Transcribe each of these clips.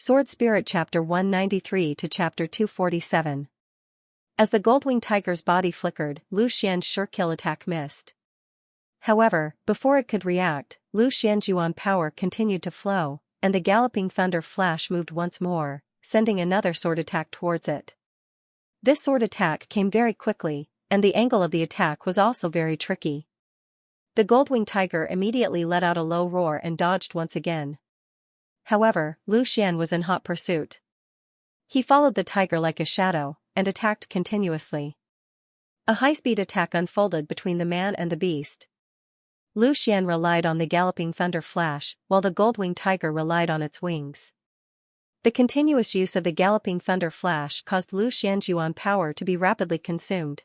Sword Spirit Chapter 193 to Chapter 247. As the Goldwing Tiger's body flickered, Lu Xian's sure kill attack missed. However, before it could react, Lu Xian's Yuan power continued to flow, and the Galloping Thunder Flash moved once more, sending another sword attack towards it. This sword attack came very quickly, and the angle of the attack was also very tricky. The Goldwing Tiger immediately let out a low roar and dodged once again. However, Lu Xian was in hot pursuit. He followed the tiger like a shadow, and attacked continuously. A high-speed attack unfolded between the man and the beast. Lu Xian relied on the Galloping Thunder Flash, while the Goldwing Tiger relied on its wings. The continuous use of the Galloping Thunder Flash caused Lu Xian's Yuan power to be rapidly consumed.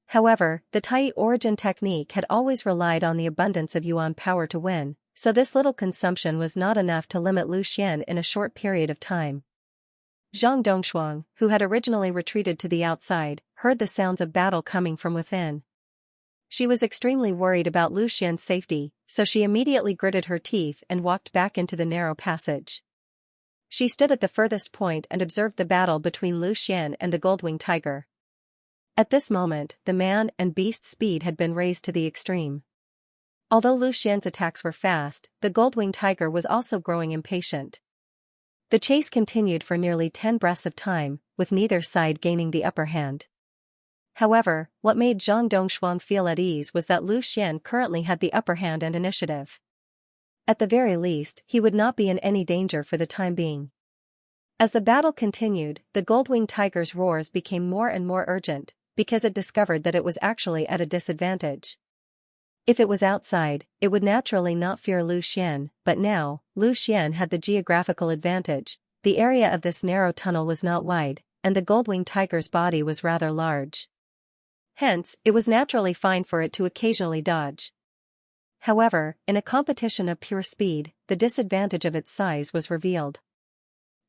However, the Tai origin technique had always relied on the abundance of Yuan power to win, so this little consumption was not enough to limit Lu Xian in a short period of time. Zhang Dongshuang, who had originally retreated to the outside, heard the sounds of battle coming from within. She was extremely worried about Lu Xian's safety, so she immediately gritted her teeth and walked back into the narrow passage. She stood at the furthest point and observed the battle between Lu Xian and the Goldwing Tiger. At this moment, the man and beast's speed had been raised to the extreme. Although Lu Xian's attacks were fast, the Goldwing Tiger was also growing impatient. The chase continued for nearly 10 breaths of time, with neither side gaining the upper hand. However, what made Zhang Dongshuang feel at ease was that Lu Xian currently had the upper hand and initiative. At the very least, he would not be in any danger for the time being. As the battle continued, the Goldwing Tiger's roars became more and more urgent, because it discovered that it was actually at a disadvantage. If it was outside, it would naturally not fear Lu Xian, but now, Lu Xian had the geographical advantage. The area of this narrow tunnel was not wide, and the Goldwing Tiger's body was rather large. Hence, it was naturally fine for it to occasionally dodge. However, in a competition of pure speed, the disadvantage of its size was revealed.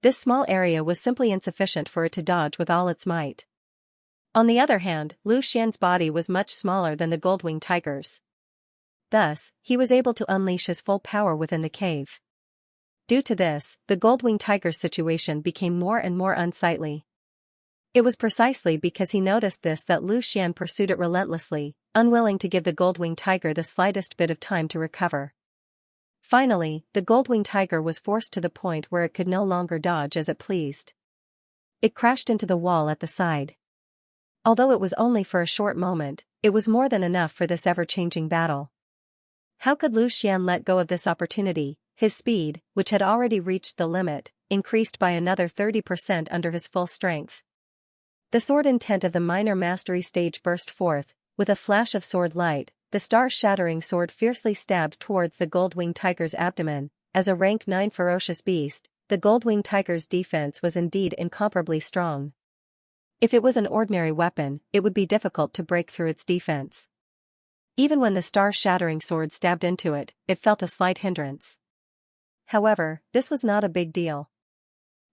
This small area was simply insufficient for it to dodge with all its might. On the other hand, Lu Xian's body was much smaller than the Goldwing Tiger's. Thus, he was able to unleash his full power within the cave. Due to this, the Goldwing Tiger's situation became more and more unsightly. It was precisely because he noticed this that Lu Xian pursued it relentlessly, unwilling to give the Goldwing Tiger the slightest bit of time to recover. Finally, the Goldwing Tiger was forced to the point where it could no longer dodge as it pleased. It crashed into the wall at the side. Although it was only for a short moment, it was more than enough for this ever-changing battle. How could Lu Xian let go of this opportunity? His speed, which had already reached the limit, increased by another 30% under his full strength. The sword intent of the minor mastery stage burst forth. With a flash of sword light, the star-shattering sword fiercely stabbed towards the Goldwing Tiger's abdomen. As a rank 9 ferocious beast, the Goldwing Tiger's defense was indeed incomparably strong. If it was an ordinary weapon, it would be difficult to break through its defense. Even when the star-shattering sword stabbed into it, it felt a slight hindrance. However, this was not a big deal.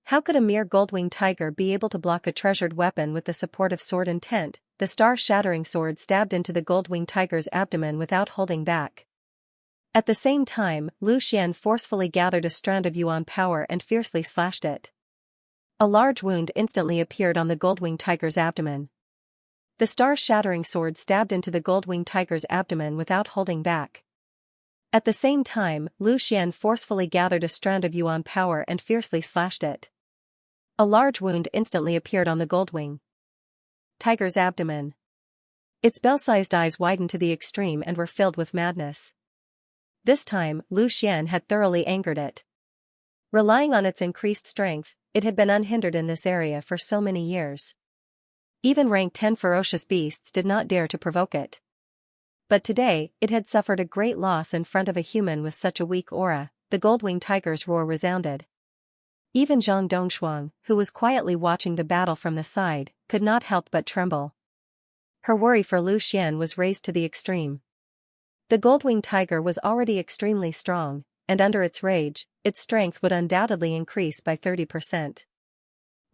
How could a mere Goldwing Tiger be able to block a treasured weapon with the support of sword intent? The star-shattering sword stabbed into the Goldwing Tiger's abdomen without holding back. At the same time, Lu Xian forcefully gathered a strand of Yuan power and fiercely slashed it. A large wound instantly appeared on the Goldwing Tiger's abdomen. The star-shattering sword stabbed into the Goldwing Tiger's abdomen without holding back. At the same time, Lu Xian forcefully gathered a strand of Yuan power and fiercely slashed it. A large wound instantly appeared on the Goldwing Tiger's abdomen. Its bell-sized eyes widened to the extreme and were filled with madness. This time, Lu Xian had thoroughly angered it. Relying on its increased strength, it had been unhindered in this area for so many years. Even rank 10 ferocious beasts did not dare to provoke it. But today, it had suffered a great loss in front of a human with such a weak aura. The Goldwing Tiger's roar resounded. Even Zhang Dongshuang, who was quietly watching the battle from the side, could not help but tremble. Her worry for Lu Xian was raised to the extreme. The Goldwing Tiger was already extremely strong, and under its rage, its strength would undoubtedly increase by 30%.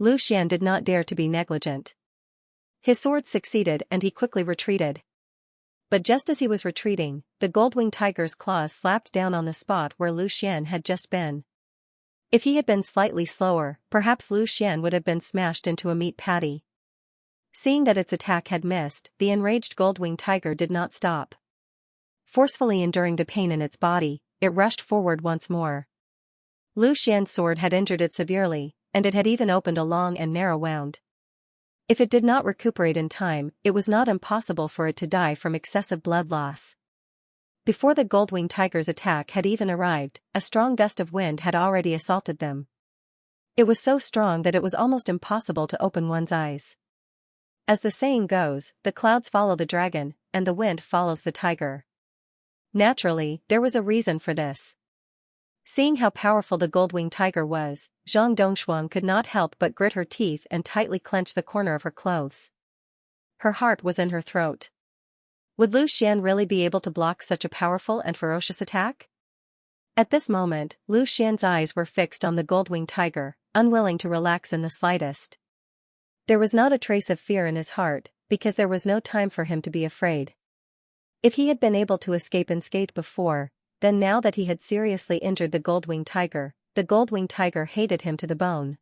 Lu Xian did not dare to be negligent. His sword succeeded and he quickly retreated. But just as he was retreating, the Goldwing Tiger's claws slapped down on the spot where Lu Xian had just been. If he had been slightly slower, perhaps Lu Xian would have been smashed into a meat patty. Seeing that its attack had missed, the enraged gold-winged tiger did not stop. Forcefully enduring the pain in its body, it rushed forward once more. Lu Xian's sword had injured it severely, and it had even opened a long and narrow wound. If it did not recuperate in time, it was not impossible for it to die from excessive blood loss. Before the gold-winged tiger's attack had even arrived, a strong gust of wind had already assaulted them. It was so strong that it was almost impossible to open one's eyes. As the saying goes, the clouds follow the dragon, and the wind follows the tiger. Naturally, there was a reason for this. Seeing how powerful the gold-winged tiger was, Zhang Dongshuang could not help but grit her teeth and tightly clench the corner of her clothes. Her heart was in her throat. Would Lu Xian really be able to block such a powerful and ferocious attack? At this moment, Lu Xian's eyes were fixed on the gold-winged tiger, unwilling to relax in the slightest. There was not a trace of fear in his heart, because there was no time for him to be afraid. If he had been able to escape unscathed before, then now that he had seriously injured the gold-winged tiger hated him to the bone.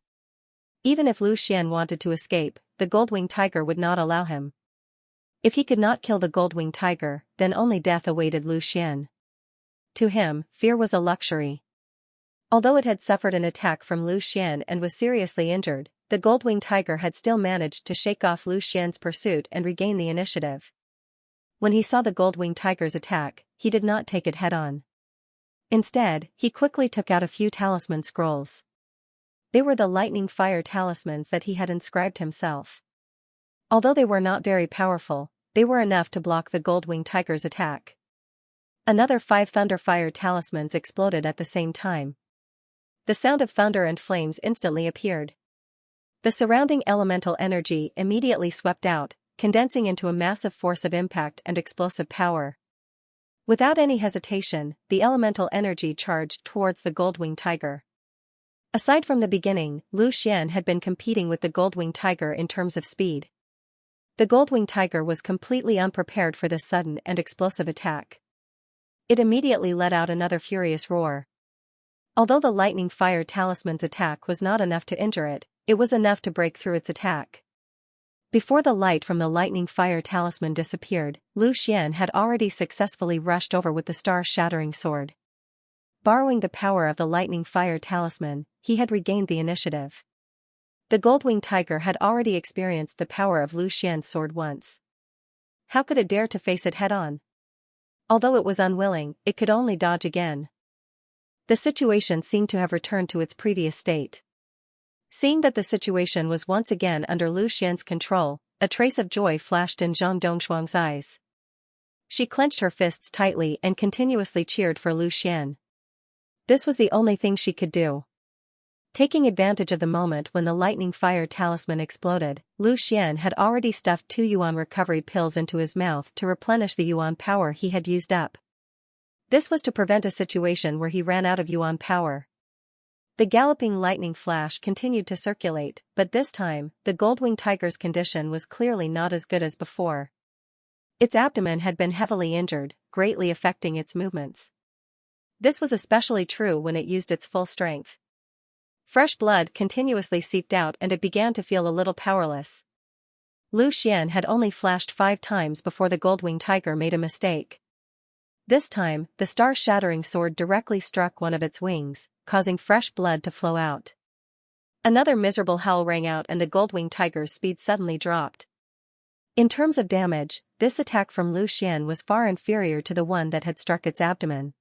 Even if Lu Xian wanted to escape, the gold-winged tiger would not allow him. If he could not kill the gold-winged tiger, then only death awaited Lu Xian. To him, fear was a luxury. Although it had suffered an attack from Lu Xian and was seriously injured, the gold-winged tiger had still managed to shake off Lu Xian's pursuit and regain the initiative. When he saw the gold-winged tiger's attack, he did not take it head-on. Instead, he quickly took out a few talisman scrolls. They were the lightning fire talismans that he had inscribed himself. Although they were not very powerful, they were enough to block the gold-winged tiger's attack. Another 5 thunder fire talismans exploded at the same time. The sound of thunder and flames instantly appeared. The surrounding elemental energy immediately swept out, condensing into a massive force of impact and explosive power. Without any hesitation, the elemental energy charged towards the gold-winged tiger. Aside from the beginning, Lu Xian had been competing with the gold-winged tiger in terms of speed. The gold-winged tiger was completely unprepared for this sudden and explosive attack. It immediately let out another furious roar. Although the lightning fire talisman's attack was not enough to injure it, it was enough to break through its attack. Before the light from the lightning fire talisman disappeared, Lu Xian had already successfully rushed over with the star-shattering sword. Borrowing the power of the lightning fire talisman, he had regained the initiative. The gold-winged tiger had already experienced the power of Lu Xian's sword once. How could it dare to face it head-on? Although it was unwilling, it could only dodge again. The situation seemed to have returned to its previous state. Seeing that the situation was once again under Lu Xian's control, a trace of joy flashed in Zhang Dongshuang's eyes. She clenched her fists tightly and continuously cheered for Lu Xian. This was the only thing she could do. Taking advantage of the moment when the lightning fire talisman exploded, Lu Xian had already stuffed 2 yuan recovery pills into his mouth to replenish the yuan power he had used up. This was to prevent a situation where he ran out of yuan power. The galloping lightning flash continued to circulate, but this time, the gold-winged tiger's condition was clearly not as good as before. Its abdomen had been heavily injured, greatly affecting its movements. This was especially true when it used its full strength. Fresh blood continuously seeped out and it began to feel a little powerless. Lu Xian had only flashed 5 times before the gold-winged tiger made a mistake. This time, the star-shattering sword directly struck one of its wings, causing fresh blood to flow out. Another miserable howl rang out and the gold-winged tiger's speed suddenly dropped. In terms of damage, this attack from Lu Xian was far inferior to the one that had struck its abdomen.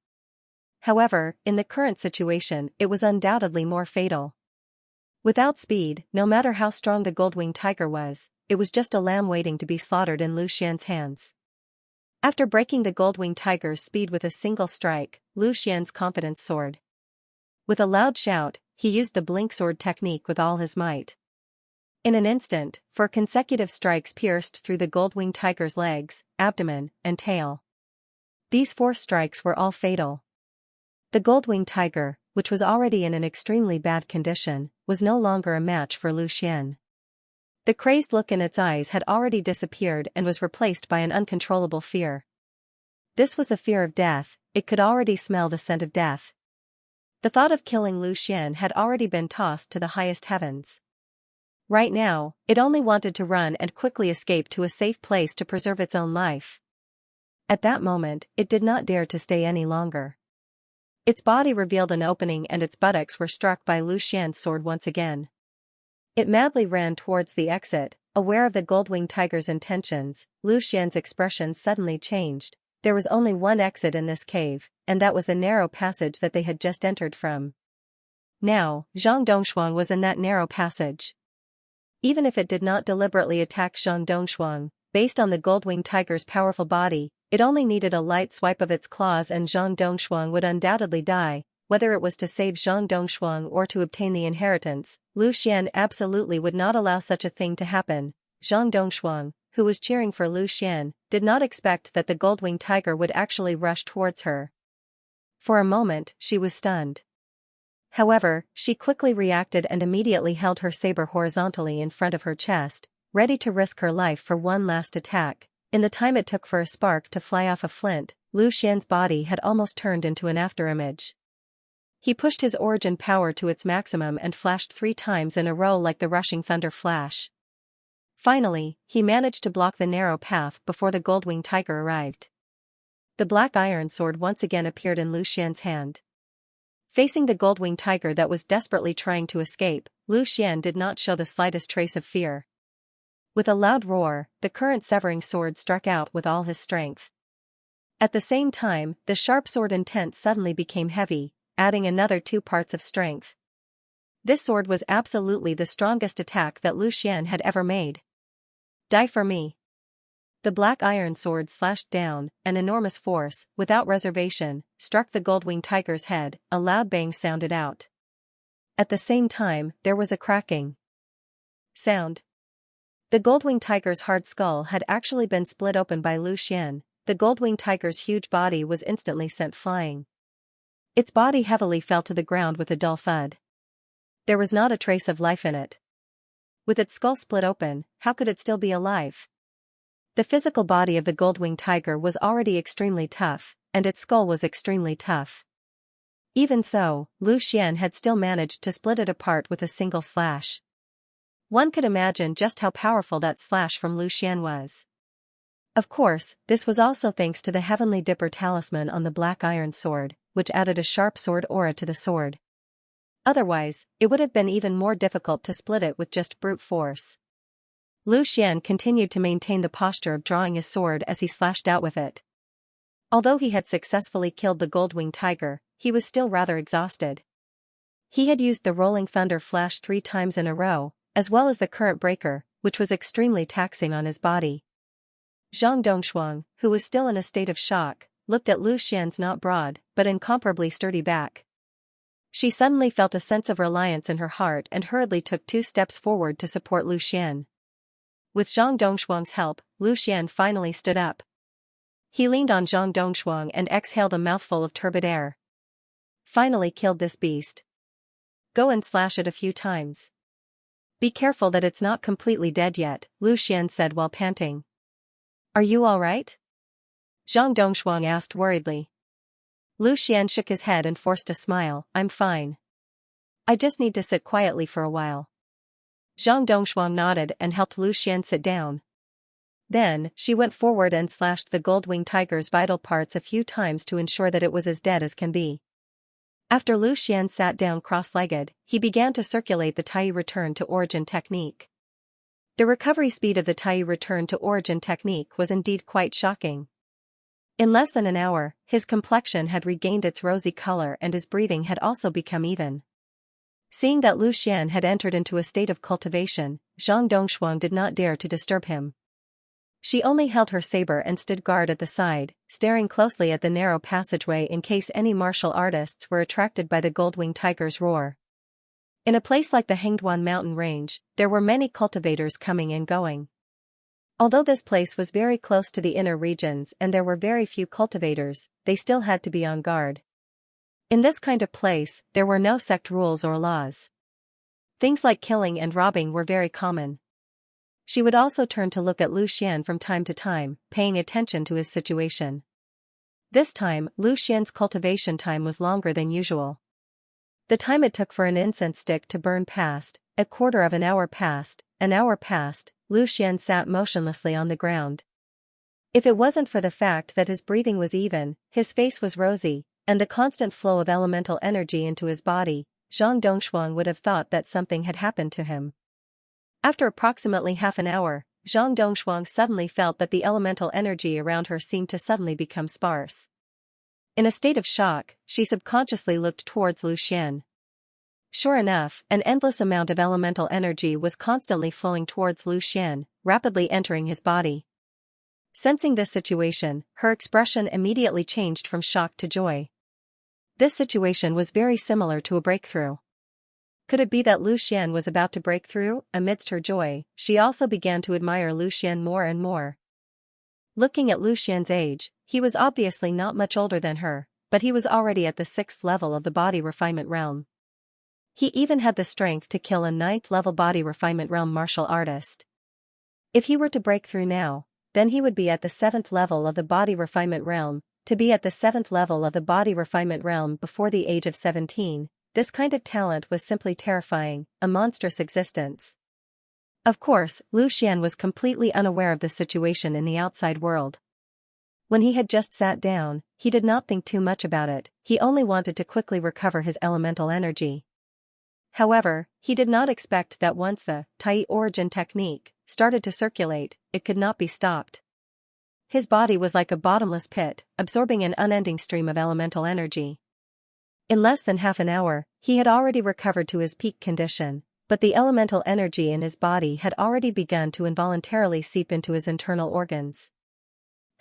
However, in the current situation, it was undoubtedly more fatal. Without speed, no matter how strong the gold-winged tiger was, it was just a lamb waiting to be slaughtered in Lu Xian's hands. After breaking the gold-winged tiger's speed with a single strike, Lu Xian's confidence soared. With a loud shout, he used the blink sword technique with all his might. In an instant, 4 consecutive strikes pierced through the gold-winged tiger's legs, abdomen, and tail. These 4 strikes were all fatal. The gold-winged tiger, which was already in an extremely bad condition, was no longer a match for Lu Xian. The crazed look in its eyes had already disappeared and was replaced by an uncontrollable fear. This was the fear of death, it could already smell the scent of death. The thought of killing Lu Xian had already been tossed to the highest heavens. Right now, it only wanted to run and quickly escape to a safe place to preserve its own life. At that moment, it did not dare to stay any longer. Its body revealed an opening and its buttocks were struck by Lu Xian's sword once again. It madly ran towards the exit, aware of the gold-winged tiger's intentions. Lu Xian's expression suddenly changed. There was only one exit in this cave, and that was the narrow passage that they had just entered from. Now, Zhang Dongshuang was in that narrow passage. Even if it did not deliberately attack Zhang Dongshuang, based on the gold-winged tiger's powerful body, it only needed a light swipe of its claws and Zhang Dongshuang would undoubtedly die. Whether it was to save Zhang Dongshuang or to obtain the inheritance, Lu Xian absolutely would not allow such a thing to happen. Zhang Dongshuang, who was cheering for Lu Xian, did not expect that the gold-winged tiger would actually rush towards her. For a moment, she was stunned. However, she quickly reacted and immediately held her saber horizontally in front of her chest, ready to risk her life for one last attack. In the time it took for a spark to fly off a flint, Lu Xian's body had almost turned into an afterimage. He pushed his origin power to its maximum and flashed 3 times in a row like the rushing thunder flash. Finally, he managed to block the narrow path before the gold-winged tiger arrived. The black iron sword once again appeared in Lu Xian's hand. Facing the gold-winged tiger that was desperately trying to escape, Lu Xian did not show the slightest trace of fear. With a loud roar, the current-severing sword struck out with all his strength. At the same time, the sharp sword intent suddenly became heavy, adding another 2 parts of strength. This sword was absolutely the strongest attack that Lu Xian had ever made. Die for me. The black iron sword slashed down, an enormous force, without reservation, struck the gold-winged tiger's head. A loud bang sounded out. At the same time, there was a cracking sound. The gold-winged tiger's hard skull had actually been split open by Lu Xian. The gold-winged tiger's huge body was instantly sent flying. Its body heavily fell to the ground with a dull thud. There was not a trace of life in it. With its skull split open, how could it still be alive? The physical body of the gold-winged tiger was already extremely tough, and its skull was extremely tough. Even so, Lu Xian had still managed to split it apart with a single slash. One could imagine just how powerful that slash from Lu Xian was. Of course, this was also thanks to the Heavenly Dipper talisman on the black iron sword, which added a sharp sword aura to the sword. Otherwise, it would have been even more difficult to split it with just brute force. Lu Xian continued to maintain the posture of drawing his sword as he slashed out with it. Although he had successfully killed the gold-winged tiger, he was still rather exhausted. He had used the rolling thunder flash 3 times in a row, as well as the current breaker, which was extremely taxing on his body. Zhang Dongshuang, who was still in a state of shock, looked at Lu Xian's not broad, but incomparably sturdy back. She suddenly felt a sense of reliance in her heart and hurriedly took 2 steps forward to support Lu Xian. With Zhang Dongshuang's help, Lu Xian finally stood up. He leaned on Zhang Dongshuang and exhaled a mouthful of turbid air. Finally killed this beast. Go and slash it a few times. Be careful that it's not completely dead yet, Lu Xian said while panting. Are you all right? Zhang Dongshuang asked worriedly. Lu Xian shook his head and forced a smile. I'm fine. I just need to sit quietly for a while. Zhang Dongshuang nodded and helped Lu Xian sit down. Then, she went forward and slashed the gold-winged tiger's vital parts a few times to ensure that it was as dead as can be. After Lu Xian sat down cross-legged, he began to circulate the Tai return to origin technique. The recovery speed of the Tai return to origin technique was indeed quite shocking. In less than an hour, his complexion had regained its rosy color and his breathing had also become even. Seeing that Lu Xian had entered into a state of cultivation, Zhang Dongshuang did not dare to disturb him. She only held her saber and stood guard at the side, staring closely at the narrow passageway in case any martial artists were attracted by the gold-winged tiger's roar. In a place like the Hengduan mountain range, there were many cultivators coming and going. Although this place was very close to the inner regions and there were very few cultivators, they still had to be on guard. In this kind of place, there were no sect rules or laws. Things like killing and robbing were very common. She would also turn to look at Lu Xian from time to time, paying attention to his situation. This time, Lu Xian's cultivation time was longer than usual. The time it took for an incense stick to burn passed, a quarter of an hour passed, an hour passed, Lu Xian sat motionlessly on the ground. If it wasn't for the fact that his breathing was even, his face was rosy, and the constant flow of elemental energy into his body, Zhang Dongshuang would have thought that something had happened to him. After approximately half an hour, Zhang Dongshuang suddenly felt that the elemental energy around her seemed to suddenly become sparse. In a state of shock, she subconsciously looked towards Lu Xian. Sure enough, an endless amount of elemental energy was constantly flowing towards Lu Xian, rapidly entering his body. Sensing this situation, her expression immediately changed from shock to joy. This situation was very similar to a breakthrough. Could it be that Lu Xian was about to break through? Amidst her joy, she also began to admire Lu Xian more and more. Looking at Lu Xian's age, he was obviously not much older than her, but he was already at the 6th level of the body refinement realm. He even had the strength to kill a 9th level body refinement realm martial artist. If he were to break through now, then he would be at the 7th level of the body refinement realm. To be at the 7th level of the body refinement realm before the age of 17, this kind of talent was simply terrifying, a monstrous existence. Of course, Lu Xian was completely unaware of the situation in the outside world. When he had just sat down, he did not think too much about it, he only wanted to quickly recover his elemental energy. However, he did not expect that once the Tai origin technique started to circulate, it could not be stopped. His body was like a bottomless pit, absorbing an unending stream of elemental energy. In less than half an hour, he had already recovered to his peak condition, but the elemental energy in his body had already begun to involuntarily seep into his internal organs.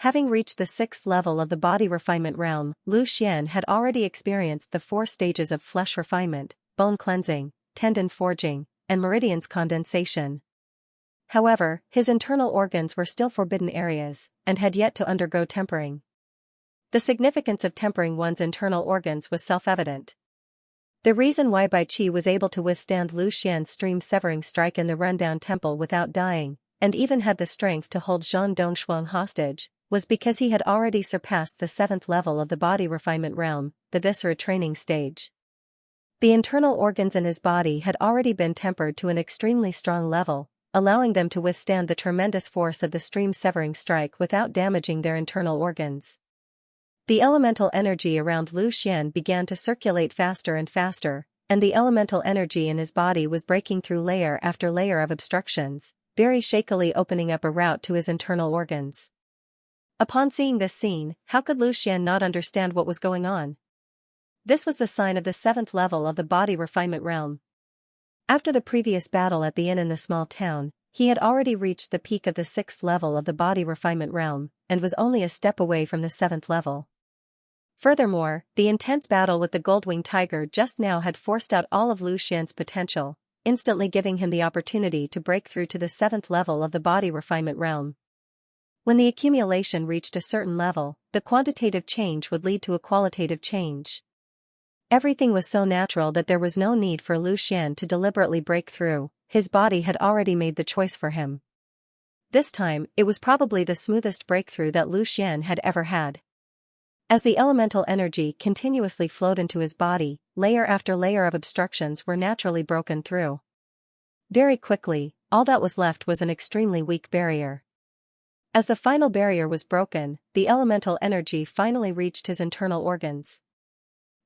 Having reached the 6th level of the body refinement realm, Lu Xian had already experienced the 4 stages of flesh refinement, bone cleansing, tendon forging, and meridians condensation. However, his internal organs were still forbidden areas, and had yet to undergo tempering. The significance of tempering one's internal organs was self-evident. The reason why Bai Qi was able to withstand Lu Xian's stream-severing strike in the rundown temple without dying, and even had the strength to hold Zhang Dongshuang hostage, was because he had already surpassed the 7th level of the body refinement realm, the viscera training stage. The internal organs in his body had already been tempered to an extremely strong level, allowing them to withstand the tremendous force of the stream-severing strike without damaging their internal organs. The elemental energy around Lu Xian began to circulate faster and faster, and the elemental energy in his body was breaking through layer after layer of obstructions, very shakily opening up a route to his internal organs. Upon seeing this scene, how could Lu Xian not understand what was going on? This was the sign of the 7th level of the body refinement realm. After the previous battle at the inn in the small town, he had already reached the peak of the 6th level of the body refinement realm, and was only a step away from the 7th level. Furthermore, the intense battle with the gold-winged tiger just now had forced out all of Lu Xian's potential, instantly giving him the opportunity to break through to the 7th level of the body refinement realm. When the accumulation reached a certain level, the quantitative change would lead to a qualitative change. Everything was so natural that there was no need for Lu Xian to deliberately break through, his body had already made the choice for him. This time, it was probably the smoothest breakthrough that Lu Xian had ever had. As the elemental energy continuously flowed into his body, layer after layer of obstructions were naturally broken through. Very quickly, all that was left was an extremely weak barrier. As the final barrier was broken, the elemental energy finally reached his internal organs.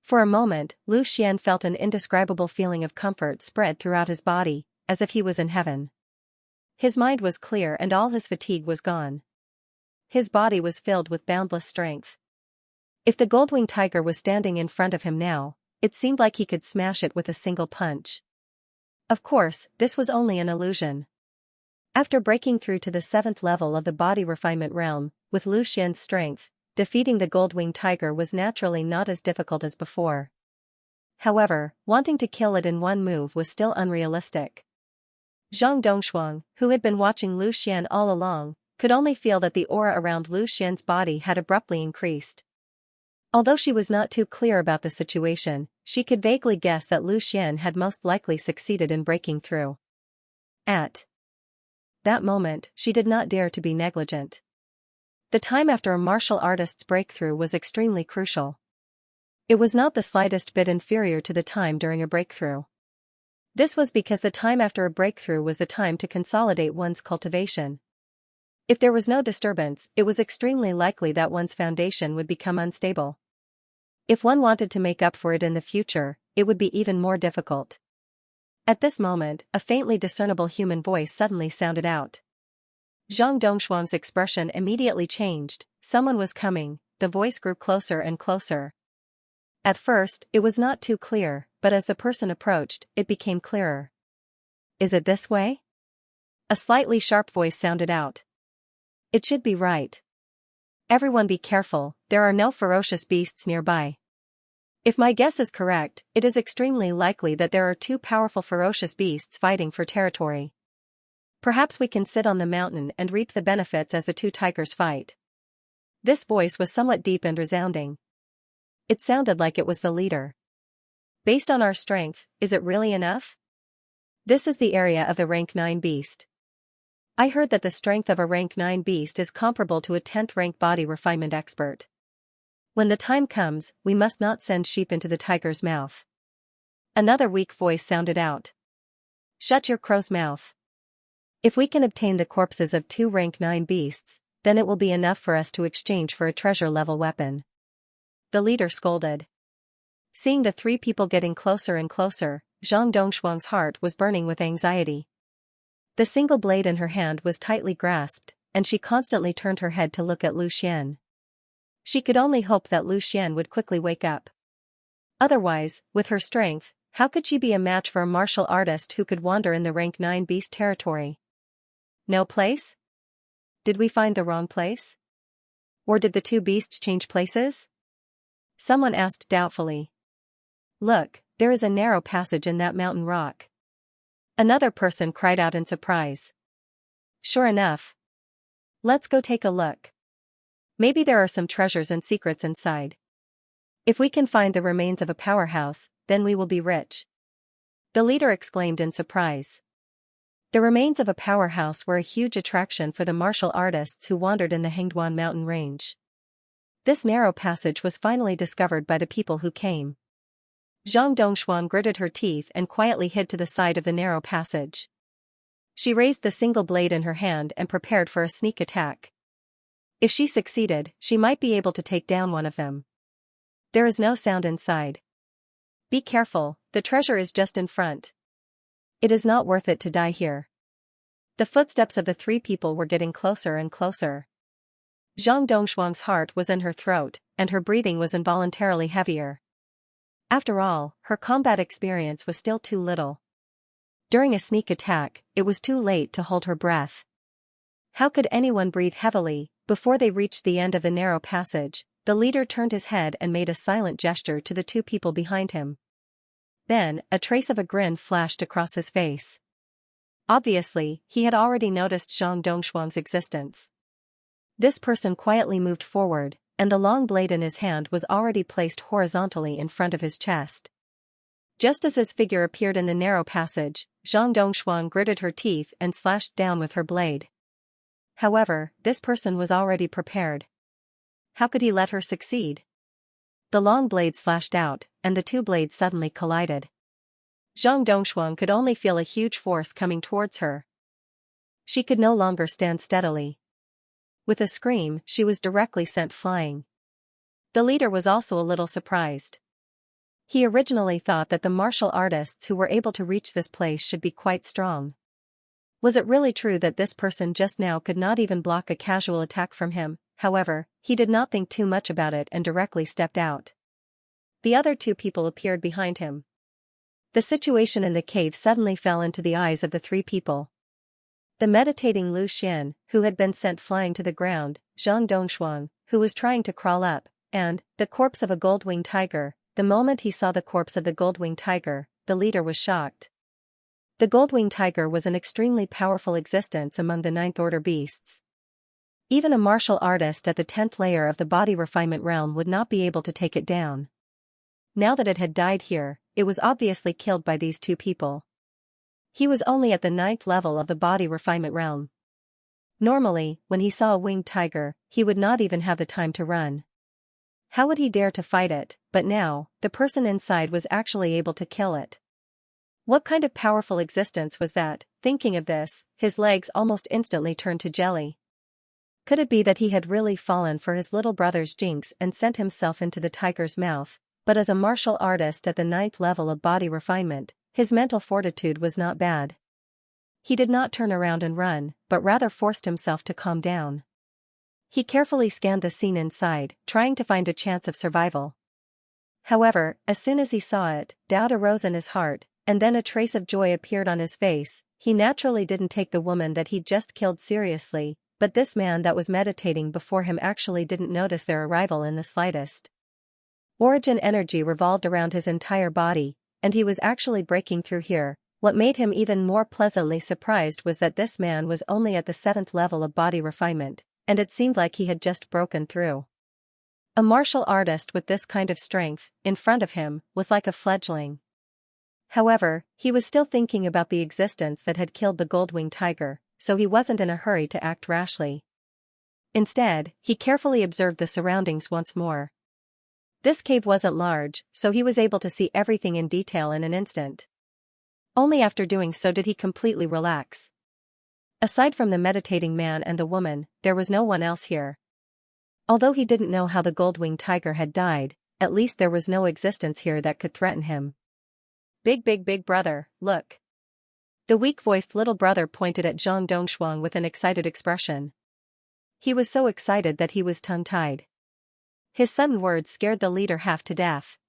For a moment, Lu Xian felt an indescribable feeling of comfort spread throughout his body, as if he was in heaven. His mind was clear and all his fatigue was gone. His body was filled with boundless strength. If the gold-winged tiger was standing in front of him now, it seemed like he could smash it with a single punch. Of course, this was only an illusion. After breaking through to the 7th level of the body refinement realm, with Lu Xian's strength, defeating the gold-winged tiger was naturally not as difficult as before. However, wanting to kill it in one move was still unrealistic. Zhang Dongshuang, who had been watching Lu Xian all along, could only feel that the aura around Lu Xian's body had abruptly increased. Although she was not too clear about the situation, she could vaguely guess that Lu Xian had most likely succeeded in breaking through. At that moment, she did not dare to be negligent. The time after a martial artist's breakthrough was extremely crucial. It was not the slightest bit inferior to the time during a breakthrough. This was because the time after a breakthrough was the time to consolidate one's cultivation. If there was no disturbance, it was extremely likely that one's foundation would become unstable. If one wanted to make up for it in the future, it would be even more difficult. At this moment, a faintly discernible human voice suddenly sounded out. Zhang Dongshuang's expression immediately changed. Someone was coming. The voice grew closer and closer. At first, it was not too clear, but as the person approached, it became clearer. Is it this way? A slightly sharp voice sounded out. It should be right. Everyone be careful, there are no ferocious beasts nearby. If my guess is correct, it is extremely likely that there are two powerful ferocious beasts fighting for territory. Perhaps we can sit on the mountain and reap the benefits as the two tigers fight. This voice was somewhat deep and resounding. It sounded like it was the leader. Based on our strength, is it really enough? This is the area of the rank 9 beast. I heard that the strength of a rank 9 beast is comparable to a 10th rank body refinement expert. When the time comes, we must not send sheep into the tiger's mouth. Another weak voice sounded out. Shut your crow's mouth. If we can obtain the corpses of 2 rank 9 beasts, then it will be enough for us to exchange for a treasure-level weapon. The leader scolded. Seeing the 3 people getting closer and closer, Zhang Dongshuang's heart was burning with anxiety. The single blade in her hand was tightly grasped, and she constantly turned her head to look at Lu Xian. She could only hope that Lu Xian would quickly wake up. Otherwise, with her strength, how could she be a match for a martial artist who could wander in the rank 9 beast territory? No place? Did we find the wrong place? Or did the 2 beasts change places? Someone asked doubtfully. Look, there is a narrow passage in that mountain rock. Another person cried out in surprise. Sure enough. Let's go take a look. Maybe there are some treasures and secrets inside. If we can find the remains of a powerhouse, then we will be rich. The leader exclaimed in surprise. The remains of a powerhouse were a huge attraction for the martial artists who wandered in the Hengduan mountain range. This narrow passage was finally discovered by the people who came. Zhang Dongshuang gritted her teeth and quietly hid to the side of the narrow passage. She raised the single blade in her hand and prepared for a sneak attack. If she succeeded, she might be able to take down one of them. There is no sound inside. Be careful, the treasure is just in front. It is not worth it to die here. The footsteps of the 3 people were getting closer and closer. Zhang Dongshuang's heart was in her throat, and her breathing was involuntarily heavier. After all, her combat experience was still too little. During a sneak attack, it was too late to hold her breath. How could anyone breathe heavily? Before they reached the end of the narrow passage, the leader turned his head and made a silent gesture to the 2 people behind him. Then, a trace of a grin flashed across his face. Obviously, he had already noticed Zhang Dongshuang's existence. This person quietly moved forward, and the long blade in his hand was already placed horizontally in front of his chest. Just as his figure appeared in the narrow passage, Zhang Dongshuang gritted her teeth and slashed down with her blade. However, this person was already prepared. How could he let her succeed? The long blade slashed out, and the 2 blades suddenly collided. Zhang Dongshuang could only feel a huge force coming towards her. She could no longer stand steadily. With a scream, she was directly sent flying. The leader was also a little surprised. He originally thought that the martial artists who were able to reach this place should be quite strong. Was it really true that this person just now could not even block a casual attack from him? However, he did not think too much about it and directly stepped out. The other 2 people appeared behind him. The situation in the cave suddenly fell into the eyes of the 3 people. The meditating Lu Xian, who had been sent flying to the ground, Zhang Dongshuang, who was trying to crawl up, and the corpse of a gold-winged tiger. The moment he saw the corpse of the gold-winged tiger, the leader was shocked. The gold-winged tiger was an extremely powerful existence among the 9th order beasts. Even a martial artist at the 10th layer of the body refinement realm would not be able to take it down. Now that it had died here, it was obviously killed by these 2 people. He was only at the 9th level of the body refinement realm. Normally, when he saw a winged tiger, he would not even have the time to run. How would he dare to fight it? But now, the person inside was actually able to kill it. What kind of powerful existence was that? Thinking of this, his legs almost instantly turned to jelly. Could it be that he had really fallen for his little brother's jinx and sent himself into the tiger's mouth? But as a martial artist at the 9th level of body refinement, his mental fortitude was not bad. He did not turn around and run, but rather forced himself to calm down. He carefully scanned the scene inside, trying to find a chance of survival. However, as soon as he saw it, doubt arose in his heart, and then a trace of joy appeared on his face. He naturally didn't take the woman that he'd just killed seriously, but this man that was meditating before him actually didn't notice their arrival in the slightest. Origin energy revolved around his entire body, and he was actually breaking through here. What made him even more pleasantly surprised was that this man was only at the 7th level of body refinement, and it seemed like he had just broken through. A martial artist with this kind of strength, in front of him, was like a fledgling. However, he was still thinking about the existence that had killed the gold-winged tiger, so he wasn't in a hurry to act rashly. Instead, he carefully observed the surroundings once more. This cave wasn't large, so he was able to see everything in detail in an instant. Only after doing so did he completely relax. Aside from the meditating man and the woman, there was no one else here. Although he didn't know how the gold-winged tiger had died, at least there was no existence here that could threaten him. Big brother, look. The weak-voiced little brother pointed at Zhang Dongshuang with an excited expression. He was so excited that he was tongue-tied. His sudden words scared the leader half to death.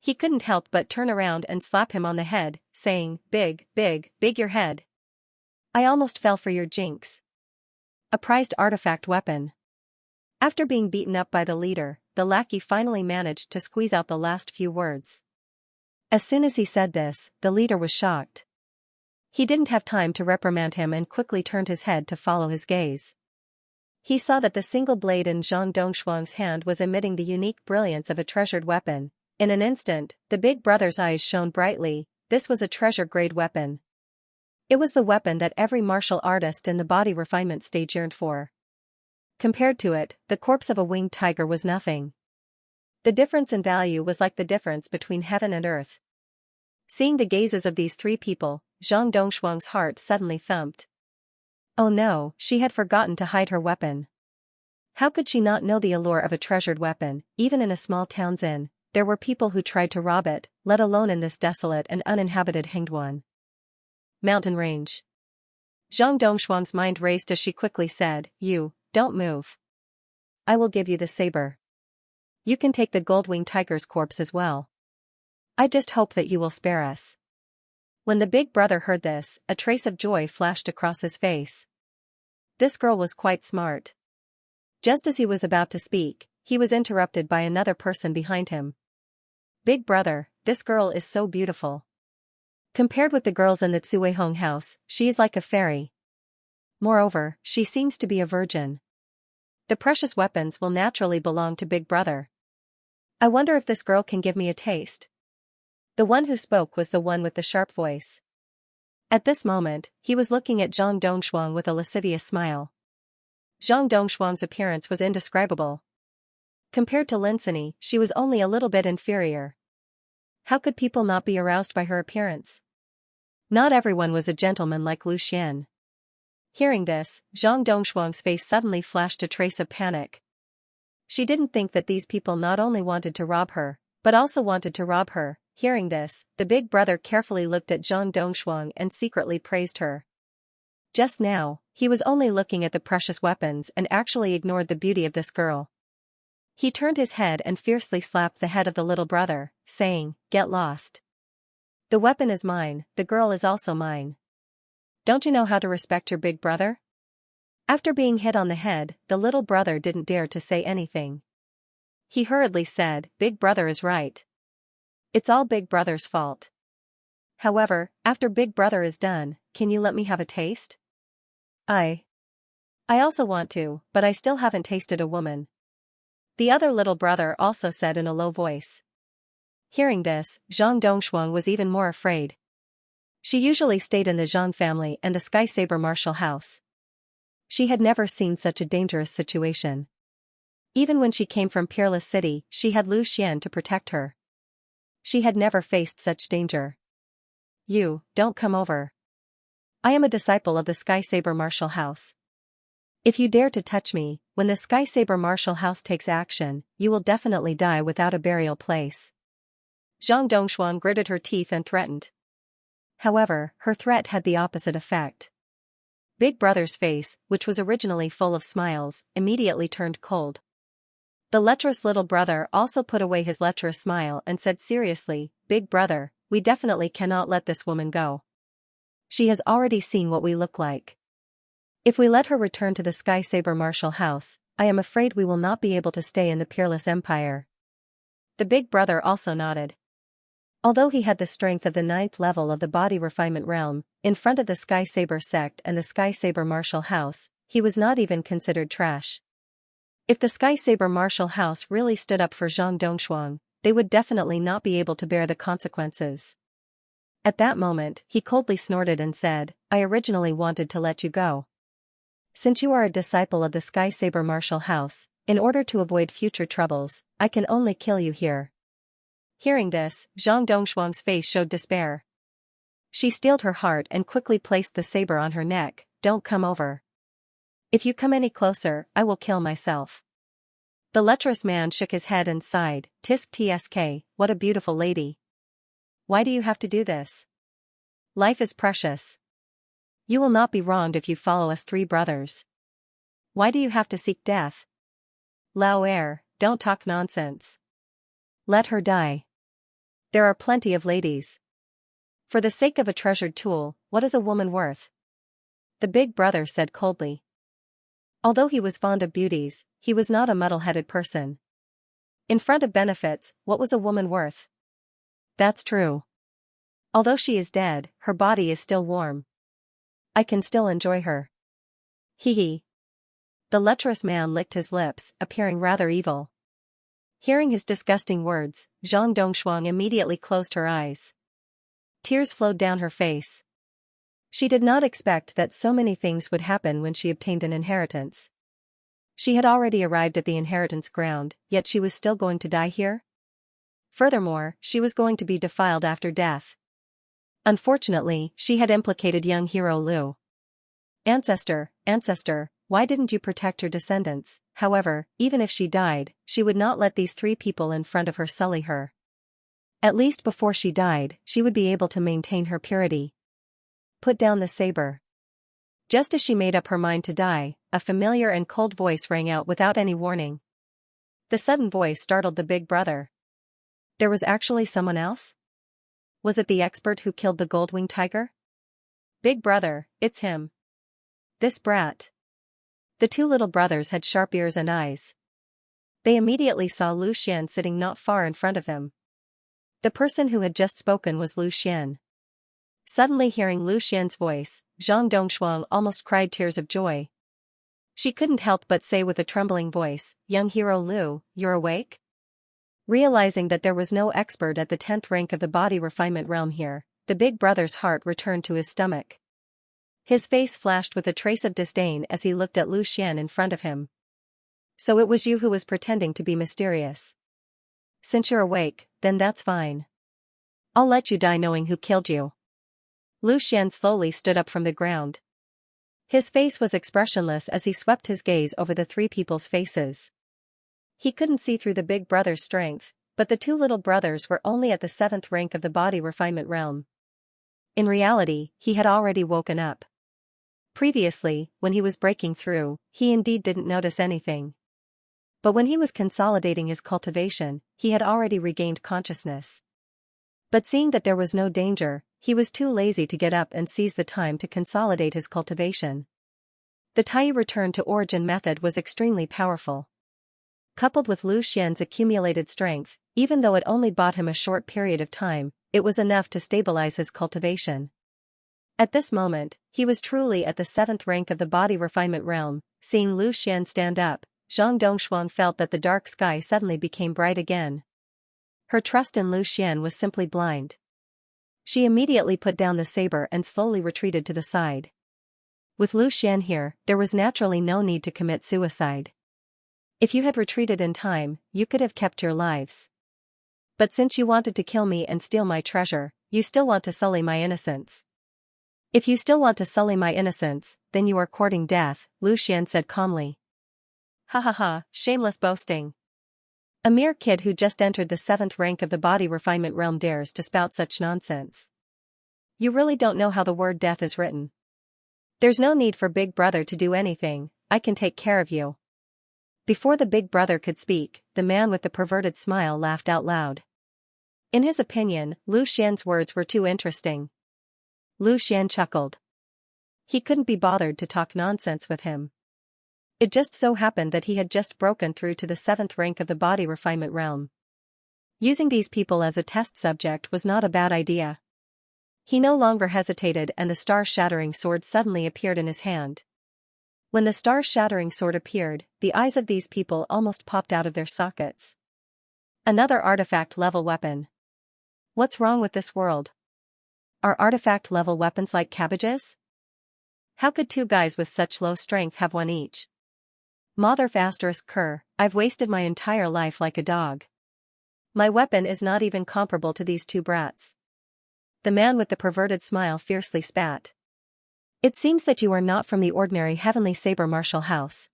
He couldn't help but turn around and slap him on the head, saying, big your head. I almost fell for your jinx. A prized artifact weapon. After being beaten up by the leader, the lackey finally managed to squeeze out the last few words. As soon as he said this, the leader was shocked. He didn't have time to reprimand him and quickly turned his head to follow his gaze. He saw that the single blade in Zhang Dongshuang's hand was emitting the unique brilliance of a treasured weapon. In an instant, the big brother's eyes shone brightly. This was a treasure-grade weapon. It was the weapon that every martial artist in the body refinement stage yearned for. Compared to it, the corpse of a winged tiger was nothing. The difference in value was like the difference between heaven and earth. Seeing the gazes of these three people, Zhang Dongshuang's heart suddenly thumped. Oh no, she had forgotten to hide her weapon. How could she not know the allure of a treasured weapon? Even in a small town's inn, there were people who tried to rob it, let alone in this desolate and uninhabited Hingduan mountain range. Zhang Dongshuang's mind raced as she quickly said, "You, don't move. I will give you the saber. You can take the gold-winged tiger's corpse as well. I just hope that you will spare us." When the big brother heard this, a trace of joy flashed across his face. This girl was quite smart. Just as he was about to speak, he was interrupted by another person behind him. Big brother, this girl is so beautiful. Compared with the girls in the Tsuehong house, she is like a fairy. Moreover, she seems to be a virgin. The precious weapons will naturally belong to Big Brother. I wonder if this girl can give me a taste. The one who spoke was the one with the sharp voice. At this moment, he was looking at Zhang Dongshuang with a lascivious smile. Zhang Dongshuang's appearance was indescribable. Compared to Linsini, she was only a little bit inferior. How could people not be aroused by her appearance? Not everyone was a gentleman like Lu Xian. Hearing this, Zhang Dongshuang's face suddenly flashed a trace of panic. She didn't think that these people not only wanted to rob her, but also wanted to rob her. Hearing this, the big brother carefully looked at Zhang Dongshuang and secretly praised her. Just now, he was only looking at the precious weapons and actually ignored the beauty of this girl. He turned his head and fiercely slapped the head of the little brother, saying, "Get lost. The weapon is mine, the girl is also mine. Don't you know how to respect your big brother?" After being hit on the head, the little brother didn't dare to say anything. He hurriedly said, "Big brother is right. It's all Big Brother's fault. However, after Big Brother is done, can you let me have a taste? I also want to, but I still haven't tasted a woman." The other little brother also said in a low voice. Hearing this, Zhang Dongshuang was even more afraid. She usually stayed in the Zhang family and the Sky Saber martial house. She had never seen such a dangerous situation. Even when she came from Peerless City, she had Lu Xian to protect her. She had never faced such danger. You, don't come over. I am a disciple of the Sky Saber Martial House. If you dare to touch me, when the Sky Saber Martial House takes action, you will definitely die without a burial place. Zhang Dongshuang gritted her teeth and threatened. However, her threat had the opposite effect. Big Brother's face, which was originally full of smiles, immediately turned cold. The lecherous little brother also put away his lecherous smile and said seriously, Big Brother, we definitely cannot let this woman go. She has already seen what we look like. If we let her return to the Sky Saber Martial House, I am afraid we will not be able to stay in the Peerless Empire. The Big Brother also nodded. Although he had the strength of the 9th level of the Body Refinement Realm, in front of the Sky Saber sect and the Sky Saber Martial House, he was not even considered trash. If the Sky Saber Martial House really stood up for Zhang Dongshuang, they would definitely not be able to bear the consequences. At that moment, he coldly snorted and said, I originally wanted to let you go. Since you are a disciple of the Sky Saber Martial House, in order to avoid future troubles, I can only kill you here. Hearing this, Zhang Dongshuang's face showed despair. She steeled her heart and quickly placed the saber on her neck, Don't come over. If you come any closer, I will kill myself. The lecherous man shook his head and sighed, Tisk tsk, what a beautiful lady. Why do you have to do this? Life is precious. You will not be wronged if you follow us 3 brothers. Why do you have to seek death? Lao Er, don't talk nonsense. Let her die. There are plenty of ladies. For the sake of a treasured tool, what is a woman worth? The Big Brother said coldly. Although he was fond of beauties, he was not a muddle-headed person. In front of benefits, what was a woman worth? That's true. Although she is dead, her body is still warm. I can still enjoy her. Hee hee. The lecherous man licked his lips, appearing rather evil. Hearing his disgusting words, Zhang Dongshuang immediately closed her eyes. Tears flowed down her face. She did not expect that so many things would happen when she obtained an inheritance. She had already arrived at the inheritance ground, yet she was still going to die here? Furthermore, she was going to be defiled after death. Unfortunately, she had implicated young hero Lu. Ancestor, why didn't you protect her descendants? However, even if she died, she would not let these 3 people in front of her sully her. At least before she died, she would be able to maintain her purity. Put down the saber. Just as she made up her mind to die, a familiar and cold voice rang out without any warning. The sudden voice startled the Big Brother. There was actually someone else? Was it the expert who killed the gold-winged tiger? Big Brother, it's him. This brat. The 2 little brothers had sharp ears and eyes. They immediately saw Lu Xian sitting not far in front of him. The person who had just spoken was Lu Xian. Suddenly hearing Lu Xian's voice, Zhang Dongshuang almost cried tears of joy. She couldn't help but say with a trembling voice, Young hero Lu, you're awake? Realizing that there was no expert at the 10th rank of the Body Refinement Realm here, the Big Brother's heart returned to his stomach. His face flashed with a trace of disdain as he looked at Lu Xian in front of him. So it was you who was pretending to be mysterious. Since you're awake, then that's fine. I'll let you die knowing who killed you. Lu Xian slowly stood up from the ground. His face was expressionless as he swept his gaze over the 3 people's faces. He couldn't see through the Big Brother's strength, but the 2 little brothers were only at the 7th rank of the Body Refinement Realm. In reality, he had already woken up. Previously, when he was breaking through, he indeed didn't notice anything. But when he was consolidating his cultivation, he had already regained consciousness. But seeing that there was no danger, he was too lazy to get up and seize the time to consolidate his cultivation. The Tai return to origin method was extremely powerful. Coupled with Lu Xian's accumulated strength, even though it only bought him a short period of time, it was enough to stabilize his cultivation. At this moment, he was truly at the 7th rank of the Body Refinement Realm. Seeing Lu Xian stand up, Zhang Dongshuang felt that the dark sky suddenly became bright again. Her trust in Lu Xian was simply blind. She immediately put down the saber and slowly retreated to the side. With Lu Xian here, there was naturally no need to commit suicide. If you had retreated in time, you could have kept your lives. But since you wanted to kill me and steal my treasure, you still want to sully my innocence. If you still want to sully my innocence, then you are courting death, Lu Xian said calmly. Ha ha ha, shameless boasting. A mere kid who just entered the 7th rank of the body refinement realm dares to spout such nonsense. You really don't know how the word death is written. There's no need for Big Brother to do anything, I can take care of you. Before the Big Brother could speak, the man with the perverted smile laughed out loud. In his opinion, Lu Xian's words were too interesting. Lu Xian chuckled. He couldn't be bothered to talk nonsense with him. It just so happened that he had just broken through to the 7th rank of the body refinement realm. Using these people as a test subject was not a bad idea. He no longer hesitated and the star-shattering sword suddenly appeared in his hand. When the star-shattering sword appeared, the eyes of these people almost popped out of their sockets. Another artifact-level weapon. What's wrong with this world? Are artifact-level weapons like cabbages? How could two guys with such low strength have one each? Mother****, I've wasted my entire life like a dog. My weapon is not even comparable to these two brats. The man with the perverted smile fiercely spat. It seems that you are not from the ordinary heavenly saber martial house.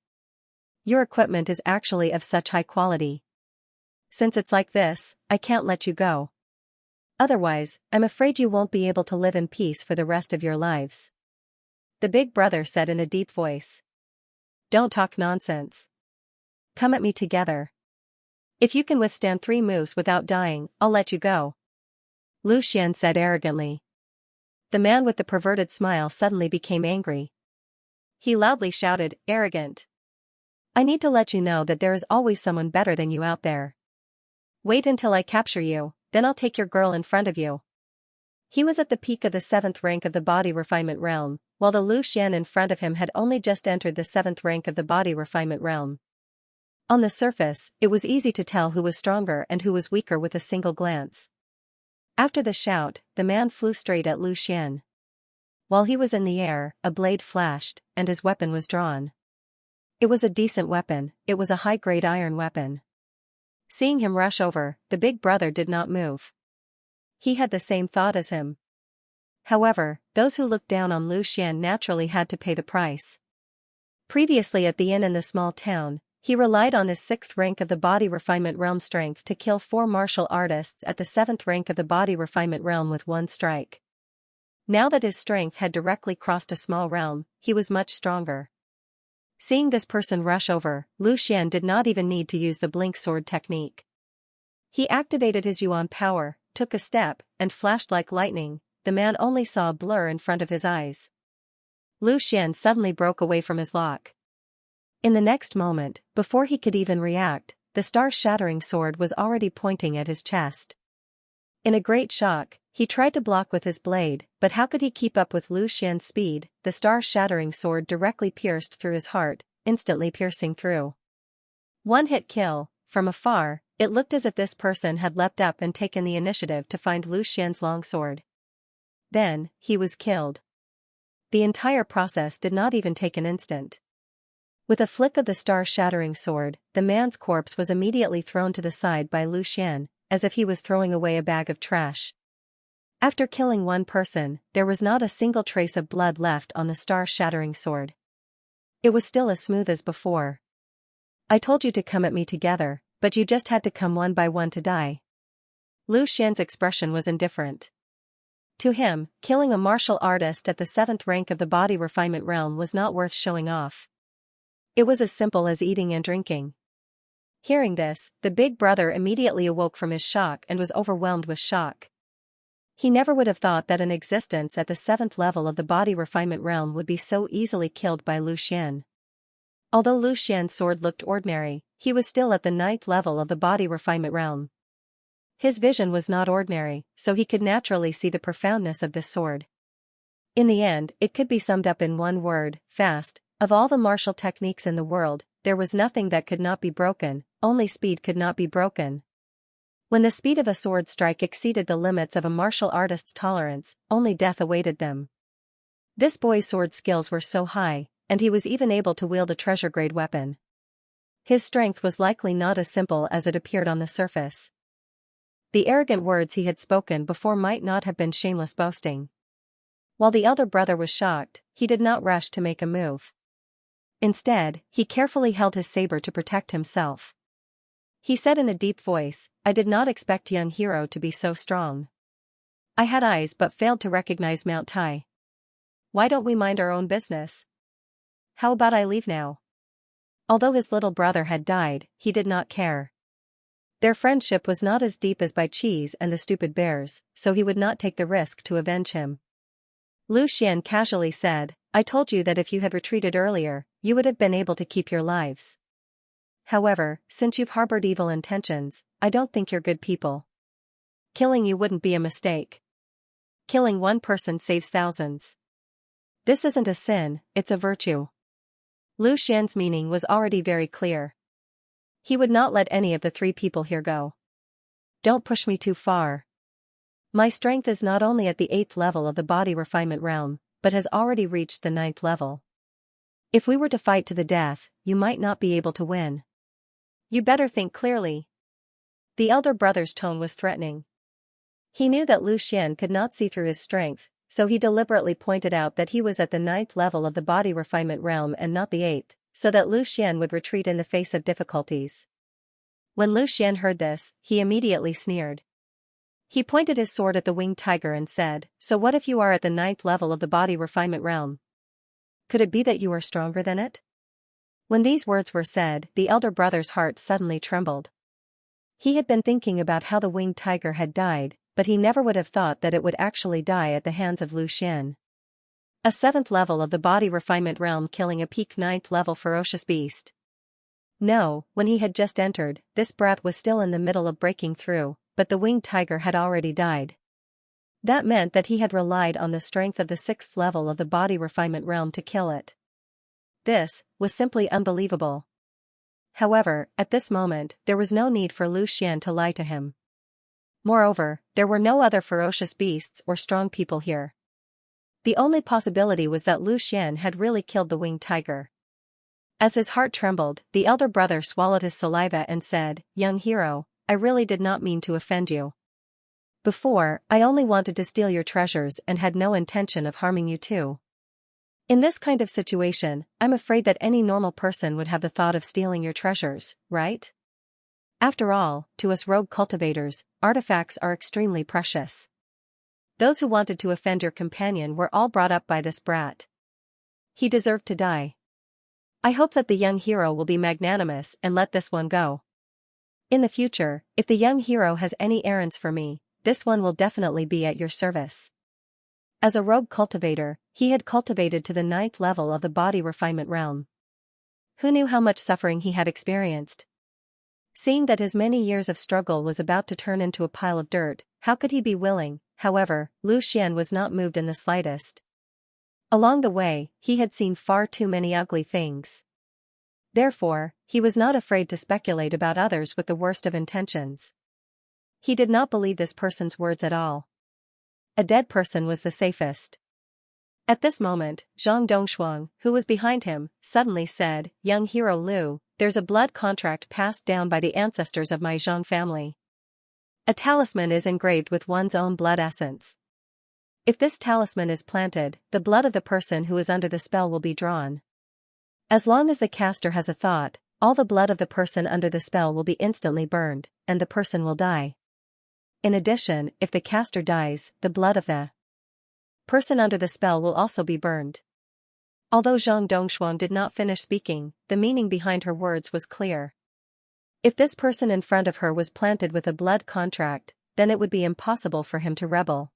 Your equipment is actually of such high quality. Since it's like this, I can't let you go. Otherwise, I'm afraid you won't be able to live in peace for the rest of your lives. The Big Brother said in a deep voice. Don't talk nonsense. Come at me together. If you can withstand 3 moves without dying, I'll let you go. Lu Xian said arrogantly. The man with the perverted smile suddenly became angry. He loudly shouted, arrogant. I need to let you know that there is always someone better than you out there. Wait until I capture you, then I'll take your girl in front of you. He was at the peak of the 7th rank of the body refinement realm, while the Lu Xian in front of him had only just entered the 7th rank of the body refinement realm. On the surface, it was easy to tell who was stronger and who was weaker with a single glance. After the shout, the man flew straight at Lu Xian. While he was in the air, a blade flashed, and his weapon was drawn. It was a decent weapon, it was a high-grade iron weapon. Seeing him rush over, the Big Brother did not move. He had the same thought as him. However, those who looked down on Lu Xian naturally had to pay the price. Previously at the inn in the small town, he relied on his 6th rank of the body refinement realm strength to kill 4 martial artists at the 7th rank of the body refinement realm with one strike. Now that his strength had directly crossed a small realm, he was much stronger. Seeing this person rush over, Lu Xian did not even need to use the blink sword technique. He activated his yuan power, took a step, and flashed like lightning. The man only saw a blur in front of his eyes. Lu Xian suddenly broke away from his lock. In the next moment, before he could even react, the star-shattering sword was already pointing at his chest. In a great shock, he tried to block with his blade, but how could he keep up with Lu Xian's speed? The star-shattering sword directly pierced through his heart, instantly piercing through. One-hit kill. From afar, it looked as if this person had leapt up and taken the initiative to find Lu Xian's longsword. Then, he was killed. The entire process did not even take an instant. With a flick of the star-shattering sword, the man's corpse was immediately thrown to the side by Lu Xian, as if he was throwing away a bag of trash. After killing one person, there was not a single trace of blood left on the star-shattering sword. It was still as smooth as before. I told you to come at me together, but you just had to come one by one to die. Lu Xian's expression was indifferent. To him, killing a martial artist at the 7th rank of the body refinement realm was not worth showing off. It was as simple as eating and drinking. Hearing this, the Big Brother immediately awoke from his shock and was overwhelmed with shock. He never would have thought that an existence at the 7th level of the body refinement realm would be so easily killed by Lu Xian. Although Lu Xian's sword looked ordinary, he was still at the 9th level of the body refinement realm. His vision was not ordinary, so he could naturally see the profoundness of this sword. In the end, it could be summed up in one word: fast. Of all the martial techniques in the world, there was nothing that could not be broken, only speed could not be broken. When the speed of a sword strike exceeded the limits of a martial artist's tolerance, only death awaited them. This boy's sword skills were so high, and he was even able to wield a treasure-grade weapon. His strength was likely not as simple as it appeared on the surface. The arrogant words he had spoken before might not have been shameless boasting. While the elder brother was shocked, he did not rush to make a move. Instead, he carefully held his saber to protect himself. He said in a deep voice, "I did not expect young hero to be so strong. I had eyes but failed to recognize Mount Tai. Why don't we mind our own business? How about I leave now?" Although his little brother had died, he did not care. Their friendship was not as deep as Bai Chi's and the stupid bears, so he would not take the risk to avenge him. Lu Xian casually said, "I told you that if you had retreated earlier, you would have been able to keep your lives. However, since you've harbored evil intentions, I don't think you're good people. Killing you wouldn't be a mistake. Killing one person saves thousands. This isn't a sin, it's a virtue." Lu Xian's meaning was already very clear. He would not let any of the three people here go. "Don't push me too far. My strength is not only at the 8th level of the body refinement realm, but has already reached the 9th level. If we were to fight to the death, you might not be able to win. You better think clearly." The elder brother's tone was threatening. He knew that Lu Xian could not see through his strength, so he deliberately pointed out that he was at the 9th level of the body refinement realm and not the 8th, so that Lu Xian would retreat in the face of difficulties. When Lu Xian heard this, he immediately sneered. He pointed his sword at the winged tiger and said, "So what if you are at the 9th level of the body refinement realm? Could it be that you are stronger than it?" When these words were said, the elder brother's heart suddenly trembled. He had been thinking about how the winged tiger had died, but he never would have thought that it would actually die at the hands of Lu Xian. A 7th level of the body refinement realm killing a peak 9th level ferocious beast. No, when he had just entered, this brat was still in the middle of breaking through, but the winged tiger had already died. That meant that he had relied on the strength of the 6th level of the body refinement realm to kill it. This was simply unbelievable. However, at this moment, there was no need for Lu Xian to lie to him. Moreover, there were no other ferocious beasts or strong people here. The only possibility was that Lu Xian had really killed the winged tiger. As his heart trembled, the elder brother swallowed his saliva and said, "Young hero, I really did not mean to offend you. Before, I only wanted to steal your treasures and had no intention of harming you too. In this kind of situation, I'm afraid that any normal person would have the thought of stealing your treasures, right? After all, to us rogue cultivators, artifacts are extremely precious. Those who wanted to offend your companion were all brought up by this brat. He deserved to die. I hope that the young hero will be magnanimous and let this one go. In the future, if the young hero has any errands for me, this one will definitely be at your service." As a rogue cultivator, he had cultivated to the 9th level of the body refinement realm. Who knew how much suffering he had experienced? Seeing that his many years of struggle was about to turn into a pile of dirt, how could he be willing? However, Lu Xian was not moved in the slightest. Along the way, he had seen far too many ugly things. Therefore, he was not afraid to speculate about others with the worst of intentions. He did not believe this person's words at all. A dead person was the safest. At this moment, Zhang Dongshuang, who was behind him, suddenly said, "Young hero Lu, there's a blood contract passed down by the ancestors of my Zhang family. A talisman is engraved with one's own blood essence. If this talisman is planted, the blood of the person who is under the spell will be drawn. As long as the caster has a thought, all the blood of the person under the spell will be instantly burned, and the person will die. In addition, if the caster dies, the blood of the person under the spell will also be burned." Although Zhang Dongshuang did not finish speaking, the meaning behind her words was clear. If this person in front of her was planted with a blood contract, then it would be impossible for him to rebel.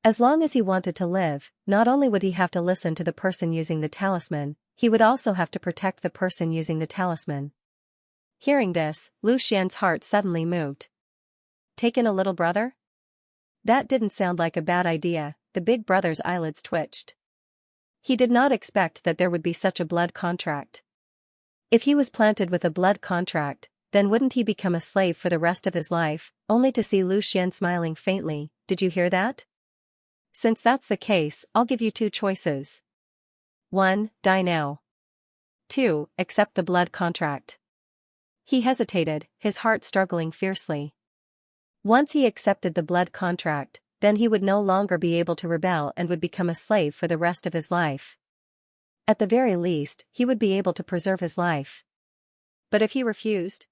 As long as he wanted to live, not only would he have to listen to the person using the talisman, he would also have to protect the person using the talisman. Hearing this, Lu Xian's heart suddenly moved. Take in a little brother? That didn't sound like a bad idea. The big brother's eyelids twitched. He did not expect that there would be such a blood contract. If he was planted with a blood contract, then wouldn't he become a slave for the rest of his life, only to see Lu Xian smiling faintly? "Did you hear that? Since that's the case, I'll give you two choices. 1. Die now. 2. Accept the blood contract." He hesitated, his heart struggling fiercely. Once he accepted the blood contract, then he would no longer be able to rebel and would become a slave for the rest of his life. At the very least, he would be able to preserve his life. But if he refused?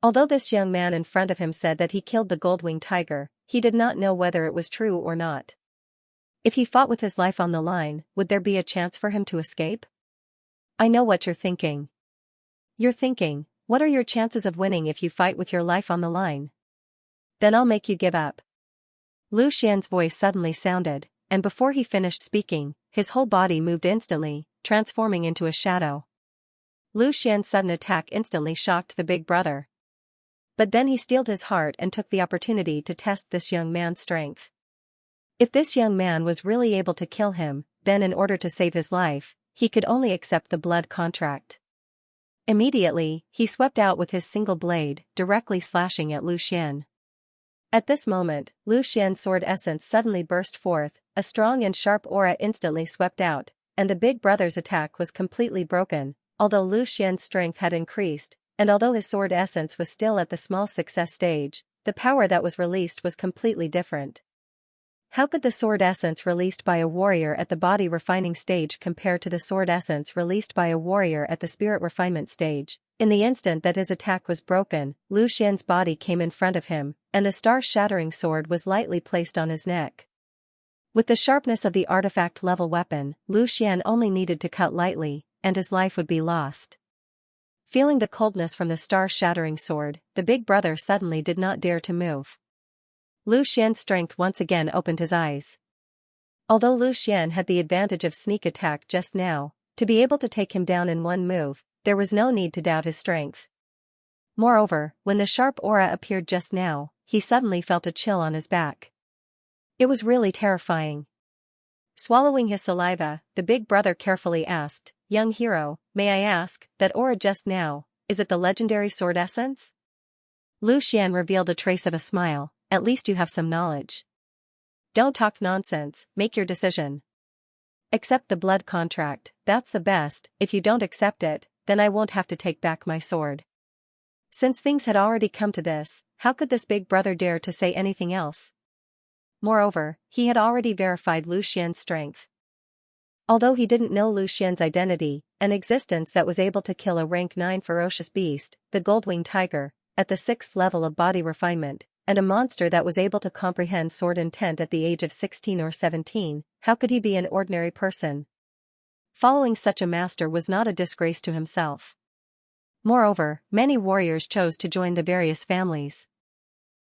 Although this young man in front of him said that he killed the gold-winged tiger, he did not know whether it was true or not. If he fought with his life on the line, would there be a chance for him to escape? I know what you're thinking. You're thinking, what are your chances of winning if you fight with your life on the line? Then I'll make you give up. Lu Xian's voice suddenly sounded, and before he finished speaking, his whole body moved instantly, transforming into a shadow. Lu Xian's sudden attack instantly shocked the big brother. But then he steeled his heart and took the opportunity to test this young man's strength. If this young man was really able to kill him, then in order to save his life, he could only accept the blood contract. Immediately, he swept out with his single blade, directly slashing at Lu Xian. At this moment, Lu Xian's sword essence suddenly burst forth, a strong and sharp aura instantly swept out, and the big brother's attack was completely broken. Although Lu Xian's strength had increased, and although his sword essence was still at the small success stage, the power that was released was completely different. How could the sword essence released by a warrior at the body refining stage compare to the sword essence released by a warrior at the spirit refinement stage? In the instant that his attack was broken, Lu Xian's body came in front of him, and the star-shattering sword was lightly placed on his neck. With the sharpness of the artifact-level weapon, Lu Xian only needed to cut lightly, and his life would be lost. Feeling the coldness from the star-shattering sword, the big brother suddenly did not dare to move. Lu Xian's strength once again opened his eyes. Although Lu Xian had the advantage of sneak attack just now, to be able to take him down in one move, there was no need to doubt his strength. Moreover, when the sharp aura appeared just now, he suddenly felt a chill on his back. It was really terrifying. Swallowing his saliva, the big brother carefully asked, "Young hero, may I ask, that aura just now, is it the legendary sword essence?" Lu Xian revealed a trace of a smile, "At least you have some knowledge. Don't talk nonsense, make your decision. Accept the blood contract, that's the best. If you don't accept it, then I won't have to take back my sword." Since things had already come to this, how could this big brother dare to say anything else? Moreover, he had already verified Lu Xian's strength. Although he didn't know Lu Xian's identity, an existence that was able to kill a rank 9 ferocious beast, the gold-winged tiger, at the 6th level of body refinement, and a monster that was able to comprehend sword intent at the age of 16 or 17, how could he be an ordinary person? Following such a master was not a disgrace to himself. Moreover, many warriors chose to join the various families.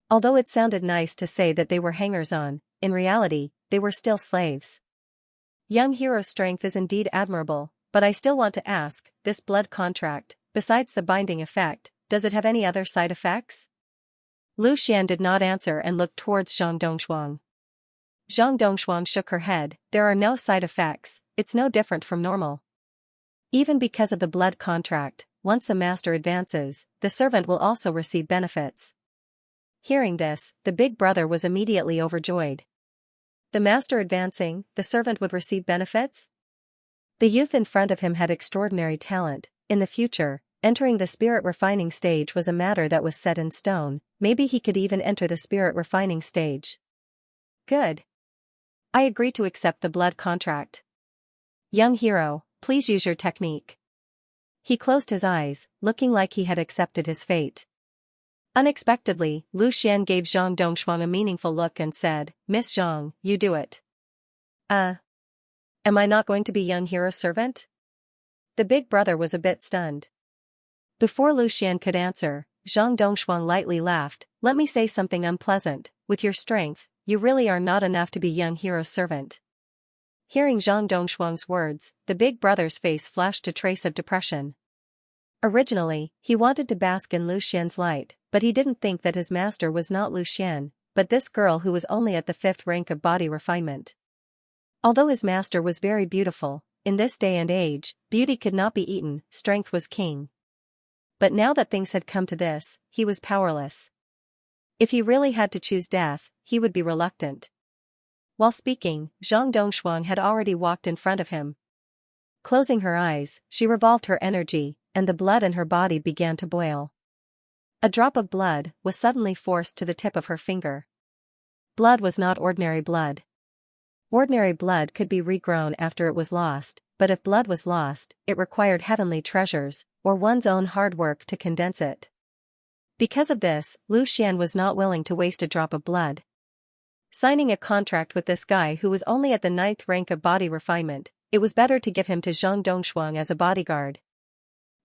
Although it sounded nice to say that they were hangers-on, in reality, they were still slaves. Young hero's strength is indeed admirable, but I still want to ask, this blood contract, besides the binding effect, does it have any other side effects? Lu Xian did not answer and looked towards Zhang Dongshuang. Zhang Dongshuang shook her head, "There are no side effects, it's no different from normal. Even because of the blood contract, once the master advances, the servant will also receive benefits." Hearing this, the big brother was immediately overjoyed. The master advancing, the servant would receive benefits? The youth in front of him had extraordinary talent. In the future, entering the spirit refining stage was a matter that was set in stone. Maybe he could even enter the spirit refining stage. Good. I agree to accept the blood contract. Young hero, please use your technique. He closed his eyes, looking like he had accepted his fate. Unexpectedly, Lu Xian gave Zhang Dongshuang a meaningful look and said, "Miss Zhang, you do it." Am I not going to be young hero's servant?" The big brother was a bit stunned. Before Lu Xian could answer, Zhang Dongshuang lightly laughed, "Let me say something unpleasant, with your strength, you really are not enough to be young hero's servant." Hearing Zhang Dongshuang's words, the big brother's face flashed a trace of depression. Originally, he wanted to bask in Lu Xian's light, but he didn't think that his master was not Lu Xian, but this girl who was only at the 5th rank of body refinement. Although his master was very beautiful, in this day and age, beauty could not be eaten, strength was king. But now that things had come to this, he was powerless. If he really had to choose death, he would be reluctant. While speaking, Zhang Dongshuang had already walked in front of him. Closing her eyes, she revolved her energy, and the blood in her body began to boil. A drop of blood was suddenly forced to the tip of her finger. Blood was not ordinary blood. Ordinary blood could be regrown after it was lost, but if blood was lost, it required heavenly treasures, or one's own hard work to condense it. Because of this, Lu Xian was not willing to waste a drop of blood. Signing a contract with this guy who was only at the 9th rank of body refinement, it was better to give him to Zhang Dongshuang as a bodyguard.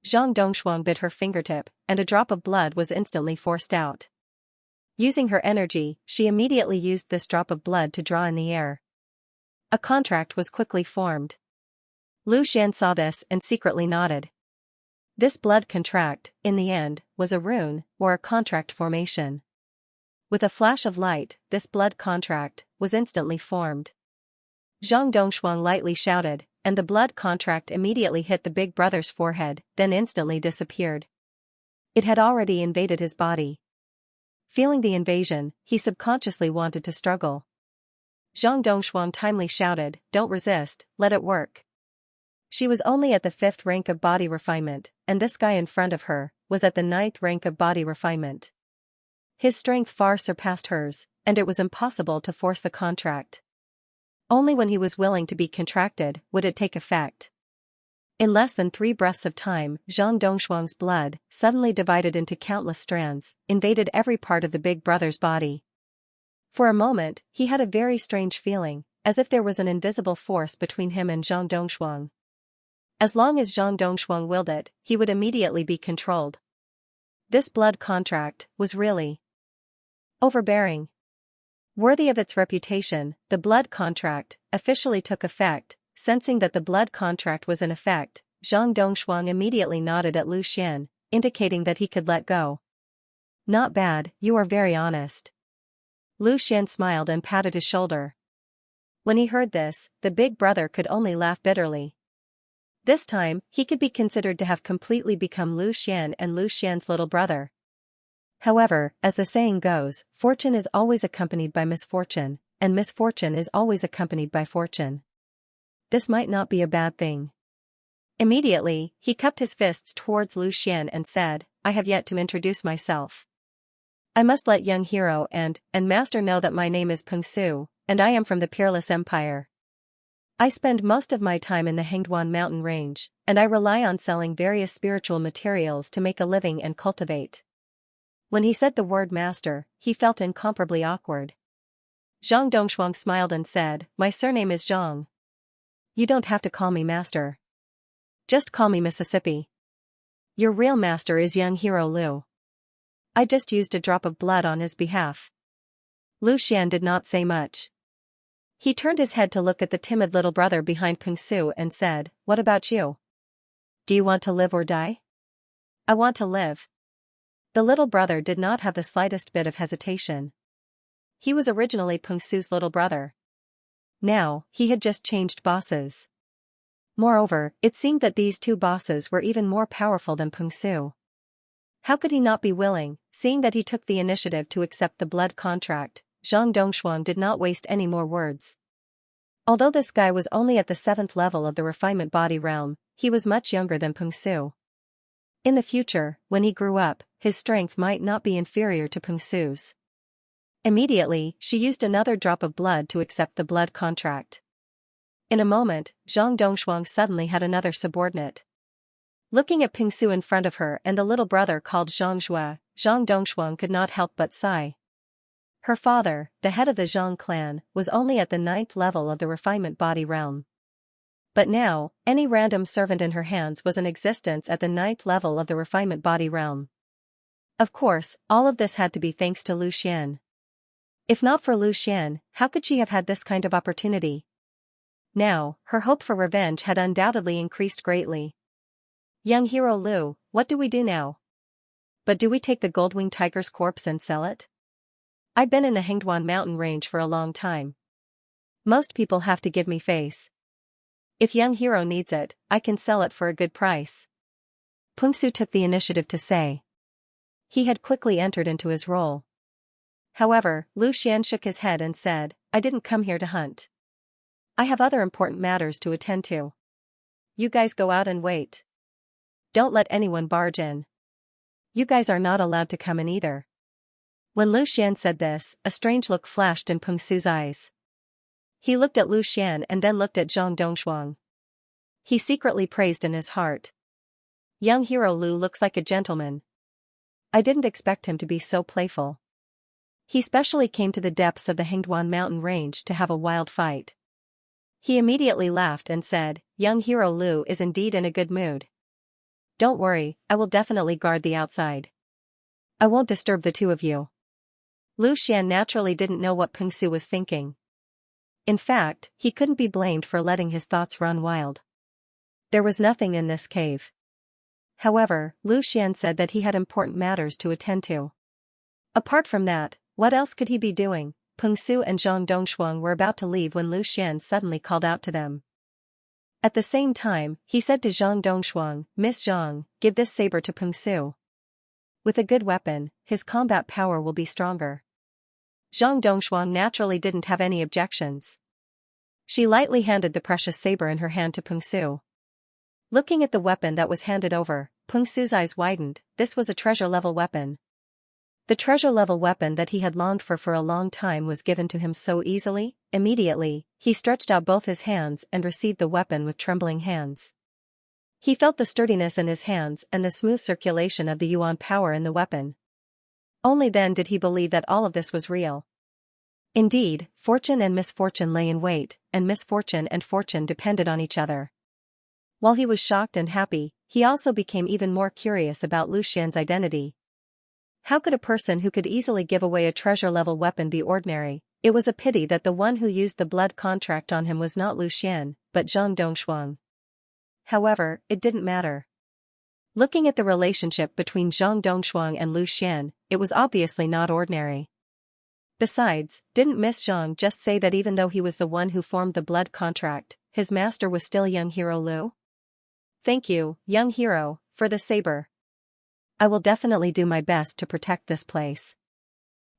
Zhang Dongshuang bit her fingertip, and a drop of blood was instantly forced out. Using her energy, she immediately used this drop of blood to draw in the air. A contract was quickly formed. Lu Xian saw this and secretly nodded. This blood contract, in the end, was a rune, or a contract formation. With a flash of light, this blood contract was instantly formed. Zhang Dongshuang lightly shouted, and the blood contract immediately hit the big brother's forehead, then instantly disappeared. It had already invaded his body. Feeling the invasion, he subconsciously wanted to struggle. Zhang Dongshuang timely shouted, "Don't resist, let it work." She was only at the 5th rank of body refinement, and this guy in front of her was at the 9th rank of body refinement. His strength far surpassed hers, and it was impossible to force the contract. Only when he was willing to be contracted would it take effect. In less than 3 breaths of time, Zhang Dongshuang's blood suddenly divided into countless strands, invaded every part of the big brother's body. For a moment, he had a very strange feeling, as if there was an invisible force between him and Zhang Dongshuang. As long as Zhang Dongshuang willed it, he would immediately be controlled. This blood contract was really overbearing. Worthy of its reputation, the blood contract officially took effect. Sensing that the blood contract was in effect, Zhang Dongshuang immediately nodded at Lu Xian, indicating that he could let go. "Not bad, you are very honest." Lu Xian smiled and patted his shoulder. When he heard this, the big brother could only laugh bitterly. This time, he could be considered to have completely become Lu Xian and Lu Xian's little brother. However, as the saying goes, fortune is always accompanied by misfortune, and misfortune is always accompanied by fortune. This might not be a bad thing. Immediately, he cupped his fists towards Lu Xian and said, "I have yet to introduce myself. I must let young hero and master know that my name is Peng Su, and I am from the Peerless Empire. I spend most of my time in the Hengduan mountain range, and I rely on selling various spiritual materials to make a living and cultivate." When he said the word master, he felt incomparably awkward. Zhang Dongshuang smiled and said, "My surname is Zhang. You don't have to call me master. Just call me Mississippi. Your real master is young hero Lu. I just used a drop of blood on his behalf." Lu Xian did not say much. He turned his head to look at the timid little brother behind Peng Su and said, "What about you? Do you want to live or die?" "I want to live." The little brother did not have the slightest bit of hesitation. He was originally Peng Su's little brother. Now, he had just changed bosses. Moreover, it seemed that these 2 bosses were even more powerful than Peng Su. How could he not be willing, seeing that he took the initiative to accept the blood contract? Zhang Dongshuang did not waste any more words. Although this guy was only at the 7th level of the refinement body realm, he was much younger than Peng Su. In the future, when he grew up, his strength might not be inferior to Peng Su's. Immediately, she used another drop of blood to accept the blood contract. In a moment, Zhang Dongshuang suddenly had another subordinate. Looking at Peng Su in front of her and the little brother called Xianxia, Zhang Dongshuang could not help but sigh. Her father, the head of the Zhang clan, was only at the 9th level of the refinement body realm. But now, any random servant in her hands was in existence at the 9th level of the refinement body realm. Of course, all of this had to be thanks to Lu Xian. If not for Lu Xian, how could she have had this kind of opportunity? Now, her hope for revenge had undoubtedly increased greatly. "Young hero Lu, what do we do now? But do we take the gold-winged tiger's corpse and sell it? I've been in the Hengduan mountain range for a long time. Most people have to give me face. If young hero needs it, I can sell it for a good price." Peng Su took the initiative to say. He had quickly entered into his role. However, Lu Xian shook his head and said, "I didn't come here to hunt. I have other important matters to attend to. You guys go out and wait." Don't let anyone barge in. You guys are not allowed to come in either. When Lu Xian said this, a strange look flashed in Peng Su's eyes. He looked at Lu Xian and then looked at Zhang Dongshuang. He secretly praised in his heart. Young hero Lu looks like a gentleman. I didn't expect him to be so playful. He specially came to the depths of the Hengduan mountain range to have a wild fight. He immediately laughed and said, young hero Lu is indeed in a good mood. Don't worry, I will definitely guard the outside. I won't disturb the two of you. Lu Xian naturally didn't know what Peng Su was thinking. In fact, he couldn't be blamed for letting his thoughts run wild. There was nothing in this cave. However, Lu Xian said that he had important matters to attend to. Apart from that, what else could he be doing? Peng Su and Zhang Dongshuang were about to leave when Lu Xian suddenly called out to them. At the same time, he said to Zhang Dongshuang, Miss Zhang, give this saber to Peng Su. With a good weapon, his combat power will be stronger. Zhang Dongshuang naturally didn't have any objections. She lightly handed the precious saber in her hand to Peng Su. Looking at the weapon that was handed over, Peng Su's eyes widened. This was a treasure-level weapon. The treasure-level weapon that he had longed for a long time was given to him so easily. Immediately, he stretched out both his hands and received the weapon with trembling hands. He felt the sturdiness in his hands and the smooth circulation of the Yuan power in the weapon. Only then did he believe that all of this was real. Indeed, fortune and misfortune lay in wait, and misfortune and fortune depended on each other. While he was shocked and happy, he also became even more curious about Lu Xian's identity. How could a person who could easily give away a treasure-level weapon be ordinary? It was a pity that the one who used the blood contract on him was not Lu Xian, but Zhang Dongshuang. However, it didn't matter. Looking at the relationship between Zhang Dongshuang and Lu Xian, it was obviously not ordinary. Besides, didn't Miss Zhang just say that even though he was the one who formed the blood contract, his master was still young hero Lu? Thank you, young hero, for the saber. I will definitely do my best to protect this place.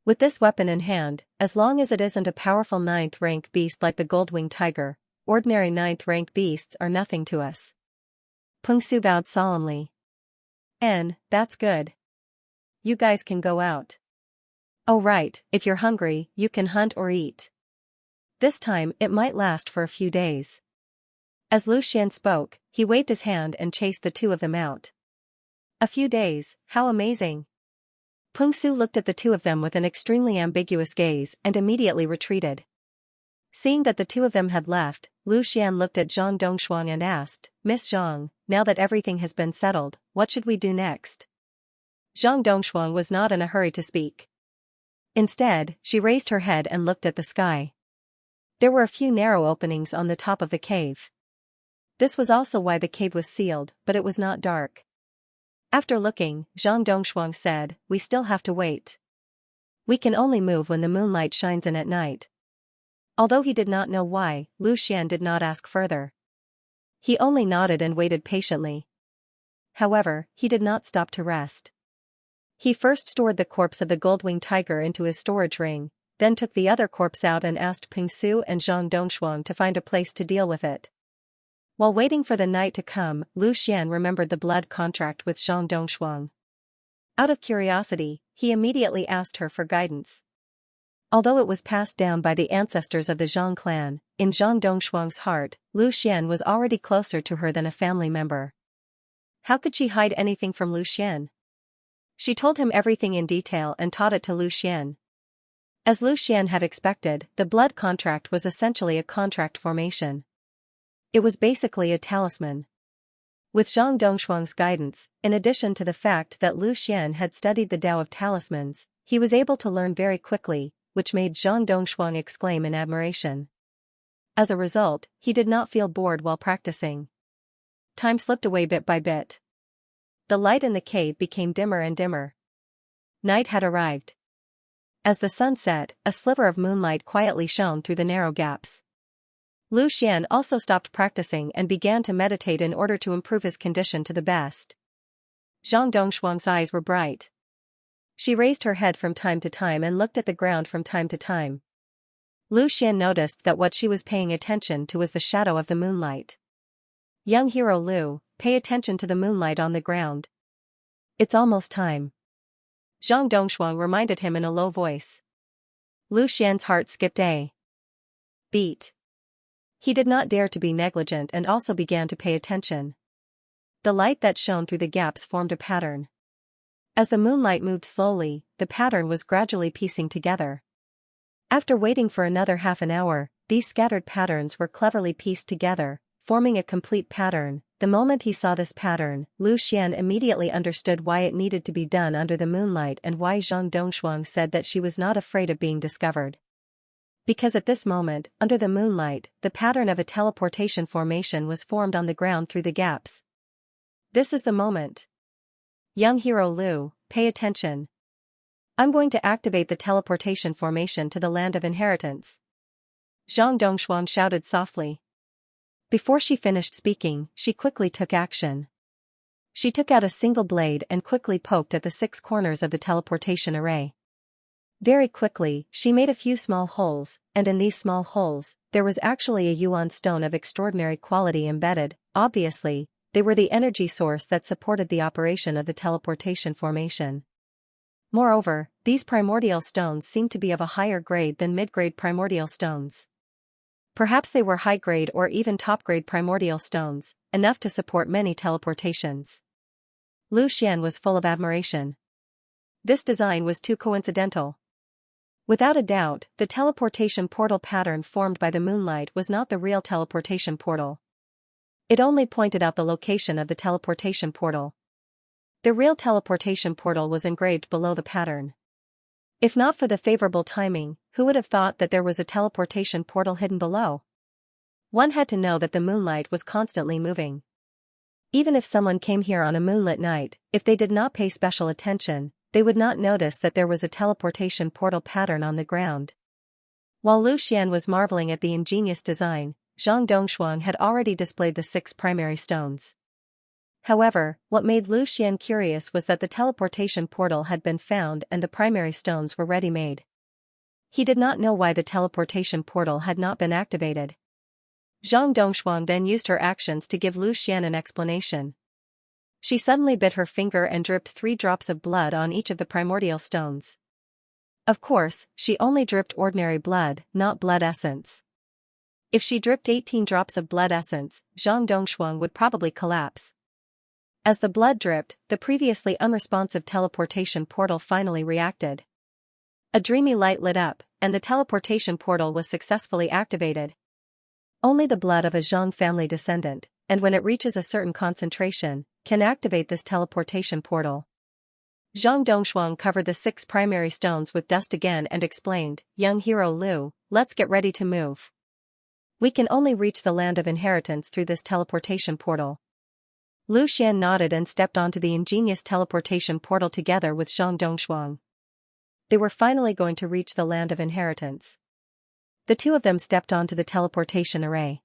With this weapon in hand, as long as it isn't a powerful 9th rank beast like the gold-winged tiger, ordinary 9th rank beasts are nothing to us. Peng Su bowed solemnly. That's good. You guys can go out. Oh right, if you're hungry, you can hunt or eat. This time it might last for a few days. As Lu Xian spoke, he waved his hand and chased the two of them out. A few days, how amazing. Peng Su looked at the two of them with an extremely ambiguous gaze and immediately retreated. Seeing that the two of them had left, Lu Xian looked at Zhang Dongshuang and asked, Miss Zhang, now that everything has been settled, what should we do next? Zhang Dongshuang was not in a hurry to speak. Instead, she raised her head and looked at the sky. There were a few narrow openings on the top of the cave. This was also why the cave was sealed, but it was not dark. After looking, Zhang Dongshuang said, we still have to wait. We can only move when the moonlight shines in at night. Although he did not know why, Lu Xian did not ask further. He only nodded and waited patiently. However, he did not stop to rest. He first stored the corpse of the gold-winged tiger into his storage ring, then took the other corpse out and asked Peng Su and Zhang Dongshuang to find a place to deal with it. While waiting for the night to come, Lu Xian remembered the blood contract with Zhang Dongshuang. Out of curiosity, he immediately asked her for guidance. Although it was passed down by the ancestors of the Zhang clan, in Zhang Dongshuang's heart, Lu Xian was already closer to her than a family member. How could she hide anything from Lu Xian? She told him everything in detail and taught it to Lu Xian. As Lu Xian had expected, the blood contract was essentially a contract formation. It was basically a talisman. With Zhang Dongshuang's guidance, in addition to the fact that Lu Xian had studied the Tao of talismans, he was able to learn very quickly, which made Zhang Dongshuang exclaim in admiration. As a result, he did not feel bored while practicing. Time slipped away bit by bit. The light in the cave became dimmer and dimmer. Night had arrived. As the sun set, a sliver of moonlight quietly shone through the narrow gaps. Lu Xian also stopped practicing and began to meditate in order to improve his condition to the best. Zhang Dongshuang's eyes were bright. She raised her head from time to time and looked at the ground from time to time. Lu Xian noticed that what she was paying attention to was the shadow of the moonlight. Young hero Lu, pay attention to the moonlight on the ground. It's almost time. Zhang Dongshuang reminded him in a low voice. Lu Xian's heart skipped a beat. He did not dare to be negligent and also began to pay attention. The light that shone through the gaps formed a pattern. As the moonlight moved slowly, the pattern was gradually piecing together. After waiting for another half an hour, these scattered patterns were cleverly pieced together, forming a complete pattern. The moment he saw this pattern, Lu Xian immediately understood why it needed to be done under the moonlight and why Zhang Dongshuang said that she was not afraid of being discovered. Because at this moment, under the moonlight, the pattern of a teleportation formation was formed on the ground through the gaps. This is the moment. Young hero Lu, pay attention. I'm going to activate the teleportation formation to the land of inheritance. Zhang Dongshuang shouted softly. Before she finished speaking, she quickly took action. She took out a single blade and quickly poked at the 6 corners of the teleportation array. Very quickly, she made a few small holes, and in these small holes, there was actually a yuan stone of extraordinary quality embedded. Obviously, they were the energy source that supported the operation of the teleportation formation. Moreover, these primordial stones seemed to be of a higher grade than mid-grade primordial stones. Perhaps they were high-grade or even top-grade primordial stones, enough to support many teleportations. Lu Xian was full of admiration. This design was too coincidental. Without a doubt, the teleportation portal pattern formed by the moonlight was not the real teleportation portal. It only pointed out the location of the teleportation portal. The real teleportation portal was engraved below the pattern. If not for the favorable timing, who would have thought that there was a teleportation portal hidden below? One had to know that the moonlight was constantly moving. Even if someone came here on a moonlit night, if they did not pay special attention, they would not notice that there was a teleportation portal pattern on the ground. While Lu Xian was marveling at the ingenious design, Zhang Dongshuang had already displayed the 6 primary stones. However, what made Lu Xian curious was that the teleportation portal had been found and the primary stones were ready-made. He did not know why the teleportation portal had not been activated. Zhang Dongshuang then used her actions to give Lu Xian an explanation. She suddenly bit her finger and dripped 3 drops of blood on each of the primordial stones. Of course, she only dripped ordinary blood, not blood essence. If she dripped 18 drops of blood essence, Zhang Dongshuang would probably collapse. As the blood dripped, the previously unresponsive teleportation portal finally reacted. A dreamy light lit up, and the teleportation portal was successfully activated. Only the blood of a Zhang family descendant, and when it reaches a certain concentration, can activate this teleportation portal. Zhang Dongshuang covered the 6 primary stones with dust again and explained, "Young hero Lu, let's get ready to move. We can only reach the land of inheritance through this teleportation portal." Lu Xian nodded and stepped onto the ingenious teleportation portal together with Zhang Dongshuang. They were finally going to reach the land of inheritance. The 2 of them stepped onto the teleportation array.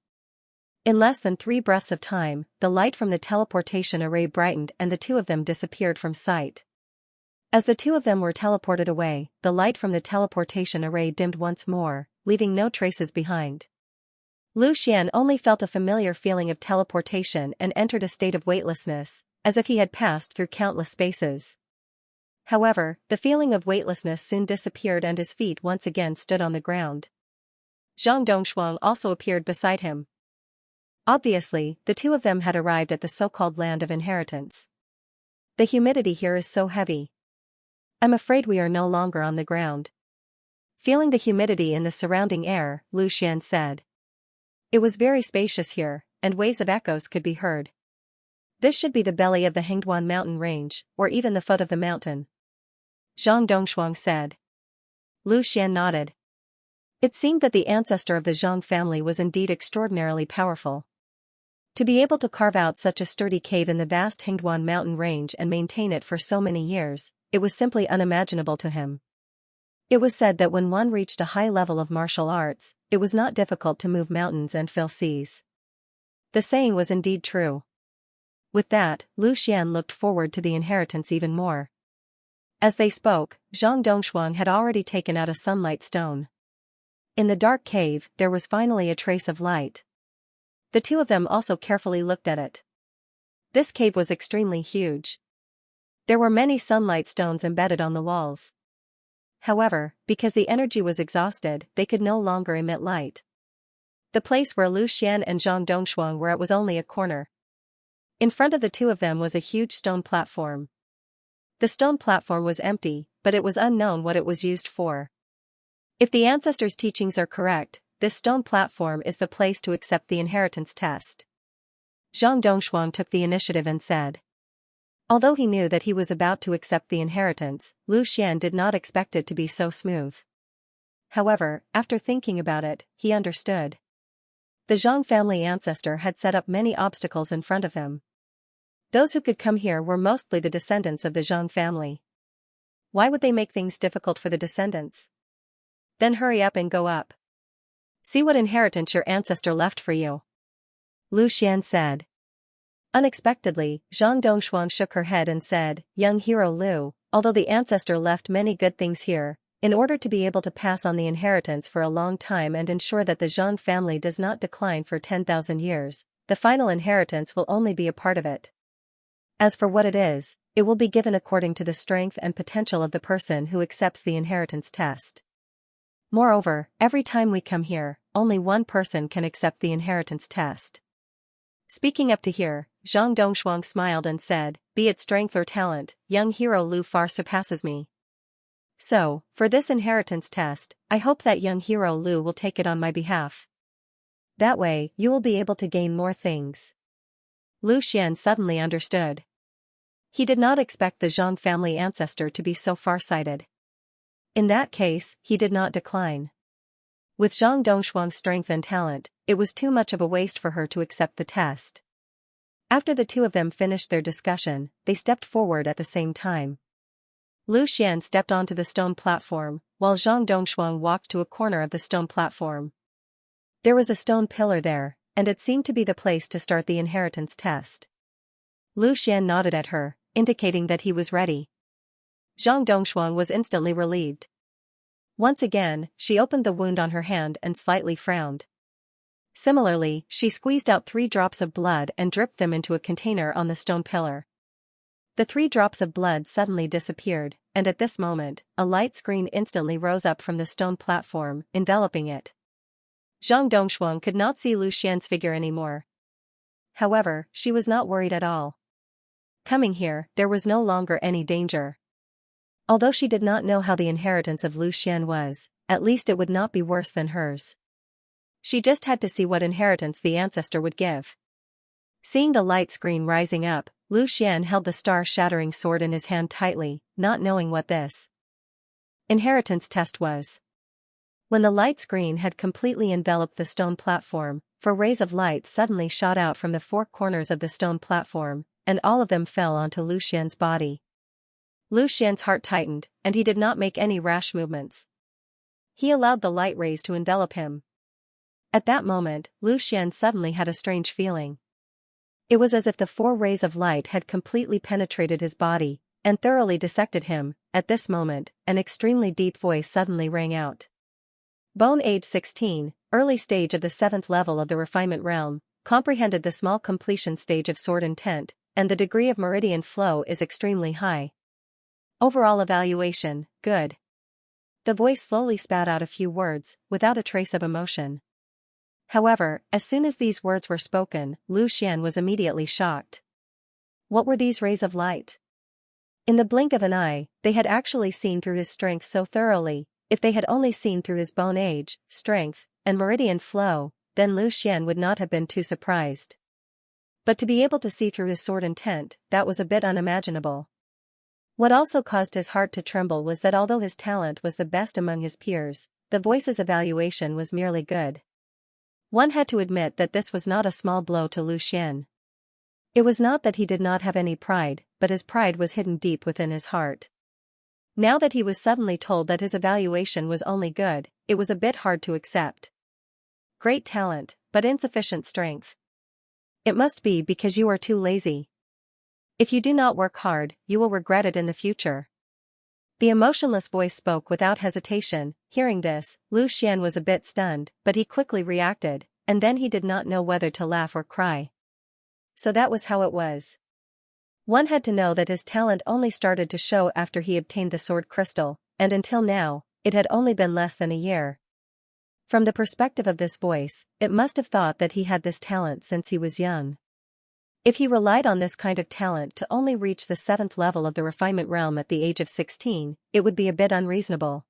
In less than 3 breaths of time, the light from the teleportation array brightened and the 2 of them disappeared from sight. As the 2 of them were teleported away, the light from the teleportation array dimmed once more, leaving no traces behind. Lu Xian only felt a familiar feeling of teleportation and entered a state of weightlessness, as if he had passed through countless spaces. However, the feeling of weightlessness soon disappeared and his feet once again stood on the ground. Zhang Dongshuang also appeared beside him. Obviously, the 2 of them had arrived at the so-called land of inheritance. The humidity here is so heavy. I'm afraid we are no longer on the ground. Feeling the humidity in the surrounding air, Lu Xian said. It was very spacious here, and waves of echoes could be heard. This should be the belly of the Hengduan mountain range, or even the foot of the mountain. Zhang Dongshuang said. Lu Xian nodded. It seemed that the ancestor of the Zhang family was indeed extraordinarily powerful. To be able to carve out such a sturdy cave in the vast Hengduan mountain range and maintain it for so many years, it was simply unimaginable to him. It was said that when one reached a high level of martial arts, it was not difficult to move mountains and fill seas. The saying was indeed true. With that, Lu Xian looked forward to the inheritance even more. As they spoke, Zhang Dongshuang had already taken out a sunlight stone. In the dark cave, there was finally a trace of light. The 2 of them also carefully looked at it. This cave was extremely huge. There were many sunlight stones embedded on the walls. However, because the energy was exhausted, they could no longer emit light. The place where Lu Xian and Zhang Dongshuang were at was only a corner. In front of the two of them was a huge stone platform. The stone platform was empty, but it was unknown what it was used for. If the ancestors' teachings are correct, this stone platform is the place to accept the inheritance test. Zhang Dongshuang took the initiative and said. Although he knew that he was about to accept the inheritance, Lu Xian did not expect it to be so smooth. However, after thinking about it, he understood. The Zhang family ancestor had set up many obstacles in front of him. Those who could come here were mostly the descendants of the Zhang family. Why would they make things difficult for the descendants? Then hurry up and go up. See what inheritance your ancestor left for you. Lu Xian said. Unexpectedly, Zhang Dongshuang shook her head and said, Young hero Lu, although the ancestor left many good things here, in order to be able to pass on the inheritance for a long time and ensure that the Zhang family does not decline for 10,000 years, the final inheritance will only be a part of it. As for what it will be given according to the strength and potential of the person who accepts the inheritance test. Moreover, every time we come here, only one person can accept the inheritance test. Speaking up to here, Zhang Dongshuang smiled and said, Be it strength or talent, young hero Lu far surpasses me. So, for this inheritance test, I hope that young hero Lu will take it on my behalf. That way, you will be able to gain more things. Lu Xian suddenly understood. He did not expect the Zhang family ancestor to be so far-sighted. In that case, he did not decline. With Zhang Dongshuang's strength and talent, it was too much of a waste for her to accept the test. After the two of them finished their discussion, they stepped forward at the same time. Lu Xian stepped onto the stone platform, while Zhang Dongshuang walked to a corner of the stone platform. There was a stone pillar there, and it seemed to be the place to start the inheritance test. Lu Xian nodded at her, indicating that he was ready. Zhang Dongshuang was instantly relieved. Once again, she opened the wound on her hand and slightly frowned. Similarly, she squeezed out 3 drops of blood and dripped them into a container on the stone pillar. The 3 drops of blood suddenly disappeared, and at this moment, a light screen instantly rose up from the stone platform, enveloping it. Zhang Dongshuang could not see Lu Xian's figure anymore. However, she was not worried at all. Coming here, there was no longer any danger. Although she did not know how the inheritance of Lu Xian was, at least it would not be worse than hers. She just had to see what inheritance the ancestor would give. Seeing the light screen rising up, Lu Xian held the star-shattering sword in his hand tightly, not knowing what this inheritance test was. When the light screen had completely enveloped the stone platform, 4 rays of light suddenly shot out from the 4 corners of the stone platform, and all of them fell onto Lu Xian's body. Lu Xian's heart tightened, and he did not make any rash movements. He allowed the light rays to envelop him. At that moment, Lu Xian suddenly had a strange feeling. It was as if the 4 rays of light had completely penetrated his body, and thoroughly dissected him. At this moment, an extremely deep voice suddenly rang out. Bone age 16, early stage of the 7th level of the refinement realm, comprehended the small completion stage of sword intent, and the degree of meridian flow is extremely high. Overall evaluation, good. The voice slowly spat out a few words, without a trace of emotion. However, as soon as these words were spoken, Lu Xian was immediately shocked. What were these rays of light? In the blink of an eye, they had actually seen through his strength so thoroughly. If they had only seen through his bone age, strength, and meridian flow, then Lu Xian would not have been too surprised. But to be able to see through his sword intent, that was a bit unimaginable. What also caused his heart to tremble was that although his talent was the best among his peers, the voice's evaluation was merely good. One had to admit that this was not a small blow to Lu Xian. It was not that he did not have any pride, but his pride was hidden deep within his heart. Now that he was suddenly told that his evaluation was only good, it was a bit hard to accept. Great talent, but insufficient strength. It must be because you are too lazy. If you do not work hard, you will regret it in the future. The emotionless voice spoke without hesitation. Hearing this, Lu Xian was a bit stunned, but he quickly reacted, and then he did not know whether to laugh or cry. So that was how it was. One had to know that his talent only started to show after he obtained the sword crystal, and until now, it had only been less than a year. From the perspective of this voice, it must have thought that he had this talent since he was young. If he relied on this kind of talent to only reach the 7th level of the refinement realm at the age of 16, it would be a bit unreasonable.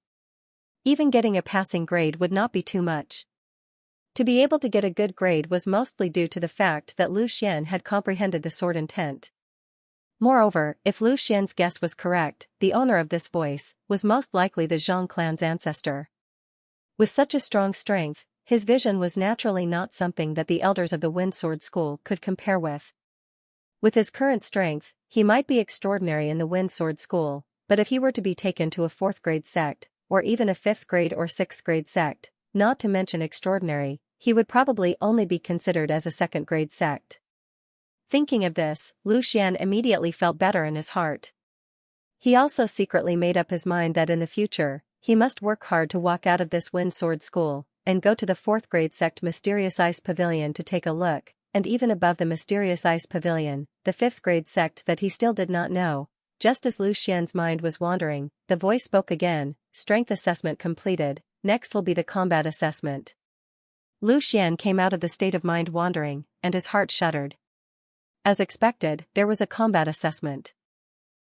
Even getting a passing grade would not be too much. To be able to get a good grade was mostly due to the fact that Lu Xian had comprehended the sword intent. Moreover, if Lu Xian's guess was correct, the owner of this voice was most likely the Zhang clan's ancestor. With such a strong strength, his vision was naturally not something that the elders of the Wind Sword School could compare with. With his current strength, he might be extraordinary in the Wind Sword School, but if he were to be taken to a 4th grade sect, or even a 5th grade or 6th grade sect, not to mention extraordinary, he would probably only be considered as a 2nd grade sect. Thinking of this, Lu Xian immediately felt better in his heart. He also secretly made up his mind that in the future, he must work hard to walk out of this Wind Sword School, and go to the 4th grade sect Mysterious Ice Pavilion to take a look, and even above the Mysterious Ice Pavilion, the 5th grade sect that he still did not know. Just as Lu Xian's mind was wandering, the voice spoke again. Strength assessment completed, next will be the combat assessment. Lu Xian came out of the state of mind wandering, and his heart shuddered. As expected, there was a combat assessment.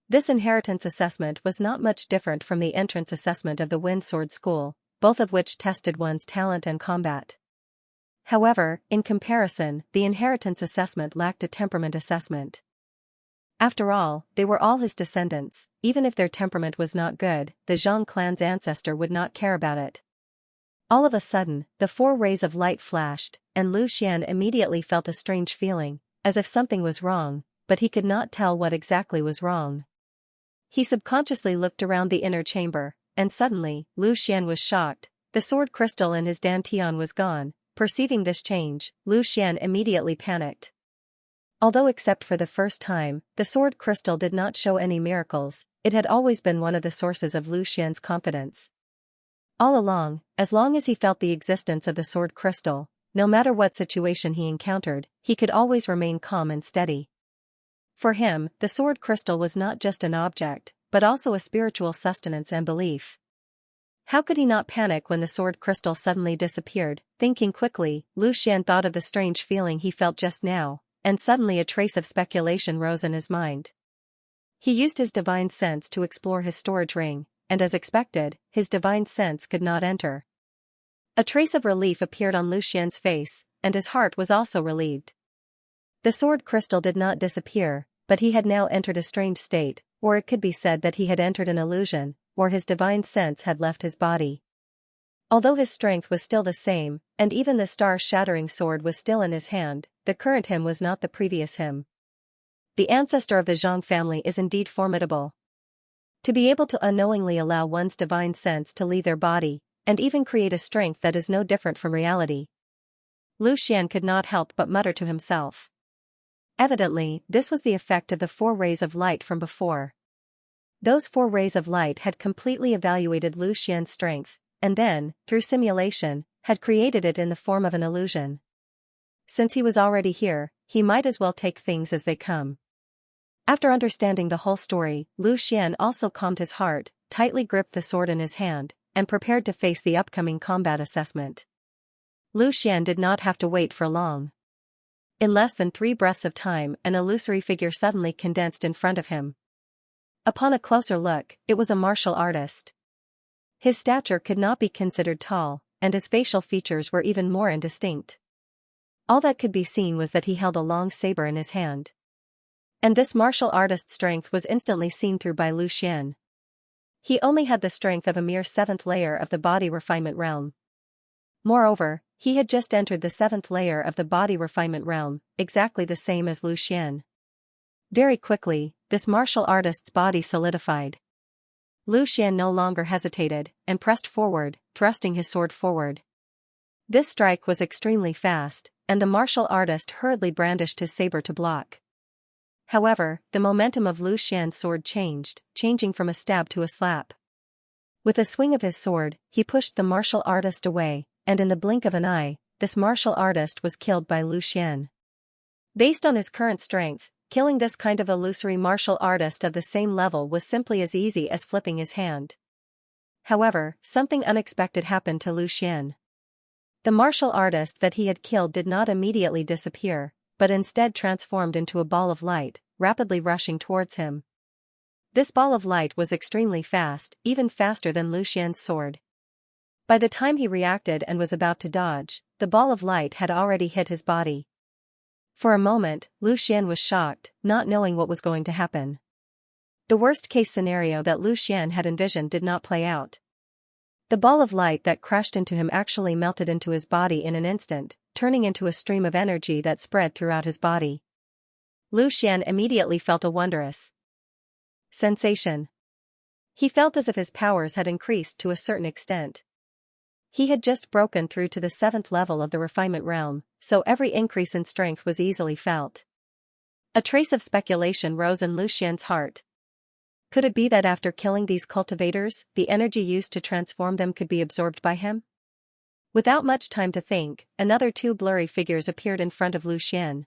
This inheritance assessment was not much different from the entrance assessment of the Wind Sword School, both of which tested one's talent and combat. However, in comparison, the inheritance assessment lacked a temperament assessment. After all, they were all his descendants. Even if their temperament was not good, the Zhang clan's ancestor would not care about it. All of a sudden, the 4 rays of light flashed, and Lu Xian immediately felt a strange feeling, as if something was wrong, but he could not tell what exactly was wrong. He subconsciously looked around the inner chamber, and suddenly, Lu Xian was shocked. The sword crystal in his dantian was gone. Perceiving this change, Lu Xian immediately panicked. Although except for the first time, the sword crystal did not show any miracles, it had always been one of the sources of Lu Xian's confidence. All along, as long as he felt the existence of the sword crystal, no matter what situation he encountered, he could always remain calm and steady. For him, the sword crystal was not just an object, but also a spiritual sustenance and belief. How could he not panic when the sword crystal suddenly disappeared? Thinking quickly, Lu Xian thought of the strange feeling he felt just now, and suddenly a trace of speculation rose in his mind. He used his divine sense to explore his storage ring, and as expected, his divine sense could not enter. A trace of relief appeared on Lu Xian's face, and his heart was also relieved. The sword crystal did not disappear, but he had now entered a strange state, or it could be said that he had entered an illusion, or his divine sense had left his body. Although his strength was still the same, and even the star-shattering sword was still in his hand, the current him was not the previous him. The ancestor of the Zhang family is indeed formidable. To be able to unknowingly allow one's divine sense to leave their body, and even create a strength that is no different from reality. Lu Xian could not help but mutter to himself. Evidently, this was the effect of the 4 rays of light from before. Those 4 rays of light had completely evaluated Lu Xian's strength, and then, through simulation, had created it in the form of an illusion. Since he was already here, he might as well take things as they come. After understanding the whole story, Lu Xian also calmed his heart, tightly gripped the sword in his hand, and prepared to face the upcoming combat assessment. Lu Xian did not have to wait for long. In less than 3 breaths of time, an illusory figure suddenly condensed in front of him. Upon a closer look, it was a martial artist. His stature could not be considered tall, and his facial features were even more indistinct. All that could be seen was that he held a long saber in his hand. And this martial artist's strength was instantly seen through by Lu Xian. He only had the strength of a mere 7th layer of the body refinement realm. Moreover, he had just entered the 7th layer of the body refinement realm, exactly the same as Lu Xian. Very quickly, this martial artist's body solidified. Lu Xian no longer hesitated, and pressed forward, thrusting his sword forward. This strike was extremely fast, and the martial artist hurriedly brandished his saber to block. However, the momentum of Lu Xian's sword changing from a stab to a slap. With a swing of his sword, he pushed the martial artist away, and in the blink of an eye, this martial artist was killed by Lu Xian. Based on his current strength, killing this kind of illusory martial artist of the same level was simply as easy as flipping his hand. However, something unexpected happened to Lu Xian. The martial artist that he had killed did not immediately disappear, but instead transformed into a ball of light, rapidly rushing towards him. This ball of light was extremely fast, even faster than Lu Xian's sword. By the time he reacted and was about to dodge, the ball of light had already hit his body. For a moment, Lu Xian was shocked, not knowing what was going to happen. The worst-case scenario that Lu Xian had envisioned did not play out. The ball of light that crashed into him actually melted into his body in an instant, turning into a stream of energy that spread throughout his body. Lu Xian immediately felt a wondrous sensation. He felt as if his powers had increased to a certain extent. He had just broken through to the 7th level of the refinement realm, so every increase in strength was easily felt. A trace of speculation rose in Lu Xian's heart. Could it be that after killing these cultivators, the energy used to transform them could be absorbed by him? Without much time to think, another 2 blurry figures appeared in front of Lu Xian.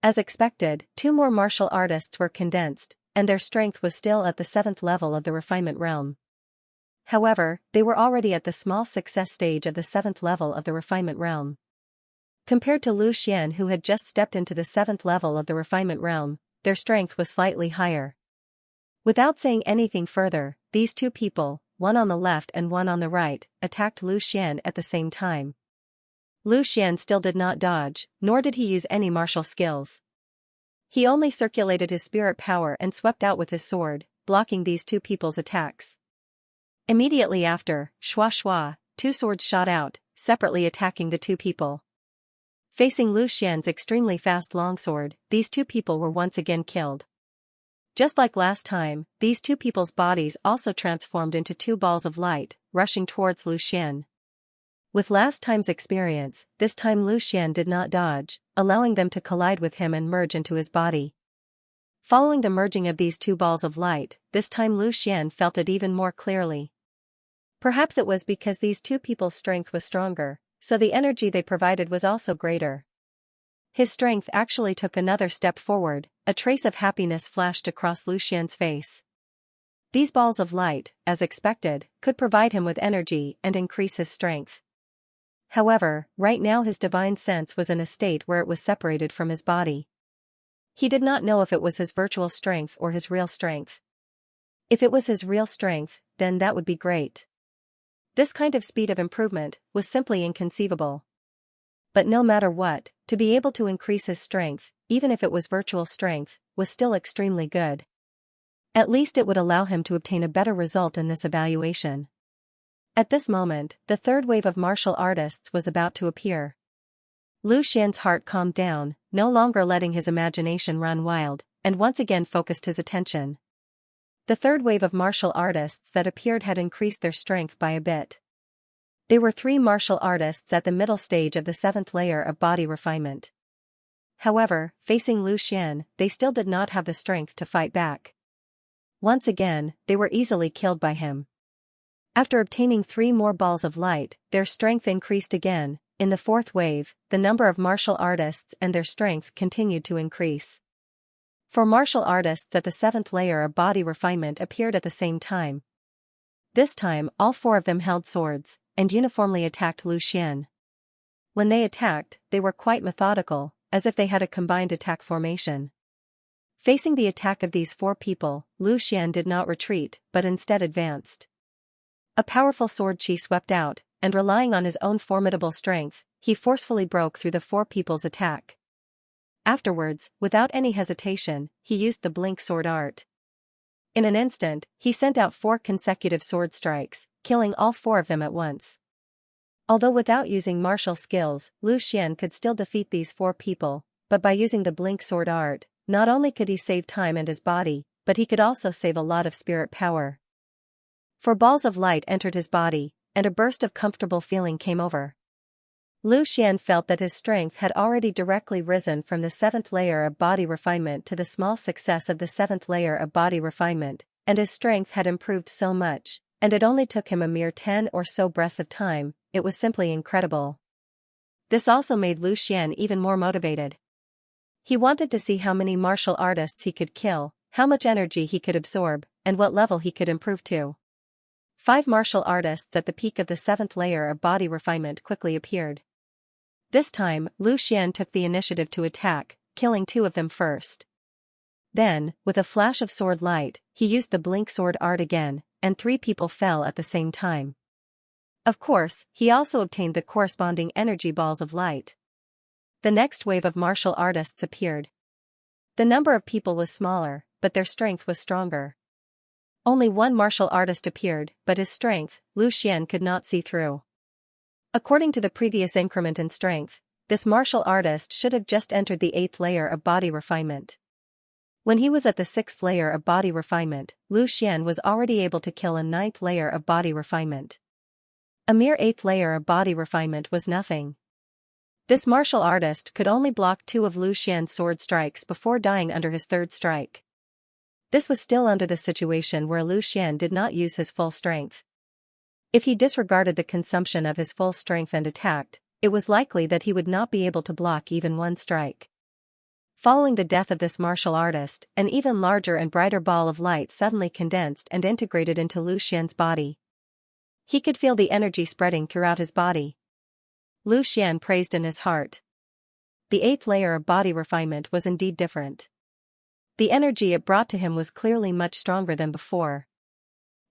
As expected, 2 more martial artists were condensed, and their strength was still at the 7th level of the refinement realm. However, they were already at the small success stage of the 7th level of the refinement realm. Compared to Lu Xian, who had just stepped into the 7th level of the refinement realm, their strength was slightly higher. Without saying anything further, these 2 people, one on the left and one on the right, attacked Lu Xian at the same time. Lu Xian still did not dodge, nor did he use any martial skills. He only circulated his spirit power and swept out with his sword, blocking these 2 people's attacks. Immediately after, shwa shwa, 2 swords shot out, separately attacking the 2 people. Facing Lu Xian's extremely fast longsword, these 2 people were once again killed. Just like last time, these 2 people's bodies also transformed into 2 balls of light, rushing towards Lu Xian. With last time's experience, this time Lu Xian did not dodge, allowing them to collide with him and merge into his body. Following the merging of these 2 balls of light, this time Lu Xian felt it even more clearly. Perhaps it was because these 2 people's strength was stronger, so the energy they provided was also greater. His strength actually took another step forward, a trace of happiness flashed across Lu Xian's face. These balls of light, as expected, could provide him with energy and increase his strength. However, right now his divine sense was in a state where it was separated from his body. He did not know if it was his virtual strength or his real strength. If it was his real strength, then that would be great. This kind of speed of improvement was simply inconceivable. But no matter what, to be able to increase his strength, even if it was virtual strength, was still extremely good. At least it would allow him to obtain a better result in this evaluation. At this moment, the 3rd wave of martial artists was about to appear. Lu Xian's heart calmed down, no longer letting his imagination run wild, and once again focused his attention. The 3rd wave of martial artists that appeared had increased their strength by a bit. They were 3 martial artists at the middle stage of the 7th layer of body refinement. However, facing Lu Xian, they still did not have the strength to fight back. Once again, they were easily killed by him. After obtaining 3 more balls of light, their strength increased again. In the 4th wave, the number of martial artists and their strength continued to increase. 4 martial artists at the 7th layer of body refinement appeared at the same time. This time, all 4 of them held swords, and uniformly attacked Lu Xian. When they attacked, they were quite methodical, as if they had a combined attack formation. Facing the attack of these 4 people, Lu Xian did not retreat, but instead advanced. A powerful sword chi swept out, and relying on his own formidable strength, he forcefully broke through the 4 people's attack. Afterwards, without any hesitation, he used the blink sword art. In an instant, he sent out 4 consecutive sword strikes, killing all 4 of them at once. Although without using martial skills, Lu Xian could still defeat these 4 people, but by using the blink sword art, not only could he save time and his body, but he could also save a lot of spirit power. 4 balls of light entered his body, and a burst of comfortable feeling came over. Lu Xian felt that his strength had already directly risen from the 7th layer of body refinement to the small success of the 7th layer of body refinement, and his strength had improved so much, and it only took him a mere 10 or so breaths of time. It was simply incredible. This also made Lu Xian even more motivated. He wanted to see how many martial artists he could kill, how much energy he could absorb, and what level he could improve to. 5 martial artists at the peak of the 7th layer of body refinement quickly appeared. This time, Lu Xian took the initiative to attack, killing 2 of them first. Then, with a flash of sword light, he used the blink sword art again, and 3 people fell at the same time. Of course, he also obtained the corresponding energy balls of light. The next wave of martial artists appeared. The number of people was smaller, but their strength was stronger. Only 1 martial artist appeared, but his strength, Lu Xian could not see through. According to the previous increment in strength, this martial artist should have just entered the 8th layer of body refinement. When he was at the 6th layer of body refinement, Lu Xian was already able to kill a 9th layer of body refinement. A mere 8th layer of body refinement was nothing. This martial artist could only block 2 of Lu Xian's sword strikes before dying under his 3rd strike. This was still under the situation where Lu Xian did not use his full strength. If he disregarded the consumption of his full strength and attacked, it was likely that he would not be able to block even 1 strike. Following the death of this martial artist, an even larger and brighter ball of light suddenly condensed and integrated into Lu Xian's body. He could feel the energy spreading throughout his body. Lu Xian praised in his heart. The 8th layer of body refinement was indeed different. The energy it brought to him was clearly much stronger than before.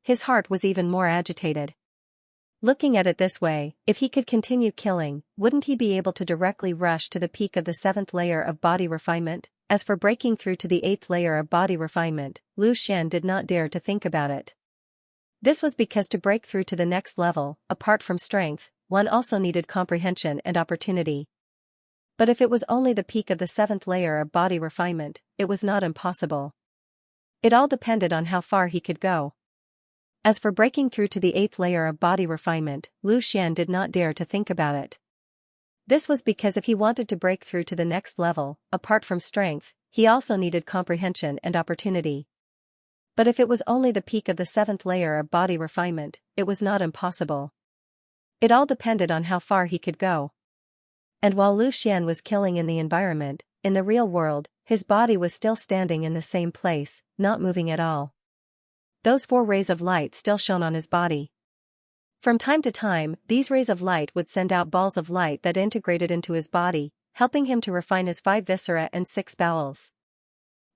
His heart was even more agitated. Looking at it this way, if he could continue killing, wouldn't he be able to directly rush to the peak of the 7th layer of body refinement? As for breaking through to the 8th layer of body refinement, Lu Xian did not dare to think about it. This was because to break through to the next level, apart from strength, one also needed comprehension and opportunity. But if it was only the peak of the 7th layer of body refinement, it was not impossible. It all depended on how far he could go. As for breaking through to the 8th layer of body refinement, Lu Xian did not dare to think about it. This was because if he wanted to break through to the next level, apart from strength, he also needed comprehension and opportunity. But if it was only the peak of the 7th layer of body refinement, it was not impossible. It all depended on how far he could go. And while Lu Xian was killing in the environment, in the real world, his body was still standing in the same place, not moving at all. Those 4 rays of light still shone on his body. From time to time, these rays of light would send out balls of light that integrated into his body, helping him to refine his 5 viscera and 6 bowels.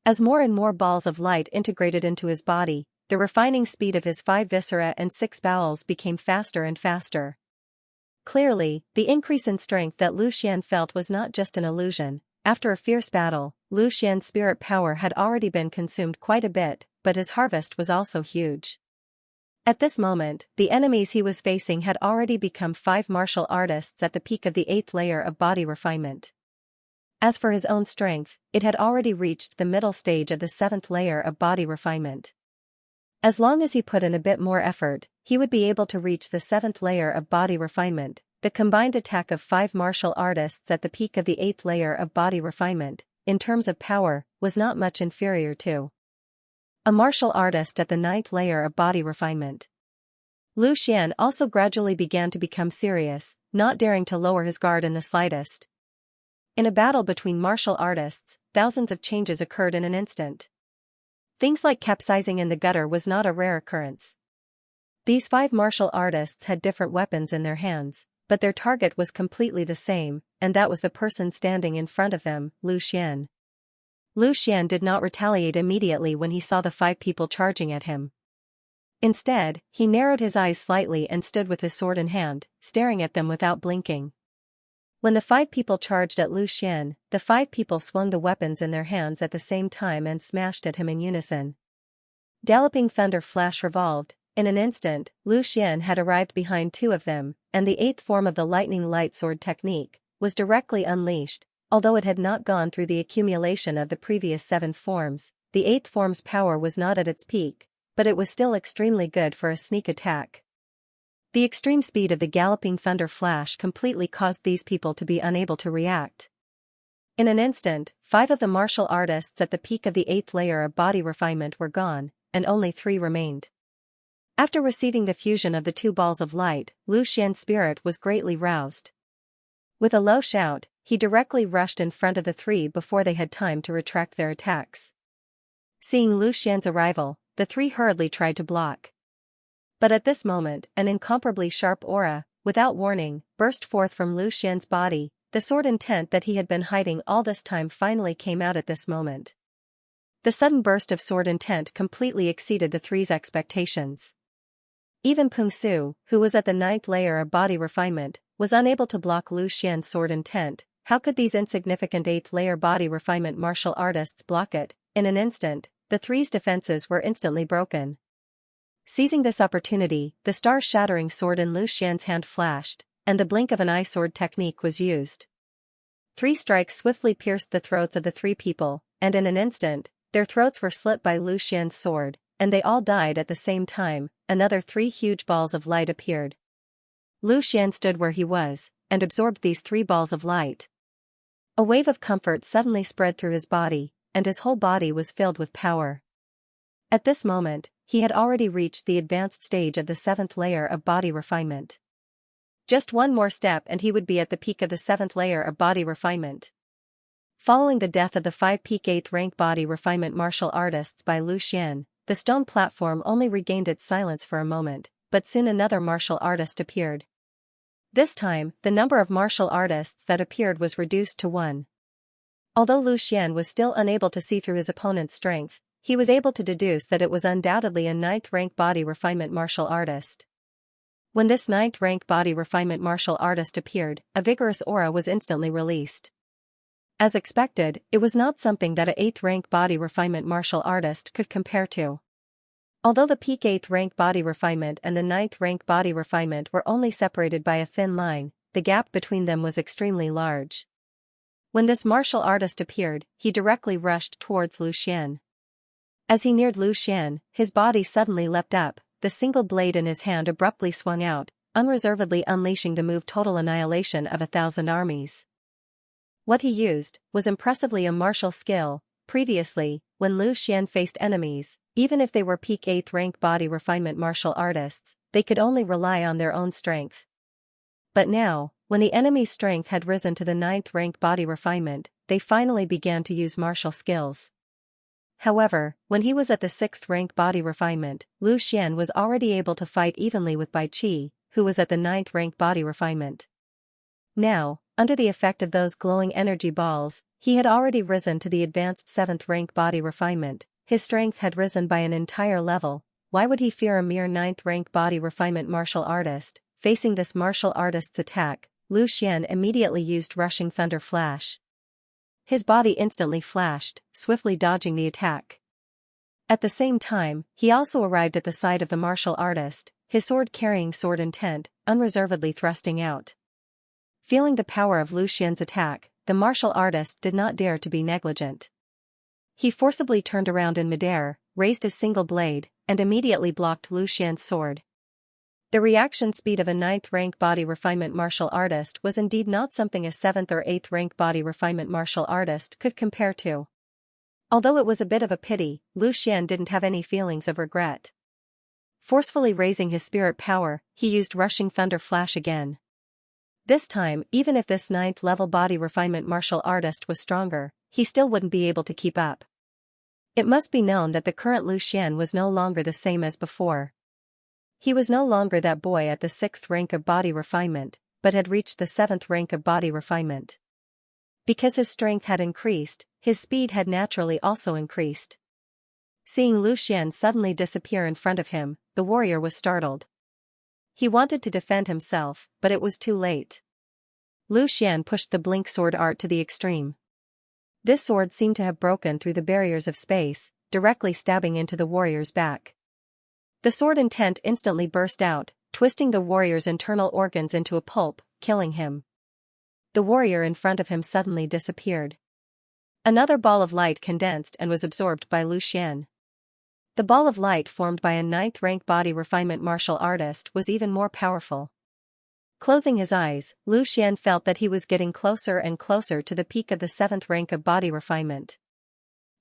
As more and more balls of light integrated into his body, the refining speed of his 5 viscera and 6 bowels became faster and faster. Clearly, the increase in strength that Lu Xian felt was not just an illusion. After a fierce battle, Lu Xian's spirit power had already been consumed quite a bit, but his harvest was also huge. At this moment, the enemies he was facing had already become 5 martial artists at the peak of the 8th layer of body refinement. As for his own strength, it had already reached the middle stage of the 7th layer of body refinement. As long as he put in a bit more effort, he would be able to reach the 7th layer of body refinement. The combined attack of 5 martial artists at the peak of the 8th layer of body refinement, in terms of power, was not much inferior to a martial artist at the 9th layer of body refinement. Lu Xian also gradually began to become serious, not daring to lower his guard in the slightest. In a battle between martial artists, thousands of changes occurred in an instant. Things like capsizing in the gutter was not a rare occurrence. These 5 martial artists had different weapons in their hands, but their target was completely the same, and that was the person standing in front of them, Lu Xian. Lu Xian did not retaliate immediately when he saw the 5 people charging at him. Instead, he narrowed his eyes slightly and stood with his sword in hand, staring at them without blinking. When the 5 people charged at Lu Xian, the 5 people swung the weapons in their hands at the same time and smashed at him in unison. Galloping thunder flash revolved. In an instant, Lu Xian had arrived behind 2 of them, and the 8th form of the lightning light sword technique was directly unleashed. Although it had not gone through the accumulation of the previous 7 forms, the 8th form's power was not at its peak, but it was still extremely good for a sneak attack. The extreme speed of the galloping thunder flash completely caused these people to be unable to react. In an instant, 5 of the martial artists at the peak of the 8th layer of body refinement were gone, and only 3 remained. After receiving the fusion of the 2 balls of light, Lu Xian's spirit was greatly roused. With a low shout, he directly rushed in front of the three before they had time to retract their attacks. Seeing Lu Xian's arrival, the three hurriedly tried to block. But at this moment, an incomparably sharp aura, without warning, burst forth from Lu Xian's body. The sword intent that he had been hiding all this time finally came out at this moment. The sudden burst of sword intent completely exceeded the three's expectations. Even Peng Su, who was at the 9th layer of body refinement, was unable to block Lu Xian's sword intent. How could these insignificant 8th layer body refinement martial artists block it? In an instant, the three's defenses were instantly broken. Seizing this opportunity, the star-shattering sword in Lu Xian's hand flashed, and the blink of an eye sword technique was used. 3 strikes swiftly pierced the throats of the 3 people, and in an instant, their throats were slit by Lu Xian's sword, and they all died at the same time. Another 3 huge balls of light appeared. Lu Xian stood where he was, and absorbed these 3 balls of light. A wave of comfort suddenly spread through his body, and his whole body was filled with power. At this moment, he had already reached the advanced stage of the 7th layer of body refinement. Just one more step and he would be at the peak of the 7th layer of body refinement. Following the death of the 5 peak 8th rank body refinement martial artists by Lu Xian, the stone platform only regained its silence for a moment, but soon another martial artist appeared. This time, the number of martial artists that appeared was reduced to 1. Although Lu Xian was still unable to see through his opponent's strength, he was able to deduce that it was undoubtedly a 9th rank body refinement martial artist. When this 9th rank body refinement martial artist appeared, a vigorous aura was instantly released. As expected, it was not something that a 8th rank body refinement martial artist could compare to. Although the peak 8th rank body refinement and the 9th rank body refinement were only separated by a thin line, the gap between them was extremely large. When this martial artist appeared, he directly rushed towards Lu Xian. As he neared Lu Xian, his body suddenly leapt up, the single blade in his hand abruptly swung out, unreservedly unleashing the move Total Annihilation of 1,000 Armies. What he used was impressively a martial skill. Previously, when Lu Xian faced enemies, even if they were peak 8th rank body refinement martial artists, they could only rely on their own strength. But now, when the enemy's strength had risen to the 9th rank body refinement, they finally began to use martial skills. However, when he was at the 6th rank body refinement, Lu Xian was already able to fight evenly with Bai Qi, who was at the 9th rank body refinement. Now, under the effect of those glowing energy balls, he had already risen to the advanced 7th rank body refinement. His strength had risen by an entire level. Why would he fear a mere 9th rank body refinement martial artist? Facing this martial artist's attack, Lu Xian immediately used Rushing Thunder Flash. His body instantly flashed, swiftly dodging the attack. At the same time, he also arrived at the side of the martial artist, his sword carrying sword intent, unreservedly thrusting out. Feeling the power of Lu Xian's attack, the martial artist did not dare to be negligent. He forcibly turned around in midair, raised his single blade, and immediately blocked Lu Xian's sword. The reaction speed of a 9th rank body refinement martial artist was indeed not something a 7th or 8th rank body refinement martial artist could compare to. Although it was a bit of a pity, Lu Xian didn't have any feelings of regret. Forcefully raising his spirit power, he used Rushing Thunder Flash again. This time, even if this 9th level body refinement martial artist was stronger, he still wouldn't be able to keep up. It must be known that the current Lu Xian was no longer the same as before. He was no longer that boy at the 6th rank of body refinement, but had reached the 7th rank of body refinement. Because his strength had increased, his speed had naturally also increased. Seeing Lu Xian suddenly disappear in front of him, the warrior was startled. He wanted to defend himself, but it was too late. Lu Xian pushed the blink sword art to the extreme. This sword seemed to have broken through the barriers of space, directly stabbing into the warrior's back. The sword intent instantly burst out, twisting the warrior's internal organs into a pulp, killing him. The warrior in front of him suddenly disappeared. Another ball of light condensed and was absorbed by Lu Xian. The ball of light formed by a 9th rank body refinement martial artist was even more powerful. Closing his eyes, Lu Xian felt that he was getting closer and closer to the peak of the 7th rank of body refinement.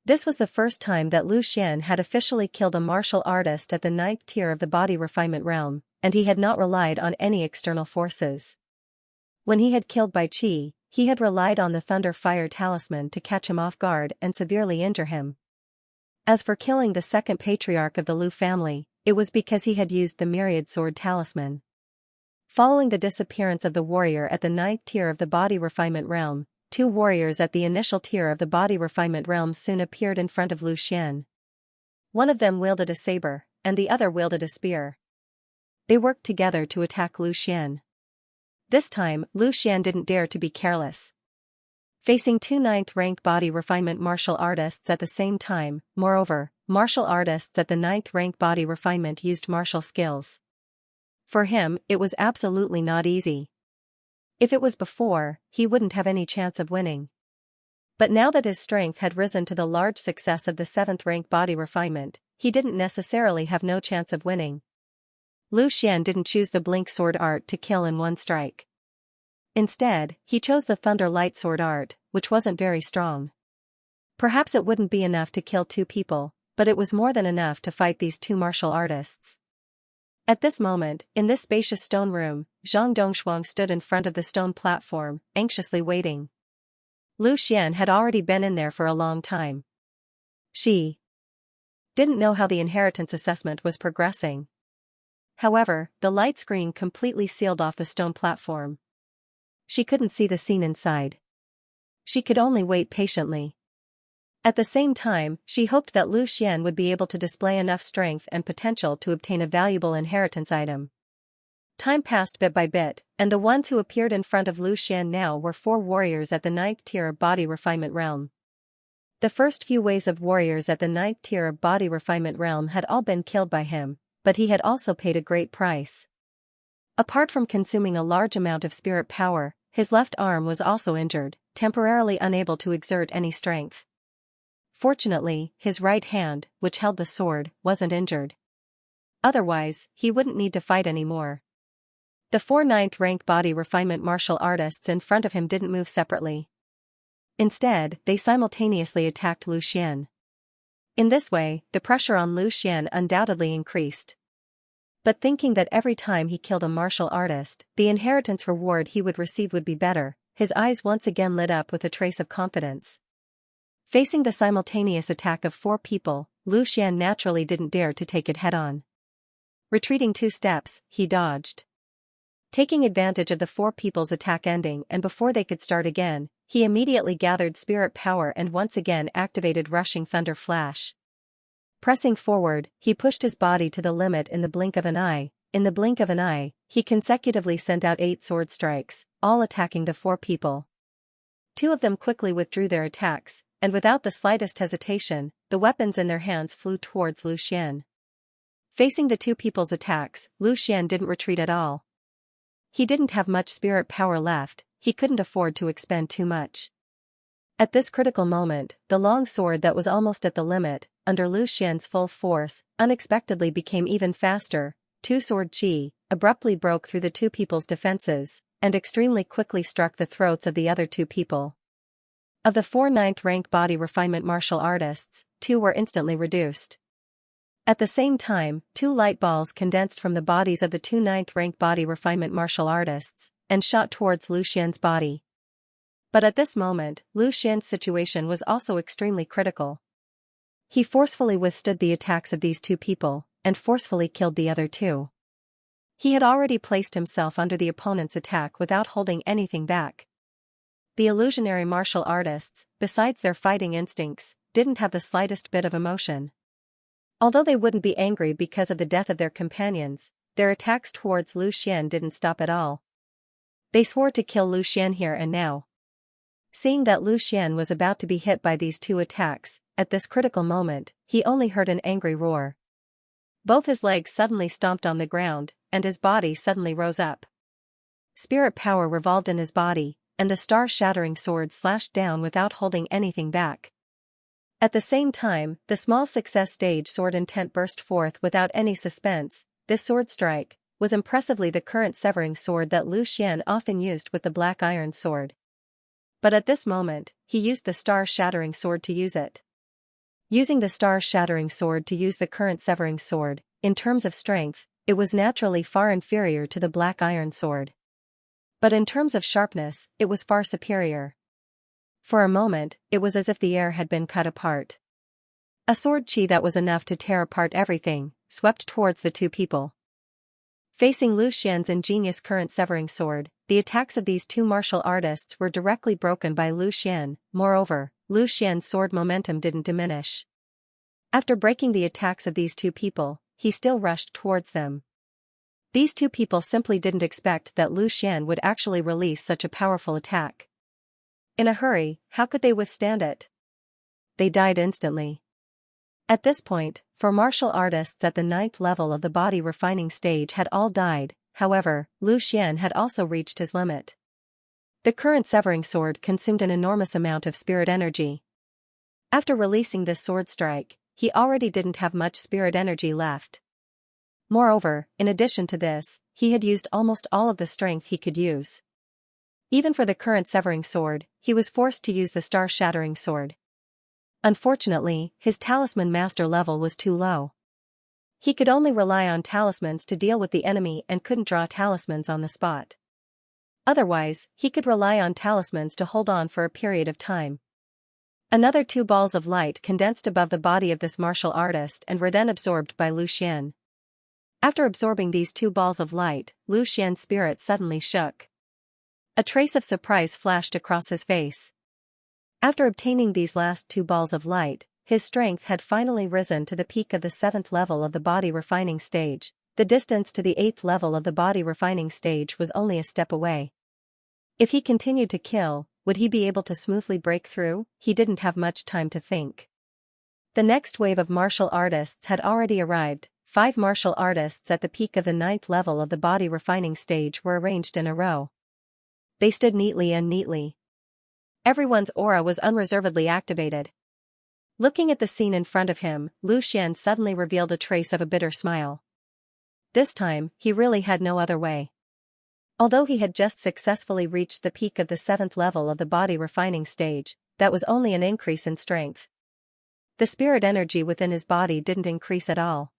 This was the first time that Lu Xian had officially killed a martial artist at the 9th tier of the body refinement realm, and he had not relied on any external forces. When he had killed Bai Qi, he had relied on the Thunder Fire Talisman to catch him off guard and severely injure him. As for killing the second patriarch of the Lu family, it was because he had used the Myriad Sword Talisman. Following the disappearance of the warrior at the 9th tier of the Body Refinement Realm, 2 warriors at the initial tier of the Body Refinement Realm soon appeared in front of Lu Xian. One of them wielded a saber, and the other wielded a spear. They worked together to attack Lu Xian. This time, Lu Xian didn't dare to be careless. Facing 2 9th-ranked Body Refinement martial artists at the same time, moreover, martial artists at the 9th-rank Body Refinement used martial skills. For him, it was absolutely not easy. If it was before, he wouldn't have any chance of winning. But now that his strength had risen to the large success of the 7th-rank Body Refinement, he didn't necessarily have no chance of winning. Lu Xian didn't choose the Blink Sword art to kill in one strike. Instead, he chose the Thunder Light Sword art, which wasn't very strong. Perhaps it wouldn't be enough to kill 2 people, but it was more than enough to fight these 2 martial artists. At this moment, in this spacious stone room, Zhang Dongshuang stood in front of the stone platform, anxiously waiting. Lu Xian had already been in there for a long time. She didn't know how the inheritance assessment was progressing. However, the light screen completely sealed off the stone platform. She couldn't see the scene inside. She could only wait patiently. At the same time, she hoped that Lu Xian would be able to display enough strength and potential to obtain a valuable inheritance item. Time passed bit by bit, and the ones who appeared in front of Lu Xian now were 4 warriors at the 9th tier Body Refinement Realm. The first few waves of warriors at the 9th tier Body Refinement Realm had all been killed by him, but he had also paid a great price. Apart from consuming a large amount of spirit power, his left arm was also injured, temporarily unable to exert any strength. Fortunately, his right hand, which held the sword, wasn't injured. Otherwise, he wouldn't need to fight anymore. The 4 9th-rank Body Refinement martial artists in front of him didn't move separately. Instead, they simultaneously attacked Lu Xian. In this way, the pressure on Lu Xian undoubtedly increased. But thinking that every time he killed a martial artist, the inheritance reward he would receive would be better, his eyes once again lit up with a trace of confidence. Facing the simultaneous attack of 4 people, Lu Xian naturally didn't dare to take it head-on. Retreating 2 steps, he dodged. Taking advantage of the 4 people's attack ending and before they could start again, he immediately gathered spirit power and once again activated Rushing Thunder Flash. Pressing forward, he pushed his body to the limit in the blink of an eye. In the blink of an eye, he consecutively sent out 8 sword strikes, all attacking the 4 people. 2 of them quickly withdrew their attacks, and without the slightest hesitation, the weapons in their hands flew towards Lu Xian. Facing the 2 people's attacks, Lu Xian didn't retreat at all. He didn't have much spirit power left, he couldn't afford to expend too much. At this critical moment, the long sword that was almost at the limit, under Lu Xian's full force, unexpectedly became even faster. 2 sword chi abruptly broke through the 2 people's defenses, and extremely quickly struck the throats of the other 2 people. Of the 4 9th-rank Body Refinement martial artists, 2 were instantly reduced. At the same time, 2 light balls condensed from the bodies of the 2 9th-rank Body Refinement martial artists, and shot towards Lu Xian's body. But at this moment, Lu Xian's situation was also extremely critical. He forcefully withstood the attacks of these 2 people, and forcefully killed the other 2. He had already placed himself under the opponent's attack without holding anything back. The illusionary martial artists, besides their fighting instincts, didn't have the slightest bit of emotion. Although they wouldn't be angry because of the death of their companions, their attacks towards Lu Xian didn't stop at all. They swore to kill Lu Xian here and now. Seeing that Lu Xian was about to be hit by these 2 attacks, at this critical moment, he only heard an angry roar. Both his legs suddenly stomped on the ground, and his body suddenly rose up. Spirit power revolved in his body, and the star-shattering sword slashed down without holding anything back. At the same time, the small success stage sword intent burst forth without any suspense. This sword strike was impressively the current severing sword that Lu Xian often used with the black iron sword. But at this moment, he used the star-shattering sword to use it. Using the star-shattering sword to use the current severing sword, in terms of strength, it was naturally far inferior to the black iron sword. But in terms of sharpness, it was far superior. For a moment, it was as if the air had been cut apart. A sword chi that was enough to tear apart everything, swept towards the two people. Facing Lu Xian's ingenious current-severing sword, the attacks of these two martial artists were directly broken by Lu Xian. Moreover, Lu Xian's sword momentum didn't diminish. After breaking the attacks of these two people, he still rushed towards them. These two people simply didn't expect that Lu Xian would actually release such a powerful attack. In a hurry, how could they withstand it? They died instantly. At this point, for martial artists at the 9th level of the body refining stage had all died. However, Lu Xian had also reached his limit. The current-severing sword consumed an enormous amount of spirit energy. After releasing this sword strike, he already didn't have much spirit energy left. Moreover, in addition to this, he had used almost all of the strength he could use. Even for the current-severing sword, he was forced to use the star-shattering sword. Unfortunately, his talisman master level was too low. He could only rely on talismans to deal with the enemy and couldn't draw talismans on the spot. Otherwise, he could rely on talismans to hold on for a period of time. Another 2 balls of light condensed above the body of this martial artist and were then absorbed by Lu Xian. After absorbing these 2 balls of light, Lu Xian's spirit suddenly shook. A trace of surprise flashed across his face. After obtaining these last 2 balls of light, his strength had finally risen to the peak of the 7th level of the body refining stage. The distance to the 8th level of the body refining stage was only a step away. If he continued to kill, would he be able to smoothly break through? He didn't have much time to think. The next wave of martial artists had already arrived. 5 martial artists at the peak of the 9th level of the body refining stage were arranged in a row. They stood neatly and neatly. Everyone's aura was unreservedly activated. Looking at the scene in front of him, Lu Xian suddenly revealed a trace of a bitter smile. This time, he really had no other way. Although he had just successfully reached the peak of the 7th level of the body refining stage, that was only an increase in strength. The spirit energy within his body didn't increase at all.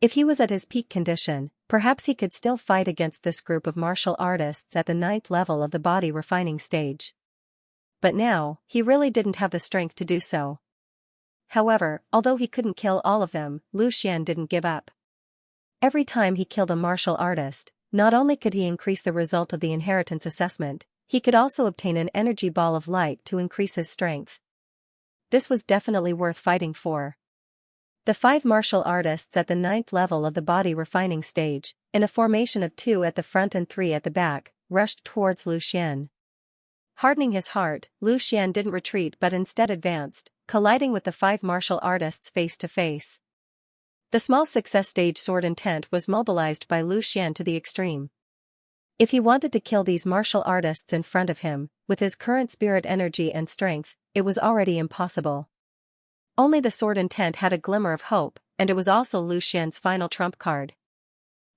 If he was at his peak condition, perhaps he could still fight against this group of martial artists at the 9th level of the body refining stage. But now, he really didn't have the strength to do so. However, although he couldn't kill all of them, Lu Xian didn't give up. Every time he killed a martial artist, not only could he increase the result of the inheritance assessment, he could also obtain an energy ball of light to increase his strength. This was definitely worth fighting for. The 5 martial artists at the 9th level of the body refining stage, in a formation of 2 at the front and 3 at the back, rushed towards Lu Xian. Hardening his heart, Lu Xian didn't retreat but instead advanced, colliding with the 5 martial artists face to face. The small success stage sword intent was mobilized by Lu Xian to the extreme. If he wanted to kill these martial artists in front of him, with his current spirit energy and strength, it was already impossible. Only the sword intent had a glimmer of hope, and it was also Lu Xian's final trump card.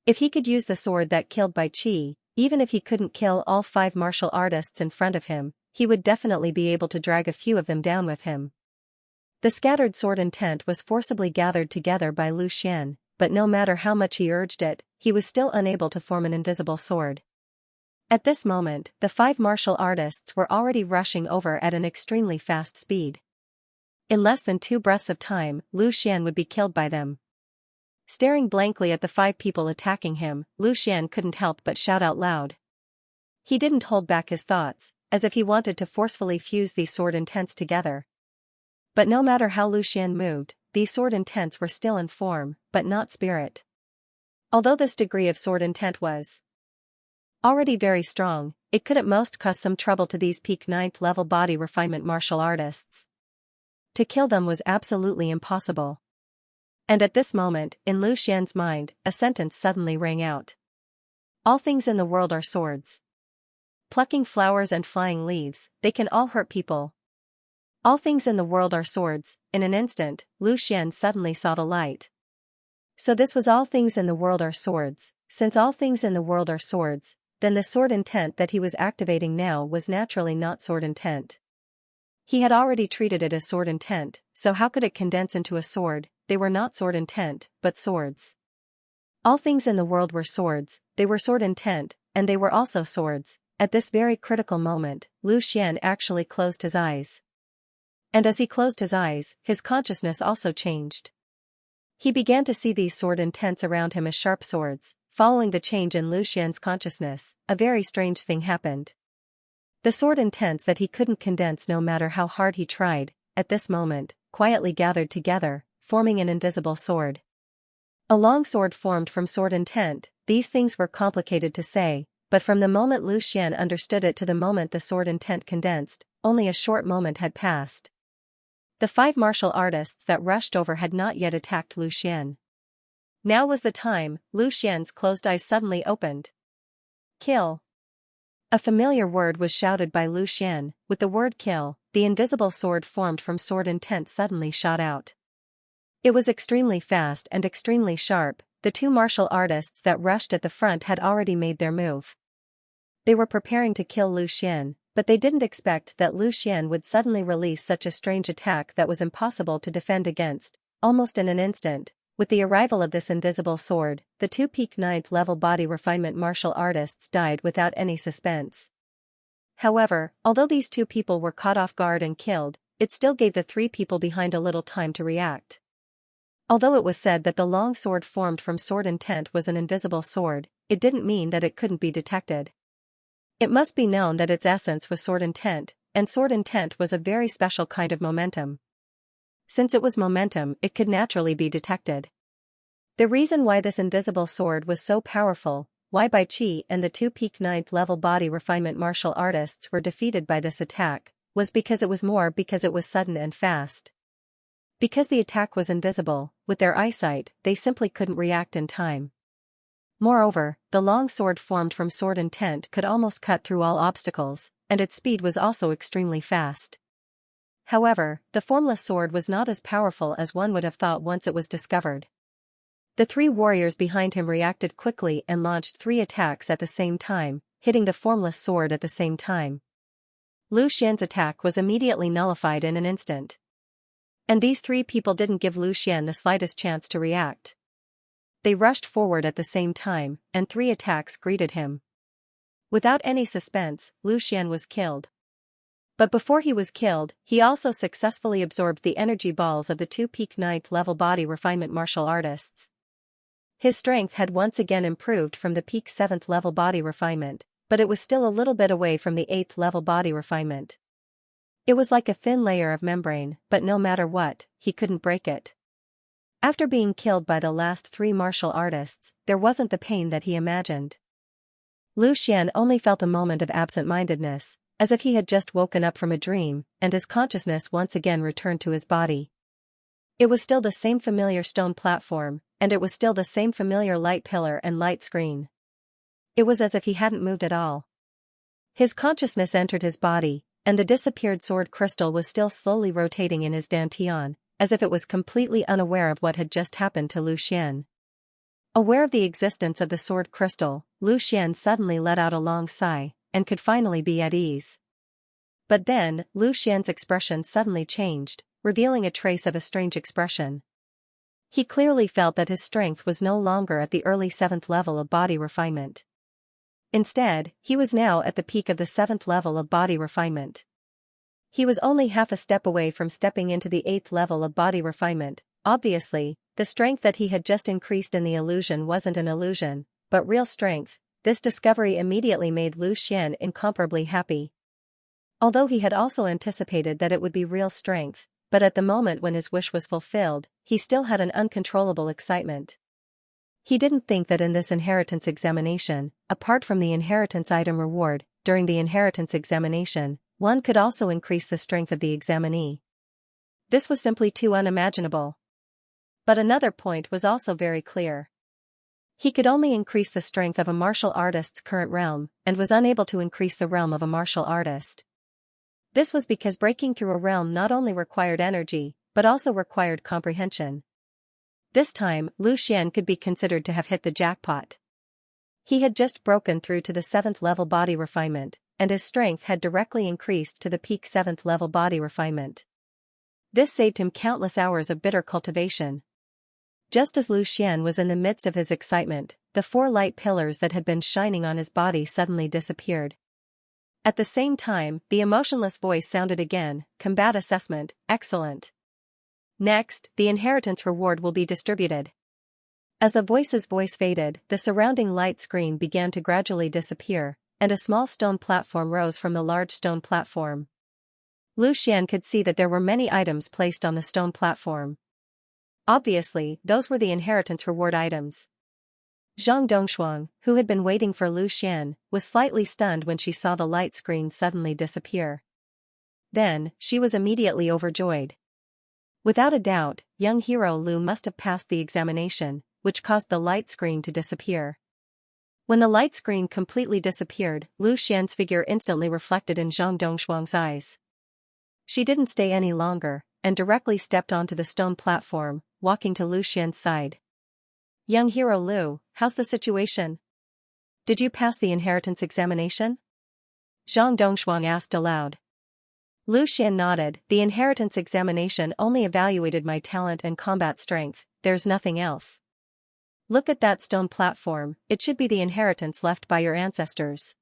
If he could use the sword that killed by qi, even if he couldn't kill all 5 martial artists in front of him, he would definitely be able to drag a few of them down with him. The scattered sword intent was forcibly gathered together by Lu Xian, but no matter how much he urged it, he was still unable to form an invisible sword. At this moment, the 5 martial artists were already rushing over at an extremely fast speed. In less than 2 breaths of time, Lu Xian would be killed by them. Staring blankly at the 5 people attacking him, Lu Xian couldn't help but shout out loud. He didn't hold back his thoughts, as if he wanted to forcefully fuse these sword intents together. But no matter how Lu Xian moved, these sword intents were still in form, but not spirit. Although this degree of sword intent was already very strong, it could at most cause some trouble to these peak 9th level body refinement martial artists. To kill them was absolutely impossible. And at this moment, in Lu Xian's mind, a sentence suddenly rang out. All things in the world are swords. Plucking flowers and flying leaves, they can all hurt people. All things in the world are swords. In an instant, Lu Xian suddenly saw the light. So this was all things in the world are swords. Since all things in the world are swords, then the sword intent that he was activating now was naturally not sword intent. He had already treated it as sword intent, so how could it condense into a sword? They were not sword intent, but swords. All things in the world were swords, they were sword intent, and they were also swords. At this very critical moment, Lu Xian actually closed his eyes. And as he closed his eyes, his consciousness also changed. He began to see these sword intents around him as sharp swords. Following the change in Lu Xian's consciousness, a very strange thing happened. The sword intents that he couldn't condense no matter how hard he tried, at this moment, quietly gathered together, forming an invisible sword. A long sword formed from sword intent. These things were complicated to say, but from the moment Lu Xian understood it to the moment the sword intent condensed, only a short moment had passed. The 5 martial artists that rushed over had not yet attacked Lu Xian. Now was the time. Lu Xian's closed eyes suddenly opened. Kill. A familiar word was shouted by Lu Xian. With the word kill, the invisible sword formed from sword intent suddenly shot out. It was extremely fast and extremely sharp. The 2 martial artists that rushed at the front had already made their move. They were preparing to kill Lu Xian, but they didn't expect that Lu Xian would suddenly release such a strange attack that was impossible to defend against. Almost in an instant, with the arrival of this invisible sword, the 2 peak 9th level body refinement martial artists died without any suspense. However, although these 2 people were caught off guard and killed, it still gave the 3 people behind a little time to react. Although it was said that the long sword formed from sword intent was an invisible sword, it didn't mean that it couldn't be detected. It must be known that its essence was sword intent, and sword intent was a very special kind of momentum. Since it was momentum, it could naturally be detected. The reason why this invisible sword was so powerful, why Bai Qi and the 2 peak 9th level body refinement martial artists were defeated by this attack, was because it was sudden and fast. Because the attack was invisible, with their eyesight, they simply couldn't react in time. Moreover, the long sword formed from sword intent could almost cut through all obstacles, and its speed was also extremely fast. However, the formless sword was not as powerful as one would have thought once it was discovered. The 3 warriors behind him reacted quickly and launched 3 attacks at the same time, hitting the formless sword at the same time. Lu Xian's attack was immediately nullified in an instant. And these 3 people didn't give Lu Xian the slightest chance to react. They rushed forward at the same time, and 3 attacks greeted him. Without any suspense, Lu Xian was killed. But before he was killed, he also successfully absorbed the energy balls of the 2 peak 9th level body refinement martial artists. His strength had once again improved from the peak 7th level body refinement, but it was still a little bit away from the 8th level body refinement. It was like a thin layer of membrane, but no matter what, he couldn't break it. After being killed by the last 3 martial artists, there wasn't the pain that he imagined. Lu Xian only felt a moment of absent-mindedness, as if he had just woken up from a dream, and his consciousness once again returned to his body. It was still the same familiar stone platform, and it was still the same familiar light pillar and light screen. It was as if he hadn't moved at all. His consciousness entered his body, and the disappeared sword crystal was still slowly rotating in his dantian, as if it was completely unaware of what had just happened to Lu Xian. Aware of the existence of the sword crystal, Lu Xian suddenly let out a long sigh, and could finally be at ease. But then, Lu Xian's expression suddenly changed, revealing a trace of a strange expression. He clearly felt that his strength was no longer at the early 7th level of body refinement. Instead, he was now at the peak of the 7th level of body refinement. He was only half a step away from stepping into the 8th level of body refinement. Obviously, the strength that he had just increased in the illusion wasn't an illusion, but real strength. This discovery immediately made Lu Xian incomparably happy. Although he had also anticipated that it would be real strength, but at the moment when his wish was fulfilled, he still had an uncontrollable excitement. He didn't think that in this inheritance examination, apart from the inheritance item reward, during the inheritance examination, one could also increase the strength of the examinee. This was simply too unimaginable. But another point was also very clear. He could only increase the strength of a martial artist's current realm, and was unable to increase the realm of a martial artist. This was because breaking through a realm not only required energy, but also required comprehension. This time, Lu Xian could be considered to have hit the jackpot. He had just broken through to the 7th level body refinement, and his strength had directly increased to the peak 7th level body refinement. This saved him countless hours of bitter cultivation. Just as Lu Xian was in the midst of his excitement, the 4 light pillars that had been shining on his body suddenly disappeared. At the same time, the emotionless voice sounded again, "Combat assessment, excellent. Next, the inheritance reward will be distributed." As the voice's voice faded, the surrounding light screen began to gradually disappear, and a small stone platform rose from the large stone platform. Lu Xian could see that there were many items placed on the stone platform. Obviously, those were the inheritance reward items. Zhang Dongshuang, who had been waiting for Lu Xian, was slightly stunned when she saw the light screen suddenly disappear. Then, she was immediately overjoyed. Without a doubt, young hero Lu must have passed the examination, which caused the light screen to disappear. When the light screen completely disappeared, Lu Xian's figure instantly reflected in Zhang Dongshuang's eyes. She didn't stay any longer, and directly stepped onto the stone platform, walking to Lu Xian's side. "Young hero Lu, how's the situation? Did you pass the inheritance examination?" Zhang Dongshuang asked aloud. Lu Xian nodded. "The inheritance examination only evaluated my talent and combat strength, there's nothing else. Look at that stone platform, it should be the inheritance left by your ancestors.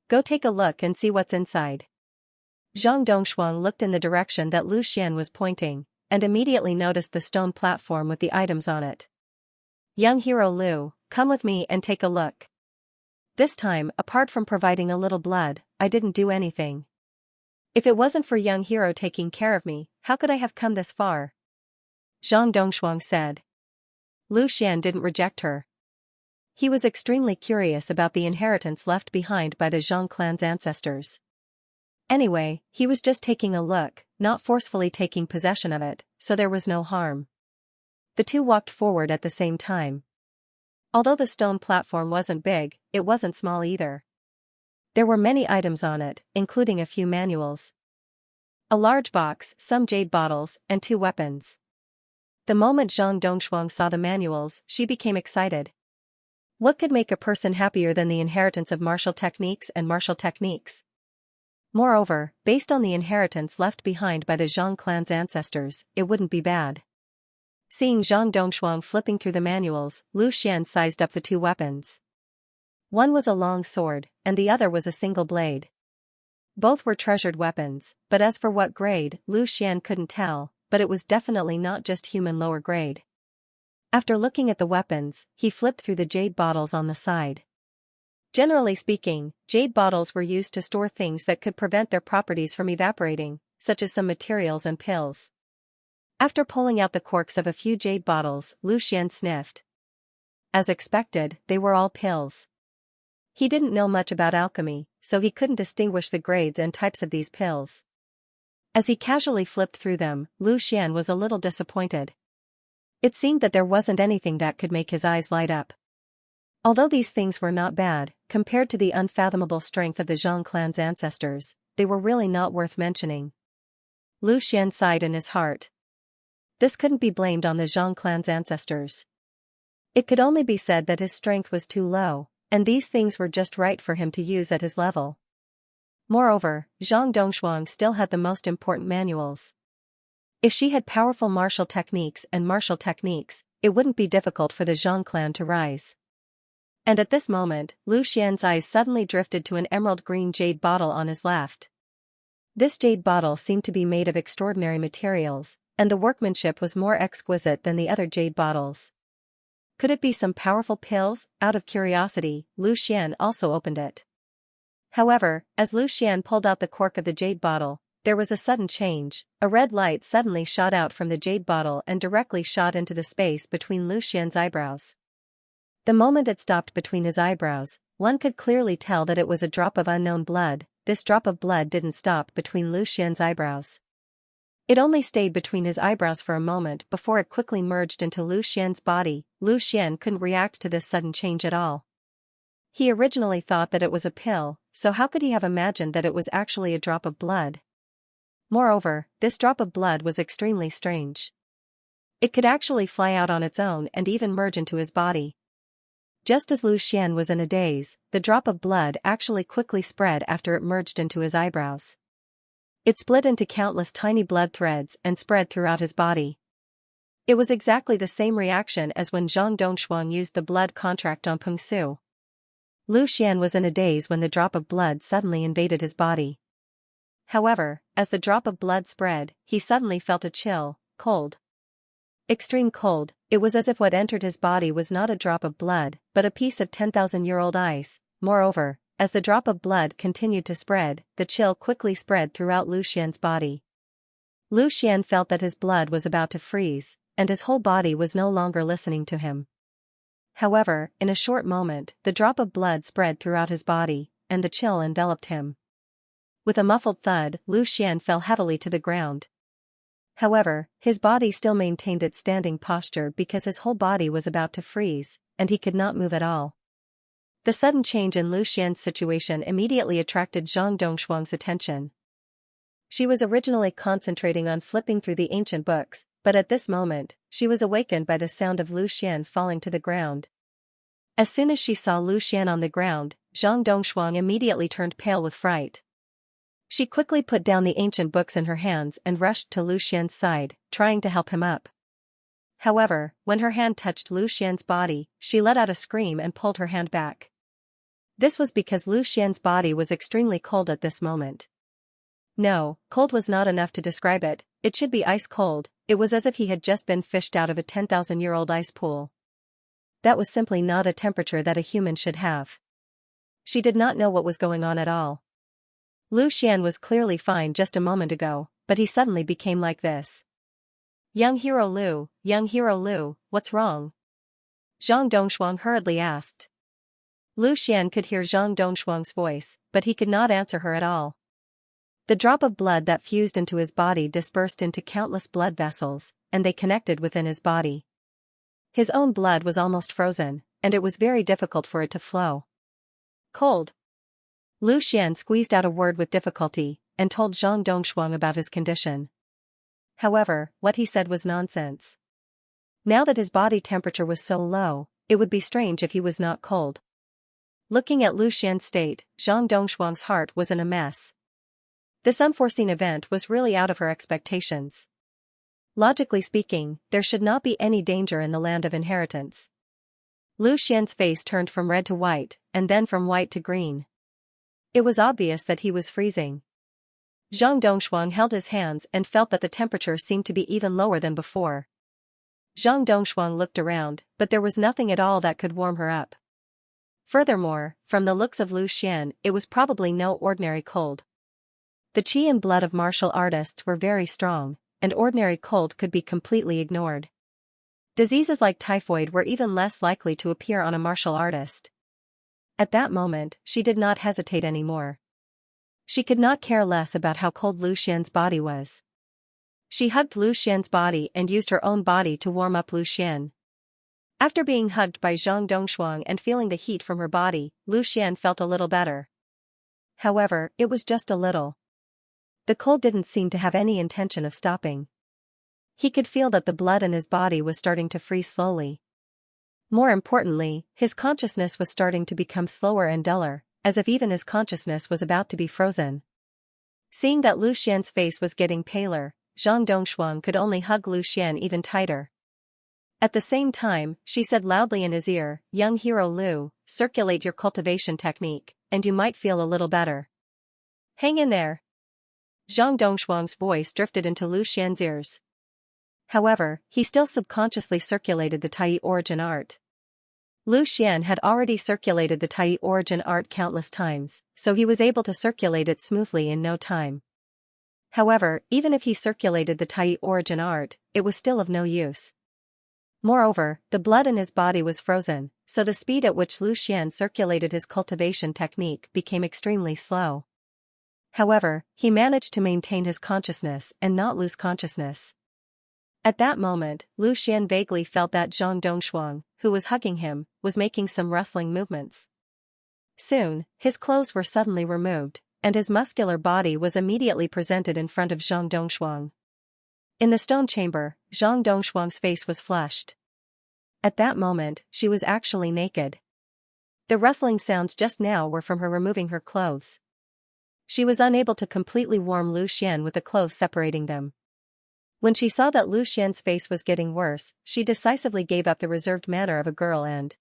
Go take a look and see what's inside." Zhang Dongshuang looked in the direction that Lu Xian was pointing, and immediately noticed the stone platform with the items on it. "Young hero Lu, come with me and take a look. This time, apart from providing a little blood, I didn't do anything. If it wasn't for young hero taking care of me, how could I have come this far?" Zhang Dongshuang said. Lu Xian didn't reject her. He was extremely curious about the inheritance left behind by the Zhang clan's ancestors. Anyway, he was just taking a look, not forcefully taking possession of it, so there was no harm. The two walked forward at the same time. Although the stone platform wasn't big, it wasn't small either. There were many items on it, including a few manuals, a large box, some jade bottles, and 2 weapons. The moment Zhang Dongshuang saw the manuals, she became excited. What could make a person happier than the inheritance of martial techniques and martial techniques? Moreover, based on the inheritance left behind by the Zhang clan's ancestors, it wouldn't be bad. Seeing Zhang Dongshuang flipping through the manuals, Lu Xian sized up the 2 weapons. One was a long sword, and the other was a single blade. Both were treasured weapons, but as for what grade, Lu Xian couldn't tell, but it was definitely not just human lower grade. After looking at the weapons, he flipped through the jade bottles on the side. Generally speaking, jade bottles were used to store things that could prevent their properties from evaporating, such as some materials and pills. After pulling out the corks of a few jade bottles, Lu Xian sniffed. As expected, they were all pills. He didn't know much about alchemy, so he couldn't distinguish the grades and types of these pills. As he casually flipped through them, Lu Xian was a little disappointed. It seemed that there wasn't anything that could make his eyes light up. Although these things were not bad, compared to the unfathomable strength of the Zhang clan's ancestors, they were really not worth mentioning. Lu Xian sighed in his heart. This couldn't be blamed on the Zhang clan's ancestors. It could only be said that his strength was too low, and these things were just right for him to use at his level. Moreover, Zhang Dongshuang still had the most important manuals. If she had powerful martial techniques, it wouldn't be difficult for the Zhang clan to rise. And at this moment, Lu Xian's eyes suddenly drifted to an emerald green jade bottle on his left. This jade bottle seemed to be made of extraordinary materials, and the workmanship was more exquisite than the other jade bottles. Could it be some powerful pills? Out of curiosity, Lu Xian also opened it. However, as Lu Xian pulled out the cork of the jade bottle, there was a sudden change. A red light suddenly shot out from the jade bottle and directly shot into the space between Lu Xian's eyebrows. The moment it stopped between his eyebrows, one could clearly tell that it was a drop of unknown blood. This drop of blood didn't stop between Lu Xian's eyebrows. It only stayed between his eyebrows for a moment before it quickly merged into Lu Xian's body. Lu Xian couldn't react to this sudden change at all. He originally thought that it was a pill, so how could he have imagined that it was actually a drop of blood? Moreover, this drop of blood was extremely strange. It could actually fly out on its own and even merge into his body. Just as Lu Xian was in a daze, the drop of blood actually quickly spread after it merged into his eyebrows. It split into countless tiny blood threads and spread throughout his body. It was exactly the same reaction as when Zhang Dongshuang used the blood contract on Peng Su. Lu Xian was in a daze when the drop of blood suddenly invaded his body. However, as the drop of blood spread, he suddenly felt a chill, cold. Extreme cold. It was as if what entered his body was not a drop of blood, but a piece of 10,000-year-old ice. Moreover, as the drop of blood continued to spread, the chill quickly spread throughout Lu Xian's body. Lu Xian felt that his blood was about to freeze, and his whole body was no longer listening to him. However, in a short moment, the drop of blood spread throughout his body, and the chill enveloped him. With a muffled thud, Lu Xian fell heavily to the ground. However, his body still maintained its standing posture because his whole body was about to freeze, and he could not move at all. The sudden change in Lu Xian's situation immediately attracted Zhang Dongshuang's attention. She was originally concentrating on flipping through the ancient books, but at this moment, she was awakened by the sound of Lu Xian falling to the ground. As soon as she saw Lu Xian on the ground, Zhang Dongshuang immediately turned pale with fright. She quickly put down the ancient books in her hands and rushed to Lu Xian's side, trying to help him up. However, when her hand touched Lu Xian's body, she let out a scream and pulled her hand back. This was because Lu Xian's body was extremely cold at this moment. No, cold was not enough to describe it, it should be ice cold. It was as if he had just been fished out of a 10,000-year-old ice pool. That was simply not a temperature that a human should have. She did not know what was going on at all. Lu Xian was clearly fine just a moment ago, but he suddenly became like this. Young Hero Lu, what's wrong? Zhang Dongshuang hurriedly asked. Lu Xian could hear Zhang Dongshuang's voice, but he could not answer her at all. The drop of blood that fused into his body dispersed into countless blood vessels, and they connected within his body. His own blood was almost frozen, and it was very difficult for it to flow. Cold. Lu Xian squeezed out a word with difficulty, and told Zhang Dongshuang about his condition. However, what he said was nonsense. Now that his body temperature was so low, it would be strange if he was not cold. Looking at Lu Xian's state, Zhang Dongshuang's heart was in a mess. This unforeseen event was really out of her expectations. Logically speaking, there should not be any danger in the land of inheritance. Lu Xian's face turned from red to white, and then from white to green. It was obvious that he was freezing. Zhang Dongshuang held his hands and felt that the temperature seemed to be even lower than before. Zhang Dongshuang looked around, but there was nothing at all that could warm her up. Furthermore, from the looks of Lu Xian, it was probably no ordinary cold. The qi and blood of martial artists were very strong, and ordinary cold could be completely ignored. Diseases like typhoid were even less likely to appear on a martial artist. At that moment, she did not hesitate anymore. She could not care less about how cold Lu Xian's body was. She hugged Lu Xian's body and used her own body to warm up Lu Xian. After being hugged by Zhang Dongshuang and feeling the heat from her body, Lu Xian felt a little better. However, it was just a little. The cold didn't seem to have any intention of stopping. He could feel that the blood in his body was starting to freeze slowly. More importantly, his consciousness was starting to become slower and duller, as if even his consciousness was about to be frozen. Seeing that Lu Xian's face was getting paler, Zhang Dongshuang could only hug Lu Xian even tighter. At the same time, she said loudly in his ear, "Young Hero Lu, circulate your cultivation technique, and you might feel a little better. Hang in there." Zhang Dongshuang's voice drifted into Lu Xian's ears. However, he still subconsciously circulated the Tai origin art. Lu Xian had already circulated the Tai origin art countless times, so he was able to circulate it smoothly in no time. However, even if he circulated the Tai origin art, it was still of no use. Moreover, the blood in his body was frozen, so the speed at which Lu Xian circulated his cultivation technique became extremely slow. However, he managed to maintain his consciousness and not lose consciousness. At that moment, Lu Xian vaguely felt that Zhang Dongshuang, who was hugging him, was making some rustling movements. Soon, his clothes were suddenly removed, and his muscular body was immediately presented in front of Zhang Dongshuang. In the stone chamber, Zhang Dongshuang's face was flushed. At that moment, she was actually naked. The rustling sounds just now were from her removing her clothes. She was unable to completely warm Lu Xian with the clothes separating them. When she saw that Lu Xian's face was getting worse, she decisively gave up the reserved manner of a girl and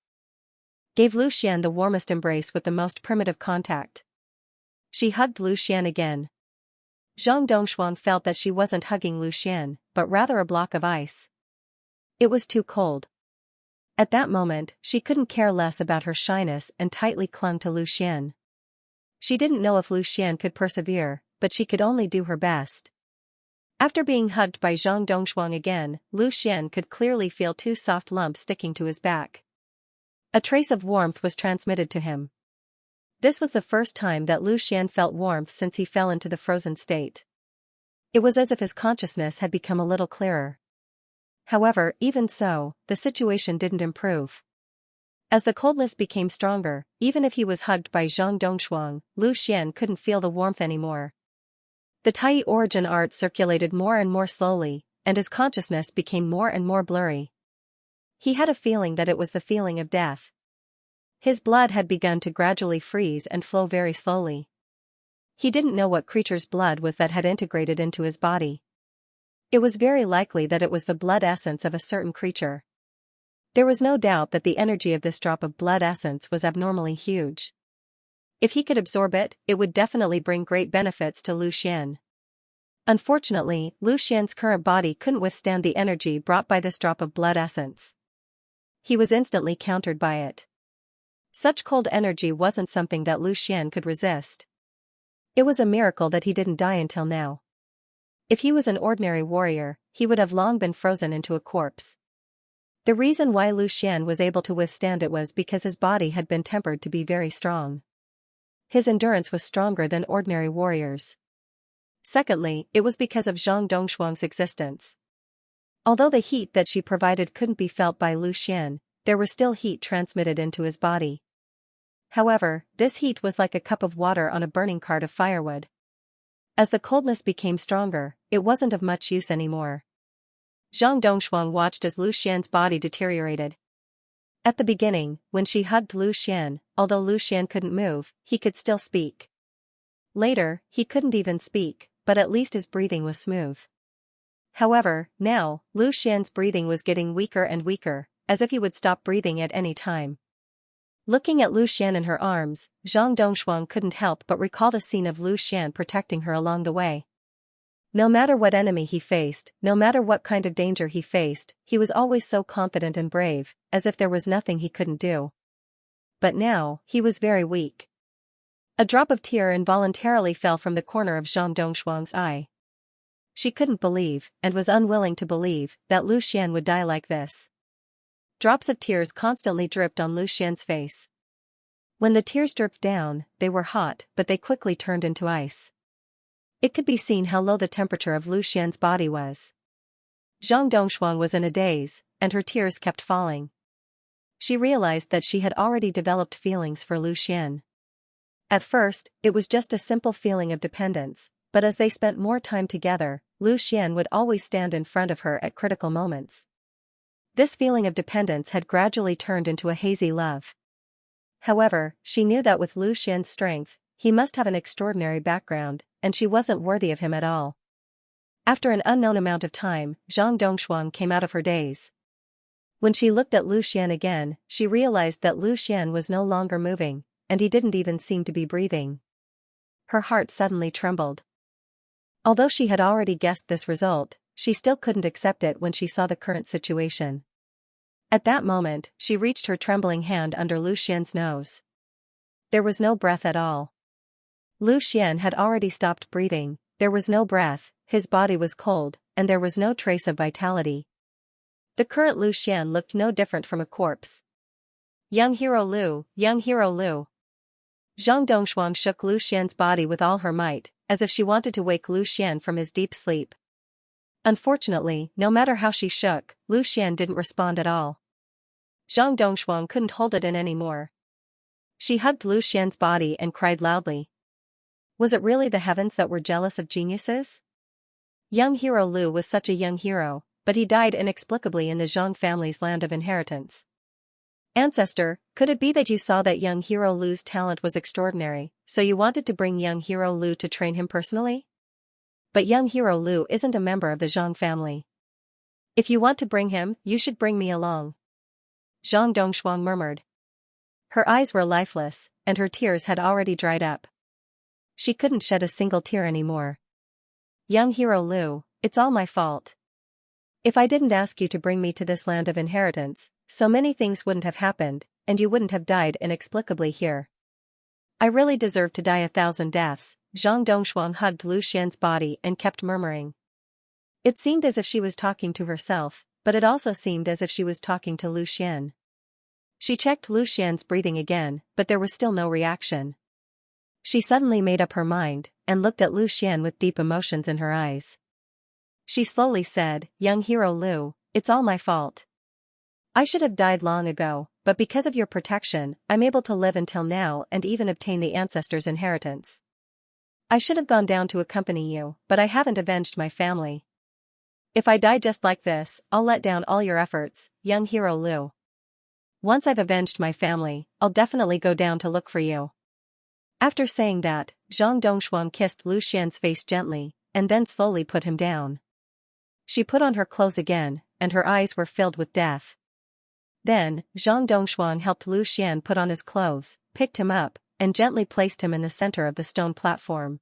gave Lu Xian the warmest embrace with the most primitive contact. She hugged Lu Xian again. Zhang Dongshuang felt that she wasn't hugging Lu Xian, but rather a block of ice. It was too cold. At that moment, she couldn't care less about her shyness and tightly clung to Lu Xian. She didn't know if Lu Xian could persevere, but she could only do her best. After being hugged by Zhang Dongshuang again, Lu Xian could clearly feel two soft lumps sticking to his back. A trace of warmth was transmitted to him. This was the first time that Lu Xian felt warmth since he fell into the frozen state. It was as if his consciousness had become a little clearer. However, even so, the situation didn't improve. As the coldness became stronger, even if he was hugged by Zhang Dongshuang, Lu Xian couldn't feel the warmth anymore. The Tai origin art circulated more and more slowly, and his consciousness became more and more blurry. He had a feeling that it was the feeling of death. His blood had begun to gradually freeze and flow very slowly. He didn't know what creature's blood was that had integrated into his body. It was very likely that it was the blood essence of a certain creature. There was no doubt that the energy of this drop of blood essence was abnormally huge. If he could absorb it, it would definitely bring great benefits to Lu Xian. Unfortunately, Lu Xian's current body couldn't withstand the energy brought by this drop of blood essence. He was instantly countered by it. Such cold energy wasn't something that Lu Xian could resist. It was a miracle that he didn't die until now. If he was an ordinary warrior, he would have long been frozen into a corpse. The reason why Lu Xian was able to withstand it was because his body had been tempered to be very strong. His endurance was stronger than ordinary warriors. Secondly, it was because of Zhang Dongshuang's existence. Although the heat that she provided couldn't be felt by Lu Xian, there was still heat transmitted into his body. However, this heat was like a cup of water on a burning cart of firewood. As the coldness became stronger, it wasn't of much use anymore. Zhang Dongshuang watched as Lu Xian's body deteriorated. At the beginning, when she hugged Lu Xian, although Lu Xian couldn't move, he could still speak. Later, he couldn't even speak, but at least his breathing was smooth. However, now, Lu Xian's breathing was getting weaker and weaker, as if he would stop breathing at any time. Looking at Lu Xian in her arms, Zhang Dongshuang couldn't help but recall the scene of Lu Xian protecting her along the way. No matter what enemy he faced, no matter what kind of danger he faced, he was always so confident and brave, as if there was nothing he couldn't do. But now, he was very weak. A drop of tear involuntarily fell from the corner of Zhang Dongshuang's eye. She couldn't believe, and was unwilling to believe, that Lu Xian would die like this. Drops of tears constantly dripped on Lu Xian's face. When the tears dripped down, they were hot, but they quickly turned into ice. It could be seen how low the temperature of Lu Xian's body was. Zhang Dongshuang was in a daze, and her tears kept falling. She realized that she had already developed feelings for Lu Xian. At first, it was just a simple feeling of dependence, but as they spent more time together, Lu Xian would always stand in front of her at critical moments. This feeling of dependence had gradually turned into a hazy love. However, she knew that with Lu Xian's strength, he must have an extraordinary background, and she wasn't worthy of him at all. After an unknown amount of time, Zhang Dongshuang came out of her daze. When she looked at Lu Xian again, she realized that Lu Xian was no longer moving, and he didn't even seem to be breathing. Her heart suddenly trembled. Although she had already guessed this result, she still couldn't accept it when she saw the current situation. At that moment, she reached her trembling hand under Lu Xian's nose. There was no breath at all. Lu Xian had already stopped breathing, there was no breath, his body was cold, and there was no trace of vitality. The current Lu Xian looked no different from a corpse. Young hero Lu, young hero Lu. Zhang Dongshuang shook Lu Xian's body with all her might, as if she wanted to wake Lu Xian from his deep sleep. Unfortunately, no matter how she shook, Lu Xian didn't respond at all. Zhang Dongshuang couldn't hold it in anymore. She hugged Lu Xian's body and cried loudly. Was it really the heavens that were jealous of geniuses? Young hero Lu was such a young hero, but he died inexplicably in the Zhang family's land of inheritance. Ancestor, could it be that you saw that young hero Lu's talent was extraordinary, so you wanted to bring young hero Lu to train him personally? but young hero Lu isn't a member of the Zhang family. If you want to bring him, you should bring me along. Zhang Dongshuang murmured. Her eyes were lifeless, and her tears had already dried up. She couldn't shed a single tear anymore. Young hero Lu, it's all my fault. If I didn't ask you to bring me to this land of inheritance, so many things wouldn't have happened, and you wouldn't have died inexplicably here. I really deserve to die 1,000 deaths. Zhang Dongshuang hugged Lu Xian's body and kept murmuring. It seemed as if she was talking to herself, but it also seemed as if she was talking to Lu Xian. She checked Lu Xian's breathing again, but there was still no reaction. She suddenly made up her mind, and looked at Lu Xian with deep emotions in her eyes. She slowly said, Young hero Lu, it's all my fault. I should have died long ago, but because of your protection, I'm able to live until now and even obtain the ancestors' inheritance. I should have gone down to accompany you, but I haven't avenged my family. If I die just like this, I'll let down all your efforts, young hero Lu. Once I've avenged my family, I'll definitely go down to look for you. After saying that, Zhang Dongshuang kissed Lu Xian's face gently, and then slowly put him down. She put on her clothes again, and her eyes were filled with death. Then, Zhang Dongshuang helped Lu Xian put on his clothes, picked him up, and gently placed him in the center of the stone platform.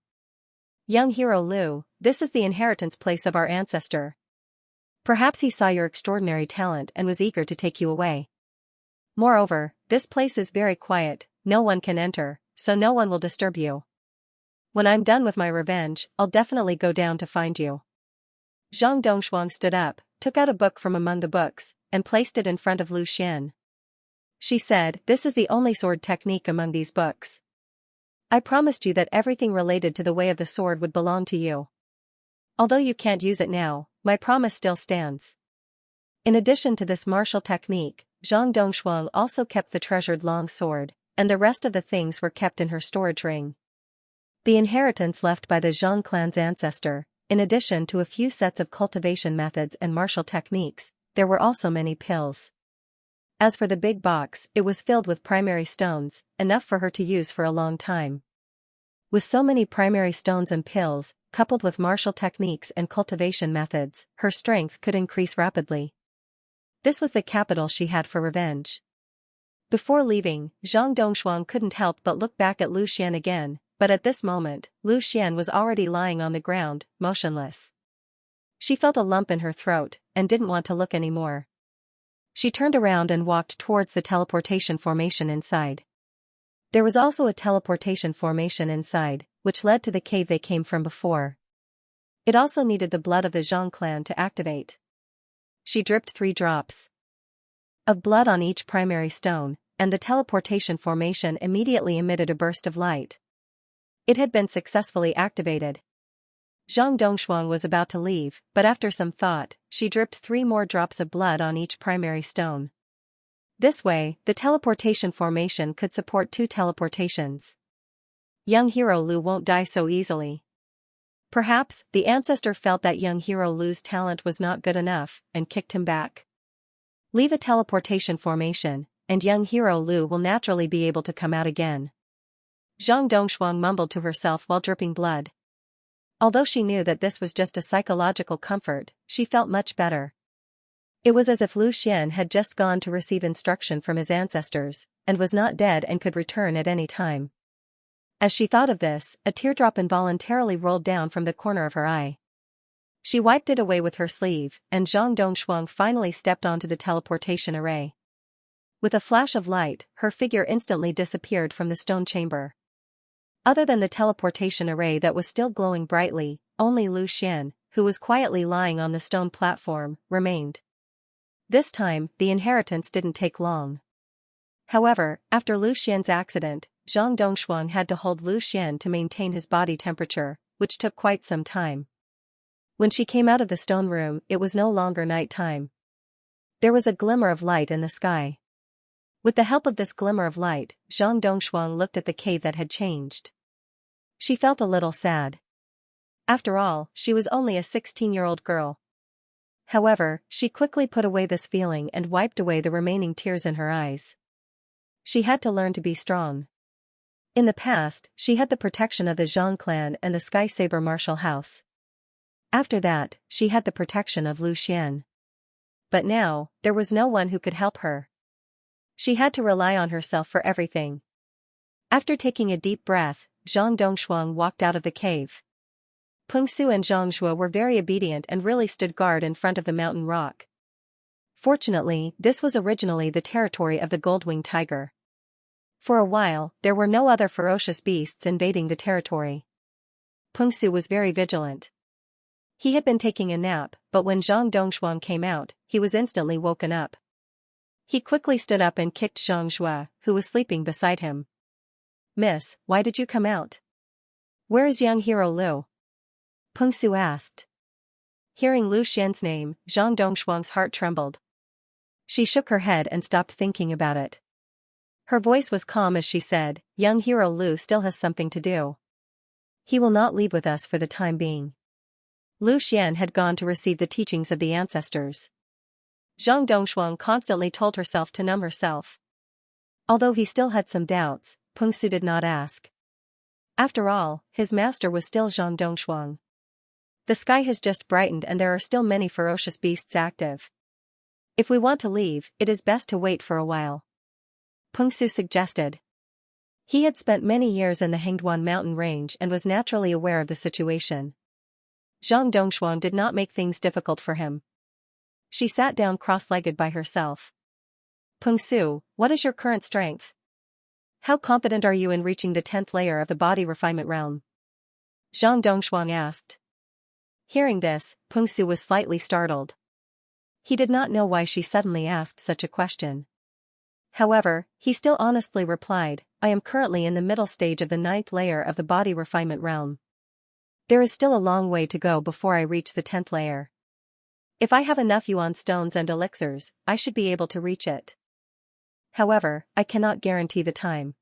Young hero Lu, this is the inheritance place of our ancestor. Perhaps he saw your extraordinary talent and was eager to take you away. Moreover, this place is very quiet, no one can enter, so no one will disturb you. When I'm done with my revenge, I'll definitely go down to find you. Zhang Dongshuang stood up, took out a book from among the books, and placed it in front of Lu Xian. She said, This is the only sword technique among these books. I promised you that everything related to the way of the sword would belong to you. Although you can't use it now, my promise still stands. In addition to this martial technique, Zhang Dongshuang also kept the treasured long sword, and the rest of the things were kept in her storage ring. The inheritance left by the Zhang clan's ancestor, in addition to a few sets of cultivation methods and martial techniques, there were also many pills. As for the big box, it was filled with primary stones, enough for her to use for a long time. With so many primary stones and pills, coupled with martial techniques and cultivation methods, her strength could increase rapidly. This was the capital she had for revenge. Before leaving, Zhang Dongshuang couldn't help but look back at Lu Xian again, but at this moment, Lu Xian was already lying on the ground, motionless. She felt a lump in her throat, and didn't want to look anymore. She turned around and walked towards the teleportation formation inside. There was also a teleportation formation inside, which led to the cave they came from before. It also needed the blood of the Zhang clan to activate. She dripped 3 drops of blood on each primary stone, and the teleportation formation immediately emitted a burst of light. It had been successfully activated. Zhang Dongshuang was about to leave, but after some thought, she dripped 3 more drops of blood on each primary stone. This way, the teleportation formation could support 2 teleportations. Young hero Lu won't die so easily. Perhaps, the ancestor felt that young hero Lu's talent was not good enough, and kicked him back. Leave a teleportation formation, and young hero Lu will naturally be able to come out again. Zhang Dongshuang mumbled to herself while dripping blood. Although she knew that this was just a psychological comfort, she felt much better. It was as if Lu Xian had just gone to receive instruction from his ancestors, and was not dead and could return at any time. As she thought of this, a teardrop involuntarily rolled down from the corner of her eye. She wiped it away with her sleeve, and Zhang Dongshuang finally stepped onto the teleportation array. With a flash of light, her figure instantly disappeared from the stone chamber. Other than the teleportation array that was still glowing brightly, only Lu Xian, who was quietly lying on the stone platform, remained. This time, the inheritance didn't take long. However, after Lu Xian's accident, Zhang Dongshuang had to hold Lu Xian to maintain his body temperature, which took quite some time. When she came out of the stone room, it was no longer night time. There was a glimmer of light in the sky. With the help of this glimmer of light, Zhang Dongshuang looked at the cave that had changed. She felt a little sad. After all, she was only a 16-year-old girl. However, she quickly put away this feeling and wiped away the remaining tears in her eyes. She had to learn to be strong. In the past, she had the protection of the Zhang clan and the Sky Saber martial house. After that, she had the protection of Lu Xian. But now, there was no one who could help her. She had to rely on herself for everything. After taking a deep breath, Zhang Dongshuang walked out of the cave. Pengsu and Zhang Zhuo were very obedient and really stood guard in front of the mountain rock. Fortunately, this was originally the territory of the gold-winged tiger. For a while, there were no other ferocious beasts invading the territory. Pengsu was very vigilant. He had been taking a nap, but when Zhang Dongshuang came out, he was instantly woken up. He quickly stood up and kicked Zhang Zhuo, who was sleeping beside him. "Miss, why did you come out? Where is young hero Lu?" Pengsu asked. Hearing Lu Xian's name, Zhang Dongshuang's heart trembled. She shook her head and stopped thinking about it. Her voice was calm as she said, "Young hero Lu still has something to do. He will not leave with us for the time being." Lu Xian had gone to receive the teachings of the ancestors. Zhang Dongshuang constantly told herself to numb herself. Although he still had some doubts, Pengsu did not ask. After all, his master was still Zhang Dongshuang. The sky has just brightened and there are still many ferocious beasts active. If we want to leave, it is best to wait for a while. Pengsu suggested. He had spent many years in the Hengduan mountain range and was naturally aware of the situation. Zhang Dongshuang did not make things difficult for him. She sat down cross-legged by herself. "Pengsu, what is your current strength? How confident are you in reaching the 10th layer of the body refinement realm?" Zhang Dongshuang asked. Hearing this, Pengsu was slightly startled. He did not know why she suddenly asked such a question. However, he still honestly replied, "I am currently in the middle stage of the 9th layer of the body refinement realm. There is still a long way to go before I reach the 10th layer. If I have enough yuan stones and elixirs, I should be able to reach it. However, I cannot guarantee the time."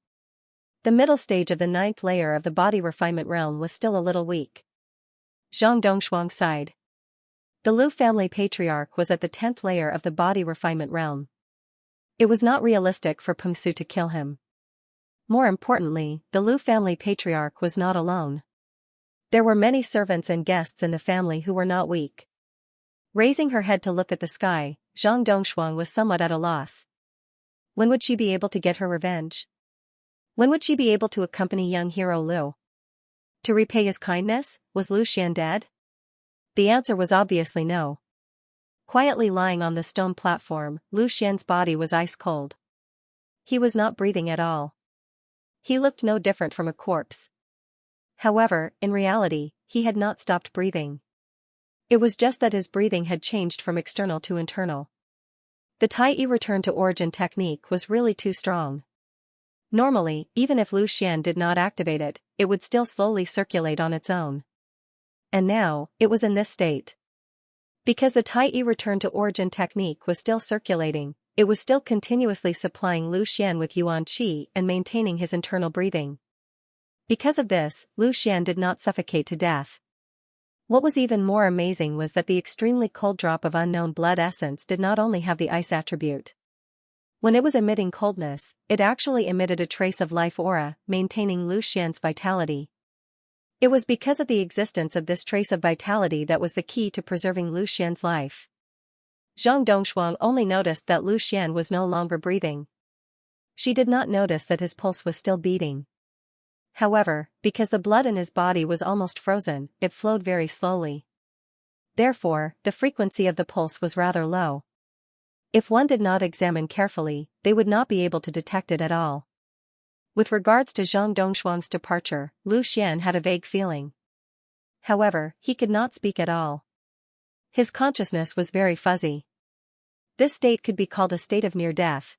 The middle stage of the 9th layer of the body refinement realm was still a little weak. Zhang Dongshuang sighed. The Lu family patriarch was at the 10th layer of the body refinement realm. It was not realistic for Pengsu to kill him. More importantly, the Lu family patriarch was not alone. There were many servants and guests in the family who were not weak. Raising her head to look at the sky, Zhang Dongshuang was somewhat at a loss. When would she be able to get her revenge? When would she be able to accompany young hero Lu? To repay his kindness, was Lu Xian dead? The answer was obviously no. Quietly lying on the stone platform, Lu Xian's body was ice cold. He was not breathing at all. He looked no different from a corpse. However, in reality, he had not stopped breathing. It was just that his breathing had changed from external to internal. The Tai return to origin technique was really too strong. Normally, even if Lu Xian did not activate it, it would still slowly circulate on its own. And now, it was in this state. Because the Tai return to origin technique was still circulating, it was still continuously supplying Lu Xian with yuan qi and maintaining his internal breathing. Because of this, Lu Xian did not suffocate to death. What was even more amazing was that the extremely cold drop of unknown blood essence did not only have the ice attribute. When it was emitting coldness, it actually emitted a trace of life aura, maintaining Lu Xian's vitality. It was because of the existence of this trace of vitality that was the key to preserving Lu Xian's life. Zhang Dongshuang only noticed that Lu Xian was no longer breathing. She did not notice that his pulse was still beating. However, because the blood in his body was almost frozen, it flowed very slowly. Therefore, the frequency of the pulse was rather low. If one did not examine carefully, they would not be able to detect it at all. With regards to Zhang Dongshuang's departure, Lu Xian had a vague feeling. However, he could not speak at all. His consciousness was very fuzzy. This state could be called a state of near death.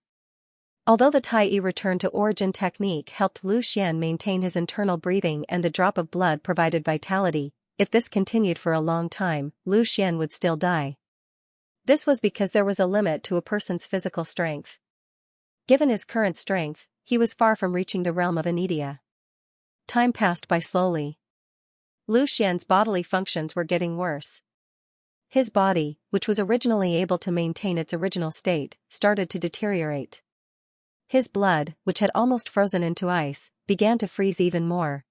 Although the Tai return to origin technique helped Lu Xian maintain his internal breathing and the drop of blood provided vitality, if this continued for a long time, Lu Xian would still die. This was because there was a limit to a person's physical strength. Given his current strength, he was far from reaching the realm of Anidia. Time passed by slowly. Lu Xian's bodily functions were getting worse. His body, which was originally able to maintain its original state, started to deteriorate. His blood, which had almost frozen into ice, began to freeze even more.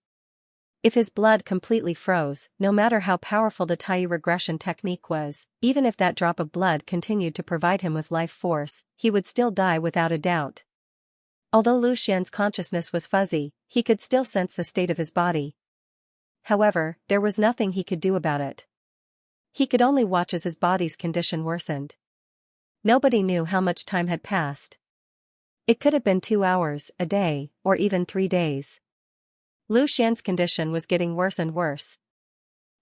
If his blood completely froze, no matter how powerful the Tai regression technique was, even if that drop of blood continued to provide him with life force, he would still die without a doubt. Although Lu Xian's consciousness was fuzzy, he could still sense the state of his body. However, there was nothing he could do about it. He could only watch as his body's condition worsened. Nobody knew how much time had passed. It could have been 2 hours, a day, or even 3 days. Lu Xian's condition was getting worse and worse.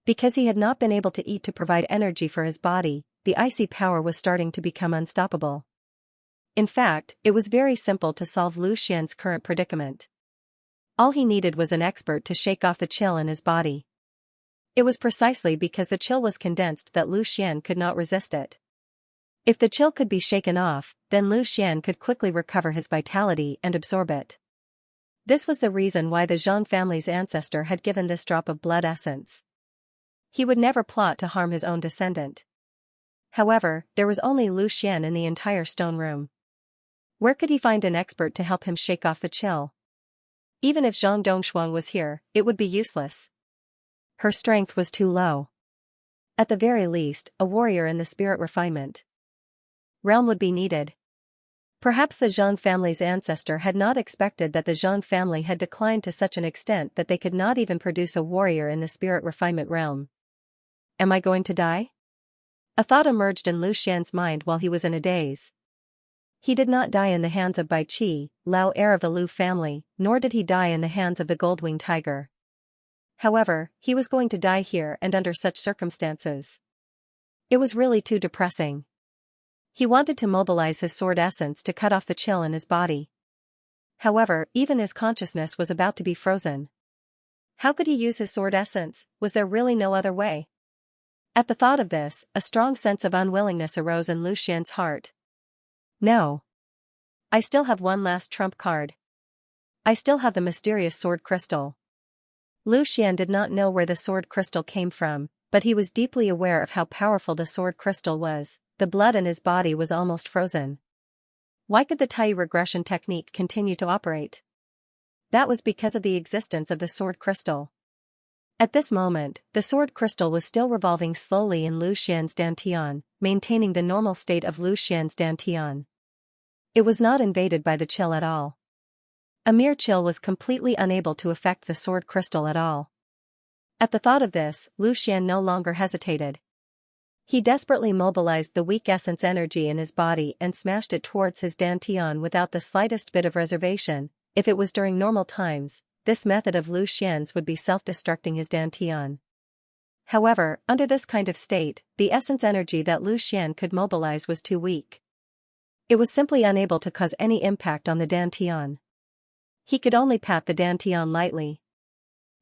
Because he had not been able to eat to provide energy for his body, the icy power was starting to become unstoppable. In fact, it was very simple to solve Lu Xian's current predicament. All he needed was an expert to shake off the chill in his body. It was precisely because the chill was condensed that Lu Xian could not resist it. If the chill could be shaken off, then Lu Xian could quickly recover his vitality and absorb it. This was the reason why the Zhang family's ancestor had given this drop of blood essence. He would never plot to harm his own descendant. However, there was only Lu Xian in the entire stone room. Where could he find an expert to help him shake off the chill? Even if Zhang Dongshuang was here, it would be useless. Her strength was too low. At the very least, a warrior in the spirit refinement realm would be needed. Perhaps the Zhang family's ancestor had not expected that the Zhang family had declined to such an extent that they could not even produce a warrior in the spirit refinement realm. Am I going to die? A thought emerged in Lu Xian's mind while he was in a daze. He did not die in the hands of Bai Qi, Lao heir of the Lu family, nor did he die in the hands of the gold-winged tiger. However, he was going to die here and under such circumstances. It was really too depressing. He wanted to mobilize his sword essence to cut off the chill in his body. However, even his consciousness was about to be frozen. How could he use his sword essence? Was there really no other way? At the thought of this, a strong sense of unwillingness arose in Lu Xian's heart. No. I still have one last trump card. I still have the mysterious sword crystal. Lu Xian did not know where the sword crystal came from, but he was deeply aware of how powerful the sword crystal was. The blood in his body was almost frozen. Why could the Tai regression technique continue to operate? That was because of the existence of the sword crystal. At this moment, the sword crystal was still revolving slowly in Lu Xian's dantian, maintaining the normal state of Lu Xian's dantian. It was not invaded by the chill at all. A mere chill was completely unable to affect the sword crystal at all. At the thought of this, Lu Xian no longer hesitated. He desperately mobilized the weak essence energy in his body and smashed it towards his dantian without the slightest bit of reservation. If it was during normal times, this method of Lu Xian's would be self-destructing his dantian. However, under this kind of state, the essence energy that Lu Xian could mobilize was too weak. It was simply unable to cause any impact on the dantian. He could only pat the dantian lightly.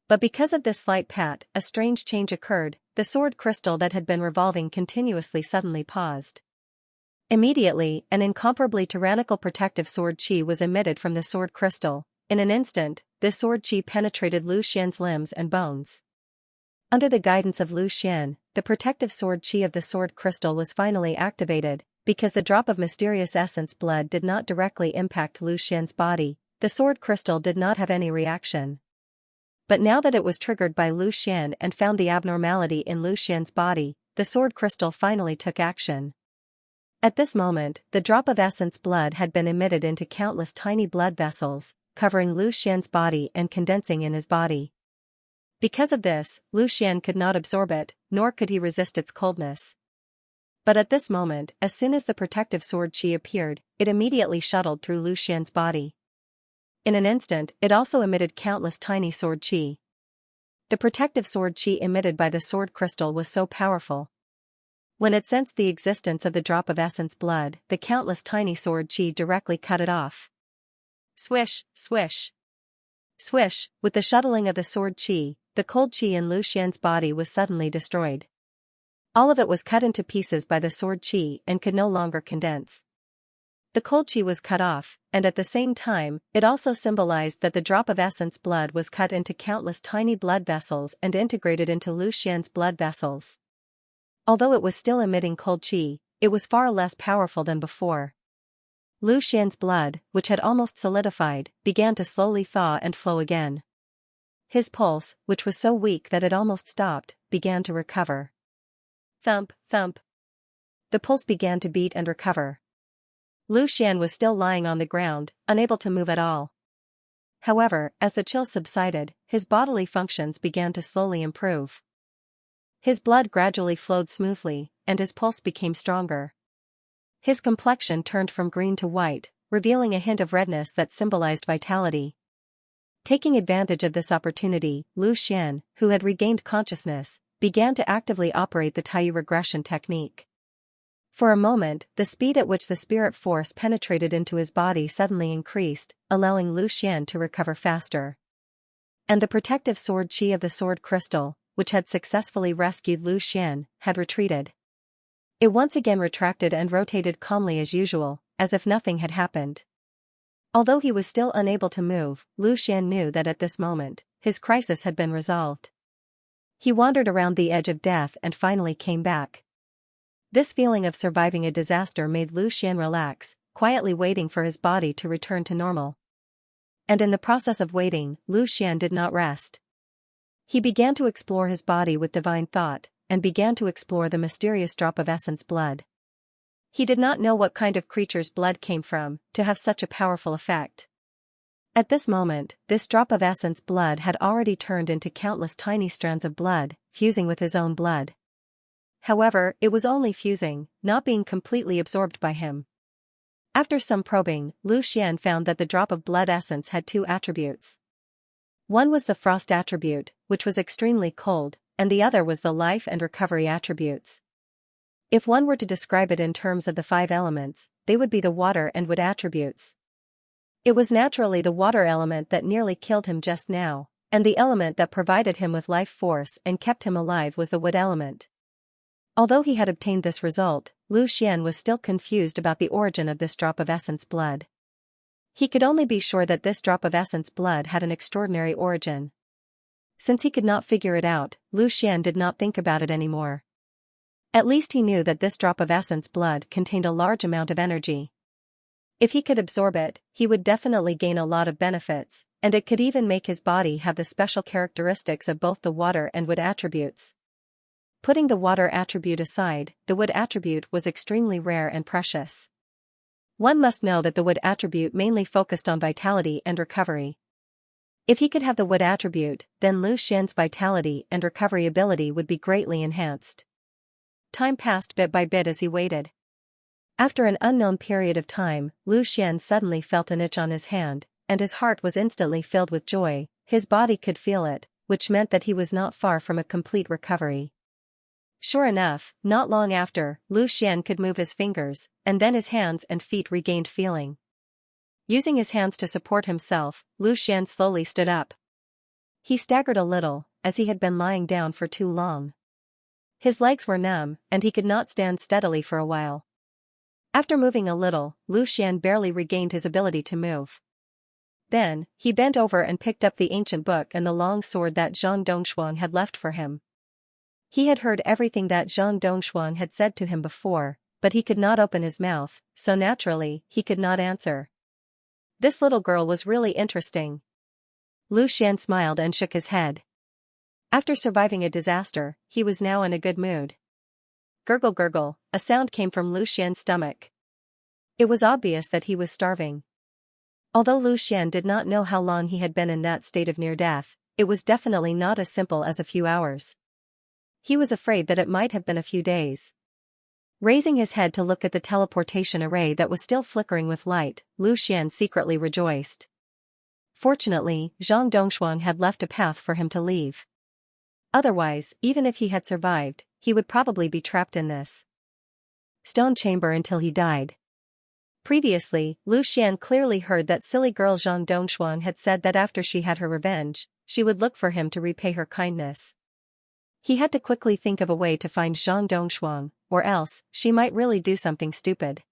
But because of this slight pat, a strange change occurred. The sword crystal that had been revolving continuously suddenly paused. Immediately, an incomparably tyrannical protective sword chi was emitted from the sword crystal. In an instant, this sword chi penetrated Lu Xian's limbs and bones. Under the guidance of Lu Xian, the protective sword chi of the sword crystal was finally activated. Because the drop of mysterious essence blood did not directly impact Lu Xian's body, the sword crystal did not have any reaction. But now that it was triggered by Lu Xian and found the abnormality in Lu Xian's body, the sword crystal finally took action. At this moment, the drop of essence blood had been emitted into countless tiny blood vessels, covering Lu Xian's body and condensing in his body. Because of this, Lu Xian could not absorb it, nor could he resist its coldness. But at this moment, as soon as the protective sword chi appeared, it immediately shuttled through Lu Xian's body. In an instant, it also emitted countless tiny sword chi. The protective sword chi emitted by the sword crystal was so powerful. When it sensed the existence of the drop of essence blood, the countless tiny sword chi directly cut it off. Swish, swish. Swish, with the shuttling of the sword chi, the cold chi in Lu Xian's body was suddenly destroyed. All of it was cut into pieces by the sword chi and could no longer condense. The cold chi was cut off, and at the same time, it also symbolized that the drop of essence blood was cut into countless tiny blood vessels and integrated into Lu Xian's blood vessels. Although it was still emitting cold chi, it was far less powerful than before. Lu Xian's blood, which had almost solidified, began to slowly thaw and flow again. His pulse, which was so weak that it almost stopped, began to recover. Thump, thump. The pulse began to beat and recover. Lu Xian was still lying on the ground, unable to move at all. However, as the chill subsided, his bodily functions began to slowly improve. His blood gradually flowed smoothly, and his pulse became stronger. His complexion turned from green to white, revealing a hint of redness that symbolized vitality. Taking advantage of this opportunity, Lu Xian, who had regained consciousness, began to actively operate the Taiyu regression technique. For a moment, the speed at which the spirit force penetrated into his body suddenly increased, allowing Lu Xian to recover faster. And the protective sword qi of the sword crystal, which had successfully rescued Lu Xian, had retreated. It once again retracted and rotated calmly as usual, as if nothing had happened. Although he was still unable to move, Lu Xian knew that at this moment, his crisis had been resolved. He wandered around the edge of death and finally came back. This feeling of surviving a disaster made Lu Xian relax, quietly waiting for his body to return to normal. And in the process of waiting, Lu Xian did not rest. He began to explore his body with divine thought, and began to explore the mysterious drop of essence blood. He did not know what kind of creature's blood came from, to have such a powerful effect. At this moment, this drop of essence blood had already turned into countless tiny strands of blood, fusing with his own blood. However, it was only fusing, not being completely absorbed by him. After some probing, Lu Xian found that the drop of blood essence had two attributes. One was the frost attribute, which was extremely cold, and the other was the life and recovery attributes. If one were to describe it in terms of the 5 elements, they would be the water and wood attributes. It was naturally the water element that nearly killed him just now, and the element that provided him with life force and kept him alive was the wood element. Although he had obtained this result, Lu Xian was still confused about the origin of this drop of essence blood. He could only be sure that this drop of essence blood had an extraordinary origin. Since he could not figure it out, Lu Xian did not think about it anymore. At least he knew that this drop of essence blood contained a large amount of energy. If he could absorb it, he would definitely gain a lot of benefits, and it could even make his body have the special characteristics of both the water and wood attributes. Putting the water attribute aside, the wood attribute was extremely rare and precious. One must know that the wood attribute mainly focused on vitality and recovery. If he could have the wood attribute, then Lu Xian's vitality and recovery ability would be greatly enhanced. Time passed bit by bit as he waited. After an unknown period of time, Lu Xian suddenly felt an itch on his hand, and his heart was instantly filled with joy. His body could feel it, which meant that he was not far from a complete recovery. Sure enough, not long after, Lu Xian could move his fingers, and then his hands and feet regained feeling. Using his hands to support himself, Lu Xian slowly stood up. He staggered a little, as he had been lying down for too long. His legs were numb, and he could not stand steadily for a while. After moving a little, Lu Xian barely regained his ability to move. Then, he bent over and picked up the ancient book and the long sword that Zhang Dongshuang had left for him. He had heard everything that Zhang Dongshuang had said to him before, but he could not open his mouth, so naturally, he could not answer. This little girl was really interesting. Lu Xian smiled and shook his head. After surviving a disaster, he was now in a good mood. Gurgle gurgle, a sound came from Lu Xian's stomach. It was obvious that he was starving. Although Lu Xian did not know how long he had been in that state of near death, it was definitely not as simple as a few hours. He was afraid that it might have been a few days. Raising his head to look at the teleportation array that was still flickering with light, Lu Xian secretly rejoiced. Fortunately, Zhang Dongshuang had left a path for him to leave. Otherwise, even if he had survived, he would probably be trapped in this stone chamber until he died. Previously, Lu Xian clearly heard that silly girl Zhang Dongshuang had said that after she had her revenge, she would look for him to repay her kindness. He had to quickly think of a way to find Zhang Dongshuang, or else, she might really do something stupid.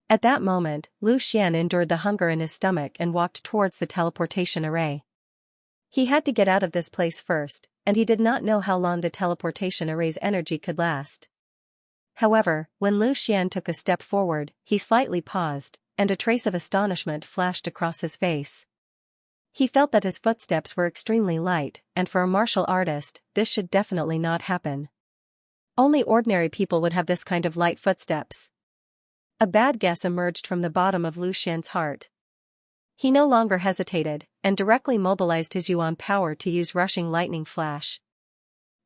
At that moment, Lu Xian endured the hunger in his stomach and walked towards the teleportation array. He had to get out of this place first, and he did not know how long the teleportation array's energy could last. However, when Lu Xian took a step forward, he slightly paused, and a trace of astonishment flashed across his face. He felt that his footsteps were extremely light, and for a martial artist, this should definitely not happen. Only ordinary people would have this kind of light footsteps. A bad guess emerged from the bottom of Lu Xian's heart. He no longer hesitated, and directly mobilized his yuan power to use rushing lightning flash.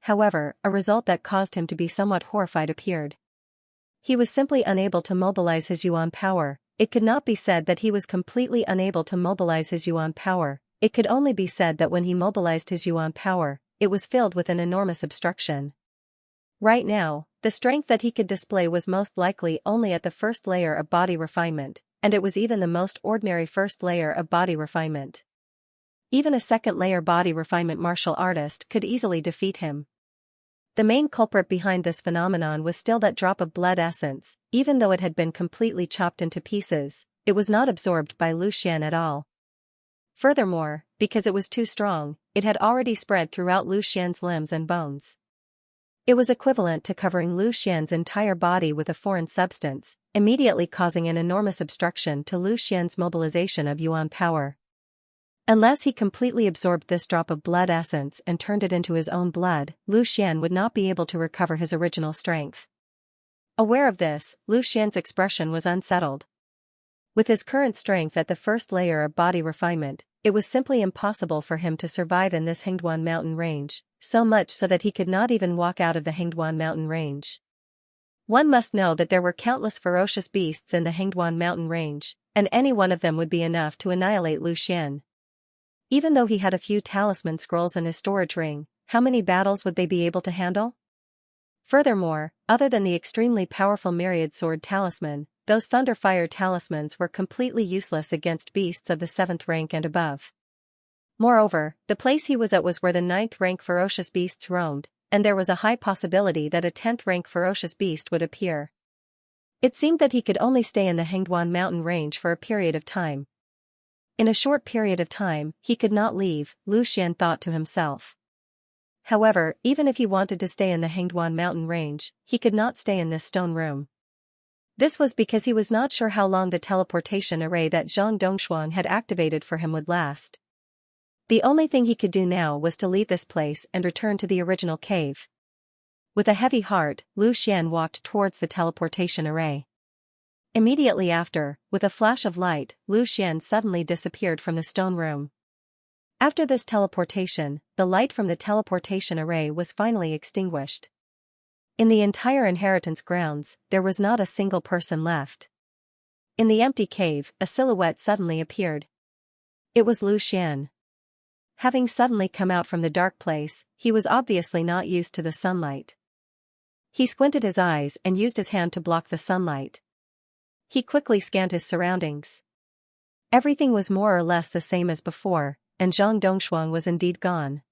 However, a result that caused him to be somewhat horrified appeared. He was simply unable to mobilize his yuan power. It could not be said that he was completely unable to mobilize his yuan power. It could only be said that when he mobilized his yuan power, it was filled with an enormous obstruction. Right now, the strength that he could display was most likely only at the first layer of body refinement, and it was even the most ordinary first layer of body refinement. Even a second layer body refinement martial artist could easily defeat him. The main culprit behind this phenomenon was still that drop of blood essence. Even though it had been completely chopped into pieces, it was not absorbed by Lu Xian at all. Furthermore, because it was too strong, it had already spread throughout Lu Xian's limbs and bones. It was equivalent to covering Lu Xian's entire body with a foreign substance, immediately causing an enormous obstruction to Lu Xian's mobilization of yuan power. Unless he completely absorbed this drop of blood essence and turned it into his own blood, Lu Xian would not be able to recover his original strength. Aware of this, Lu Xian's expression was unsettled. With his current strength at the first layer of body refinement, it was simply impossible for him to survive in this Hengduan mountain range, so much so that he could not even walk out of the Hengduan mountain range. One must know that there were countless ferocious beasts in the Hengduan mountain range, and any one of them would be enough to annihilate Lu Xian. Even though he had a few talisman scrolls in his storage ring, how many battles would they be able to handle? Furthermore, other than the extremely powerful myriad sword talisman, those thunderfire talismans were completely useless against beasts of the 7th rank and above. Moreover, the place he was at was where the 9th rank ferocious beasts roamed, and there was a high possibility that a 10th rank ferocious beast would appear. It seemed that he could only stay in the Hengduan mountain range for a period of time. In a short period of time, he could not leave, Lu Xian thought to himself. However, even if he wanted to stay in the Hengduan mountain range, he could not stay in this stone room. This was because he was not sure how long the teleportation array that Zhang Dongshuang had activated for him would last. The only thing he could do now was to leave this place and return to the original cave. With a heavy heart, Lu Xian walked towards the teleportation array. Immediately after, with a flash of light, Lu Xian suddenly disappeared from the stone room. After this teleportation, the light from the teleportation array was finally extinguished. In the entire inheritance grounds, there was not a single person left. In the empty cave, a silhouette suddenly appeared. It was Lu Xian. Having suddenly come out from the dark place, he was obviously not used to the sunlight. He squinted his eyes and used his hand to block the sunlight. He quickly scanned his surroundings. Everything was more or less the same as before, and Zhang Dongshuang was indeed gone.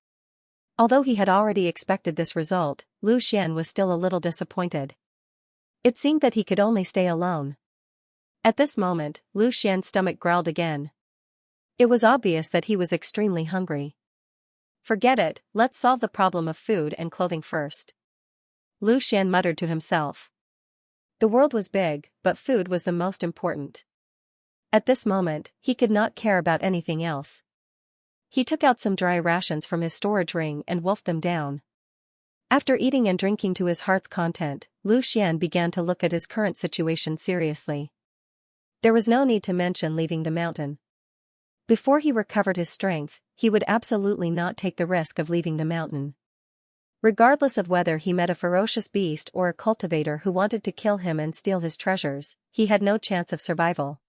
Although he had already expected this result, Lu Xian was still a little disappointed. It seemed that he could only stay alone. At this moment, Lu Xian's stomach growled again. It was obvious that he was extremely hungry. Forget it, let's solve the problem of food and clothing first. Lu Xian muttered to himself. The world was big, but food was the most important. At this moment, he could not care about anything else. He took out some dry rations from his storage ring and wolfed them down. After eating and drinking to his heart's content, Lu Xian began to look at his current situation seriously. There was no need to mention leaving the mountain. Before he recovered his strength, he would absolutely not take the risk of leaving the mountain. Regardless of whether he met a ferocious beast or a cultivator who wanted to kill him and steal his treasures, he had no chance of survival.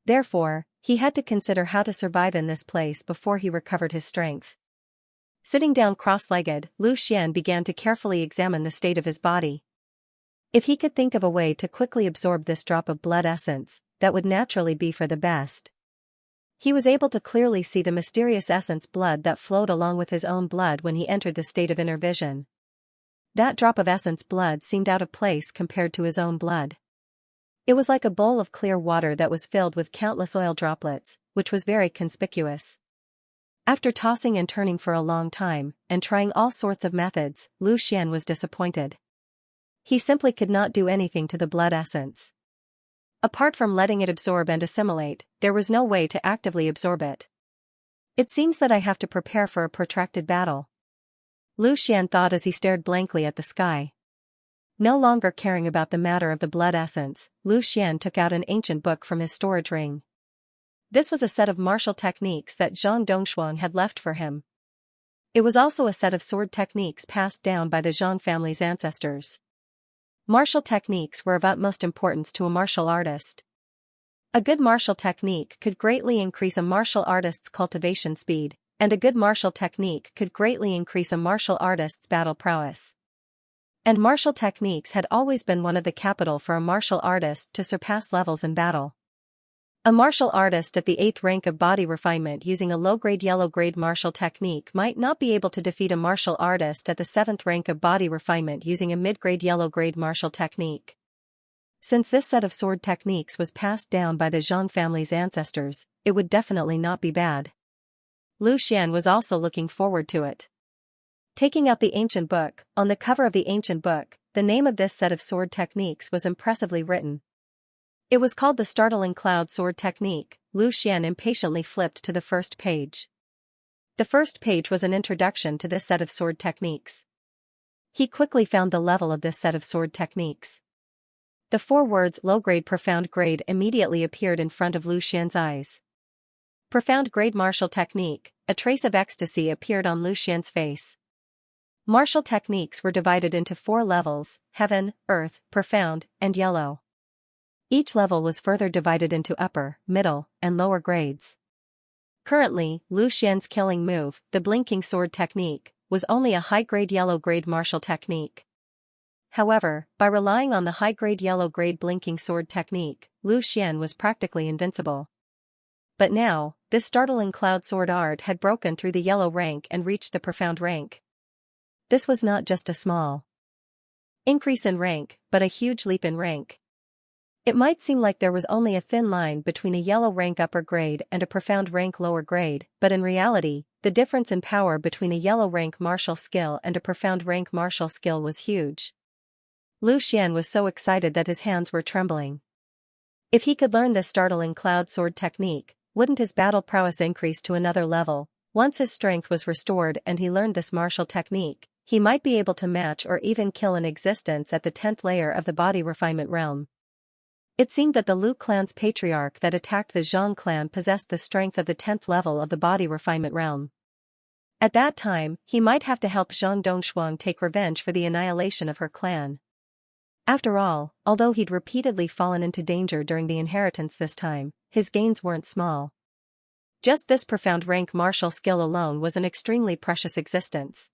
Therefore, he had to consider how to survive in this place before he recovered his strength. Sitting down cross-legged, Lu Xian began to carefully examine the state of his body. If he could think of a way to quickly absorb this drop of blood essence, that would naturally be for the best. He was able to clearly see the mysterious essence blood that flowed along with his own blood when he entered the state of inner vision. That drop of essence blood seemed out of place compared to his own blood. It was like a bowl of clear water that was filled with countless oil droplets, which was very conspicuous. After tossing and turning for a long time, and trying all sorts of methods, Lu Xian was disappointed. He simply could not do anything to the blood essence. Apart from letting it absorb and assimilate, there was no way to actively absorb it. It seems that I have to prepare for a protracted battle. Lu Xian thought as he stared blankly at the sky. No longer caring about the matter of the blood essence, Lu Xian took out an ancient book from his storage ring. This was a set of martial techniques that Zhang Dongshuang had left for him. It was also a set of sword techniques passed down by the Zhang family's ancestors. Martial techniques were of utmost importance to a martial artist. A good martial technique could greatly increase a martial artist's cultivation speed, and a good martial technique could greatly increase a martial artist's battle prowess. And martial techniques had always been one of the capital for a martial artist to surpass levels in battle. A martial artist at the 8th rank of body refinement using a low-grade yellow-grade martial technique might not be able to defeat a martial artist at the 7th rank of body refinement using a mid-grade yellow-grade martial technique. Since this set of sword techniques was passed down by the Zhang family's ancestors, it would definitely not be bad. Lu Xian was also looking forward to it. Taking out the ancient book, on the cover of the ancient book, the name of this set of sword techniques was impressively written. It was called the Startling Cloud Sword Technique. Lu Xian impatiently flipped to the first page. The first page was an introduction to this set of sword techniques. He quickly found the level of this set of sword techniques. The 4 words low-grade profound grade immediately appeared in front of Lu Xian's eyes. Profound grade martial technique, a trace of ecstasy appeared on Lu Xian's face. Martial techniques were divided into 4 levels: heaven, earth, profound, and yellow. Each level was further divided into upper, middle, and lower grades. Currently, Lu Xian's killing move, the blinking sword technique, was only a high-grade yellow-grade martial technique. However, by relying on the high-grade yellow-grade blinking sword technique, Lu Xian was practically invincible. But now, this startling cloud sword art had broken through the yellow rank and reached the profound rank. This was not just a small increase in rank, but a huge leap in rank. It might seem like there was only a thin line between a yellow rank upper grade and a profound rank lower grade, but in reality, the difference in power between a yellow rank martial skill and a profound rank martial skill was huge. Lu Xian was so excited that his hands were trembling. If he could learn this startling cloud sword technique, wouldn't his battle prowess increase to another level? Once his strength was restored and he learned this martial technique, he might be able to match or even kill an existence at the 10th layer of the body refinement realm. It seemed that the Lu clan's patriarch that attacked the Zhang clan possessed the strength of the 10th level of the body refinement realm. At that time, he might have to help Zhang Dongshuang take revenge for the annihilation of her clan. After all, although he'd repeatedly fallen into danger during the inheritance this time, his gains weren't small. Just this profound rank martial skill alone was an extremely precious existence.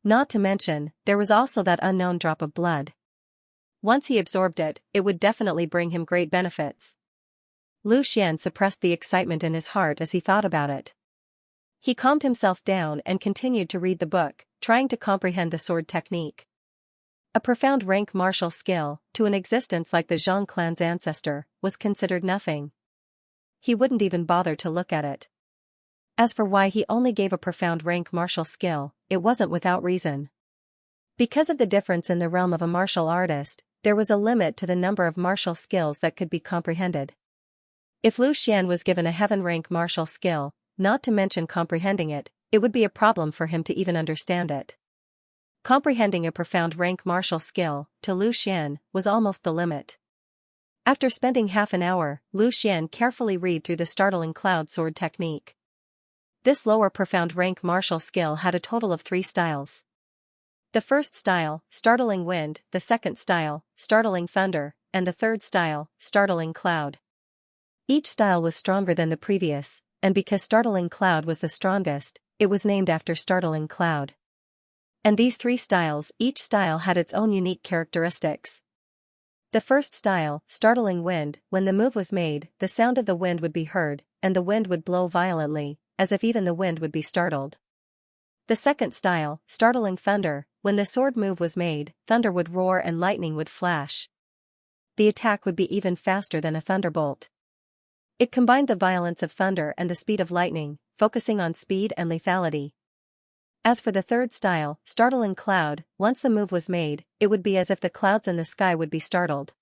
Not to mention, there was also that unknown drop of blood. Once he absorbed it, it would definitely bring him great benefits. Lu Xian suppressed the excitement in his heart as he thought about it. He calmed himself down and continued to read the book, trying to comprehend the sword technique. A profound rank martial skill, to an existence like the Zhang clan's ancestor, was considered nothing. He wouldn't even bother to look at it. As for why he only gave a profound rank martial skill, it wasn't without reason. Because of the difference in the realm of a martial artist, there was a limit to the number of martial skills that could be comprehended. If Lu Xian was given a heaven rank martial skill, not to mention comprehending it, it would be a problem for him to even understand it. Comprehending a profound rank martial skill, to Lu Xian, was almost the limit. After spending half an hour, Lu Xian carefully read through the startling cloud sword technique. This lower profound rank martial skill had a total of 3 styles. The first style, Startling Wind, the second style, Startling Thunder, and the third style, Startling Cloud. Each style was stronger than the previous, and because Startling Cloud was the strongest, it was named after Startling Cloud. And these 3 styles, each style had its own unique characteristics. The first style, Startling Wind, when the move was made, the sound of the wind would be heard, and the wind would blow violently, as if even the wind would be startled. The second style, Startling Thunder, when the sword move was made, thunder would roar and lightning would flash. The attack would be even faster than a thunderbolt. It combined the violence of thunder and the speed of lightning, focusing on speed and lethality. As for the third style, Startling Cloud, once the move was made, it would be as if the clouds in the sky would be startled.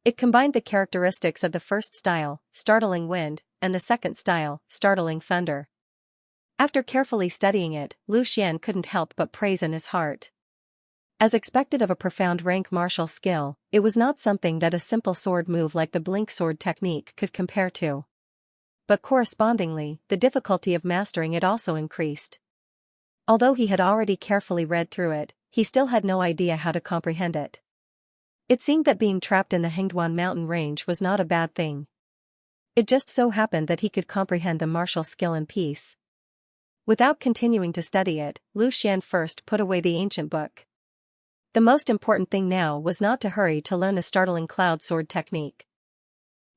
It combined the characteristics of the first style, Startling Wind, and the second style, Startling Thunder. After carefully studying it, Lu Xian couldn't help but praise in his heart. As expected of a profound rank martial skill, it was not something that a simple sword move like the blink sword technique could compare to. But correspondingly, the difficulty of mastering it also increased. Although he had already carefully read through it, he still had no idea how to comprehend it. It seemed that being trapped in the Hengduan mountain range was not a bad thing. It just so happened that he could comprehend the martial skill in peace. Without continuing to study it, Lu Xian first put away the ancient book. The most important thing now was not to hurry to learn the startling cloud sword technique.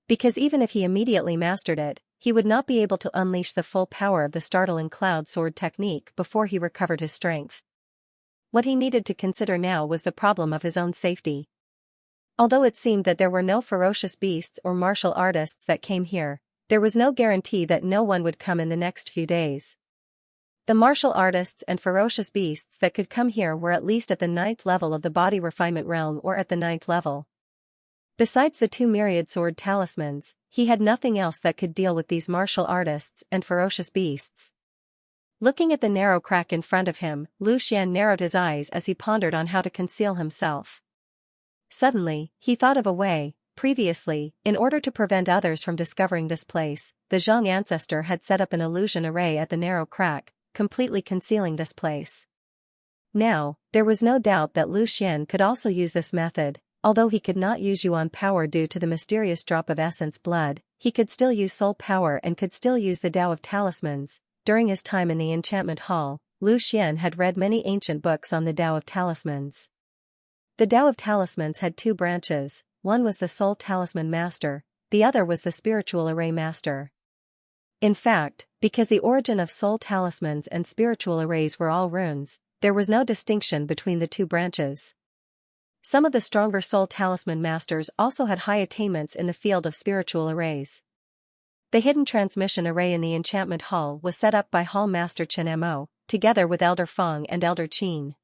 Because even if he immediately mastered it, he would not be able to unleash the full power of the startling cloud sword technique before he recovered his strength. What he needed to consider now was the problem of his own safety. Although it seemed that there were no ferocious beasts or martial artists that came here, there was no guarantee that no one would come in the next few days. The martial artists and ferocious beasts that could come here were at least at the 9th level of the body refinement realm or at the 9th level. Besides the 2 myriad sword talismans, he had nothing else that could deal with these martial artists and ferocious beasts. Looking at the narrow crack in front of him, Lu Xian narrowed his eyes as he pondered on how to conceal himself. Suddenly, he thought of a way. Previously, in order to prevent others from discovering this place, the Zhang ancestor had set up an illusion array at the narrow crack, completely concealing this place. Now, there was no doubt that Lu Xian could also use this method. Although he could not use Yuan power due to the mysterious drop of essence blood, he could still use soul power and could still use the Tao of talismans. During his time in the enchantment hall, Lu Xian had read many ancient books on the Tao of talismans. The Tao of talismans had 2 branches, one was the soul talisman master, the other was the spiritual array master. In fact, because the origin of soul talismans and spiritual arrays were all runes, there was no distinction between the 2 branches. Some of the stronger soul talisman masters also had high attainments in the field of spiritual arrays. The hidden transmission array in the enchantment hall was set up by Hall Master Chen Mo, together with Elder Feng and Elder Qin.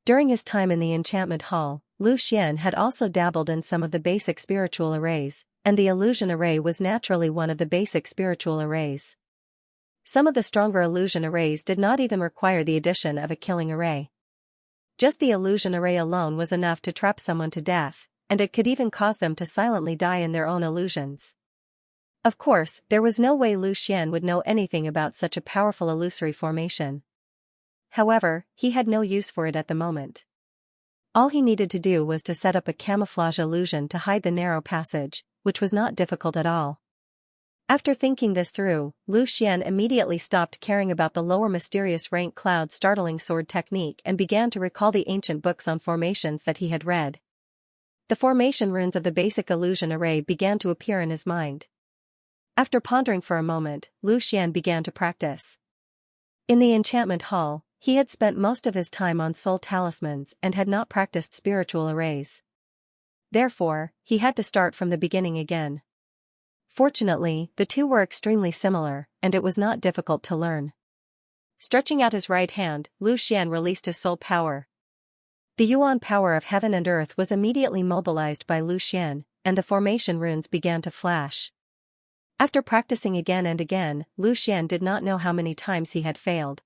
During his time in the enchantment hall, Lu Xian had also dabbled in some of the basic spiritual arrays, and the illusion array was naturally one of the basic spiritual arrays. Some of the stronger illusion arrays did not even require the addition of a killing array. Just the illusion array alone was enough to trap someone to death, and it could even cause them to silently die in their own illusions. Of course, there was no way Lu Xian would know anything about such a powerful illusory formation. However, he had no use for it at the moment. All he needed to do was to set up a camouflage illusion to hide the narrow passage, which was not difficult at all. After thinking this through, Lu Xian immediately stopped caring about the lower mysterious rank cloud startling sword technique and began to recall the ancient books on formations that he had read. The formation runes of the basic illusion array began to appear in his mind. After pondering for a moment, Lu Xian began to practice. In the enchantment hall, he had spent most of his time on soul talismans and had not practiced spiritual arrays. Therefore, he had to start from the beginning again. Fortunately, the 2 were extremely similar, and it was not difficult to learn. Stretching out his right hand, Lu Xian released his soul power. The Yuan power of heaven and earth was immediately mobilized by Lu Xian, and the formation runes began to flash. After practicing again and again, Lu Xian did not know how many times he had failed.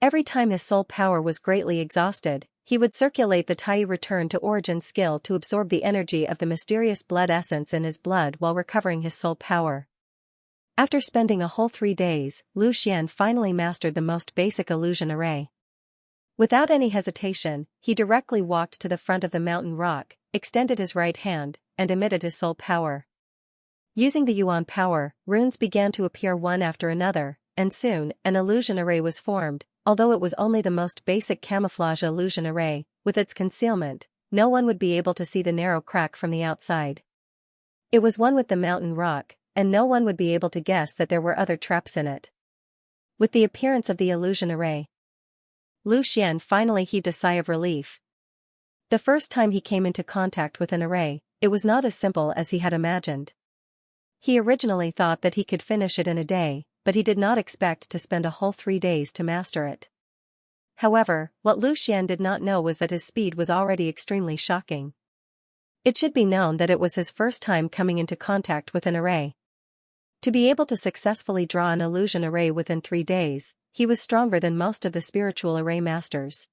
Every time his soul power was greatly exhausted, he would circulate the Tai return to origin skill to absorb the energy of the mysterious blood essence in his blood while recovering his soul power. After spending a whole 3 days, Lu Xian finally mastered the most basic illusion array. Without any hesitation, he directly walked to the front of the mountain rock, extended his right hand, and emitted his soul power. Using the Yuan power, runes began to appear one after another, and soon, an illusion array was formed. Although it was only the most basic camouflage illusion array, with its concealment, no one would be able to see the narrow crack from the outside. It was one with the mountain rock, and no one would be able to guess that there were other traps in it. With the appearance of the illusion array, Lu Xian finally heaved a sigh of relief. The first time he came into contact with an array, it was not as simple as he had imagined. He originally thought that he could finish it in a day, but he did not expect to spend a whole 3 days to master it. However, what Lu Xian did not know was that his speed was already extremely shocking. It should be known that it was his first time coming into contact with an array. To be able to successfully draw an illusion array within 3 days, he was stronger than most of the spiritual array masters.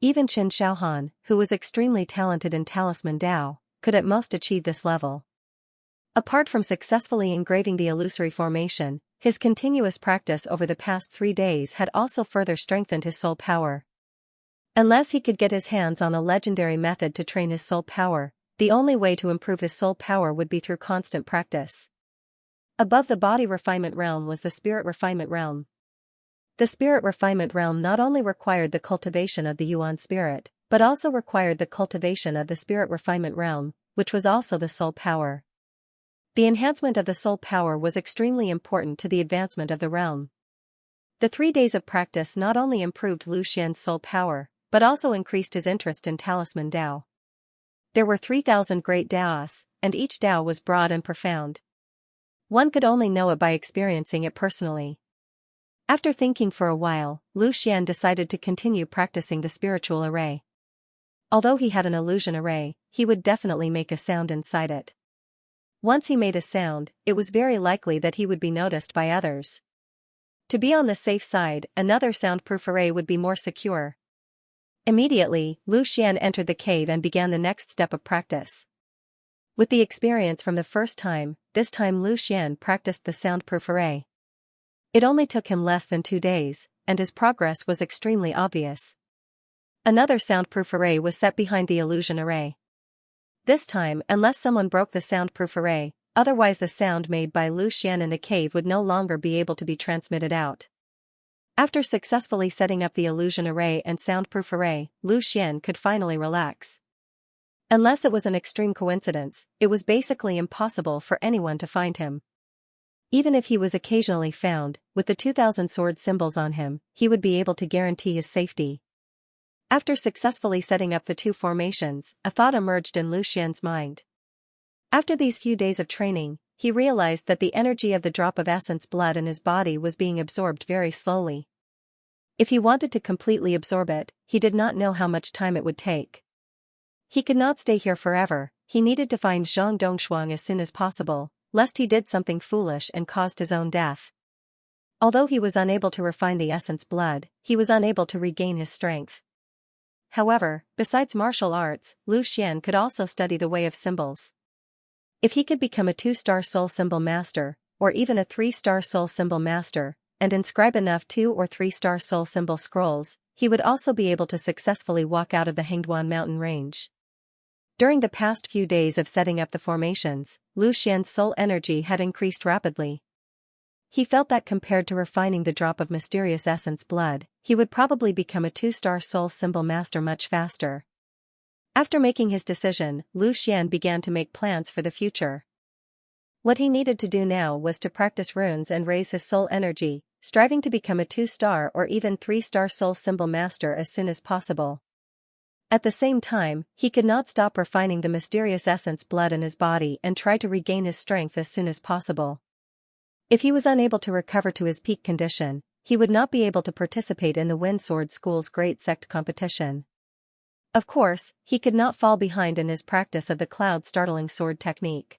Even Qin Shaohan, who was extremely talented in Talisman Dao, could at most achieve this level. Apart from successfully engraving the illusory formation, his continuous practice over the past 3 days had also further strengthened his soul power. Unless he could get his hands on a legendary method to train his soul power, the only way to improve his soul power would be through constant practice. Above the body refinement realm was the spirit refinement realm. The spirit refinement realm not only required the cultivation of the Yuan spirit, but also required the cultivation of the spirit refinement realm, which was also the soul power. The enhancement of the soul power was extremely important to the advancement of the realm. The 3 days of practice not only improved Lu Xian's soul power, but also increased his interest in Talisman Dao. There were 3,000 great Daos, and each Dao was broad and profound. One could only know it by experiencing it personally. After thinking for a while, Lu Xian decided to continue practicing the spiritual array. Although he had an illusion array, he would definitely make a sound inside it. Once he made a sound, it was very likely that he would be noticed by others. To be on the safe side, another soundproof array would be more secure. Immediately, Lu Xian entered the cave and began the next step of practice. With the experience from the first time, this time Lu Xian practiced the soundproof array. It only took him less than 2 days, and his progress was extremely obvious. Another soundproof array was set behind the illusion array. This time, unless someone broke the soundproof array, otherwise the sound made by Lu Xian in the cave would no longer be able to be transmitted out. After successfully setting up the illusion array and soundproof array, Lu Xian could finally relax. Unless it was an extreme coincidence, it was basically impossible for anyone to find him. Even if he was occasionally found, with the 2,000 sword symbols on him, he would be able to guarantee his safety. After successfully setting up the 2 formations, a thought emerged in Lu Xian's mind. After these few days of training, he realized that the energy of the drop of essence blood in his body was being absorbed very slowly. If he wanted to completely absorb it, he did not know how much time it would take. He could not stay here forever, he needed to find Zhang Dongshuang as soon as possible, lest he did something foolish and caused his own death. Although he was unable to refine the essence blood, he was unable to regain his strength. However, besides martial arts, Lu Xian could also study the way of symbols. If he could become a 2-star soul symbol master, or even a 3-star soul symbol master, and inscribe enough 2 or 3-star soul symbol scrolls, he would also be able to successfully walk out of the Hengduan mountain range. During the past few days of setting up the formations, Lu Xian's soul energy had increased rapidly. He felt that compared to refining the drop of mysterious essence blood, he would probably become a 2-star soul symbol master much faster. After making his decision, Lu Xian began to make plans for the future. What he needed to do now was to practice runes and raise his soul energy, striving to become a 2-star or even 3-star soul symbol master as soon as possible. At the same time, he could not stop refining the mysterious essence blood in his body and try to regain his strength as soon as possible. If he was unable to recover to his peak condition, he would not be able to participate in the Wind Sword School's Great Sect competition. Of course, he could not fall behind in his practice of the Cloud Startling Sword technique.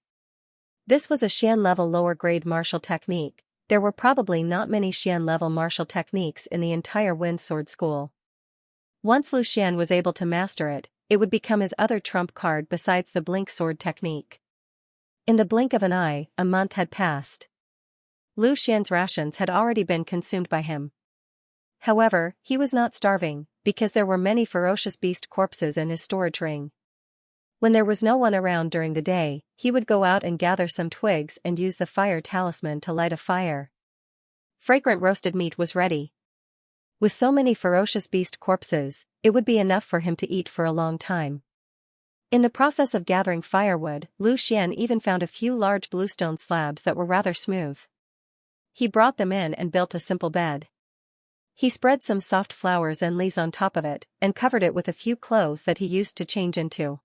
This was a Xian-level lower-grade martial technique. There were probably not many Xian-level martial techniques in the entire Wind Sword School. Once Lu Xian was able to master it, it would become his other trump card besides the Blink Sword technique. In the blink of an eye, a month had passed. Lu Xian's rations had already been consumed by him. However, he was not starving, because there were many ferocious beast corpses in his storage ring. When there was no one around during the day, he would go out and gather some twigs and use the fire talisman to light a fire. Fragrant roasted meat was ready. With so many ferocious beast corpses, it would be enough for him to eat for a long time. In the process of gathering firewood, Lu Xian even found a few large bluestone slabs that were rather smooth. He brought them in and built a simple bed. He spread some soft flowers and leaves on top of it, and covered it with a few clothes that he used to change into.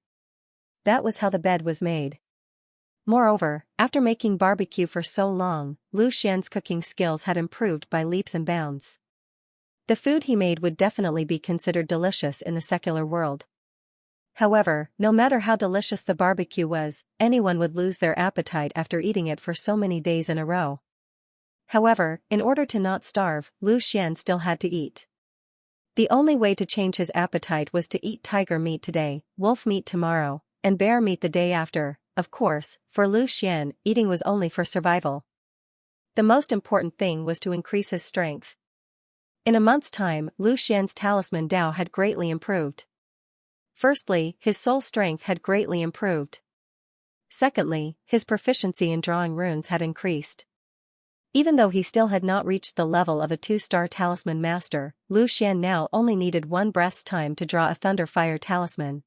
That was how the bed was made. Moreover, after making barbecue for so long, Lu Xian's cooking skills had improved by leaps and bounds. The food he made would definitely be considered delicious in the secular world. However, no matter how delicious the barbecue was, anyone would lose their appetite after eating it for so many days in a row. However, in order to not starve, Lu Xian still had to eat. The only way to change his appetite was to eat tiger meat today, wolf meat tomorrow, and bear meat the day after. Of course, for Lu Xian, eating was only for survival. The most important thing was to increase his strength. In a month's time, Lu Xian's talisman Dao had greatly improved. Firstly, his soul strength had greatly improved. Secondly, his proficiency in drawing runes had increased. Even though he still had not reached the level of a 2-star talisman master, Lu Xian now only needed one breath's time to draw a thunder fire talisman.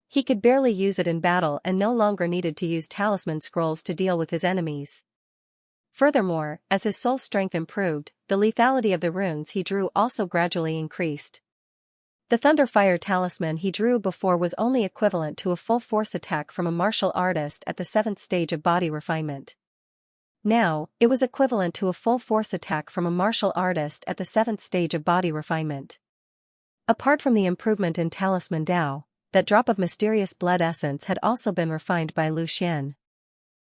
He could barely use it in battle and no longer needed to use talisman scrolls to deal with his enemies. Furthermore, as his soul strength improved, the lethality of the runes he drew also gradually increased. The Thunderfire talisman he drew before was only equivalent to a full force attack from a martial artist at the 7th stage of body refinement. Now, it was equivalent to a full force attack from a martial artist at the 7th stage of body refinement. Apart from the improvement in Talisman Dao, that drop of mysterious blood essence had also been refined by Lu Xian.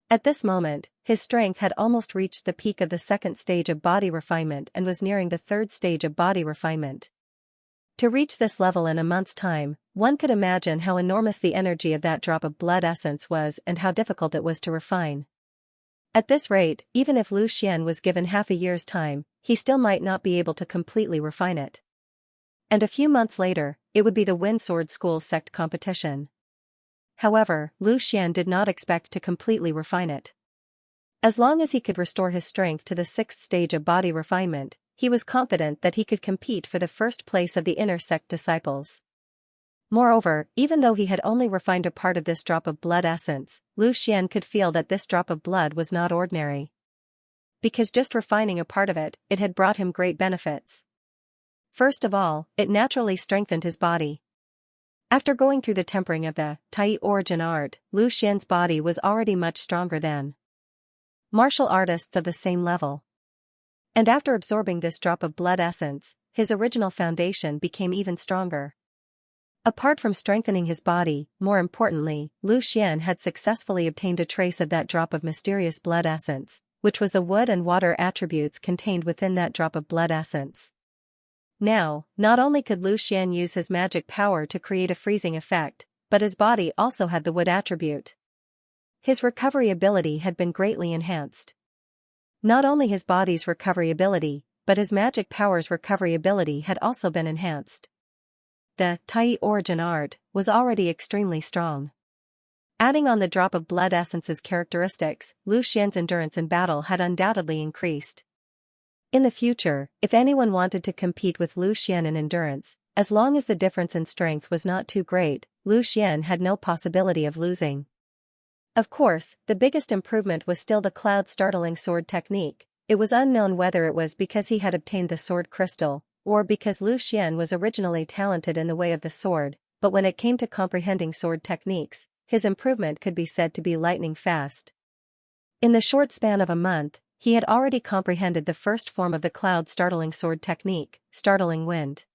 At this moment, his strength had almost reached the peak of the 2nd stage of body refinement and was nearing the 3rd stage of body refinement. To reach this level in a month's time, one could imagine how enormous the energy of that drop of blood essence was and how difficult it was to refine. At this rate, even if Lu Xian was given half a year's time, he still might not be able to completely refine it. And a few months later, it would be the Wind Sword School's sect competition. However, Lu Xian did not expect to completely refine it. As long as he could restore his strength to the 6th stage of body refinement, he was confident that he could compete for the first place of the inner sect disciples. Moreover, even though he had only refined a part of this drop of blood essence, Lu Xian could feel that this drop of blood was not ordinary. Because just refining a part of it, it had brought him great benefits. First of all, it naturally strengthened his body. After going through the tempering of the Tai origin art, Lu Xian's body was already much stronger than martial artists of the same level. And after absorbing this drop of blood essence, his original foundation became even stronger. Apart from strengthening his body, more importantly, Lu Xian had successfully obtained a trace of that drop of mysterious blood essence, which was the wood and water attributes contained within that drop of blood essence. Now, not only could Lu Xian use his magic power to create a freezing effect, but his body also had the wood attribute. His recovery ability had been greatly enhanced. Not only his body's recovery ability, but his magic power's recovery ability had also been enhanced. The Tai origin art was already extremely strong. Adding on the drop of blood essence's characteristics, Lu Xian's endurance in battle had undoubtedly increased. In the future, if anyone wanted to compete with Lu Xian in endurance, as long as the difference in strength was not too great, Lu Xian had no possibility of losing. Of course, the biggest improvement was still the cloud-startling sword technique. It was unknown whether it was because he had obtained the sword crystal, or because Lu Xian was originally talented in the way of the sword, but when it came to comprehending sword techniques, his improvement could be said to be lightning fast. In the short span of a month, he had already comprehended the first form of the cloud-startling sword technique, startling wind.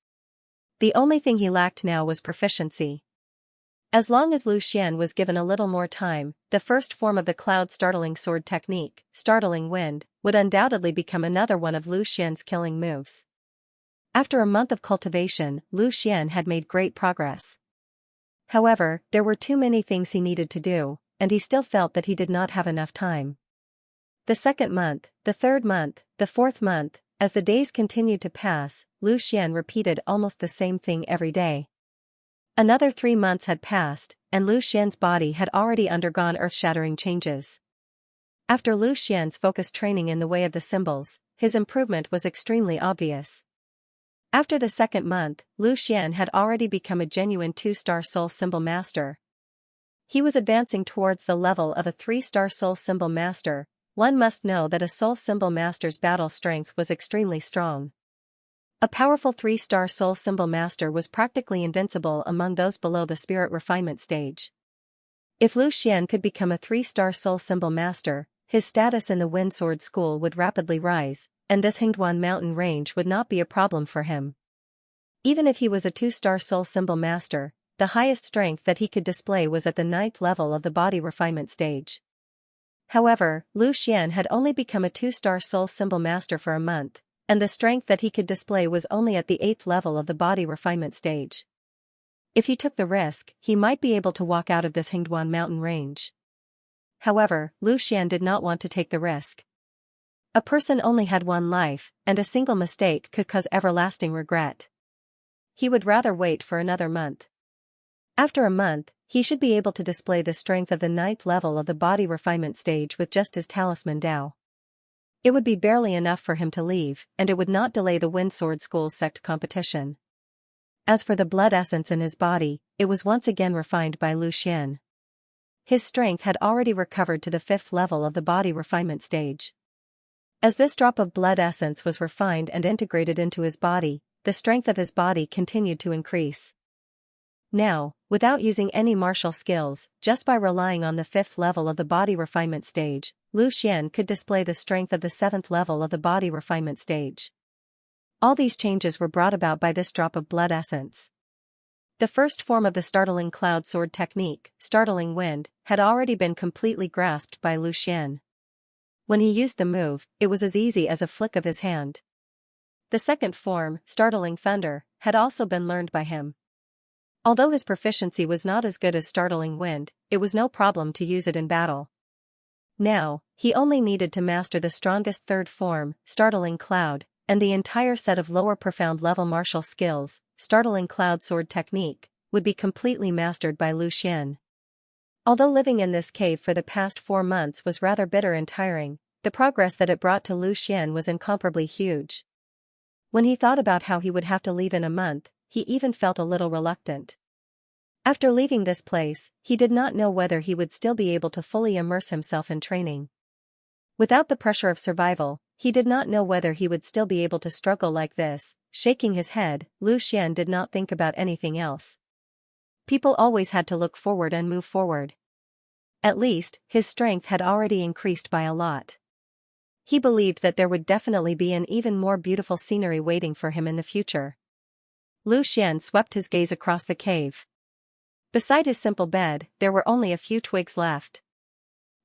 The only thing he lacked now was proficiency. As long as Lu Xian was given a little more time, the first form of the cloud-startling sword technique, startling wind, would undoubtedly become another one of Lu Xian's killing moves. After a month of cultivation, Lu Xian had made great progress. However, there were too many things he needed to do, and he still felt that he did not have enough time. The 2nd month, the 3rd month, the 4th month, as the days continued to pass, Lu Xian repeated almost the same thing every day. Another 3 months had passed, and Lu Xian's body had already undergone earth-shattering changes. After Lu Xian's focused training in the way of the symbols, his improvement was extremely obvious. After the 2nd month, Lu Xian had already become a genuine 2-star soul symbol master. He was advancing towards the level of a 3-star soul symbol master. One must know that a soul symbol master's battle strength was extremely strong. A powerful 3-star soul symbol master was practically invincible among those below the spirit refinement stage. If Lu Xian could become a 3-star soul symbol master, his status in the Wind Sword School would rapidly rise, and this Hingduan mountain range would not be a problem for him. Even if he was a 2-star soul symbol master, the highest strength that he could display was at the 9th level of the body refinement stage. However, Lu Xian had only become a 2-star soul symbol master for a month, and the strength that he could display was only at the 8th level of the body refinement stage. If he took the risk, he might be able to walk out of this Hingduan mountain range. However, Lu Xian did not want to take the risk. A person only had one life, and a single mistake could cause everlasting regret. He would rather wait for another month. After a month, he should be able to display the strength of the 9th level of the body refinement stage with just his talisman Dao. It would be barely enough for him to leave, and it would not delay the Wind Sword School's sect competition. As for the blood essence in his body, it was once again refined by Lu Xian. His strength had already recovered to the 5th level of the body refinement stage. As this drop of blood essence was refined and integrated into his body, the strength of his body continued to increase. Now, without using any martial skills, just by relying on the 5th level of the body refinement stage, Lu Xian could display the strength of the 7th level of the body refinement stage. All these changes were brought about by this drop of blood essence. The first form of the startling cloud sword technique, startling wind, had already been completely grasped by Lu Xian. When he used the move, it was as easy as a flick of his hand. The second form, startling thunder, had also been learned by him. Although his proficiency was not as good as startling wind, it was no problem to use it in battle. Now, he only needed to master the strongest third form, startling cloud, and the entire set of lower profound level martial skills, startling cloud sword technique, would be completely mastered by Lu Xian. Although living in this cave for the past 4 months was rather bitter and tiring, the progress that it brought to Lu Xian was incomparably huge. When he thought about how he would have to leave in a month, he even felt a little reluctant. After leaving this place, he did not know whether he would still be able to fully immerse himself in training. Without the pressure of survival, he did not know whether he would still be able to struggle like this. Shaking his head, Lu Xian did not think about anything else. People always had to look forward and move forward. At least, his strength had already increased by a lot. He believed that there would definitely be an even more beautiful scenery waiting for him in the future. Lu Xian swept his gaze across the cave. Beside his simple bed, there were only a few twigs left.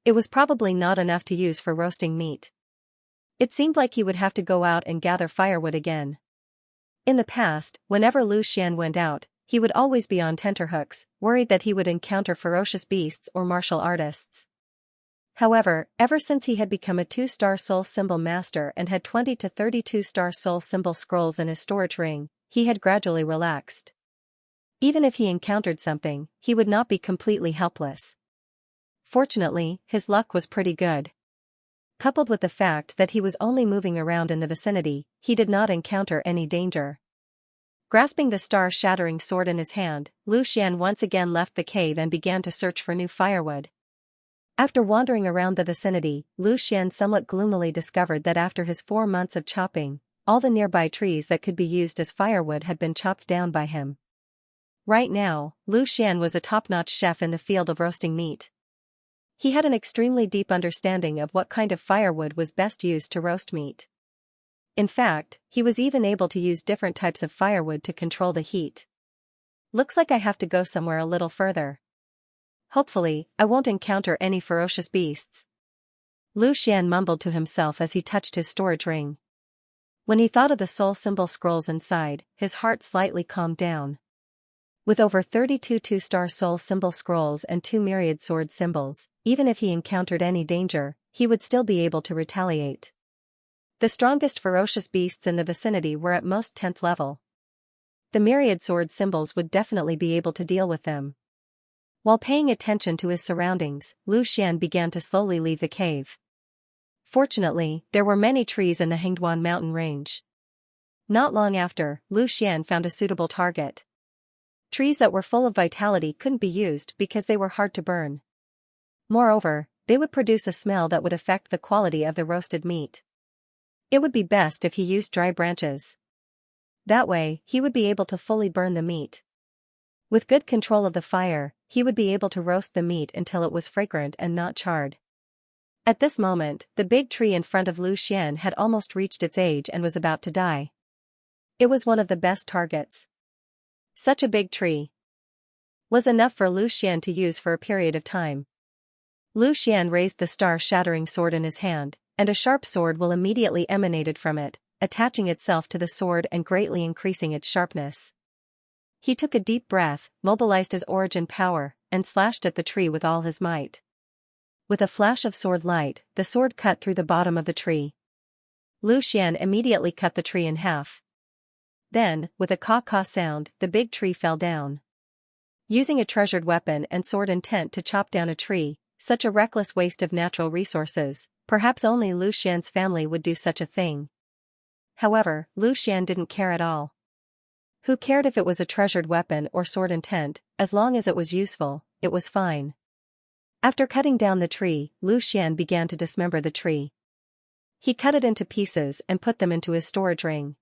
It was probably not enough to use for roasting meat. It seemed like he would have to go out and gather firewood again. In the past, whenever Lu Xian went out, he would always be on tenterhooks, worried that he would encounter ferocious beasts or martial artists. However, ever since he had become a 2-star soul symbol master and had 20 to 32-star soul symbol scrolls in his storage ring, he had gradually relaxed. Even if he encountered something, he would not be completely helpless. Fortunately, his luck was pretty good. Coupled with the fact that he was only moving around in the vicinity, he did not encounter any danger. Grasping the star-shattering sword in his hand, Lu Xian once again left the cave and began to search for new firewood. After wandering around the vicinity, Lu Xian somewhat gloomily discovered that after his 4 months of chopping, all the nearby trees that could be used as firewood had been chopped down by him. Right now, Lu Xian was a top-notch chef in the field of roasting meat. He had an extremely deep understanding of what kind of firewood was best used to roast meat. In fact, he was even able to use different types of firewood to control the heat. Looks like I have to go somewhere a little further. Hopefully, I won't encounter any ferocious beasts. Lu Xian mumbled to himself as he touched his storage ring. When he thought of the soul symbol scrolls inside, his heart slightly calmed down. With over 32 2-star soul symbol scrolls and 2 myriad sword symbols, even if he encountered any danger, he would still be able to retaliate. The strongest ferocious beasts in the vicinity were at most 10th level. The myriad sword symbols would definitely be able to deal with them. While paying attention to his surroundings, Lu Xian began to slowly leave the cave. Fortunately, there were many trees in the Hingduan mountain range. Not long after, Lu Xian found a suitable target. Trees that were full of vitality couldn't be used because they were hard to burn. Moreover, they would produce a smell that would affect the quality of the roasted meat. It would be best if he used dry branches. That way, he would be able to fully burn the meat. With good control of the fire, he would be able to roast the meat until it was fragrant and not charred. At this moment, the big tree in front of Lu Xian had almost reached its age and was about to die. It was one of the best targets. Such a big tree. was enough for Lu Xian to use for a period of time. Lu Xian raised the star-shattering sword in his hand, and a sharp sword will immediately emanated from it, attaching itself to the sword and greatly increasing its sharpness. He took a deep breath, mobilized his origin power, and slashed at the tree with all his might. With a flash of sword light, the sword cut through the bottom of the tree. Lu Xian immediately cut the tree in half. Then, with a caw-caw sound, the big tree fell down. Using a treasured weapon and sword intent to chop down a tree, such a reckless waste of natural resources, perhaps only Lu Xian's family would do such a thing. However, Lu Xian didn't care at all. Who cared if it was a treasured weapon or sword intent, as long as it was useful, it was fine. After cutting down the tree, Lu Xian began to dismember the tree. He cut it into pieces and put them into his storage ring.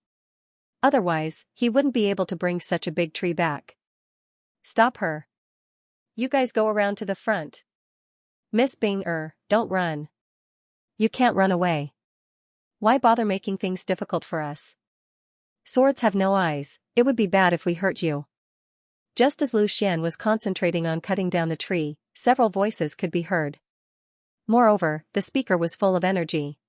Otherwise, he wouldn't be able to bring such a big tree back. Stop her. You guys go around to the front. Miss Bing, don't run. You can't run away. Why bother making things difficult for us? Swords have no eyes, it would be bad if we hurt you. Just as Lu Xian was concentrating on cutting down the tree, several voices could be heard. Moreover, the speaker was full of energy.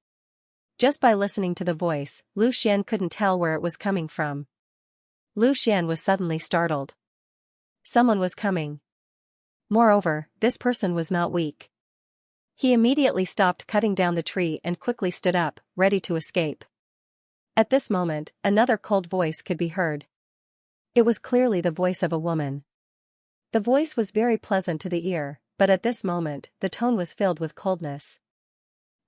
Just by listening to the voice, Lu Xian couldn't tell where it was coming from. Lu Xian was suddenly startled. Someone was coming. Moreover, this person was not weak. He immediately stopped cutting down the tree and quickly stood up, ready to escape. At this moment, another cold voice could be heard. It was clearly the voice of a woman. The voice was very pleasant to the ear, but at this moment, the tone was filled with coldness.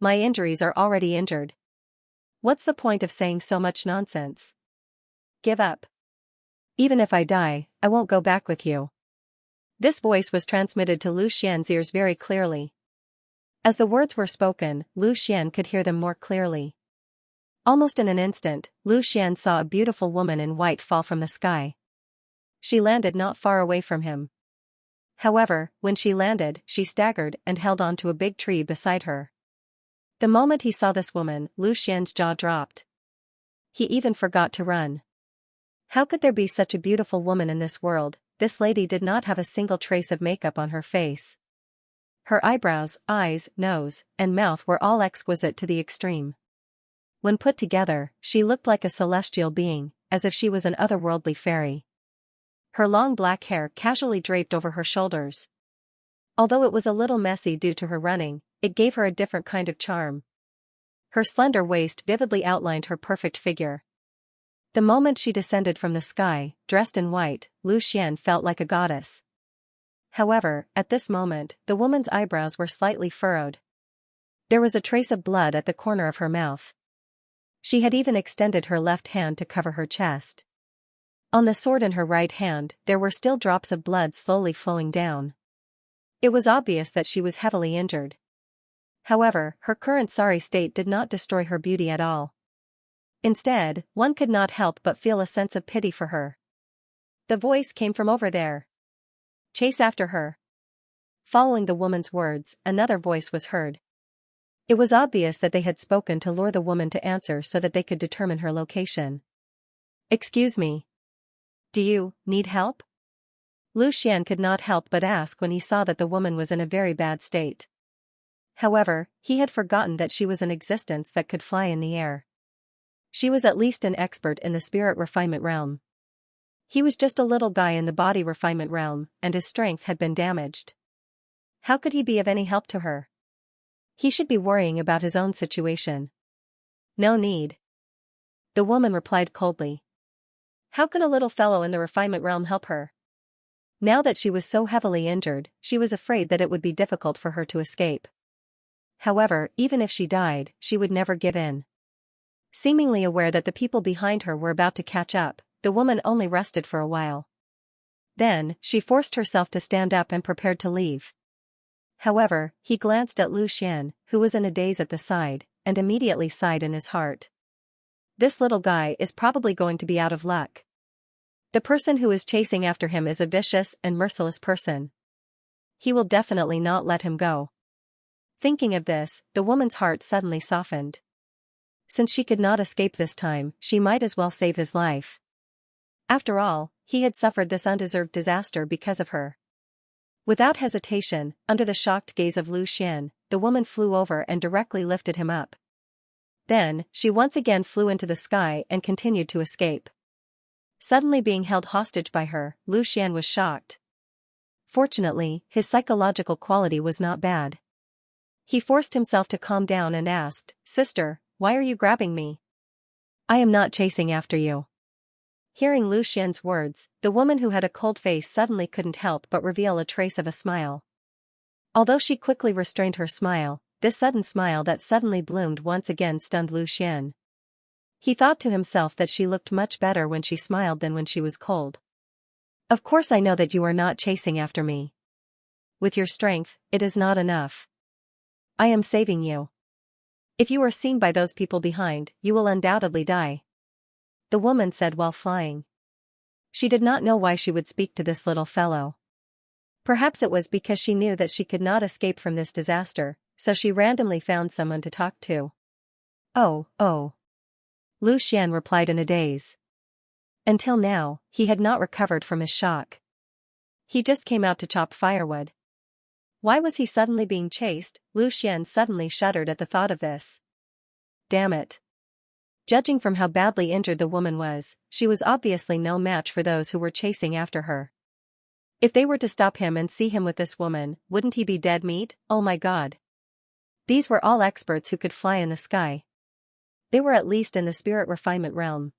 My injuries are already injured. What's the point of saying so much nonsense? Give up. Even if I die, I won't go back with you. This voice was transmitted to Lu Xian's ears very clearly. As the words were spoken, Lu Xian could hear them more clearly. Almost in an instant, Lu Xian saw a beautiful woman in white fall from the sky. She landed not far away from him. However, when she landed, she staggered and held on to a big tree beside her. The moment he saw this woman, Lu Xian's jaw dropped. He even forgot to run. How could there be such a beautiful woman in this world? This lady did not have a single trace of makeup on her face. Her eyebrows, eyes, nose, and mouth were all exquisite to the extreme. When put together, she looked like a celestial being, as if she was an otherworldly fairy. Her long black hair casually draped over her shoulders. Although it was a little messy due to her running, it gave her a different kind of charm. Her slender waist vividly outlined her perfect figure. The moment she descended from the sky, dressed in white, Lu Xian felt like a goddess. However, at this moment, the woman's eyebrows were slightly furrowed. There was a trace of blood at the corner of her mouth. She had even extended her left hand to cover her chest. On the sword in her right hand, there were still drops of blood slowly flowing down. It was obvious that she was heavily injured. However, her current sorry state did not destroy her beauty at all. Instead, one could not help but feel a sense of pity for her. The voice came from over there. Chase after her. Following the woman's words, another voice was heard. It was obvious that they had spoken to lure the woman to answer so that they could determine her location. Excuse me. Do you need help? Lu Xian could not help but ask when he saw that the woman was in a very bad state. However, he had forgotten that she was an existence that could fly in the air. She was at least an expert in the spirit refinement realm. He was just a little guy in the body refinement realm, and his strength had been damaged. How could he be of any help to her? He should be worrying about his own situation. No need. The woman replied coldly. How could a little fellow in the refinement realm help her? Now that she was so heavily injured, she was afraid that it would be difficult for her to escape. However, even if she died, she would never give in. Seemingly aware that the people behind her were about to catch up, the woman only rested for a while. Then, she forced herself to stand up and prepared to leave. However, he glanced at Lu Xian, who was in a daze at the side, and immediately sighed in his heart. This little guy is probably going to be out of luck. The person who is chasing after him is a vicious and merciless person. He will definitely not let him go. Thinking of this, the woman's heart suddenly softened. Since she could not escape this time, she might as well save his life. After all, he had suffered this undeserved disaster because of her. Without hesitation, under the shocked gaze of Lu Xian, the woman flew over and directly lifted him up. Then, she once again flew into the sky and continued to escape. Suddenly being held hostage by her, Lu Xian was shocked. Fortunately, his psychological quality was not bad. He forced himself to calm down and asked, "Sister, why are you grabbing me? I am not chasing after you." Hearing Lu Xian's words, the woman who had a cold face suddenly couldn't help but reveal a trace of a smile. Although she quickly restrained her smile, this sudden smile that suddenly bloomed once again stunned Lu Xian. He thought to himself that she looked much better when she smiled than when she was cold. "Of course I know that you are not chasing after me. With your strength, it is not enough. I am saving you. If you are seen by those people behind, you will undoubtedly die," the woman said while flying. She did not know why she would speak to this little fellow. Perhaps it was because she knew that she could not escape from this disaster, so she randomly found someone to talk to. Oh. Lu Xian replied in a daze. Until now, he had not recovered from his shock. He just came out to chop firewood. Why was he suddenly being chased? Lu Xian suddenly shuddered at the thought of this. Damn it. Judging from how badly injured the woman was, she was obviously no match for those who were chasing after her. If they were to stop him and see him with this woman, wouldn't he be dead meat? Oh my god. These were all experts who could fly in the sky. They were at least in the spirit refinement realm.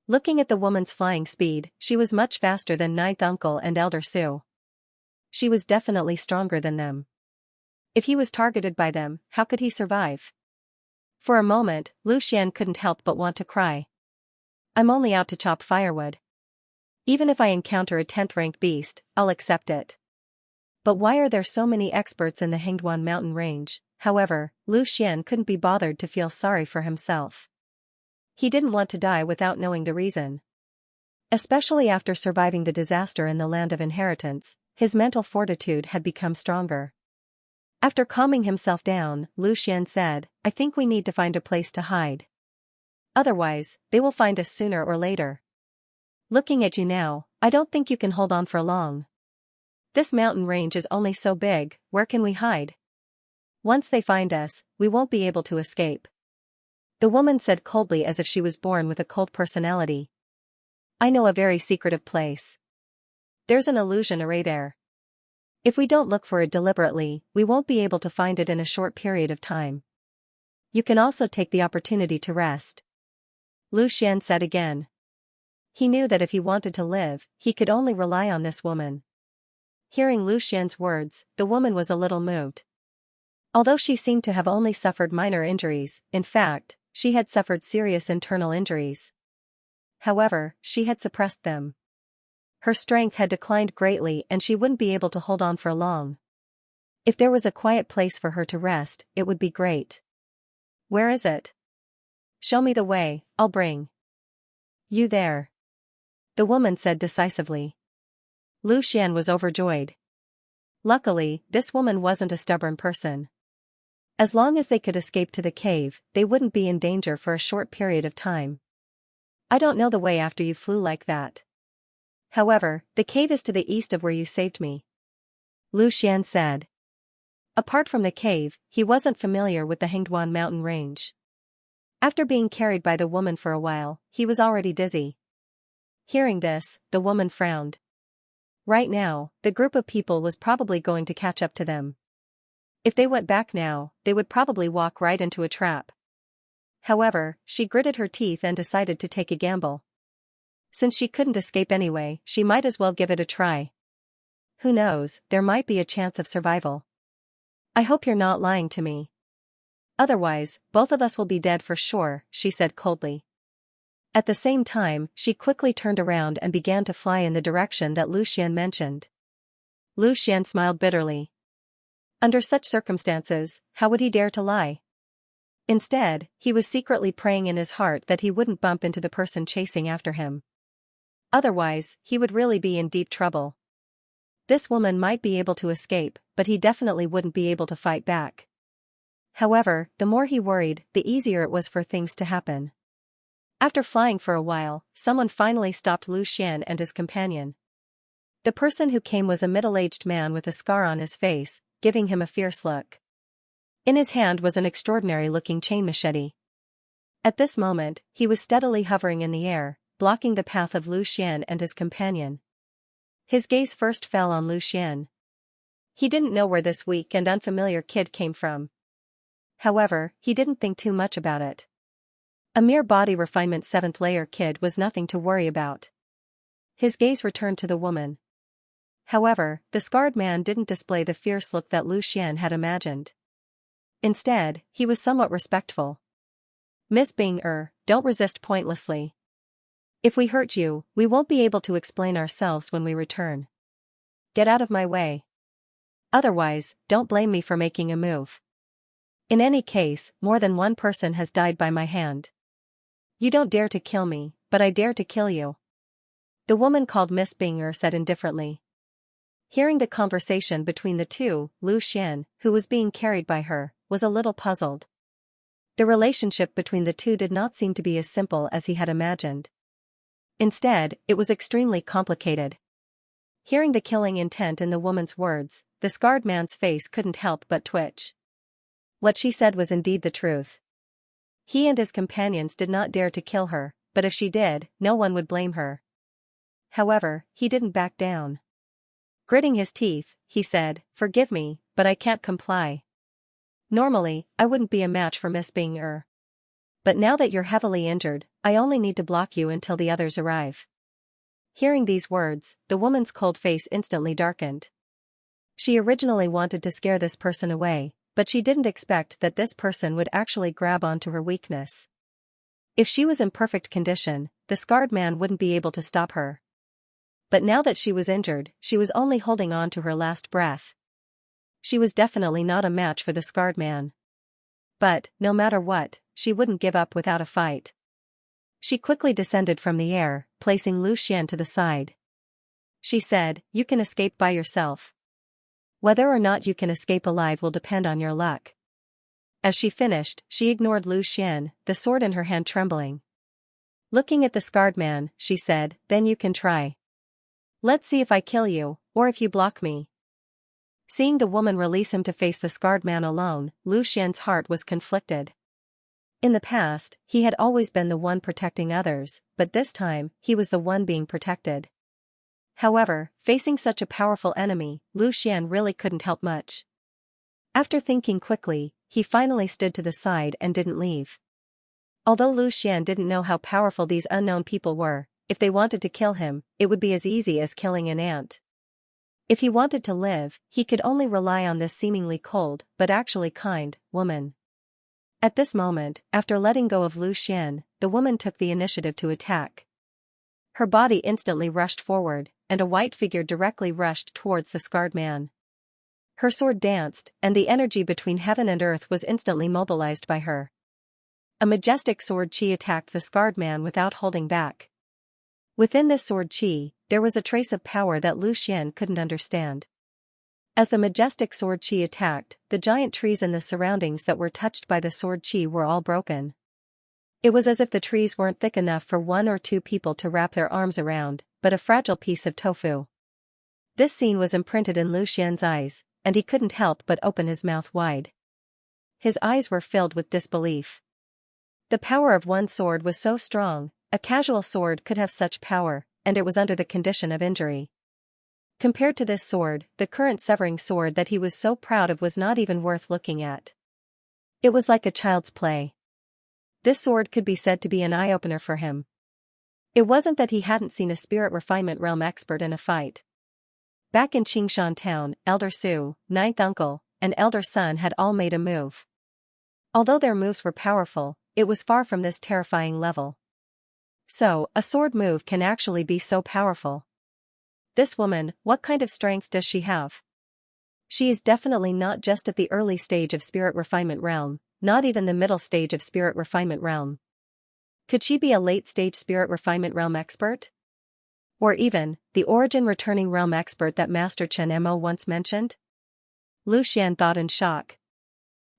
Looking at the woman's flying speed, she was much faster than Ninth Uncle and Elder Su. She was definitely stronger than them. If he was targeted by them, how could he survive? For a moment, Lu Xian couldn't help but want to cry. I'm only out to chop firewood. Even if I encounter a 10th rank beast, I'll accept it. But why are there so many experts in the Hengduan mountain range? However, Lu Xian couldn't be bothered to feel sorry for himself. He didn't want to die without knowing the reason. Especially after surviving the disaster in the Land of Inheritance, his mental fortitude had become stronger. After calming himself down, Lu Xian said, I think we need to find a place to hide. Otherwise, they will find us sooner or later. Looking at you now, I don't think you can hold on for long. This mountain range is only so big, where can we hide? Once they find us, we won't be able to escape. The woman said coldly as if she was born with a cold personality. I know a very secretive place. There's an illusion array there. If we don't look for it deliberately, we won't be able to find it in a short period of time. You can also take the opportunity to rest. Lu Xian said again. He knew that if he wanted to live, he could only rely on this woman. Hearing Lu Xian's words, the woman was a little moved. Although she seemed to have only suffered minor injuries, in fact, she had suffered serious internal injuries. However, she had suppressed them. Her strength had declined greatly and she wouldn't be able to hold on for long. If there was a quiet place for her to rest, it would be great. Where is it? Show me the way, I'll bring you there, the woman said decisively. Lu Xian was overjoyed. Luckily, this woman wasn't a stubborn person. As long as they could escape to the cave, they wouldn't be in danger for a short period of time. I don't know the way after you flew like that. However, the cave is to the east of where you saved me, Lu Xian said. Apart from the cave, he wasn't familiar with the Hengduan mountain range. After being carried by the woman for a while, he was already dizzy. Hearing this, the woman frowned. Right now, the group of people was probably going to catch up to them. If they went back now, they would probably walk right into a trap. However, she gritted her teeth and decided to take a gamble. Since she couldn't escape anyway, she might as well give it a try. Who knows, there might be a chance of survival. I hope you're not lying to me. Otherwise, both of us will be dead for sure, she said coldly. At the same time, she quickly turned around and began to fly in the direction that Lu Xian mentioned. Lu Xian smiled bitterly. Under such circumstances, how would he dare to lie? Instead, he was secretly praying in his heart that he wouldn't bump into the person chasing after him. Otherwise, he would really be in deep trouble. This woman might be able to escape, but he definitely wouldn't be able to fight back. However, the more he worried, the easier it was for things to happen. After flying for a while, someone finally stopped Lu Xian and his companion. The person who came was a middle-aged man with a scar on his face, giving him a fierce look. In his hand was an extraordinary-looking chain machete. At this moment, he was steadily hovering in the air, blocking the path of Lu Xian and his companion. His gaze first fell on Lu Xian. He didn't know where this weak and unfamiliar kid came from. However, he didn't think too much about it. A mere body refinement 7th layer kid was nothing to worry about. His gaze returned to the woman. However, the scarred man didn't display the fierce look that Lu Xian had imagined. Instead, he was somewhat respectful. Miss Bing, don't resist pointlessly. If we hurt you, we won't be able to explain ourselves when we return. Get out of my way. Otherwise, don't blame me for making a move. In any case, more than one person has died by my hand. You don't dare to kill me, but I dare to kill you. The woman called Miss Bing said indifferently. Hearing the conversation between the two, Lu Xian, who was being carried by her, was a little puzzled. The relationship between the two did not seem to be as simple as he had imagined. Instead, it was extremely complicated. Hearing the killing intent in the woman's words, the scarred man's face couldn't help but twitch. What she said was indeed the truth. He and his companions did not dare to kill her, but if she did, no one would blame her. However, he didn't back down. Gritting his teeth, he said, "Forgive me, but I can't comply. Normally, I wouldn't be a match for Miss Bing. But now that you're heavily injured, I only need to block you until the others arrive." Hearing these words, the woman's cold face instantly darkened. She originally wanted to scare this person away, but she didn't expect that this person would actually grab onto her weakness. If she was in perfect condition, the scarred man wouldn't be able to stop her. But now that she was injured, she was only holding on to her last breath. She was definitely not a match for the scarred man. But, no matter what, she wouldn't give up without a fight. She quickly descended from the air, placing Lu Xian to the side. She said, "You can escape by yourself. Whether or not you can escape alive will depend on your luck." As she finished, she ignored Lu Xian, the sword in her hand trembling. Looking at the scarred man, she said, "Then you can try. Let's see if I kill you, or if you block me." Seeing the woman release him to face the scarred man alone, Lu Xian's heart was conflicted. In the past, he had always been the one protecting others, but this time, he was the one being protected. However, facing such a powerful enemy, Lu Xian really couldn't help much. After thinking quickly, he finally stood to the side and didn't leave. Although Lu Xian didn't know how powerful these unknown people were, if they wanted to kill him, it would be as easy as killing an ant. If he wanted to live, he could only rely on this seemingly cold, but actually kind, woman. At this moment, after letting go of Lu Xian, the woman took the initiative to attack. Her body instantly rushed forward, and a white figure directly rushed towards the scarred man. Her sword danced, and the energy between heaven and earth was instantly mobilized by her. A majestic sword chi attacked the scarred man without holding back. Within this sword chi, there was a trace of power that Lu Xian couldn't understand. As the majestic sword chi attacked, the giant trees in the surroundings that were touched by the sword chi were all broken. It was as if the trees weren't thick enough for one or two people to wrap their arms around, but a fragile piece of tofu. This scene was imprinted in Lu Xian's eyes, and he couldn't help but open his mouth wide. His eyes were filled with disbelief. The power of one sword was so strong, a casual sword could have such power, and it was under the condition of injury. Compared to this sword, the current severing sword that he was so proud of was not even worth looking at. It was like a child's play. This sword could be said to be an eye-opener for him. It wasn't that he hadn't seen a spirit refinement realm expert in a fight. Back in Qingshan town, Elder Su, ninth uncle, and elder son had all made a move. Although their moves were powerful, it was far from this terrifying level. So, a sword move can actually be so powerful. This woman, what kind of strength does she have? She is definitely not just at the early stage of spirit refinement realm, not even the middle stage of spirit refinement realm. Could she be a late-stage spirit refinement realm expert? Or even, the origin returning realm expert that Master Chen Mo once mentioned? Lu Xian thought in shock.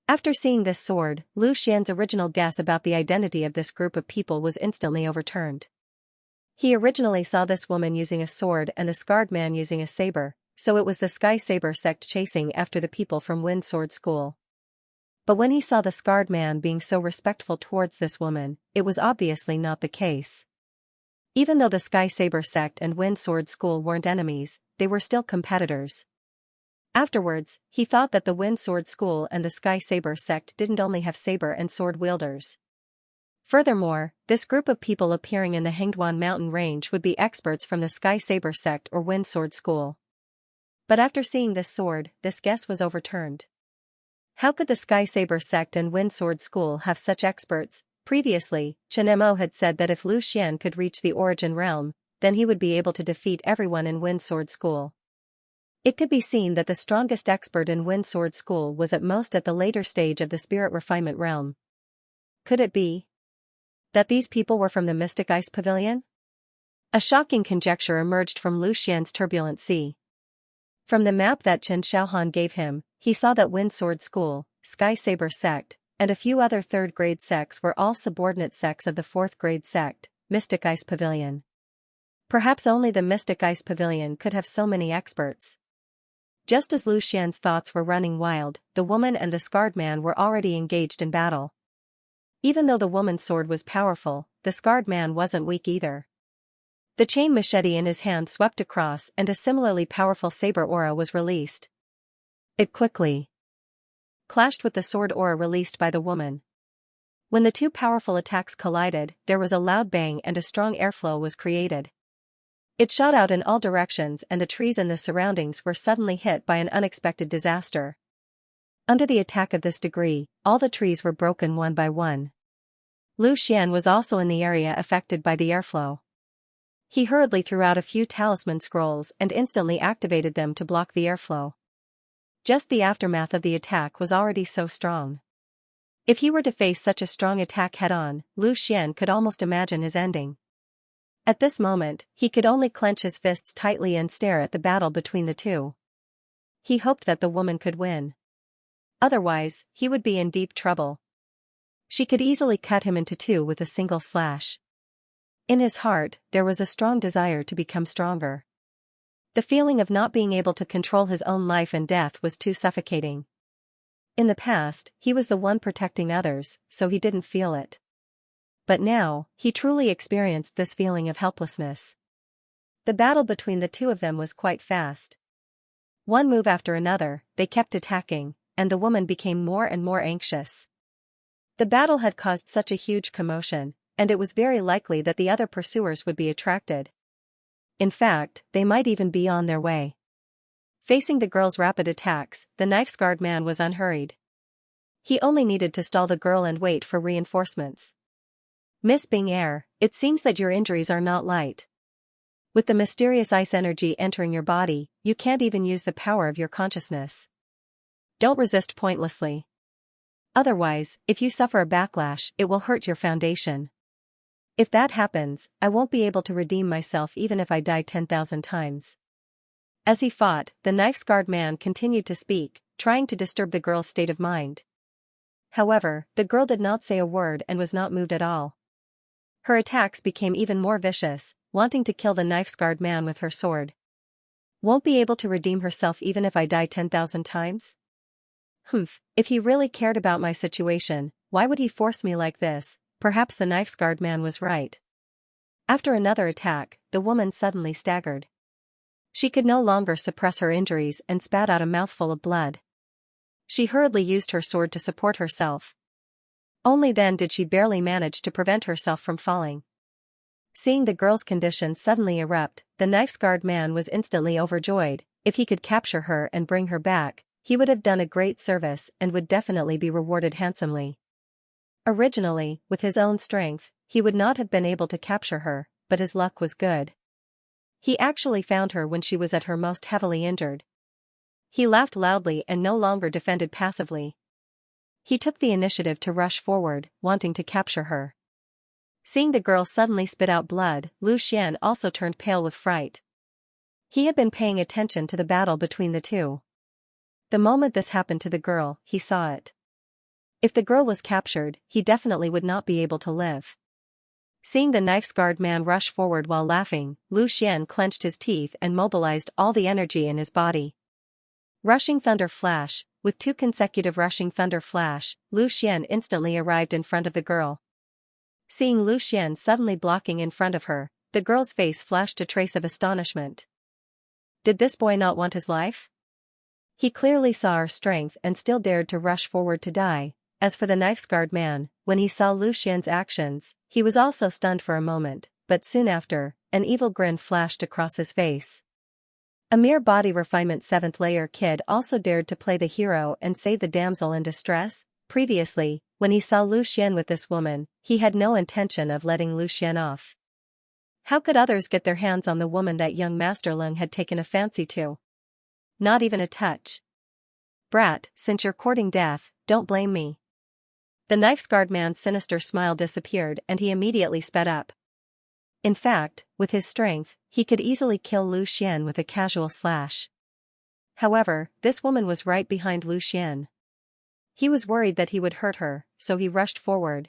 After seeing this sword, Lu Xian's original guess about the identity of this group of people was instantly overturned. He originally saw this woman using a sword and the scarred man using a saber, so it was the Sky Saber sect chasing after the people from Wind Sword School. But when he saw the scarred man being so respectful towards this woman, it was obviously not the case. Even though the Sky Saber sect and Wind Sword School weren't enemies, they were still competitors. Afterwards, he thought that the Wind Sword School and the Sky Saber sect didn't only have saber and sword wielders. Furthermore, this group of people appearing in the Hengduan mountain range would be experts from the Sky Saber sect or Wind Sword School. But after seeing this sword, this guess was overturned. How could the Sky Saber sect and Wind Sword School have such experts? Previously, Chen Mo had said that if Lu Xian could reach the Origin Realm, then he would be able to defeat everyone in Wind Sword School. It could be seen that the strongest expert in Wind Sword School was at most at the later stage of the Spirit Refinement Realm. Could it be that these people were from the Mystic Ice Pavilion? A shocking conjecture emerged from Lu Xian's turbulent sea. From the map that Chen Xiaohan gave him, he saw that Wind Sword School, Sky Saber sect, and a few other third-grade sects were all subordinate sects of the fourth-grade sect, Mystic Ice Pavilion. Perhaps only the Mystic Ice Pavilion could have so many experts. Just as Lu Xian's thoughts were running wild, the woman and the scarred man were already engaged in battle. Even though the woman's sword was powerful, the scarred man wasn't weak either. The chain machete in his hand swept across and a similarly powerful saber aura was released. It quickly clashed with the sword aura released by the woman. When the two powerful attacks collided, there was a loud bang and a strong airflow was created. It shot out in all directions and the trees in the surroundings were suddenly hit by an unexpected disaster. Under the attack of this degree, all the trees were broken one by one. Lu Xian was also in the area affected by the airflow. He hurriedly threw out a few talisman scrolls and instantly activated them to block the airflow. Just the aftermath of the attack was already so strong. If he were to face such a strong attack head-on, Lu Xian could almost imagine his ending. At this moment, he could only clench his fists tightly and stare at the battle between the two. He hoped that the woman could win. Otherwise, he would be in deep trouble. She could easily cut him into two with a single slash. In his heart, there was a strong desire to become stronger. The feeling of not being able to control his own life and death was too suffocating. In the past, he was the one protecting others, so he didn't feel it. But now, he truly experienced this feeling of helplessness. The battle between the two of them was quite fast. One move after another, they kept attacking, and the woman became more and more anxious. The battle had caused such a huge commotion, and it was very likely that the other pursuers would be attracted. In fact, they might even be on their way. Facing the girl's rapid attacks, the knife-scarred man was unhurried. He only needed to stall the girl and wait for reinforcements. Miss Bing Air, it seems that your injuries are not light. With the mysterious ice energy entering your body, you can't even use the power of your consciousness. Don't resist pointlessly. Otherwise, if you suffer a backlash, it will hurt your foundation. If that happens, I won't be able to redeem myself even if I die 10,000 times. As he fought, the knife-scarred man continued to speak, trying to disturb the girl's state of mind. However, the girl did not say a word and was not moved at all. Her attacks became even more vicious, wanting to kill the knife-scarred man with her sword. Won't be able to redeem herself even if I die 10,000 times? If he really cared about my situation, why would he force me like this? Perhaps the knife-scarred man was right. After another attack, the woman suddenly staggered. She could no longer suppress her injuries and spat out a mouthful of blood. She hurriedly used her sword to support herself. Only then did she barely manage to prevent herself from falling. Seeing the girl's condition suddenly erupt, the knife-scarred man was instantly overjoyed. If he could capture her and bring her back, he would have done a great service and would definitely be rewarded handsomely. Originally, with his own strength, he would not have been able to capture her, but his luck was good. He actually found her when she was at her most heavily injured. He laughed loudly and no longer defended passively. He took the initiative to rush forward, wanting to capture her. Seeing the girl suddenly spit out blood, Lu Xian also turned pale with fright. He had been paying attention to the battle between the two. The moment this happened to the girl, he saw it. If the girl was captured, he definitely would not be able to live. Seeing the knife-scarred man rush forward while laughing, Lu Xian clenched his teeth and mobilized all the energy in his body. Rushing Thunder Flash. With 2 consecutive Rushing Thunder Flash, Lu Xian instantly arrived in front of the girl. Seeing Lu Xian suddenly blocking in front of her, the girl's face flashed a trace of astonishment. Did this boy not want his life? He clearly saw her strength and still dared to rush forward to die. As for the knife-scarred man, when he saw Lu Xian's actions, he was also stunned for a moment, but soon after, an evil grin flashed across his face. A mere body refinement 7th layer kid also dared to play the hero and save the damsel in distress. Previously, when he saw Lu Xian with this woman, he had no intention of letting Lu Xian off. How could others get their hands on the woman that young Master Lung had taken a fancy to? Not even a touch. Brat, since you're courting death, don't blame me. The knife-scarred man's sinister smile disappeared and he immediately sped up. In fact, with his strength, he could easily kill Lu Xian with a casual slash. However, this woman was right behind Lu Xian. He was worried that he would hurt her, so he rushed forward.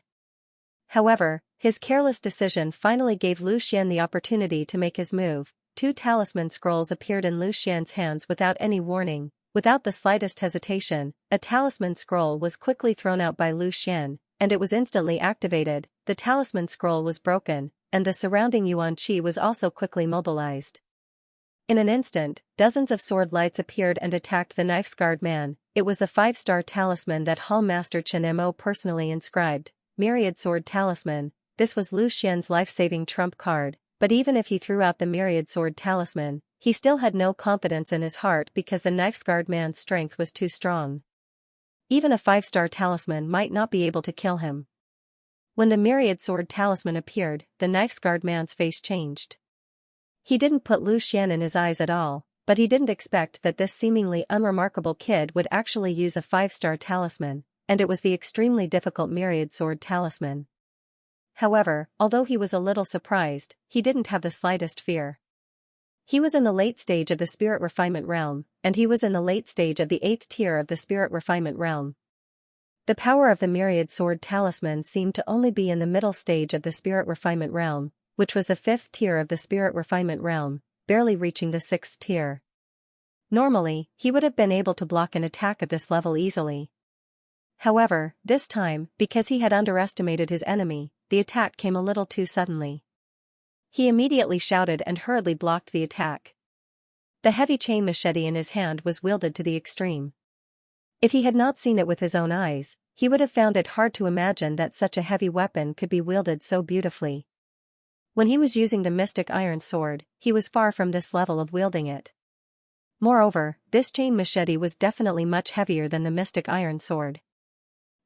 However, his careless decision finally gave Lu Xian the opportunity to make his move. 2 talisman scrolls appeared in Lu Xian's hands without any warning. Without the slightest hesitation, a talisman scroll was quickly thrown out by Lu Xian, and it was instantly activated. The talisman scroll was broken, and the surrounding Yuan Qi was also quickly mobilized. In an instant, dozens of sword lights appeared and attacked the knife-scarred man. It was the 5-star talisman that Hall Master Chen Mo personally inscribed, Myriad Sword Talisman. This was Lu Xian's life-saving trump card, but even if he threw out the Myriad Sword Talisman, he still had no confidence in his heart because the knife-scarred man's strength was too strong. Even a 5-star talisman might not be able to kill him. When the Myriad Sword Talisman appeared, the knife-scarred man's face changed. He didn't put Lu Xian in his eyes at all, but he didn't expect that this seemingly unremarkable kid would actually use a 5-star talisman, and it was the extremely difficult Myriad Sword Talisman. However, although he was a little surprised, he didn't have the slightest fear. He was in the late stage of the Spirit Refinement Realm, and he was in the late stage of the 8th tier of the Spirit Refinement Realm. The power of the Myriad Sword Talisman seemed to only be in the middle stage of the Spirit Refinement Realm, which was the 5th tier of the Spirit Refinement Realm, barely reaching the 6th tier. Normally, he would have been able to block an attack at this level easily. However, this time, because he had underestimated his enemy, the attack came a little too suddenly. He immediately shouted and hurriedly blocked the attack. The heavy chain machete in his hand was wielded to the extreme. If he had not seen it with his own eyes, he would have found it hard to imagine that such a heavy weapon could be wielded so beautifully. When he was using the Mystic Iron Sword, he was far from this level of wielding it. Moreover, this chain machete was definitely much heavier than the Mystic Iron Sword.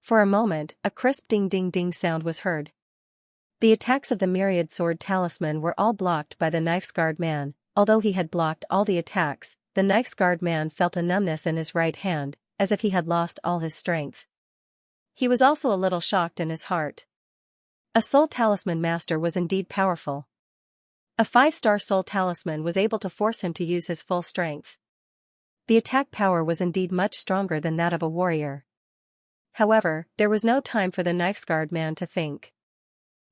For a moment, a crisp ding-ding-ding sound was heard. The attacks of the Myriad Sword Talisman were all blocked by the knife-scarred man. Although he had blocked all the attacks, the knife-scarred man felt a numbness in his right hand, as if he had lost all his strength. He was also a little shocked in his heart. A Soul Talisman Master was indeed powerful. A 5-star Soul Talisman was able to force him to use his full strength. The attack power was indeed much stronger than that of a warrior. However, there was no time for the knife-scarred man to think.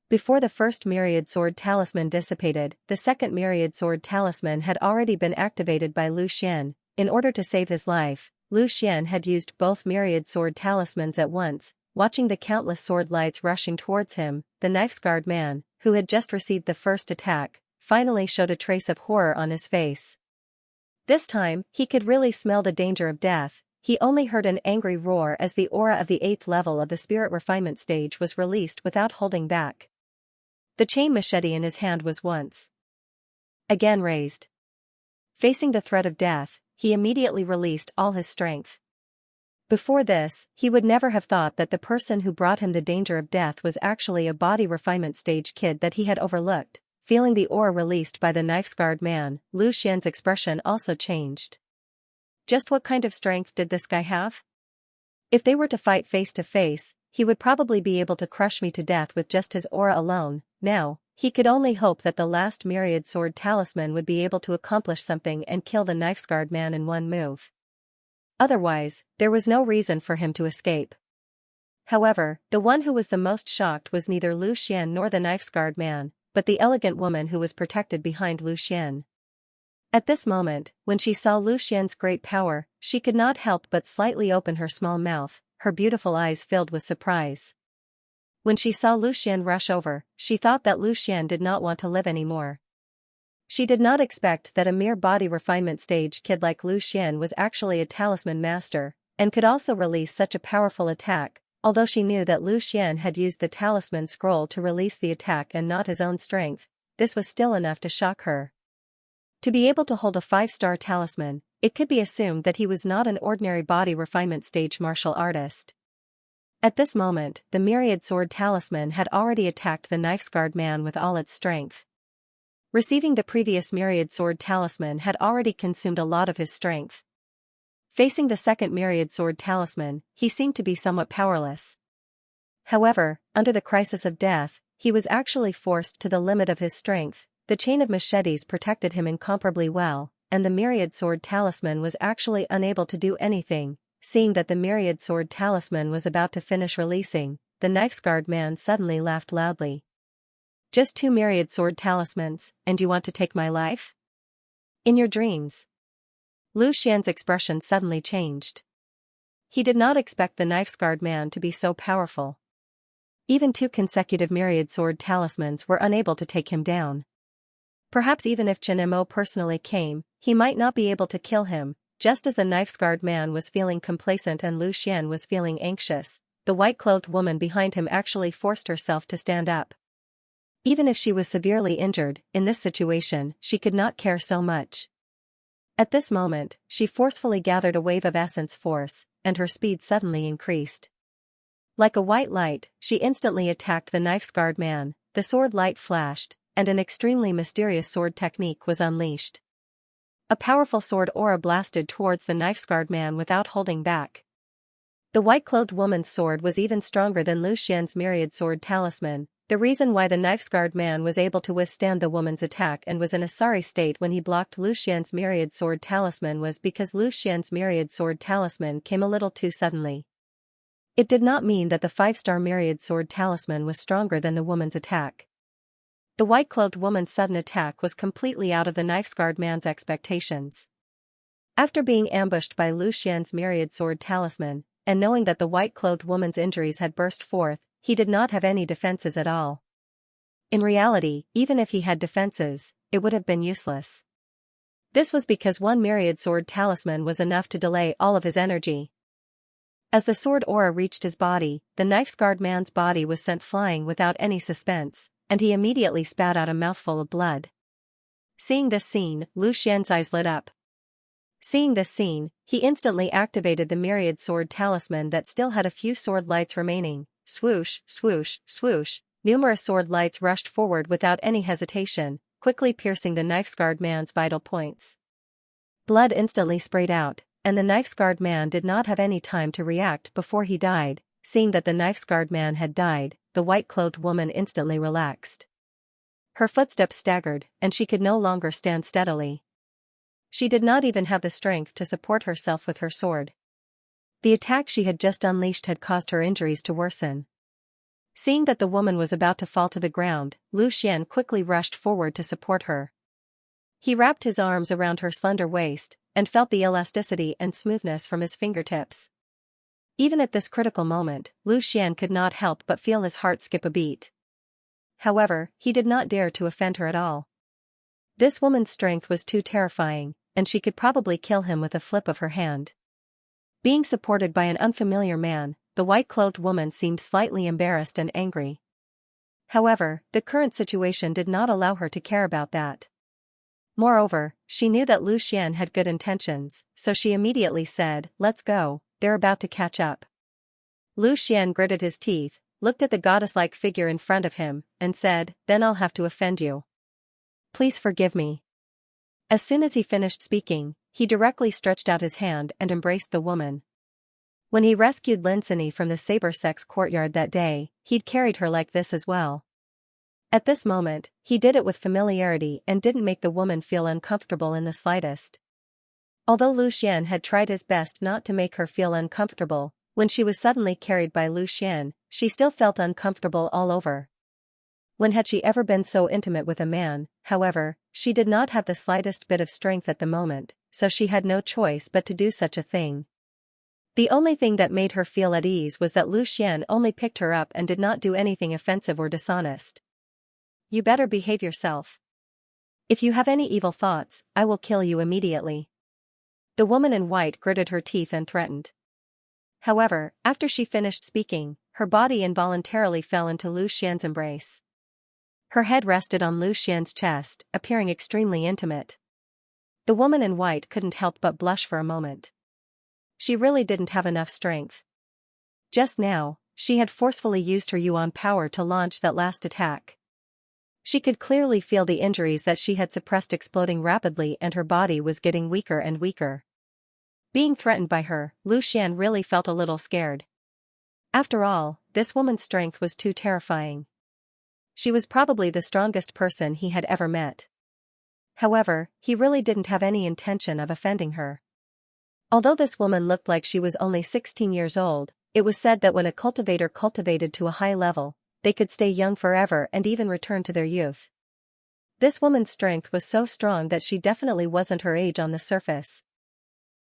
Before the first Myriad Sword Talisman dissipated, the second Myriad Sword Talisman had already been activated by Lu Xian. In order to save his life, Lu Xian had used both Myriad Sword Talismans at once. Watching the countless sword lights rushing towards him, the knife-scarred man, who had just received the first attack, finally showed a trace of horror on his face. This time, he could really smell the danger of death. He only heard an angry roar as the aura of the 8th level of the Spirit Refinement stage was released without holding back. The chain machete in his hand was once again raised. Facing the threat of death, he immediately released all his strength. Before this, he would never have thought that the person who brought him the danger of death was actually a body refinement stage kid that he had overlooked. Feeling the aura released by the knife-scarred man, Lu Xian's expression also changed. Just what kind of strength did this guy have? If they were to fight face to face, he would probably be able to crush me to death with just his aura alone. Now, he could only hope that the last Myriad Sword Talisman would be able to accomplish something and kill the knife-scarred man in one move. Otherwise, there was no reason for him to escape. However, the one who was the most shocked was neither Lu Xian nor the knife-scarred man, but the elegant woman who was protected behind Lu Xian. At this moment, when she saw Lu Xian's great power, she could not help but slightly open her small mouth, her beautiful eyes filled with surprise. When she saw Lu Xian rush over, she thought that Lu Xian did not want to live anymore. She did not expect that a mere body refinement stage kid like Lu Xian was actually a talisman master, and could also release such a powerful attack, although she knew that Lu Xian had used the talisman scroll to release the attack and not his own strength. This was still enough to shock her. To be able to hold a 5-star talisman, it could be assumed that he was not an ordinary body refinement stage martial artist. At this moment, the myriad sword talisman had already attacked the knife-scarred man with all its strength. Receiving the previous myriad sword talisman had already consumed a lot of his strength. Facing the second myriad sword talisman, he seemed to be somewhat powerless. However, under the crisis of death, he was actually forced to the limit of his strength. The chain of machetes protected him incomparably well, and the myriad sword talisman was actually unable to do anything. Seeing that the myriad sword talisman was about to finish releasing, the knife-scarred man suddenly laughed loudly. "Just 2 myriad sword talismans, and you want to take my life? In your dreams." Lu Xian's expression suddenly changed. He did not expect the knife-scarred man to be so powerful. Even 2 consecutive myriad sword talismans were unable to take him down. Perhaps even if Chen Mo personally came, he might not be able to kill him. Just as the knife-scarred man was feeling complacent and Lu Xian was feeling anxious, the white-clothed woman behind him actually forced herself to stand up. Even if she was severely injured, in this situation, she could not care so much. At this moment, she forcefully gathered a wave of essence force, and her speed suddenly increased. Like a white light, she instantly attacked the knife-scarred man. The sword light flashed, and an extremely mysterious sword technique was unleashed. A powerful sword aura blasted towards the knife-scarred man without holding back. The white-clothed woman's sword was even stronger than Lu Xian's myriad sword talisman. The reason why the knife-scarred man was able to withstand the woman's attack and was in a sorry state when he blocked Lu Xian's myriad sword talisman was because Lu Xian's myriad sword talisman came a little too suddenly. It did not mean that the 5-star myriad sword talisman was stronger than the woman's attack. The white-clothed woman's sudden attack was completely out of the knife-scarred man's expectations. After being ambushed by Lu Xian's myriad sword talisman, and knowing that the white-clothed woman's injuries had burst forth, he did not have any defenses at all. In reality, even if he had defenses, it would have been useless. This was because 1 myriad sword talisman was enough to delay all of his energy. As the sword aura reached his body, the knife-scarred man's body was sent flying without any suspense, and he immediately spat out a mouthful of blood. Seeing this scene, Lu Xian's eyes lit up. Seeing this scene, he instantly activated the myriad sword talisman that still had a few sword lights remaining. Swoosh, swoosh, swoosh, numerous sword lights rushed forward without any hesitation, quickly piercing the knife-scarred man's vital points. Blood instantly sprayed out, and the knife-scarred man did not have any time to react before he died. Seeing that the knife-scarred man had died, the white-clothed woman instantly relaxed. Her footsteps staggered, and she could no longer stand steadily. She did not even have the strength to support herself with her sword. The attack she had just unleashed had caused her injuries to worsen. Seeing that the woman was about to fall to the ground, Lu Xian quickly rushed forward to support her. He wrapped his arms around her slender waist, and felt the elasticity and smoothness from his fingertips. Even at this critical moment, Lu Xian could not help but feel his heart skip a beat. However, he did not dare to offend her at all. This woman's strength was too terrifying, and she could probably kill him with a flip of her hand. Being supported by an unfamiliar man, the white-clothed woman seemed slightly embarrassed and angry. However, the current situation did not allow her to care about that. Moreover, she knew that Lu Xian had good intentions, so she immediately said, "Let's go, they're about to catch up." Lu Xian gritted his teeth, looked at the goddess-like figure in front of him, and said, "Then I'll have to offend you. Please forgive me." As soon as he finished speaking, he directly stretched out his hand and embraced the woman. When he rescued Lin Sini from the Saber Sex courtyard that day, he'd carried her like this as well. At this moment, he did it with familiarity and didn't make the woman feel uncomfortable in the slightest. Although Lu Xian had tried his best not to make her feel uncomfortable, When she was suddenly carried by Lu Xian, she still felt uncomfortable all over. When had she ever been so intimate with a man? However, she did not have the slightest bit of strength at the moment, so she had no choice but to do such a thing. The only thing that made her feel at ease was that Lu Xian only picked her up and did not do anything offensive or dishonest. You better behave yourself. If you have any evil thoughts, I will kill you immediately. The woman in white gritted her teeth and threatened. However, after she finished speaking, her body involuntarily fell into Lu Xian's embrace. Her head rested on Lu Xian's chest, appearing extremely intimate. The woman in white couldn't help but blush for a moment. She really didn't have enough strength. Just now, she had forcefully used her yuan power to launch that last attack. She could clearly feel the injuries that she had suppressed exploding rapidly, and her body was getting weaker and weaker. Being threatened by her, Lu Xian really felt a little scared. After all, this woman's strength was too terrifying. She was probably the strongest person he had ever met. However, he really didn't have any intention of offending her. Although this woman looked like she was only 16 years old, it was said that when a cultivator cultivated to a high level, they could stay young forever and even return to their youth. This woman's strength was so strong that she definitely wasn't her age on the surface.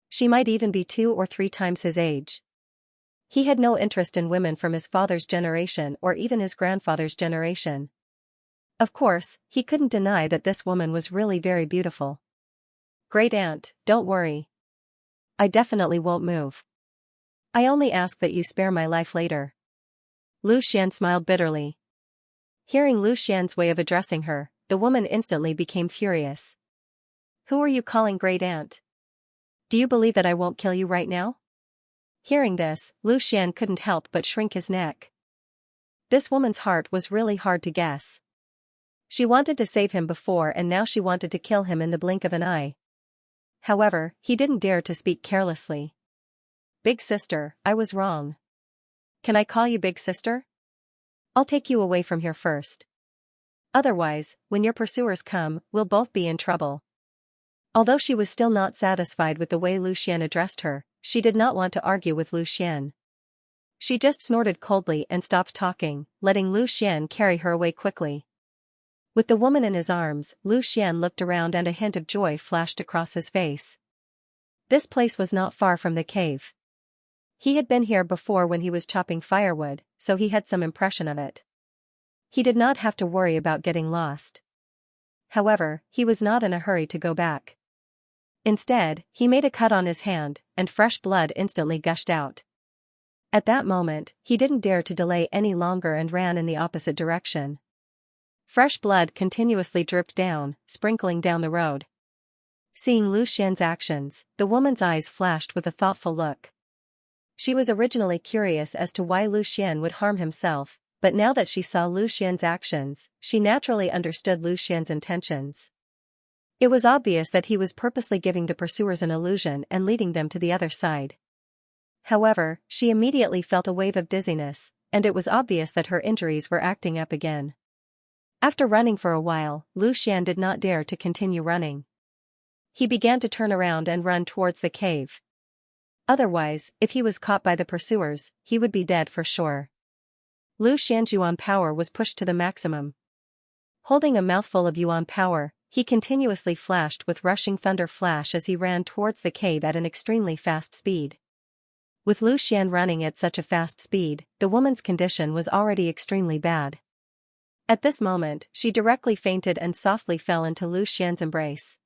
She might even be 2 or 3 times his age. He had no interest in women from his father's generation or even his grandfather's generation. Of course, he couldn't deny that this woman was really very beautiful. Great aunt, don't worry. I definitely won't move. I only ask that you spare my life later. Lu Xian smiled bitterly. Hearing Lu Xian's way of addressing her, the woman instantly became furious. Who are you calling great aunt? Do you believe that I won't kill you right now? Hearing this, Lu Xian couldn't help but shrink his neck. This woman's heart was really hard to guess. She wanted to save him before, and now she wanted to kill him in the blink of an eye. However, he didn't dare to speak carelessly. Big sister, I was wrong. Can I call you big sister? I'll take you away from here first. Otherwise, when your pursuers come, we'll both be in trouble. Although she was still not satisfied with the way Lu Xian addressed her, she did not want to argue with Lu Xian. She just snorted coldly and stopped talking, letting Lu Xian carry her away quickly. With the woman in his arms, Lu Xian looked around and a hint of joy flashed across his face. This place was not far from the cave. He had been here before when he was chopping firewood, so he had some impression of it. He did not have to worry about getting lost. However, he was not in a hurry to go back. Instead, he made a cut on his hand, and fresh blood instantly gushed out. At that moment, he didn't dare to delay any longer and ran in the opposite direction. Fresh blood continuously dripped down, sprinkling down the road. Seeing Lu Xian's actions, the woman's eyes flashed with a thoughtful look. She was originally curious as to why Lu Xian would harm himself, but now that she saw Lu Xian's actions, she naturally understood Lu Xian's intentions. It was obvious that he was purposely giving the pursuers an illusion and leading them to the other side. However, she immediately felt a wave of dizziness, and it was obvious that her injuries were acting up again. After running for a while, Lu Xian did not dare to continue running. He began to turn around and run towards the cave. Otherwise, if he was caught by the pursuers, he would be dead for sure. Lu Xian's yuan power was pushed to the maximum. Holding a mouthful of yuan power, he continuously flashed with rushing thunder flash as he ran towards the cave at an extremely fast speed. With Lu Xian running at such a fast speed, the woman's condition was already extremely bad. At this moment, she directly fainted and softly fell into Lu Xian's embrace.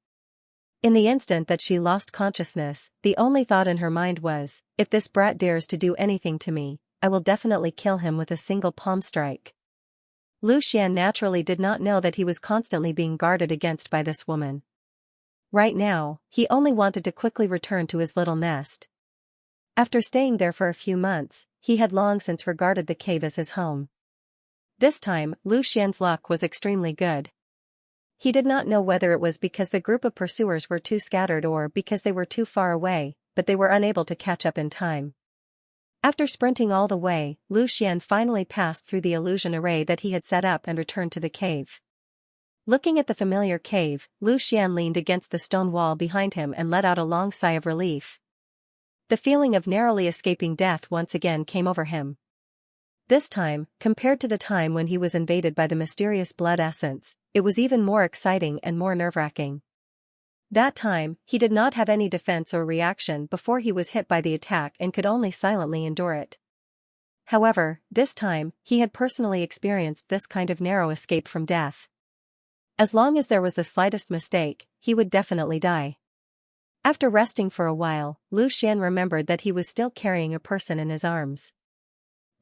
In the instant that she lost consciousness, the only thought in her mind was, if this brat dares to do anything to me, I will definitely kill him with a single palm strike. Lu Xian naturally did not know that he was constantly being guarded against by this woman. Right now, he only wanted to quickly return to his little nest. After staying there for a few months, he had long since regarded the cave as his home. This time, Lu Xian's luck was extremely good. He did not know whether it was because the group of pursuers were too scattered or because they were too far away, but they were unable to catch up in time. After sprinting all the way, Lu Xian finally passed through the illusion array that he had set up and returned to the cave. Looking at the familiar cave, Lu Xian leaned against the stone wall behind him and let out a long sigh of relief. The feeling of narrowly escaping death once again came over him. This time, compared to the time when he was invaded by the mysterious blood essence, it was even more exciting and more nerve-wracking. That time, he did not have any defense or reaction before he was hit by the attack and could only silently endure it. However, this time, he had personally experienced this kind of narrow escape from death. As long as there was the slightest mistake, he would definitely die. After resting for a while, Lu Xian remembered that he was still carrying a person in his arms.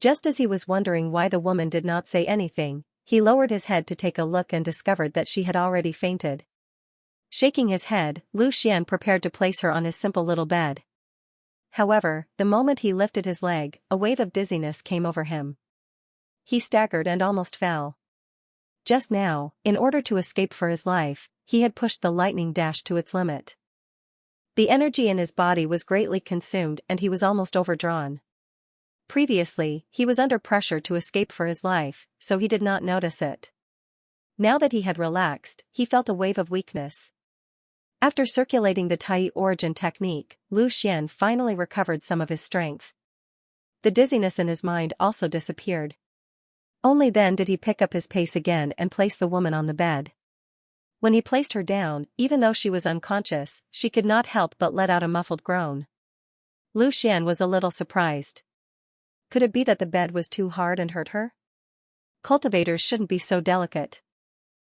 Just as he was wondering why the woman did not say anything, he lowered his head to take a look and discovered that she had already fainted. Shaking his head, Lu Xian prepared to place her on his simple little bed. However, the moment he lifted his leg, a wave of dizziness came over him. He staggered and almost fell. Just now, in order to escape for his life, he had pushed the lightning dash to its limit. The energy in his body was greatly consumed and he was almost overdrawn. Previously, he was under pressure to escape for his life, so he did not notice it. Now that he had relaxed, he felt a wave of weakness. After circulating the Tai origin technique, Lu Xian finally recovered some of his strength. The dizziness in his mind also disappeared. Only then did he pick up his pace again and place the woman on the bed. When he placed her down, even though she was unconscious, she could not help but let out a muffled groan. Lu Xian was a little surprised. Could it be that the bed was too hard and hurt her? Cultivators shouldn't be so delicate.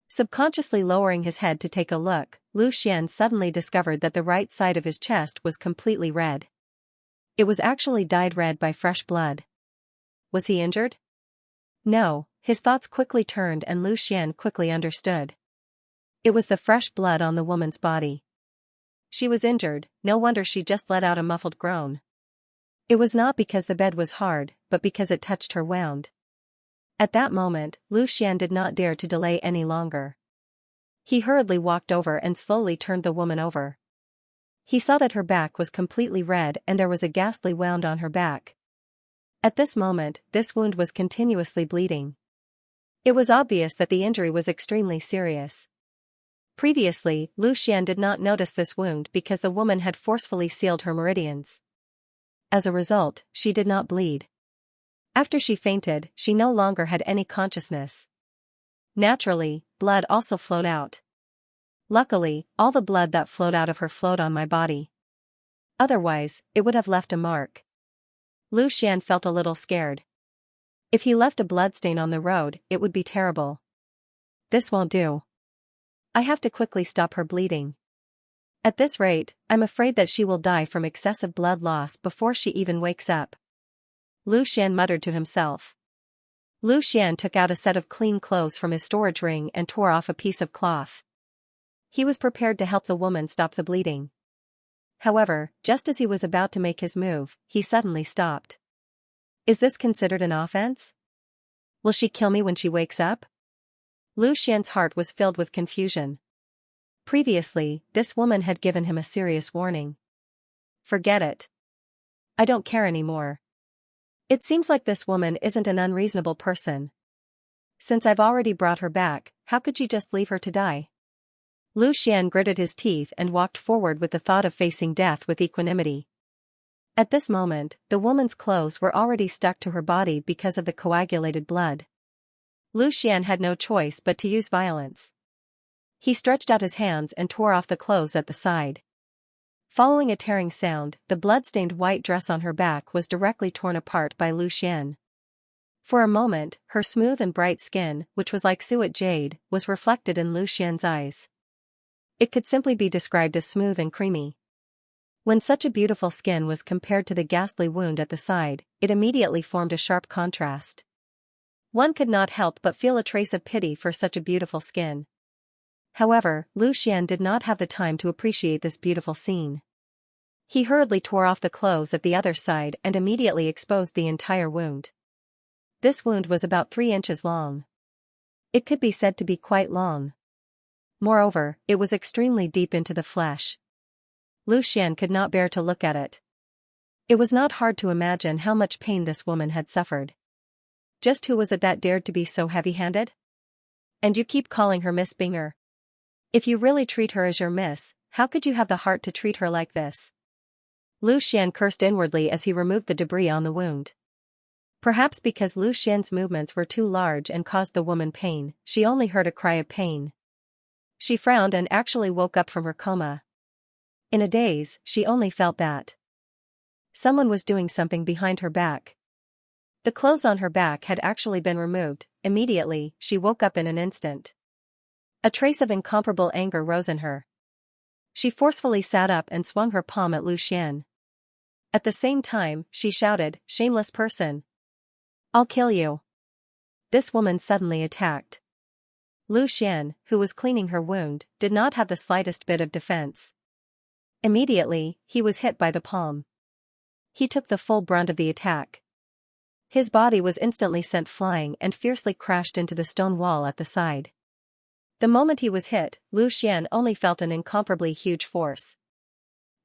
Subconsciously lowering his head to take a look, Lu Xian suddenly discovered that the right side of his chest was completely red. It was actually dyed red by fresh blood. Was he injured? No, his thoughts quickly turned and Lu Xian quickly understood. It was the fresh blood on the woman's body. She was injured, no wonder she just let out a muffled groan. It was not because the bed was hard, but because it touched her wound. At that moment, Lu Xian did not dare to delay any longer. He hurriedly walked over and slowly turned the woman over. He saw that her back was completely red and there was a ghastly wound on her back. At this moment, this wound was continuously bleeding. It was obvious that the injury was extremely serious. Previously, Lu Xian did not notice this wound because the woman had forcefully sealed her meridians. As a result, she did not bleed. After she fainted, she no longer had any consciousness. Naturally, blood also flowed out. Luckily, all the blood that flowed out of her flowed on my body. Otherwise, it would have left a mark. Lu Xian felt a little scared. If he left a bloodstain on the road, it would be terrible. This won't do. I have to quickly stop her bleeding. At this rate, I'm afraid that she will die from excessive blood loss before she even wakes up. Lu Xian muttered to himself. Lu Xian took out a set of clean clothes from his storage ring and tore off a piece of cloth. He was prepared to help the woman stop the bleeding. However, just as he was about to make his move, he suddenly stopped. Is this considered an offense? Will she kill me when she wakes up? Lu Xian's heart was filled with confusion. Previously, this woman had given him a serious warning. Forget it. I don't care anymore. It seems like this woman isn't an unreasonable person. Since I've already brought her back, how could she just leave her to die? Lu Xian gritted his teeth and walked forward with the thought of facing death with equanimity. At this moment, the woman's clothes were already stuck to her body because of the coagulated blood. Lu Xian had no choice but to use violence. He stretched out his hands and tore off the clothes at the side. Following a tearing sound, the blood-stained white dress on her back was directly torn apart by Lu Xian. For a moment, her smooth and bright skin, which was like suet jade, was reflected in Lu Xian's eyes. It could simply be described as smooth and creamy. When such a beautiful skin was compared to the ghastly wound at the side, it immediately formed a sharp contrast. One could not help but feel a trace of pity for such a beautiful skin. However, Lu Xian did not have the time to appreciate this beautiful scene. He hurriedly tore off the clothes at the other side and immediately exposed the entire wound. This wound was about 3 inches long. It could be said to be quite long. Moreover, it was extremely deep into the flesh. Lu Xian could not bear to look at it. It was not hard to imagine how much pain this woman had suffered. Just who was it that dared to be so heavy-handed? And you keep calling her Miss Binger. If you really treat her as your miss, how could you have the heart to treat her like this? Lu Xian cursed inwardly as he removed the debris on the wound. Perhaps because Lu Xian's movements were too large and caused the woman pain, she only heard a cry of pain. She frowned and actually woke up from her coma. In a daze, she only felt that someone was doing something behind her back. The clothes on her back had actually been removed. Immediately, she woke up in an instant. A trace of incomparable anger rose in her. She forcefully sat up and swung her palm at Lu Xian. At the same time, she shouted, "Shameless person! I'll kill you!" This woman suddenly attacked. Lu Xian, who was cleaning her wound, did not have the slightest bit of defense. Immediately, he was hit by the palm. He took the full brunt of the attack. His body was instantly sent flying and fiercely crashed into the stone wall at the side. The moment he was hit, Lu Xian only felt an incomparably huge force.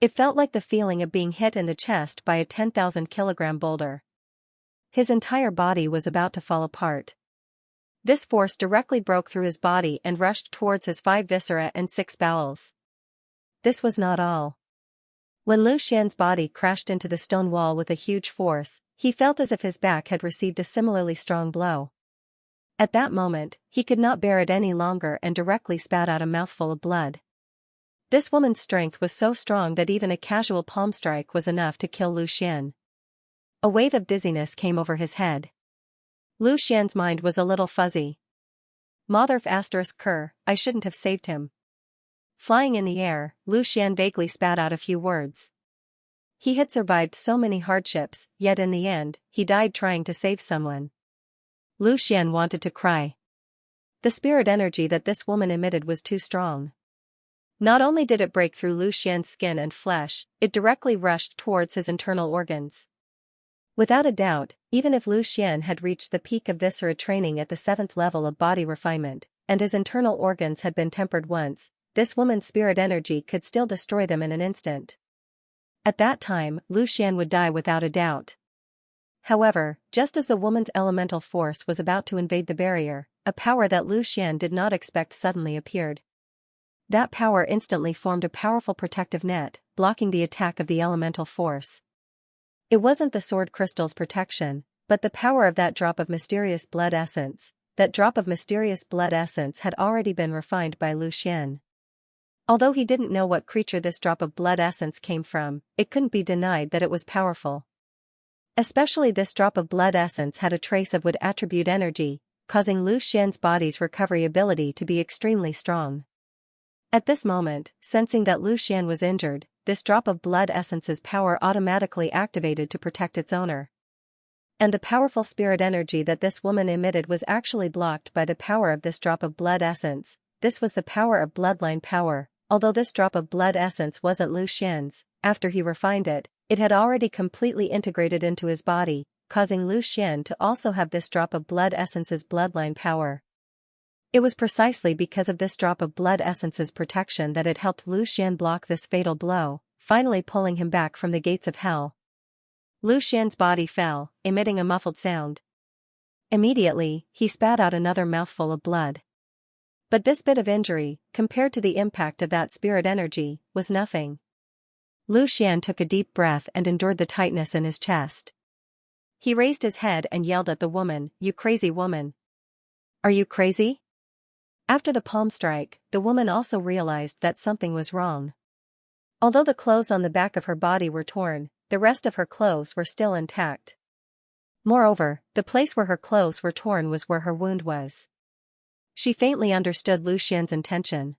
It felt like the feeling of being hit in the chest by a 10,000-kilogram boulder. His entire body was about to fall apart. This force directly broke through his body and rushed towards his 5 viscera and 6 bowels. This was not all. When Lu Xian's body crashed into the stone wall with a huge force, he felt as if his back had received a similarly strong blow. At that moment, he could not bear it any longer and directly spat out a mouthful of blood. This woman's strength was so strong that even a casual palm strike was enough to kill Lu Xian. A wave of dizziness came over his head. Lu Xian's mind was a little fuzzy. Motherf asterisk cur, I shouldn't have saved him. Flying in the air, Lu Xian vaguely spat out a few words. He had survived so many hardships, yet in the end, he died trying to save someone. Lu Xian wanted to cry. The spirit energy that this woman emitted was too strong. Not only did it break through Lu Xian's skin and flesh, it directly rushed towards his internal organs. Without a doubt, even if Lu Xian had reached the peak of viscera training at the 7th level of body refinement, and his internal organs had been tempered once, this woman's spirit energy could still destroy them in an instant. At that time, Lu Xian would die without a doubt. However, just as the woman's elemental force was about to invade the barrier, a power that Lu Xian did not expect suddenly appeared. That power instantly formed a powerful protective net, blocking the attack of the elemental force. It wasn't the sword crystal's protection, but the power of that drop of mysterious blood essence. That drop of mysterious blood essence had already been refined by Lu Xian. Although he didn't know what creature this drop of blood essence came from, it couldn't be denied that it was powerful. Especially this drop of blood essence had a trace of wood attribute energy, causing Lu Xian's body's recovery ability to be extremely strong. At this moment, sensing that Lu Xian was injured, this drop of blood essence's power automatically activated to protect its owner. And the powerful spirit energy that this woman emitted was actually blocked by the power of this drop of blood essence. This was the power of bloodline power. Although this drop of blood essence wasn't Lu Xian's, after he refined it, it had already completely integrated into his body, causing Lu Xian to also have this drop of blood essence's bloodline power. It was precisely because of this drop of blood essence's protection that it helped Lu Xian block this fatal blow, finally pulling him back from the gates of hell. Lu Xian's body fell, emitting a muffled sound. Immediately, he spat out another mouthful of blood. But this bit of injury, compared to the impact of that spirit energy, was nothing. Lu Xian took a deep breath and endured the tightness in his chest. He raised his head and yelled at the woman, "You crazy woman! Are you crazy?" After the palm strike, the woman also realized that something was wrong. Although the clothes on the back of her body were torn, the rest of her clothes were still intact. Moreover, the place where her clothes were torn was where her wound was. She faintly understood Lu Xian's intention.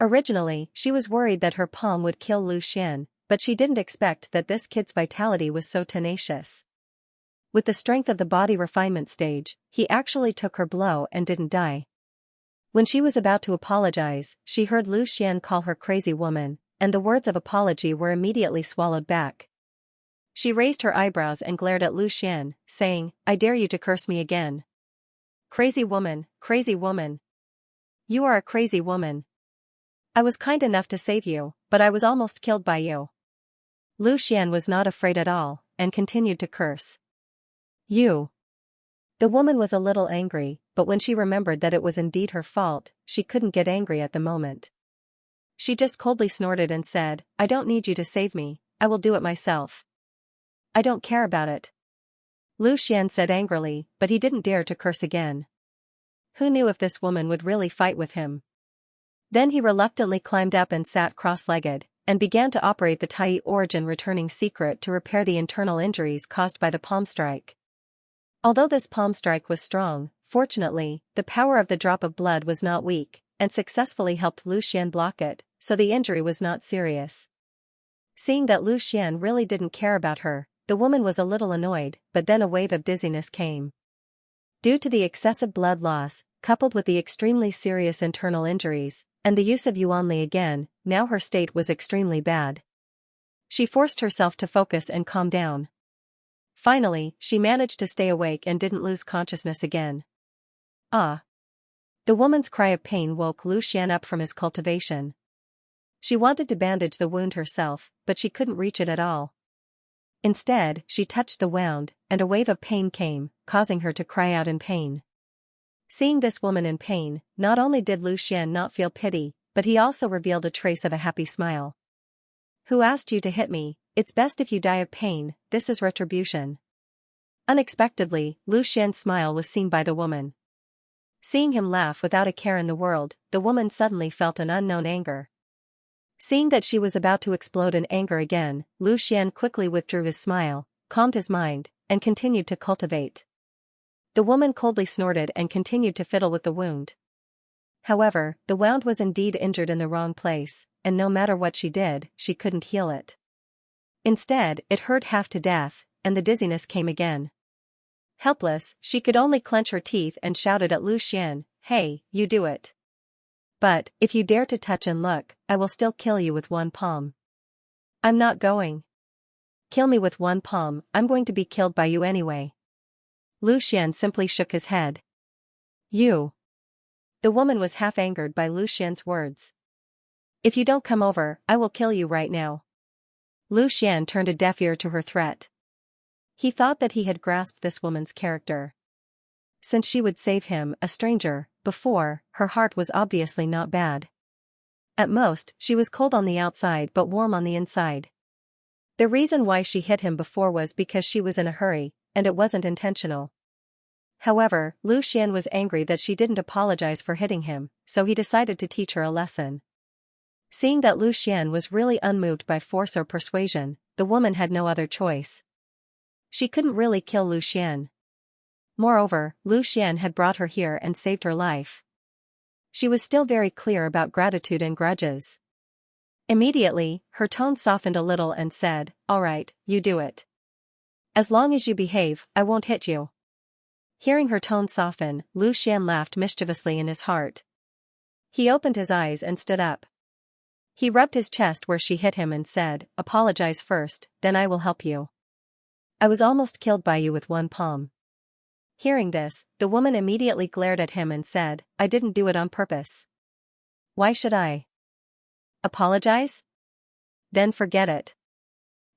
Originally, she was worried that her palm would kill Lu Xian, but she didn't expect that this kid's vitality was so tenacious. With the strength of the body refinement stage, he actually took her blow and didn't die. When she was about to apologize, she heard Lu Xian call her crazy woman, and the words of apology were immediately swallowed back. She raised her eyebrows and glared at Lu Xian, saying, "I dare you to curse me again. Crazy woman, crazy woman. You are a crazy woman. I was kind enough to save you, but I was almost killed by you." Lu Xian was not afraid at all, and continued to curse. "You." The woman was a little angry, but when she remembered that it was indeed her fault, she couldn't get angry at the moment. She just coldly snorted and said, "I don't need you to save me, I will do it myself. I don't care about it. Lu Xian said angrily, but he didn't dare to curse again. Who knew if this woman would really fight with him? Then he reluctantly climbed up and sat cross-legged, and began to operate the Tai origin returning secret to repair the internal injuries caused by the palm strike. Although this palm strike was strong, fortunately, the power of the drop of blood was not weak, and successfully helped Lu Xian block it, so the injury was not serious. Seeing that Lu Xian really didn't care about her, the woman was a little annoyed, but then a wave of dizziness came. Due to the excessive blood loss, coupled with the extremely serious internal injuries, and the use of Yuanli again, now her state was extremely bad. She forced herself to focus and calm down. Finally, she managed to stay awake and didn't lose consciousness again. Ah! The woman's cry of pain woke Lu Xian up from his cultivation. She wanted to bandage the wound herself, but she couldn't reach it at all. Instead, she touched the wound, and a wave of pain came, causing her to cry out in pain. Seeing this woman in pain, not only did Lu Xian not feel pity, but he also revealed a trace of a happy smile. Who asked you to hit me? It's best if you die of pain, this is retribution. Unexpectedly, Lu Xian's smile was seen by the woman. Seeing him laugh without a care in the world, the woman suddenly felt an unknown anger. Seeing that she was about to explode in anger again, Lu Xian quickly withdrew his smile, calmed his mind, and continued to cultivate. The woman coldly snorted and continued to fiddle with the wound. However, the wound was indeed injured in the wrong place, and no matter what she did, she couldn't heal it. Instead, it hurt half to death, and the dizziness came again. Helpless, she could only clench her teeth and shouted at Lu Xian, "Hey, you do it. But, if you dare to touch and look, I will still kill you with one palm." "I'm not going. Kill me with one palm, I'm going to be killed by you anyway." Lu Xian simply shook his head. "You." The woman was half angered by Lu Xian's words. "If you don't come over, I will kill you right now." Lu Xian turned a deaf ear to her threat. He thought that he had grasped this woman's character. Since she would save him, a stranger, before, her heart was obviously not bad. At most, she was cold on the outside but warm on the inside. The reason why she hit him before was because she was in a hurry, and it wasn't intentional. However, Lu Xian was angry that she didn't apologize for hitting him, so he decided to teach her a lesson. Seeing that Lu Xian was really unmoved by force or persuasion, the woman had no other choice. She couldn't really kill Lu Xian. Moreover, Lu Xian had brought her here and saved her life. She was still very clear about gratitude and grudges. Immediately, her tone softened a little and said, "All right, you do it. As long as you behave, I won't hit you." Hearing her tone soften, Lu Xian laughed mischievously in his heart. He opened his eyes and stood up. He rubbed his chest where she hit him and said, "Apologize first, then I will help you. I was almost killed by you with one palm." Hearing this, the woman immediately glared at him and said, "I didn't do it on purpose. Why should I? Apologize? Then forget it."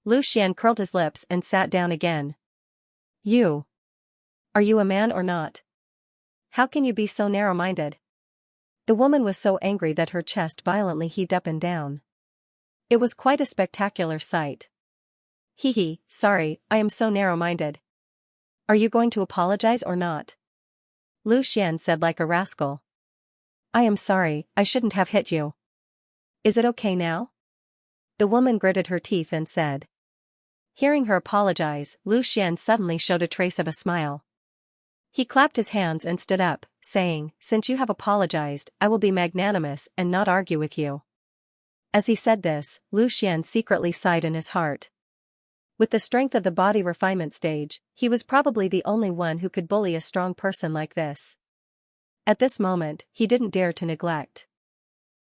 Lu Xian curled his lips and sat down again. "You. Are you a man or not? How can you be so narrow-minded?" The woman was so angry that her chest violently heaved up and down. It was quite a spectacular sight. "Hee, sorry, I am so narrow-minded. Are you going to apologize or not?" Lu Xian said like a rascal. "I am sorry, I shouldn't have hit you. Is it okay now?" The woman gritted her teeth and said. Hearing her apologize, Lu Xian suddenly showed a trace of a smile. He clapped his hands and stood up, saying, "Since you have apologized, I will be magnanimous and not argue with you." As he said this, Lu Xian secretly sighed in his heart. With the strength of the body refinement stage, he was probably the only one who could bully a strong person like this. At this moment, he didn't dare to neglect.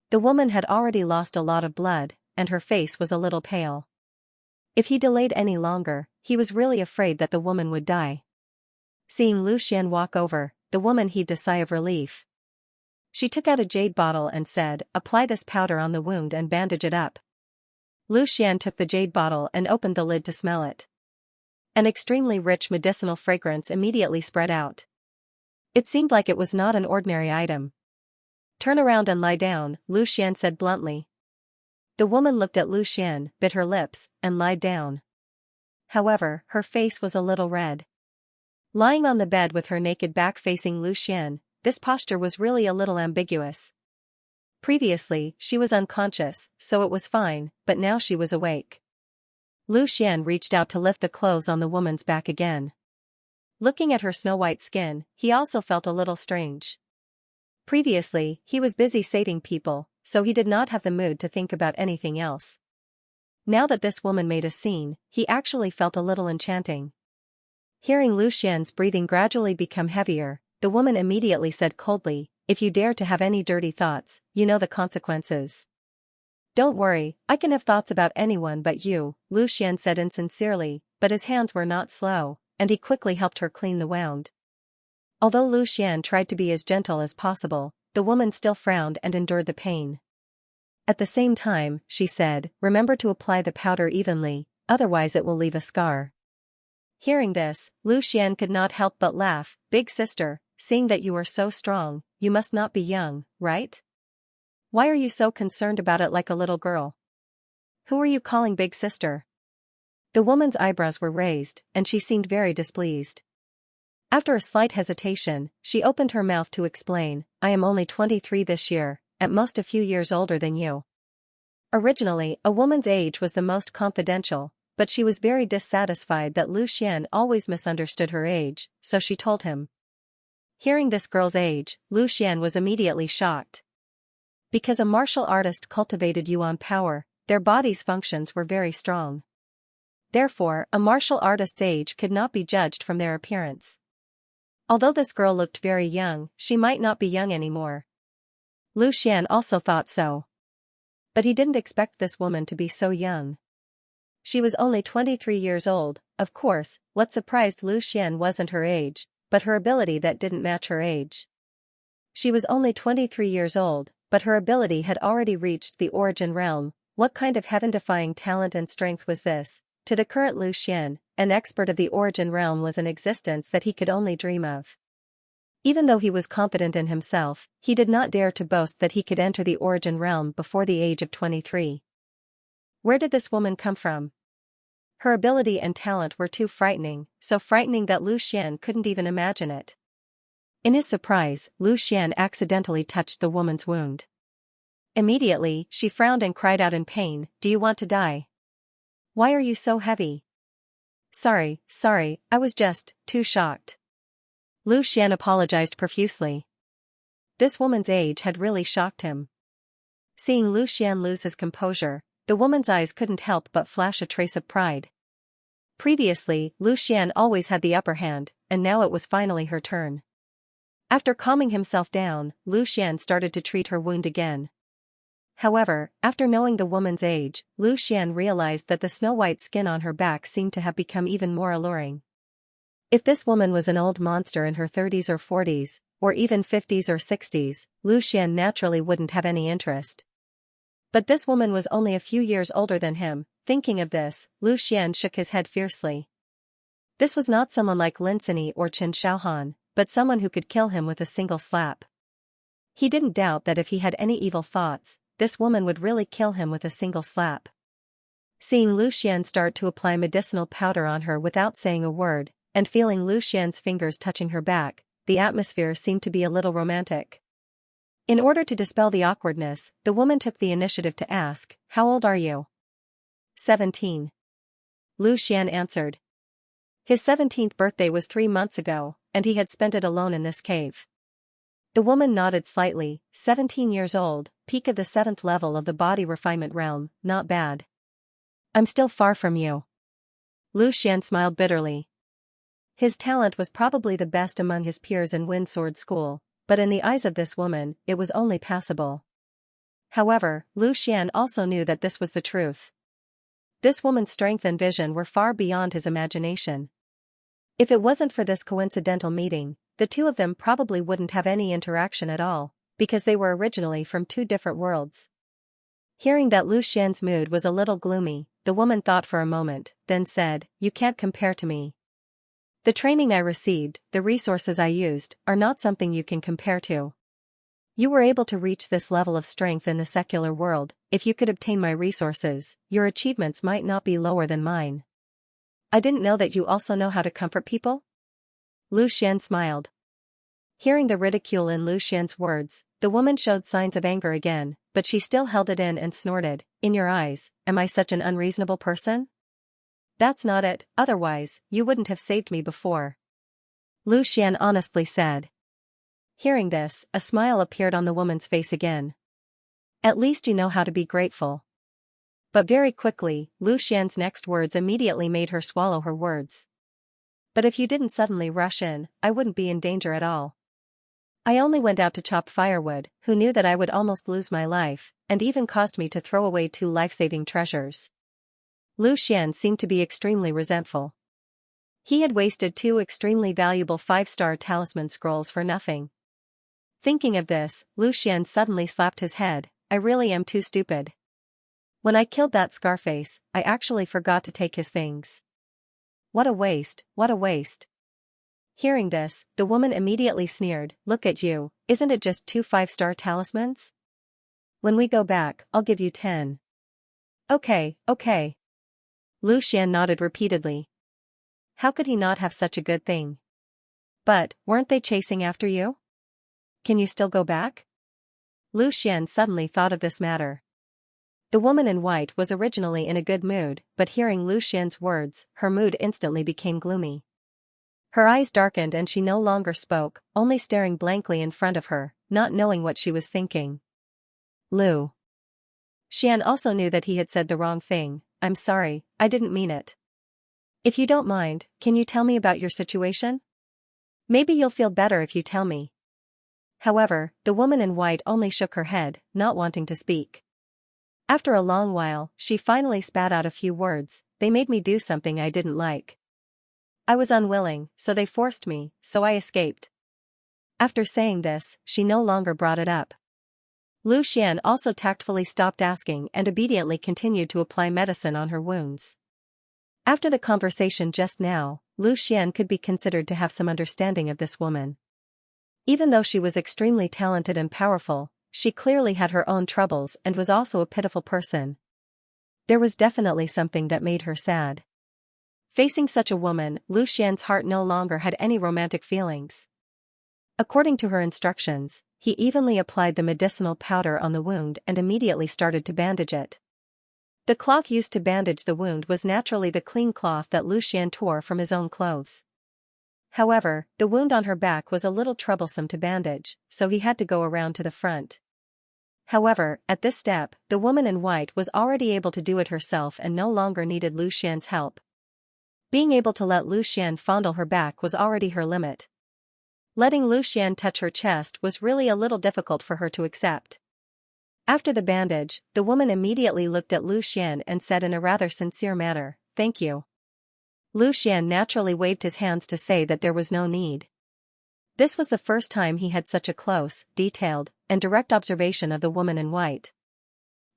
The woman had already lost a lot of blood, and her face was a little pale. If he delayed any longer, he was really afraid that the woman would die. Seeing Lu Xian walk over, the woman heaved a sigh of relief. She took out a jade bottle and said, "Apply this powder on the wound and bandage it up." Lu Xian took the jade bottle and opened the lid to smell it. An extremely rich medicinal fragrance immediately spread out. It seemed like it was not an ordinary item. "Turn around and lie down," Lu Xian said bluntly. The woman looked at Lu Xian, bit her lips, and lied down. However, her face was a little red. Lying on the bed with her naked back facing Lu Xian, this posture was really a little ambiguous. Previously, she was unconscious, so it was fine, but now she was awake. Lu Xian reached out to lift the clothes on the woman's back again. Looking at her snow-white skin, he also felt a little strange. Previously, he was busy saving people, so he did not have the mood to think about anything else. Now that this woman made a scene, he actually felt a little enchanting. Hearing Lu Xian's breathing gradually become heavier, the woman immediately said coldly, "If you dare to have any dirty thoughts, you know the consequences." "Don't worry, I can have thoughts about anyone but you," Lu Xian said insincerely, but his hands were not slow, and he quickly helped her clean the wound. Although Lu Xian tried to be as gentle as possible, the woman still frowned and endured the pain. At the same time, she said, "Remember to apply the powder evenly, otherwise it will leave a scar." Hearing this, Lu Xian could not help but laugh. "Big sister, seeing that you are so strong, you must not be young, right? Why are you so concerned about it like a little girl? Who are you calling big sister?" The woman's eyebrows were raised, and she seemed very displeased. After a slight hesitation, she opened her mouth to explain, "I am only 23 this year, at most a few years older than you." Originally, a woman's age was the most confidential, but she was very dissatisfied that Lu Xian always misunderstood her age, so she told him. Hearing this girl's age, Lu Xian was immediately shocked. Because a martial artist cultivated yuan power, their body's functions were very strong. Therefore, a martial artist's age could not be judged from their appearance. Although this girl looked very young, she might not be young anymore. Lu Xian also thought so. But he didn't expect this woman to be so young. She was only 23 years old. Of course, what surprised Lu Xian wasn't her age, but her ability that didn't match her age. She was only 23 years old, but her ability had already reached the origin realm. What kind of heaven-defying talent and strength was this? To the current Lu Xian, an expert of the origin realm was an existence that he could only dream of. Even though he was confident in himself, he did not dare to boast that he could enter the origin realm before the age of 23. Where did this woman come from? Her ability and talent were too frightening, so frightening that Lu Xian couldn't even imagine it. In his surprise, Lu Xian accidentally touched the woman's wound. Immediately, she frowned and cried out in pain, "Do you want to die? Why are you so heavy?" Sorry, I was just too shocked." Lu Xian apologized profusely. This woman's age had really shocked him. Seeing Lu Xian lose his composure, the woman's eyes couldn't help but flash a trace of pride. Previously, Lu Xian always had the upper hand, and now it was finally her turn. After calming himself down, Lu Xian started to treat her wound again. However, after knowing the woman's age, Lu Xian realized that the snow-white skin on her back seemed to have become even more alluring. If this woman was an old monster in her 30s or 40s, or even 50s or 60s, Lu Xian naturally wouldn't have any interest. But this woman was only a few years older than him. Thinking of this, Lu Xian shook his head fiercely. This was not someone like Lin Sini or Qin Shaohan, but someone who could kill him with a single slap. He didn't doubt that if he had any evil thoughts, this woman would really kill him with a single slap. Seeing Lu Xian start to apply medicinal powder on her without saying a word, and feeling Lu Xian's fingers touching her back, the atmosphere seemed to be a little romantic. In order to dispel the awkwardness, the woman took the initiative to ask, "How old are you?" 17. Lu Xian answered. His 17th birthday was 3 months ago, and he had spent it alone in this cave. The woman nodded slightly. 17 years old, peak of the 7th level of the body refinement realm, not bad. I'm still far from you. Lu Xian smiled bitterly. His talent was probably the best among his peers in Wind Sword School, but in the eyes of this woman, it was only passable. However, Lu Xian also knew that this was the truth. This woman's strength and vision were far beyond his imagination. If it wasn't for this coincidental meeting, the two of them probably wouldn't have any interaction at all, because they were originally from two different worlds. Hearing that Lu Xian's mood was a little gloomy, the woman thought for a moment, then said, "You can't compare to me. The training I received, the resources I used, are not something you can compare to. You were able to reach this level of strength in the secular world. If you could obtain my resources, your achievements might not be lower than mine. I didn't know that you also know how to comfort people? Lu Xian smiled. Hearing the ridicule in Lu Xian's words, the woman showed signs of anger again, but she still held it in and snorted, "In your eyes, am I such an unreasonable person?" "That's not it, otherwise, you wouldn't have saved me before," Lu Xian honestly said. Hearing this, a smile appeared on the woman's face again. "At least you know how to be grateful." But very quickly, Lu Xian's next words immediately made her swallow her words. "But if you didn't suddenly rush in, I wouldn't be in danger at all. I only went out to chop firewood, who knew that I would almost lose my life, and even caused me to throw away 2 life-saving treasures." Lu Xian seemed to be extremely resentful. He had wasted 2 extremely valuable 5-star talisman scrolls for nothing. Thinking of this, Lu Xian suddenly slapped his head. "I really am too stupid. When I killed that Scarface, I actually forgot to take his things. What a waste, what a waste." Hearing this, the woman immediately sneered, "Look at you, isn't it just 2 5-star talismans? When we go back, I'll give you 10. Okay, okay." Lu Xian nodded repeatedly. How could he not have such a good thing? "But, weren't they chasing after you? Can you still go back?" Lu Xian suddenly thought of this matter. The woman in white was originally in a good mood, but hearing Lu Xian's words, her mood instantly became gloomy. Her eyes darkened and she no longer spoke, only staring blankly in front of her, not knowing what she was thinking. Lu Xian also knew that he had said the wrong thing. "I'm sorry, I didn't mean it. If you don't mind, can you tell me about your situation? Maybe you'll feel better if you tell me." However, the woman in white only shook her head, not wanting to speak. After a long while, she finally spat out a few words. "They made me do something I didn't like. I was unwilling, so they forced me, so I escaped." After saying this, she no longer brought it up. Lu Xian also tactfully stopped asking and obediently continued to apply medicine on her wounds. After the conversation just now, Lu Xian could be considered to have some understanding of this woman. Even though she was extremely talented and powerful, she clearly had her own troubles and was also a pitiful person. There was definitely something that made her sad. Facing such a woman, Lu Xian's heart no longer had any romantic feelings. According to her instructions, he evenly applied the medicinal powder on the wound and immediately started to bandage it. The cloth used to bandage the wound was naturally the clean cloth that Lu Xian tore from his own clothes. However, the wound on her back was a little troublesome to bandage, so he had to go around to the front. However, at this step, the woman in white was already able to do it herself and no longer needed Lu Xian's help. Being able to let Lu Xian fondle her back was already her limit. Letting Lu Xian touch her chest was really a little difficult for her to accept. After the bandage, the woman immediately looked at Lu Xian and said in a rather sincere manner, "Thank you." Lu Xian naturally waved his hands to say that there was no need. This was the first time he had such a close, detailed, and direct observation of the woman in white.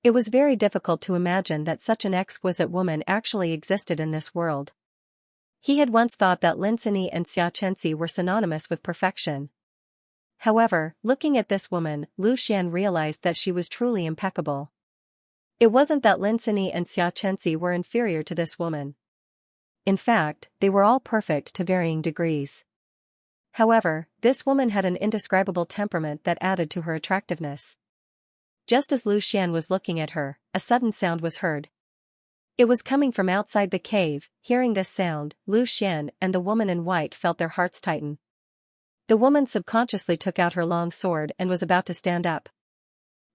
It was very difficult to imagine that such an exquisite woman actually existed in this world. He had once thought that Linsini and Xianxia were synonymous with perfection. However, looking at this woman, Lu Xian realized that she was truly impeccable. It wasn't that Linsini and Xianxia were inferior to this woman. In fact, they were all perfect to varying degrees. However, this woman had an indescribable temperament that added to her attractiveness. Just as Lu Xian was looking at her, a sudden sound was heard. It was coming from outside the cave. Hearing this sound, Lu Xian and the woman in white felt their hearts tighten. The woman subconsciously took out her long sword and was about to stand up.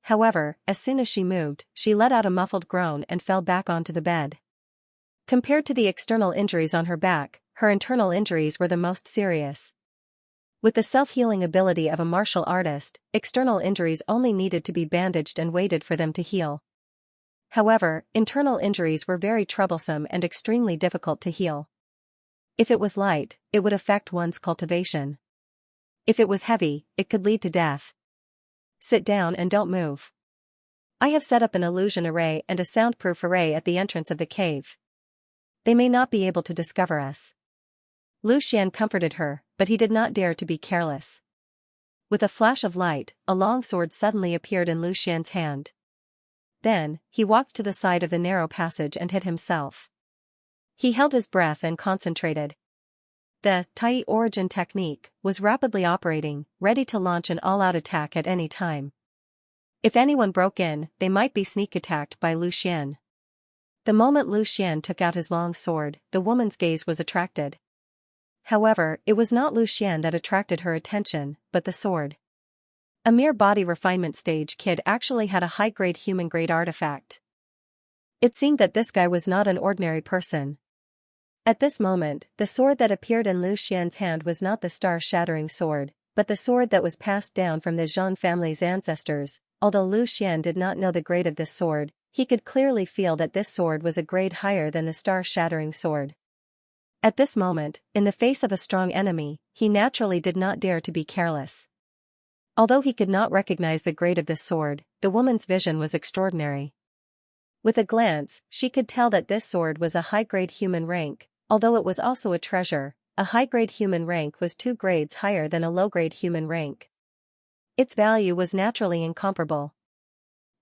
However, as soon as she moved, she let out a muffled groan and fell back onto the bed. Compared to the external injuries on her back, her internal injuries were the most serious. With the self-healing ability of a martial artist, external injuries only needed to be bandaged and waited for them to heal. However, internal injuries were very troublesome and extremely difficult to heal. If it was light, it would affect one's cultivation. If it was heavy, it could lead to death. Sit down and don't move. I have set up an illusion array and a soundproof array at the entrance of the cave. They may not be able to discover us. Lu Xian comforted her, but he did not dare to be careless. With a flash of light, a long sword suddenly appeared in Lu Xian's hand. Then, he walked to the side of the narrow passage and hid himself. He held his breath and concentrated. The Tai origin technique was rapidly operating, ready to launch an all-out attack at any time. If anyone broke in, they might be sneak attacked by Lu Xian. The moment Lu Xian took out his long sword, the woman's gaze was attracted. However, it was not Lu Xian that attracted her attention, but the sword. A mere body refinement stage kid actually had a high-grade human-grade artifact. It seemed that this guy was not an ordinary person. At this moment, the sword that appeared in Lu Xian's hand was not the star-shattering sword, but the sword that was passed down from the Zhang family's ancestors. Although Lu Xian did not know the grade of this sword, he could clearly feel that this sword was a grade higher than the star-shattering sword. At this moment, in the face of a strong enemy, he naturally did not dare to be careless. Although he could not recognize the grade of this sword, the woman's vision was extraordinary. With a glance, she could tell that this sword was a high-grade human rank. Although it was also a treasure, a high-grade human rank was 2 grades higher than a low-grade human rank. Its value was naturally incomparable.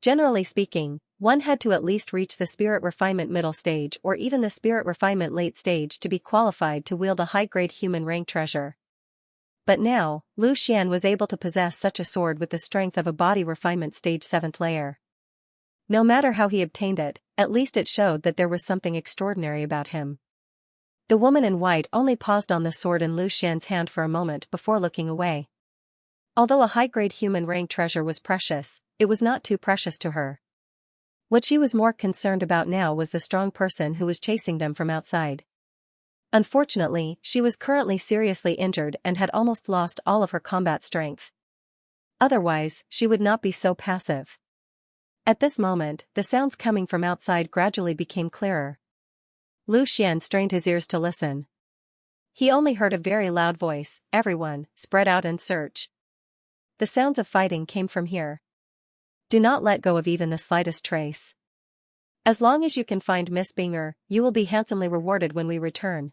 Generally speaking, one had to at least reach the spirit refinement middle stage or even the spirit refinement late stage to be qualified to wield a high-grade human rank treasure. But now, Lu Xian was able to possess such a sword with the strength of a body refinement stage 7th layer. No matter how he obtained it, at least it showed that there was something extraordinary about him. The woman in white only paused on the sword in Lu Xian's hand for a moment before looking away. Although a high-grade human rank treasure was precious, it was not too precious to her. What she was more concerned about now was the strong person who was chasing them from outside. Unfortunately, she was currently seriously injured and had almost lost all of her combat strength. Otherwise, she would not be so passive. At this moment, the sounds coming from outside gradually became clearer. Lu Xian strained his ears to listen. He only heard a very loud voice, "Everyone, spread out and search." The sounds of fighting came from here. Do not let go of even the slightest trace. As long as you can find Miss Binger, you will be handsomely rewarded when we return.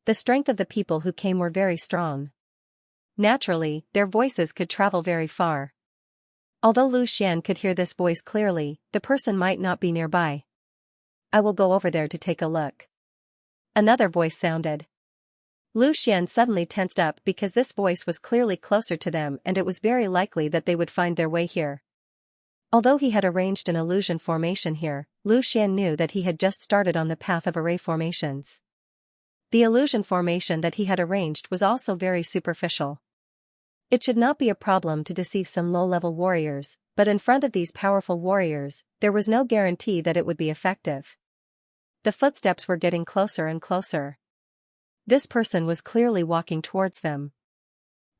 The strength of the people who came were very strong. Naturally, their voices could travel very far. Although Lu Xian could hear this voice clearly, the person might not be nearby. I will go over there to take a look. Another voice sounded. Lu Xian suddenly tensed up because this voice was clearly closer to them and it was very likely that they would find their way here. Although he had arranged an illusion formation here, Lu Xian knew that he had just started on the path of array formations. The illusion formation that he had arranged was also very superficial. It should not be a problem to deceive some low-level warriors, but in front of these powerful warriors, there was no guarantee that it would be effective. The footsteps were getting closer and closer. This person was clearly walking towards them.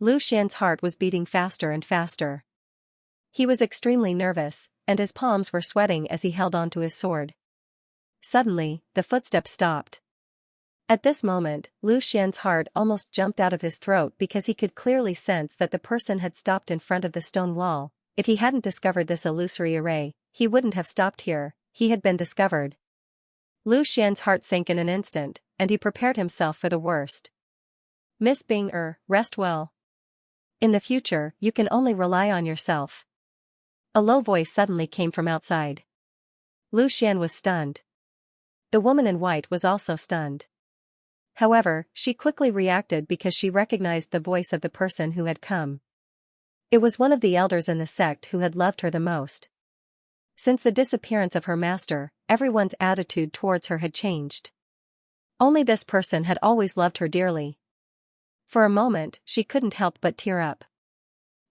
Lu Xian's heart was beating faster and faster. He was extremely nervous, and his palms were sweating as he held onto his sword. Suddenly, the footsteps stopped. At this moment, Lu Xian's heart almost jumped out of his throat because he could clearly sense that the person had stopped in front of the stone wall. If he hadn't discovered this illusory array, he wouldn't have stopped here. He had been discovered. Lu Xian's heart sank in an instant, and he prepared himself for the worst. Miss Binger, rest well. In the future, you can only rely on yourself. A low voice suddenly came from outside. Lu Xian was stunned. The woman in white was also stunned. However, she quickly reacted because she recognized the voice of the person who had come. It was one of the elders in the sect who had loved her the most. Since the disappearance of her master, everyone's attitude towards her had changed. Only this person had always loved her dearly. For a moment, she couldn't help but tear up.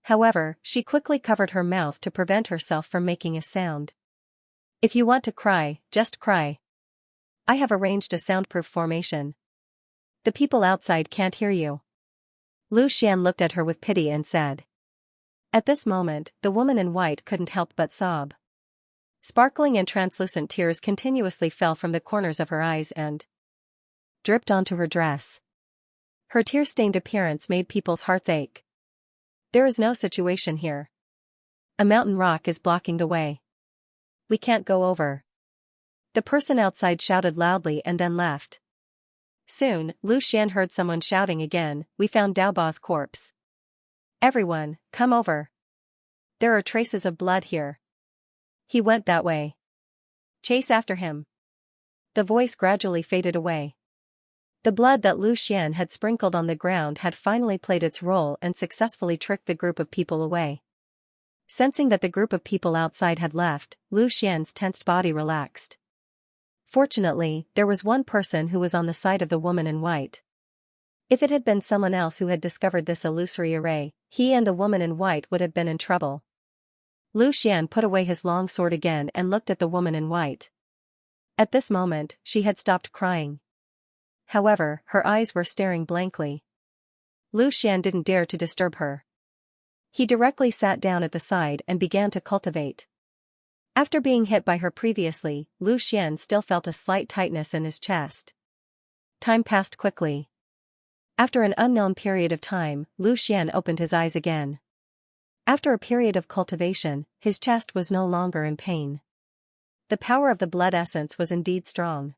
However, she quickly covered her mouth to prevent herself from making a sound. If you want to cry, just cry. I have arranged a soundproof formation. The people outside can't hear you. Lu Xian looked at her with pity and said. At this moment, the woman in white couldn't help but sob. Sparkling and translucent tears continuously fell from the corners of her eyes and dripped onto her dress. Her tear-stained appearance made people's hearts ache. There is no situation here. A mountain rock is blocking the way. We can't go over. The person outside shouted loudly and then left. Soon, Lu Xian heard someone shouting again, we found Daoba's corpse. Everyone, come over. There are traces of blood here. He went that way. Chase after him. The voice gradually faded away. The blood that Lu Xian had sprinkled on the ground had finally played its role and successfully tricked the group of people away. Sensing that the group of people outside had left, Lu Xian's tensed body relaxed. Fortunately, there was one person who was on the side of the woman in white. If it had been someone else who had discovered this illusory array, he and the woman in white would have been in trouble. Lu Xian put away his long sword again and looked at the woman in white. At this moment, she had stopped crying. However, her eyes were staring blankly. Lu Xian didn't dare to disturb her. He directly sat down at the side and began to cultivate. After being hit by her previously, Lu Xian still felt a slight tightness in his chest. Time passed quickly. After an unknown period of time, Lu Xian opened his eyes again. After a period of cultivation, his chest was no longer in pain. The power of the blood essence was indeed strong.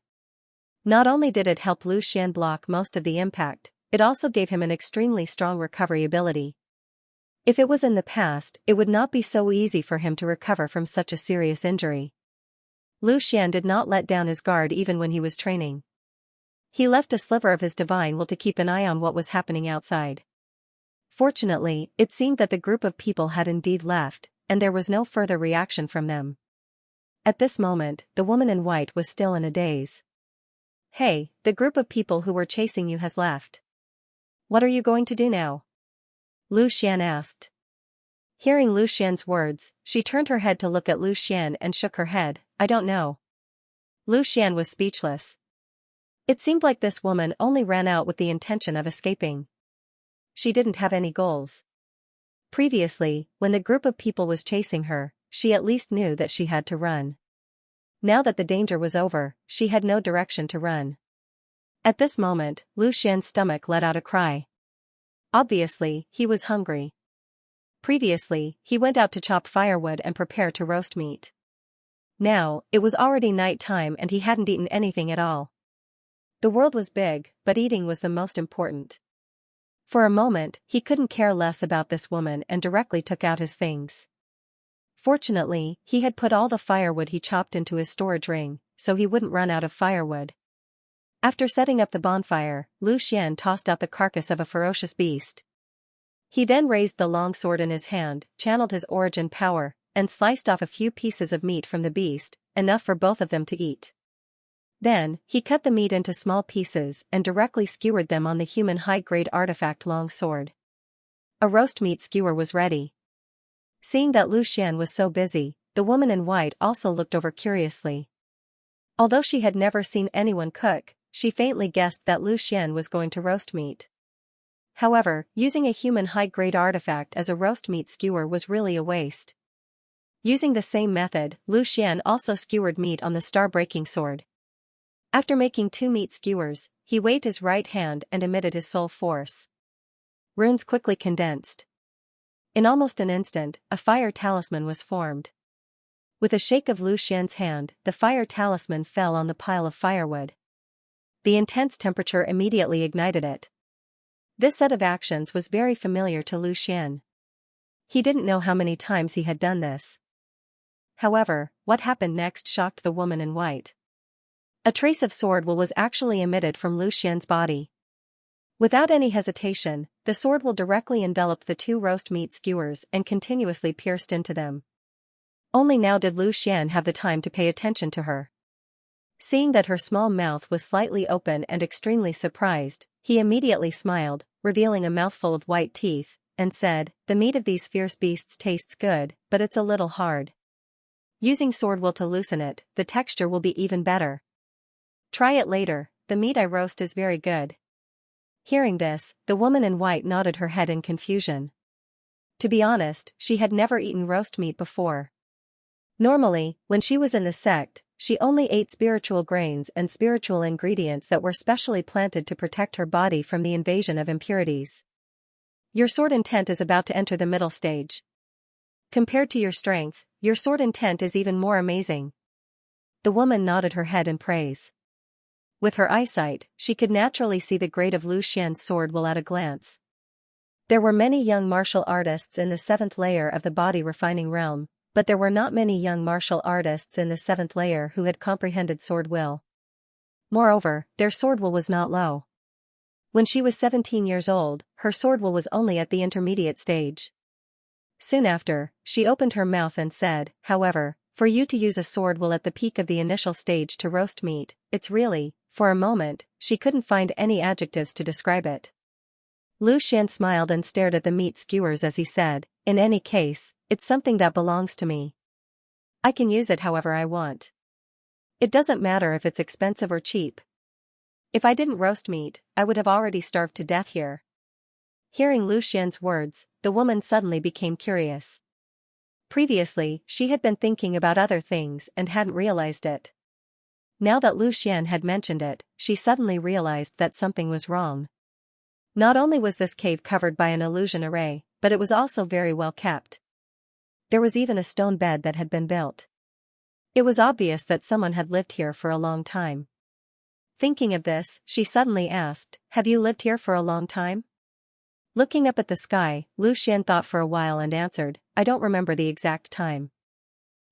Not only did it help Lu Xian block most of the impact, it also gave him an extremely strong recovery ability. If it was in the past, it would not be so easy for him to recover from such a serious injury. Lu Xian did not let down his guard even when he was training. He left a sliver of his divine will to keep an eye on what was happening outside. Fortunately, it seemed that the group of people had indeed left, and there was no further reaction from them. At this moment, the woman in white was still in a daze. Hey, the group of people who were chasing you has left. What are you going to do now? Lu Xian asked. Hearing Lu Xian's words, she turned her head to look at Lu Xian and shook her head. I don't know. Lu Xian was speechless. It seemed like this woman only ran out with the intention of escaping. She didn't have any goals. Previously, when the group of people was chasing her, she at least knew that she had to run. Now that the danger was over, she had no direction to run. At this moment, Lu Xian's stomach let out a cry. Obviously, he was hungry. Previously, he went out to chop firewood and prepare to roast meat. Now, it was already night time and he hadn't eaten anything at all. The world was big, but eating was the most important. For a moment, he couldn't care less about this woman and directly took out his things. Fortunately, he had put all the firewood he chopped into his storage ring, so he wouldn't run out of firewood. After setting up the bonfire, Lu Xian tossed out the carcass of a ferocious beast. He then raised the long sword in his hand, channeled his origin power, and sliced off a few pieces of meat from the beast, enough for both of them to eat. Then, he cut the meat into small pieces and directly skewered them on the human high-grade artifact long sword. A roast meat skewer was ready. Seeing that Lu Xian was so busy, the woman in white also looked over curiously. Although she had never seen anyone cook, she faintly guessed that Lu Xian was going to roast meat. However, using a human high-grade artifact as a roast meat skewer was really a waste. Using the same method, Lu Xian also skewered meat on the star-breaking sword. After making 2 meat skewers, he waved his right hand and emitted his soul force. Runes quickly condensed. In almost an instant, a fire talisman was formed. With a shake of Lu Xian's hand, the fire talisman fell on the pile of firewood. The intense temperature immediately ignited it. This set of actions was very familiar to Lu Xian. He didn't know how many times he had done this. However, what happened next shocked the woman in white. A trace of sword will was actually emitted from Lu Xian's body. Without any hesitation, the sword will directly enveloped the 2 roast meat skewers and continuously pierced into them. Only now did Lu Xian have the time to pay attention to her. Seeing that her small mouth was slightly open and extremely surprised, he immediately smiled, revealing a mouthful of white teeth, and said, "The meat of these fierce beasts tastes good, but it's a little hard. Using sword will to loosen it, the texture will be even better. Try it later, the meat I roast is very good." Hearing this, the woman in white nodded her head in confusion. To be honest, she had never eaten roast meat before. Normally, when she was in the sect, she only ate spiritual grains and spiritual ingredients that were specially planted to protect her body from the invasion of impurities. Your sword intent is about to enter the middle stage. Compared to your strength, your sword intent is even more amazing. The woman nodded her head in praise. With her eyesight, she could naturally see the grade of Lu Xian's sword will at a glance. There were many young martial artists in the seventh layer of the body refining realm, but there were not many young martial artists in the seventh layer who had comprehended sword will. Moreover, their sword will was not low. When she was 17 years old, her sword will was only at the intermediate stage. Soon after, she opened her mouth and said, however, for you to use a sword will at the peak of the initial stage to roast meat, it's really, for a moment, she couldn't find any adjectives to describe it. Lu Xian smiled and stared at the meat skewers as he said, in any case, it's something that belongs to me. I can use it however I want. It doesn't matter if it's expensive or cheap. If I didn't roast meat, I would have already starved to death here. Hearing Lu Xian's words, the woman suddenly became curious. Previously, she had been thinking about other things and hadn't realized it. Now that Lu Xian had mentioned it, she suddenly realized that something was wrong. Not only was this cave covered by an illusion array, but it was also very well kept. There was even a stone bed that had been built. It was obvious that someone had lived here for a long time. Thinking of this, she suddenly asked, have you lived here for a long time? Looking up at the sky, Lu Xian thought for a while and answered, I don't remember the exact time.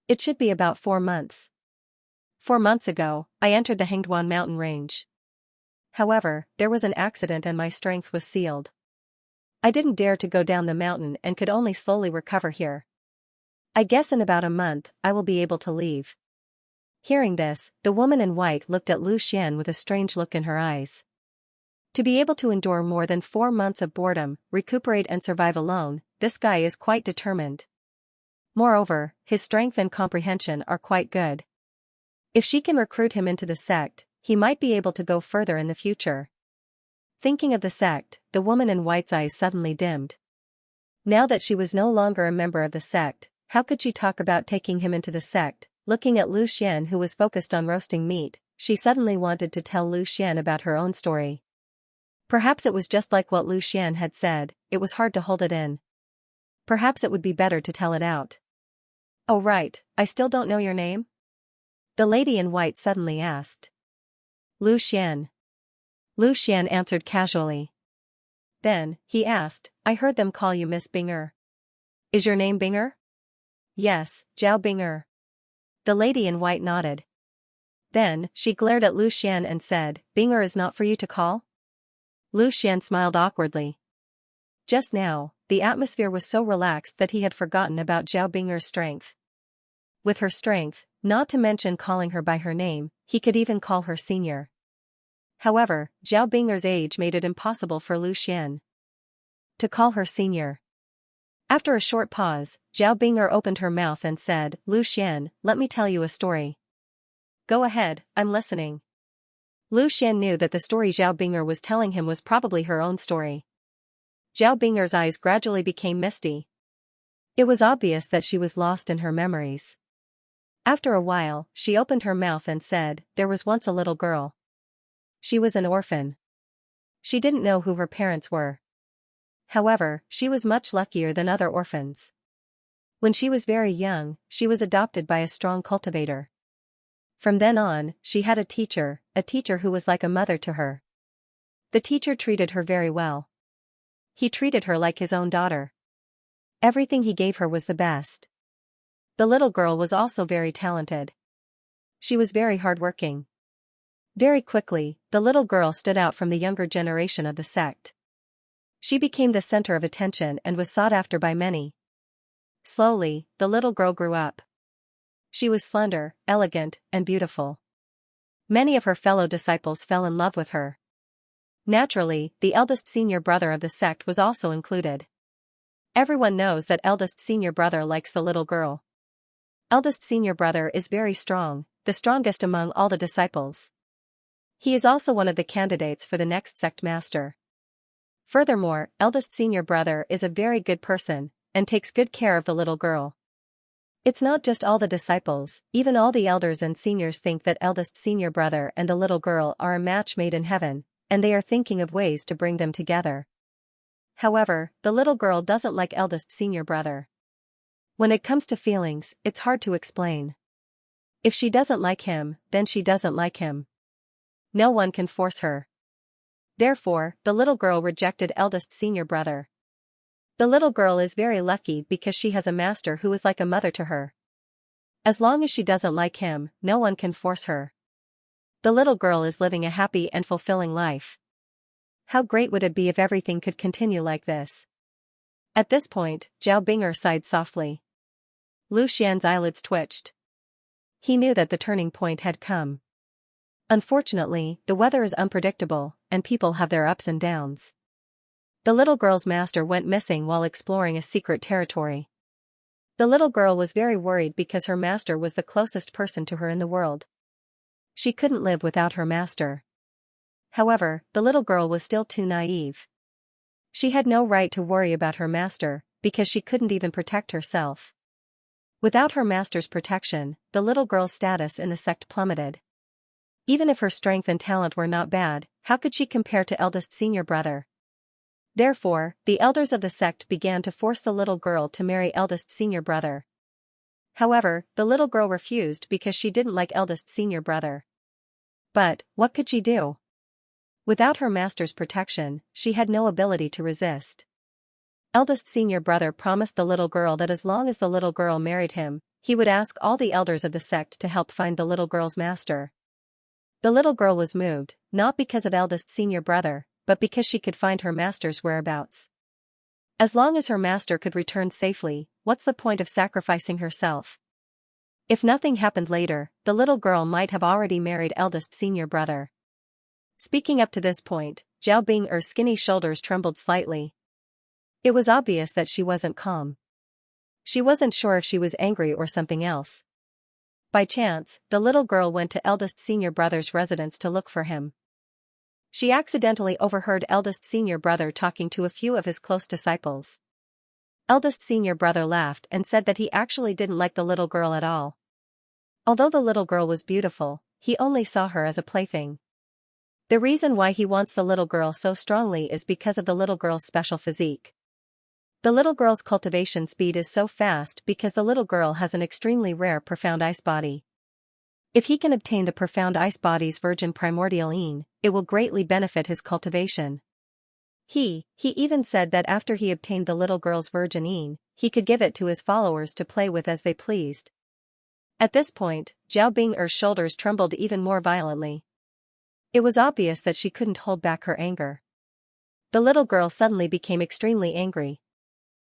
It should be about 4 months. 4 months ago, I entered the Hengduan mountain range. However, there was an accident and my strength was sealed. I didn't dare to go down the mountain and could only slowly recover here. I guess in about a month, I will be able to leave. Hearing this, the woman in white looked at Lu Xian with a strange look in her eyes. To be able to endure more than 4 months of boredom, recuperate and survive alone, this guy is quite determined. Moreover, his strength and comprehension are quite good. If she can recruit him into the sect, he might be able to go further in the future. Thinking of the sect, the woman in white's eyes suddenly dimmed. Now that she was no longer a member of the sect, how could she talk about taking him into the sect? Looking at Lu Xian who was focused on roasting meat, she suddenly wanted to tell Lu Xian about her own story. Perhaps it was just like what Lu Xian had said, it was hard to hold it in. Perhaps it would be better to tell it out. Oh right, I still don't know your name? The lady in white suddenly asked. Lu Xian. Lu Xian answered casually. Then, he asked, I heard them call you Miss Binger. Is your name Binger? Yes, Zhao Binger. The lady in white nodded. Then, she glared at Lu Xian and said, Binger is not for you to call? Lu Xian smiled awkwardly. Just now, the atmosphere was so relaxed that he had forgotten about Zhao Binger's strength. With her strength, not to mention calling her by her name, he could even call her senior. However, Zhao Binger's age made it impossible for Lu Xian to call her senior. After a short pause, Zhao Binger opened her mouth and said, Lu Xian, let me tell you a story. Go ahead, I'm listening. Lu Xian knew that the story Zhao Binger was telling him was probably her own story. Zhao Binger's eyes gradually became misty. It was obvious that she was lost in her memories. After a while, she opened her mouth and said, there was once a little girl. She was an orphan. She didn't know who her parents were. However, she was much luckier than other orphans. When she was very young, she was adopted by a strong cultivator. From then on, she had a teacher who was like a mother to her. The teacher treated her very well. He treated her like his own daughter. Everything he gave her was the best. The little girl was also very talented. She was very hardworking. Very quickly, the little girl stood out from the younger generation of the sect. She became the center of attention and was sought after by many. Slowly, the little girl grew up. She was slender, elegant, and beautiful. Many of her fellow disciples fell in love with her. Naturally, the eldest senior brother of the sect was also included. Everyone knows that eldest senior brother likes the little girl. Eldest senior brother is very strong, the strongest among all the disciples. He is also one of the candidates for the next sect master. Furthermore, eldest senior brother is a very good person, and takes good care of the little girl. It's not just all the disciples, even all the elders and seniors think that eldest senior brother and the little girl are a match made in heaven, and they are thinking of ways to bring them together. However, the little girl doesn't like eldest senior brother. When it comes to feelings, it's hard to explain. If she doesn't like him, then she doesn't like him. No one can force her. Therefore, the little girl rejected eldest senior brother. The little girl is very lucky because she has a master who is like a mother to her. As long as she doesn't like him, no one can force her. The little girl is living a happy and fulfilling life. How great would it be if everything could continue like this? At this point, Zhao Bing'er sighed softly. Lu Xian's eyelids twitched. He knew that the turning point had come. Unfortunately, the weather is unpredictable, and people have their ups and downs. The little girl's master went missing while exploring a secret territory. The little girl was very worried because her master was the closest person to her in the world. She couldn't live without her master. However, the little girl was still too naive. She had no right to worry about her master, because she couldn't even protect herself. Without her master's protection, the little girl's status in the sect plummeted. Even if her strength and talent were not bad, how could she compare to eldest senior brother? Therefore, the elders of the sect began to force the little girl to marry eldest senior brother. However, the little girl refused because she didn't like eldest senior brother. But, what could she do? Without her master's protection, she had no ability to resist. Eldest senior brother promised the little girl that as long as the little girl married him, he would ask all the elders of the sect to help find the little girl's master. The little girl was moved, not because of eldest senior brother, but because she could find her master's whereabouts. As long as her master could return safely, what's the point of sacrificing herself? If nothing happened later, the little girl might have already married eldest senior brother. Speaking up to this point, Zhao Bing'er's skinny shoulders trembled slightly. It was obvious that she wasn't calm. She wasn't sure if she was angry or something else. By chance, the little girl went to eldest senior brother's residence to look for him. She accidentally overheard eldest senior brother talking to a few of his close disciples. Eldest senior brother laughed and said that he actually didn't like the little girl at all. Although the little girl was beautiful, he only saw her as a plaything. The reason why he wants the little girl so strongly is because of the little girl's special physique. The little girl's cultivation speed is so fast because the little girl has an extremely rare profound ice body. If he can obtain the profound ice body's virgin primordial yin, it will greatly benefit his cultivation. He even said that after he obtained the little girl's virgin yin, he could give it to his followers to play with as they pleased. At this point, Zhao Bing'er's shoulders trembled even more violently. It was obvious that she couldn't hold back her anger. The little girl suddenly became extremely angry.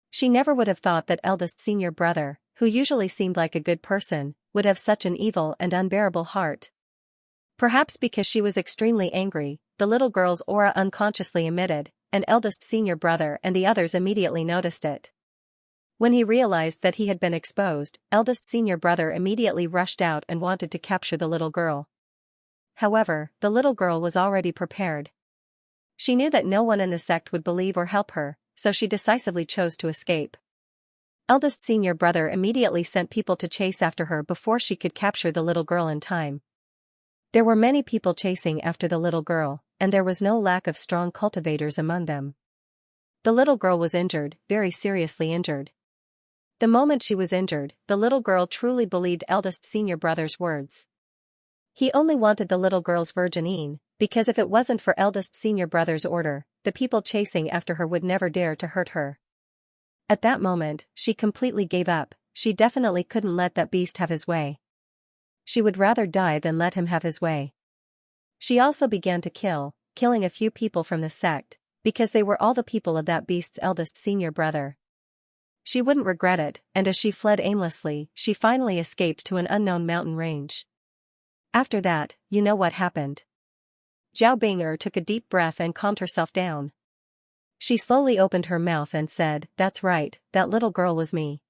She never would have thought that eldest senior brother, who usually seemed like a good person, would have such an evil and unbearable heart. Perhaps because she was extremely angry, the little girl's aura unconsciously emitted, and eldest senior brother and the others immediately noticed it. When he realized that he had been exposed, eldest senior brother immediately rushed out and wanted to capture the little girl. However, the little girl was already prepared. She knew that no one in the sect would believe or help her, so she decisively chose to escape. Eldest senior brother immediately sent people to chase after her before she could capture the little girl in time. There were many people chasing after the little girl, and there was no lack of strong cultivators among them. The little girl was injured, very seriously injured. The moment she was injured, the little girl truly believed eldest senior brother's words. He only wanted the little girl's virgin yin, because if it wasn't for eldest senior brother's order, the people chasing after her would never dare to hurt her. At that moment, she completely gave up. She definitely couldn't let that beast have his way. She would rather die than let him have his way. She also began to killing a few people from the sect, because they were all the people of that beast's eldest senior brother. She wouldn't regret it, and as she fled aimlessly, she finally escaped to an unknown mountain range. After that, you know what happened. Zhao Bing'er took a deep breath and calmed herself down. She slowly opened her mouth and said, "That's right, that little girl was me."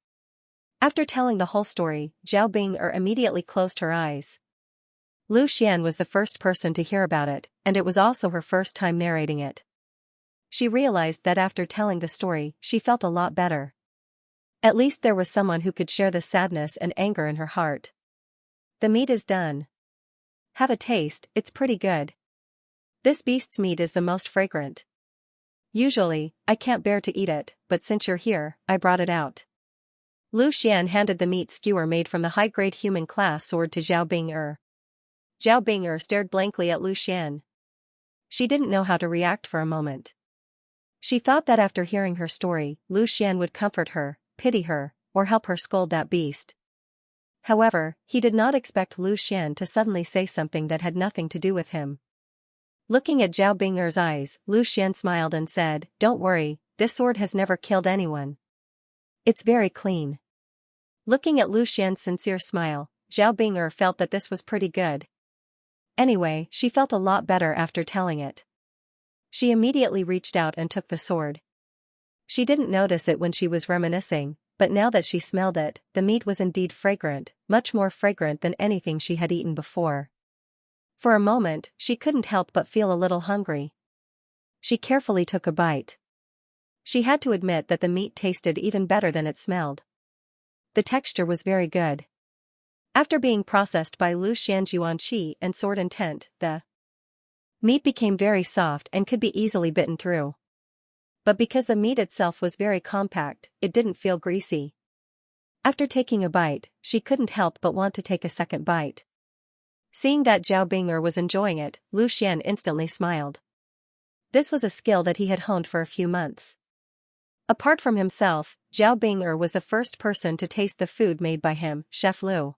After telling the whole story, Zhao Bing'er immediately closed her eyes. Lu Xian was the first person to hear about it, and it was also her first time narrating it. She realized that after telling the story, she felt a lot better. At least there was someone who could share the sadness and anger in her heart. The meat is done. Have a taste, it's pretty good. This beast's meat is the most fragrant. Usually, I can't bear to eat it, but since you're here, I brought it out. Lu Xian handed the meat skewer made from the high-grade human class sword to Zhao Bing'er. Zhao Bing'er stared blankly at Lu Xian. She didn't know how to react for a moment. She thought that after hearing her story, Lu Xian would comfort her, pity her, or help her scold that beast. However, he did not expect Lu Xian to suddenly say something that had nothing to do with him. Looking at Zhao Bing'er's eyes, Lu Xian smiled and said, "Don't worry, this sword has never killed anyone. It's very clean." Looking at Lu Xian's sincere smile, Zhao Bing'er felt that this was pretty good. Anyway, she felt a lot better after telling it. She immediately reached out and took the sword. She didn't notice it when she was reminiscing, but now that she smelled it, the meat was indeed fragrant, much more fragrant than anything she had eaten before. For a moment, she couldn't help but feel a little hungry. She carefully took a bite. She had to admit that the meat tasted even better than it smelled. The texture was very good. After being processed by Lu Xian's yuan qi and sword intent, the meat became very soft and could be easily bitten through. But because the meat itself was very compact, it didn't feel greasy. After taking a bite, she couldn't help but want to take a second bite. Seeing that Zhao Bing'er was enjoying it, Lu Xian instantly smiled. This was a skill that he had honed for a few months. Apart from himself, Zhao Bing'er was the first person to taste the food made by him, Chef Lu.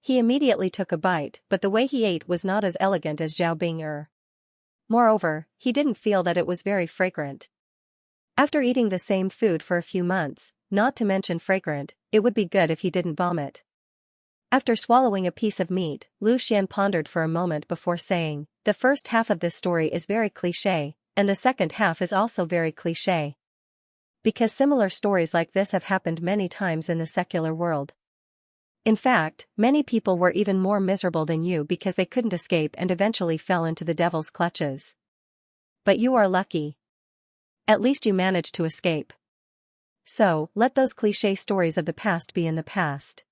He immediately took a bite, but the way he ate was not as elegant as Zhao Bing'er. Moreover, he didn't feel that it was very fragrant. After eating the same food for a few months, not to mention fragrant, it would be good if he didn't vomit. After swallowing a piece of meat, Lu Xian pondered for a moment before saying, "The first half of this story is very cliché, and the second half is also very cliché. Because similar stories like this have happened many times in the secular world. In fact, many people were even more miserable than you because they couldn't escape and eventually fell into the devil's clutches. But you are lucky. At least you managed to escape. So, let those cliché stories of the past be in the past.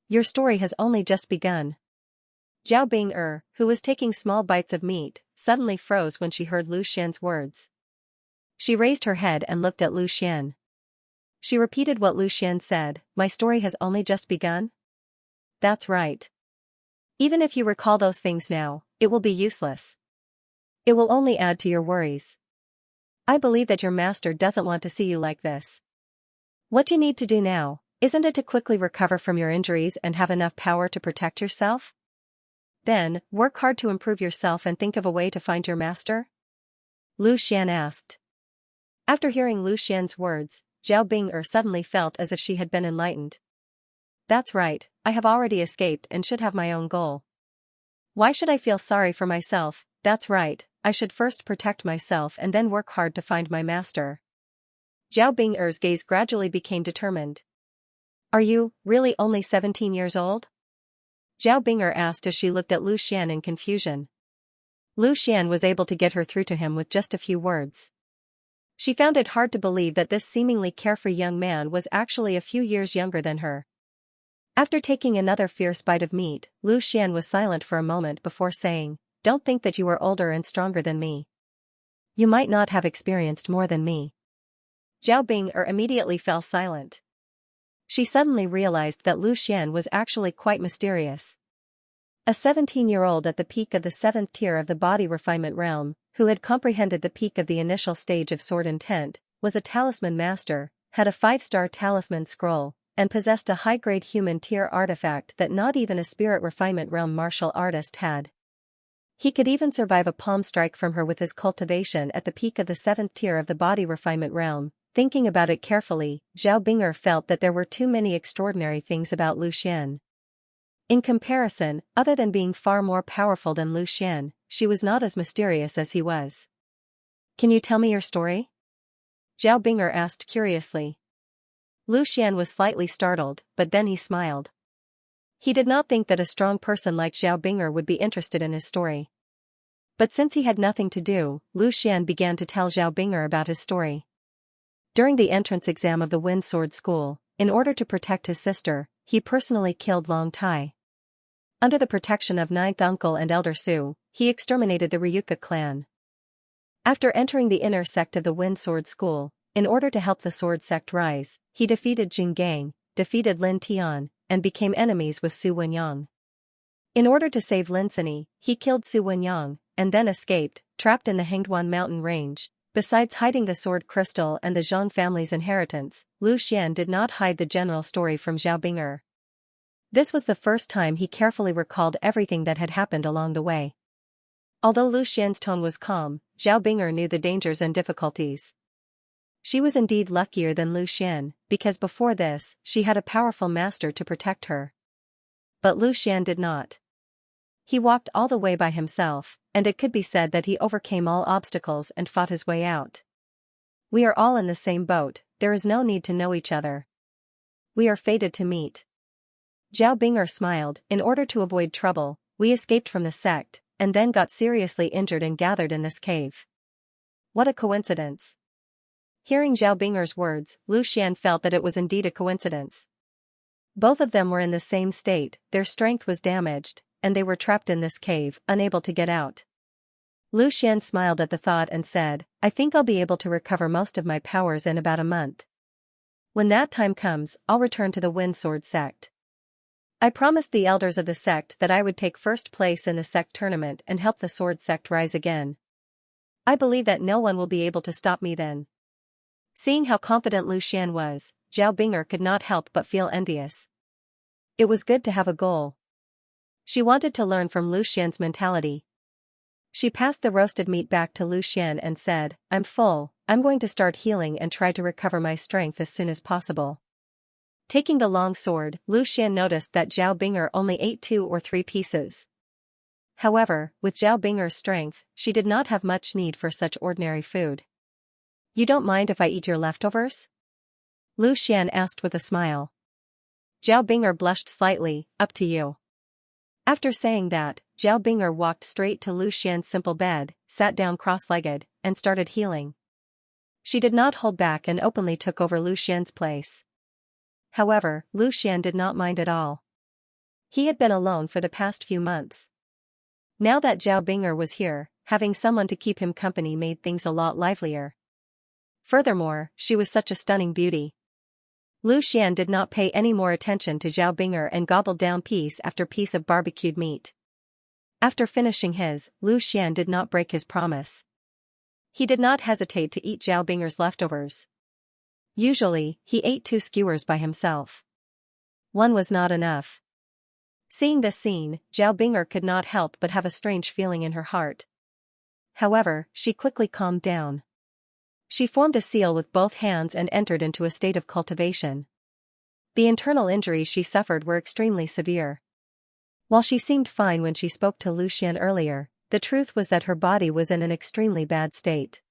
Your story has only just begun." Zhao Bing'er, who was taking small bites of meat, suddenly froze when she heard Lu Xian's words. She raised her head and looked at Lu Xian. She repeated what Lu Xian said, "My story has only just begun?" "That's right. Even if you recall those things now, it will be useless. It will only add to your worries. I believe that your master doesn't want to see you like this. What you need to do now, isn't it to quickly recover from your injuries and have enough power to protect yourself? Then, work hard to improve yourself and think of a way to find your master?" Lu Xian asked. After hearing Lu Xian's words, Zhao Bing'er suddenly felt as if she had been enlightened. "That's right, I have already escaped and should have my own goal. Why should I feel sorry for myself? That's right, I should first protect myself and then work hard to find my master." Zhao Bing'er's gaze gradually became determined. "Are you, really only 17 years old?" Zhao Bing'er asked as she looked at Lu Xian in confusion. Lu Xian was able to get her through to him with just a few words. She found it hard to believe that this seemingly carefree young man was actually a few years younger than her. After taking another fierce bite of meat, Lu Xian was silent for a moment before saying, "Don't think that you are older and stronger than me. You might not have experienced more than me." Zhao Bing'er immediately fell silent. She suddenly realized that Lu Xian was actually quite mysterious. A 17-year-old at the peak of the 7th tier of the body refinement realm, who had comprehended the peak of the initial stage of sword intent, was a talisman master, had a 5-star talisman scroll, and possessed a high-grade human tier artifact that not even a spirit refinement realm martial artist had. He could even survive a palm strike from her with his cultivation at the peak of the 7th tier of the body refinement realm. Thinking about it carefully, Zhao Bing'er felt that there were too many extraordinary things about Lu Xian. In comparison, other than being far more powerful than Lu Xian, she was not as mysterious as he was. "Can you tell me your story?" Zhao Bing'er asked curiously. Lu Xian was slightly startled, but then he smiled. He did not think that a strong person like Zhao Bing'er would be interested in his story. But since he had nothing to do, Lu Xian began to tell Zhao Bing'er about his story. During the entrance exam of the Wind Sword School, in order to protect his sister, he personally killed Long Tai. Under the protection of 9th Uncle and Elder Su, he exterminated the Ryuka clan. After entering the inner sect of the Wind Sword School, in order to help the sword sect rise, he defeated Jing Gang, defeated Lin Tian, and became enemies with Su Wenyang. In order to save Lin Sini, he killed Su Wenyang, and then escaped, trapped in the Hengduan mountain range, Besides hiding the sword crystal and the Zhang family's inheritance, Lu Xian did not hide the general story from Zhao Bing'er. This was the first time he carefully recalled everything that had happened along the way. Although Lu Xian's tone was calm, Zhao Bing'er knew the dangers and difficulties. She was indeed luckier than Lu Xian, because before this, she had a powerful master to protect her. But Lu Xian did not. He walked all the way by himself, and it could be said that he overcame all obstacles and fought his way out. We are all in the same boat, there is no need to know each other. We are fated to meet. Zhao Bing'er smiled. In order to avoid trouble, we escaped from the sect, and then got seriously injured and gathered in this cave. What a coincidence. Hearing Zhao Bing'er's words, Lu Xian felt that it was indeed a coincidence. Both of them were in the same state, their strength was damaged, and they were trapped in this cave, unable to get out. Lu Xian smiled at the thought and said, I think I'll be able to recover most of my powers in about a month. When that time comes, I'll return to the Wind Sword sect. I promised the elders of the sect that I would take first place in the sect tournament and help the sword sect rise again. I believe that no one will be able to stop me then. Seeing how confident Lu Xian was, Zhao Bing'er could not help but feel envious. It was good to have a goal. She wanted to learn from Lu Xian's mentality. She passed the roasted meat back to Lu Xian and said, I'm full, I'm going to start healing and try to recover my strength as soon as possible. Taking the long sword, Lu Xian noticed that Zhao Bing'er only ate 2 or 3 pieces. However, with Zhao Bing'er's strength, she did not have much need for such ordinary food. You don't mind if I eat your leftovers? Lu Xian asked with a smile. Zhao Bing'er blushed slightly, up to you. After saying that, Zhao Bing'er walked straight to Lu Xian's simple bed, sat down cross-legged, and started healing. She did not hold back and openly took over Lu Xian's place. However, Lu Xian did not mind at all. He had been alone for the past few months. Now that Zhao Bing'er was here, having someone to keep him company made things a lot livelier. Furthermore, she was such a stunning beauty. Lu Xian did not pay any more attention to Zhao Bing'er and gobbled down piece after piece of barbecued meat. After finishing his, Lu Xian did not break his promise. He did not hesitate to eat Zhao Bing'er's leftovers. Usually, he ate 2 skewers by himself. One was not enough. Seeing this scene, Zhao Bing'er could not help but have a strange feeling in her heart. However, she quickly calmed down. She formed a seal with both hands and entered into a state of cultivation. The internal injuries she suffered were extremely severe. While she seemed fine when she spoke to Lu Xian earlier, the truth was that her body was in an extremely bad state.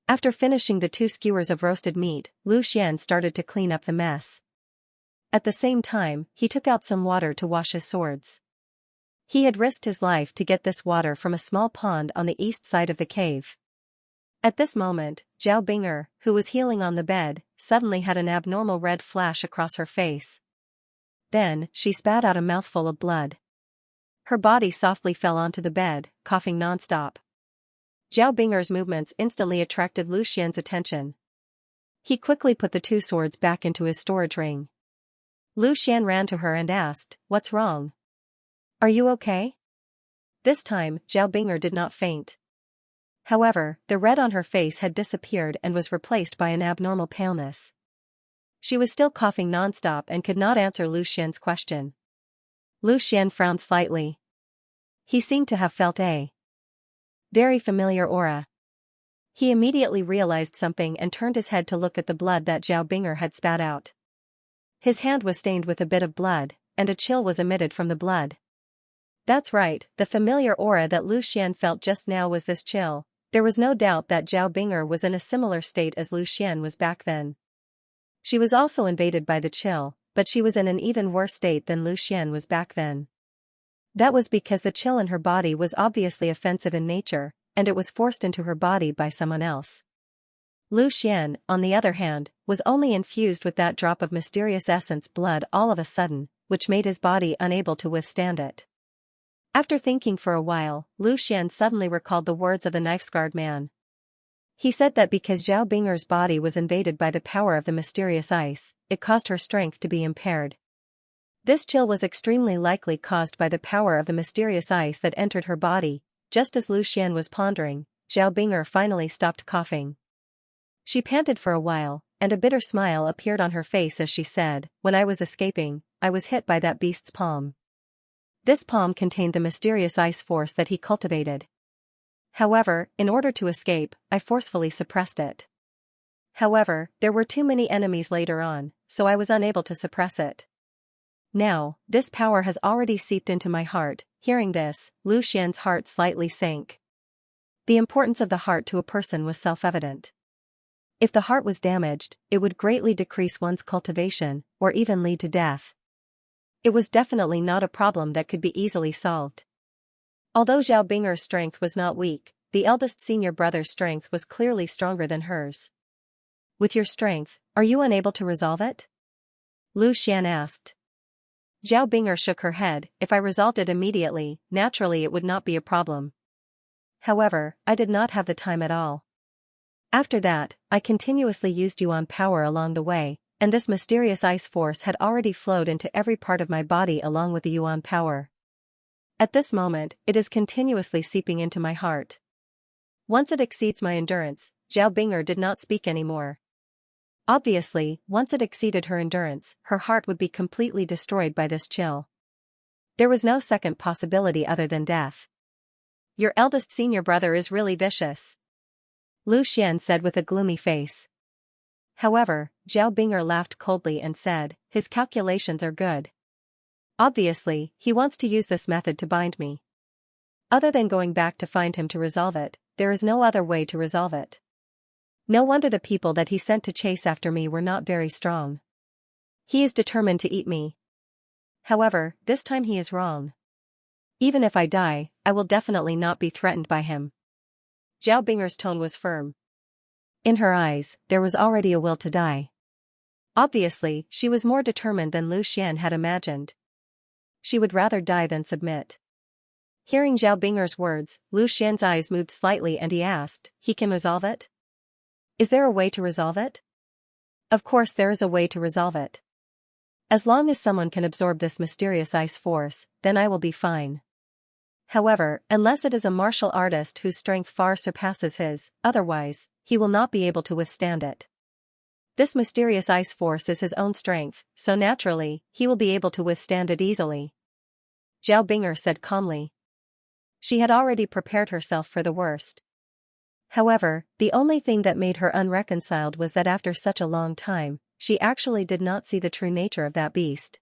After finishing the 2 skewers of roasted meat, Lu Xian started to clean up the mess. At the same time, he took out some water to wash his swords. He had risked his life to get this water from a small pond on the east side of the cave. At this moment, Zhao Bing'er, who was healing on the bed, suddenly had an abnormal red flash across her face. Then, she spat out a mouthful of blood. Her body softly fell onto the bed, coughing non-stop. Zhao Bing'er's movements instantly attracted Lu Xian's attention. He quickly put the 2 swords back into his storage ring. Lu Xian ran to her and asked, What's wrong? Are you okay? This time, Zhao Bing'er did not faint. However, the red on her face had disappeared and was replaced by an abnormal paleness. She was still coughing non-stop and could not answer Lu Xian's question. Lu Xian frowned slightly. He seemed to have felt a very familiar aura. He immediately realized something and turned his head to look at the blood that Zhao Bing'er had spat out. His hand was stained with a bit of blood, and a chill was emitted from the blood. That's right, the familiar aura that Lu Xian felt just now was this chill. There was no doubt that Zhao Bing'er was in a similar state as Lu Xian was back then. She was also invaded by the chill, but she was in an even worse state than Lu Xian was back then. That was because the chill in her body was obviously offensive in nature, and it was forced into her body by someone else. Lu Xian, on the other hand, was only infused with that drop of mysterious essence blood all of a sudden, which made his body unable to withstand it. After thinking for a while, Lu Xian suddenly recalled the words of the knife-scarred man. He said that because Zhao Bing'er's body was invaded by the power of the mysterious ice, it caused her strength to be impaired. This chill was extremely likely caused by the power of the mysterious ice that entered her body. Just as Lu Xian was pondering, Zhao Bing'er finally stopped coughing. She panted for a while, and a bitter smile appeared on her face as she said, "When I was escaping, I was hit by that beast's palm. This palm contained the mysterious ice force that he cultivated. However, in order to escape, I forcefully suppressed it. However, there were too many enemies later on, so I was unable to suppress it. Now, this power has already seeped into my heart." Hearing this, Lu Xian's heart slightly sank. The importance of the heart to a person was self-evident. If the heart was damaged, it would greatly decrease one's cultivation, or even lead to death. It was definitely not a problem that could be easily solved. Although Zhao Bing'er's strength was not weak, the eldest senior brother's strength was clearly stronger than hers. "With your strength, are you unable to resolve it?" Lu Xian asked. Zhao Bing'er shook her head. "If I resolved it immediately, naturally it would not be a problem. However, I did not have the time at all. After that, I continuously used Yuan power along the way, and this mysterious ice force had already flowed into every part of my body along with the Yuan power. At this moment, it is continuously seeping into my heart. Once it exceeds my endurance." Zhao Bing'er did not speak anymore. Obviously, once it exceeded her endurance, her heart would be completely destroyed by this chill. There was no second possibility other than death. "Your eldest senior brother is really vicious," Lu Xian said with a gloomy face. However, Zhao Bing'er laughed coldly and said, "His calculations are good. Obviously, he wants to use this method to bind me. Other than going back to find him to resolve it, there is no other way to resolve it. No wonder the people that he sent to chase after me were not very strong. He is determined to eat me. However, this time he is wrong. Even if I die, I will definitely not be threatened by him." Zhao Bing'er's tone was firm. In her eyes, there was already a will to die. Obviously, she was more determined than Lu Xian had imagined. She would rather die than submit. Hearing Zhao Bing'er's words, Lu Xian's eyes moved slightly and he asked, "He can resolve it? Is there a way to resolve it?" "Of course there is a way to resolve it. As long as someone can absorb this mysterious ice force, then I will be fine. However, unless it is a martial artist whose strength far surpasses his, otherwise, he will not be able to withstand it. This mysterious ice force is his own strength, so naturally, he will be able to withstand it easily," Zhao Bing'er said calmly. She had already prepared herself for the worst. However, the only thing that made her unreconciled was that after such a long time, she actually did not see the true nature of that beast.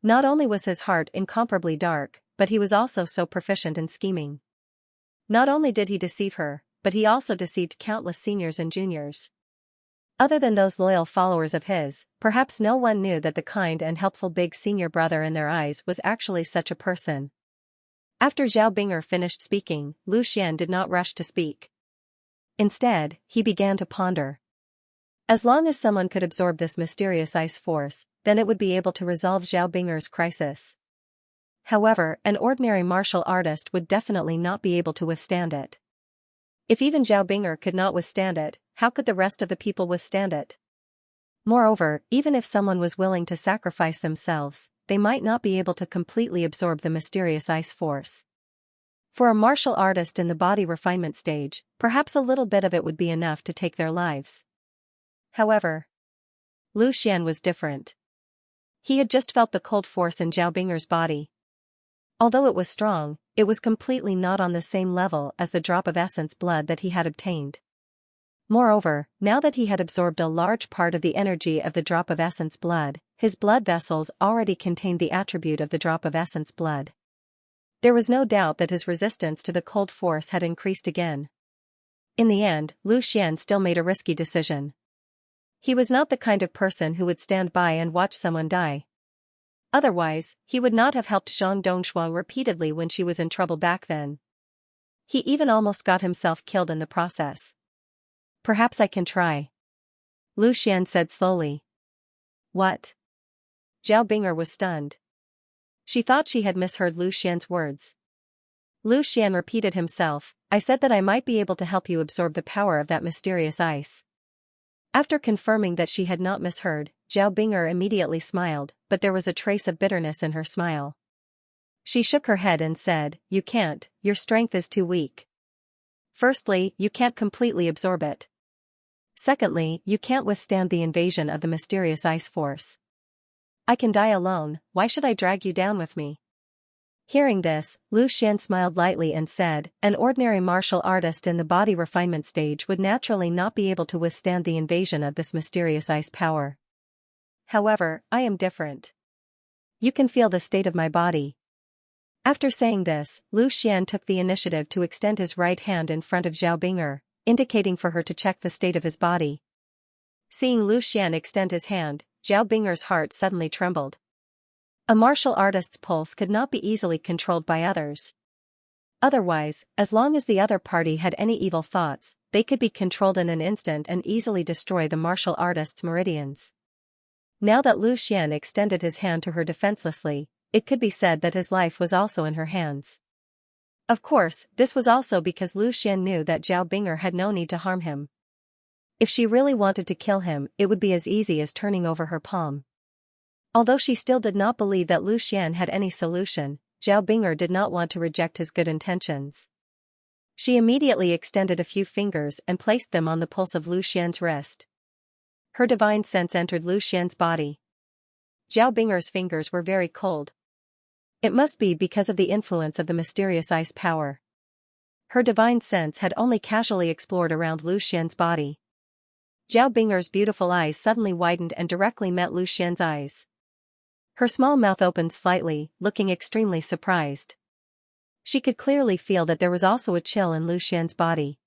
Not only was his heart incomparably dark, but he was also so proficient in scheming. Not only did he deceive her, but he also deceived countless seniors and juniors. Other than those loyal followers of his, perhaps no one knew that the kind and helpful big senior brother in their eyes was actually such a person. After Zhao Bing'er finished speaking, Lu Xian did not rush to speak. Instead, he began to ponder. As long as someone could absorb this mysterious ice force, then it would be able to resolve Zhao Bing'er's crisis. However, an ordinary martial artist would definitely not be able to withstand it. If even Zhao Bing'er could not withstand it, how could the rest of the people withstand it? Moreover, even if someone was willing to sacrifice themselves, they might not be able to completely absorb the mysterious ice force. For a martial artist in the body refinement stage, perhaps a little bit of it would be enough to take their lives. However, Lu Xian was different. He had just felt the cold force in Zhao Bing'er's body. Although it was strong, it was completely not on the same level as the drop of essence blood that he had obtained. Moreover, now that he had absorbed a large part of the energy of the drop of essence blood, his blood vessels already contained the attribute of the drop of essence blood. There was no doubt that his resistance to the cold force had increased again. In the end, Lu Xian still made a risky decision. He was not the kind of person who would stand by and watch someone die. Otherwise, he would not have helped Zhang Dongshuang repeatedly when she was in trouble back then. He even almost got himself killed in the process. "Perhaps I can try," Lu Xian said slowly. "What?" Zhao Bing'er was stunned. She thought she had misheard Lu Xian's words. Lu Xian repeated himself, "I said that I might be able to help you absorb the power of that mysterious ice." After confirming that she had not misheard, Zhao Bing'er immediately smiled, but there was a trace of bitterness in her smile. She shook her head and said, "You can't, your strength is too weak." Firstly, you can't completely absorb it. Secondly, you can't withstand the invasion of the mysterious ice force. I can die alone, why should I drag you down with me? Hearing this, Lu Xian smiled lightly and said, an ordinary martial artist in the body refinement stage would naturally not be able to withstand the invasion of this mysterious ice power. However, I am different. You can feel the state of my body. After saying this, Lu Xian took the initiative to extend his right hand in front of Zhao Bing'er, indicating for her to check the state of his body. Seeing Lu Xian extend his hand, Zhao Bing'er's heart suddenly trembled. A martial artist's pulse could not be easily controlled by others. Otherwise, as long as the other party had any evil thoughts, they could be controlled in an instant and easily destroy the martial artist's meridians. Now that Lu Xian extended his hand to her defenselessly, it could be said that his life was also in her hands. Of course, this was also because Lu Xian knew that Zhao Bing'er had no need to harm him. If she really wanted to kill him, it would be as easy as turning over her palm. Although she still did not believe that Lu Xian had any solution, Zhao Bing'er did not want to reject his good intentions. She immediately extended a few fingers and placed them on the pulse of Lu Xian's wrist. Her divine sense entered Lu Xian's body. Zhao Bing'er's fingers were very cold. It must be because of the influence of the mysterious ice power. Her divine sense had only casually explored around Lu Xian's body. Zhao Bing'er's beautiful eyes suddenly widened and directly met Lu Xian's eyes. Her small mouth opened slightly, looking extremely surprised. She could clearly feel that there was also a chill in Lu Xian's body.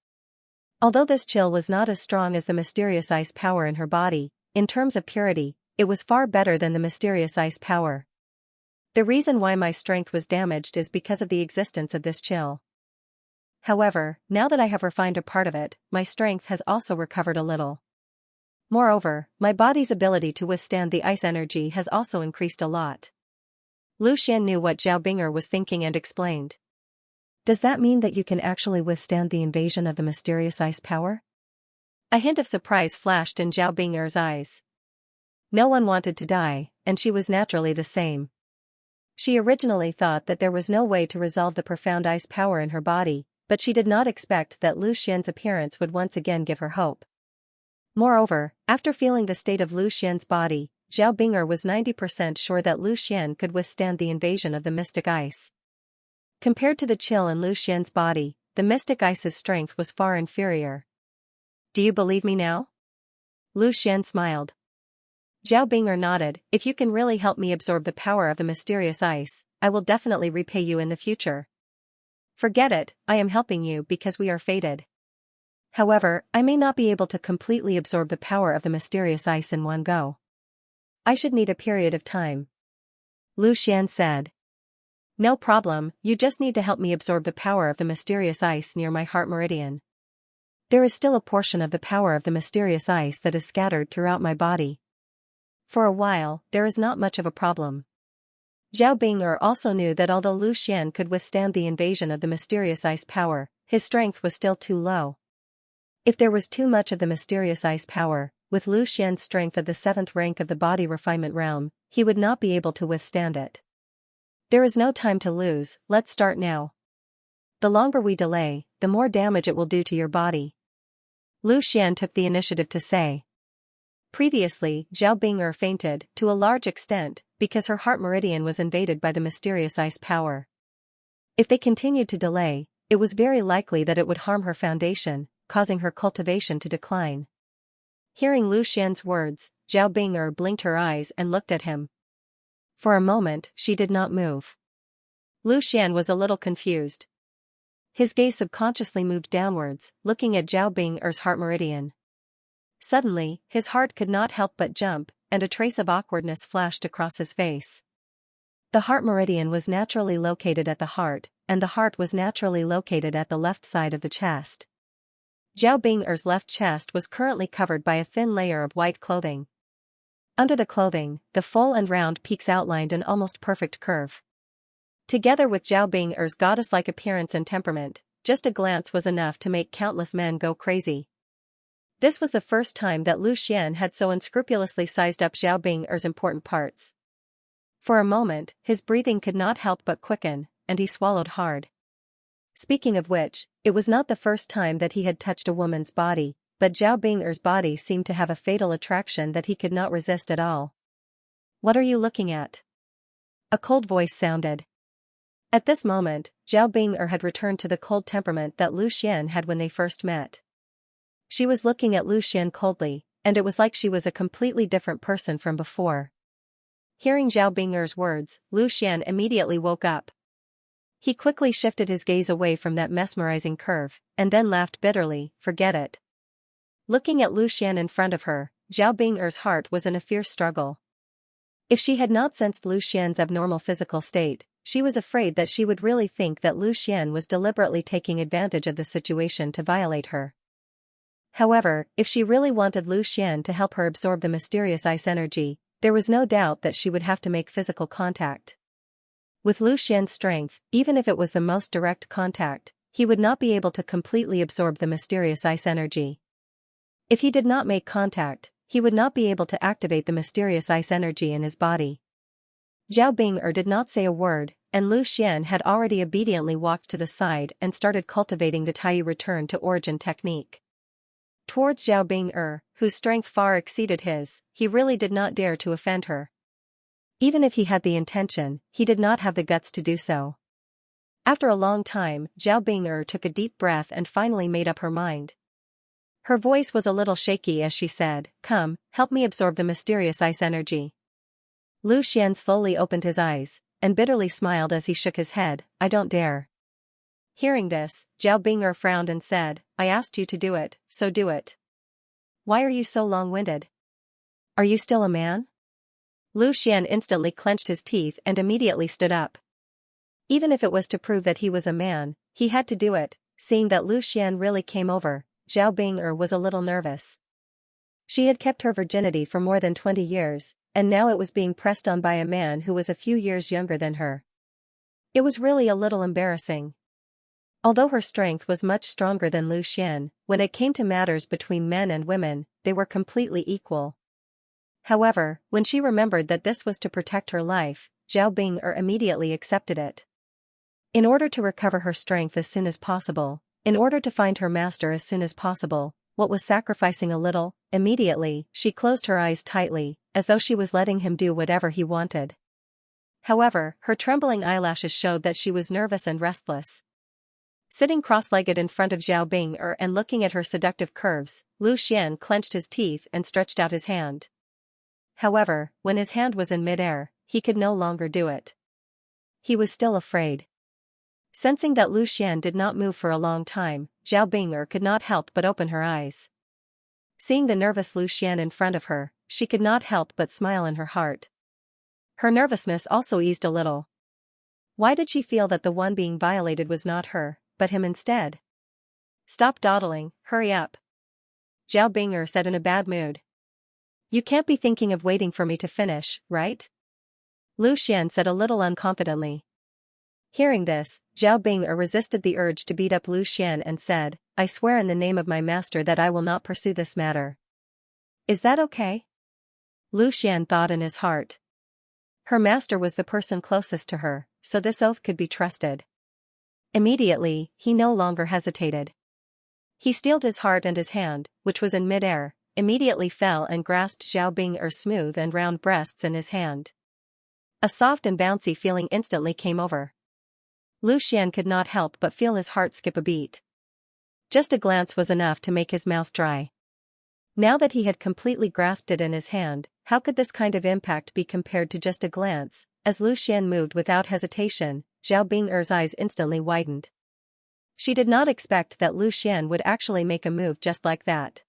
Although this chill was not as strong as the mysterious ice power in her body, in terms of purity, it was far better than the mysterious ice power. The reason why my strength was damaged is because of the existence of this chill. However, now that I have refined a part of it, my strength has also recovered a little. Moreover, my body's ability to withstand the ice energy has also increased a lot. Lu Xian knew what Zhao Bing'er was thinking and explained. Does that mean that you can actually withstand the invasion of the mysterious ice power? A hint of surprise flashed in Zhao Bing'er's eyes. No one wanted to die, and she was naturally the same. She originally thought that there was no way to resolve the profound ice power in her body, but she did not expect that Lu Xian's appearance would once again give her hope. Moreover, after feeling the state of Lu Xian's body, Zhao Bing'er was 90% sure that Lu Xian could withstand the invasion of the mystic ice. Compared to the chill in Lu Xian's body, the mystic ice's strength was far inferior. Do you believe me now? Lu Xian smiled. Zhao Bing'er nodded. If you can really help me absorb the power of the mysterious ice, I will definitely repay you in the future. Forget it, I am helping you because we are fated. However, I may not be able to completely absorb the power of the mysterious ice in one go. I should need a period of time. Lu Xian said. No problem, you just need to help me absorb the power of the mysterious ice near my heart meridian. There is still a portion of the power of the mysterious ice that is scattered throughout my body. For a while, there is not much of a problem. Zhao Bing'er also knew that although Lu Xian could withstand the invasion of the mysterious ice power, his strength was still too low. If there was too much of the mysterious ice power, with Lu Xian's strength of the 7th rank of the body refinement realm, he would not be able to withstand it. There is no time to lose, let's start now. The longer we delay, the more damage it will do to your body. Lu Xian took the initiative to say. Previously, Zhao Bing'er fainted, to a large extent, because her heart meridian was invaded by the mysterious ice power. If they continued to delay, it was very likely that it would harm her foundation, causing her cultivation to decline. Hearing Lu Xian's words, Zhao Bing'er blinked her eyes and looked at him. For a moment, she did not move. Lu Xian was a little confused. His gaze subconsciously moved downwards, looking at Zhao Bing'er's heart meridian. Suddenly, his heart could not help but jump, and a trace of awkwardness flashed across his face. The heart meridian was naturally located at the heart, and the heart was naturally located at the left side of the chest. Zhao Bing'er's left chest was currently covered by a thin layer of white clothing. Under the clothing, the full and round peaks outlined an almost perfect curve. Together with Zhao Bing'er's goddess-like appearance and temperament, just a glance was enough to make countless men go crazy. This was the first time that Lu Xian had so unscrupulously sized up Zhao Bing'er's important parts. For a moment, his breathing could not help but quicken, and he swallowed hard. Speaking of which, it was not the first time that he had touched a woman's body, but Zhao Bing'er's body seemed to have a fatal attraction that he could not resist at all. "What are you looking at?" A cold voice sounded. At this moment, Zhao Bing'er had returned to the cold temperament that Lu Xian had when they first met. She was looking at Lu Xian coldly, and it was like she was a completely different person from before. Hearing Zhao Bing'er's words, Lu Xian immediately woke up. He quickly shifted his gaze away from that mesmerizing curve, and then laughed bitterly. "Forget it." Looking at Lu Xian in front of her, Zhao Bing'er's heart was in a fierce struggle. If she had not sensed Lu Xian's abnormal physical state, she was afraid that she would really think that Lu Xian was deliberately taking advantage of the situation to violate her. However, if she really wanted Lu Xian to help her absorb the mysterious ice energy, there was no doubt that she would have to make physical contact. With Lu Xian's strength, even if it was the most direct contact, he would not be able to completely absorb the mysterious ice energy. If he did not make contact, he would not be able to activate the mysterious ice energy in his body. Zhao Bing'er did not say a word, and Lu Xian had already obediently walked to the side and started cultivating the Taiyu return to origin technique. Towards Zhao Bing'er, whose strength far exceeded his, he really did not dare to offend her. Even if he had the intention, he did not have the guts to do so. After a long time, Zhao Bing'er took a deep breath and finally made up her mind. Her voice was a little shaky as she said, "Come, help me absorb the mysterious ice energy." Lu Xian slowly opened his eyes, and bitterly smiled as he shook his head, "I don't dare." Hearing this, Zhao Bing'er frowned and said, "I asked you to do it, so do it. Why are you so long-winded? Are you still a man?" Lu Xian instantly clenched his teeth and immediately stood up. Even if it was to prove that he was a man, he had to do it. Seeing that Lu Xian really came over, Zhao Bing'er was a little nervous. She had kept her virginity for more than 20 years, and now it was being pressed on by a man who was a few years younger than her. It was really a little embarrassing. Although her strength was much stronger than Lu Xian, when it came to matters between men and women, they were completely equal. However, when she remembered that this was to protect her life, Zhao Bing'er immediately accepted it. In order to recover her strength as soon as possible, in order to find her master as soon as possible, what was sacrificing a little, immediately, she closed her eyes tightly, as though she was letting him do whatever he wanted. However, her trembling eyelashes showed that she was nervous and restless. Sitting cross-legged in front of Zhao Bing'er and looking at her seductive curves, Lu Xian clenched his teeth and stretched out his hand. However, when his hand was in mid-air, he could no longer do it. He was still afraid. Sensing that Lu Xian did not move for a long time, Zhao Bing'er could not help but open her eyes. Seeing the nervous Lu Xian in front of her, she could not help but smile in her heart. Her nervousness also eased a little. Why did she feel that the one being violated was not her, but him instead? "Stop dawdling, hurry up," Zhao Bing'er said in a bad mood. "You can't be thinking of waiting for me to finish, right?" Lu Xian said a little unconfidently. Hearing this, Zhao Bing'er resisted the urge to beat up Lu Xian and said, "I swear in the name of my master that I will not pursue this matter." "Is that okay?" Lu Xian thought in his heart. Her master was the person closest to her, so this oath could be trusted. Immediately, he no longer hesitated. He steeled his heart, and his hand, which was in mid-air, immediately fell and grasped Zhao Bing'er's smooth and round breasts in his hand. A soft and bouncy feeling instantly came over. Lu Xian could not help but feel his heart skip a beat. Just a glance was enough to make his mouth dry. Now that he had completely grasped it in his hand, how could this kind of impact be compared to just a glance? As Lu Xian moved without hesitation, Zhao Bing'er's eyes instantly widened. She did not expect that Lu Xian would actually make a move just like that.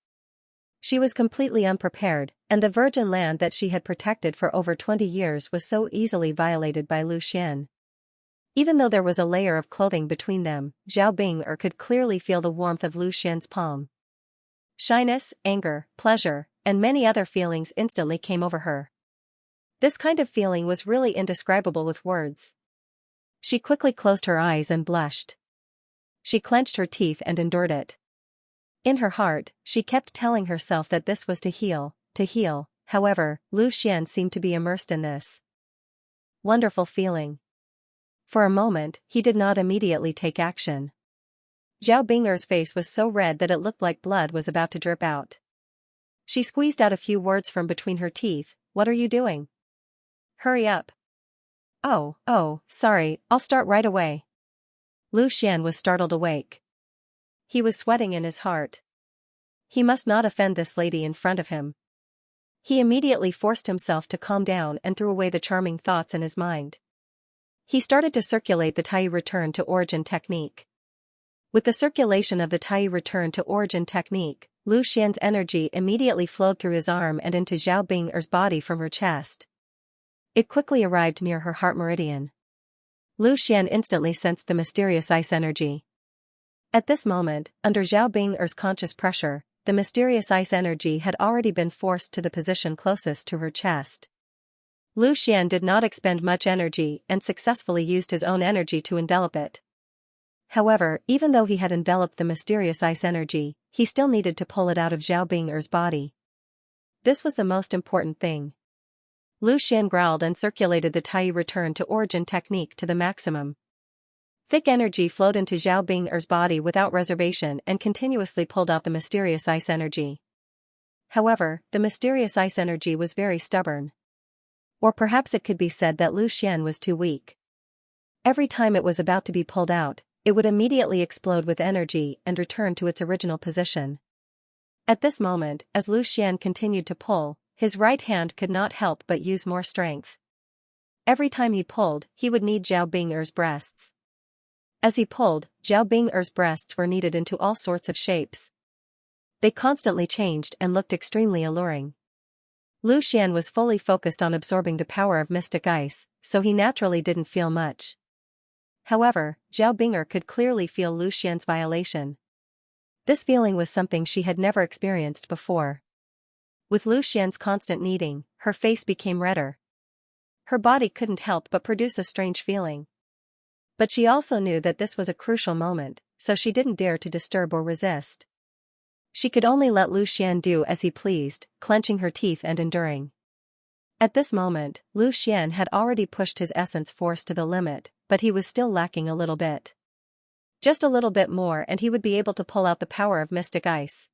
She was completely unprepared, and the virgin land that she had protected for over 20 years was so easily violated by Lu Xian. Even though there was a layer of clothing between them, Zhao Bing'er could clearly feel the warmth of Lu Xian's palm. Shyness, anger, pleasure, and many other feelings instantly came over her. This kind of feeling was really indescribable with words. She quickly closed her eyes and blushed. She clenched her teeth and endured it. In her heart, she kept telling herself that this was to heal, however, Lu Xian seemed to be immersed in this wonderful feeling. For a moment, he did not immediately take action. Zhao Bing'er's face was so red that it looked like blood was about to drip out. She squeezed out a few words from between her teeth. "What are you doing? Hurry up." Oh, sorry, I'll start right away." Lu Xian was startled awake. He was sweating in his heart. He must not offend this lady in front of him. He immediately forced himself to calm down and threw away the charming thoughts in his mind. He started to circulate the Tai return to origin technique. With the circulation of the Tai return to origin technique, Lu Xian's energy immediately flowed through his arm and into Zhao Bing'er's body from her chest. It quickly arrived near her heart meridian. Lu Xian instantly sensed the mysterious ice energy. At this moment, under Zhao Bing'er's conscious pressure, the mysterious ice energy had already been forced to the position closest to her chest. Lu Xian did not expend much energy and successfully used his own energy to envelop it. However, even though he had enveloped the mysterious ice energy, he still needed to pull it out of Zhao Bing'er's body. This was the most important thing. Lu Xian growled and circulated the Tai return to origin technique to the maximum. Thick energy flowed into Zhao Bing'er's body without reservation and continuously pulled out the mysterious ice energy. However, the mysterious ice energy was very stubborn. Or perhaps it could be said that Lu Xian was too weak. Every time it was about to be pulled out, it would immediately explode with energy and return to its original position. At this moment, as Lu Xian continued to pull, his right hand could not help but use more strength. Every time he pulled, he would knead Zhao Bing'er's breasts. As he pulled, Zhao Bing'er's breasts were kneaded into all sorts of shapes. They constantly changed and looked extremely alluring. Lu Xian was fully focused on absorbing the power of mystic ice, so he naturally didn't feel much. However, Zhao Bing'er could clearly feel Lu Xian's violation. This feeling was something she had never experienced before. With Lu Xian's constant kneading, her face became redder. Her body couldn't help but produce a strange feeling. But she also knew that this was a crucial moment, so she didn't dare to disturb or resist. She could only let Lu Xian do as he pleased, clenching her teeth and enduring. At this moment, Lu Xian had already pushed his essence force to the limit, but he was still lacking a little bit. Just a little bit more and he would be able to pull out the power of mystic ice.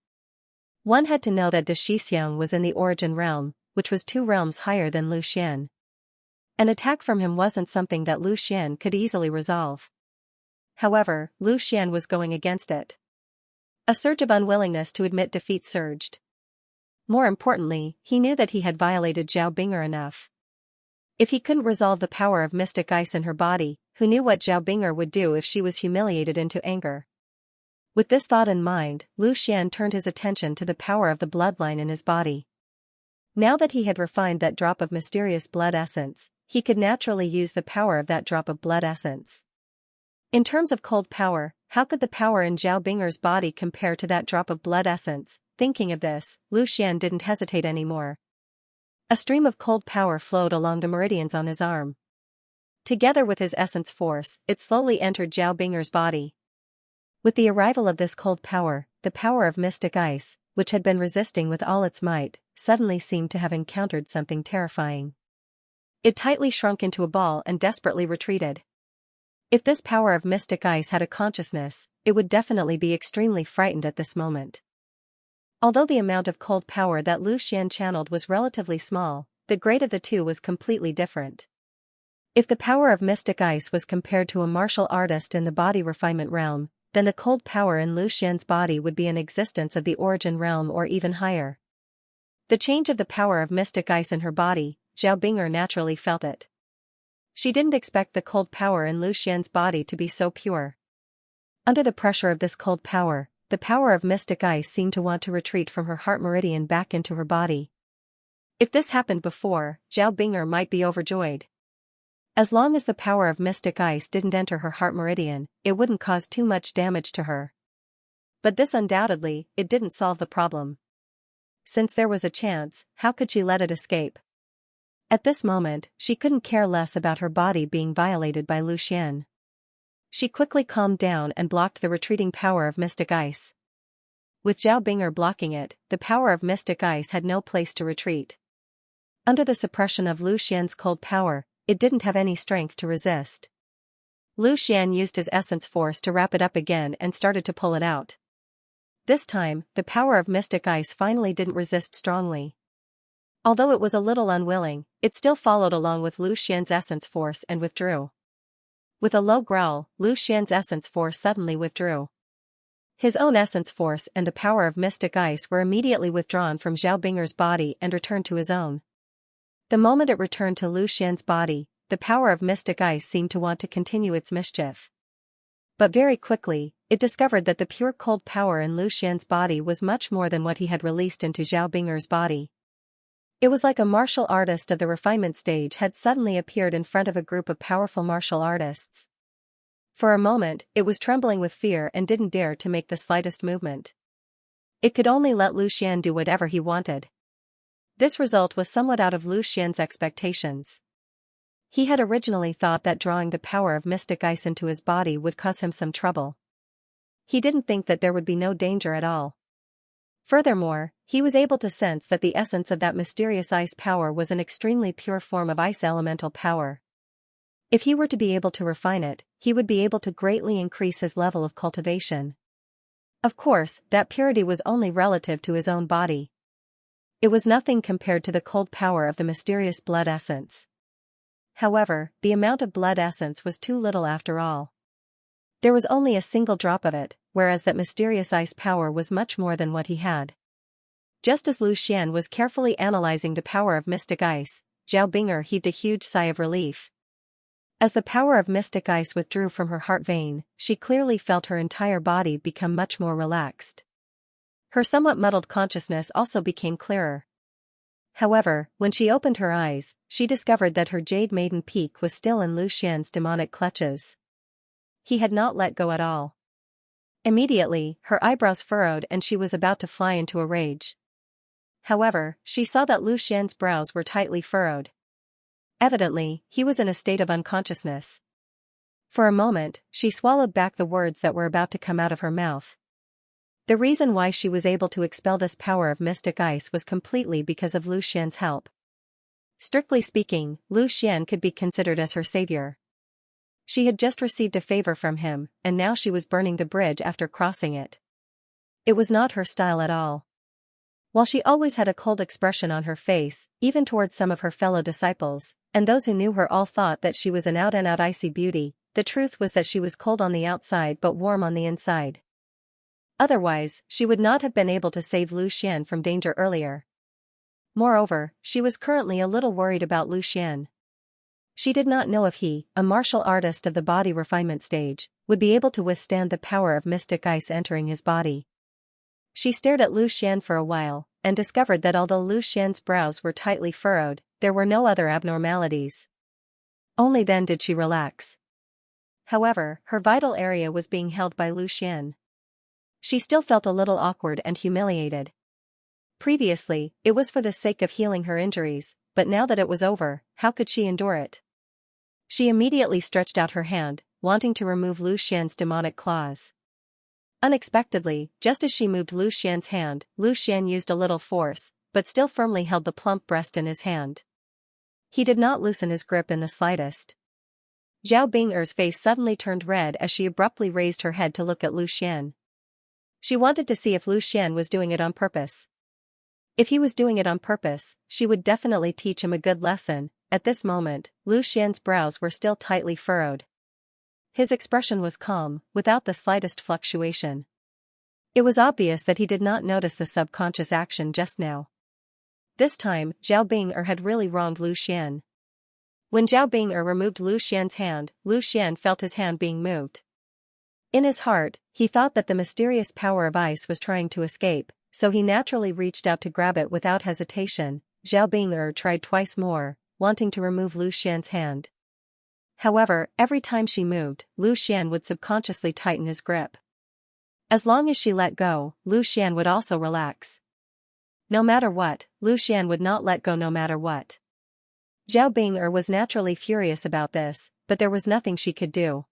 One had to know that De Shixiang was in the origin realm, which was 2 realms higher than Lu Xian. An attack from him wasn't something that Lu Xian could easily resolve. However, Lu Xian was going against it. A surge of unwillingness to admit defeat surged. More importantly, he knew that he had violated Zhao Bing'er enough. If he couldn't resolve the power of mystic ice in her body, who knew what Zhao Bing'er would do if she was humiliated into anger? With this thought in mind, Lu Xian turned his attention to the power of the bloodline in his body. Now that he had refined that drop of mysterious blood essence, he could naturally use the power of that drop of blood essence. In terms of cold power, how could the power in Zhao Bing'er's body compare to that drop of blood essence? Thinking of this, Lu Xian didn't hesitate anymore. A stream of cold power flowed along the meridians on his arm. Together with his essence force, it slowly entered Zhao Bing'er's body. With the arrival of this cold power, the power of mystic ice, which had been resisting with all its might, suddenly seemed to have encountered something terrifying. It tightly shrunk into a ball and desperately retreated. If this power of mystic ice had a consciousness, it would definitely be extremely frightened at this moment. Although the amount of cold power that Lu Xian channeled was relatively small, the grade of the two was completely different. If the power of mystic ice was compared to a martial artist in the body refinement realm, then the cold power in Lu Xian's body would be an existence of the origin realm or even higher. The change of the power of mystic ice in her body, Zhao Bing'er naturally felt it. She didn't expect the cold power in Lu Xian's body to be so pure. Under the pressure of this cold power, the power of mystic ice seemed to want to retreat from her heart meridian back into her body. If this happened before, Zhao Bing'er might be overjoyed. As long as the power of mystic ice didn't enter her heart meridian, it wouldn't cause too much damage to her. But this undoubtedly, it didn't solve the problem. Since there was a chance, how could she let it escape? At this moment, she couldn't care less about her body being violated by Lu Xian. She quickly calmed down and blocked the retreating power of mystic ice. With Zhao Bing'er blocking it, the power of mystic ice had no place to retreat. Under the suppression of Lu Xian's cold power, it didn't have any strength to resist. Lu Xian used his essence force to wrap it up again and started to pull it out. This time, the power of mystic ice finally didn't resist strongly. Although it was a little unwilling, it still followed along with Lu Xian's essence force and withdrew. With a low growl, Lu Xian's essence force suddenly withdrew. His own essence force and the power of mystic ice were immediately withdrawn from Zhao Binger's body and returned to his own. The moment it returned to Lu Xian's body, the power of mystic ice seemed to want to continue its mischief. But very quickly, it discovered that the pure cold power in Lu Xian's body was much more than what he had released into Zhao Binger's body. It was like a martial artist of the refinement stage had suddenly appeared in front of a group of powerful martial artists. For a moment, it was trembling with fear and didn't dare to make the slightest movement. It could only let Lu Xian do whatever he wanted. This result was somewhat out of Lu Xian's expectations. He had originally thought that drawing the power of mystic ice into his body would cause him some trouble. He didn't think that there would be no danger at all. Furthermore, he was able to sense that the essence of that mysterious ice power was an extremely pure form of ice elemental power. If he were to be able to refine it, he would be able to greatly increase his level of cultivation. Of course, that purity was only relative to his own body. It was nothing compared to the cold power of the mysterious blood essence. However, the amount of blood essence was too little after all. There was only a single drop of it, whereas that mysterious ice power was much more than what he had. Just as Lu Xian was carefully analyzing the power of mystic ice, Zhao Binger heaved a huge sigh of relief. As the power of mystic ice withdrew from her heart vein, she clearly felt her entire body become much more relaxed. Her somewhat muddled consciousness also became clearer. However, when she opened her eyes, she discovered that her Jade Maiden Peak was still in Lu Xian's demonic clutches. He had not let go at all. Immediately, her eyebrows furrowed and she was about to fly into a rage. However, she saw that Lu Xian's brows were tightly furrowed. Evidently, he was in a state of unconsciousness. For a moment, she swallowed back the words that were about to come out of her mouth. The reason why she was able to expel this power of mystic ice was completely because of Lu Xian's help. Strictly speaking, Lu Xian could be considered as her savior. She had just received a favor from him, and now she was burning the bridge after crossing it. It was not her style at all. While she always had a cold expression on her face, even towards some of her fellow disciples, and those who knew her all thought that she was an out-and-out icy beauty, the truth was that she was cold on the outside but warm on the inside. Otherwise, she would not have been able to save Lu Xian from danger earlier. Moreover, she was currently a little worried about Lu Xian. She did not know if he, a martial artist of the body refinement stage, would be able to withstand the power of mystic ice entering his body. She stared at Lu Xian for a while, and discovered that although Lu Xian's brows were tightly furrowed, there were no other abnormalities. Only then did she relax. However, her vital area was being held by Lu Xian. She still felt a little awkward and humiliated. Previously, it was for the sake of healing her injuries, but now that it was over, how could she endure it? She immediately stretched out her hand, wanting to remove Lu Xian's demonic claws. Unexpectedly, just as she moved Lu Xian's hand, Lu Xian used a little force, but still firmly held the plump breast in his hand. He did not loosen his grip in the slightest. Zhao Binger's face suddenly turned red as she abruptly raised her head to look at Lu Xian. She wanted to see if Lu Xian was doing it on purpose. If he was doing it on purpose, she would definitely teach him a good lesson. At this moment, Lu Xian's brows were still tightly furrowed. His expression was calm, without the slightest fluctuation. It was obvious that he did not notice the subconscious action just now. This time, Zhao Binger had really wronged Lu Xian. When Zhao Binger removed Lu Xian's hand, Lu Xian felt his hand being moved. In his heart, he thought that the mysterious power of ice was trying to escape, so he naturally reached out to grab it without hesitation. Zhao Binger tried twice more, wanting to remove Lu Xian's hand. However, every time she moved, Lu Xian would subconsciously tighten his grip. As long as she let go, Lu Xian would also relax. No matter what, Lu Xian would not let go no matter what. Zhao Binger was naturally furious about this, but there was nothing she could do.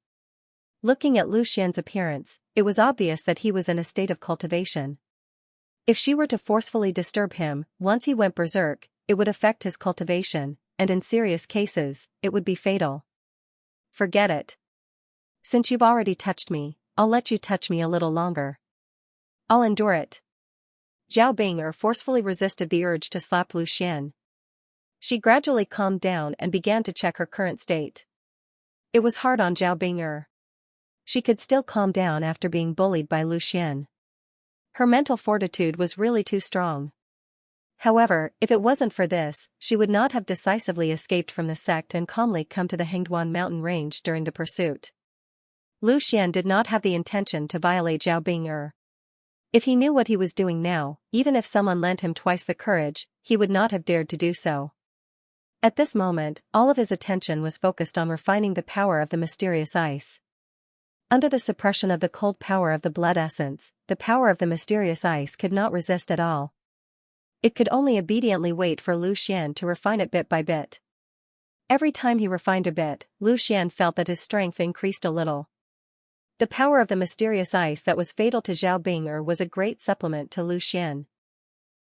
Looking at Lu Xian's appearance, it was obvious that he was in a state of cultivation. If she were to forcefully disturb him, once he went berserk, it would affect his cultivation, and in serious cases, it would be fatal. Forget it. Since you've already touched me, I'll let you touch me a little longer. I'll endure it. Zhao Bing'er forcefully resisted the urge to slap Lu Xian. She gradually calmed down and began to check her current state. It was hard on Zhao Bing'er. She could still calm down after being bullied by Lu Xian. Her mental fortitude was really too strong. However, if it wasn't for this, she would not have decisively escaped from the sect and calmly come to the Hengduan mountain range during the pursuit. Lu Xian did not have the intention to violate Zhao Bing'er. If he knew what he was doing now, even if someone lent him twice the courage, he would not have dared to do so. At this moment, all of his attention was focused on refining the power of the mysterious ice. Under the suppression of the cold power of the blood essence, the power of the mysterious ice could not resist at all. It could only obediently wait for Lu Xian to refine it bit by bit. Every time he refined a bit, Lu Xian felt that his strength increased a little. The power of the mysterious ice that was fatal to Zhao Bing'er was a great supplement to Lu Xian.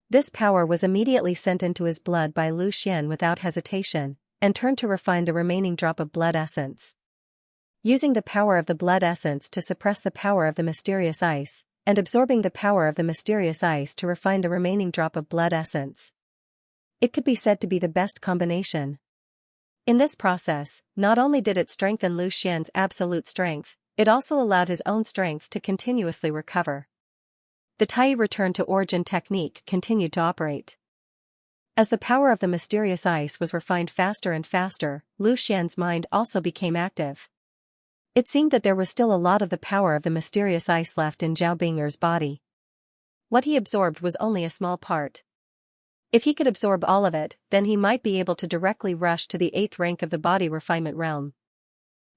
This power was immediately sent into his blood by Lu Xian without hesitation, and turned to refine the remaining drop of blood essence. Using the power of the blood essence to suppress the power of the mysterious ice, and absorbing the power of the mysterious ice to refine the remaining drop of blood essence. It could be said to be the best combination. In this process, not only did it strengthen Lu Xian's absolute strength, it also allowed his own strength to continuously recover. The Tai return to origin technique continued to operate. As the power of the mysterious ice was refined faster and faster, Lu Xian's mind also became active. It seemed that there was still a lot of the power of the mysterious ice left in Zhao Bing'er's body. What he absorbed was only a small part. If he could absorb all of it, then he might be able to directly rush to the 8th rank of the body refinement realm.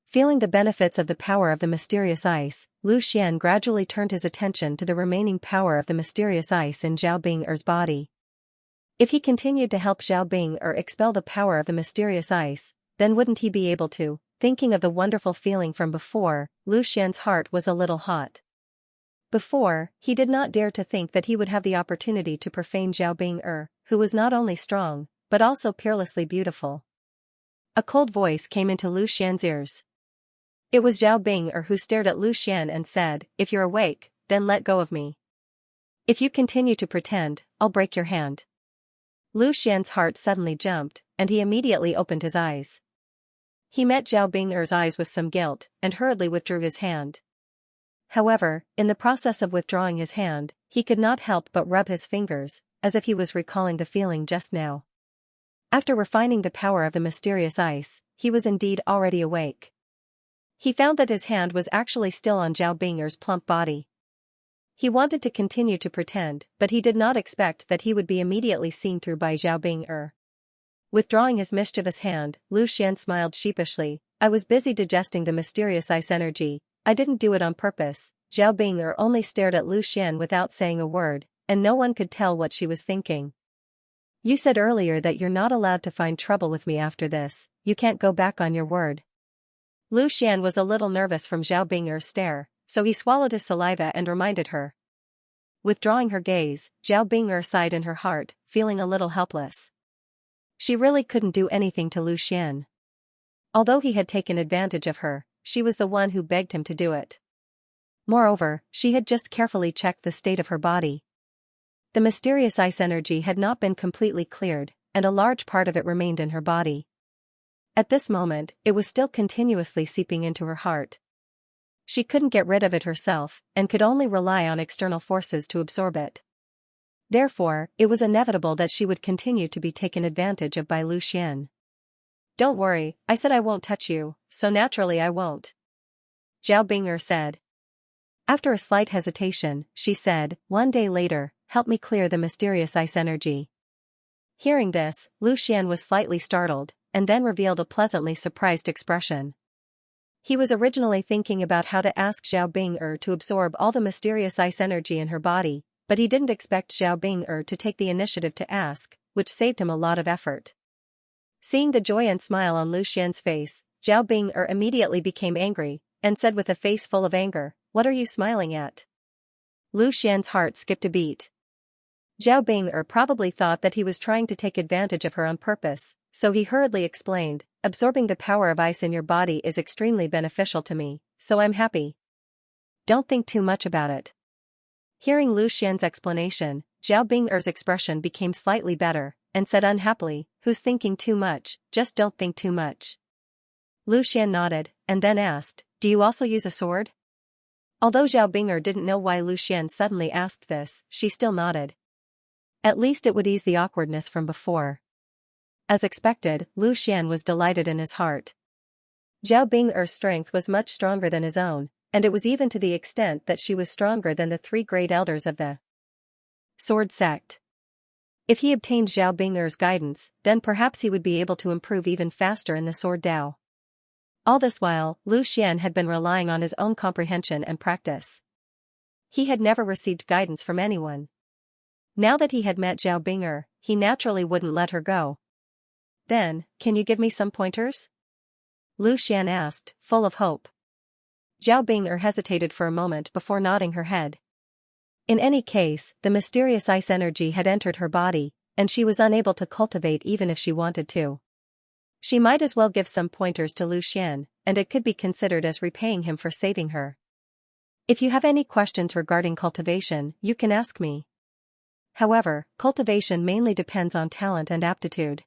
Feeling the benefits of the power of the mysterious ice, Lu Xian gradually turned his attention to the remaining power of the mysterious ice in Zhao Bing'er's body. If he continued to help Zhao Bing'er expel the power of the mysterious ice, then wouldn't he be able to? Thinking of the wonderful feeling from before, Lu Xian's heart was a little hot. Before, he did not dare to think that he would have the opportunity to profane Zhao Bing'er, who was not only strong, but also peerlessly beautiful. A cold voice came into Lu Xian's ears. It was Zhao Bing'er who stared at Lu Xian and said, "If you're awake, then let go of me. If you continue to pretend, I'll break your hand." Lu Xian's heart suddenly jumped, and he immediately opened his eyes. He met Zhao Bing'er's eyes with some guilt, and hurriedly withdrew his hand. However, in the process of withdrawing his hand, he could not help but rub his fingers, as if he was recalling the feeling just now. After refining the power of the mysterious ice, he was indeed already awake. He found that his hand was actually still on Zhao Bing'er's plump body. He wanted to continue to pretend, but he did not expect that he would be immediately seen through by Zhao Bing'er. Withdrawing his mischievous hand, Lu Xian smiled sheepishly. "I was busy digesting the mysterious ice energy. I didn't do it on purpose." Zhao Bing'er only stared at Lu Xian without saying a word, and no one could tell what she was thinking. "You said earlier that you're not allowed to find trouble with me after this. You can't go back on your word." Lu Xian was a little nervous from Zhao Bing'er's stare, so he swallowed his saliva and reminded her. Withdrawing her gaze, Zhao Bing'er sighed in her heart, feeling a little helpless. She really couldn't do anything to Lu Xian. Although he had taken advantage of her, she was the one who begged him to do it. Moreover, she had just carefully checked the state of her body. The mysterious ice energy had not been completely cleared, and a large part of it remained in her body. At this moment, it was still continuously seeping into her heart. She couldn't get rid of it herself, and could only rely on external forces to absorb it. Therefore, it was inevitable that she would continue to be taken advantage of by Lu Xian. "Don't worry, I said I won't touch you, so naturally I won't," Zhao Bing'er said. After a slight hesitation, she said, "One day later, help me clear the mysterious ice energy." Hearing this, Lu Xian was slightly startled, and then revealed a pleasantly surprised expression. He was originally thinking about how to ask Zhao Bing'er to absorb all the mysterious ice energy in her body, but he didn't expect Zhao Bing'er to take the initiative to ask, which saved him a lot of effort. Seeing the joy and smile on Lu Xian's face, Zhao Bing'er immediately became angry, and said with a face full of anger, "What are you smiling at?" Lu Xian's heart skipped a beat. Zhao Bing'er probably thought that he was trying to take advantage of her on purpose, so he hurriedly explained, "Absorbing the power of ice in your body is extremely beneficial to me, so I'm happy. Don't think too much about it. Hearing Lu Xian's explanation, Zhao Bing'er's expression became slightly better, and said unhappily, who's thinking too much, just don't think too much. Lu Xian nodded, and then asked, do you also use a sword? Although Zhao Bing'er didn't know why Lu Xian suddenly asked this, she still nodded. At least it would ease the awkwardness from before. As expected, Lu Xian was delighted in his heart. Zhao Bing'er's strength was much stronger than his own, and it was even to the extent that she was stronger than the 3 great elders of the Sword Sect. If he obtained Zhao Bing'er's guidance, then perhaps he would be able to improve even faster in the Sword Dao. All this while, Lu Xian had been relying on his own comprehension and practice. He had never received guidance from anyone. Now that he had met Zhao Bing'er, he naturally wouldn't let her go. Then, can you give me some pointers? Lu Xian asked, full of hope. Zhao Bing'er hesitated for a moment before nodding her head. In any case, the mysterious ice energy had entered her body, and she was unable to cultivate even if she wanted to. She might as well give some pointers to Lu Xian, and it could be considered as repaying him for saving her. If you have any questions regarding cultivation, you can ask me. However, cultivation mainly depends on talent and aptitude.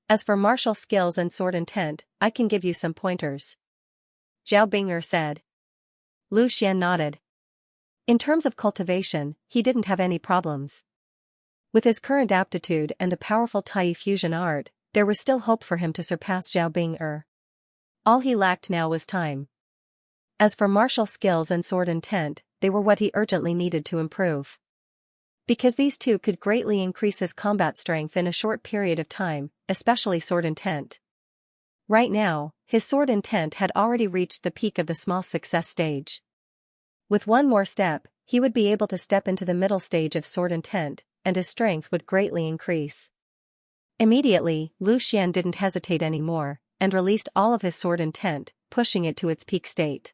As for martial skills and sword intent, I can give you some pointers. Zhao Bing'er said. Lu Xian nodded. In terms of cultivation, he didn't have any problems. With his current aptitude and the powerful Tai fusion art, there was still hope for him to surpass Zhao Bing'er. All he lacked now was time. As for martial skills and sword intent, they were what he urgently needed to improve. Because these two could greatly increase his combat strength in a short period of time, especially sword intent. Right now, his sword intent had already reached the peak of the small success stage. With one more step, he would be able to step into the middle stage of sword intent, and his strength would greatly increase. Immediately, Lu Xian didn't hesitate anymore, and released all of his sword intent, pushing it to its peak state.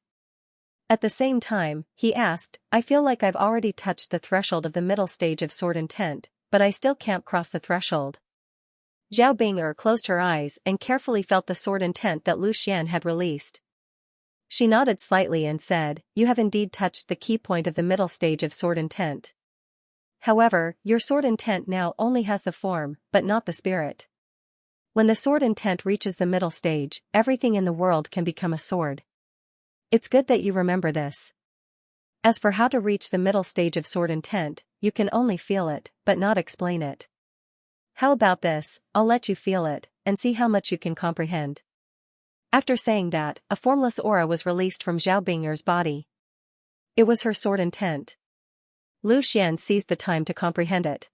At the same time, he asked, I feel like I've already touched the threshold of the middle stage of sword intent, but I still can't cross the threshold. Zhao Bing'er closed her eyes and carefully felt the sword intent that Lu Xian had released. She nodded slightly and said, you have indeed touched the key point of the middle stage of sword intent. However, your sword intent now only has the form, but not the spirit. When the sword intent reaches the middle stage, everything in the world can become a sword. It's good that you remember this. As for how to reach the middle stage of sword intent, you can only feel it, but not explain it. How about this, I'll let you feel it, and see how much you can comprehend. After saying that, a formless aura was released from Zhao Bing'er's body. It was her sword intent. Lu Xian seized the time to comprehend it.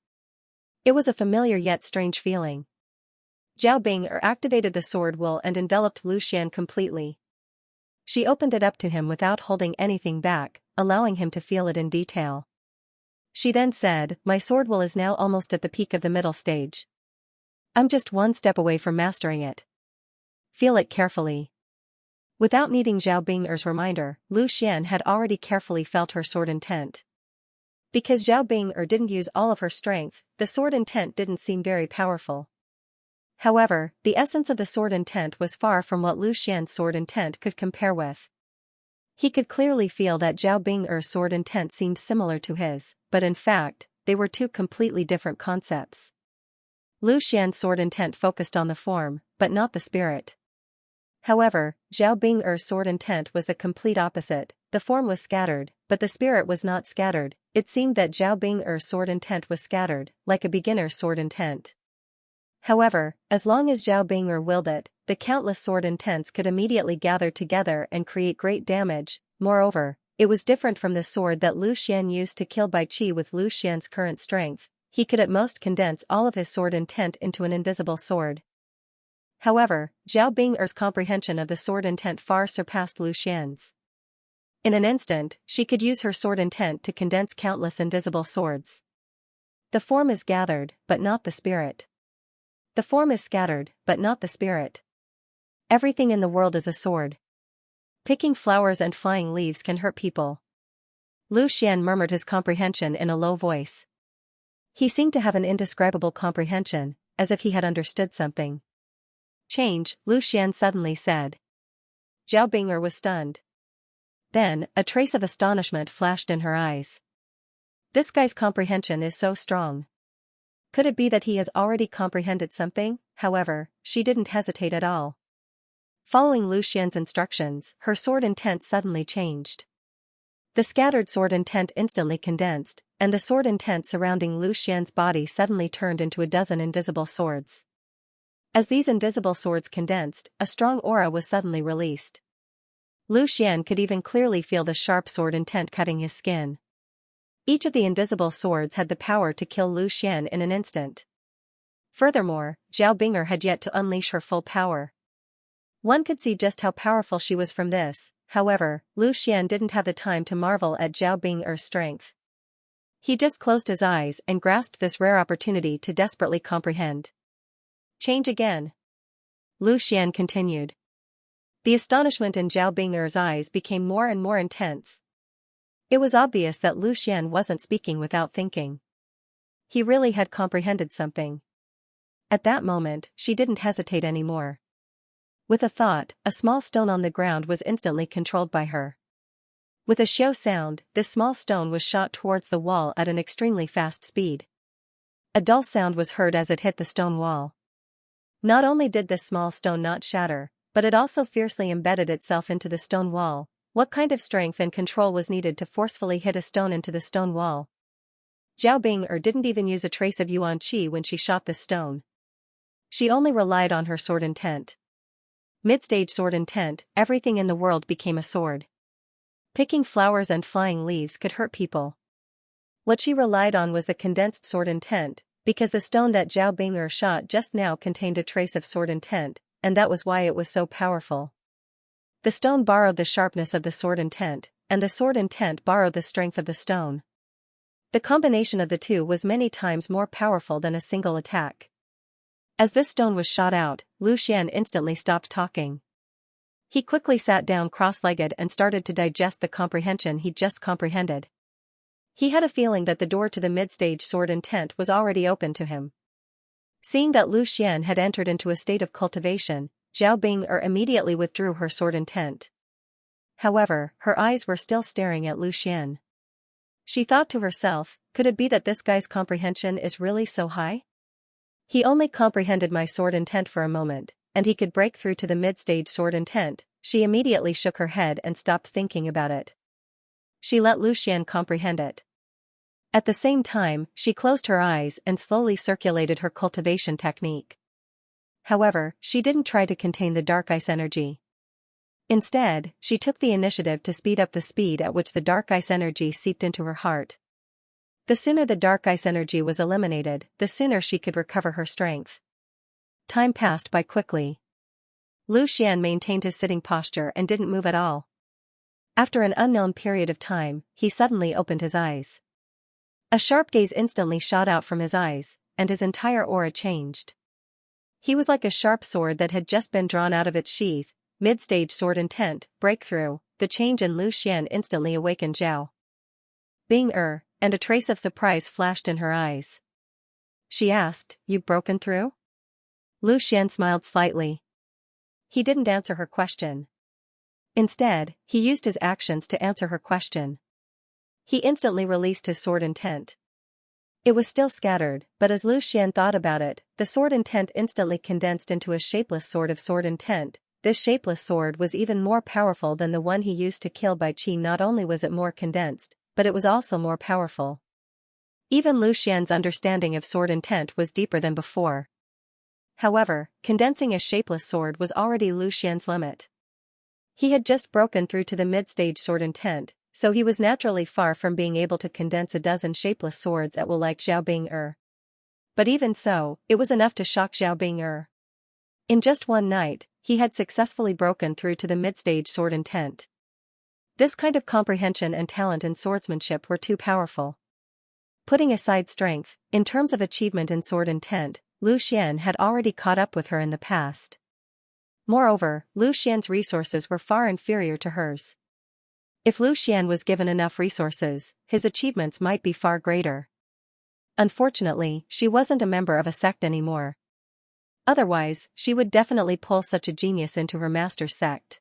It was a familiar yet strange feeling. Zhao Bing'er activated the sword will and enveloped Lu Xian completely. She opened it up to him without holding anything back, allowing him to feel it in detail. She then said, my sword will is now almost at the peak of the middle stage. I'm just one step away from mastering it. Feel it carefully. Without needing Zhao Bing'er's reminder, Lu Xian had already carefully felt her sword intent. Because Zhao Bing'er didn't use all of her strength, the sword intent didn't seem very powerful. However, the essence of the sword intent was far from what Lu Xian's sword intent could compare with. He could clearly feel that Zhao Bing'er's sword intent seemed similar to his, but in fact, they were two completely different concepts. Lu Xian's sword intent focused on the form, but not the spirit. However, Zhao Bing'er's sword intent was the complete opposite. The form was scattered, but the spirit was not scattered. It seemed that Zhao Bing'er's sword intent was scattered, like a beginner's sword intent. However, as long as Zhao Bing'er willed it, the countless sword intents could immediately gather together and create great damage. Moreover, it was different from the sword that Lu Xian used to kill Bai Qi with Lu Xian's current strength. He could at most condense all of his sword intent into an invisible sword. However, Zhao Bing'er's comprehension of the sword intent far surpassed Lu Xian's. In an instant, she could use her sword intent to condense countless invisible swords. The form is gathered, but not the spirit. The form is scattered, but not the spirit. Everything in the world is a sword. Picking flowers and flying leaves can hurt people. Lu Xian murmured his comprehension in a low voice. He seemed to have an indescribable comprehension, as if he had understood something. Change, Lu Xian suddenly said. Zhao Bing'er was stunned. Then, a trace of astonishment flashed in her eyes. This guy's comprehension is so strong. Could it be that he has already comprehended something? However, she didn't hesitate at all. Following Lu Xian's instructions, her sword intent suddenly changed. The scattered sword intent instantly condensed, and the sword intent surrounding Lu Xian's body suddenly turned into a dozen invisible swords. As these invisible swords condensed, a strong aura was suddenly released. Lu Xian could even clearly feel the sharp sword intent cutting his skin. Each of the invisible swords had the power to kill Lu Xian in an instant. Furthermore, Zhao Bing'er had yet to unleash her full power. One could see just how powerful she was from this. However, Lu Xian didn't have the time to marvel at Zhao Bing'er's strength. He just closed his eyes and grasped this rare opportunity to desperately comprehend. Change again. Lu Xian continued. The astonishment in Zhao Bing'er's eyes became more and more intense. It was obvious that Lu Xian wasn't speaking without thinking. He really had comprehended something. At that moment, she didn't hesitate anymore. With a thought, a small stone on the ground was instantly controlled by her. With a shou sound, this small stone was shot towards the wall at an extremely fast speed. A dull sound was heard as it hit the stone wall. Not only did this small stone not shatter, but it also fiercely embedded itself into the stone wall. What kind of strength and control was needed to forcefully hit a stone into the stone wall? Zhao Bing'er didn't even use a trace of yuan qi when she shot this stone. She only relied on her sword intent. Mid-stage sword intent, everything in the world became a sword. Picking flowers and flying leaves could hurt people. What she relied on was the condensed sword intent, because the stone that Zhao Bing'er shot just now contained a trace of sword intent, and that was why it was so powerful. The stone borrowed the sharpness of the sword intent, and the sword intent borrowed the strength of the stone. The combination of the two was many times more powerful than a single attack. As this stone was shot out, Lu Xian instantly stopped talking. He quickly sat down cross-legged and started to digest the comprehension he'd just comprehended. He had a feeling that the door to the mid-stage sword intent was already open to him. Seeing that Lu Xian had entered into a state of cultivation, Zhao Bing'er immediately withdrew her sword intent. However, her eyes were still staring at Lu Xian. She thought to herself, could it be that this guy's comprehension is really so high? He only comprehended my sword intent for a moment, and he could break through to the mid-stage sword intent. She immediately shook her head and stopped thinking about it. She let Lu Xian comprehend it. At the same time, she closed her eyes and slowly circulated her cultivation technique. However, she didn't try to contain the dark ice energy. Instead, she took the initiative to speed up the speed at which the dark ice energy seeped into her heart. The sooner the dark ice energy was eliminated, the sooner she could recover her strength. Time passed by quickly. Lu Xian maintained his sitting posture and didn't move at all. After an unknown period of time, he suddenly opened his eyes. A sharp gaze instantly shot out from his eyes, and his entire aura changed. He was like a sharp sword that had just been drawn out of its sheath. Mid-stage sword intent, breakthrough. The change in Lu Xian instantly awakened Zhao Bing'er, and a trace of surprise flashed in her eyes. She asked, "You've broken through?" Lu Xian smiled slightly. He didn't answer her question. Instead, he used his actions to answer her question. He instantly released his sword intent. It was still scattered, but as Lu Xian thought about it, the sword intent instantly condensed into a shapeless sword of sword intent. This shapeless sword was even more powerful than the one he used to kill Bai Qi. Not only was it more condensed, but it was also more powerful. Even Lu Xian's understanding of sword intent was deeper than before. However, condensing a shapeless sword was already Lu Xian's limit. He had just broken through to the mid-stage sword intent, so he was naturally far from being able to condense a dozen shapeless swords at will like Zhao Bing'er. But even so, it was enough to shock Zhao Bing'er. In just one night, he had successfully broken through to the mid-stage sword intent. This kind of comprehension and talent in swordsmanship were too powerful. Putting aside strength, in terms of achievement in sword intent, Lu Xian had already caught up with her in the past. Moreover, Lu Xian's resources were far inferior to hers. If Lu Xian was given enough resources, his achievements might be far greater. Unfortunately, she wasn't a member of a sect anymore. Otherwise, she would definitely pull such a genius into her master's sect.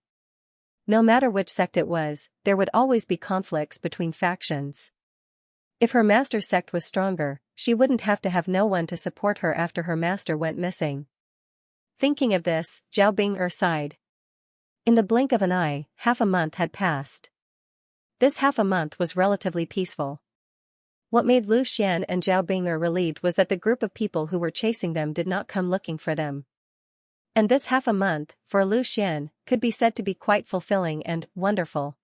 No matter which sect it was, there would always be conflicts between factions. If her master's sect was stronger, she wouldn't have to have no one to support her after her master went missing. Thinking of this, Zhao Bing'er sighed. In the blink of an eye, half a month had passed. This half a month was relatively peaceful. What made Lu Xian and Zhao Bing'er relieved was that the group of people who were chasing them did not come looking for them. And this half a month, for Lu Xian, could be said to be quite fulfilling and wonderful.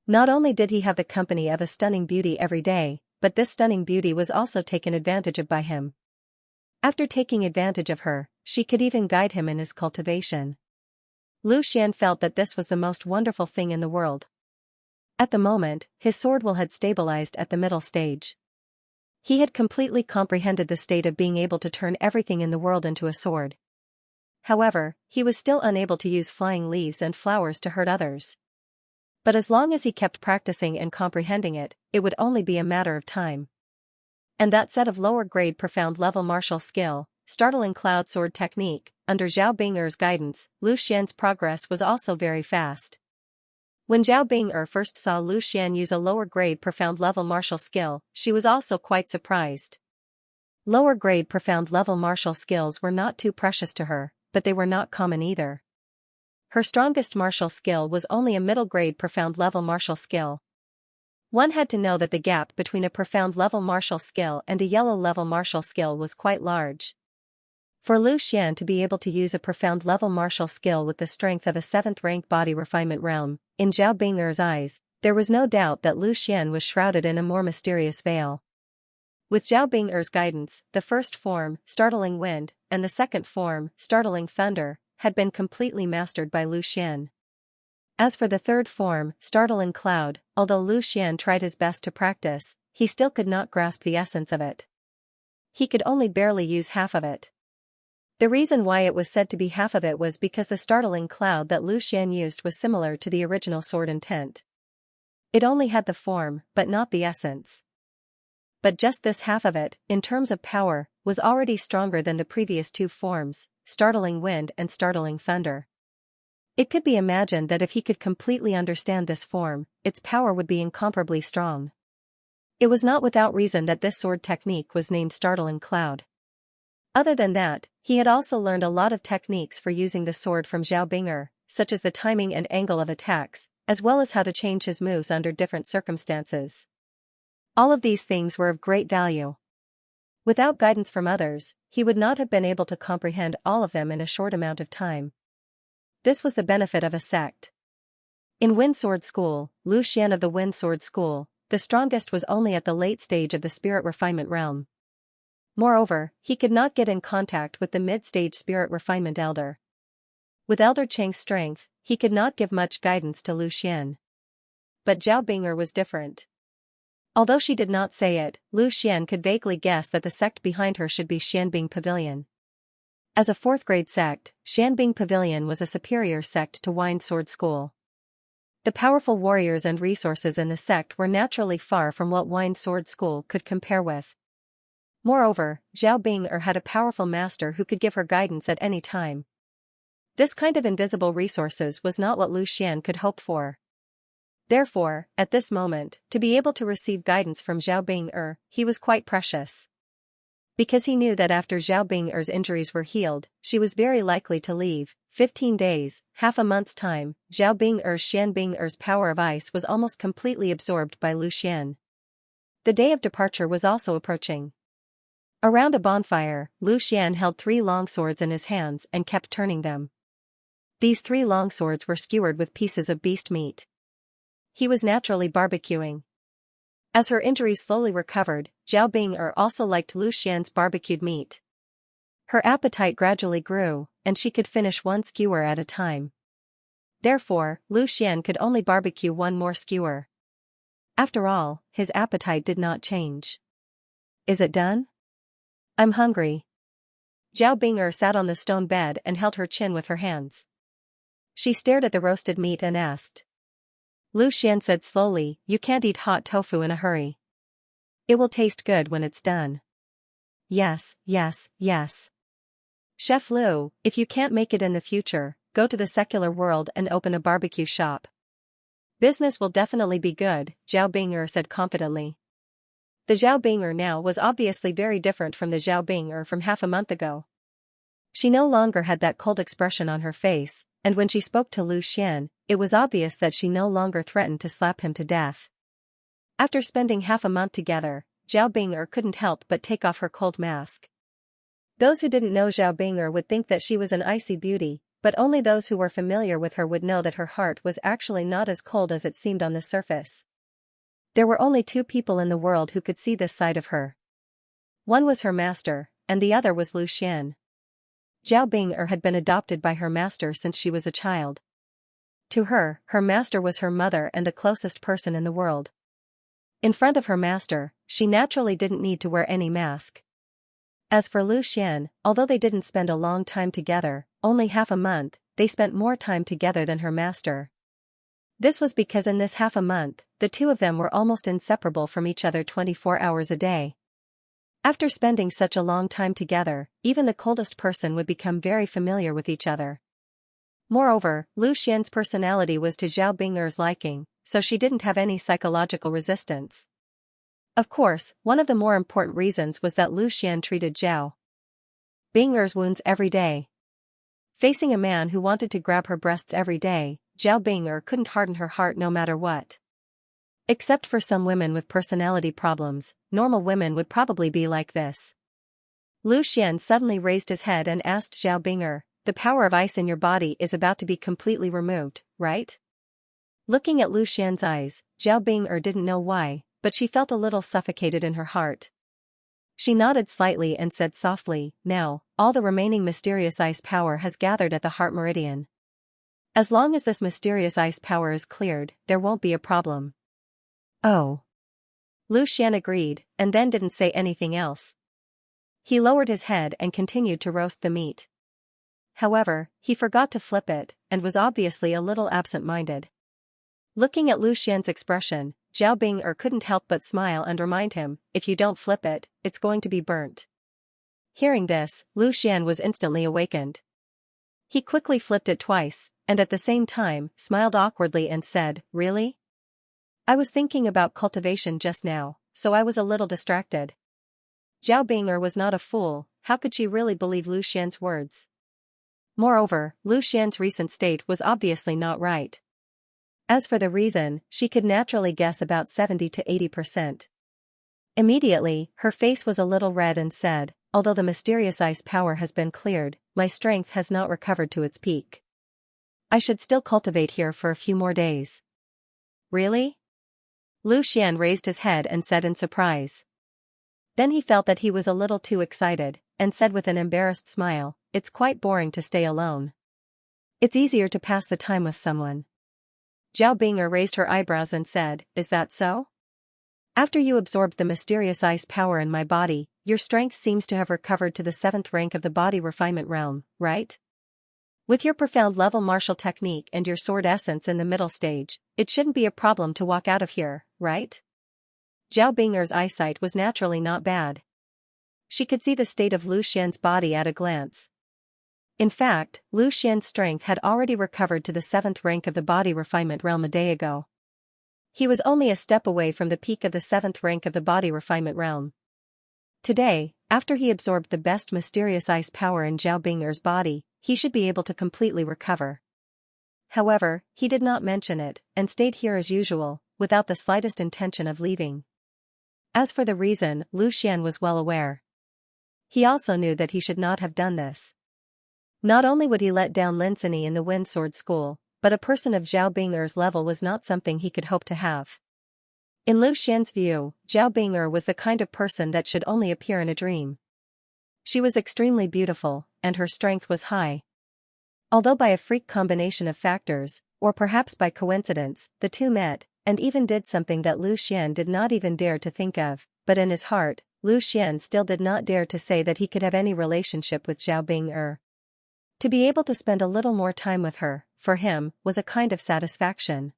Not only did he have the company of a stunning beauty every day, but this stunning beauty was also taken advantage of by him. After taking advantage of her, she could even guide him in his cultivation. Lu Xian felt that this was the most wonderful thing in the world. At the moment, his sword will had stabilized at the middle stage. He had completely comprehended the state of being able to turn everything in the world into a sword. However, he was still unable to use flying leaves and flowers to hurt others. But as long as he kept practicing and comprehending it, it would only be a matter of time. And that set of lower-grade profound-level martial skill, startling cloud sword technique, under Zhao Bing'er's guidance, Lu Xian's progress was also very fast. When Zhao Bing'er first saw Lu Xian use a lower-grade profound-level martial skill, she was also quite surprised. Lower-grade profound-level martial skills were not too precious to her, but they were not common either. Her strongest martial skill was only a middle-grade profound-level martial skill. One had to know that the gap between a profound-level martial skill and a yellow-level martial skill was quite large. For Lu Xian to be able to use a profound-level martial skill with the strength of a 7th-rank body refinement realm, in Zhao Bing'er's eyes, there was no doubt that Lu Xian was shrouded in a more mysterious veil. With Zhao Bing'er's guidance, the first form, Startling Wind, and the second form, Startling Thunder, had been completely mastered by Lu Xian. As for the third form, Startling Cloud, although Lu Xian tried his best to practice, he still could not grasp the essence of it. He could only barely use half of it. The reason why it was said to be half of it was because the Startling Cloud that Lu Xian used was similar to the original sword intent. It only had the form, but not the essence. But just this half of it, in terms of power, was already stronger than the previous two forms, Startling Wind and Startling Thunder. It could be imagined that if he could completely understand this form, its power would be incomparably strong. It was not without reason that this sword technique was named Startling Cloud. Other than that, he had also learned a lot of techniques for using the sword from Zhao Bing'er, such as the timing and angle of attacks, as well as how to change his moves under different circumstances. All of these things were of great value. Without guidance from others, he would not have been able to comprehend all of them in a short amount of time. This was the benefit of a sect. In Wind Sword School, Lu Xian of the Wind Sword School, the strongest was only at the late stage of the spirit refinement realm. Moreover, he could not get in contact with the mid-stage spirit refinement elder. With Elder Cheng's strength, he could not give much guidance to Lu Xian. But Zhao Bing'er was different. Although she did not say it, Lu Xian could vaguely guess that the sect behind her should be Xianbing Pavilion. As a 4th-grade sect, Xianbing Pavilion was a superior sect to Wind Sword School. The powerful warriors and resources in the sect were naturally far from what Wind Sword School could compare with. Moreover, Zhao Bing'er had a powerful master who could give her guidance at any time. This kind of invisible resources was not what Lu Xian could hope for. Therefore, at this moment, to be able to receive guidance from Zhao Bing'er, he was quite precious. Because he knew that after Zhao Bing'er's injuries were healed, she was very likely to leave. 15 days, half a month's time, Zhao Bing'er's Xianbing'er's power of ice was almost completely absorbed by Lu Xian. The day of departure was also approaching. Around a bonfire, Lu Xian held 3 long swords in his hands and kept turning them. These 3 long swords were skewered with pieces of beast meat. He was naturally barbecuing. As her injuries slowly recovered, Zhao Bing'er also liked Lu Xian's barbecued meat. Her appetite gradually grew, and she could finish 1 skewer at a time. Therefore, Lu Xian could only barbecue 1 more skewer. After all, his appetite did not change. Is it done? I'm hungry. Zhao Bing'er sat on the stone bed and held her chin with her hands. She stared at the roasted meat and asked. Lu Xian said slowly, "You can't eat hot tofu in a hurry. It will taste good when it's done." Yes, yes, yes. Chef Lu, if you can't make it in the future, go to the secular world and open a barbecue shop. Business will definitely be good, Zhao Bing'er said confidently. The Zhao Bing'er now was obviously very different from the Zhao Bing'er from half a month ago. She no longer had that cold expression on her face, and when she spoke to Lu Xian, it was obvious that she no longer threatened to slap him to death. After spending half a month together, Zhao Bing'er couldn't help but take off her cold mask. Those who didn't know Zhao Bing'er would think that she was an icy beauty, but only those who were familiar with her would know that her heart was actually not as cold as it seemed on the surface. There were only two people in the world who could see this side of her. One was her master, and the other was Lu Xian. Zhao Bing'er had been adopted by her master since she was a child. To her, her master was her mother and the closest person in the world. In front of her master, she naturally didn't need to wear any mask. As for Lu Xian, although they didn't spend a long time together, only half a month, they spent more time together than her master. This was because in this half a month, the two of them were almost inseparable from each other 24 hours a day. After spending such a long time together, even the coldest person would become very familiar with each other. Moreover, Lu Xian's personality was to Zhao Bing'er's liking, so she didn't have any psychological resistance. Of course, one of the more important reasons was that Lu Xian treated Zhao Bing'er's wounds every day. Facing a man who wanted to grab her breasts every day, Zhao Bing'er couldn't harden her heart no matter what. Except for some women with personality problems, normal women would probably be like this. Lu Xian suddenly raised his head and asked Zhao Bing'er, "The power of ice in your body is about to be completely removed, right?" Looking at Lu Xian's eyes, Zhao Bing'er didn't know why, but she felt a little suffocated in her heart. She nodded slightly and said softly, "Now, all the remaining mysterious ice power has gathered at the heart meridian. As long as this mysterious ice power is cleared, there won't be a problem." "Oh." Lu Xian agreed, and then didn't say anything else. He lowered his head and continued to roast the meat. However, he forgot to flip it, and was obviously a little absent-minded. Looking at Lu Xian's expression, Zhao Bing'er couldn't help but smile and remind him, "If you don't flip it, it's going to be burnt." Hearing this, Lu Xian was instantly awakened. He quickly flipped it twice, and at the same time, smiled awkwardly and said, "Really? I was thinking about cultivation just now, so I was a little distracted." Zhao Bing'er was not a fool, how could she really believe Lu Xian's words? Moreover, Lu Xian's recent state was obviously not right. As for the reason, she could naturally guess about 70 to 80%. Immediately, her face was a little red and said, "Although the mysterious ice power has been cleared, my strength has not recovered to its peak. I should still cultivate here for a few more days." "Really?" Lu Xian raised his head and said in surprise. Then he felt that he was a little too excited, and said with an embarrassed smile, "It's quite boring to stay alone. It's easier to pass the time with someone." Zhao Bing'er raised her eyebrows and said, "Is that so? After you absorbed the mysterious ice power in my body, your strength seems to have recovered to the 7th rank of the body refinement realm, right? With your profound level martial technique and your sword essence in the middle stage, it shouldn't be a problem to walk out of here, right?" Zhao Bing'er's eyesight was naturally not bad. She could see the state of Lu Xian's body at a glance. In fact, Lu Xian's strength had already recovered to the 7th rank of the body refinement realm a day ago. He was only a step away from the peak of the 7th rank of the body refinement realm. Today, after he absorbed the best mysterious ice power in Zhao Bing'er's body, he should be able to completely recover. However, he did not mention it, and stayed here as usual, without the slightest intention of leaving. As for the reason, Lu Xian was well aware. He also knew that he should not have done this. Not only would he let down Lin Sini in the Wind Sword School, but a person of Zhao Bing'er's level was not something he could hope to have. In Lu Xian's view, Zhao Bing'er was the kind of person that should only appear in a dream. She was extremely beautiful, and her strength was high. Although by a freak combination of factors, or perhaps by coincidence, the two met, and even did something that Lu Xian did not even dare to think of, but in his heart, Lu Xian still did not dare to say that he could have any relationship with Zhao Bing'er. To be able to spend a little more time with her, for him, was a kind of satisfaction.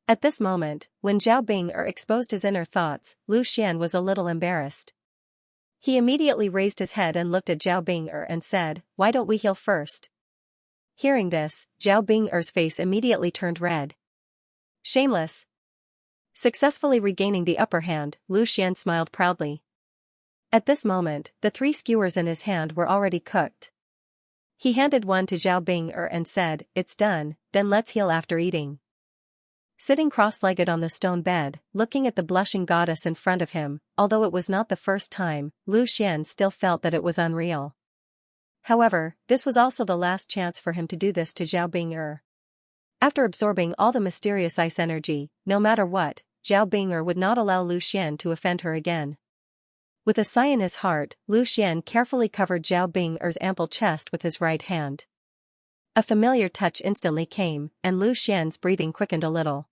At this moment, when Zhao Bing'er exposed his inner thoughts, Lu Xian was a little embarrassed. He immediately raised his head and looked at Zhao Bing'er and said, "Why don't we heal first?" Hearing this, Zhao Bing'er's face immediately turned red. Shameless. Successfully regaining the upper hand, Lu Xian smiled proudly. At this moment, the 3 skewers in his hand were already cooked. He handed one to Zhao Bing'er and said, "It's done, then let's heal after eating." Sitting cross-legged on the stone bed, looking at the blushing goddess in front of him, although it was not the first time, Lu Xian still felt that it was unreal. However, this was also the last chance for him to do this to Zhao Bing'er. After absorbing all the mysterious ice energy, no matter what, Zhao Bing'er would not allow Lu Xian to offend her again. With a sigh in his heart, Lu Xian carefully covered Zhao Bing'er's ample chest with his right hand. A familiar touch instantly came, and Lu Xian's breathing quickened a little.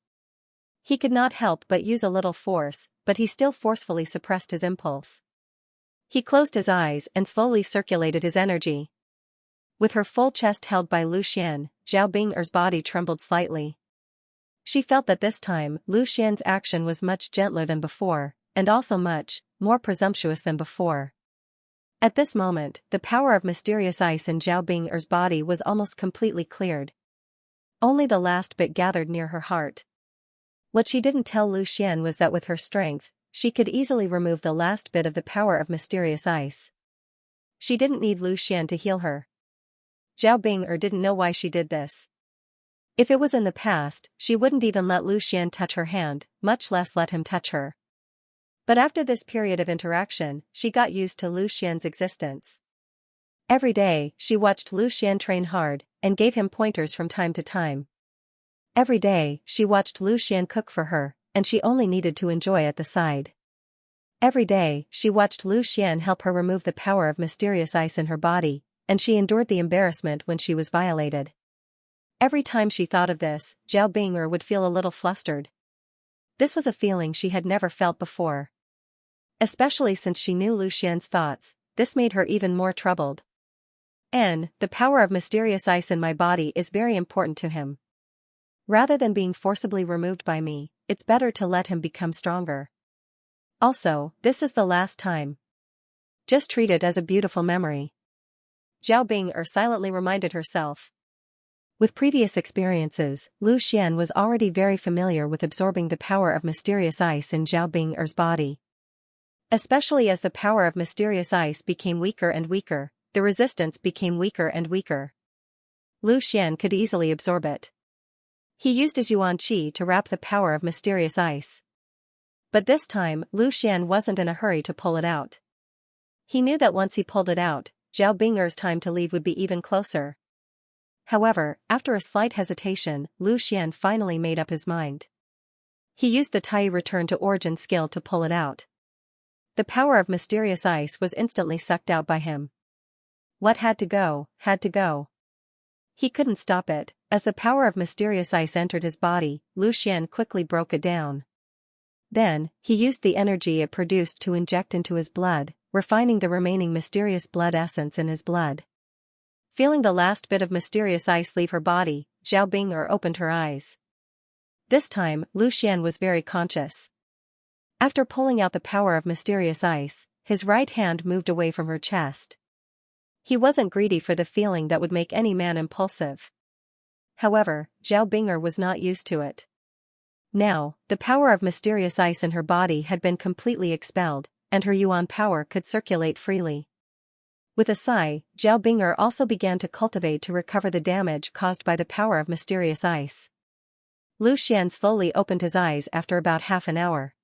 He could not help but use a little force, but he still forcefully suppressed his impulse. He closed his eyes and slowly circulated his energy. With her full chest held by Lu Xian, Zhao Bing'er's body trembled slightly. She felt that this time, Lu Xian's action was much gentler than before, and also much more presumptuous than before. At this moment, the power of mysterious ice in Zhao Bing'er's body was almost completely cleared. Only the last bit gathered near her heart. What she didn't tell Lu Xian was that with her strength, she could easily remove the last bit of the power of mysterious ice. She didn't need Lu Xian to heal her. Zhao Bing'er didn't know why she did this. If it was in the past, she wouldn't even let Lu Xian touch her hand, much less let him touch her. But after this period of interaction, she got used to Lu Xian's existence. Every day, she watched Lu Xian train hard, and gave him pointers from time to time. Every day, she watched Lu Xian cook for her, and she only needed to enjoy at the side. Every day, she watched Lu Xian help her remove the power of mysterious ice in her body, and she endured the embarrassment when she was violated. Every time she thought of this, Zhao Bing'er would feel a little flustered. This was a feeling she had never felt before. Especially since she knew Lu Xian's thoughts, this made her even more troubled. The power of mysterious ice in my body is very important to him. Rather than being forcibly removed by me, it's better to let him become stronger. Also, this is the last time. Just treat it as a beautiful memory. Zhao Bing'er silently reminded herself. With previous experiences, Lu Xian was already very familiar with absorbing the power of mysterious ice in Zhao Bing'er's body. Especially as the power of mysterious ice became weaker and weaker, the resistance became weaker and weaker. Lu Xian could easily absorb it. He used his yuan qi to wrap the power of mysterious ice. But this time, Lu Xian wasn't in a hurry to pull it out. He knew that once he pulled it out, Zhao Bing'er's time to leave would be even closer. However, after a slight hesitation, Lu Xian finally made up his mind. He used the Tai return to origin skill to pull it out. The power of mysterious ice was instantly sucked out by him. What had to go, had to go. He couldn't stop it. As the power of mysterious ice entered his body, Lu Xian quickly broke it down. Then, he used the energy it produced to inject into his blood, refining the remaining mysterious blood essence in his blood. Feeling the last bit of mysterious ice leave her body, Zhao Bing'er opened her eyes. This time, Lu Xian was very conscious. After pulling out the power of mysterious ice, his right hand moved away from her chest. He wasn't greedy for the feeling that would make any man impulsive. However, Zhao Bing'er was not used to it. Now, the power of mysterious ice in her body had been completely expelled, and her yuan power could circulate freely. With a sigh, Zhao Bing'er also began to cultivate to recover the damage caused by the power of mysterious ice. Lu Xian slowly opened his eyes after about half an hour.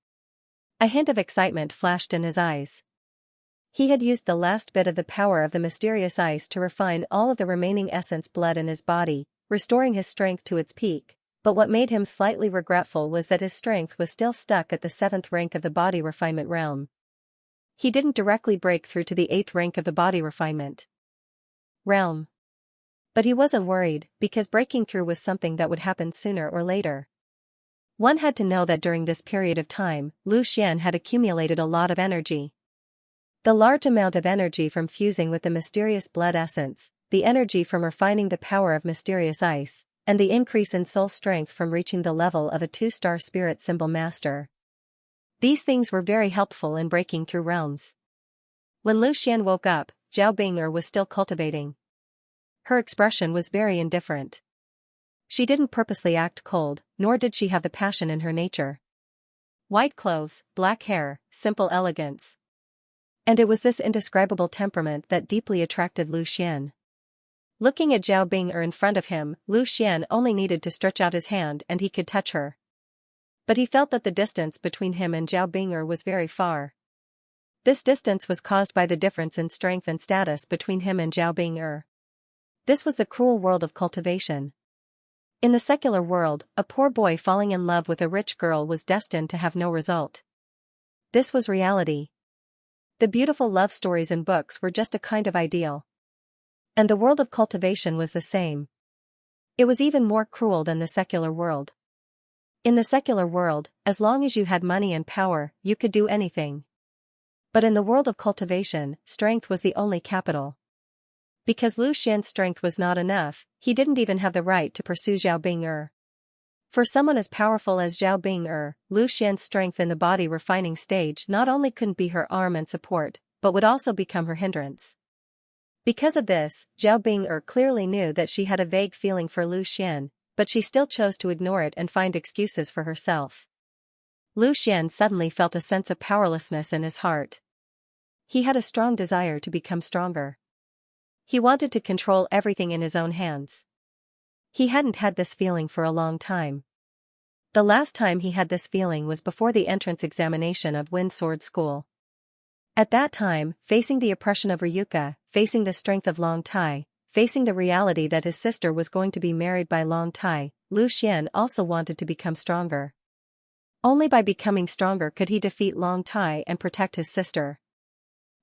A hint of excitement flashed in his eyes. He had used the last bit of the power of the mysterious ice to refine all of the remaining essence blood in his body, restoring his strength to its peak, but what made him slightly regretful was that his strength was still stuck at the 7th rank of the body refinement realm. He didn't directly break through to the 8th rank of the body refinement realm. But he wasn't worried, because breaking through was something that would happen sooner or later. One had to know that during this period of time, Lu Xian had accumulated a lot of energy. The large amount of energy from fusing with the mysterious blood essence, the energy from refining the power of mysterious ice, and the increase in soul strength from reaching the level of a 2-star spirit symbol master. These things were very helpful in breaking through realms. When Lu Xian woke up, Zhao Bing'er was still cultivating. Her expression was very indifferent. She didn't purposely act cold, nor did she have the passion in her nature. White clothes, black hair, simple elegance. And it was this indescribable temperament that deeply attracted Lu Xian. Looking at Zhao Bing'er in front of him, Lu Xian only needed to stretch out his hand and he could touch her. But he felt that the distance between him and Zhao Bing'er was very far. This distance was caused by the difference in strength and status between him and Zhao Bing'er. This was the cruel world of cultivation. In the secular world, a poor boy falling in love with a rich girl was destined to have no result. This was reality. The beautiful love stories in books were just a kind of ideal. And the world of cultivation was the same. It was even more cruel than the secular world. In the secular world, as long as you had money and power, you could do anything. But in the world of cultivation, strength was the only capital. Because Lu Xian's strength was not enough, he didn't even have the right to pursue Zhao Bing'er. For someone as powerful as Zhao Bing'er, Lu Xian's strength in the body refining stage not only couldn't be her arm and support, but would also become her hindrance. Because of this, Zhao Bing'er clearly knew that she had a vague feeling for Lu Xian, but she still chose to ignore it and find excuses for herself. Lu Xian suddenly felt a sense of powerlessness in his heart. He had a strong desire to become stronger. He wanted to control everything in his own hands. He hadn't had this feeling for a long time. The last time he had this feeling was before the entrance examination of Wind Sword School. At that time, facing the oppression of Ryuka, facing the strength of Long Tai, facing the reality that his sister was going to be married by Long Tai, Lu Xian also wanted to become stronger. Only by becoming stronger could he defeat Long Tai and protect his sister.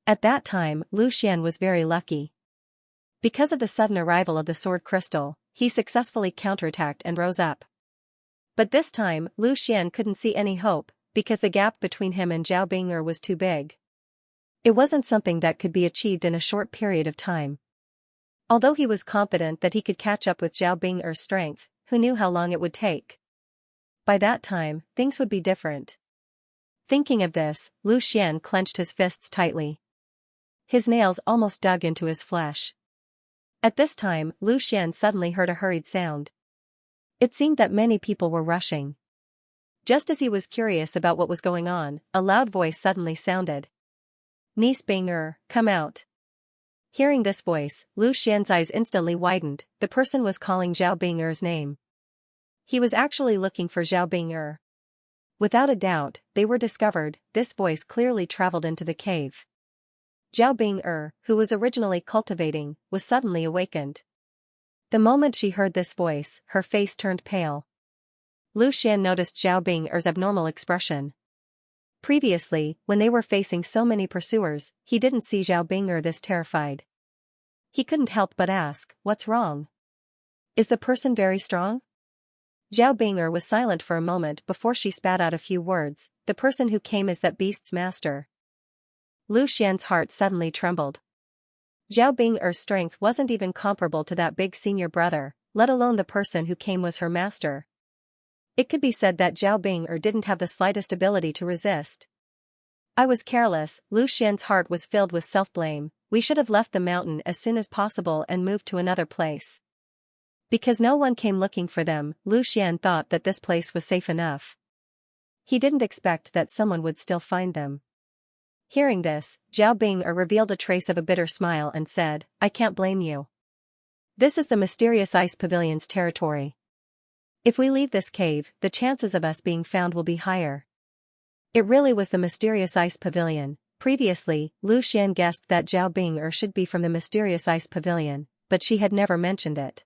At that time, Lu Xian was very lucky. Because of the sudden arrival of the sword crystal, he successfully counterattacked and rose up. But this time, Lu Xian couldn't see any hope, because the gap between him and Zhao Bing'er was too big. It wasn't something that could be achieved in a short period of time. Although he was confident that he could catch up with Zhao Bing'er's strength, who knew how long it would take? By that time, things would be different. Thinking of this, Lu Xian clenched his fists tightly. His nails almost dug into his flesh. At this time, Lu Xian suddenly heard a hurried sound. It seemed that many people were rushing. Just as he was curious about what was going on, a loud voice suddenly sounded. "Niece Bing'er, come out." Hearing this voice, Lu Xian's eyes instantly widened. The person was calling Zhao Bing'er's name. He was actually looking for Zhao Bing'er. Without a doubt, they were discovered. This voice clearly traveled into the cave. Zhao Bing'er, who was originally cultivating, was suddenly awakened. The moment she heard this voice, her face turned pale. Lu Xian noticed Zhao Bing'er's abnormal expression. Previously, when they were facing so many pursuers, he didn't see Zhao Bing'er this terrified. He couldn't help but ask, "What's wrong? Is the person very strong?" Zhao Bing'er was silent for a moment before she spat out a few words. "The person who came is that beast's master." Lu Xian's heart suddenly trembled. Zhao Bing'er's strength wasn't even comparable to that big senior brother, let alone the person who came was her master. It could be said that Zhao Bing'er didn't have the slightest ability to resist. "I was careless." Lu Xian's heart was filled with self-blame. "We should have left the mountain as soon as possible and moved to another place." Because no one came looking for them, Lu Xian thought that this place was safe enough. He didn't expect that someone would still find them. Hearing this, Zhao Bing'er revealed a trace of a bitter smile and said, "I can't blame you. This is the mysterious ice pavilion's territory. If we leave this cave, the chances of us being found will be higher." It really was the mysterious ice pavilion. Previously, Lu Xian guessed that Zhao Bing'er should be from the mysterious ice pavilion, but she had never mentioned it.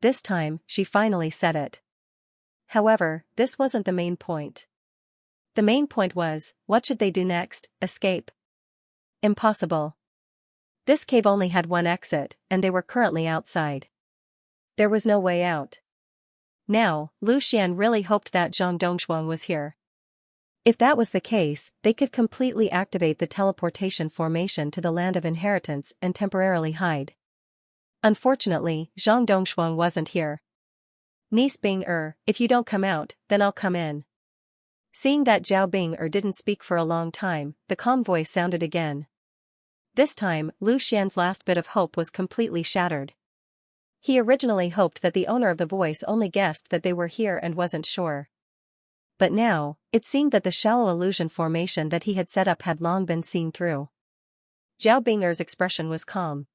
This time, she finally said it. However, this wasn't the main point. The main point was, what should they do next? Escape? Impossible. This cave only had one exit, and they were currently outside. There was no way out. Now, Lu Xian really hoped that Zhang Dongshuang was here. If that was the case, they could completely activate the teleportation formation to the land of inheritance and temporarily hide. Unfortunately, Zhang Dongshuang wasn't here. "Niece Bing'er, if you don't come out, then I'll come in." Seeing that Zhao Bing'er didn't speak for a long time, the calm voice sounded again. This time, Lu Xian's last bit of hope was completely shattered. He originally hoped that the owner of the voice only guessed that they were here and wasn't sure. But now, it seemed that the shallow illusion formation that he had set up had long been seen through. Zhao Bing'er's expression was calm.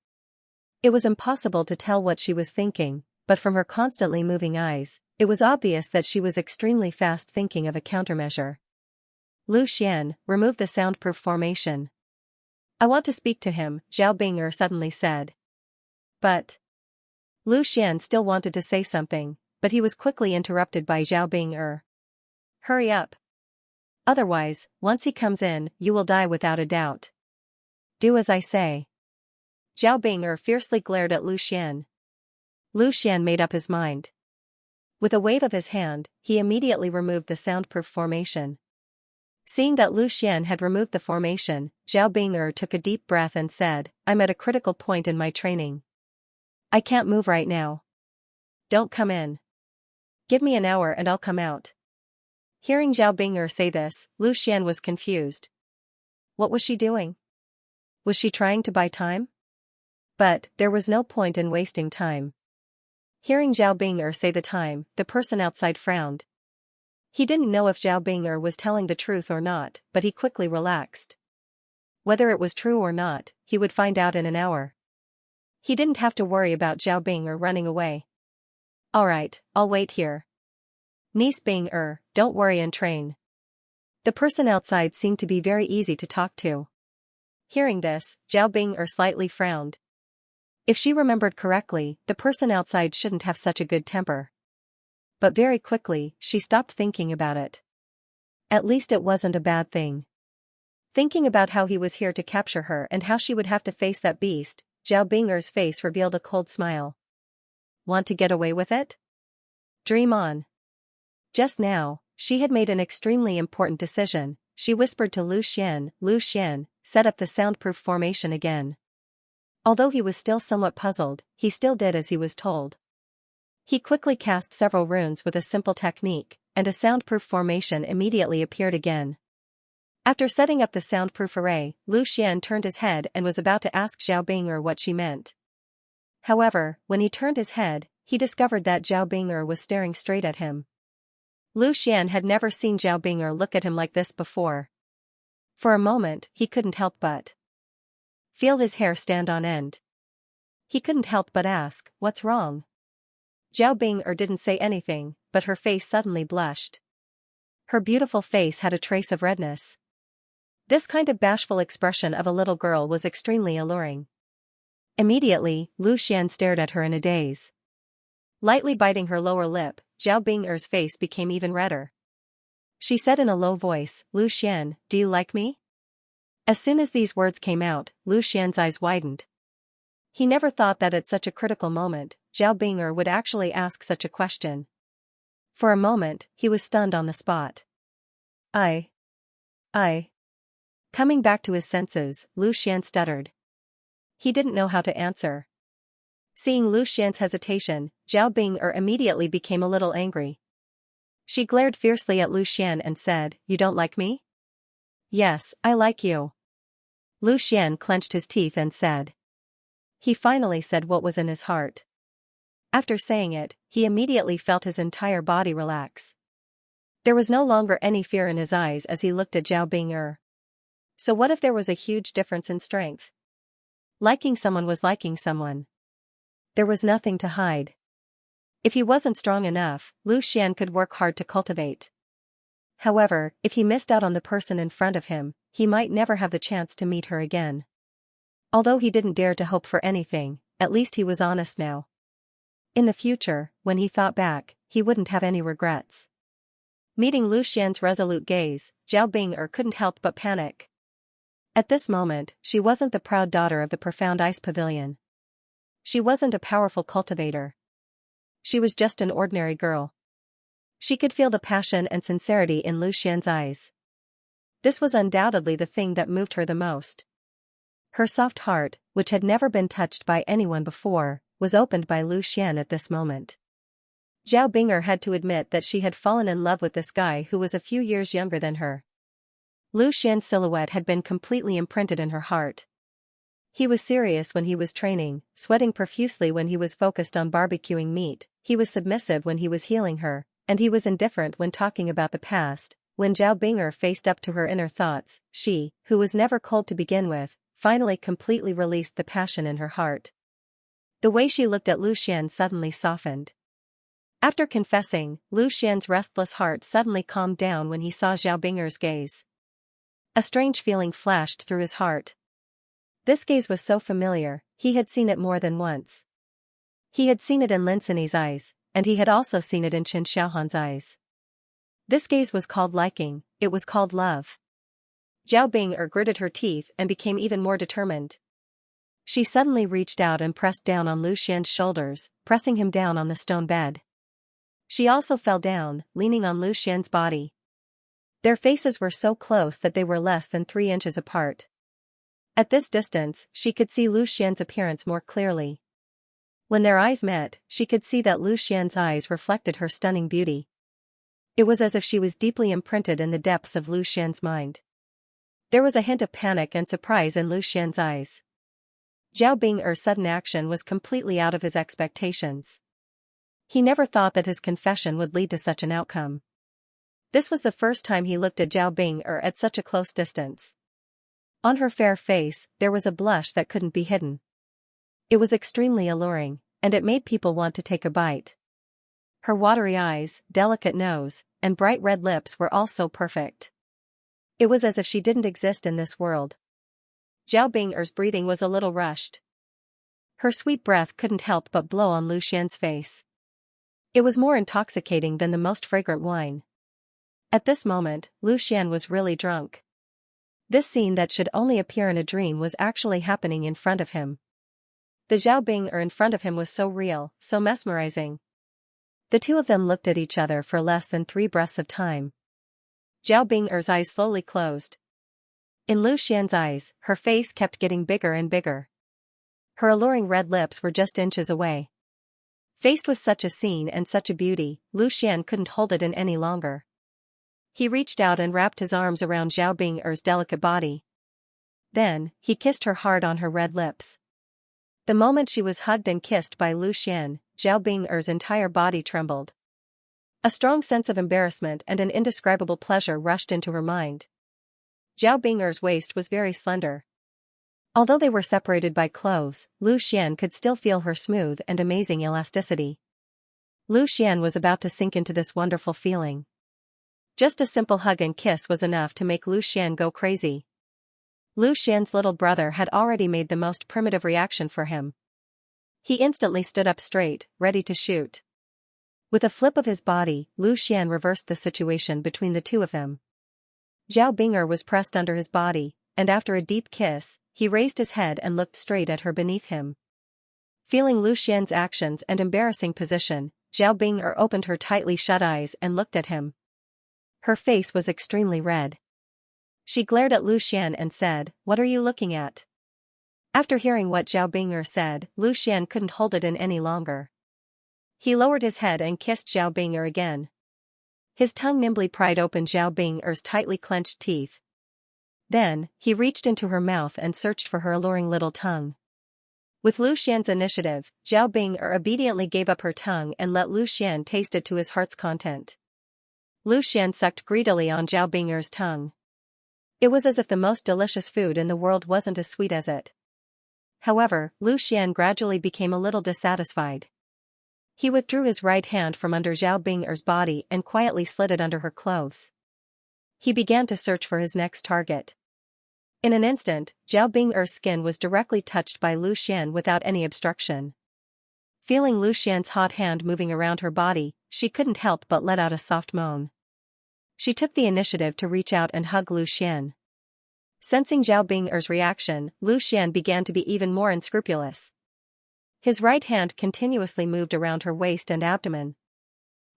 It was impossible to tell what she was thinking, but from her constantly moving eyes, it was obvious that she was extremely fast thinking of a countermeasure. Lu Xian, remove the soundproof formation. I want to speak to him, Zhao Bing'er suddenly said. But Lu Xian still wanted to say something, but he was quickly interrupted by Zhao Bing'er. Hurry up. Otherwise, once he comes in, you will die without a doubt. Do as I say. Zhao Bing'er fiercely glared at Lu Xian. Lu Xian made up his mind. With a wave of his hand, he immediately removed the soundproof formation. Seeing that Lu Xian had removed the formation, Zhao Bing'er took a deep breath and said, I'm at a critical point in my training. I can't move right now. Don't come in. Give me an hour and I'll come out. Hearing Zhao Bing'er say this, Lu Xian was confused. What was she doing? Was she trying to buy time? But there was no point in wasting time. Hearing Zhao Bing'er say the time, the person outside frowned. He didn't know if Zhao Bing'er was telling the truth or not, but he quickly relaxed. Whether it was true or not, he would find out in an hour. He didn't have to worry about Zhao Bing'er running away. Alright, I'll wait here. Niece Bing'er, don't worry and train. The person outside seemed to be very easy to talk to. Hearing this, Zhao Bing'er slightly frowned. If she remembered correctly, the person outside shouldn't have such a good temper. But very quickly, she stopped thinking about it. At least it wasn't a bad thing. Thinking about how he was here to capture her and how she would have to face that beast, Zhao Bing'er's face revealed a cold smile. Want to get away with it? Dream on. Just now, she had made an extremely important decision. She whispered to Lu Xian, set up the soundproof formation again. Although he was still somewhat puzzled, he still did as he was told. He quickly cast several runes with a simple technique, and a soundproof formation immediately appeared again. After setting up the soundproof array, Lu Xian turned his head and was about to ask Zhao Bing'er what she meant. However, when he turned his head, he discovered that Zhao Bing'er was staring straight at him. Lu Xian had never seen Zhao Bing'er look at him like this before. For a moment, he couldn't help but feel his hair stand on end. He couldn't help but ask, what's wrong? Zhao Bing'er didn't say anything, but her face suddenly blushed. Her beautiful face had a trace of redness. This kind of bashful expression of a little girl was extremely alluring. Immediately, Lu Xian stared at her in a daze. Lightly biting her lower lip, Zhao Bing'er's face became even redder. She said in a low voice, Lu Xian, do you like me? As soon as these words came out, Lu Xian's eyes widened. He never thought that at such a critical moment, Zhao Bing'er would actually ask such a question. For a moment, he was stunned on the spot. I. Coming back to his senses, Lu Xian stuttered. He didn't know how to answer. Seeing Lu Xian's hesitation, Zhao Bing'er immediately became a little angry. She glared fiercely at Lu Xian and said, You don't like me? Yes, I like you. Lu Xian clenched his teeth and said. He finally said what was in his heart. After saying it, he immediately felt his entire body relax. There was no longer any fear in his eyes as he looked at Zhao Bing'er. So what if there was a huge difference in strength? Liking someone was liking someone. There was nothing to hide. If he wasn't strong enough, Lu Xian could work hard to cultivate. However, if he missed out on the person in front of him, he might never have the chance to meet her again. Although he didn't dare to hope for anything, at least he was honest now. In the future, when he thought back, he wouldn't have any regrets. Meeting Lu Xian's resolute gaze, Zhao Bing'er couldn't help but panic. At this moment, she wasn't the proud daughter of the profound ice pavilion. She wasn't a powerful cultivator. She was just an ordinary girl. She could feel the passion and sincerity in Lu Xian's eyes. This was undoubtedly the thing that moved her the most. Her soft heart, which had never been touched by anyone before, was opened by Lu Xian at this moment. Zhao Bing'er had to admit that she had fallen in love with this guy who was a few years younger than her. Lu Xian's silhouette had been completely imprinted in her heart. He was serious when he was training, sweating profusely when he was focused on barbecuing meat, he was submissive when he was healing her, and he was indifferent when talking about the past. When Zhao Bing'er faced up to her inner thoughts, she, who was never cold to begin with, finally completely released the passion in her heart. The way she looked at Lu Xian suddenly softened. After confessing, Lu Xian's restless heart suddenly calmed down when he saw Zhao Bing'er's gaze. A strange feeling flashed through his heart. This gaze was so familiar, he had seen it more than once. He had seen it in Lin Sini's eyes, and he had also seen it in Qin Xiaohan's eyes. This gaze was called liking, it was called love. Zhao Bing'er gritted her teeth and became even more determined. She suddenly reached out and pressed down on Lu Xian's shoulders, pressing him down on the stone bed. She also fell down, leaning on Lu Xian's body. Their faces were so close that they were less than 3 inches apart. At this distance, she could see Lu Xian's appearance more clearly. When their eyes met, she could see that Lu Xian's eyes reflected her stunning beauty. It was as if she was deeply imprinted in the depths of Lu Xian's mind. There was a hint of panic and surprise in Lu Xian's eyes. Zhao Bing'er's sudden action was completely out of his expectations. He never thought that his confession would lead to such an outcome. This was the first time he looked at Zhao Bing'er at such a close distance. On her fair face, there was a blush that couldn't be hidden. It was extremely alluring, and it made people want to take a bite. Her watery eyes, delicate nose, and bright red lips were all so perfect. It was as if she didn't exist in this world. Zhao Bing'er's breathing was a little rushed. Her sweet breath couldn't help but blow on Lu Xian's face. It was more intoxicating than the most fragrant wine. At this moment, Lu Xian was really drunk. This scene that should only appear in a dream was actually happening in front of him. The Zhao Bing'er in front of him was so real, so mesmerizing. The two of them looked at each other for less than 3 breaths of time. Zhao Bing'er's eyes slowly closed. In Lu Xian's eyes, her face kept getting bigger and bigger. Her alluring red lips were just inches away. Faced with such a scene and such a beauty, Lu Xian couldn't hold it in any longer. He reached out and wrapped his arms around Zhao Bing'er's delicate body. Then, he kissed her hard on her red lips. The moment she was hugged and kissed by Lu Xian, Zhao Bing'er's entire body trembled. A strong sense of embarrassment and an indescribable pleasure rushed into her mind. Zhao Bing'er's waist was very slender. Although they were separated by clothes, Lu Xian could still feel her smooth and amazing elasticity. Lu Xian was about to sink into this wonderful feeling. Just a simple hug and kiss was enough to make Lu Xian go crazy. Lu Xian's little brother had already made the most primitive reaction for him. He instantly stood up straight, ready to shoot. With a flip of his body, Lu Xian reversed the situation between the two of them. Zhao Bing'er was pressed under his body, and after a deep kiss, he raised his head and looked straight at her beneath him. Feeling Lu Xian's actions and embarrassing position, Zhao Bing'er opened her tightly shut eyes and looked at him. Her face was extremely red. She glared at Lu Xian and said, "What are you looking at?" After hearing what Zhao Bing'er said, Lu Xian couldn't hold it in any longer. He lowered his head and kissed Zhao Bing'er again. His tongue nimbly pried open Zhao Bing'er's tightly clenched teeth. Then, he reached into her mouth and searched for her alluring little tongue. With Lu Xian's initiative, Zhao Bing'er obediently gave up her tongue and let Lu Xian taste it to his heart's content. Lu Xian sucked greedily on Zhao Bing'er's tongue. It was as if the most delicious food in the world wasn't as sweet as it. However, Lu Xian gradually became a little dissatisfied. He withdrew his right hand from under Zhao Bing'er's body and quietly slid it under her clothes. He began to search for his next target. In an instant, Zhao Bing'er's skin was directly touched by Lu Xian without any obstruction. Feeling Lu Xian's hot hand moving around her body, she couldn't help but let out a soft moan. She took the initiative to reach out and hug Lu Xian. Sensing Zhao Bing'er's reaction, Lu Xian began to be even more unscrupulous. His right hand continuously moved around her waist and abdomen.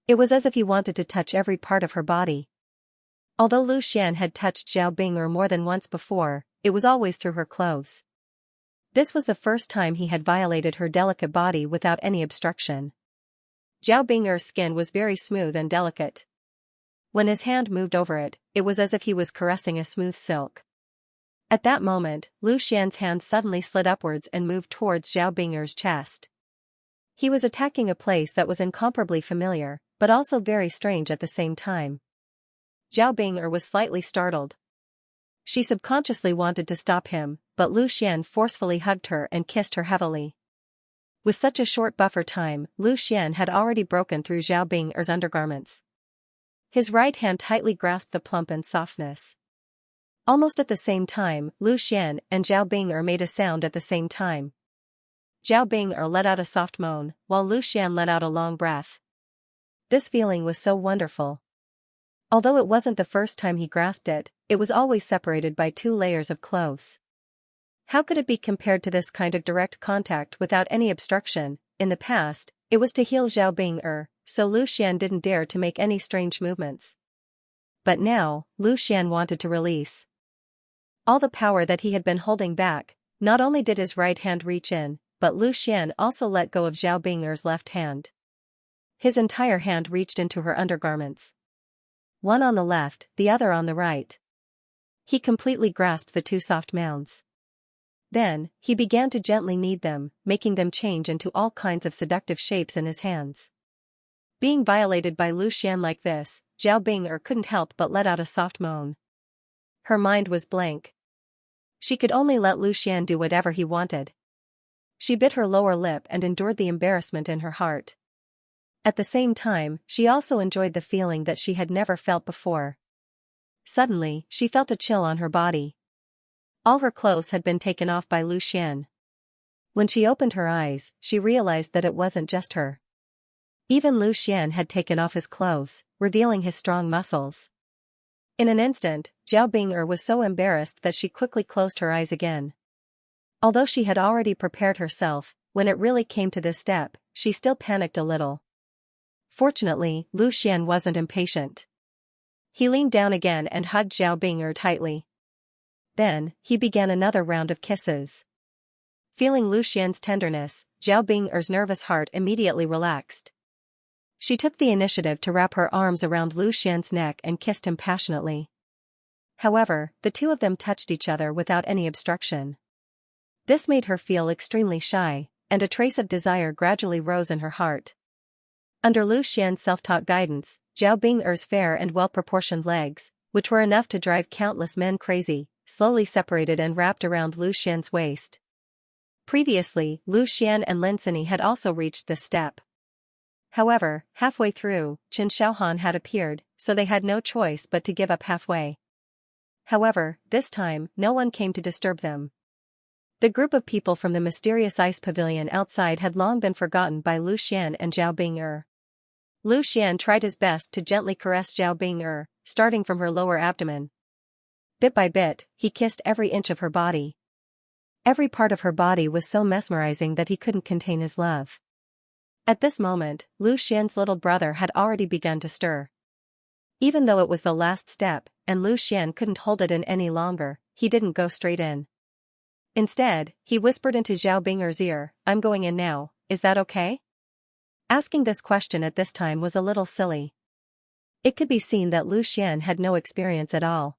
It was as if he wanted to touch every part of her body. Although Lu Xian had touched Zhao Bing'er more than once before, it was always through her clothes. This was the first time he had violated her delicate body without any obstruction. Zhao Bing'er's skin was very smooth and delicate. When his hand moved over it, it was as if he was caressing a smooth silk. At that moment, Lu Xian's hand suddenly slid upwards and moved towards Zhao Bing'er's chest. He was attacking a place that was incomparably familiar, but also very strange at the same time. Zhao Bing'er was slightly startled. She subconsciously wanted to stop him, but Lu Xian forcefully hugged her and kissed her heavily. With such a short buffer time, Lu Xian had already broken through Zhao Bing'er's undergarments. His right hand tightly grasped the plump and softness. Almost at the same time, Lu Xian and Zhao Bing'er made a sound at the same time. Zhao Bing'er let out a soft moan, while Lu Xian let out a long breath. This feeling was so wonderful. Although it wasn't the first time he grasped it, it was always separated by 2 layers of clothes. How could it be compared to this kind of direct contact without any obstruction? In the past, it was to heal Zhao Bing'er, so Lu Xian didn't dare to make any strange movements. But now, Lu Xian wanted to release all the power that he had been holding back. Not only did his right hand reach in, but Lu Xian also let go of Zhao Bing'er's left hand. His entire hand reached into her undergarments. One on the left, the other on the right. He completely grasped the 2 soft mounds. Then, he began to gently knead them, making them change into all kinds of seductive shapes in his hands. Being violated by Lu Xian like this, Zhao Bing'er couldn't help but let out a soft moan. Her mind was blank. She could only let Lu Xian do whatever he wanted. She bit her lower lip and endured the embarrassment in her heart. At the same time, she also enjoyed the feeling that she had never felt before. Suddenly, she felt a chill on her body. All her clothes had been taken off by Lu Xian. When she opened her eyes, she realized that it wasn't just her. Even Lu Xian had taken off his clothes, revealing his strong muscles. In an instant, Zhao Bing'er was so embarrassed that she quickly closed her eyes again. Although she had already prepared herself, when it really came to this step, she still panicked a little. Fortunately, Lu Xian wasn't impatient. He leaned down again and hugged Zhao Bing'er tightly. Then, he began another round of kisses. Feeling Lu Xian's tenderness, Zhao Bing'er's nervous heart immediately relaxed. She took the initiative to wrap her arms around Lu Xian's neck and kissed him passionately. However, the 2 of them touched each other without any obstruction. This made her feel extremely shy, and a trace of desire gradually rose in her heart. Under Lu Xian's self-taught guidance, Zhao Bing'er's fair and well-proportioned legs, which were enough to drive countless men crazy, slowly separated and wrapped around Lu Xian's waist. Previously, Lu Xian and Lin Sini had also reached this step. However, halfway through, Qin Shaohan had appeared, so they had no choice but to give up halfway. However, this time, no one came to disturb them. The group of people from the mysterious ice pavilion outside had long been forgotten by Lu Xian and Zhao Bing'er. Lu Xian tried his best to gently caress Zhao Bing'er, starting from her lower abdomen. Bit by bit, he kissed every inch of her body. Every part of her body was so mesmerizing that he couldn't contain his love. At this moment, Lu Xian's little brother had already begun to stir. Even though it was the last step, and Lu Xian couldn't hold it in any longer, he didn't go straight in. Instead, he whispered into Zhao Bing'er's ear, "I'm going in now, is that okay?" Asking this question at this time was a little silly. It could be seen that Lu Xian had no experience at all.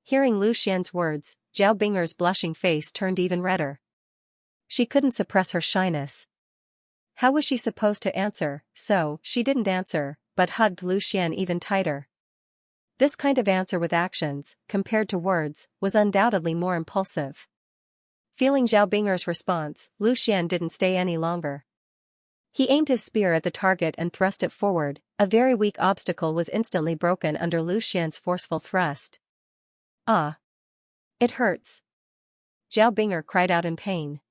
Hearing Lu Xian's words, Zhao Bing'er's blushing face turned even redder. She couldn't suppress her shyness. How was she supposed to answer? So, she didn't answer, but hugged Lu Xian even tighter. This kind of answer with actions, compared to words, was undoubtedly more impulsive. Feeling Zhao Bing'er's response, Lu Xian didn't stay any longer. He aimed his spear at the target and thrust it forward. A very weak obstacle was instantly broken under Lu Xian's forceful thrust. "Ah! It hurts!" Zhao Bing'er cried out in pain.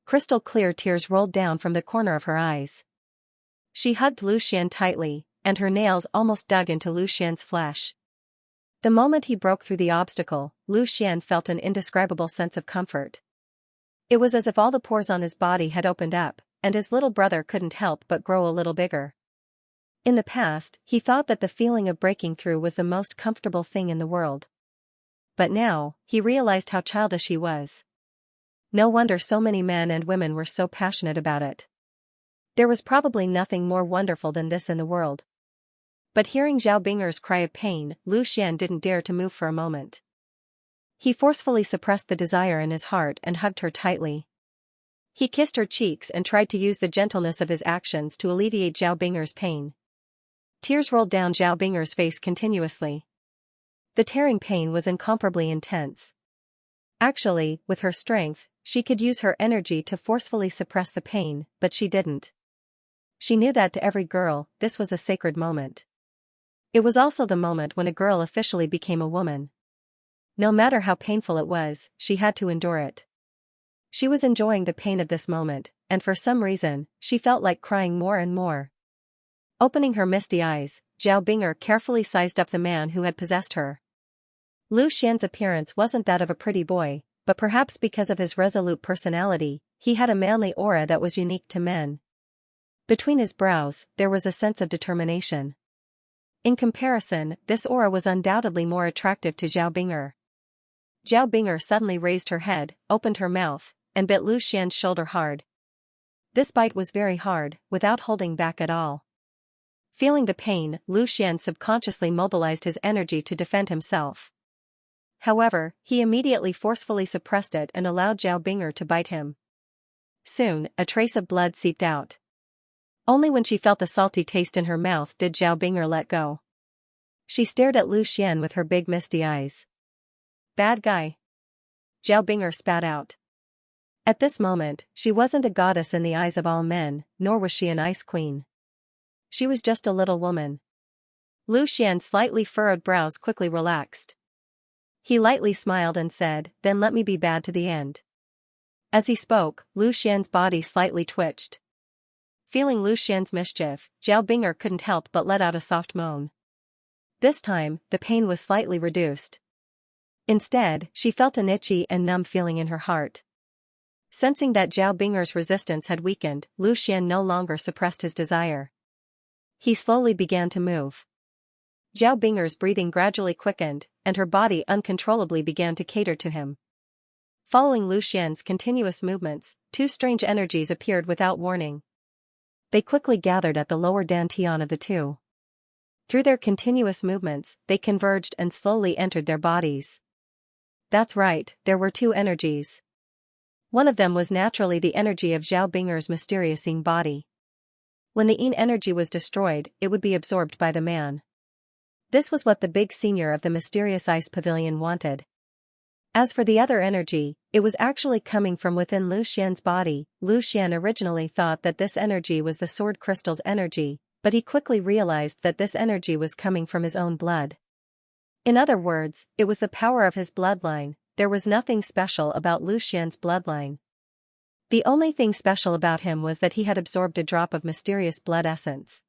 Crystal clear tears rolled down from the corner of her eyes. She hugged Lu Xian tightly, and her nails almost dug into Lu Xian's flesh. The moment he broke through the obstacle, Lu Xian felt an indescribable sense of comfort. It was as if all the pores on his body had opened up, and his little brother couldn't help but grow a little bigger. In the past, he thought that the feeling of breaking through was the most comfortable thing in the world. But now, he realized how childish he was. No wonder so many men and women were so passionate about it. There was probably nothing more wonderful than this in the world. But hearing Zhao Bing'er's cry of pain, Lu Xian didn't dare to move for a moment. He forcefully suppressed the desire in his heart and hugged her tightly. He kissed her cheeks and tried to use the gentleness of his actions to alleviate Zhao Binger's pain. Tears rolled down Zhao Binger's face continuously. The tearing pain was incomparably intense. Actually, with her strength, she could use her energy to forcefully suppress the pain, but she didn't. She knew that to every girl, this was a sacred moment. It was also the moment when a girl officially became a woman. No matter how painful it was, she had to endure it. She was enjoying the pain of this moment, and for some reason, she felt like crying more and more. Opening her misty eyes, Zhao Binger carefully sized up the man who had possessed her. Lu Xian's appearance wasn't that of a pretty boy, but perhaps because of his resolute personality, he had a manly aura that was unique to men. Between his brows, there was a sense of determination. In comparison, this aura was undoubtedly more attractive to Zhao Binger. Zhao Binger suddenly raised her head, opened her mouth, and bit Lu Xian's shoulder hard. This bite was very hard, without holding back at all. Feeling the pain, Lu Xian subconsciously mobilized his energy to defend himself. However, he immediately forcefully suppressed it and allowed Zhao Binger to bite him. Soon, a trace of blood seeped out. Only when she felt the salty taste in her mouth did Zhao Binger let go. She stared at Lu Xian with her big misty eyes. "Bad guy." Zhao Binger spat out. At this moment, she wasn't a goddess in the eyes of all men, nor was she an ice queen. She was just a little woman. Lu Xian's slightly furrowed brows quickly relaxed. He lightly smiled and said, "Then let me be bad to the end." As he spoke, Lu Xian's body slightly twitched. Feeling Lu Xian's mischief, Zhao Binger couldn't help but let out a soft moan. This time, the pain was slightly reduced. Instead, she felt an itchy and numb feeling in her heart. Sensing that Zhao Binger's resistance had weakened, Lu Xian no longer suppressed his desire. He slowly began to move. Zhao Binger's breathing gradually quickened, and her body uncontrollably began to cater to him. Following Lu Xian's continuous movements, two strange energies appeared without warning. They quickly gathered at the lower dantian of the two. Through their continuous movements, they converged and slowly entered their bodies. That's right, there were two energies. One of them was naturally the energy of Zhao Binger's mysterious yin body. When the yin energy was destroyed, it would be absorbed by the man. This was what the big senior of the mysterious ice pavilion wanted. As for the other energy, it was actually coming from within Lu Xian's body. Lu Xian originally thought that this energy was the sword crystal's energy, but he quickly realized that this energy was coming from his own blood. In other words, it was the power of his bloodline. There was nothing special about Lu Xian's bloodline. The only thing special about him was that he had absorbed a drop of mysterious blood essence.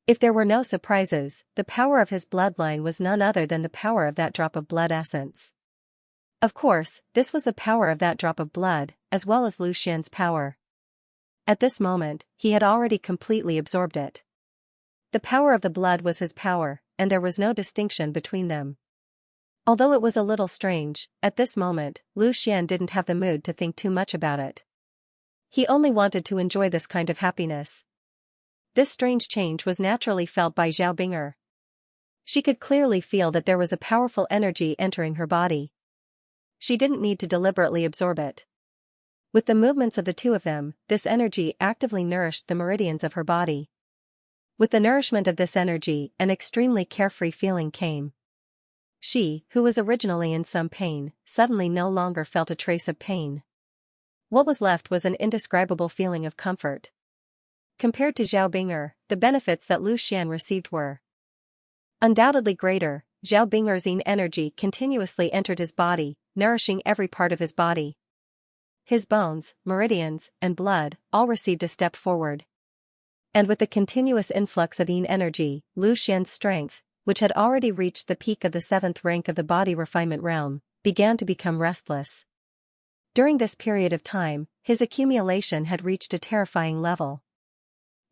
If there were no surprises, the power of his bloodline was none other than the power of that drop of blood essence. Of course, this was the power of that drop of blood, as well as Lu Xian's power. At this moment, he had already completely absorbed it. The power of the blood was his power, and there was no distinction between them. Although it was a little strange, at this moment, Lu Xian didn't have the mood to think too much about it. He only wanted to enjoy this kind of happiness. This strange change was naturally felt by Zhao Binger. She could clearly feel that there was a powerful energy entering her body. She didn't need to deliberately absorb it. With the movements of the two of them, this energy actively nourished the meridians of her body. With the nourishment of this energy, an extremely carefree feeling came. She, who was originally in some pain, suddenly no longer felt a trace of pain. What was left was an indescribable feeling of comfort. Compared to Zhao Binger, the benefits that Lu Xian received were undoubtedly greater. Zhao Binger's yin energy continuously entered his body, nourishing every part of his body. His bones, meridians, and blood all received a step forward. And with the continuous influx of yin energy, Lu Xian's strength, which had already reached the peak of the 7th rank of the body refinement realm, began to become restless. During this period of time, his accumulation had reached a terrifying level.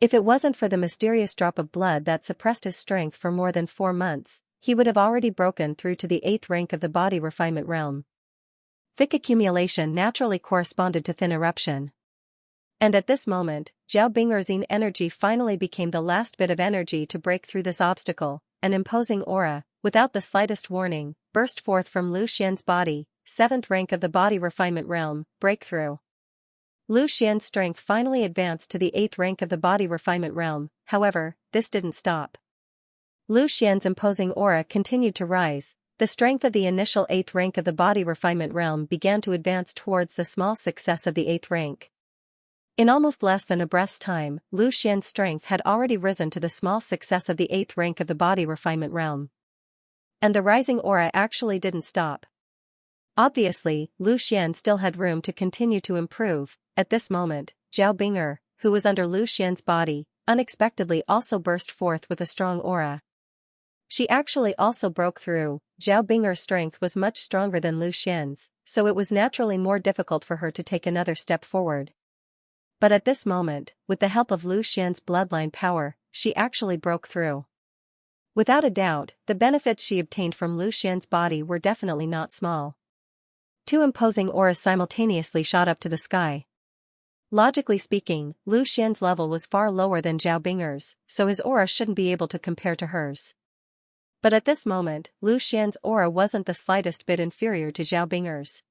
If it wasn't for the mysterious drop of blood that suppressed his strength for more than 4 months, he would have already broken through to the 8th rank of the body refinement realm. Thick accumulation naturally corresponded to thin eruption. And at this moment, Zhao Bing'er's energy finally became the last bit of energy to break through this obstacle. An imposing aura, without the slightest warning, burst forth from Lu Xian's body, 7th rank of the body refinement realm, breakthrough. Lu Xian's strength finally advanced to the 8th rank of the body refinement realm, however, this didn't stop. Lu Xian's imposing aura continued to rise. The strength of the initial 8th rank of the body refinement realm began to advance towards the small success of the 8th rank. In almost less than a breath's time, Lu Xian's strength had already risen to the small success of the 8th rank of the body refinement realm. And the rising aura actually didn't stop. Obviously, Lu Xian still had room to continue to improve. At this moment, Zhao Bing'er, who was under Lu Xian's body, unexpectedly also burst forth with a strong aura. She actually also broke through. Zhao Bing'er's strength was much stronger than Lu Xian's, so it was naturally more difficult for her to take another step forward. But at this moment, with the help of Lu Xian's bloodline power, she actually broke through. Without a doubt, the benefits she obtained from Lu Xian's body were definitely not small. 2 imposing auras simultaneously shot up to the sky. Logically speaking, Lu Xian's level was far lower than Zhao Bing'er's, so his aura shouldn't be able to compare to hers. But at this moment, Lu Xian's aura wasn't the slightest bit inferior to Zhao Bing'er's.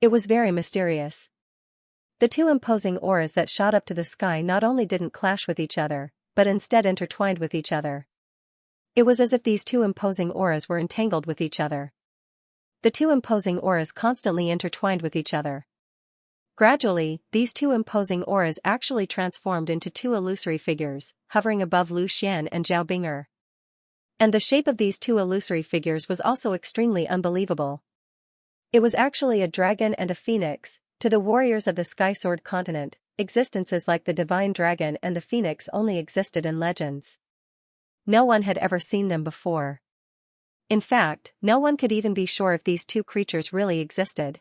It was very mysterious. The 2 imposing auras that shot up to the sky not only didn't clash with each other, but instead intertwined with each other. It was as if these 2 imposing auras were entangled with each other. The 2 imposing auras constantly intertwined with each other. Gradually, these 2 imposing auras actually transformed into 2 illusory figures, hovering above Lu Xian and Zhao Bing'er. And the shape of these 2 illusory figures was also extremely unbelievable. It was actually a dragon and a phoenix. To the warriors of the Sky Sword continent, existences like the divine dragon and the phoenix only existed in legends. No one had ever seen them before. In fact, no one could even be sure if these 2 creatures really existed.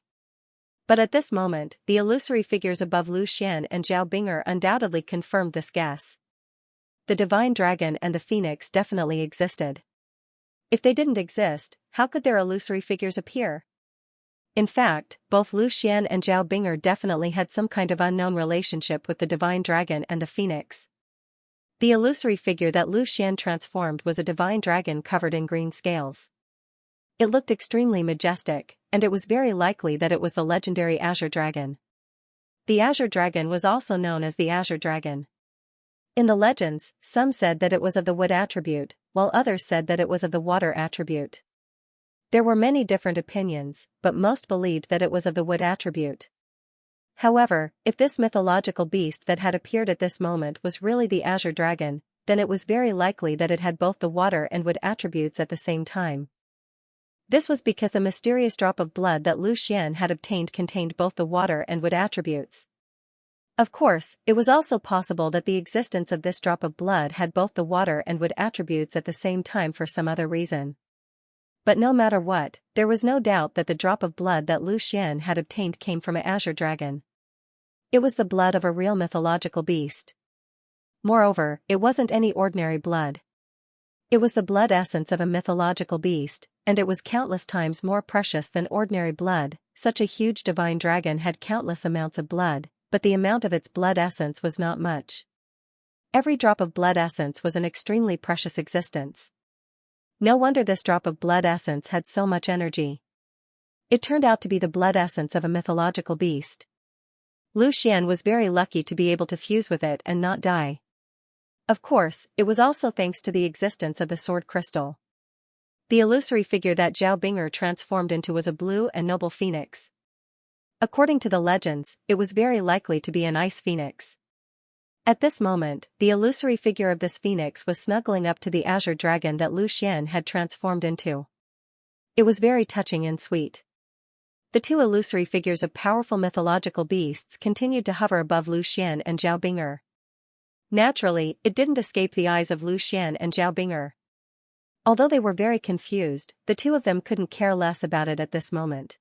But at this moment, the illusory figures above Lu Xian and Zhao Bing'er undoubtedly confirmed this guess. The divine dragon and the phoenix definitely existed. If they didn't exist, how could their illusory figures appear? In fact, both Lu Xian and Zhao Bing'er definitely had some kind of unknown relationship with the divine dragon and the phoenix. The illusory figure that Lu Xian transformed was a divine dragon covered in green scales. It looked extremely majestic, and it was very likely that it was the legendary Azure Dragon. The Azure Dragon was also known as the Azure Dragon. In the legends, some said that it was of the wood attribute, while others said that it was of the water attribute. There were many different opinions, but most believed that it was of the wood attribute. However, if this mythological beast that had appeared at this moment was really the Azure Dragon, then it was very likely that it had both the water and wood attributes at the same time. This was because the mysterious drop of blood that Lu Xian had obtained contained both the water and wood attributes. Of course, it was also possible that the existence of this drop of blood had both the water and wood attributes at the same time for some other reason. But no matter what, there was no doubt that the drop of blood that Lu Xian had obtained came from an Azure Dragon. It was the blood of a real mythological beast. Moreover, it wasn't any ordinary blood. It was the blood essence of a mythological beast, and it was countless times more precious than ordinary blood. Such a huge divine dragon had countless amounts of blood, but the amount of its blood essence was not much. Every drop of blood essence was an extremely precious existence. No wonder this drop of blood essence had so much energy. It turned out to be the blood essence of a mythological beast. Lu Xian was very lucky to be able to fuse with it and not die. Of course, it was also thanks to the existence of the sword crystal. The illusory figure that Zhao Bing'er transformed into was a blue and noble phoenix. According to the legends, it was very likely to be an ice phoenix. At this moment, the illusory figure of this phoenix was snuggling up to the Azure Dragon that Lu Xian had transformed into. It was very touching and sweet. The 2 illusory figures of powerful mythological beasts continued to hover above Lu Xian and Zhao Bing'er. Naturally, it didn't escape the eyes of Lu Xian and Zhao Bing'er. Although they were very confused, the 2 of them couldn't care less about it at this moment.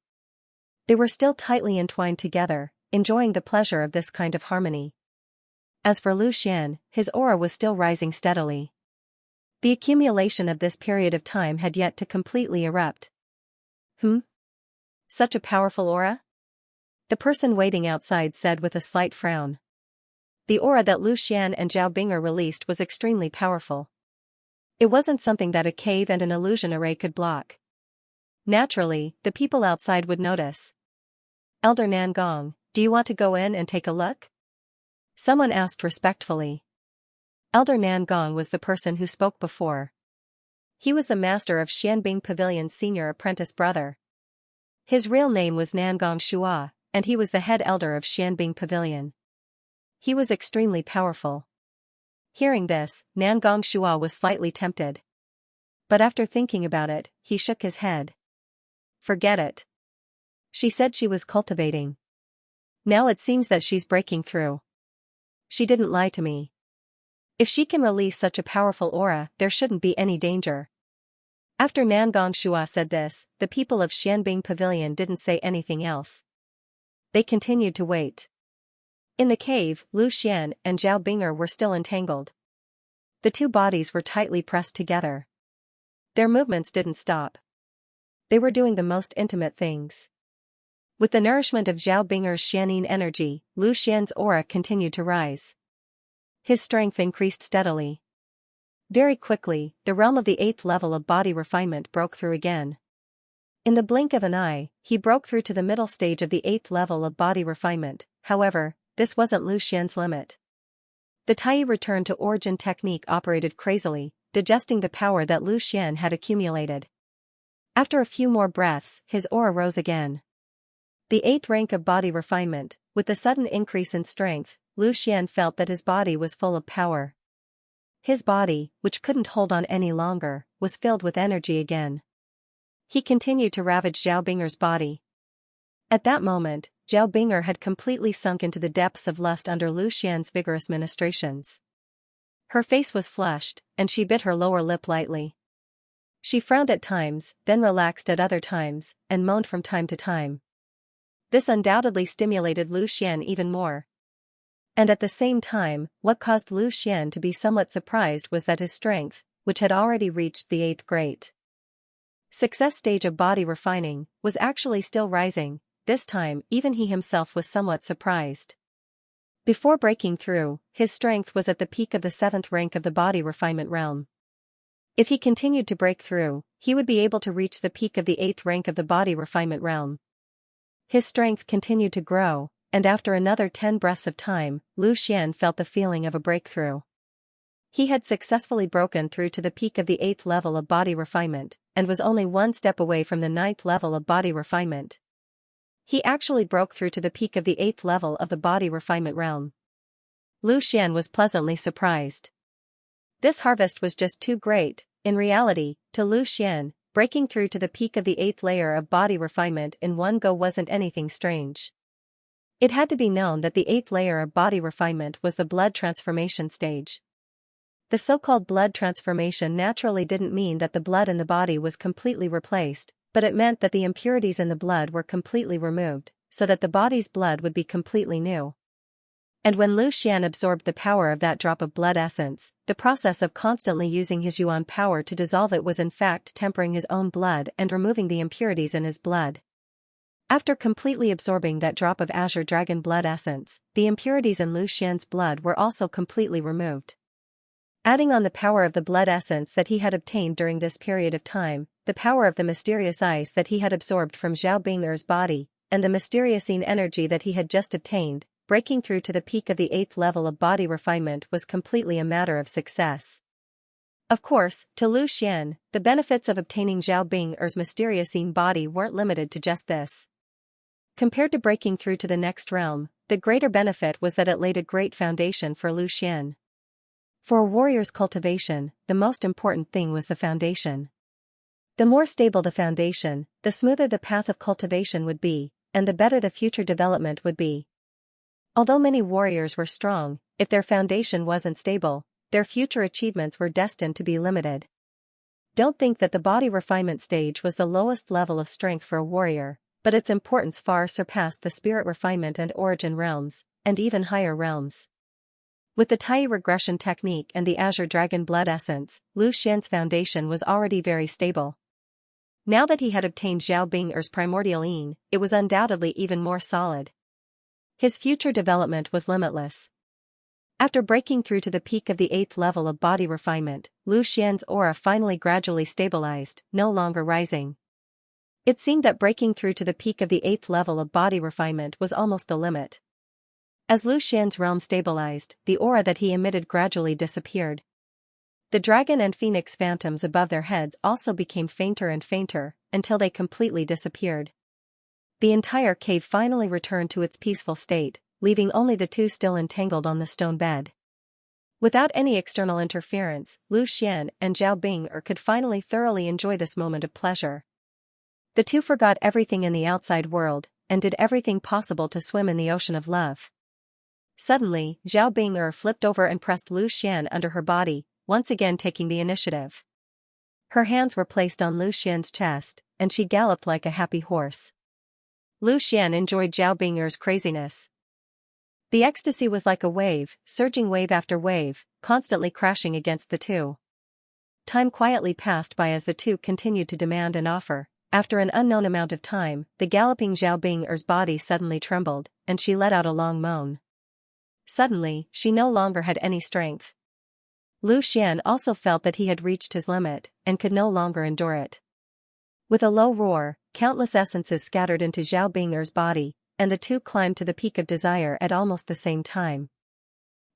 They were still tightly entwined together, enjoying the pleasure of this kind of harmony. As for Lu Xian, his aura was still rising steadily. The accumulation of this period of time had yet to completely erupt. Such a powerful aura? The person waiting outside said with a slight frown. The aura that Lu Xian and Zhao Bing'er released was extremely powerful. It wasn't something that a cave and an illusion array could block. Naturally, the people outside would notice. "Elder Nangong, do you want to go in and take a look?" Someone asked respectfully. Elder Nangong was the person who spoke before. He was the master of Xianbing Pavilion's senior apprentice brother. His real name was Nangong Shua, and he was the head elder of Xianbing Pavilion. He was extremely powerful. Hearing this, Nangong Shua was slightly tempted. But after thinking about it, he shook his head. "Forget it. She said she was cultivating. Now it seems that she's breaking through. She didn't lie to me. If she can release such a powerful aura, there shouldn't be any danger." After Nangong Shua said this, the people of Xianbing Pavilion didn't say anything else. They continued to wait. In the cave, Lu Xian and Zhao Bing'er were still entangled. The two bodies were tightly pressed together. Their movements didn't stop. They were doing the most intimate things. With the nourishment of Zhao Bing'er's Xianin energy, Lu Xian's aura continued to rise. His strength increased steadily. Very quickly, the realm of the 8th level of body refinement broke through again. In the blink of an eye, he broke through to the middle stage of the 8th level of body refinement. However, this wasn't Lu Xian's limit. The Tai return to origin technique operated crazily, digesting the power that Lu Xian had accumulated. After a few more breaths, his aura rose again. The 8th rank of body refinement, with the sudden increase in strength, Lu Xian felt that his body was full of power. His body, which couldn't hold on any longer, was filled with energy again. He continued to ravage Zhao Bing'er's body. At that moment, Zhao Bing'er had completely sunk into the depths of lust under Lu Xian's vigorous ministrations. Her face was flushed, and she bit her lower lip lightly. She frowned at times, then relaxed at other times, and moaned from time to time. This undoubtedly stimulated Lu Xian even more. And at the same time, what caused Lu Xian to be somewhat surprised was that his strength, which had already reached the 8th great success stage of body refining, was actually still rising. This time, even he himself was somewhat surprised. Before breaking through, his strength was at the peak of the 7th rank of the body refinement realm. If he continued to break through, he would be able to reach the peak of the 8th rank of the body refinement realm. His strength continued to grow, and after another 10 breaths of time, Lu Xian felt the feeling of a breakthrough. He had successfully broken through to the peak of the 8th level of body refinement, and was only one step away from the 9th level of body refinement. He actually broke through to the peak of the 8th level of the body refinement realm. Lu Xian was pleasantly surprised. This harvest was just too great. In reality, to Lu Xian, breaking through to the peak of the 8th layer of body refinement in one go wasn't anything strange. It had to be known that the 8th layer of body refinement was the blood transformation stage. The so-called blood transformation naturally didn't mean that the blood in the body was completely replaced, but it meant that the impurities in the blood were completely removed, so that the body's blood would be completely new. And when Lu Xian absorbed the power of that drop of blood essence, the process of constantly using his yuan power to dissolve it was in fact tempering his own blood and removing the impurities in his blood. After completely absorbing that drop of azure dragon blood essence, the impurities in Lu Xian's blood were also completely removed. Adding on the power of the blood essence that he had obtained during this period of time, the power of the mysterious ice that he had absorbed from Zhao Bing'er's body, and the mysterious energy that he had just obtained, breaking through to the peak of the 8th level of body refinement was completely a matter of success. Of course, to Lu Xian, the benefits of obtaining Zhao Bing'er's mysterious body weren't limited to just this. Compared to breaking through to the next realm, the greater benefit was that it laid a great foundation for Lu Xian. For a warrior's cultivation, the most important thing was the foundation. The more stable the foundation, the smoother the path of cultivation would be, and the better the future development would be. Although many warriors were strong, if their foundation wasn't stable, their future achievements were destined to be limited. Don't think that the body refinement stage was the lowest level of strength for a warrior, but its importance far surpassed the spirit refinement and origin realms, and even higher realms. With the Tai regression technique and the azure dragon blood essence, Lu Xian's foundation was already very stable. Now that he had obtained Zhao Bing'er's primordial yin, it was undoubtedly even more solid. His future development was limitless. After breaking through to the peak of the 8th level of body refinement, Lu Xian's aura finally gradually stabilized, no longer rising. It seemed that breaking through to the peak of the 8th level of body refinement was almost the limit. As Lu Xian's realm stabilized, the aura that he emitted gradually disappeared. The dragon and phoenix phantoms above their heads also became fainter and fainter, until they completely disappeared. The entire cave finally returned to its peaceful state, leaving only the two still entangled on the stone bed. Without any external interference, Lu Xian and Zhao Bing'er could finally thoroughly enjoy this moment of pleasure. The two forgot everything in the outside world, and did everything possible to swim in the ocean of love. Suddenly, Zhao Bing'er flipped over and pressed Lu Xian under her body, once again taking the initiative. Her hands were placed on Lu Xian's chest, and she galloped like a happy horse. Lu Xian enjoyed Zhao Bing'er's craziness. The ecstasy was like a wave, surging wave after wave, constantly crashing against the two. Time quietly passed by as the two continued to demand and offer. After an unknown amount of time, the galloping Zhao Bing'er's body suddenly trembled, and she let out a long moan. Suddenly, she no longer had any strength. Lu Xian also felt that he had reached his limit, and could no longer endure it. With a low roar, countless essences scattered into Zhao Bing'er's body, and the two climbed to the peak of desire at almost the same time.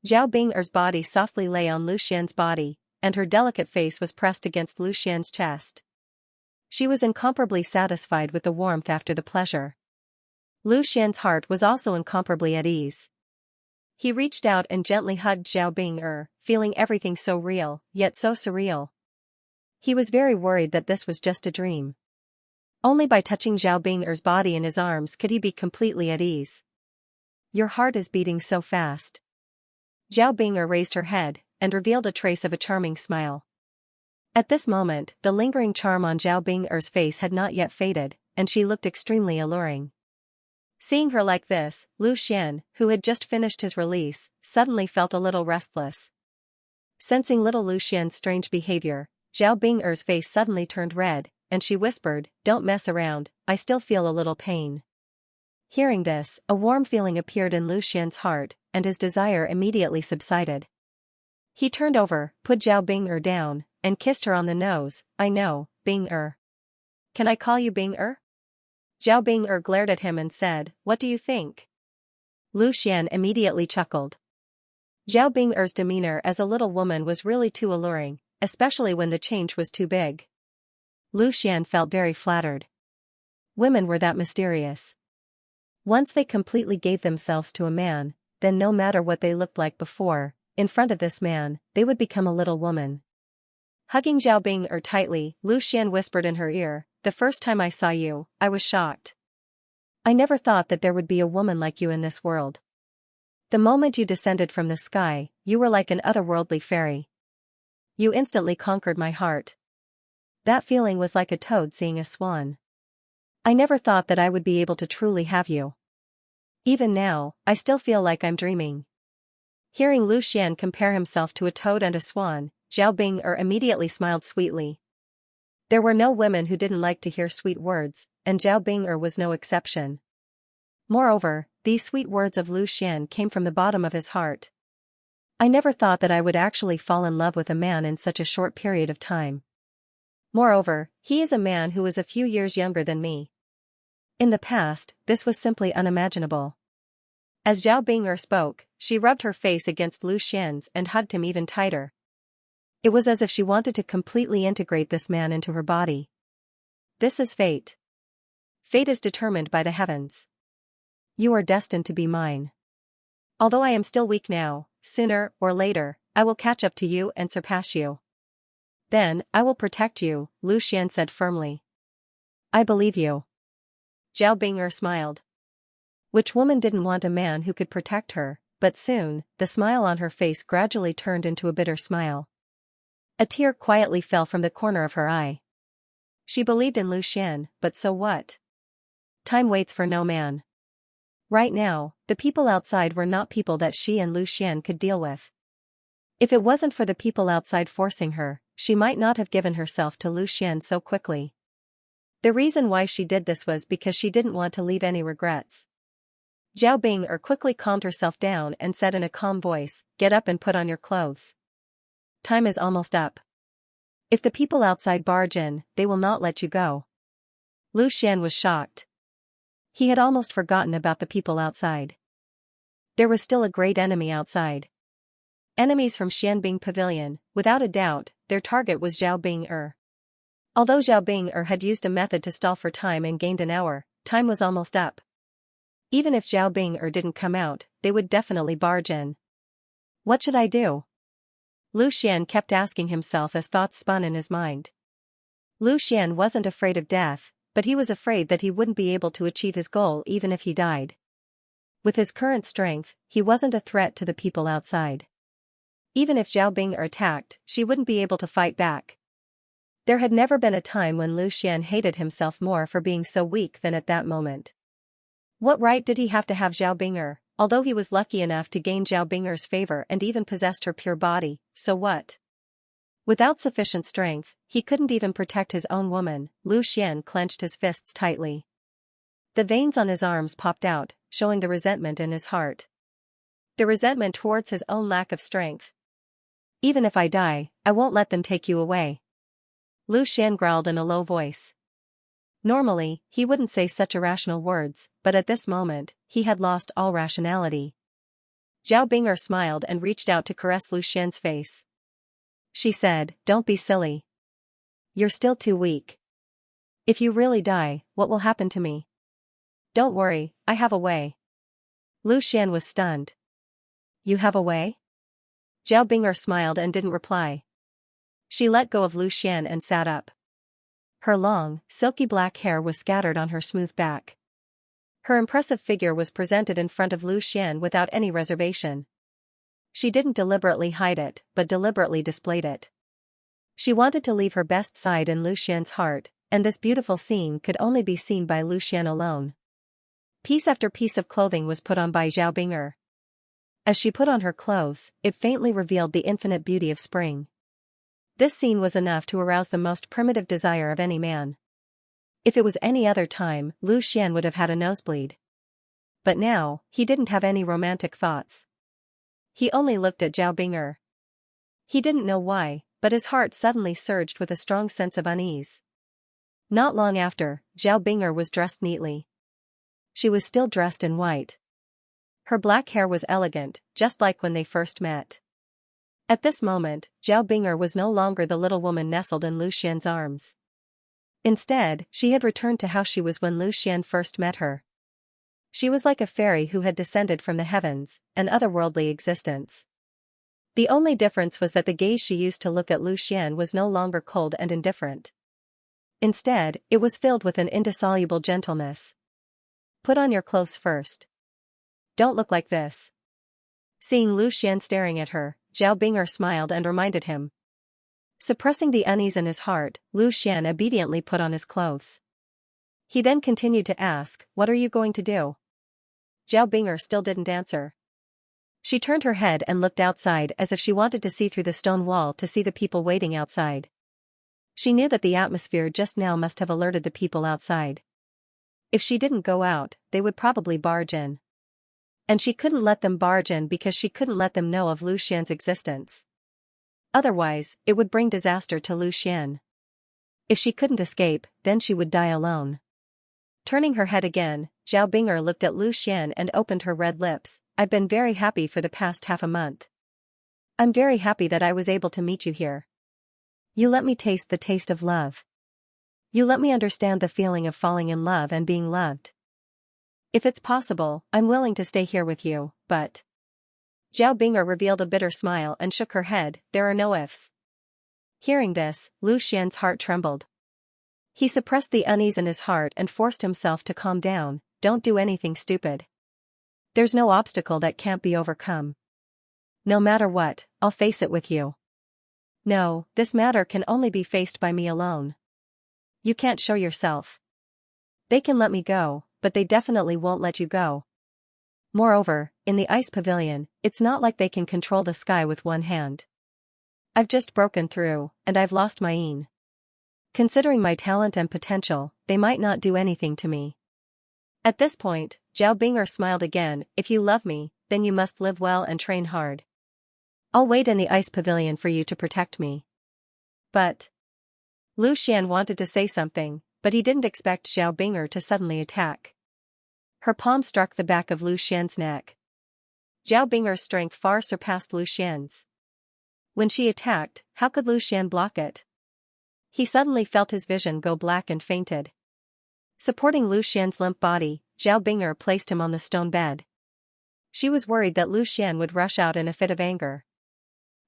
Zhao Bing'er's body softly lay on Lu Xian's body, and her delicate face was pressed against Lu Xian's chest. She was incomparably satisfied with the warmth after the pleasure. Lu Xian's heart was also incomparably at ease. He reached out and gently hugged Zhao Bing'er, feeling everything so real, yet so surreal. He was very worried that this was just a dream. Only by touching Zhao Bing'er's body in his arms could he be completely at ease. "Your heart is beating so fast." Zhao Bing'er raised her head, and revealed a trace of a charming smile. At this moment, the lingering charm on Zhao Bing'er's face had not yet faded, and she looked extremely alluring. Seeing her like this, Lu Xian, who had just finished his release, suddenly felt a little restless. Sensing little Lu Xian's strange behavior, Zhao Bing'er's face suddenly turned red, and she whispered, "Don't mess around, I still feel a little pain." Hearing this, a warm feeling appeared in Lu Xian's heart, and his desire immediately subsided. He turned over, put Zhao Bing'er down, and kissed her on the nose. "I know, Bing'er. Can I call you Bing'er?" Zhao Bing'er glared at him and said, "What do you think?" Lu Xian immediately chuckled. Zhao Bing'er's demeanor as a little woman was really too alluring, especially when the change was too big. Lu Xian felt very flattered. Women were that mysterious. Once they completely gave themselves to a man, then no matter what they looked like before, in front of this man, they would become a little woman. Hugging Zhao Bing'er tightly, Lu Xian whispered in her ear, "The first time I saw you, I was shocked. I never thought that there would be a woman like you in this world. The moment you descended from the sky, you were like an otherworldly fairy. You instantly conquered my heart. That feeling was like a toad seeing a swan. I never thought that I would be able to truly have you. Even now, I still feel like I'm dreaming." Hearing Lu Xian compare himself to a toad and a swan, Zhao Bing'er immediately smiled sweetly. There were no women who didn't like to hear sweet words, and Zhao Bing'er was no exception. Moreover, these sweet words of Lu Xian came from the bottom of his heart. "I never thought that I would actually fall in love with a man in such a short period of time. Moreover, he is a man who is a few years younger than me. In the past, this was simply unimaginable." As Zhao Bing'er spoke, she rubbed her face against Lu Xian's and hugged him even tighter. It was as if she wanted to completely integrate this man into her body. This is fate. Fate is determined by the heavens. You are destined to be mine. Although I am still weak now, sooner or later, I will catch up to you and surpass you. Then, I will protect you, Lu Xian said firmly. "I believe you." Zhao Bing'er smiled. Which woman didn't want a man who could protect her? But soon, the smile on her face gradually turned into a bitter smile. A tear quietly fell from the corner of her eye. She believed in Lu Xian, but so what? Time waits for no man. Right now, the people outside were not people that she and Lu Xian could deal with. If it wasn't for the people outside forcing her, she might not have given herself to Lu Xian so quickly. The reason why she did this was because she didn't want to leave any regrets. Zhao Bing'er quickly calmed herself down and said in a calm voice, "Get up and put on your clothes. Time is almost up. If the people outside barge in, they will not let you go." Lu Xian was shocked. He had almost forgotten about the people outside. There was still a great enemy outside. Enemies from Xianbing Pavilion, without a doubt, their target was Zhao Bing'er. Although Zhao Bing'er had used a method to stall for time and gained an hour, time was almost up. Even if Zhao Bing'er didn't come out, they would definitely barge in. What should I do? Lu Xian kept asking himself as thoughts spun in his mind. Lu Xian wasn't afraid of death, but he was afraid that he wouldn't be able to achieve his goal even if he died. With his current strength, he wasn't a threat to the people outside. Even if Zhao Bing'er attacked, she wouldn't be able to fight back. There had never been a time when Lu Xian hated himself more for being so weak than at that moment. What right did he have to have Zhao Bing'er? Although he was lucky enough to gain Zhao Bing'er's favor and even possessed her pure body, so what? Without sufficient strength, he couldn't even protect his own woman. Lu Xian clenched his fists tightly. The veins on his arms popped out, showing the resentment in his heart. The resentment towards his own lack of strength. "Even if I die, I won't let them take you away." Lu Xian growled in a low voice. Normally, he wouldn't say such irrational words, but at this moment, he had lost all rationality. Zhao Bing'er smiled and reached out to caress Lu Xian's face. She said, "Don't be silly. You're still too weak. If you really die, what will happen to me?" "Don't worry, I have a way." Lu Xian was stunned. "You have a way?" Zhao Bing'er smiled and didn't reply. She let go of Lu Xian and sat up. Her long, silky black hair was scattered on her smooth back. Her impressive figure was presented in front of Lu Xian without any reservation. She didn't deliberately hide it, but deliberately displayed it. She wanted to leave her best side in Lu Xian's heart, and this beautiful scene could only be seen by Lu Xian alone. Piece after piece of clothing was put on by Zhao Bing'er. As she put on her clothes, it faintly revealed the infinite beauty of spring. This scene was enough to arouse the most primitive desire of any man. If it was any other time, Lu Xian would have had a nosebleed. But now, he didn't have any romantic thoughts. He only looked at Zhao Bing'er. He didn't know why, but his heart suddenly surged with a strong sense of unease. Not long after, Zhao Bing'er was dressed neatly. She was still dressed in white. Her black hair was elegant, just like when they first met. At this moment, Zhao Bing'er was no longer the little woman nestled in Lu Xian's arms. Instead, she had returned to how she was when Lu Xian first met her. She was like a fairy who had descended from the heavens, an otherworldly existence. The only difference was that the gaze she used to look at Lu Xian was no longer cold and indifferent. Instead, it was filled with an indissoluble gentleness. "Put on your clothes first. Don't look like this." Seeing Lu Xian staring at her, Zhao Bing'er smiled and reminded him. Suppressing the unease in his heart, Lu Xian obediently put on his clothes. He then continued to ask, "What are you going to do?" Zhao Bing'er still didn't answer. She turned her head and looked outside as if she wanted to see through the stone wall to see the people waiting outside. She knew that the atmosphere just now must have alerted the people outside. If she didn't go out, they would probably barge in. And she couldn't let them barge in because she couldn't let them know of Lu Xian's existence. Otherwise, it would bring disaster to Lu Xian. If she couldn't escape, then she would die alone. Turning her head again, Zhao Bing'er looked at Lu Xian and opened her red lips. "I've been very happy for the past half a month. I'm very happy that I was able to meet you here. You let me taste the taste of love. You let me understand the feeling of falling in love and being loved. If it's possible, I'm willing to stay here with you, but..." Zhao Bing'er revealed a bitter smile and shook her head. "There are no ifs." Hearing this, Lu Xian's heart trembled. He suppressed the unease in his heart and forced himself to calm down. "Don't do anything stupid. There's no obstacle that can't be overcome. No matter what, I'll face it with you. No, this matter can only be faced by me alone. You can't show yourself. They can let me go, but they definitely won't let you go. Moreover, in the ice pavilion, it's not like they can control the sky with one hand. I've just broken through, and I've lost my een. Considering my talent and potential, they might not do anything to me. At this point, Zhao Bing'er smiled again. If you love me, then you must live well and train hard. I'll wait in the ice pavilion for you to protect me. But Lu Xian wanted to say something, but he didn't expect Zhao Bing'er to suddenly attack. Her palm struck the back of Lu Xian's neck. Zhao Bing'er's strength far surpassed Lu Xian's. When she attacked, how could Lu Xian block it? He suddenly felt his vision go black and fainted. Supporting Lu Xian's limp body, Zhao Bing'er placed him on the stone bed. She was worried that Lu Xian would rush out in a fit of anger.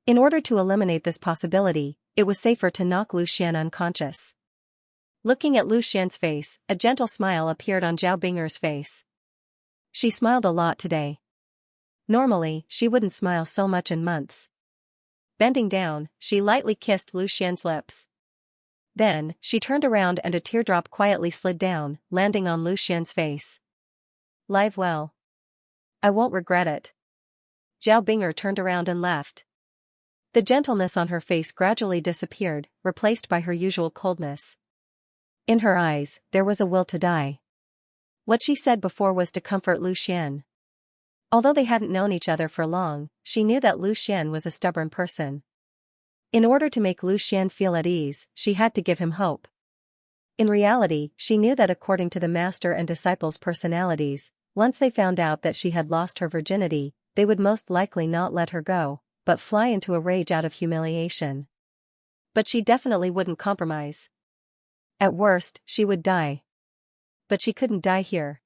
In order to eliminate this possibility, it was safer to knock Lu Xian unconscious. Looking at Lu Xian's face, a gentle smile appeared on Zhao Bing'er's face. She smiled a lot today. Normally, she wouldn't smile so much in months. Bending down, she lightly kissed Lu Xian's lips. Then, she turned around and a teardrop quietly slid down, landing on Lu Xian's face. Live well. I won't regret it. Zhao Bing'er turned around and left. The gentleness on her face gradually disappeared, replaced by her usual coldness. In her eyes, there was a will to die. What she said before was to comfort Lu Xian. Although they hadn't known each other for long, she knew that Lu Xian was a stubborn person. In order to make Lu Xian feel at ease, she had to give him hope. In reality, she knew that according to the master and disciples' personalities, once they found out that she had lost her virginity, they would most likely not let her go, but fly into a rage out of humiliation. But she definitely wouldn't compromise. At worst, she would die. But she couldn't die here.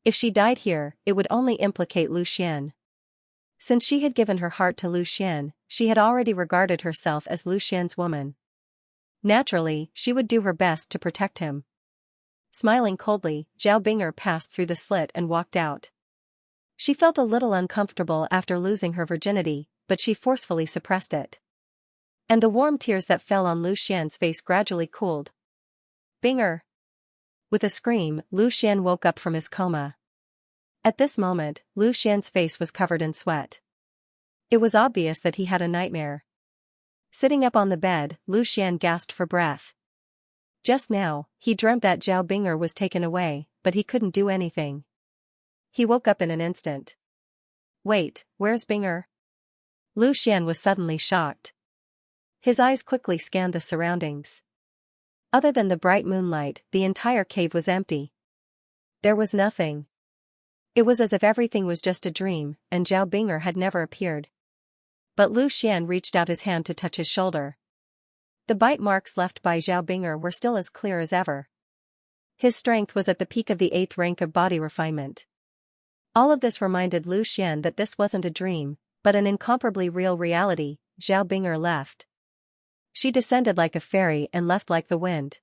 If she died here, it would only implicate Lu Xian. Since she had given her heart to Lu Xian, she had already regarded herself as Lu Xian's woman. Naturally, she would do her best to protect him. Smiling coldly, Zhao Bing'er passed through the slit and walked out. She felt a little uncomfortable after losing her virginity, but she forcefully suppressed it. And the warm tears that fell on Lu Xian's face gradually cooled. Bing'er! With a scream, Lu Xian woke up from his coma. At this moment, Lu Xian's face was covered in sweat. It was obvious that he had a nightmare. Sitting up on the bed, Lu Xian gasped for breath. Just now, he dreamt that Zhao Bing'er was taken away, but he couldn't do anything. He woke up in an instant. Wait, where's Bing'er? Lu Xian was suddenly shocked. His eyes quickly scanned the surroundings. Other than the bright moonlight, the entire cave was empty. There was nothing. It was as if everything was just a dream, and Zhao Bing'er had never appeared. But Lu Xian reached out his hand to touch his shoulder. The bite marks left by Zhao Bing'er were still as clear as ever. His strength was at the peak of the 8th rank of body refinement. All of this reminded Lu Xian that this wasn't a dream, but an incomparably real reality. Zhao Bing'er left. She descended like a fairy and left like the wind.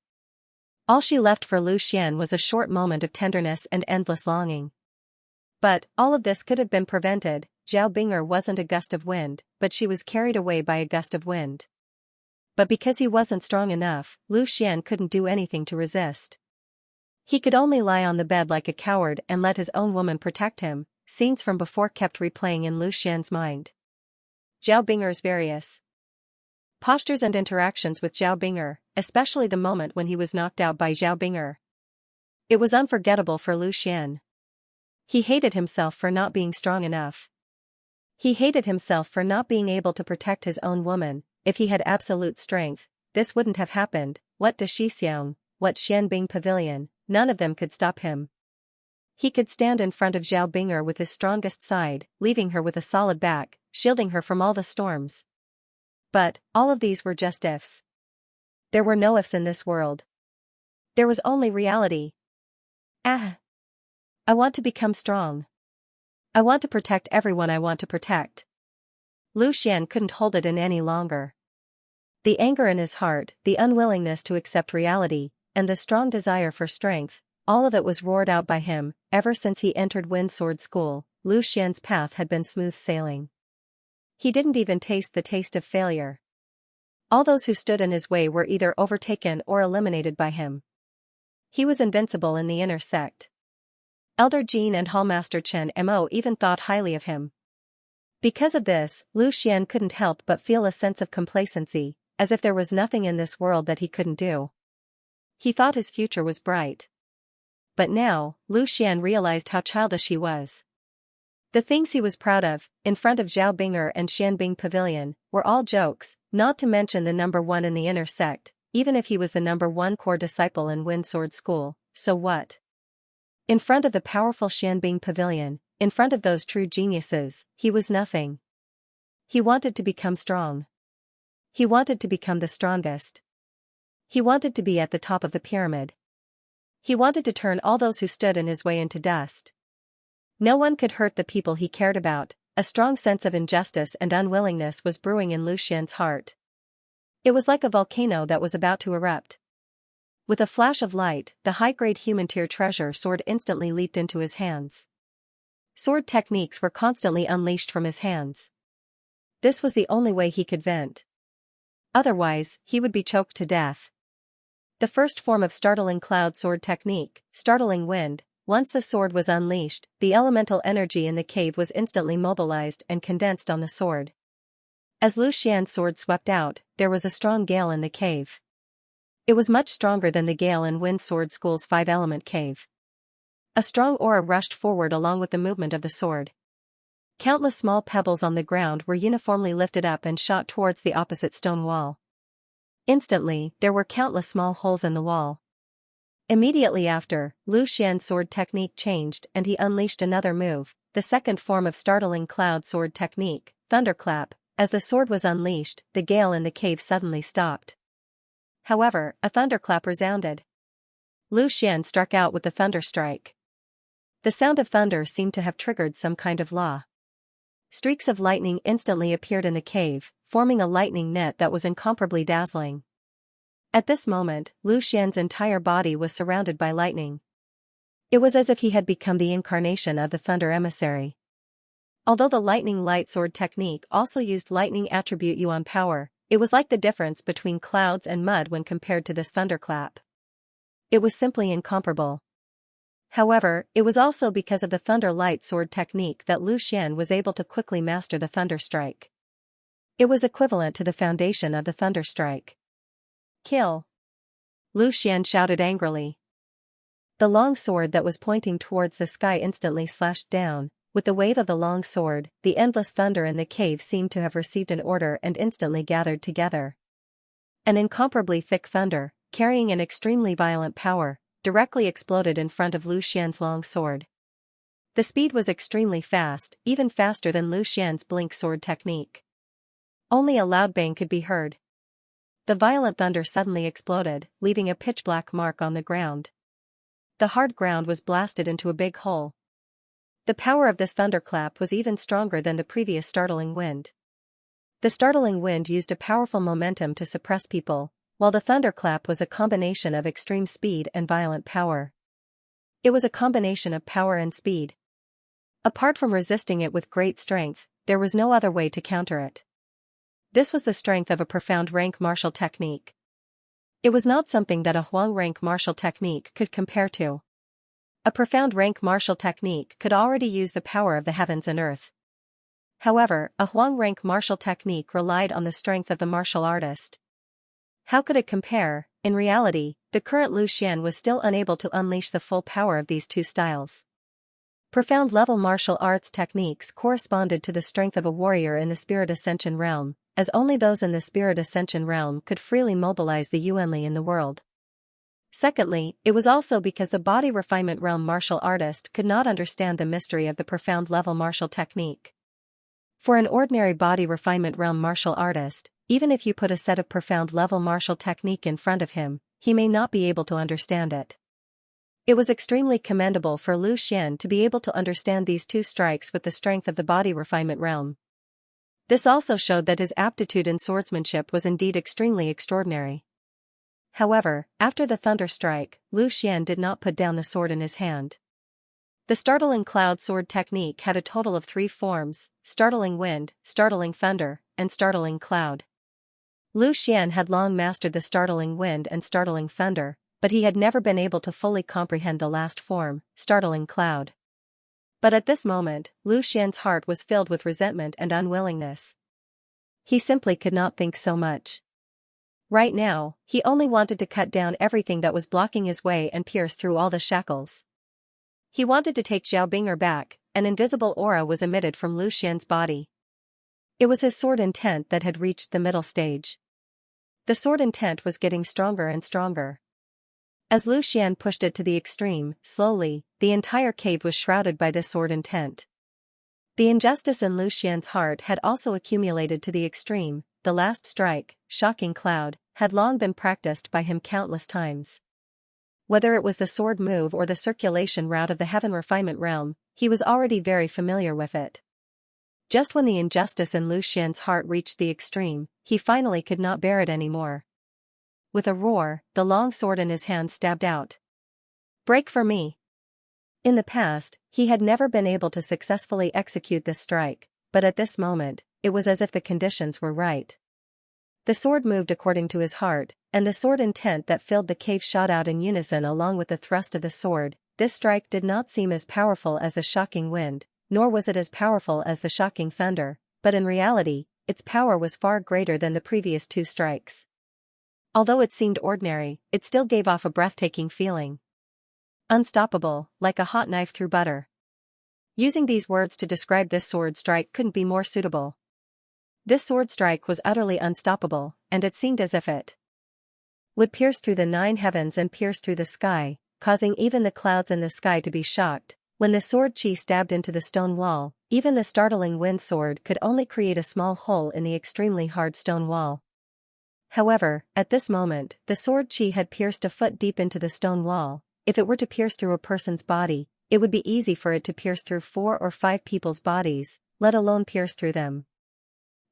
All she left for Lu Xian was a short moment of tenderness and endless longing. But, all of this could have been prevented. Zhao Bing'er wasn't a gust of wind, but she was carried away by a gust of wind. But because he wasn't strong enough, Lu Xian couldn't do anything to resist. He could only lie on the bed like a coward and let his own woman protect him. Scenes from before kept replaying in Lu Xian's mind. Zhao Bing'er's various postures and interactions with Zhao Bing'er, especially the moment when he was knocked out by Zhao Bing'er. It was unforgettable for Lu Xian. He hated himself for not being strong enough. He hated himself for not being able to protect his own woman. If he had absolute strength, this wouldn't have happened. What de Xixiang, what Xianbing Pavilion, none of them could stop him. He could stand in front of Zhao Bing'er with his strongest side, leaving her with a solid back, shielding her from all the storms. But, all of these were just ifs. There were no ifs in this world. There was only reality. I want to become strong. I want to protect everyone I want to protect. Lu Xian couldn't hold it in any longer. The anger in his heart, the unwillingness to accept reality, and the strong desire for strength, all of it was roared out by him. Ever since he entered Wind Sword School, Lu Xian's path had been smooth sailing. He didn't even taste the taste of failure. All those who stood in his way were either overtaken or eliminated by him. He was invincible in the inner sect. Elder Jin and Hallmaster Chen Mo even thought highly of him. Because of this, Lu Xian couldn't help but feel a sense of complacency, as if there was nothing in this world that he couldn't do. He thought his future was bright. but now, Lu Xian realized how childish he was. The things he was proud of, in front of Zhao Binger and Xianbing Pavilion, were all jokes, not to mention the number one in the inner sect, even if he was the number one core disciple in Wind Sword School, so what? In front of the powerful Xianbing Pavilion, in front of those true geniuses, he was nothing. He wanted to become strong. He wanted to become the strongest. He wanted to be at the top of the pyramid. He wanted to turn all those who stood in his way into dust. No one could hurt the people he cared about. A strong sense of injustice and unwillingness was brewing in Lu Xian's heart. It was like a volcano that was about to erupt. With a flash of light, the high-grade human tier treasure sword instantly leaped into his hands. Sword techniques were constantly unleashed from his hands. This was the only way he could vent. Otherwise, he would be choked to death. The first form of Startling Cloud sword technique, Startling Wind. Once the sword was unleashed, the elemental energy in the cave was instantly mobilized and condensed on the sword. As Lu Xian's sword swept out, there was a strong gale in the cave. It was much stronger than the gale in Wind Sword School's 5-element cave. A strong aura rushed forward along with the movement of the sword. Countless small pebbles on the ground were uniformly lifted up and shot towards the opposite stone wall. Instantly, there were countless small holes in the wall. Immediately after, Lu Xian's sword technique changed and he unleashed another move, the second form of Startling Cloud sword technique, Thunderclap. As the sword was unleashed, the gale in the cave suddenly stopped. However, a thunderclap resounded. Lu Xian struck out with the thunder strike. The sound of thunder seemed to have triggered some kind of law. Streaks of lightning instantly appeared in the cave, forming a lightning net that was incomparably dazzling. At this moment, Lu Xian's entire body was surrounded by lightning. It was as if he had become the incarnation of the Thunder Emissary. Although the Lightning Light Sword technique also used lightning attribute Yuan power, it was like the difference between clouds and mud when compared to this thunderclap. It was simply incomparable. However, it was also because of the Thunder Light Sword technique that Lu Xian was able to quickly master the Thunder Strike. It was equivalent to the foundation of the Thunder Strike. Kill! Lu Xian shouted angrily. The long sword that was pointing towards the sky instantly slashed down. With the wave of the long sword, the endless thunder in the cave seemed to have received an order and instantly gathered together. An incomparably thick thunder, carrying an extremely violent power, directly exploded in front of Lu Xian's long sword. The speed was extremely fast, even faster than Lu Xian's blink sword technique. Only a loud bang could be heard. The violent thunder suddenly exploded, leaving a pitch-black mark on the ground. The hard ground was blasted into a big hole. The power of this thunderclap was even stronger than the previous startling wind. The startling wind used a powerful momentum to suppress people, while the thunderclap was a combination of extreme speed and violent power. It was a combination of power and speed. Apart from resisting it with great strength, there was no other way to counter it. This was the strength of a profound rank martial technique. It was not something that a Huang rank martial technique could compare to. A profound rank martial technique could already use the power of the heavens and earth. However, a Huang rank martial technique relied on the strength of the martial artist. How could it compare? In reality, the current Lu Xian was still unable to unleash the full power of these two styles. Profound level martial arts techniques corresponded to the strength of a warrior in the Spirit Ascension realm, as only those in the Spirit Ascension realm could freely mobilize the Yuanli in the world. Secondly, it was also because the body refinement realm martial artist could not understand the mystery of the profound level martial technique. For an ordinary body refinement realm martial artist, even if you put a set of profound level martial technique in front of him, he may not be able to understand it. It was extremely commendable for Lu Xian to be able to understand these two strikes with the strength of the body refinement realm. This also showed that his aptitude in swordsmanship was indeed extremely extraordinary. However, after the thunder strike, Lu Xian did not put down the sword in his hand. The Startling Cloud sword technique had a total of 3 forms: Startling Wind, Startling Thunder, and Startling Cloud. Lu Xian had long mastered the Startling Wind and Startling Thunder, but he had never been able to fully comprehend the last form, Startling Cloud. But at this moment, Lu Xian's heart was filled with resentment and unwillingness. He simply could not think so much. Right now, he only wanted to cut down everything that was blocking his way and pierce through all the shackles. He wanted to take Zhao Bing'er back. An invisible aura was emitted from Lu Xian's body. It was his sword intent that had reached the middle stage. The sword intent was getting stronger and stronger. As Lu Xian pushed it to the extreme, slowly, the entire cave was shrouded by this sword intent. The injustice in Lu Xian's heart had also accumulated to the extreme. The last strike, shocking cloud, had long been practiced by him countless times. Whether it was the sword move or the circulation route of the heaven refinement realm, he was already very familiar with it. Just when the injustice in Lu Xian's heart reached the extreme, he finally could not bear it anymore. With a roar, the long sword in his hand stabbed out. "Break for me!" In the past, he had never been able to successfully execute this strike, but at this moment, it was as if the conditions were right. The sword moved according to his heart, and the sword intent that filled the cave shot out in unison along with the thrust of the sword. This strike did not seem as powerful as the shocking wind, nor was it as powerful as the shocking thunder, but in reality, its power was far greater than the previous two strikes. Although it seemed ordinary, it still gave off a breathtaking feeling. Unstoppable, like a hot knife through butter. Using these words to describe this sword strike couldn't be more suitable. This sword strike was utterly unstoppable, and it seemed as if it would pierce through the 9 heavens and pierce through the sky, causing even the clouds in the sky to be shocked. When the sword chi stabbed into the stone wall, even the startling wind sword could only create a small hole in the extremely hard stone wall. However, at this moment, the sword chi had pierced a foot deep into the stone wall. If it were to pierce through a person's body, it would be easy for it to pierce through 4 or 5 people's bodies, let alone pierce through them.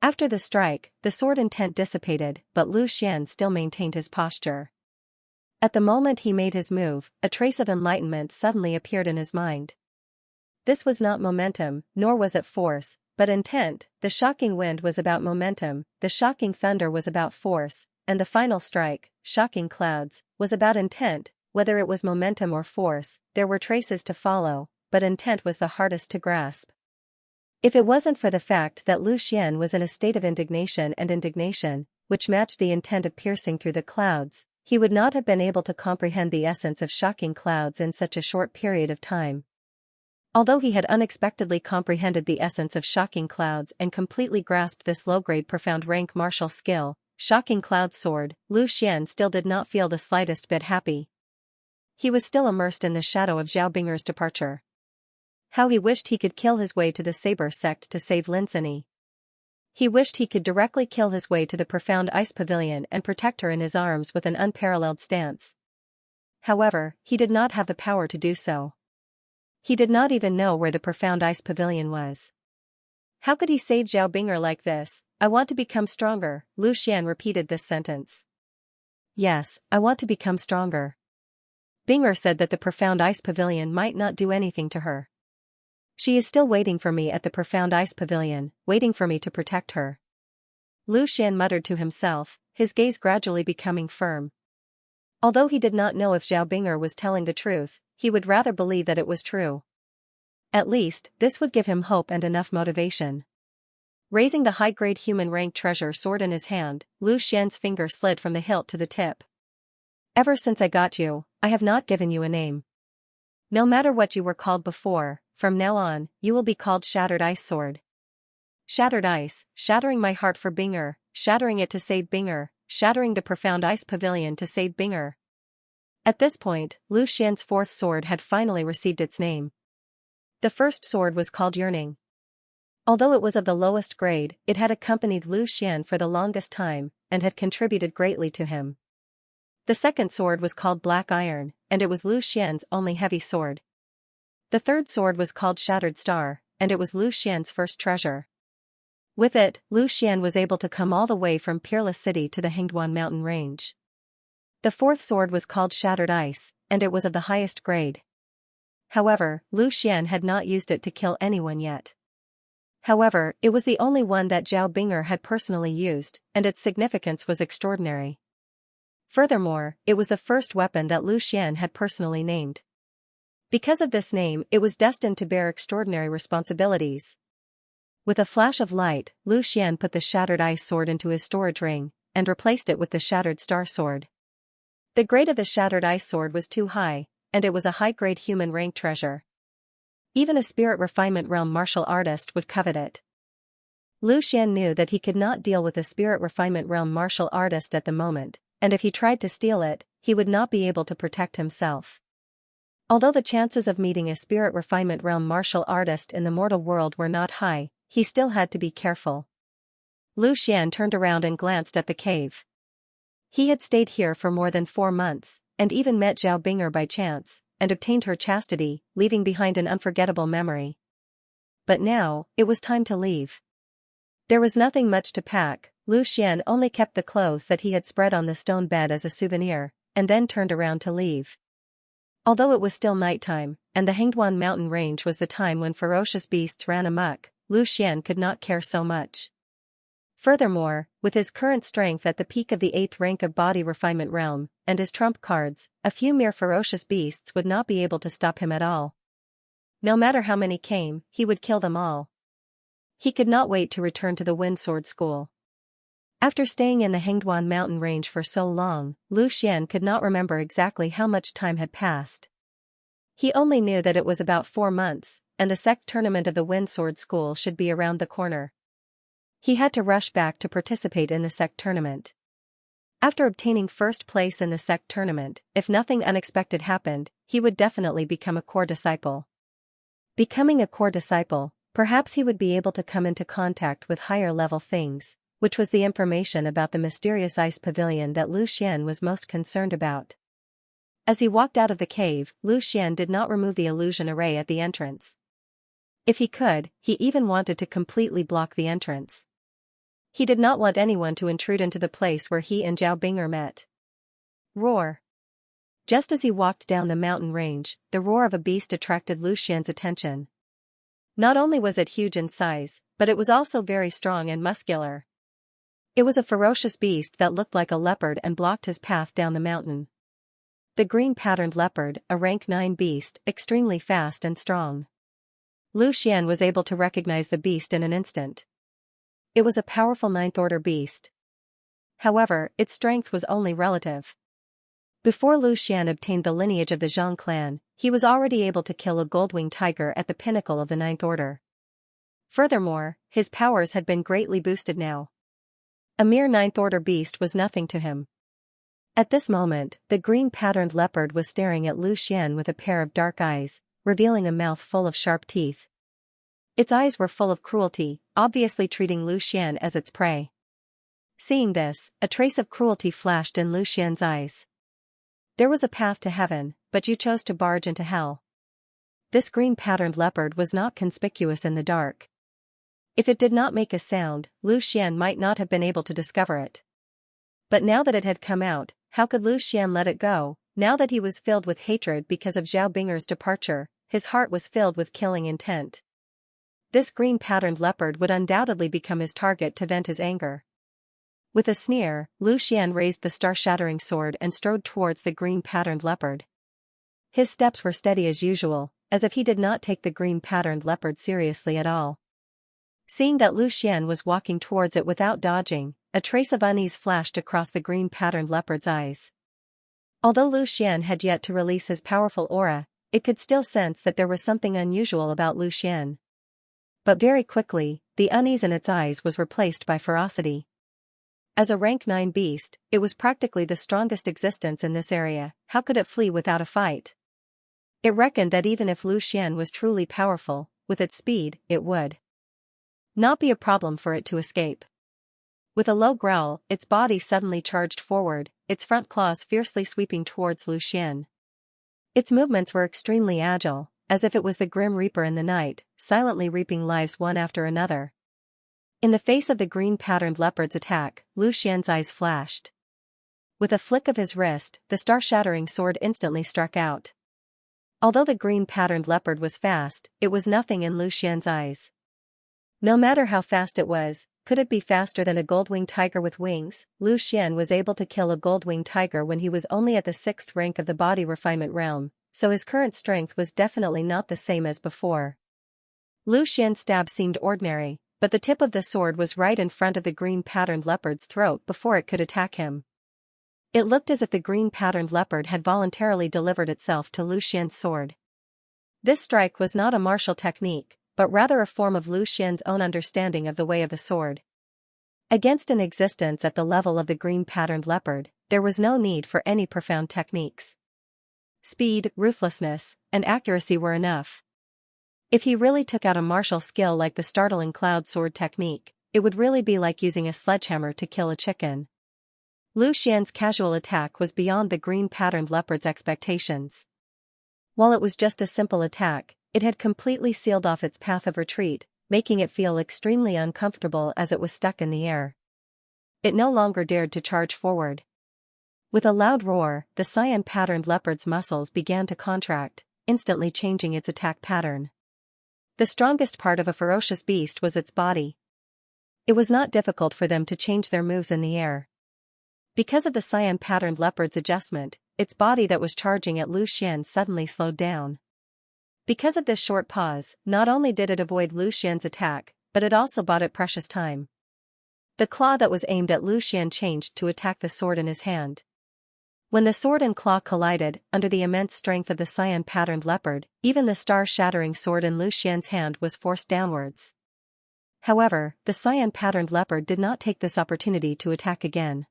After the strike, the sword intent dissipated, but Lu Xian still maintained his posture. At the moment he made his move, a trace of enlightenment suddenly appeared in his mind. This was not momentum, nor was it force, but intent. The shocking wind was about momentum, the shocking thunder was about force, and the final strike, shocking clouds, was about intent. Whether it was momentum or force, there were traces to follow, but intent was the hardest to grasp. If it wasn't for the fact that Lu Xian was in a state of indignation, which matched the intent of piercing through the clouds, he would not have been able to comprehend the essence of shocking clouds in such a short period of time. Although he had unexpectedly comprehended the essence of shocking clouds and completely grasped this low-grade profound rank martial skill, shocking cloud sword, Lu Xian still did not feel the slightest bit happy. He was still immersed in the shadow of Zhao Bing'er's departure. How he wished he could kill his way to the Saber sect to save Linsini. He wished he could directly kill his way to the profound ice pavilion and protect her in his arms with an unparalleled stance. However, he did not have the power to do so. He did not even know where the profound ice pavilion was. How could he save Zhao Bing'er like this? "I want to become stronger," Lu Xian repeated this sentence. "Yes, I want to become stronger." Bing'er said that the profound ice pavilion might not do anything to her. "She is still waiting for me at the profound ice pavilion, waiting for me to protect her." Lu Xian muttered to himself, his gaze gradually becoming firm. Although he did not know if Zhao Bing'er was telling the truth, he would rather believe that it was true. At least, this would give him hope and enough motivation. Raising the high-grade human rank treasure sword in his hand, Lu Xian's finger slid from the hilt to the tip. "Ever since I got you, I have not given you a name. No matter what you were called before, from now on, you will be called Shattered Ice Sword. Shattered ice, shattering my heart for Bing'er, shattering it to save Bing'er, shattering the profound ice pavilion to save Bing'er." At this point, Lu Xian's 4th sword had finally received its name. The first sword was called Yearning. Although it was of the lowest grade, it had accompanied Lu Xian for the longest time, and had contributed greatly to him. The second sword was called Black Iron, and it was Lu Xian's only heavy sword. The third sword was called Shattered Star, and it was Lu Xian's first treasure. With it, Lu Xian was able to come all the way from Peerless City to the Hingduan mountain range. The fourth sword was called Shattered Ice, and it was of the highest grade. However, Lu Xian had not used it to kill anyone yet. However, it was the only one that Zhao Bing'er had personally used, and its significance was extraordinary. Furthermore, it was the first weapon that Lu Xian had personally named. Because of this name, it was destined to bear extraordinary responsibilities. With a flash of light, Lu Xian put the Shattered Ice Sword into his storage ring, and replaced it with the Shattered Star Sword. The grade of the Shattered Ice Sword was too high, and it was a high-grade human rank treasure. Even a spirit refinement realm martial artist would covet it. Lu Xian knew that he could not deal with a spirit refinement realm martial artist at the moment, and if he tried to steal it, he would not be able to protect himself. Although the chances of meeting a spirit refinement realm martial artist in the mortal world were not high, he still had to be careful. Lu Xian turned around and glanced at the cave. He had stayed here for more than 4 months, and even met Zhao Binger by chance, and obtained her chastity, leaving behind an unforgettable memory. But now, it was time to leave. There was nothing much to pack. Lu Xian only kept the clothes that he had spread on the stone bed as a souvenir, and then turned around to leave. Although it was still nighttime, and the Hengduan mountain range was the time when ferocious beasts ran amok, Lu Xian could not care so much. Furthermore, with his current strength at the peak of the 8th rank of body refinement realm, and his trump cards, a few mere ferocious beasts would not be able to stop him at all. No matter how many came, he would kill them all. He could not wait to return to the Wind Sword School. After staying in the Hengduan mountain range for so long, Lu Xian could not remember exactly how much time had passed. He only knew that it was about 4 months, and the sect tournament of the Wind Sword School should be around the corner. He had to rush back to participate in the sect tournament. After obtaining first place in the sect tournament, if nothing unexpected happened, he would definitely become a core disciple. Becoming a core disciple, perhaps he would be able to come into contact with higher level things, which was the information about the mysterious ice pavilion that Lu Xian was most concerned about. As he walked out of the cave, Lu Xian did not remove the illusion array at the entrance. If he could, he even wanted to completely block the entrance. He did not want anyone to intrude into the place where he and Zhao Binger met. Roar! Just as he walked down the mountain range, the roar of a beast attracted Lu Xian's attention. Not only was it huge in size, but it was also very strong and muscular. It was a ferocious beast that looked like a leopard and blocked his path down the mountain. The green-patterned leopard, a rank 9 beast, extremely fast and strong. Lu Xian was able to recognize the beast in an instant. It was a powerful 9th order beast. However, its strength was only relative. Before Lu Xian obtained the lineage of the Zhang clan, he was already able to kill a gold-winged tiger at the pinnacle of the 9th order. Furthermore, his powers had been greatly boosted now. A mere 9th order beast was nothing to him. At this moment, the green-patterned leopard was staring at Lu Xian with a pair of dark eyes, revealing a mouth full of sharp teeth. Its eyes were full of cruelty, obviously treating Lu Xian as its prey. Seeing this, a trace of cruelty flashed in Lu Xian's eyes. There was a path to heaven, but you chose to barge into hell. This green-patterned leopard was not conspicuous in the dark. If it did not make a sound, Lu Xian might not have been able to discover it. But now that it had come out, how could Lu Xian let it go? Now that he was filled with hatred because of Zhao Binger's departure, his heart was filled with killing intent. This green-patterned leopard would undoubtedly become his target to vent his anger. With a sneer, Lu Xian raised the star-shattering sword and strode towards the green-patterned leopard. His steps were steady as usual, as if he did not take the green-patterned leopard seriously at all. Seeing that Lu Xian was walking towards it without dodging, a trace of unease flashed across the green-patterned leopard's eyes. Although Lu Xian had yet to release his powerful aura, it could still sense that there was something unusual about Lu Xian. But very quickly, the unease in its eyes was replaced by ferocity. As a rank 9 beast, it was practically the strongest existence in this area. How could it flee without a fight? It reckoned that even if Lu Xian was truly powerful, with its speed, it would not be a problem for it to escape. With a low growl, its body suddenly charged forward, its front claws fiercely sweeping towards Lu Xian. Its movements were extremely agile, as if it was the Grim Reaper in the night, silently reaping lives one after another. In the face of the green-patterned leopard's attack, Lu Xian's eyes flashed. With a flick of his wrist, the star-shattering sword instantly struck out. Although the green-patterned leopard was fast, it was nothing in Lu Xian's eyes. No matter how fast it was, could it be faster than a gold-winged tiger with wings? Lu Xian was able to kill a gold-winged tiger when he was only at the 6th rank of the body refinement realm, so his current strength was definitely not the same as before. Lu Xian's stab seemed ordinary, but the tip of the sword was right in front of the green-patterned leopard's throat before it could attack him. It looked as if the green-patterned leopard had voluntarily delivered itself to Lu Xian's sword. This strike was not a martial technique, but rather a form of Lu Xian's own understanding of the way of the sword. Against an existence at the level of the green-patterned leopard, there was no need for any profound techniques. Speed, ruthlessness, and accuracy were enough. If he really took out a martial skill like the startling cloud sword technique, it would really be like using a sledgehammer to kill a chicken. Lu Xian's casual attack was beyond the green-patterned leopard's expectations. While it was just a simple attack, it had completely sealed off its path of retreat, making it feel extremely uncomfortable as it was stuck in the air. It no longer dared to charge forward. With a loud roar, the cyan-patterned leopard's muscles began to contract, instantly changing its attack pattern. The strongest part of a ferocious beast was its body. It was not difficult for them to change their moves in the air. Because of the cyan-patterned leopard's adjustment, its body that was charging at Lu Xian suddenly slowed down. Because of this short pause, not only did it avoid Lu Xian's attack, but it also bought it precious time. The claw that was aimed at Lu Xian changed to attack the sword in his hand. When the sword and claw collided, under the immense strength of the cyan-patterned leopard, even the star-shattering sword in Lu Xian's hand was forced downwards. However, the cyan-patterned leopard did not take this opportunity to attack again.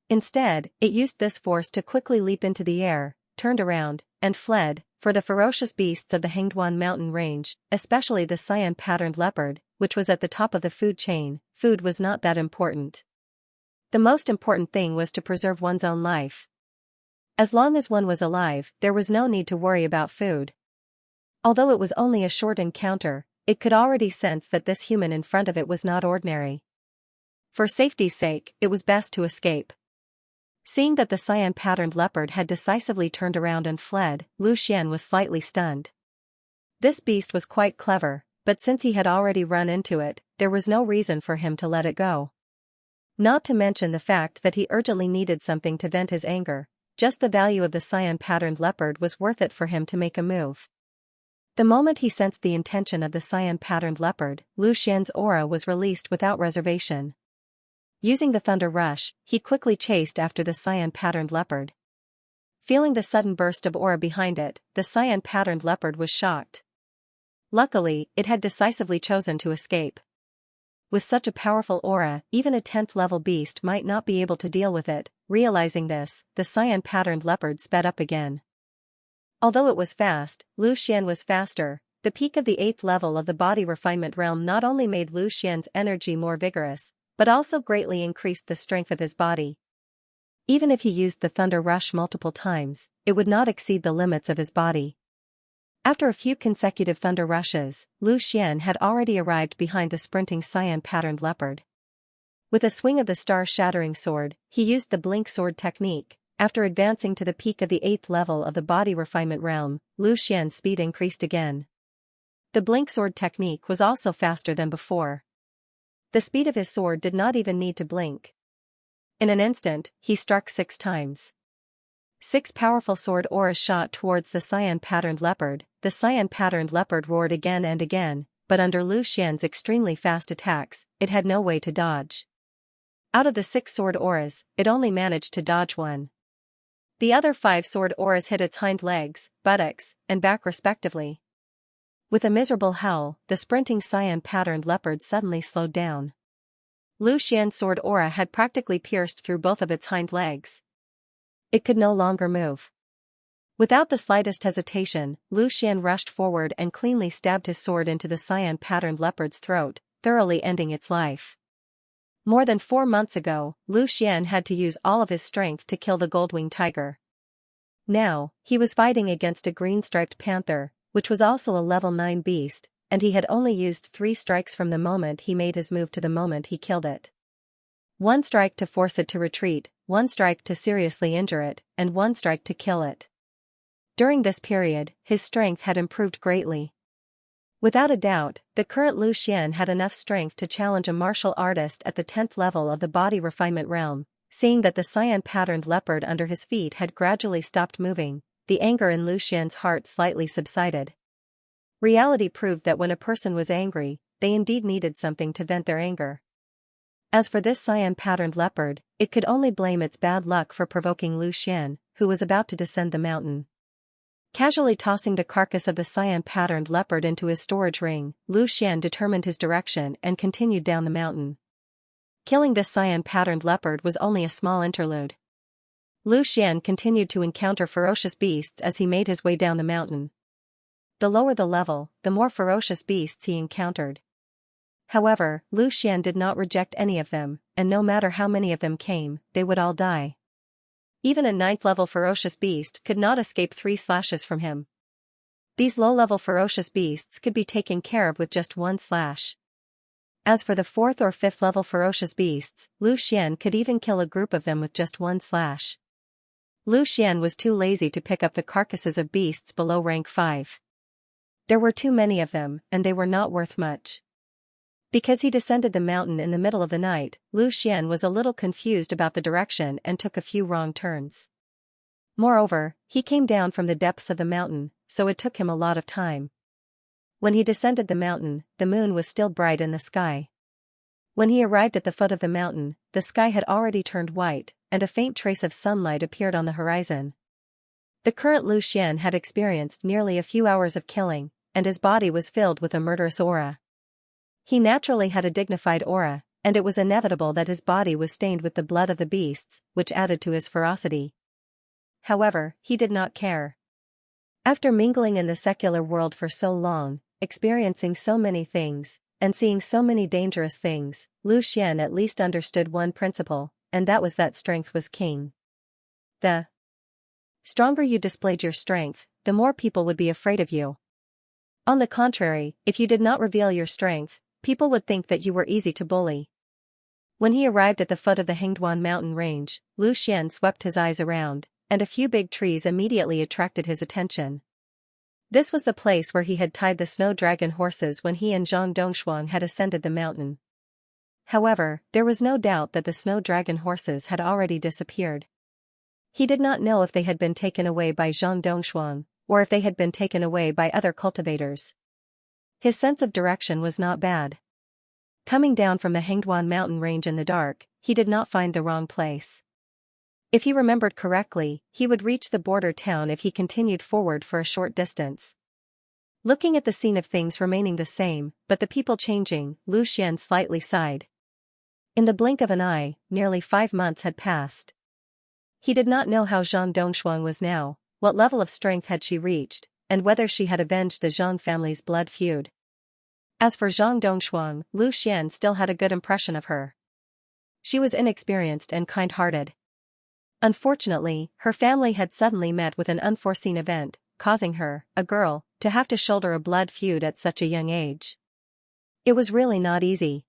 Instead, it used this force to quickly leap into the air, turned around, and fled. For the ferocious beasts of the Hengduan mountain range, especially the cyan-patterned leopard, which was at the top of the food chain, food was not that important. The most important thing was to preserve one's own life. As long as one was alive, there was no need to worry about food. Although it was only a short encounter, it could already sense that this human in front of it was not ordinary. For safety's sake, it was best to escape. Seeing that the cyan-patterned leopard had decisively turned around and fled, Lu Xian was slightly stunned. This beast was quite clever, but since he had already run into it, there was no reason for him to let it go. Not to mention the fact that he urgently needed something to vent his anger. Just the value of the cyan-patterned leopard was worth it for him to make a move. The moment he sensed the intention of the cyan-patterned leopard, Lu Xian's aura was released without reservation. Using the thunder rush, he quickly chased after the cyan-patterned leopard. Feeling the sudden burst of aura behind it, the cyan-patterned leopard was shocked. Luckily, it had decisively chosen to escape. With such a powerful aura, even a 10th-level beast might not be able to deal with it. Realizing this, the cyan-patterned leopard sped up again. Although it was fast, Lu Xian was faster. The peak of the 8th level of the body refinement realm not only made Lu Xian's energy more vigorous, but also greatly increased the strength of his body. Even if he used the thunder rush multiple times, it would not exceed the limits of his body. After a few consecutive thunder rushes, Lu Xian had already arrived behind the sprinting cyan-patterned leopard. With a swing of the star-shattering sword, he used the blink sword technique. After advancing to the peak of the 8th level of the body refinement realm, Lu Xian's speed increased again. The blink sword technique was also faster than before. The speed of his sword did not even need to blink. In an instant, he struck 6 times. 6 powerful sword auras shot towards the cyan-patterned leopard. The cyan-patterned leopard roared again and again, but under Lu Xian's extremely fast attacks, it had no way to dodge. Out of the 6 sword auras, it only managed to dodge 1. The other 5 sword auras hit its hind legs, buttocks, and back respectively. With a miserable howl, the sprinting cyan-patterned leopard suddenly slowed down. Lu Xian's sword aura had practically pierced through both of its hind legs. It could no longer move. Without the slightest hesitation, Lu Xian rushed forward and cleanly stabbed his sword into the cyan-patterned leopard's throat, thoroughly ending its life. More than 4 months ago, Lu Xian had to use all of his strength to kill the gold-winged tiger. Now, he was fighting against a green-striped panther, which was also a level 9 beast, and he had only used 3 strikes from the moment he made his move to the moment he killed it. 1 strike to force it to retreat, 1 strike to seriously injure it, and 1 strike to kill it. During this period, his strength had improved greatly. Without a doubt, the current Lu Xian had enough strength to challenge a martial artist at the 10th level of the body refinement realm. Seeing that the cyan-patterned leopard under his feet had gradually stopped moving, the anger in Lu Xian's heart slightly subsided. Reality proved that when a person was angry, they indeed needed something to vent their anger. As for this cyan-patterned leopard, it could only blame its bad luck for provoking Lu Xian, who was about to descend the mountain. Casually tossing the carcass of the cyan-patterned leopard into his storage ring, Lu Xian determined his direction and continued down the mountain. Killing this cyan-patterned leopard was only a small interlude. Lu Xian continued to encounter ferocious beasts as he made his way down the mountain. The lower the level, the more ferocious beasts he encountered. However, Lu Xian did not reject any of them, and no matter how many of them came, they would all die. Even a 9th-level ferocious beast could not escape 3 slashes from him. These low-level ferocious beasts could be taken care of with just 1 slash. As for the 4th or 5th-level ferocious beasts, Lu Xian could even kill a group of them with just 1 slash. Lu Xian was too lazy to pick up the carcasses of beasts below rank 5. There were too many of them, and they were not worth much. Because he descended the mountain in the middle of the night, Lu Xian was a little confused about the direction and took a few wrong turns. Moreover, he came down from the depths of the mountain, so it took him a lot of time. When he descended the mountain, the moon was still bright in the sky. When he arrived at the foot of the mountain, the sky had already turned white, and a faint trace of sunlight appeared on the horizon. The current Lu Xian had experienced nearly a few hours of killing, and his body was filled with a murderous aura. He naturally had a dignified aura, and it was inevitable that his body was stained with the blood of the beasts, which added to his ferocity. However, he did not care. After mingling in the secular world for so long, experiencing so many things, and seeing so many dangerous things, Lu Xian at least understood one principle, and that was that strength was king. The stronger you displayed your strength, the more people would be afraid of you. On the contrary, if you did not reveal your strength, people would think that you were easy to bully. When he arrived at the foot of the Hengduan mountain range, Lu Xian swept his eyes around, and a few big trees immediately attracted his attention. This was the place where he had tied the snow dragon horses when he and Zhang Dongshuang had ascended the mountain. However, there was no doubt that the snow dragon horses had already disappeared. He did not know if they had been taken away by Zhang Dongshuang, or if they had been taken away by other cultivators. His sense of direction was not bad. Coming down from the Hengduan mountain range in the dark, he did not find the wrong place. If he remembered correctly, he would reach the border town if he continued forward for a short distance. Looking at the scene of things remaining the same, but the people changing, Lu Xian slightly sighed. In the blink of an eye, nearly 5 months had passed. He did not know how Zhang Dongshuang was now, what level of strength had she reached, and whether she had avenged the Zhang family's blood feud. As for Zhang Dongshuang, Lu Xian still had a good impression of her. She was inexperienced and kind-hearted. Unfortunately, her family had suddenly met with an unforeseen event, causing her, a girl, to have to shoulder a blood feud at such a young age. It was really not easy.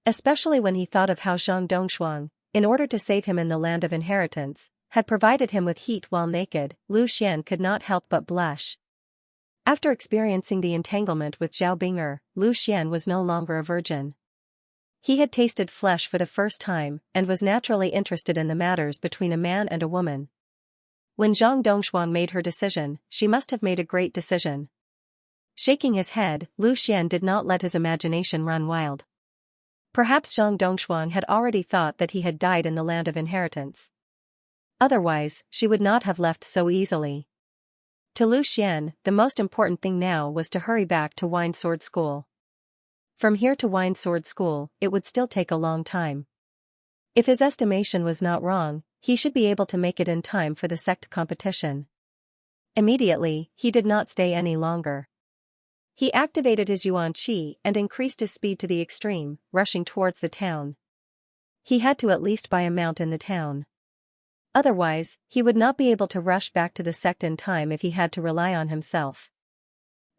Especially when he thought of how Zhang Dongshuang, in order to save him in the land of inheritance, had provided him with heat while naked. Lu Xian could not help but blush. After experiencing the entanglement with Zhao Binger, Lu Xian was no longer a virgin. He had tasted flesh for the first time, and was naturally interested in the matters between a man and a woman. When Zhang Dongshuang made her decision, she must have made a great decision. Shaking his head, Lu Xian did not let his imagination run wild. Perhaps Zhang Dongshuang had already thought that he had died in the land of inheritance. Otherwise, she would not have left so easily. To Lu Xian, the most important thing now was to hurry back to Wine Sword School. From here to Wine Sword School, it would still take a long time. If his estimation was not wrong, he should be able to make it in time for the sect competition. Immediately, he did not stay any longer. He activated his Yuan Qi and increased his speed to the extreme, rushing towards the town. He had to at least buy a mount in the town. Otherwise, he would not be able to rush back to the sect in time if he had to rely on himself.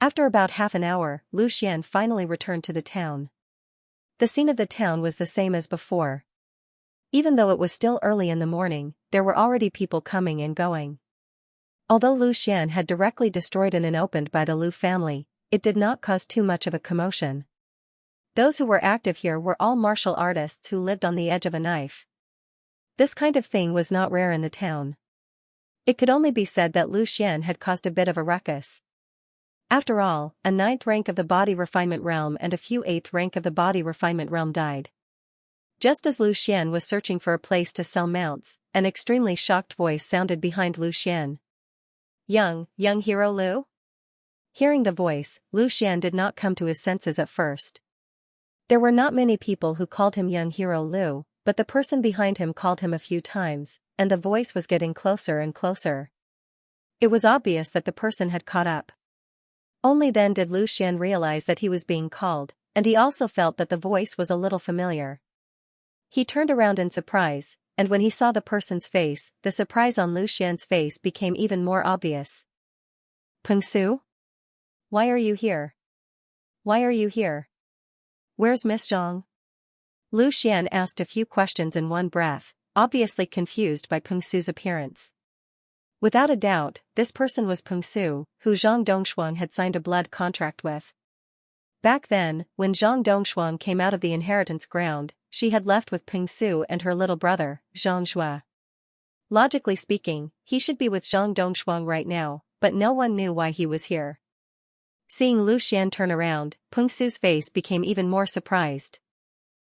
After about half an hour, Lu Xian finally returned to the town. The scene of the town was the same as before. Even though it was still early in the morning, there were already people coming and going. Although Lu Xian had directly destroyed an inn opened by the Lu family, it did not cause too much of a commotion. Those who were active here were all martial artists who lived on the edge of a knife. This kind of thing was not rare in the town. It could only be said that Lu Xian had caused a bit of a ruckus. After all, a 9th rank of the body refinement realm and a few 8th rank of the body refinement realm died. Just as Lu Xian was searching for a place to sell mounts, an extremely shocked voice sounded behind Lu Xian. young hero Lu? Hearing the voice, Lu Xian did not come to his senses at first. There were not many people who called him young hero Lu, but the person behind him called him a few times, and the voice was getting closer and closer. It was obvious that the person had caught up. Only then did Lu Xian realize that he was being called, and he also felt that the voice was a little familiar. He turned around in surprise, and when he saw the person's face, the surprise on Lu Xian's face became even more obvious. Peng Su? Why are you here? Why are you here? Where's Miss Zhang? Lu Xian asked a few questions in one breath, obviously confused by Peng Su's appearance. Without a doubt, this person was Peng Su, who Zhang Dongxuan had signed a blood contract with. Back then, when Zhang Dongxuan came out of the inheritance ground, she had left with Peng Su and her little brother, Xianxia. Logically speaking, he should be with Zhang Dongxuan right now, but no one knew why he was here. Seeing Lu Xian turn around, Peng Su's face became even more surprised.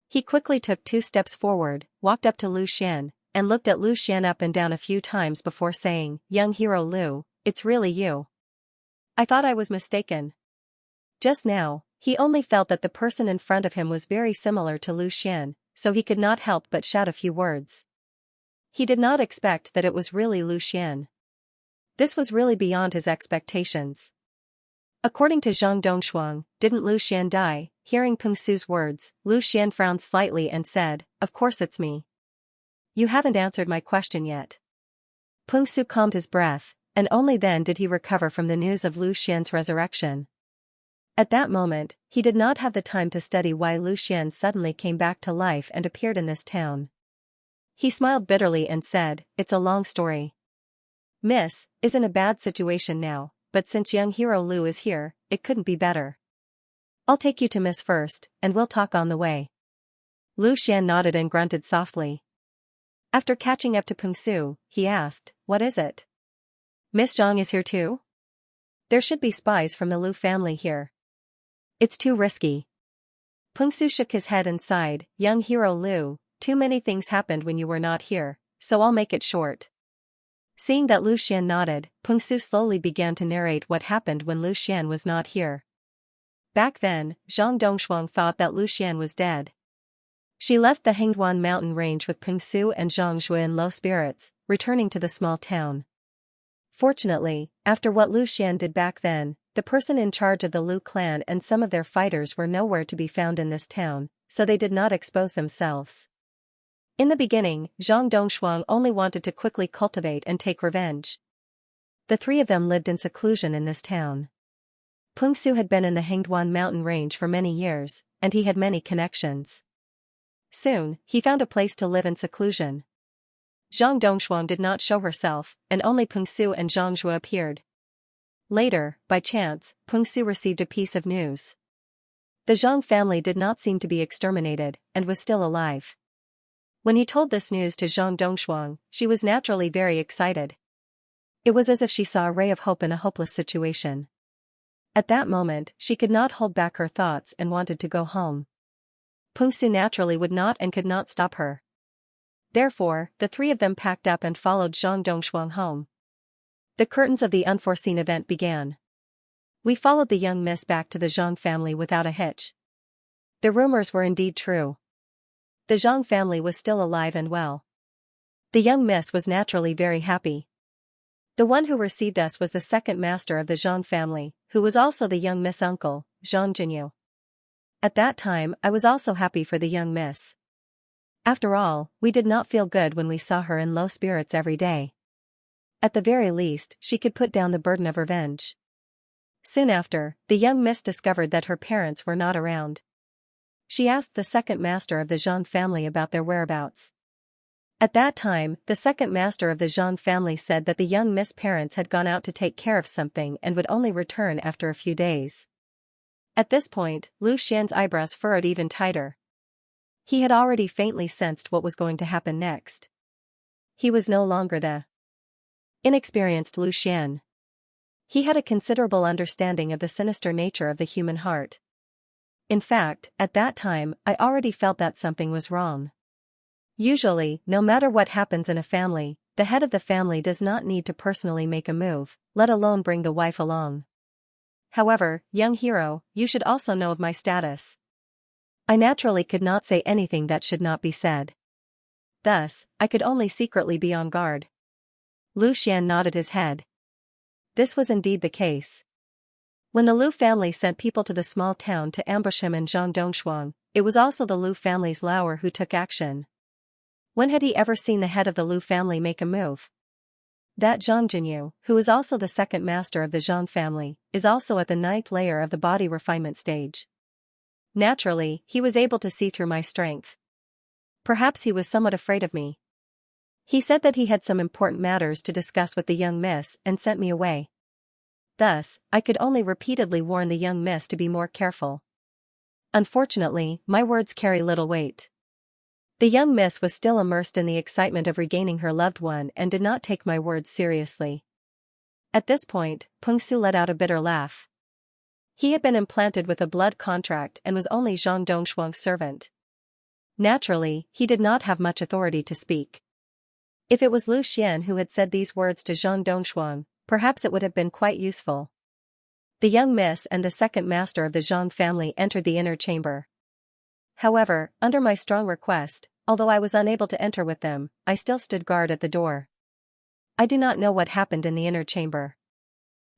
He quickly took 2 steps forward, walked up to Lu Xian, and looked at Lu Xian up and down a few times before saying, "Young hero Lu, it's really you. I thought I was mistaken." Just now, he only felt that the person in front of him was very similar to Lu Xian, so he could not help but shout a few words. He did not expect that it was really Lu Xian. This was really beyond his expectations. According to Zhang Dongxuan, didn't Lu Xian die? Hearing Peng Su's words, Lu Xian frowned slightly and said, "Of course it's me. You haven't answered my question yet." Peng Su calmed his breath, and only then did he recover from the news of Lu Xian's resurrection. At that moment, he did not have the time to study why Lu Xian suddenly came back to life and appeared in this town. He smiled bitterly and said, "It's a long story. Miss is in a bad situation now, but since young hero Lu is here, it couldn't be better. I'll take you to Miss first, and we'll talk on the way." Lu Xian nodded and grunted softly. After catching up to Peng Su, he asked, "What is it? Miss Zhang is here too? There should be spies from the Lu family here. It's too risky." Peng Su shook his head and sighed, "Young hero Lu, too many things happened when you were not here, so I'll make it short." Seeing that Lu Xian nodded, Peng Su slowly began to narrate what happened when Lu Xian was not here. Back then, Zhang Dongxuan thought that Lu Xian was dead. She left the Hengduan mountain range with Peng Su and Zhang Zhui in low spirits, returning to the small town. Fortunately, after what Lu Xian did back then, the person in charge of the Lu clan and some of their fighters were nowhere to be found in this town, so they did not expose themselves. In the beginning, Zhang Dongxuan only wanted to quickly cultivate and take revenge. The 3 of them lived in seclusion in this town. Peng Su had been in the Hengduan mountain range for many years, and he had many connections. Soon, he found a place to live in seclusion. Zhang Dongxuan did not show herself, and only Peng Su and Zhang Zhui appeared. Later, by chance, Peng Su received a piece of news. The Zhang family did not seem to be exterminated, and was still alive. When he told this news to Zhang Dongxuan, she was naturally very excited. It was as if she saw a ray of hope in a hopeless situation. At that moment, she could not hold back her thoughts and wanted to go home. Peng Su naturally would not and could not stop her. Therefore, the 3 of them packed up and followed Zhang Dongxuan home. The curtains of the unforeseen event began. We followed the young miss back to the Zhang family without a hitch. The rumors were indeed true. The Zhang family was still alive and well. The young miss was naturally very happy. The one who received us was the second master of the Zhang family, who was also the young miss' uncle, Zhang Jinyu. At that time I was also happy for the young miss. After all, we did not feel good when we saw her in low spirits every day. At the very least, she could put down the burden of revenge. Soon after, the young miss discovered that her parents were not around. She asked the second master of the Zhang family about their whereabouts. At that time, the second master of the Zhang family said that the young miss' parents had gone out to take care of something and would only return after a few days. At this point, Lu Xian's eyebrows furrowed even tighter. He had already faintly sensed what was going to happen next. He was no longer the inexperienced Lu Xian. He had a considerable understanding of the sinister nature of the human heart. In fact, at that time, I already felt that something was wrong. Usually, no matter what happens in a family, the head of the family does not need to personally make a move, let alone bring the wife along. However, young hero, you should also know of my status. I naturally could not say anything that should not be said. Thus, I could only secretly be on guard. Lu Xian nodded his head. This was indeed the case. When the Lu family sent people to the small town to ambush him and Zhang Dongshuang, it was also the Lu family's Lauer who took action. When had he ever seen the head of the Lu family make a move? That Zhang Jinyu, who is also the second master of the Zhang family, is also at the 9th layer of the body refinement stage. Naturally, he was able to see through my strength. Perhaps he was somewhat afraid of me. He said that he had some important matters to discuss with the young miss and sent me away. Thus, I could only repeatedly warn the young miss to be more careful. Unfortunately, my words carry little weight. The young miss was still immersed in the excitement of regaining her loved one and did not take my words seriously. At this point, Peng Su let out a bitter laugh. He had been implanted with a blood contract and was only Zhang Dongshuang's servant. Naturally, he did not have much authority to speak. If it was Lu Xian who had said these words to Zhang Dongshuang, perhaps it would have been quite useful. The young miss and the second master of the Zhang family entered the inner chamber. However, under my strong request, although I was unable to enter with them, I still stood guard at the door. I do not know what happened in the inner chamber.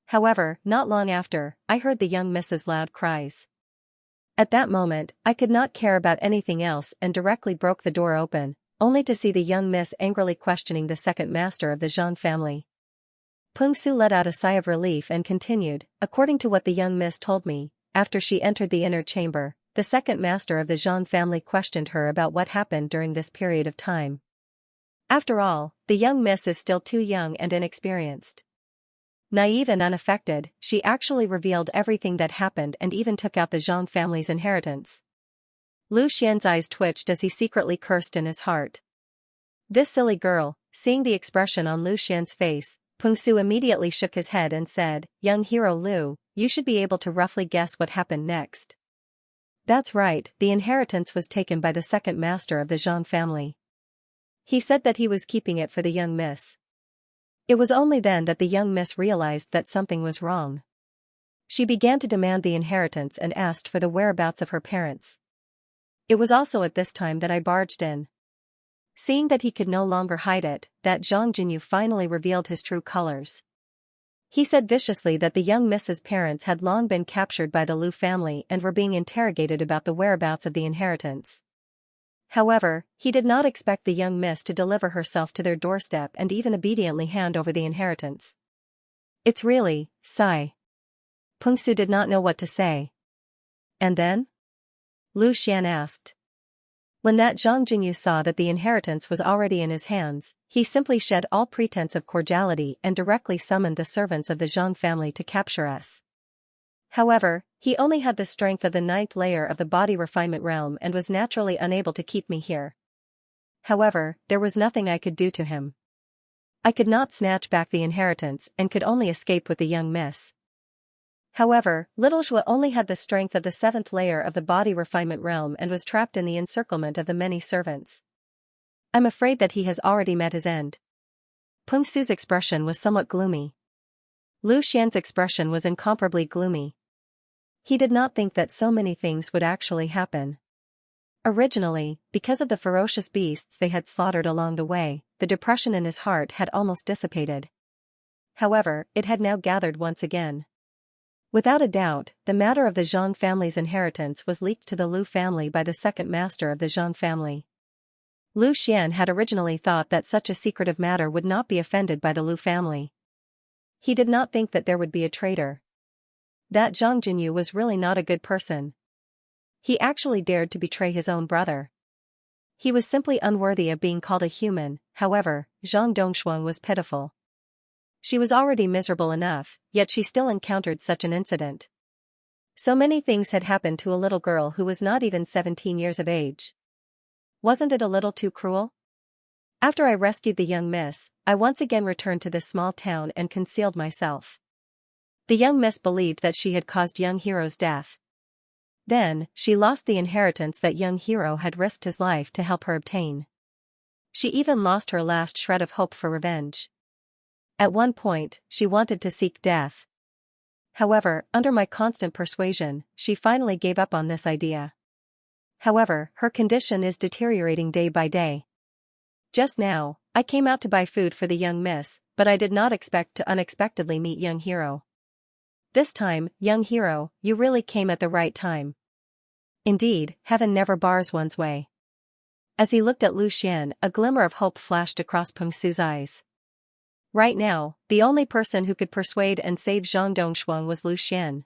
However, not long after, I heard the young miss's loud cries. At that moment, I could not care about anything else and directly broke the door open, only to see the young miss angrily questioning the second master of the Zhang family. Peng Su let out a sigh of relief and continued, according to what the young miss told me, after she entered the inner chamber, the second master of the Zhang family questioned her about what happened during this period of time. After all, the young miss is still too young and inexperienced. Naive and unaffected, she actually revealed everything that happened and even took out the Zhang family's inheritance. Lu Xian's eyes twitched as he secretly cursed in his heart. This silly girl. Seeing the expression on Lu Xian's face, Peng Su immediately shook his head and said, "Young hero Lu, you should be able to roughly guess what happened next." That's right, the inheritance was taken by the second master of the Zhang family. He said that he was keeping it for the young miss. It was only then that the young miss realized that something was wrong. She began to demand the inheritance and asked for the whereabouts of her parents. It was also at this time that I barged in. Seeing that he could no longer hide it, that Zhang Jinyu finally revealed his true colors. He said viciously that the young miss's parents had long been captured by the Lu family and were being interrogated about the whereabouts of the inheritance. However, he did not expect the young miss to deliver herself to their doorstep and even obediently hand over the inheritance. It's really, sigh. Peng Su did not know what to say. And then? Lu Xian asked. When that Zhang Jinyu saw that the inheritance was already in his hands, he simply shed all pretense of cordiality and directly summoned the servants of the Zhang family to capture us. However, he only had the strength of the 9th layer of the body refinement realm and was naturally unable to keep me here. However, there was nothing I could do to him. I could not snatch back the inheritance and could only escape with the young miss. However, Little Zhua only had the strength of the 7th layer of the body refinement realm and was trapped in the encirclement of the many servants. I'm afraid that he has already met his end. Peng Su's expression was somewhat gloomy. Lu Xian's expression was incomparably gloomy. He did not think that so many things would actually happen. Originally, because of the ferocious beasts they had slaughtered along the way, the depression in his heart had almost dissipated. However, it had now gathered once again. Without a doubt, the matter of the Zhang family's inheritance was leaked to the Lu family by the second master of the Zhang family. Lu Xian had originally thought that such a secretive matter would not be offended by the Lu family. He did not think that there would be a traitor. That Zhang Jinyu was really not a good person. He actually dared to betray his own brother. He was simply unworthy of being called a human. However, Zhang Dongshuang was pitiful. She was already miserable enough, yet she still encountered such an incident. So many things had happened to a little girl who was not even 17 years of age. Wasn't it a little too cruel? After I rescued the young miss, I once again returned to this small town and concealed myself. The young miss believed that she had caused young hero's death. Then, she lost the inheritance that young hero had risked his life to help her obtain. she even lost her last shred of hope for revenge. At one point, she wanted to seek death. However, under my constant persuasion, she finally gave up on this idea. However, her condition is deteriorating day by day. Just now, I came out to buy food for the young miss, but I did not expect to unexpectedly meet young hero. This time, young hero, you really came at the right time. Indeed, heaven never bars one's way. As he looked at Lu Xian, a glimmer of hope flashed across Peng Su's eyes. Right now, the only person who could persuade and save Zhang Dongshuang was Lu Xian.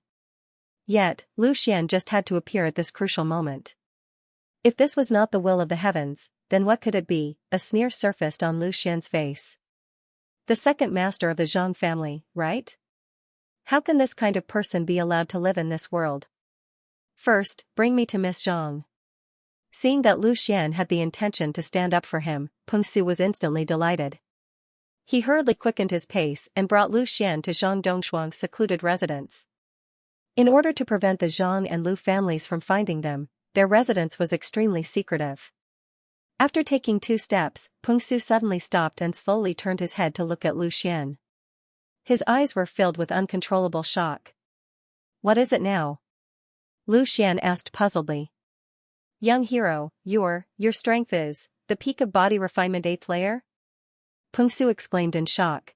Yet, Lu Xian just had to appear at this crucial moment. If this was not the will of the heavens, then what could it be? A sneer surfaced on Lu Xian's face. The second master of the Zhang family, right? How can this kind of person be allowed to live in this world? First, bring me to Miss Zhang. Seeing that Lu Xian had the intention to stand up for him, Peng Su was instantly delighted. He hurriedly quickened his pace and brought Lu Xian to Zhang Dongshuang's secluded residence. In order to prevent the Zhang and Lu families from finding them, their residence was extremely secretive. After taking 2 steps, Peng Su suddenly stopped and slowly turned his head to look at Lu Xian. His eyes were filled with uncontrollable shock. What is it now? Lu Xian asked puzzledly. Young hero, your strength is the peak of body refinement 8th layer? Peng Su exclaimed in shock.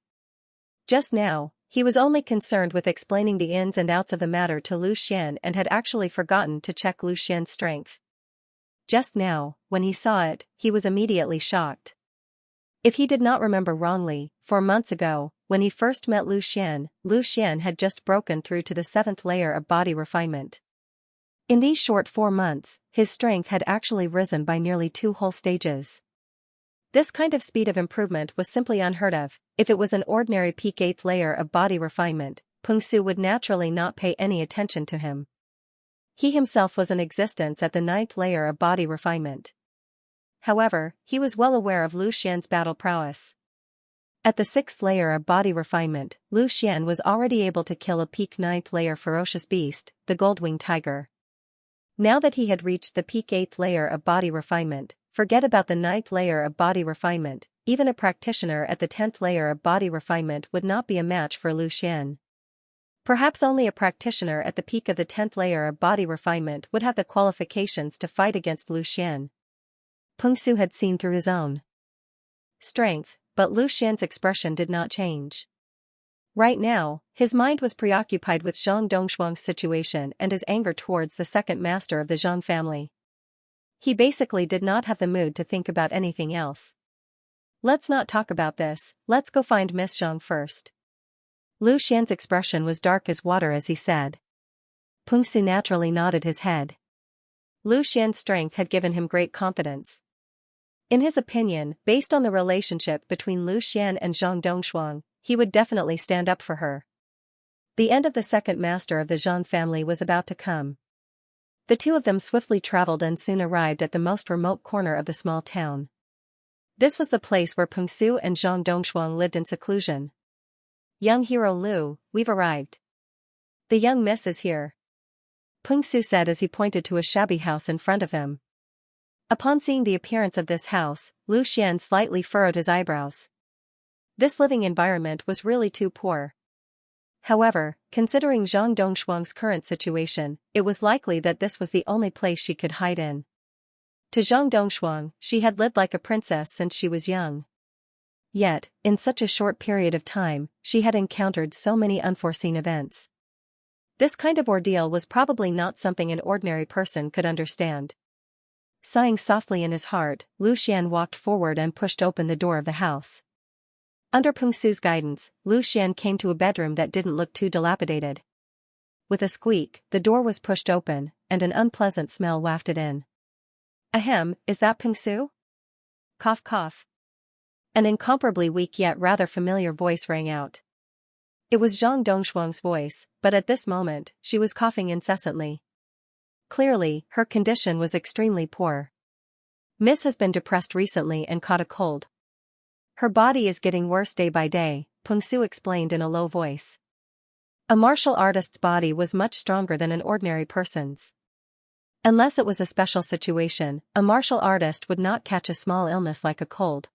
Just now, he was only concerned with explaining the ins and outs of the matter to Lu Xian and had actually forgotten to check Lu Xian's strength. Just now, when he saw it, he was immediately shocked. If he did not remember wrongly, 4 months ago, when he first met Lu Xian had just broken through to the 7th layer of body refinement. In these short 4 months, his strength had actually risen by nearly 2 whole stages. This kind of speed of improvement was simply unheard of. If it was an ordinary peak 8th layer of body refinement, Peng Su would naturally not pay any attention to him. He himself was in existence at the 9th layer of body refinement. However, he was well aware of Lu Xian's battle prowess. At the 6th layer of body refinement, Lu Xian was already able to kill a peak 9th layer ferocious beast, the gold-winged tiger. Now that he had reached the peak 8th layer of body refinement, forget about the 9th layer of body refinement, even a practitioner at the 10th layer of body refinement would not be a match for Lu Xian. Perhaps only a practitioner at the peak of the 10th layer of body refinement would have the qualifications to fight against Lu Xian. Peng Su had seen through his own strength, but Lu Xian's expression did not change. Right now, his mind was preoccupied with Zhang Dongshuang's situation and his anger towards the second master of the Zhang family. He basically did not have the mood to think about anything else. Let's not talk about this, let's go find Miss Zhang first. Lu Xian's expression was dark as water as he said. Peng Su naturally nodded his head. Lu Xian's strength had given him great confidence. In his opinion, based on the relationship between Lu Xian and Zhang Dongshuang, he would definitely stand up for her. The end of the second master of the Zhang family was about to come. The two of them swiftly traveled and soon arrived at the most remote corner of the small town. This was the place where Peng Su and Zhang Dongshuang lived in seclusion. Young hero Lu, we've arrived. The young miss is here. Peng Su said as he pointed to a shabby house in front of him. Upon seeing the appearance of this house, Lu Xian slightly furrowed his eyebrows. This living environment was really too poor. However, considering Zhang Dongshuang's current situation, it was likely that this was the only place she could hide in. To Zhang Dongshuang, she had lived like a princess since she was young. Yet, in such a short period of time, she had encountered so many unforeseen events. This kind of ordeal was probably not something an ordinary person could understand. Sighing softly in his heart, Lu Xian walked forward and pushed open the door of the house. Under Peng Su's guidance, Lu Xian came to a bedroom that didn't look too dilapidated. With a squeak, the door was pushed open, and an unpleasant smell wafted in. Ahem, is that Peng Su? Cough cough. An incomparably weak yet rather familiar voice rang out. It was Zhang Dongshuang's voice, but at this moment, she was coughing incessantly. Clearly, her condition was extremely poor. Miss has been depressed recently and caught a cold. Her body is getting worse day by day, Peng Su explained in a low voice. A martial artist's body was much stronger than an ordinary person's. Unless it was a special situation, a martial artist would not catch a small illness like a cold.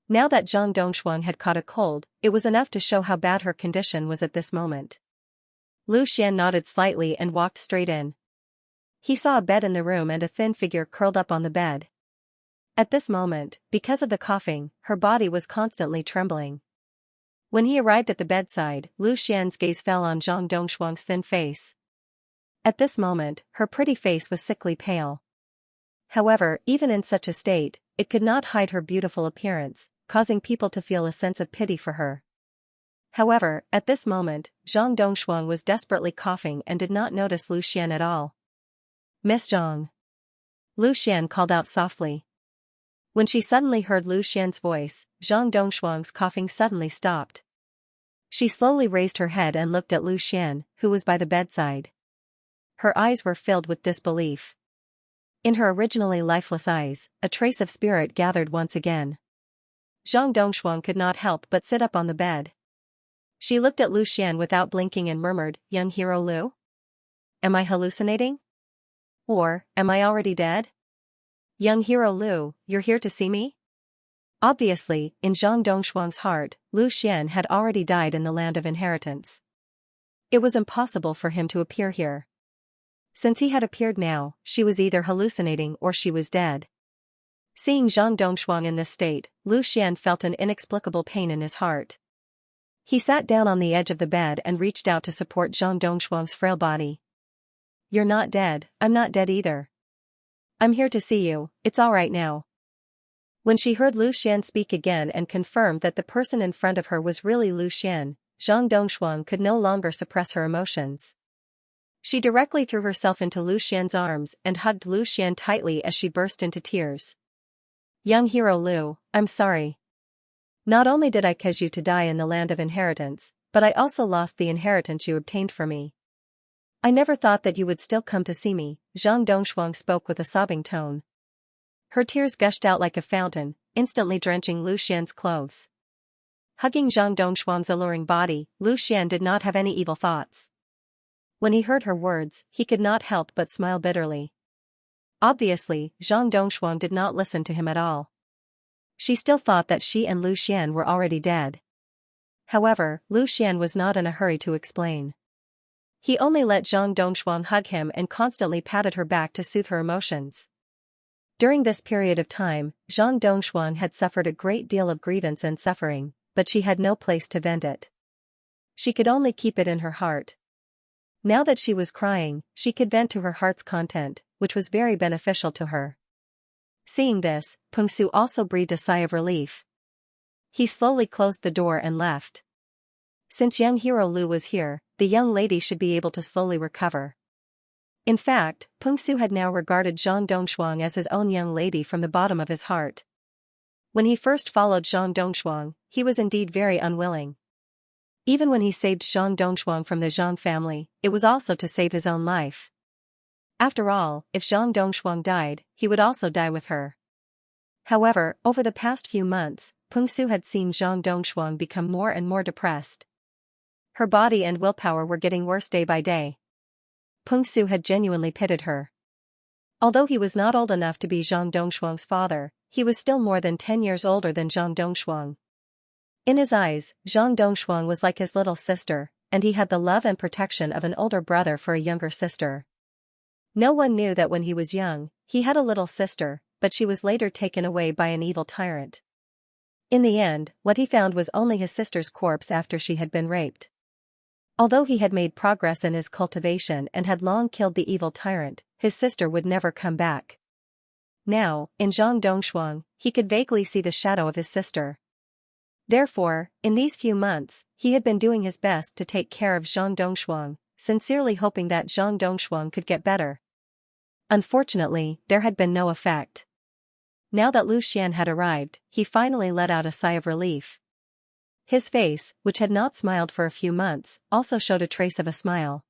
Now that Zhang Dongshuang had caught a cold, it was enough to show how bad her condition was at this moment. Lu Xian nodded slightly and walked straight in. He saw a bed in the room and a thin figure curled up on the bed. At this moment, because of the coughing, her body was constantly trembling. When he arrived at the bedside, Lu Xian's gaze fell on Zhang Dongshuang's thin face. At this moment, her pretty face was sickly pale. However, even in such a state, it could not hide her beautiful appearance, causing people to feel a sense of pity for her. However, at this moment, Zhang Dongshuang was desperately coughing and did not notice Lu Xian at all. "Miss Zhang." Lu Xian called out softly. When she suddenly heard Lu Xian's voice, Zhang Dongshuang's coughing suddenly stopped. She slowly raised her head and looked at Lu Xian, who was by the bedside. Her eyes were filled with disbelief. In her originally lifeless eyes, a trace of spirit gathered once again. Zhang Dongshuang could not help but sit up on the bed. She looked at Lu Xian without blinking and murmured, "Young hero Lu? Am I hallucinating? Or, am I already dead? Young hero Lu, you're here to see me?" Obviously, in Zhang Dongshuang's heart, Lu Xian had already died in the land of inheritance. It was impossible for him to appear here. Since he had appeared now, she was either hallucinating or she was dead. Seeing Zhang Dongshuang in this state, Lu Xian felt an inexplicable pain in his heart. He sat down on the edge of the bed and reached out to support Zhang Dongshuang's frail body. "You're not dead, I'm not dead either. I'm here to see you, it's all right now." When she heard Lu Xian speak again and confirmed that the person in front of her was really Lu Xian, Zhang Dongshuang could no longer suppress her emotions. She directly threw herself into Lu Xian's arms and hugged Lu Xian tightly as she burst into tears. "Young hero Lu, I'm sorry. Not only did I cause you to die in the land of inheritance, but I also lost the inheritance you obtained for me. I never thought that you would still come to see me," Zhang Dongshuang spoke with a sobbing tone. Her tears gushed out like a fountain, instantly drenching Lu Xian's clothes. Hugging Zhang Dongshuang's alluring body, Lu Xian did not have any evil thoughts. When he heard her words, he could not help but smile bitterly. Obviously, Zhang Dongshuang did not listen to him at all. She still thought that she and Lu Xian were already dead. However, Lu Xian was not in a hurry to explain. He only let Zhang Dongshuang hug him and constantly patted her back to soothe her emotions. During this period of time, Zhang Dongshuang had suffered a great deal of grievance and suffering, but she had no place to vent it. She could only keep it in her heart. Now that she was crying, she could vent to her heart's content, which was very beneficial to her. Seeing this, Pengsu also breathed a sigh of relief. He slowly closed the door and left. Since young hero Lu was here, the young lady should be able to slowly recover. In fact, Pengsu had now regarded Zhang Dongshuang as his own young lady from the bottom of his heart. When he first followed Zhang Dongshuang, he was indeed very unwilling. Even when he saved Zhang Dongshuang from the Zhang family, it was also to save his own life. After all, if Zhang Dongshuang died, he would also die with her. However, over the past few months, Pengsu had seen Zhang Dongshuang become more and more depressed. Her body and willpower were getting worse day by day. Pengsu had genuinely pitied her. Although he was not old enough to be Zhang Dongshuang's father, he was still more than 10 years older than Zhang Dongshuang. In his eyes, Zhang Dongshuang was like his little sister, and he had the love and protection of an older brother for a younger sister. No one knew that when he was young, he had a little sister, but she was later taken away by an evil tyrant. In the end, what he found was only his sister's corpse after she had been raped. Although he had made progress in his cultivation and had long killed the evil tyrant, his sister would never come back. Now, in Zhang Dongshuang, he could vaguely see the shadow of his sister. Therefore, in these few months, he had been doing his best to take care of Zhang Dongshuang, sincerely hoping that Zhang Dongshuang could get better. Unfortunately, there had been no effect. Now that Lu Xian had arrived, he finally let out a sigh of relief. His face, which had not smiled for a few months, also showed a trace of a smile.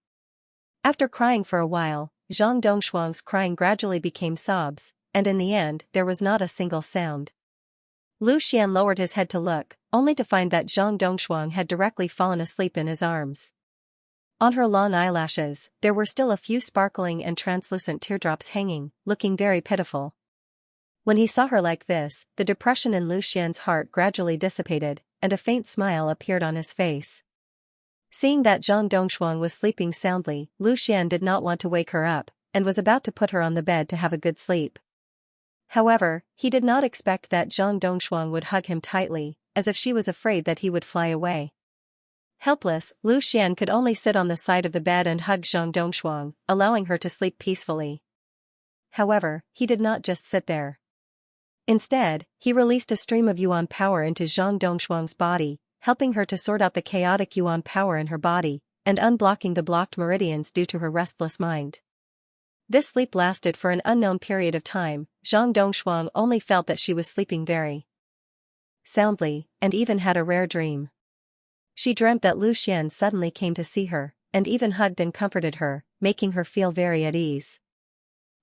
After crying for a while, Zhang Dongshuang's crying gradually became sobs, and in the end there was not a single sound. Lu Xian lowered his head to look, only to find that Zhang Dongshuang had directly fallen asleep in his arms. On her long eyelashes, there were still a few sparkling and translucent teardrops hanging, looking very pitiful. When he saw her like this, the depression in Lu Xian's heart gradually dissipated, and a faint smile appeared on his face. Seeing that Zhang Dongshuang was sleeping soundly, Lu Xian did not want to wake her up, and was about to put her on the bed to have a good sleep. However, he did not expect that Zhang Dongshuang would hug him tightly, as if she was afraid that he would fly away. Helpless, Lu Xian could only sit on the side of the bed and hug Zhang Dongshuang, allowing her to sleep peacefully. However, he did not just sit there. Instead, he released a stream of yuan power into Zhang Dongshuang's body, helping her to sort out the chaotic yuan power in her body, and unblocking the blocked meridians due to her restless mind. This sleep lasted for an unknown period of time. Zhang Dongshuang only felt that she was sleeping very soundly, and even had a rare dream. She dreamt that Lu Xian suddenly came to see her, and even hugged and comforted her, making her feel very at ease.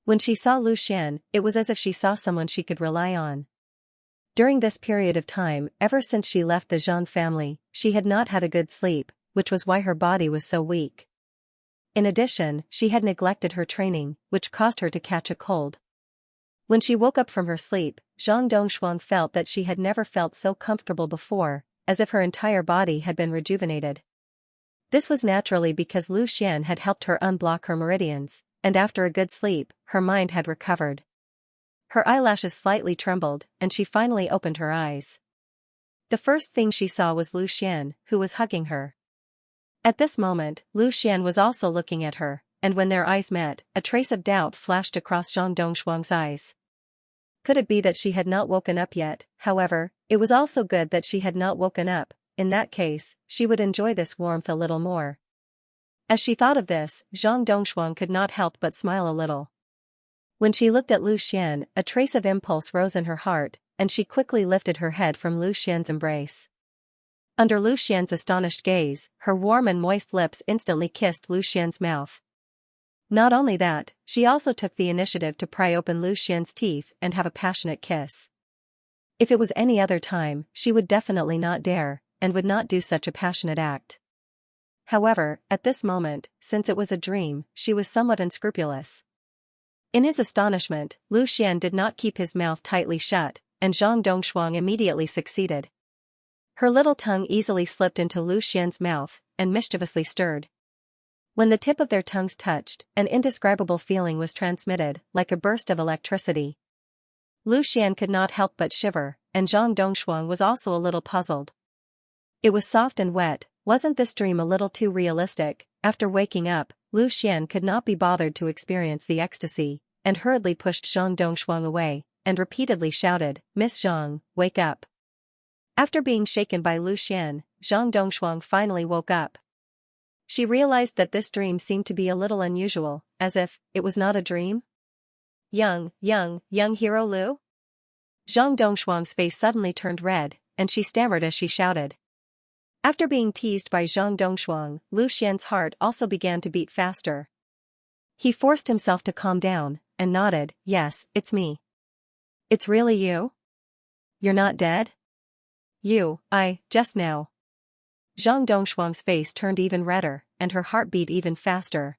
When she saw Lu Xian, it was as if she saw someone she could rely on. During this period of time, ever since she left the Zhang family, she had not had a good sleep, which was why her body was so weak. In addition, she had neglected her training, which caused her to catch a cold. When she woke up from her sleep, Zhang Dongshuang felt that she had never felt so comfortable before, as if her entire body had been rejuvenated. This was naturally because Lu Xian had helped her unblock her meridians, and after a good sleep, her mind had recovered. Her eyelashes slightly trembled, and she finally opened her eyes. The first thing she saw was Lu Xian, who was hugging her. At this moment, Lu Xian was also looking at her, and when their eyes met, a trace of doubt flashed across Zhang Dongshuang's eyes. Could it be that she had not woken up yet? However, it was also good that she had not woken up. In that case, she would enjoy this warmth a little more. As she thought of this, Zhang Dongshuang could not help but smile a little. When she looked at Lu Xian, a trace of impulse rose in her heart, and she quickly lifted her head from Lu Xian's embrace. Under Lu Xian's astonished gaze, her warm and moist lips instantly kissed Lu Xian's mouth. Not only that, she also took the initiative to pry open Lu Xian's teeth and have a passionate kiss. If it was any other time, she would definitely not dare, and would not do such a passionate act. However, at this moment, since it was a dream, she was somewhat unscrupulous. In his astonishment, Lu Xian did not keep his mouth tightly shut, and Zhang Dongshuang immediately succeeded. Her little tongue easily slipped into Lu Xian's mouth, and mischievously stirred. When the tip of their tongues touched, an indescribable feeling was transmitted, like a burst of electricity. Lu Xian could not help but shiver, and Zhang Dongshuang was also a little puzzled. It was soft and wet. Wasn't this dream a little too realistic? After waking up, Lu Xian could not be bothered to experience the ecstasy, and hurriedly pushed Zhang Dongshuang away, and repeatedly shouted, "Miss Zhang, wake up." After being shaken by Lu Xian, Zhang Dongshuang finally woke up. She realized that this dream seemed to be a little unusual, as if it was not a dream. Young hero Lu? Zhang Dongshuang's face suddenly turned red, and she stammered as she shouted. After being teased by Zhang Dongshuang, Lu Xian's heart also began to beat faster. He forced himself to calm down, and nodded, "Yes, it's me." "It's really you? You're not dead?" Just now." Zhang Dongshuang's face turned even redder, and her heart beat even faster.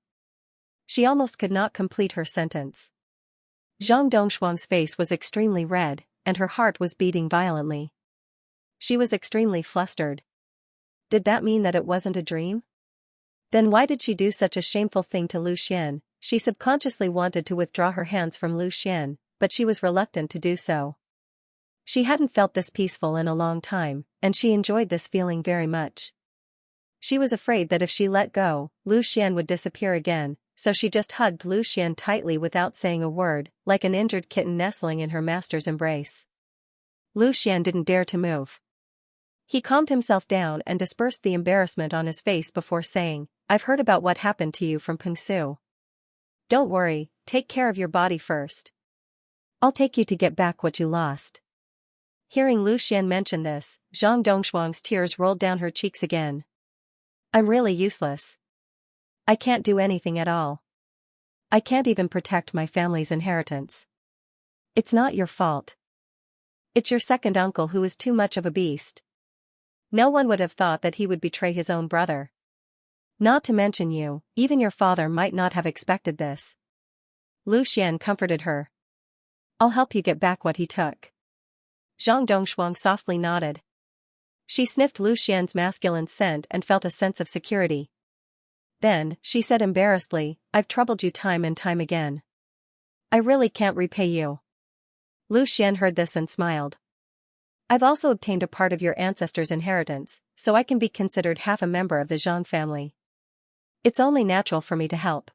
She almost could not complete her sentence. Zhang Dongshuang's face was extremely red, and her heart was beating violently. She was extremely flustered. Did that mean that it wasn't a dream? Then why did she do such a shameful thing to Lu Xian? She subconsciously wanted to withdraw her hands from Lu Xian, but she was reluctant to do so. She hadn't felt this peaceful in a long time, and she enjoyed this feeling very much. She was afraid that if she let go, Lu Xian would disappear again, so she just hugged Lu Xian tightly without saying a word, like an injured kitten nestling in her master's embrace. Lu Xian didn't dare to move. He calmed himself down and dispersed the embarrassment on his face before saying, "I've heard about what happened to you from Peng Su. Don't worry, take care of your body first. I'll take you to get back what you lost." Hearing Lu Xian mention this, Zhang Dongshuang's tears rolled down her cheeks again. "I'm really useless. I can't do anything at all. I can't even protect my family's inheritance. It's not your fault. It's your second uncle who is too much of a beast. No one would have thought that he would betray his own brother. Not to mention you, even your father might not have expected this. Lu Xian comforted her. I'll help you get back what he took. Zhang Dongshuang softly nodded. She sniffed Lu Xian's masculine scent and felt a sense of security. Then, she said embarrassedly, I've troubled you time and time again. I really can't repay you. Lu Xian heard this and smiled. I've also obtained a part of your ancestors' inheritance, so I can be considered half a member of the Zhang family. It's only natural for me to help.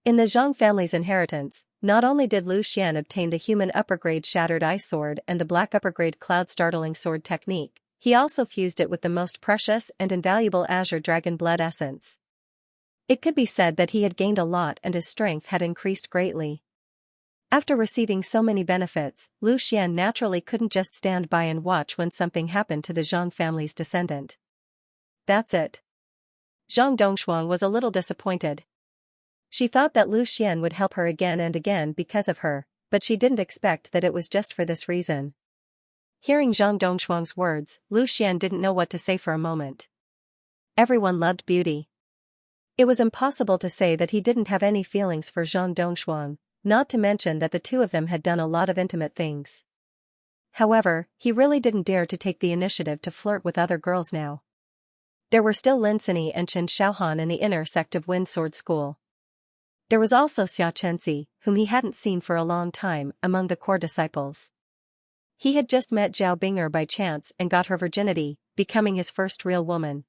In the Zhang family's inheritance, not only did Lu Xian obtain the human upper-grade Shattered Ice Sword and the black upper-grade Cloud Startling Sword technique, he also fused it with the most precious and invaluable Azure Dragon Blood essence. It could be said that he had gained a lot and his strength had increased greatly. After receiving so many benefits, Lu Xian naturally couldn't just stand by and watch when something happened to the Zhang family's descendant. That's it. Zhang Dongshuang was a little disappointed. She thought that Lu Xian would help her again and again because of her, but she didn't expect that it was just for this reason. Hearing Zhang Dongshuang's words, Lu Xian didn't know what to say for a moment. Everyone loved beauty. It was impossible to say that he didn't have any feelings for Zhang Dongshuang, not to mention that the two of them had done a lot of intimate things. However, he really didn't dare to take the initiative to flirt with other girls now. There were still Lin Sini and Chen Xiaohan in the inner sect of Wind Sword School. There was also Xianxia, whom he hadn't seen for a long time, among the core disciples. He had just met Zhao Bing'er by chance and got her virginity, becoming his first real woman.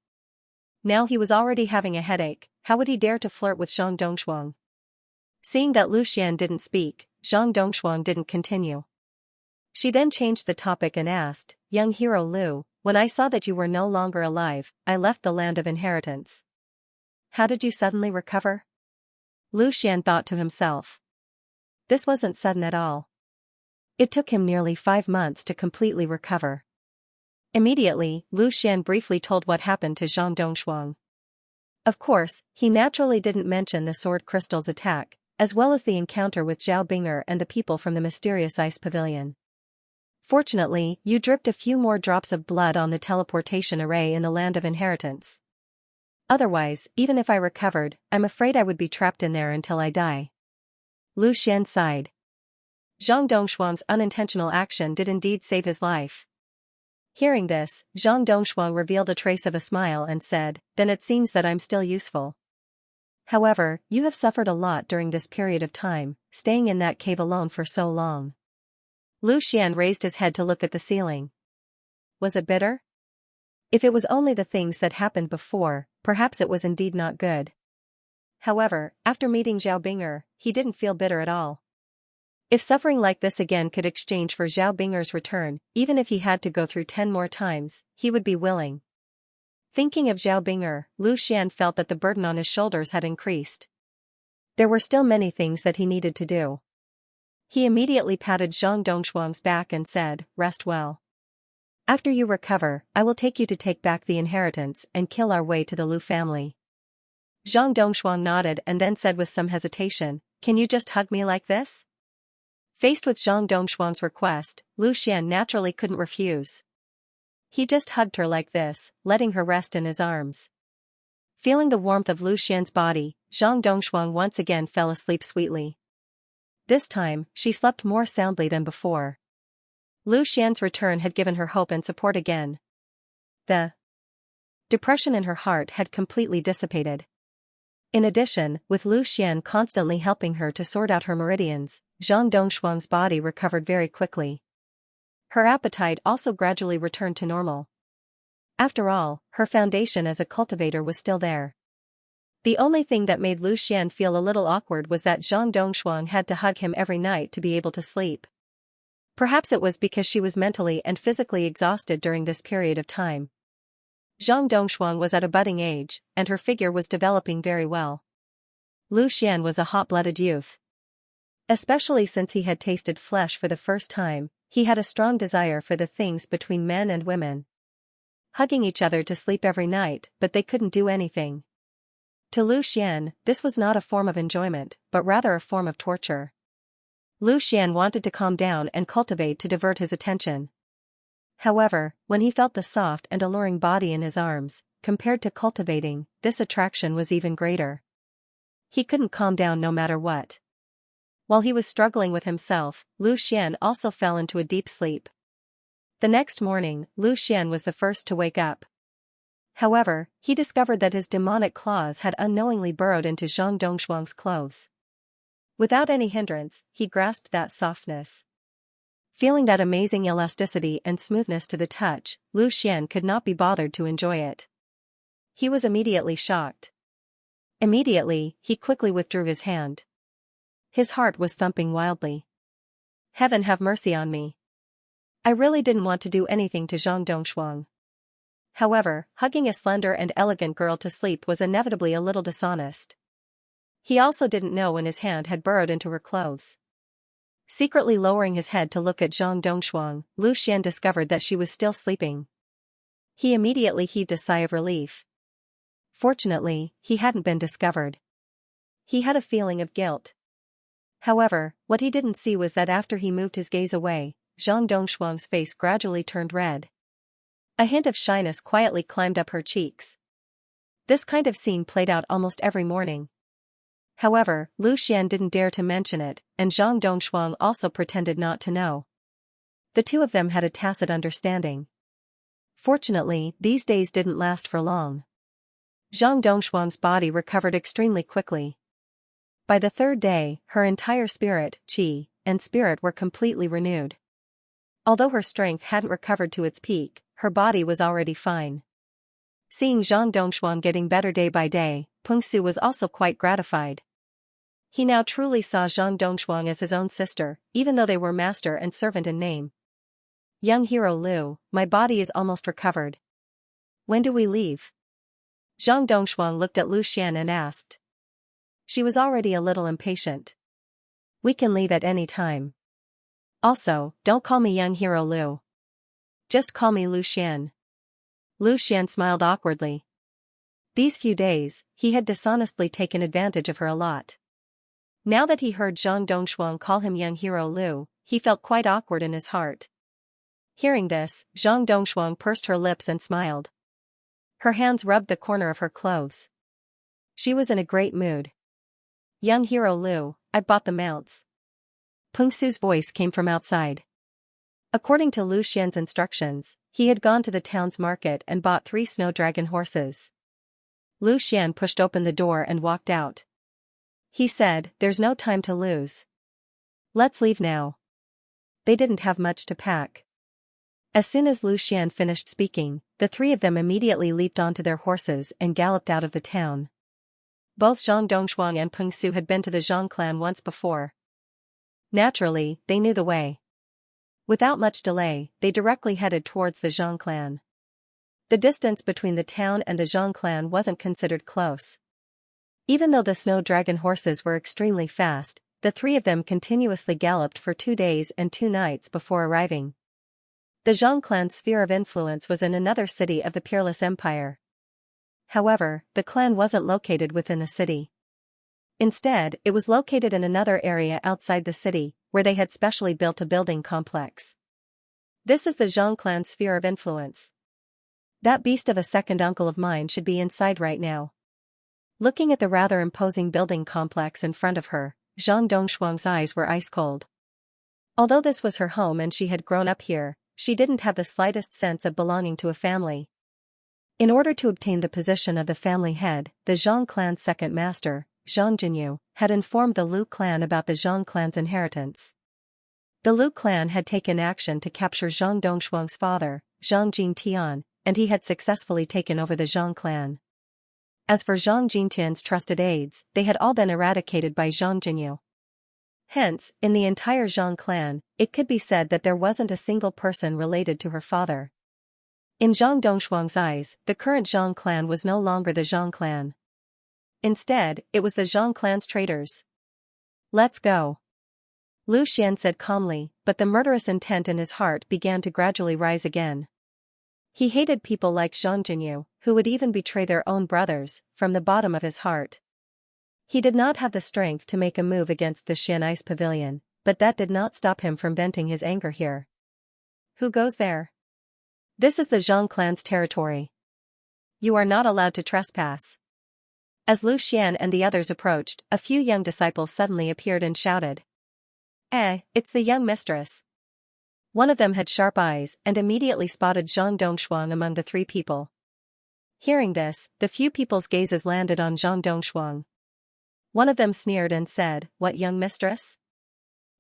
Now he was already having a headache. How would he dare to flirt with Zhang Dongshuang? Seeing that Lu Xian didn't speak, Zhang Dongshuang didn't continue. She then changed the topic and asked, Young hero Lu, when I saw that you were no longer alive, I left the land of inheritance. How did you suddenly recover? Lu Xian thought to himself. This wasn't sudden at all. It took him nearly 5 months to completely recover. Immediately, Lu Xian briefly told what happened to Zhang Dongshuang. Of course, he naturally didn't mention the sword crystal's attack, as well as the encounter with Zhao Bing'er and the people from the mysterious ice pavilion. Fortunately, you dripped a few more drops of blood on the teleportation array in the land of inheritance. Otherwise, even if I recovered, I'm afraid I would be trapped in there until I die. Lu Xian sighed. Zhang Dongshuang's unintentional action did indeed save his life. Hearing this, Zhang Dongshuang revealed a trace of a smile and said, Then it seems that I'm still useful. However, you have suffered a lot during this period of time, staying in that cave alone for so long. Lu Xian raised his head to look at the ceiling. Was it bitter? If it was only the things that happened before, perhaps it was indeed not good. However, after meeting Zhao Bing'er, he didn't feel bitter at all. If suffering like this again could exchange for Zhao Bing'er's return, even if he had to go through 10 more times, he would be willing. Thinking of Zhao Bing'er, Lu Xian felt that the burden on his shoulders had increased. There were still many things that he needed to do. He immediately patted Zhang Dongshuang's back and said, Rest well. After you recover, I will take you to take back the inheritance and kill our way to the Lu family. Zhang Dongshuang nodded and then said with some hesitation, Can you just hug me like this? Faced with Zhang Dongshuang's request, Lu Xian naturally couldn't refuse. He just hugged her like this, letting her rest in his arms. Feeling the warmth of Lu Xian's body, Zhang Dongshuang once again fell asleep sweetly. This time, she slept more soundly than before. Lu Xian's return had given her hope and support again. The depression in her heart had completely dissipated. In addition, with Lu Xian constantly helping her to sort out her meridians, Zhang Dongshuang's body recovered very quickly. Her appetite also gradually returned to normal. After all, her foundation as a cultivator was still there. The only thing that made Lu Xian feel a little awkward was that Zhang Dongshuang had to hug him every night to be able to sleep. Perhaps it was because she was mentally and physically exhausted during this period of time. Zhang Dongshuang was at a budding age, and her figure was developing very well. Lu Xian was a hot-blooded youth. Especially since he had tasted flesh for the first time, he had a strong desire for the things between men and women. Hugging each other to sleep every night, but they couldn't do anything. To Lu Xian, this was not a form of enjoyment, but rather a form of torture. Lu Xian wanted to calm down and cultivate to divert his attention. However, when he felt the soft and alluring body in his arms, compared to cultivating, this attraction was even greater. He couldn't calm down no matter what. While he was struggling with himself, Lu Xian also fell into a deep sleep. The next morning, Lu Xian was the first to wake up. However, he discovered that his demonic claws had unknowingly burrowed into Zhang Dongshuang's clothes. Without any hindrance, he grasped that softness. Feeling that amazing elasticity and smoothness to the touch, Lu Xian could not be bothered to enjoy it. He was immediately shocked. Immediately, he quickly withdrew his hand. His heart was thumping wildly. Heaven have mercy on me. I really didn't want to do anything to Zhang Dongshuang. However, hugging a slender and elegant girl to sleep was inevitably a little dishonest. He also didn't know when his hand had burrowed into her clothes. Secretly lowering his head to look at Zhang Dongshuang, Lu Xian discovered that she was still sleeping. He immediately heaved a sigh of relief. Fortunately, he hadn't been discovered. He had a feeling of guilt. However, what he didn't see was that after he moved his gaze away, Zhang Dongshuang's face gradually turned red. A hint of shyness quietly climbed up her cheeks. This kind of scene played out almost every morning. However, Lu Xian didn't dare to mention it, and Zhang Dongshuang also pretended not to know. The two of them had a tacit understanding. Fortunately, these days didn't last for long. Zhang Dongshuang's body recovered extremely quickly. By the third day, her entire spirit, qi, and spirit were completely renewed. Although her strength hadn't recovered to its peak, her body was already fine. Seeing Zhang Dongshuang getting better day by day, Pengsu was also quite gratified. He now truly saw Zhang Dongshuang as his own sister, even though they were master and servant in name. Young hero Lu, my body is almost recovered. When do we leave? Zhang Dongshuang looked at Lu Xian and asked. She was already a little impatient. We can leave at any time. Also, don't call me young hero Lu. Just call me Lu Xian. Lu Xian smiled awkwardly. These few days, he had dishonestly taken advantage of her a lot. Now that he heard Zhang Dongshuang call him young hero Lu, he felt quite awkward in his heart. Hearing this, Zhang Dongshuang pursed her lips and smiled. Her hands rubbed the corner of her clothes. She was in a great mood. Young hero Lu, I bought the mounts. Pengsu's voice came from outside. According to Lu Xian's instructions, he had gone to the town's market and bought 3 snow dragon horses. Lu Xian pushed open the door and walked out. He said, there's no time to lose. Let's leave now. They didn't have much to pack. As soon as Lu Xian finished speaking, the 3 of them immediately leaped onto their horses and galloped out of the town. Both Zhang Dongshuang and Pengsu had been to the Zhang clan once before. Naturally, they knew the way. Without much delay, they directly headed towards the Zhang clan. The distance between the town and the Zhang clan wasn't considered close. Even though the snow dragon horses were extremely fast, the 3 of them continuously galloped for 2 days and 2 nights before arriving. The Zhang clan's sphere of influence was in another city of the Peerless Empire. However, the clan wasn't located within the city. Instead, it was located in another area outside the city, where they had specially built a building complex. This is the Zhang clan's sphere of influence. That beast of a second uncle of mine should be inside right now. Looking at the rather imposing building complex in front of her, Zhang Dongshuang's eyes were ice cold. Although this was her home and she had grown up here, she didn't have the slightest sense of belonging to a family. In order to obtain the position of the family head, the Zhang clan's second master, Zhang Jinyu, had informed the Lu clan about the Zhang clan's inheritance. The Lu clan had taken action to capture Zhang Dongshuang's father, Zhang Jingtian, and he had successfully taken over the Zhang clan. As for Zhang Jingtian's trusted aides, they had all been eradicated by Zhang Jinyu. Hence, in the entire Zhang clan, it could be said that there wasn't a single person related to her father. In Zhang Dongshuang's eyes, the current Zhang clan was no longer the Zhang clan. Instead, it was the Zhang clan's traitors. Let's go. Lu Xian said calmly, but the murderous intent in his heart began to gradually rise again. He hated people like Zhang Jinyu, who would even betray their own brothers, from the bottom of his heart. He did not have the strength to make a move against the Xian Ice Pavilion, but that did not stop him from venting his anger here. Who goes there? This is the Zhang clan's territory. You are not allowed to trespass. As Lu Xian and the others approached, a few young disciples suddenly appeared and shouted. It's the young mistress. One of them had sharp eyes and immediately spotted Zhang Dongshuang among the three people. Hearing this, the few people's gazes landed on Zhang Dongshuang. One of them sneered and said, "What young mistress?"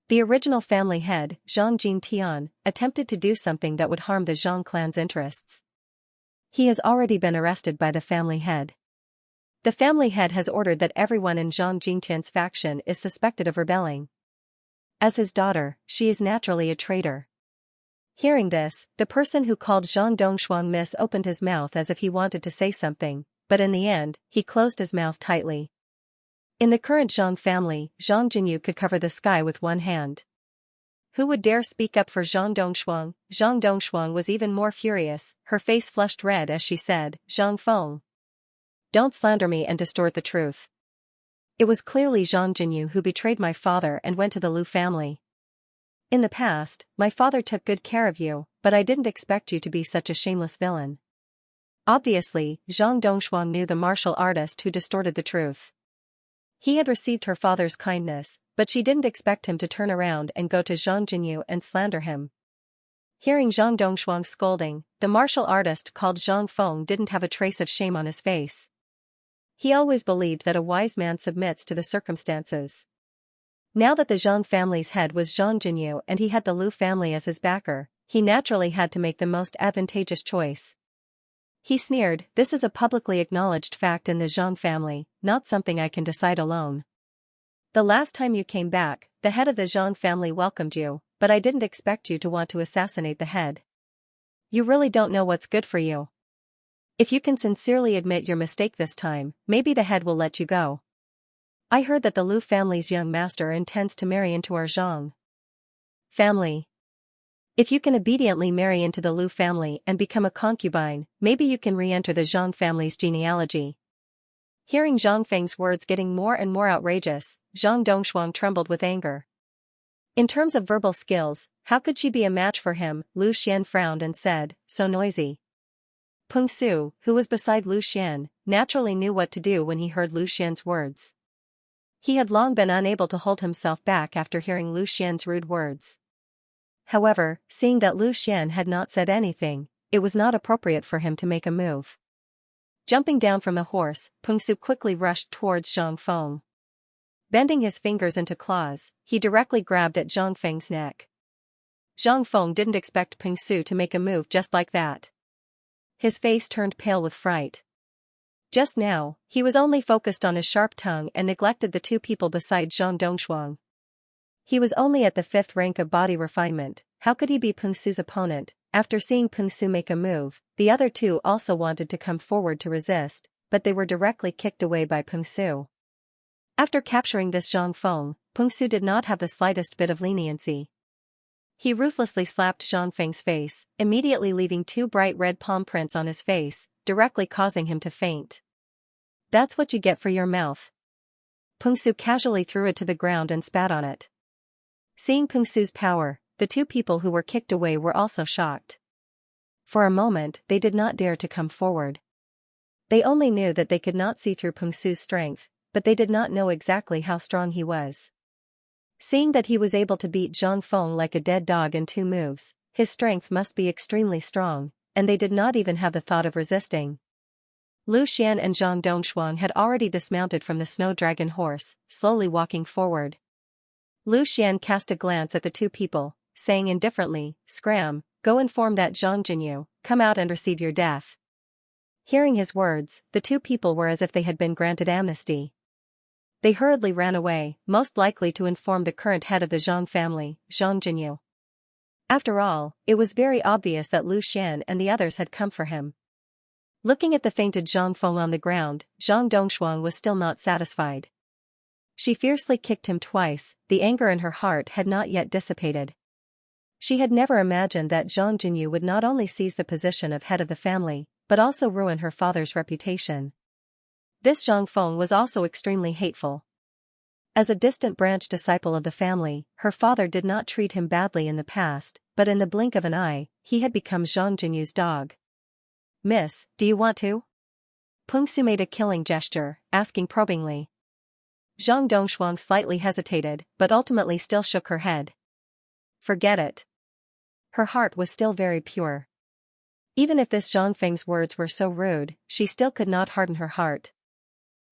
The original family head, Zhang Jintian, attempted to do something that would harm the Zhang clan's interests. He has already been arrested by the family head. The family head has ordered that everyone in Zhang Jintian's faction is suspected of rebelling. As his daughter, she is naturally a traitor. Hearing this, the person who called Zhang Dongshuang miss opened his mouth as if he wanted to say something, but in the end, he closed his mouth tightly. In the current Zhang family, Zhang Jinyu could cover the sky with one hand. Who would dare speak up for Zhang Dongshuang? Zhang Dongshuang was even more furious, her face flushed red as she said, "Zhang Feng. Don't slander me and distort the truth. It was clearly Zhang Jinyu who betrayed my father and went to the Lu family. In the past, my father took good care of you, but I didn't expect you to be such a shameless villain." Obviously, Zhang Dongshuang knew the martial artist who distorted the truth. He had received her father's kindness, but she didn't expect him to turn around and go to Zhang Jinyu and slander him. Hearing Zhang Dongshuang scolding, the martial artist called Zhang Feng didn't have a trace of shame on his face. He always believed that a wise man submits to the circumstances. Now that the Zhang family's head was Zhang Jinyu and he had the Lu family as his backer, he naturally had to make the most advantageous choice. He sneered, "This is a publicly acknowledged fact in the Zhang family, not something I can decide alone. The last time you came back, the head of the Zhang family welcomed you, but I didn't expect you to want to assassinate the head. You really don't know what's good for you. If you can sincerely admit your mistake this time, maybe the head will let you go. I heard that the Lu family's young master intends to marry into our Zhang family. If you can obediently marry into the Lu family and become a concubine, maybe you can re-enter the Zhang family's genealogy." Hearing Zhang Feng's words getting more and more outrageous, Zhang Dongshuang trembled with anger. In terms of verbal skills, how could she be a match for him? Lu Xian frowned and said, "So noisy." Peng Su, who was beside Lu Xian, naturally knew what to do when he heard Lu Xian's words. He had long been unable to hold himself back after hearing Lu Xian's rude words. However, seeing that Lu Xian had not said anything, it was not appropriate for him to make a move. Jumping down from the horse, Peng Su quickly rushed towards Zhang Feng. Bending his fingers into claws, he directly grabbed at Zhang Feng's neck. Zhang Feng didn't expect Peng Su to make a move just like that. His face turned pale with fright. Just now, he was only focused on his sharp tongue and neglected the two people beside Zhang Dongshuang. He was only at the 5th rank of body refinement. How could he be Peng Su's opponent? After seeing Peng Su make a move, the other two also wanted to come forward to resist, but they were directly kicked away by Peng Su. After capturing this Zhang Feng, Peng Su did not have the slightest bit of leniency. He ruthlessly slapped Zhang Feng's face, immediately leaving 2 bright red palm prints on his face, directly causing him to faint. "That's what you get for your mouth." Peng Su casually threw it to the ground and spat on it. Seeing Peng Su's power, the two people who were kicked away were also shocked. For a moment, they did not dare to come forward. They only knew that they could not see through Peng Su's strength, but they did not know exactly how strong he was. Seeing that he was able to beat Zhang Feng like a dead dog in 2 moves, his strength must be extremely strong, and they did not even have the thought of resisting. Lu Xian and Zhang Dongshuang had already dismounted from the snow dragon horse, slowly walking forward. Lu Xian cast a glance at the two people, saying indifferently, "Scram, go inform that Zhang Jinyu, come out and receive your death." Hearing his words, the two people were as if they had been granted amnesty. They hurriedly ran away, most likely to inform the current head of the Zhang family, Zhang Jinyu. After all, it was very obvious that Lu Xian and the others had come for him. Looking at the fainted Zhang Feng on the ground, Zhang Dongshuang was still not satisfied. She fiercely kicked him twice. The anger in her heart had not yet dissipated. She had never imagined that Zhang Jinyu would not only seize the position of head of the family, but also ruin her father's reputation. This Zhang Feng was also extremely hateful. As a distant branch disciple of the family, her father did not treat him badly in the past, but in the blink of an eye, he had become Zhang Jinyu's dog. "Miss, do you want to?" Pengsu made a killing gesture, asking probingly. Zhang Dongshuang slightly hesitated, but ultimately still shook her head. Forget it. Her heart was still very pure. Even if this Zhang Feng's words were so rude, she still could not harden her heart.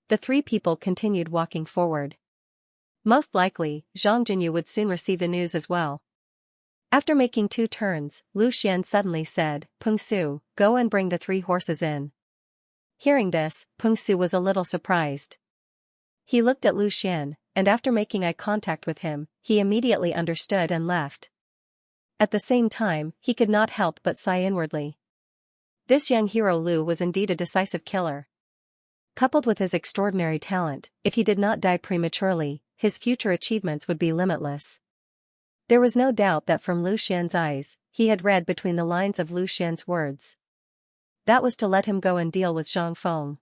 The three people continued walking forward. Most likely, Zhang Jinyu would soon receive the news as well. After making 2 turns, Lu Xian suddenly said, "Pengsu, go and bring the 3 horses in." Hearing this, Pengsu was a little surprised. He looked at Lu Xian, and after making eye contact with him, he immediately understood and left. At the same time, he could not help but sigh inwardly. This young hero Lu was indeed a decisive killer. Coupled with his extraordinary talent, if he did not die prematurely, his future achievements would be limitless. There was no doubt that from Lu Xian's eyes, he had read between the lines of Lu Xian's words. That was to let him go and deal with Zhang Feng.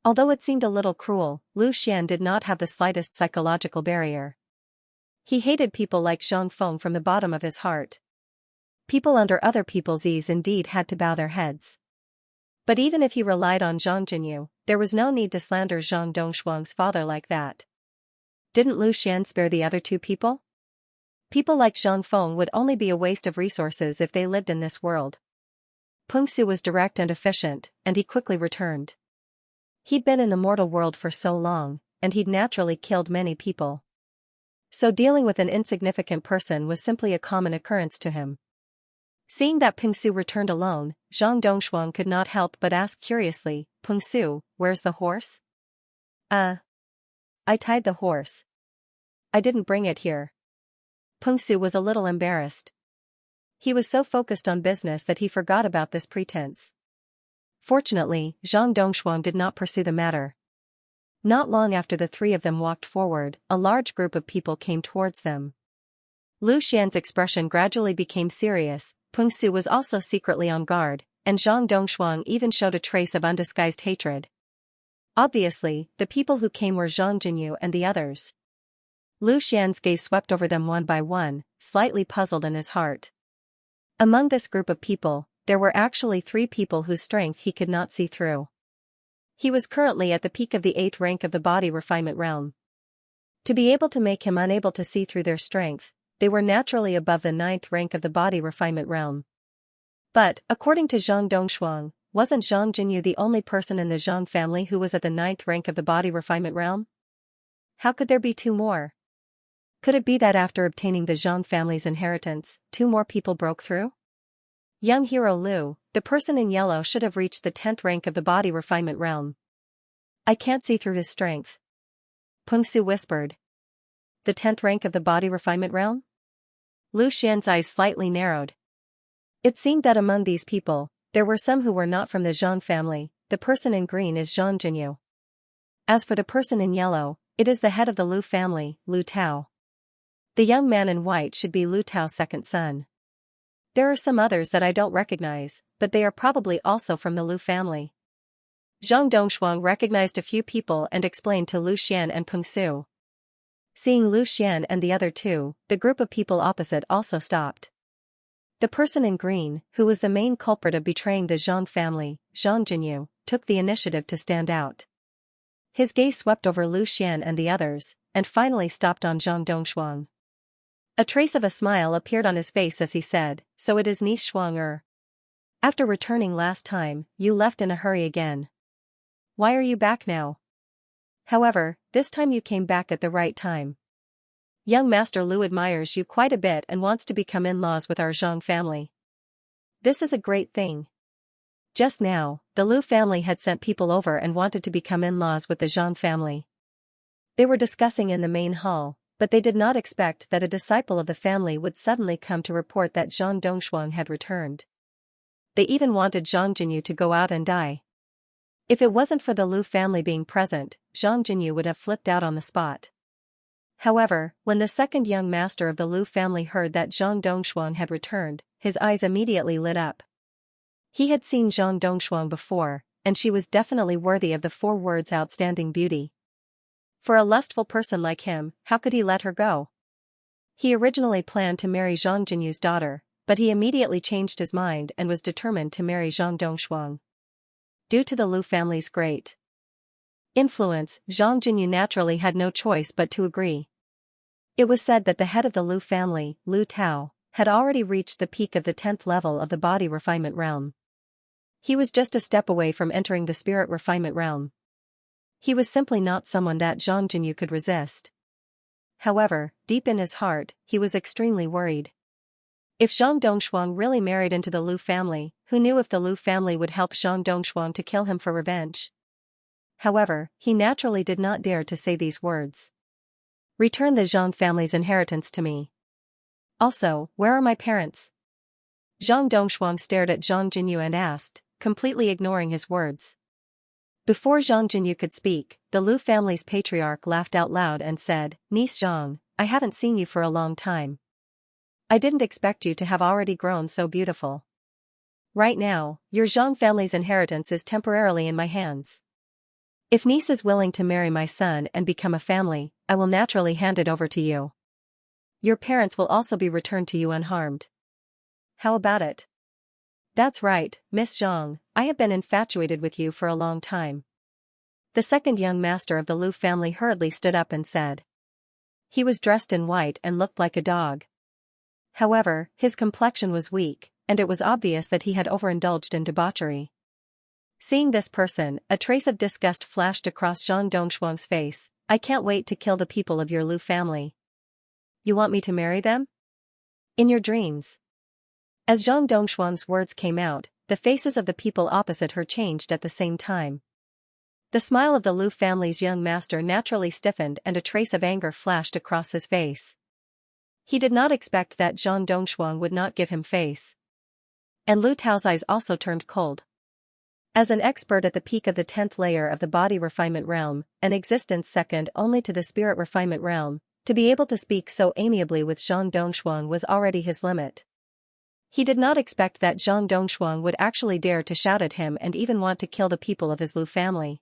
Although it seemed a little cruel, Lu Xian did not have the slightest psychological barrier. He hated people like Zhang Feng from the bottom of his heart. People under other people's ease indeed had to bow their heads. But even if he relied on Zhang Jinyu, there was no need to slander Zhang Dongshuang's father like that. Didn't Lu Xian spare the other 2 people? People like Zhang Feng would only be a waste of resources if they lived in this world. Pengsu was direct and efficient, and he quickly returned. He'd been in the mortal world for so long, and he'd naturally killed many people. So dealing with an insignificant person was simply a common occurrence to him. Seeing that Pengsu returned alone, Zhang Dongshuang could not help but ask curiously, "Pengsu, where's the horse?" I tied the horse. I didn't bring it here." Pengsu was a little embarrassed. He was so focused on business that he forgot about this pretense. Fortunately, Zhang Dongshuang did not pursue the matter. Not long after the 3 of them walked forward, a large group of people came towards them. Lu Xian's expression gradually became serious, Pengsu was also secretly on guard, and Zhang Dongshuang even showed a trace of undisguised hatred. Obviously, the people who came were Zhang Jinyu and the others. Lu Xian's gaze swept over them one by one, slightly puzzled in his heart. Among this group of people, there were actually 3 people whose strength he could not see through. He was currently at the peak of the 8th rank of the body refinement realm. To be able to make him unable to see through their strength, they were naturally above the 9th rank of the body refinement realm. But, according to Zhang Dongshuang, wasn't Zhang Jinyu the only person in the Zhang family who was at the 9th rank of the body refinement realm? How could there be 2 more? Could it be that after obtaining the Zhang family's inheritance, 2 more people broke through? Young hero Lu, the person in yellow, should have reached the 10th rank of the body refinement realm. I can't see through his strength. Pengsu whispered. The 10th rank of the body refinement realm? Lu Xian's eyes slightly narrowed. It seemed that among these people, there were some who were not from the Zhang family. The person in green is Zhang Jinyu. As for the person in yellow, it is the head of the Lu family, Lu Tao. The young man in white should be Lu Tao's second son. There are some others that I don't recognize, but they are probably also from the Lu family. Zhang Dongshuang recognized a few people and explained to Lu Xian and Pengsu. Seeing Lu Xian and the other 2, the group of people opposite also stopped. The person in green, who was the main culprit of betraying the Zhang family, Zhang Jinyu, took the initiative to stand out. His gaze swept over Lu Xian and the others, and finally stopped on Zhang Dongshuang. A trace of a smile appeared on his face as he said, "So it is Ni Shuang. After returning last time, you left in a hurry again. Why are you back now? However, this time you came back at the right time. Young Master Lu admires you quite a bit and wants to become in-laws with our Zhang family. This is a great thing." Just now, the Lu family had sent people over and wanted to become in-laws with the Zhang family. They were discussing in the main hall, but they did not expect that a disciple of the family would suddenly come to report that Zhang Dongshuang had returned. They even wanted Zhang Jinyu to go out and die. If it wasn't for the Lu family being present, Zhang Jinyu would have flipped out on the spot. However, when the second young master of the Lu family heard that Zhang Dongshuang had returned, his eyes immediately lit up. He had seen Zhang Dongshuang before, and she was definitely worthy of the 4 words outstanding beauty. For a lustful person like him, how could he let her go? He originally planned to marry Zhang Jinyu's daughter, but he immediately changed his mind and was determined to marry Zhang Dongshuang. Due to the Lu family's great influence, Zhang Jinyu naturally had no choice but to agree. It was said that the head of the Lu family, Lu Tao, had already reached the peak of the 10th level of the body refinement realm. He was just a step away from entering the spirit refinement realm. He was simply not someone that Zhang Jinyu could resist. However, deep in his heart, he was extremely worried. If Zhang Dongshuang really married into the Lu family, who knew if the Lu family would help Zhang Dongshuang to kill him for revenge? However, he naturally did not dare to say these words. Return the Zhang family's inheritance to me. Also, where are my parents? Zhang Dongshuang stared at Zhang Jinyu and asked, completely ignoring his words. Before Zhang Jinyu could speak, the Lu family's patriarch laughed out loud and said, Niece Zhang, I haven't seen you for a long time. I didn't expect you to have already grown so beautiful. Right now, your Zhang family's inheritance is temporarily in my hands. If niece is willing to marry my son and become a family, I will naturally hand it over to you. Your parents will also be returned to you unharmed. How about it? That's right, Miss Zhang, I have been infatuated with you for a long time. The second young master of the Lu family hurriedly stood up and said. He was dressed in white and looked like a dog. However, his complexion was weak, and it was obvious that he had overindulged in debauchery. Seeing this person, a trace of disgust flashed across Zhang Dongshuang's face. I can't wait to kill the people of your Lu family. You want me to marry them? In your dreams. As Zhang Dongshuang's words came out, the faces of the people opposite her changed at the same time. The smile of the Lu family's young master naturally stiffened and a trace of anger flashed across his face. He did not expect that Zhang Dongshuang would not give him face. And Lu Tao's eyes also turned cold. As an expert at the peak of the 10th layer of the body refinement realm, an existence second only to the spirit refinement realm, to be able to speak so amiably with Zhang Dongshuang was already his limit. He did not expect that Zhang Dongshuang would actually dare to shout at him and even want to kill the people of his Lu family.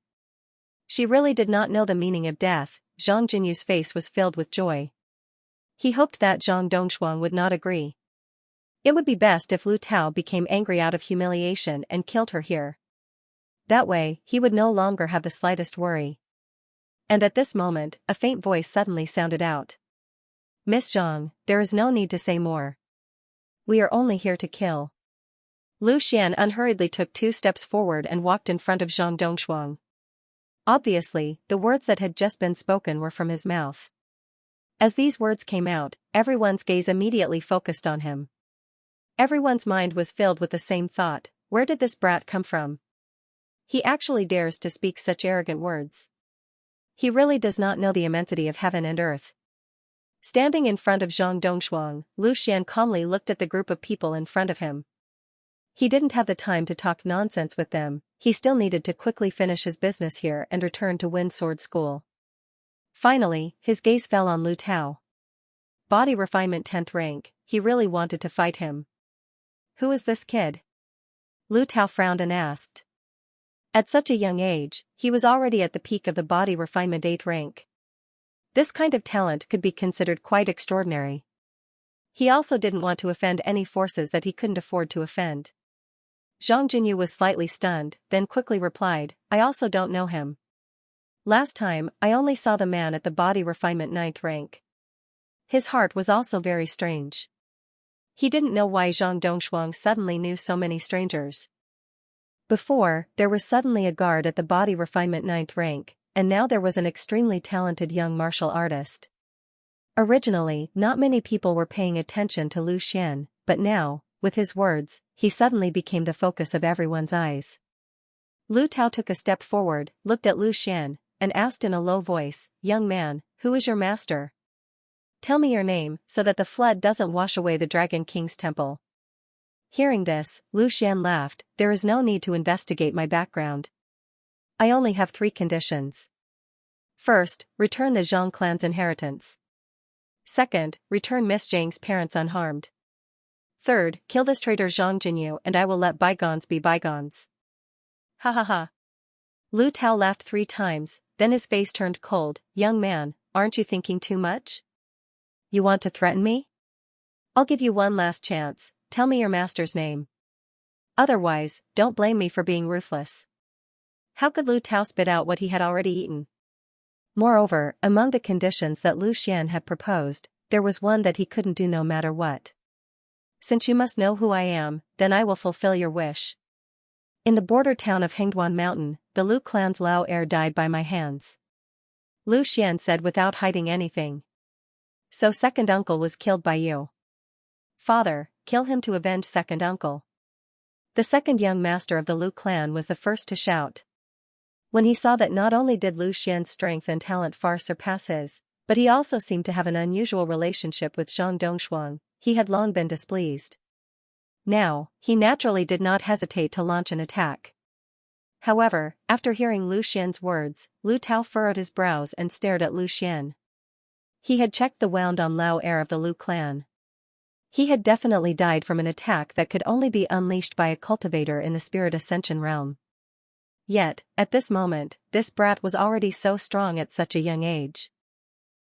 She really did not know the meaning of death. Zhang Jinyu's face was filled with joy. He hoped that Zhang Dongshuang would not agree. It would be best if Lu Tao became angry out of humiliation and killed her here. That way, he would no longer have the slightest worry. And at this moment, a faint voice suddenly sounded out. Miss Zhang, there is no need to say more. We are only here to kill. Lu Xian unhurriedly took 2 steps forward and walked in front of Zhang Dongshuang. Obviously, the words that had just been spoken were from his mouth. As these words came out, everyone's gaze immediately focused on him. Everyone's mind was filled with the same thought, where did this brat come from? He actually dares to speak such arrogant words. He really does not know the immensity of heaven and earth. Standing in front of Zhang Dongshuang, Lu Xian calmly looked at the group of people in front of him. He didn't have the time to talk nonsense with them, he still needed to quickly finish his business here and return to Wind Sword School. Finally, his gaze fell on Lu Tao. Body refinement 10th rank, he really wanted to fight him. Who is this kid? Lu Tao frowned and asked. At such a young age, he was already at the peak of the body refinement 8th rank. This kind of talent could be considered quite extraordinary. He also didn't want to offend any forces that he couldn't afford to offend. Zhang Jinyu was slightly stunned, then quickly replied, I also don't know him. Last time, I only saw the man at the body refinement 9th rank. His heart was also very strange. He didn't know why Zhang Dongshuang suddenly knew so many strangers. Before, there was suddenly a guard at the body refinement 9th rank, and now there was an extremely talented young martial artist. Originally, not many people were paying attention to Lu Xian, but now, with his words, he suddenly became the focus of everyone's eyes. Lu Tao took a step forward, looked at Lu Xian, and asked in a low voice, Young man, who is your master? Tell me your name, so that the flood doesn't wash away the Dragon King's temple. Hearing this, Lu Xian laughed, there is no need to investigate my background. I only have 3 conditions. First, return the Zhang clan's inheritance. Second, return Miss Zhang's parents unharmed. Third, kill this traitor Zhang Jinyu and I will let bygones be bygones. Ha ha ha. Lu Tao laughed 3 times, then his face turned cold. "Young man, aren't you thinking too much? You want to threaten me? I'll give you one last chance, tell me your master's name. Otherwise, don't blame me for being ruthless." How could Lu Tao spit out what he had already eaten? Moreover, among the conditions that Lu Xian had proposed, there was one that he couldn't do no matter what. "Since you must know who I am, then I will fulfill your wish. In the border town of Hengduan Mountain, the Lu clan's Lao heir died by my hands." Lu Xian said without hiding anything. "So second uncle was killed by you. Father, kill him to avenge second uncle." The second young master of the Lu clan was the first to shout. When he saw that not only did Lu Xian's strength and talent far surpass his, but he also seemed to have an unusual relationship with Zhang Dongshuang, he had long been displeased. Now, he naturally did not hesitate to launch an attack. However, after hearing Lu Xian's words, Lu Tao furrowed his brows and stared at Lu Xian. He had checked the wound on Lao heir of the Lu clan. He had definitely died from an attack that could only be unleashed by a cultivator in the spirit ascension realm. Yet, at this moment, this brat was already so strong at such a young age.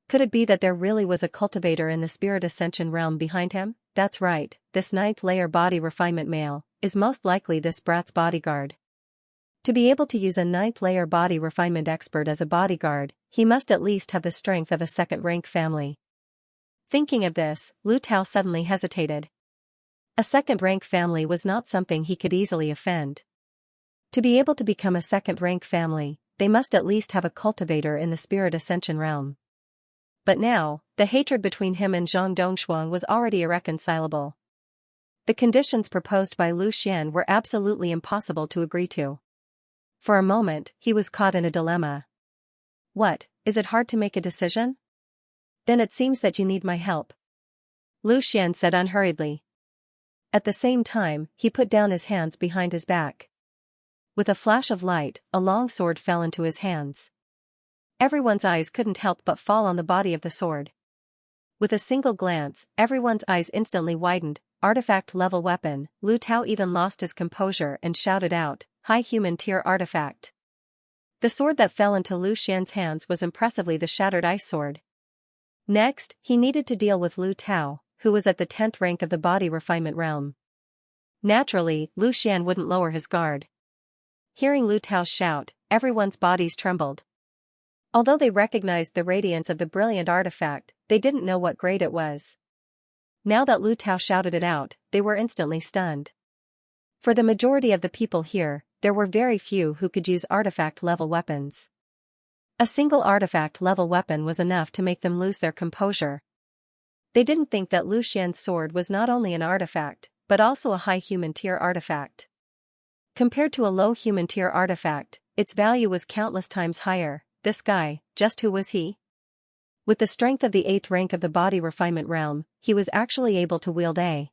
Could it be that there really was a cultivator in the spirit ascension realm behind him? That's right, this 9th layer body refinement male is most likely this brat's bodyguard. To be able to use a 9th layer body refinement expert as a bodyguard, he must at least have the strength of a second-rank family. Thinking of this, Lu Tao suddenly hesitated. A second-rank family was not something he could easily offend. To be able to become a second-rank family, they must at least have a cultivator in the spirit ascension realm. But now, the hatred between him and Zhang Dongshuang was already irreconcilable. The conditions proposed by Lu Xian were absolutely impossible to agree to. For a moment, he was caught in a dilemma. "What, is it hard to make a decision? Then it seems that you need my help," Lu Xian said unhurriedly. At the same time, he put down his hands behind his back. With a flash of light, a long sword fell into his hands. Everyone's eyes couldn't help but fall on the body of the sword. With a single glance, everyone's eyes instantly widened. "Artifact-level weapon." Lu Tao even lost his composure and shouted out, "High human tier artifact." The sword that fell into Lu Xian's hands was impressively the shattered ice sword. Next, he needed to deal with Lu Tao, who was at the 10th rank of the body refinement realm. Naturally, Lu Xian wouldn't lower his guard. Hearing Lu Tao's shout, everyone's bodies trembled. Although they recognized the radiance of the brilliant artifact, they didn't know what grade it was. Now that Lu Tao shouted it out, they were instantly stunned. For the majority of the people here, there were very few who could use artifact-level weapons. A single artifact-level weapon was enough to make them lose their composure. They didn't think that Lu Xian's sword was not only an artifact, but also a high human tier artifact. Compared to a low human tier artifact, its value was countless times higher. This guy, just who was he? With the strength of the 8th rank of the body refinement realm, he was actually able to wield a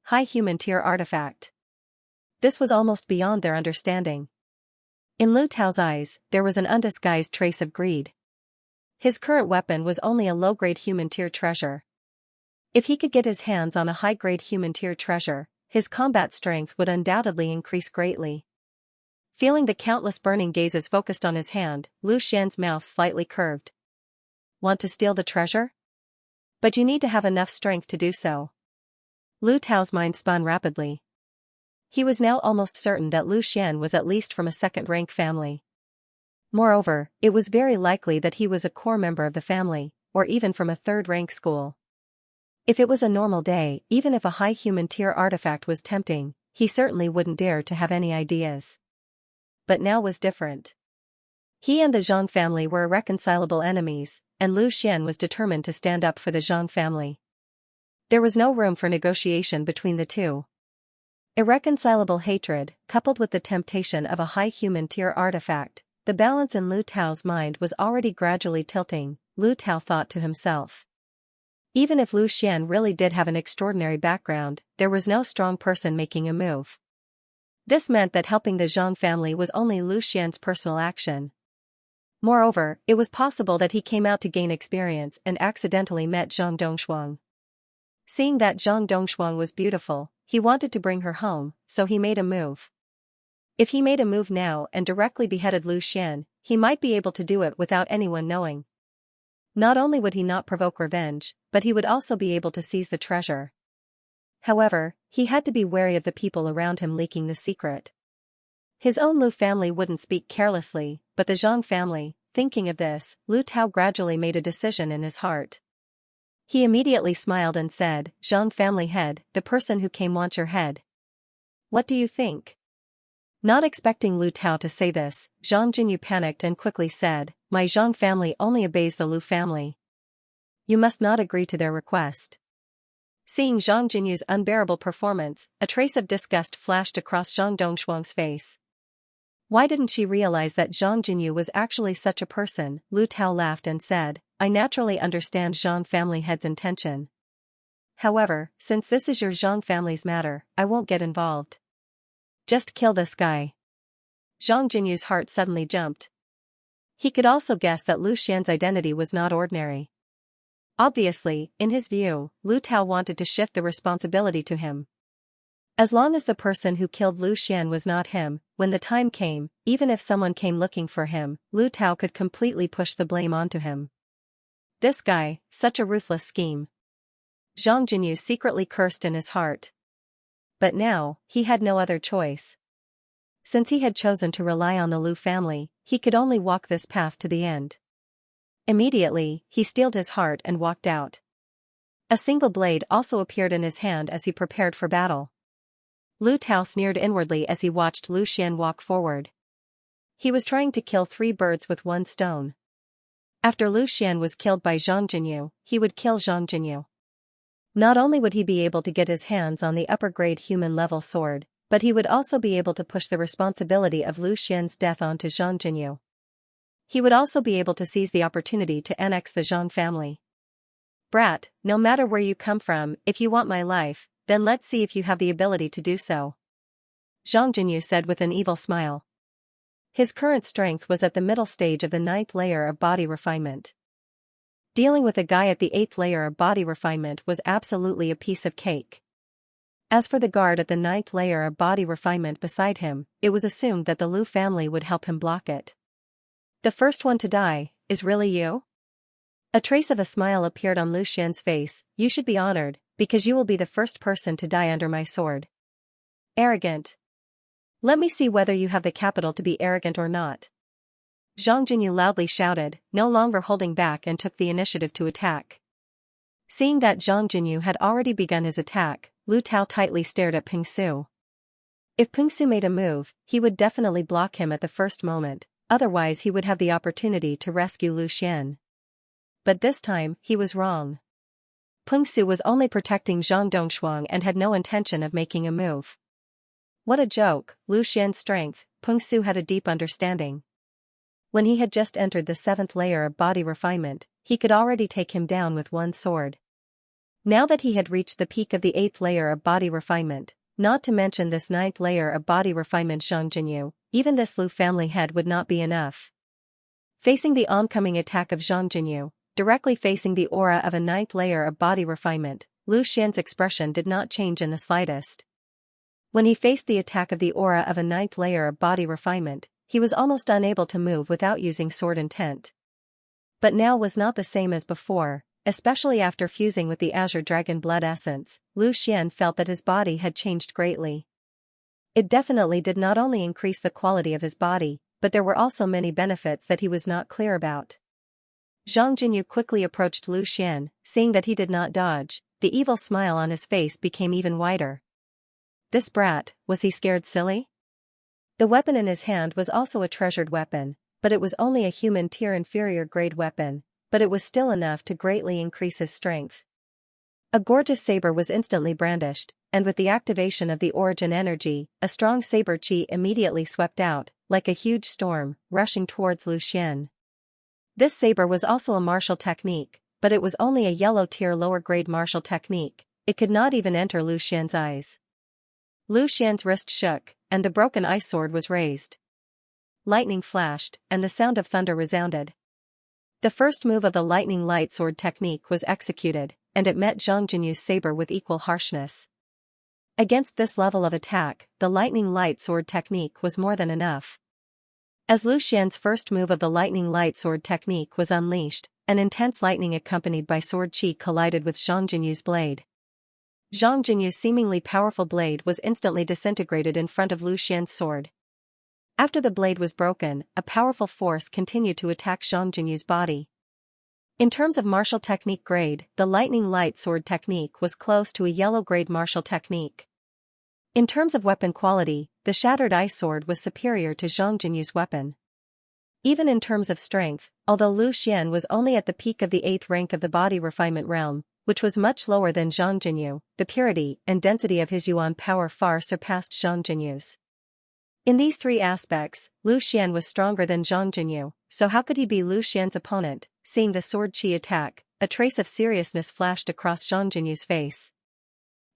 high human tier artifact. This was almost beyond their understanding. In Lu Tao's eyes, there was an undisguised trace of greed. His current weapon was only a low-grade human tier treasure. If he could get his hands on a high-grade human tier treasure, his combat strength would undoubtedly increase greatly. Feeling the countless burning gazes focused on his hand, Lu Xian's mouth slightly curved. "Want to steal the treasure? But you need to have enough strength to do so." Lu Tao's mind spun rapidly. He was now almost certain that Lu Xian was at least from a second-rank family. Moreover, it was very likely that he was a core member of the family, or even from a third-rank school. If it was a normal day, even if a high human tier artifact was tempting, he certainly wouldn't dare to have any ideas. But now was different. He and the Zhang family were irreconcilable enemies, and Lu Xian was determined to stand up for the Zhang family. There was no room for negotiation between the two. Irreconcilable hatred, coupled with the temptation of a high human tier artifact, the balance in Lu Tao's mind was already gradually tilting. Lu Tao thought to himself. Even if Lu Xian really did have an extraordinary background, there was no strong person making a move. This meant that helping the Zhang family was only Lu Xian's personal action. Moreover, it was possible that he came out to gain experience and accidentally met Zhang Dongshuang. Seeing that Zhang Dongshuang was beautiful, he wanted to bring her home, so he made a move. If he made a move now and directly beheaded Lu Xian, he might be able to do it without anyone knowing. Not only would he not provoke revenge, but he would also be able to seize the treasure. However, he had to be wary of the people around him leaking the secret. His own Lu family wouldn't speak carelessly, but the Zhang family, thinking of this, Lu Tao gradually made a decision in his heart. He immediately smiled and said, "Zhang family head, the person who came wants your head. What do you think?" Not expecting Lu Tao to say this, Zhang Jinyu panicked and quickly said, "My Zhang family only obeys the Lu family. You must not agree to their request." Seeing Zhang Jinyu's unbearable performance, a trace of disgust flashed across Zhang Dongshuang's face. Why didn't she realize that Zhang Jinyu was actually such a person? Lu Tao laughed and said, "I naturally understand Zhang family head's intention. However, since this is your Zhang family's matter, I won't get involved. Just kill this guy." Zhang Jinyu's heart suddenly jumped. He could also guess that Lu Xian's identity was not ordinary. Obviously, in his view, Lu Tao wanted to shift the responsibility to him. As long as the person who killed Lu Xian was not him, when the time came, even if someone came looking for him, Lu Tao could completely push the blame onto him. This guy, such a ruthless scheme. Zhang Jinyu secretly cursed in his heart. But now, he had no other choice. Since he had chosen to rely on the Lu family, he could only walk this path to the end. Immediately, he steeled his heart and walked out. A single blade also appeared in his hand as he prepared for battle. Lu Tao sneered inwardly as he watched Lu Xian walk forward. He was trying to kill 3 birds with 1 stone. After Lu Xian was killed by Zhang Jinyu, he would kill Zhang Jinyu. Not only would he be able to get his hands on the upper-grade human-level sword, but he would also be able to push the responsibility of Lu Xian's death onto Zhang Jinyu. He would also be able to seize the opportunity to annex the Zhang family. "Brat, no matter where you come from, if you want my life, then let's see if you have the ability to do so," Zhang Jinyu said with an evil smile. His current strength was at the middle stage of the 9th layer of body refinement. Dealing with a guy at the 8th layer of body refinement was absolutely a piece of cake. As for the guard at the 9th layer of body refinement beside him, it was assumed that the Lu family would help him block it. "The first one to die, is really you?" A trace of a smile appeared on Lu Xian's face. "You should be honored, because you will be the first person to die under my sword." "Arrogant. Let me see whether you have the capital to be arrogant or not." Zhang Jinyu loudly shouted, no longer holding back, and took the initiative to attack. Seeing that Zhang Jinyu had already begun his attack, Lu Tao tightly stared at Ping Su. If Ping Su made a move, he would definitely block him at the first moment, otherwise he would have the opportunity to rescue Lu Xian. But this time, he was wrong. Ping Su was only protecting Zhang Dongshuang and had no intention of making a move. What a joke! Lu Xian's strength, Ping Su had a deep understanding. When he had just entered the 7th layer of body refinement, he could already take him down with 1 sword. Now that he had reached the peak of the 8th layer of body refinement, not to mention this 9th layer of body refinement, Zhang Jinyu, even this Lu family head would not be enough. Facing the oncoming attack of Zhang Jinyu, directly facing the aura of a 9th layer of body refinement, Lu Xian's expression did not change in the slightest. When he faced the attack of the aura of a 9th layer of body refinement, he was almost unable to move without using sword intent. But now was not the same as before, especially after fusing with the Azure Dragon Blood Essence. Lu Xian felt that his body had changed greatly. It definitely did not only increase the quality of his body, but there were also many benefits that he was not clear about. Zhang Jinyu quickly approached Lu Xian, seeing that he did not dodge, the evil smile on his face became even wider. This brat, was he scared silly? The weapon in his hand was also a treasured weapon, but it was only a human tier inferior grade weapon, but it was still enough to greatly increase his strength. A gorgeous saber was instantly brandished, and with the activation of the origin energy, a strong saber chi immediately swept out, like a huge storm, rushing towards Lu Xian. This saber was also a martial technique, but it was only a yellow tier lower grade martial technique. It could not even enter Lu Xian's eyes. Lu Xian's wrist shook, and the broken ice sword was raised. Lightning flashed, and the sound of thunder resounded. The first move of the lightning light sword technique was executed, and it met Zhang Jinyu's saber with equal harshness. Against this level of attack, the lightning light sword technique was more than enough. As Lu Xian's first move of the lightning light sword technique was unleashed, an intense lightning accompanied by sword chi collided with Zhang Jinyu's blade. Zhang Jinyu's seemingly powerful blade was instantly disintegrated in front of Lu Xian's sword. After the blade was broken, a powerful force continued to attack Zhang Jinyu's body. In terms of martial technique grade, the lightning light sword technique was close to a yellow grade martial technique. In terms of weapon quality, the shattered ice sword was superior to Zhang Jinyu's weapon. Even in terms of strength, although Lu Xian was only at the peak of the 8th rank of the body refinement realm, which was much lower than Zhang Jinyu, the purity and density of his yuan power far surpassed Zhang Jinyu's. In these three aspects, Lu Xian was stronger than Zhang Jinyu, so how could he be Lu Xian's opponent? Seeing the sword chi attack, a trace of seriousness flashed across Zhang Jinyu's face.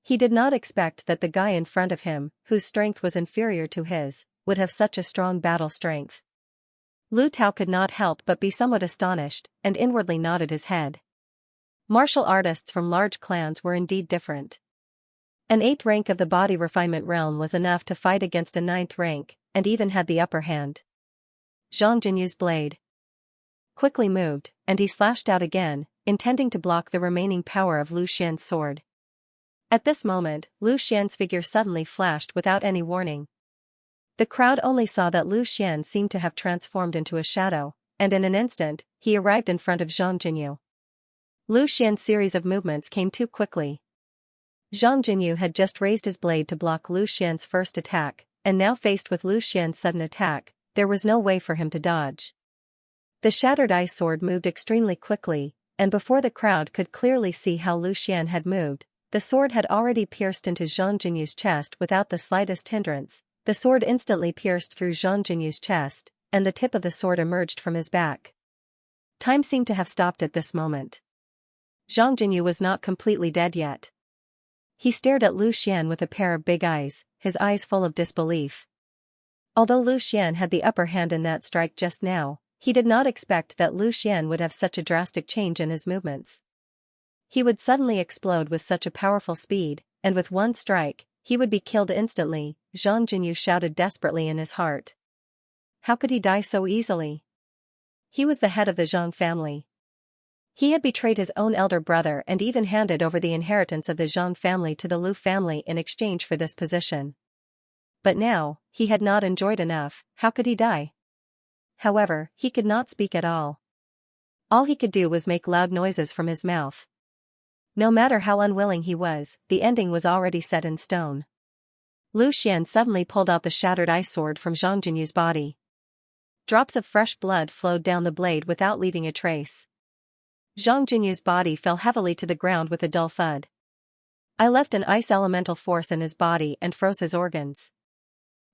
He did not expect that the guy in front of him, whose strength was inferior to his, would have such a strong battle strength. Lu Tao could not help but be somewhat astonished, and inwardly nodded his head. Martial artists from large clans were indeed different. An 8th rank of the body refinement realm was enough to fight against a 9th rank, and even had the upper hand. Zhang Jinyu's blade quickly moved, and he slashed out again, intending to block the remaining power of Lu Xian's sword. At this moment, Lu Xian's figure suddenly flashed without any warning. The crowd only saw that Lu Xian seemed to have transformed into a shadow, and in an instant, he arrived in front of Zhang Jinyu. Lu Xian's series of movements came too quickly. Zhang Jinyu had just raised his blade to block Lu Xian's first attack, and now faced with Lu Xian's sudden attack, there was no way for him to dodge. The shattered ice sword moved extremely quickly, and before the crowd could clearly see how Lu Xian had moved, the sword had already pierced into Zhang Jinyu's chest without the slightest hindrance. The sword instantly pierced through Zhang Jinyu's chest, and the tip of the sword emerged from his back. Time seemed to have stopped at this moment. Zhang Jinyu was not completely dead yet. He stared at Lu Xian with a pair of big eyes, his eyes full of disbelief. Although Lu Xian had the upper hand in that strike just now, he did not expect that Lu Xian would have such a drastic change in his movements. He would suddenly explode with such a powerful speed, and with one strike, he would be killed instantly. Zhang Jinyu shouted desperately in his heart. How could he die so easily? He was the head of the Zhang family. He had betrayed his own elder brother and even handed over the inheritance of the Zhang family to the Lu family in exchange for this position. But now, he had not enjoyed enough. How could he die? However, he could not speak at all. All he could do was make loud noises from his mouth. No matter how unwilling he was, the ending was already set in stone. Lu Xian suddenly pulled out the shattered ice sword from Zhang Jinyu's body. Drops of fresh blood flowed down the blade without leaving a trace. Zhang Jinyu's body fell heavily to the ground with a dull thud. I left an ice elemental force in his body and froze his organs.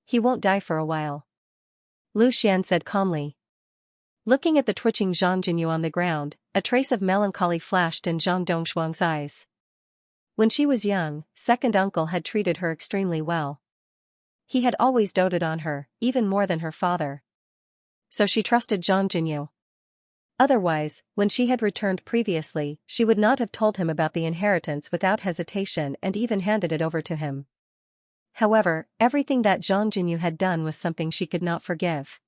He won't die for a while. Lu Xian said calmly. Looking at the twitching Zhang Jinyu on the ground, a trace of melancholy flashed in Zhang Dongshuang's eyes. When she was young, second uncle had treated her extremely well. He had always doted on her, even more than her father. So she trusted Zhang Jinyu. Otherwise, when she had returned previously, she would not have told him about the inheritance without hesitation and even handed it over to him. However, everything that Zhang Jinyu had done was something she could not forgive.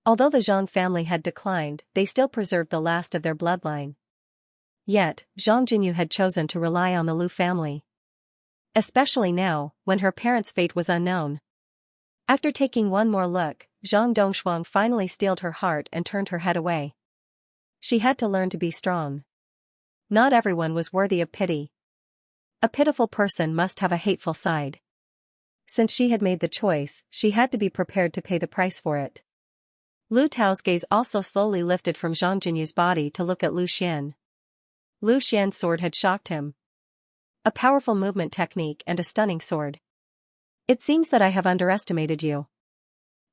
Although the Zhang family had declined, they still preserved the last of their bloodline. Yet, Zhang Jinyu had chosen to rely on the Lu family. Especially now, when her parents' fate was unknown. After taking one more look, Zhang Dongshuang finally steeled her heart and turned her head away. She had to learn to be strong. Not everyone was worthy of pity. A pitiful person must have a hateful side. Since she had made the choice, she had to be prepared to pay the price for it. Lu Tao's gaze also slowly lifted from Zhang Jinyu's body to look at Lu Xian. Lu Xian's sword had shocked him. A powerful movement technique and a stunning sword. It seems that I have underestimated you.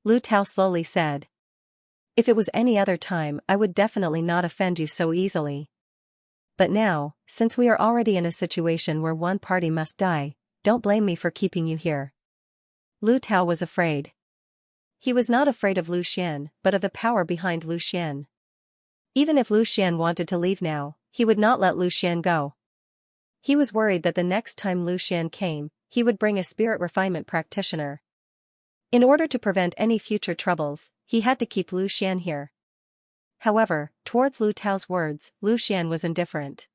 Lu Tao slowly said. If it was any other time, I would definitely not offend you so easily. But now, since we are already in a situation where one party must die, don't blame me for keeping you here. Lu Tao was afraid. He was not afraid of Lu Xian, but of the power behind Lu Xian. Even if Lu Xian wanted to leave now, he would not let Lu Xian go. He was worried that the next time Lu Xian came, he would bring a spirit refinement practitioner. In order to prevent any future troubles, he had to keep Lu Xian here. However, towards Lu Tao's words, Lu Xian was indifferent.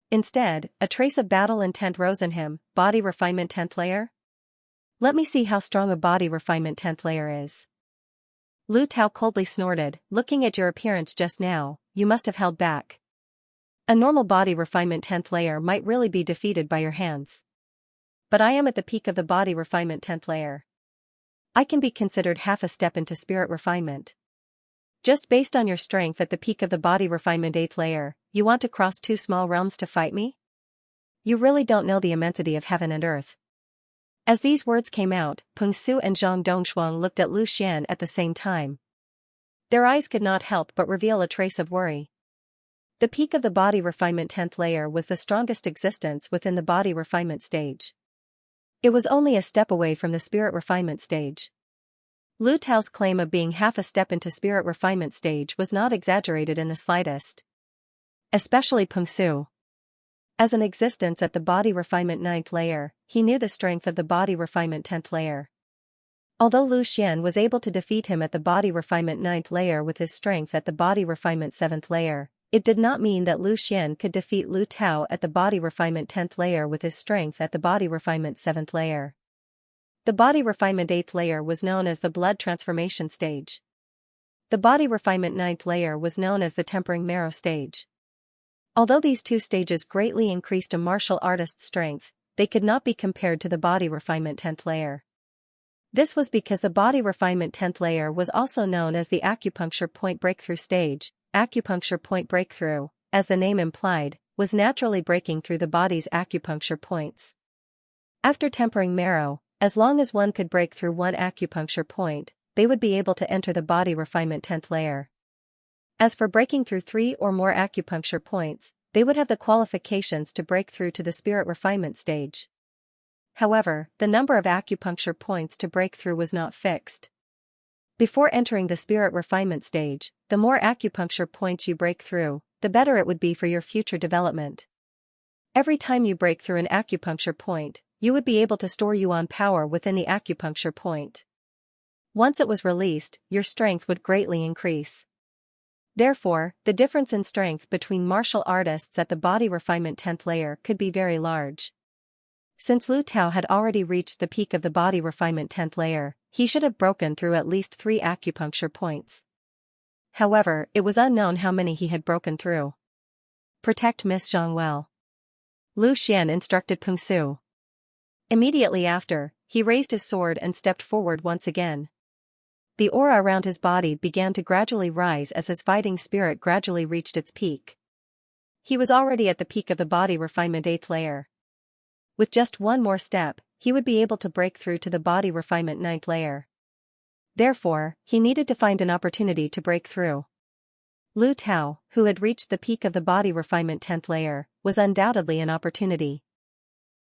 Instead, a trace of battle intent rose in him. Body refinement 10th layer? Let me see how strong a body refinement 10th layer is. Lu Tao coldly snorted, looking at your appearance just now, you must have held back. A normal body refinement 10th layer might really be defeated by your hands. But I am at the peak of the body refinement 10th layer. I can be considered half a step into spirit refinement. Just based on your strength at the peak of the body refinement 8th layer, you want to cross 2 small realms to fight me? You really don't know the immensity of heaven and earth. As these words came out, Peng Su and Zhang Dongshuang looked at Lu Xian at the same time. Their eyes could not help but reveal a trace of worry. The peak of the body refinement 10th layer was the strongest existence within the body refinement stage. It was only a step away from the spirit refinement stage. Lu Tao's claim of being half a step into spirit refinement stage was not exaggerated in the slightest. Especially Peng Su. As an existence at the body refinement 9th layer, he knew the strength of the body refinement 10th layer. Although Lu Xian was able to defeat him at the body refinement 9th layer with his strength at the body refinement 7th layer, it did not mean that Lu Xian could defeat Lu Tao at the body refinement 10th layer with his strength at the body refinement 7th layer. The body refinement 8th layer was known as the blood transformation stage. The body refinement 9th layer was known as the tempering marrow stage. Although these two stages greatly increased a martial artist's strength, they could not be compared to the body refinement 10th layer. This was because the body refinement 10th layer was also known as the acupuncture point breakthrough stage. Acupuncture point breakthrough, as the name implied, was naturally breaking through the body's acupuncture points. After tempering marrow, as long as one could break through one acupuncture point, they would be able to enter the body refinement 10th layer. As for breaking through 3 or more acupuncture points, they would have the qualifications to break through to the spirit refinement stage. However, the number of acupuncture points to break through was not fixed. Before entering the spirit refinement stage, the more acupuncture points you break through, the better it would be for your future development. Every time you break through an acupuncture point, you would be able to store yuan power within the acupuncture point. Once it was released, your strength would greatly increase. Therefore, the difference in strength between martial artists at the body refinement 10th layer could be very large. Since Lu Tao had already reached the peak of the body refinement 10th layer, he should have broken through at least 3 acupuncture points. However, it was unknown how many he had broken through. Protect Miss Zhang well. Lu Xian instructed Peng Su. Immediately after, he raised his sword and stepped forward once again. The aura around his body began to gradually rise as his fighting spirit gradually reached its peak. He was already at the peak of the body refinement 8th layer. With just one more step, he would be able to break through to the body refinement 9th layer. Therefore, he needed to find an opportunity to break through. Lu Tao, who had reached the peak of the body refinement 10th layer, was undoubtedly an opportunity.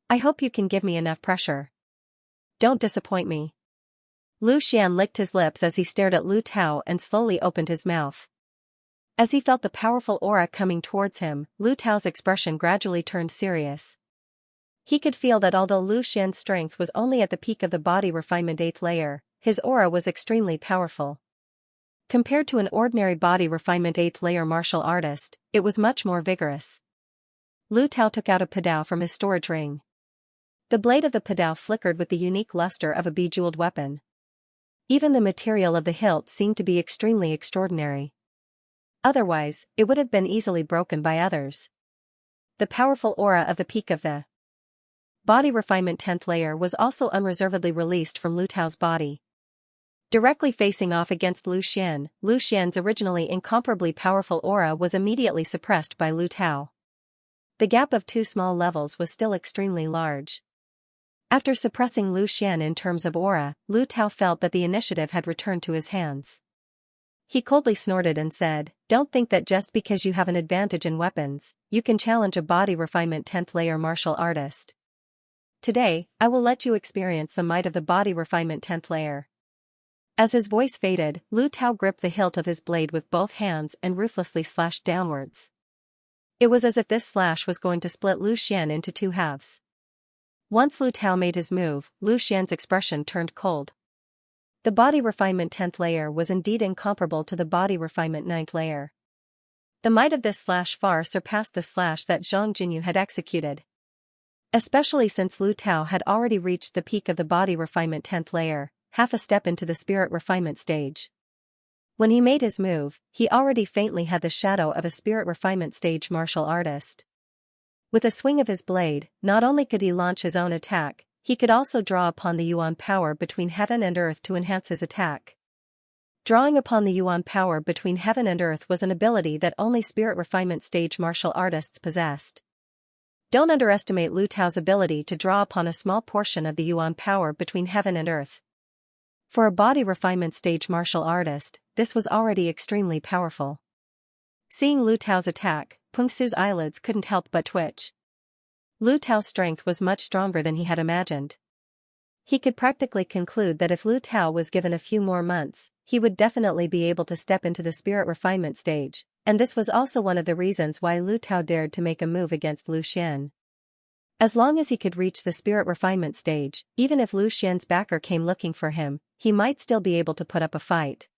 I hope you can give me enough pressure. Don't disappoint me. Lu Xian licked his lips as he stared at Lu Tao and slowly opened his mouth. As he felt the powerful aura coming towards him, Lu Tao's expression gradually turned serious. He could feel that although Lu Xian's strength was only at the peak of the body refinement 8th layer, his aura was extremely powerful. Compared to an ordinary body refinement 8th layer martial artist, it was much more vigorous. Lu Tao took out a padao from his storage ring. The blade of the padao flickered with the unique luster of a bejeweled weapon. Even the material of the hilt seemed to be extremely extraordinary. Otherwise, it would have been easily broken by others. The powerful aura of the peak of the body refinement 10th layer was also unreservedly released from Lu Tao's body. Directly facing off against Lu Xian's originally incomparably powerful aura was immediately suppressed by Lu Tao. The gap of 2 small levels was still extremely large. After suppressing Lu Xian in terms of aura, Lu Tao felt that the initiative had returned to his hands. He coldly snorted and said, "Don't think that just because you have an advantage in weapons, you can challenge a body refinement 10th layer martial artist. Today, I will let you experience the might of the body refinement 10th layer." As his voice faded, Lu Tao gripped the hilt of his blade with both hands and ruthlessly slashed downwards. It was as if this slash was going to split Lu Xian into 2 halves. Once Lu Tao made his move, Lu Xian's expression turned cold. The body refinement 10th layer was indeed incomparable to the body refinement 9th layer. The might of this slash far surpassed the slash that Zhang Jinyu had executed. Especially since Lu Tao had already reached the peak of the body refinement 10th layer, half a step into the spirit refinement stage. When he made his move, he already faintly had the shadow of a spirit refinement stage martial artist. With a swing of his blade, not only could he launch his own attack, he could also draw upon the Yuan power between heaven and earth to enhance his attack. Drawing upon the Yuan power between heaven and earth was an ability that only spirit refinement stage martial artists possessed. Don't underestimate Lu Tao's ability to draw upon a small portion of the Yuan power between heaven and earth. For a body refinement stage martial artist, this was already extremely powerful. Seeing Lu Tao's attack, Peng Su's eyelids couldn't help but twitch. Lu Tao's strength was much stronger than he had imagined. He could practically conclude that if Lu Tao was given a few more months, he would definitely be able to step into the spirit refinement stage, and this was also one of the reasons why Lu Tao dared to make a move against Lu Xian. As long as he could reach the spirit refinement stage, even if Lu Xian's backer came looking for him, he might still be able to put up a fight.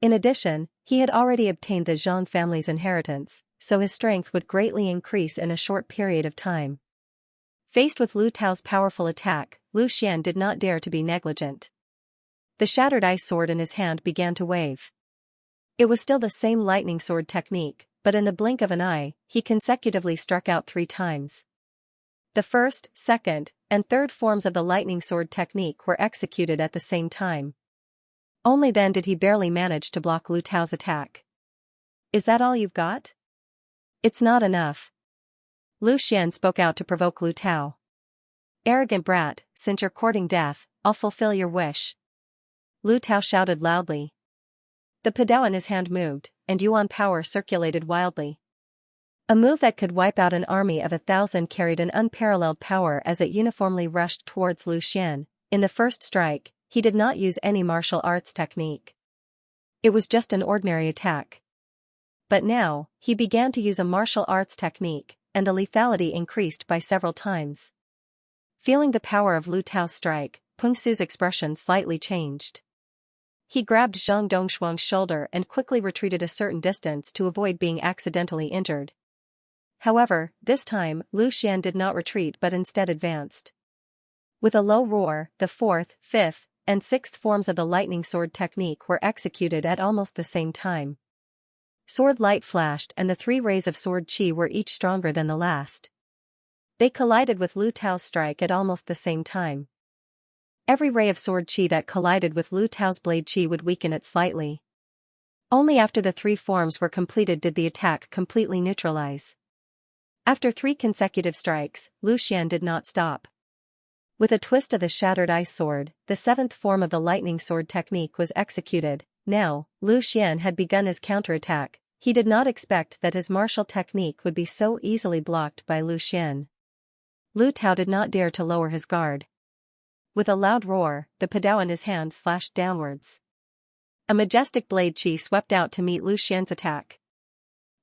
In addition, he had already obtained the Zhang family's inheritance, so his strength would greatly increase in a short period of time. Faced with Lu Tao's powerful attack, Lu Xian did not dare to be negligent. The shattered ice sword in his hand began to wave. It was still the same lightning sword technique, but in the blink of an eye, he consecutively struck out 3 times. The first, second, and third forms of the lightning sword technique were executed at the same time. Only then did he barely manage to block Lu Tao's attack. "Is that all you've got?" "It's not enough." Lu Xian spoke out to provoke Lu Tao. "Arrogant brat, since you're courting death, I'll fulfill your wish." Lu Tao shouted loudly. The padao in his hand moved, and Yuan power circulated wildly. A move that could wipe out an army of 1,000 carried an unparalleled power as it uniformly rushed towards Lu Xian. In the first strike, he did not use any martial arts technique. It was just an ordinary attack. But now, he began to use a martial arts technique, and the lethality increased by several times. Feeling the power of Lu Tao's strike, Peng Su's expression slightly changed. He grabbed Zhang Dongshuang's shoulder and quickly retreated a certain distance to avoid being accidentally injured. However, this time, Lu Xian did not retreat but instead advanced. With a low roar, the 4th, 5th, and 6th forms of the lightning sword technique were executed at almost the same time. Sword light flashed and the 3 rays of sword chi were each stronger than the last. They collided with Lu Tao's strike at almost the same time. Every ray of sword chi that collided with Lu Tao's blade chi would weaken it slightly. Only after the 3 forms were completed did the attack completely neutralize. After 3 consecutive strikes, Lu Xian did not stop. With a twist of the shattered ice sword, the 7th form of the lightning sword technique was executed. Now, Lu Xian had begun his counterattack. He did not expect that his martial technique would be so easily blocked by Lu Xian. Lu Tao did not dare to lower his guard. With a loud roar, the padao in his hand slashed downwards. A majestic blade chi swept out to meet Lu Xian's attack.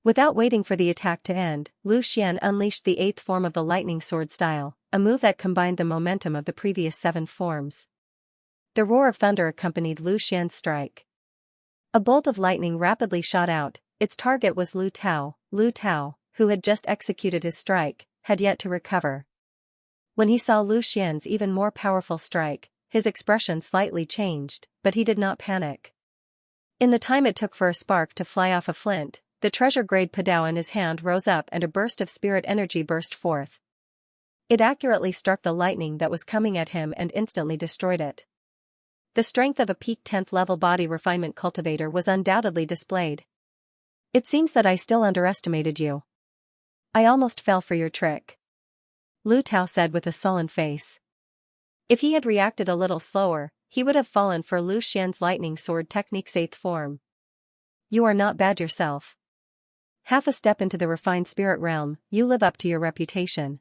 Without waiting for the attack to end, Lu Xian unleashed the 8th form of the lightning sword style, a move that combined the momentum of the previous 7 forms. The roar of thunder accompanied Lu Xian's strike. A bolt of lightning rapidly shot out. Its target was Lu Tao. Lu Tao, who had just executed his strike, had yet to recover. When he saw Lu Xian's even more powerful strike, his expression slightly changed, but he did not panic. In the time it took for a spark to fly off a flint, the treasure-grade padao in his hand rose up and a burst of spirit energy burst forth. It accurately struck the lightning that was coming at him and instantly destroyed it. The strength of a peak 10th level body refinement cultivator was undoubtedly displayed. "It seems that I still underestimated you. I almost fell for your trick," Lu Tao said with a sullen face. If he had reacted a little slower, he would have fallen for Lu Xian's lightning sword technique's 8th form. "You are not bad yourself. Half a step into the refined spirit realm, you live up to your reputation.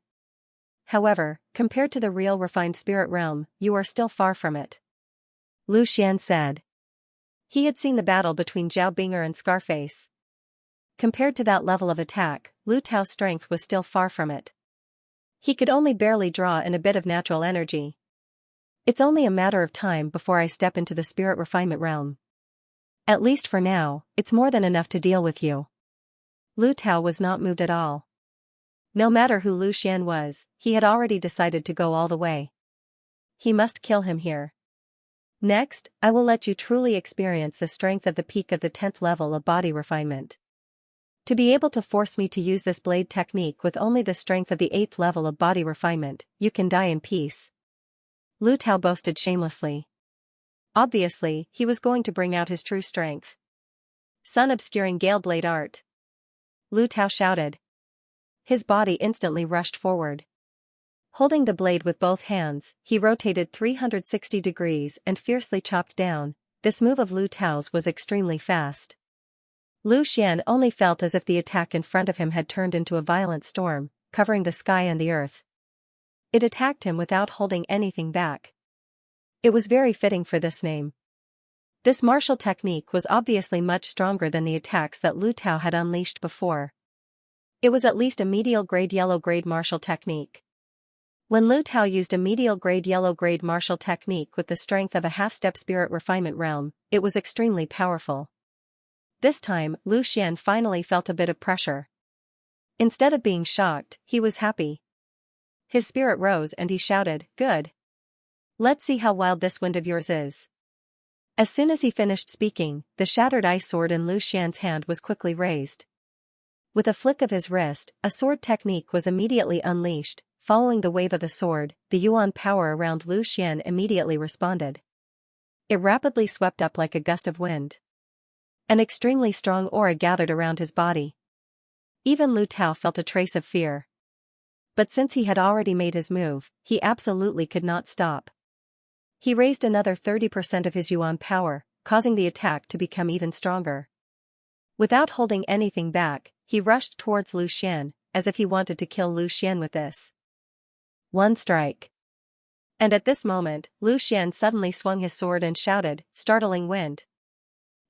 However, compared to the real refined spirit realm, you are still far from it," Lu Xian said. He had seen the battle between Zhao Binger and Scarface. Compared to that level of attack, Lu Tao's strength was still far from it. He could only barely draw in a bit of natural energy. It's only a matter of time before I step into the spirit refinement realm. At least for now, it's more than enough to deal with you. Lu Tao was not moved at all. No matter who Lu Xian was, he had already decided to go all the way. He must kill him here. Next, I will let you truly experience the strength of the peak of the 10th level of body refinement. To be able to force me to use this blade technique with only the strength of the 8th level of body refinement, you can die in peace. Lu Tao boasted shamelessly. Obviously, he was going to bring out his true strength. Sun obscuring Gale Blade art. Lu Tao shouted. His body instantly rushed forward. Holding the blade with both hands, he rotated 360 degrees and fiercely chopped down. This move of Lu Tao's was extremely fast. Lu Xian only felt as if the attack in front of him had turned into a violent storm, covering the sky and the earth. It attacked him without holding anything back. It was very fitting for this name. This martial technique was obviously much stronger than the attacks that Lu Tao had unleashed before. It was at least a medial grade yellow grade martial technique. When Lu Tao used a medial grade yellow grade martial technique with the strength of a half-step spirit refinement realm, it was extremely powerful. This time, Lu Xian finally felt a bit of pressure. Instead of being shocked, he was happy. His spirit rose and he shouted, "Good. Let's see how wild this wind of yours is." As soon as he finished speaking, the shattered ice sword in Lu Xian's hand was quickly raised. With a flick of his wrist, a sword technique was immediately unleashed. Following the wave of the sword, the yuan power around Lu Xian immediately responded. It rapidly swept up like a gust of wind. An extremely strong aura gathered around his body. Even Lu Tao felt a trace of fear. But since he had already made his move, he absolutely could not stop. He raised another 30% of his yuan power, causing the attack to become even stronger. Without holding anything back, he rushed towards Lu Xian, as if he wanted to kill Lu Xian with this. One strike. And at this moment, Lu Xian suddenly swung his sword and shouted, "Startling wind."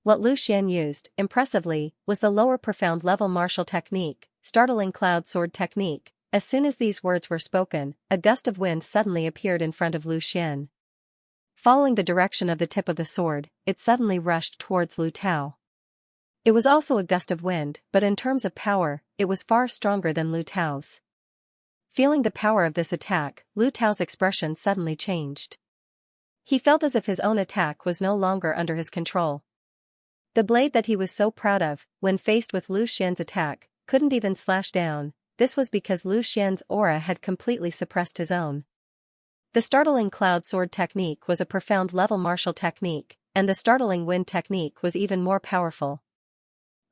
What Lu Xian used, impressively, was the lower profound level martial technique, Startling Cloud Sword Technique. As soon as these words were spoken, a gust of wind suddenly appeared in front of Lu Xian. Following the direction of the tip of the sword, it suddenly rushed towards Lu Tao. It was also a gust of wind, but in terms of power, it was far stronger than Lu Tao's. Feeling the power of this attack, Lu Tao's expression suddenly changed. He felt as if his own attack was no longer under his control. The blade that he was so proud of, when faced with Lu Xian's attack, couldn't even slash down. This was because Lu Xian's aura had completely suppressed his own. The Startling Cloud Sword Technique was a profound level martial technique, and the Startling Wind Technique was even more powerful.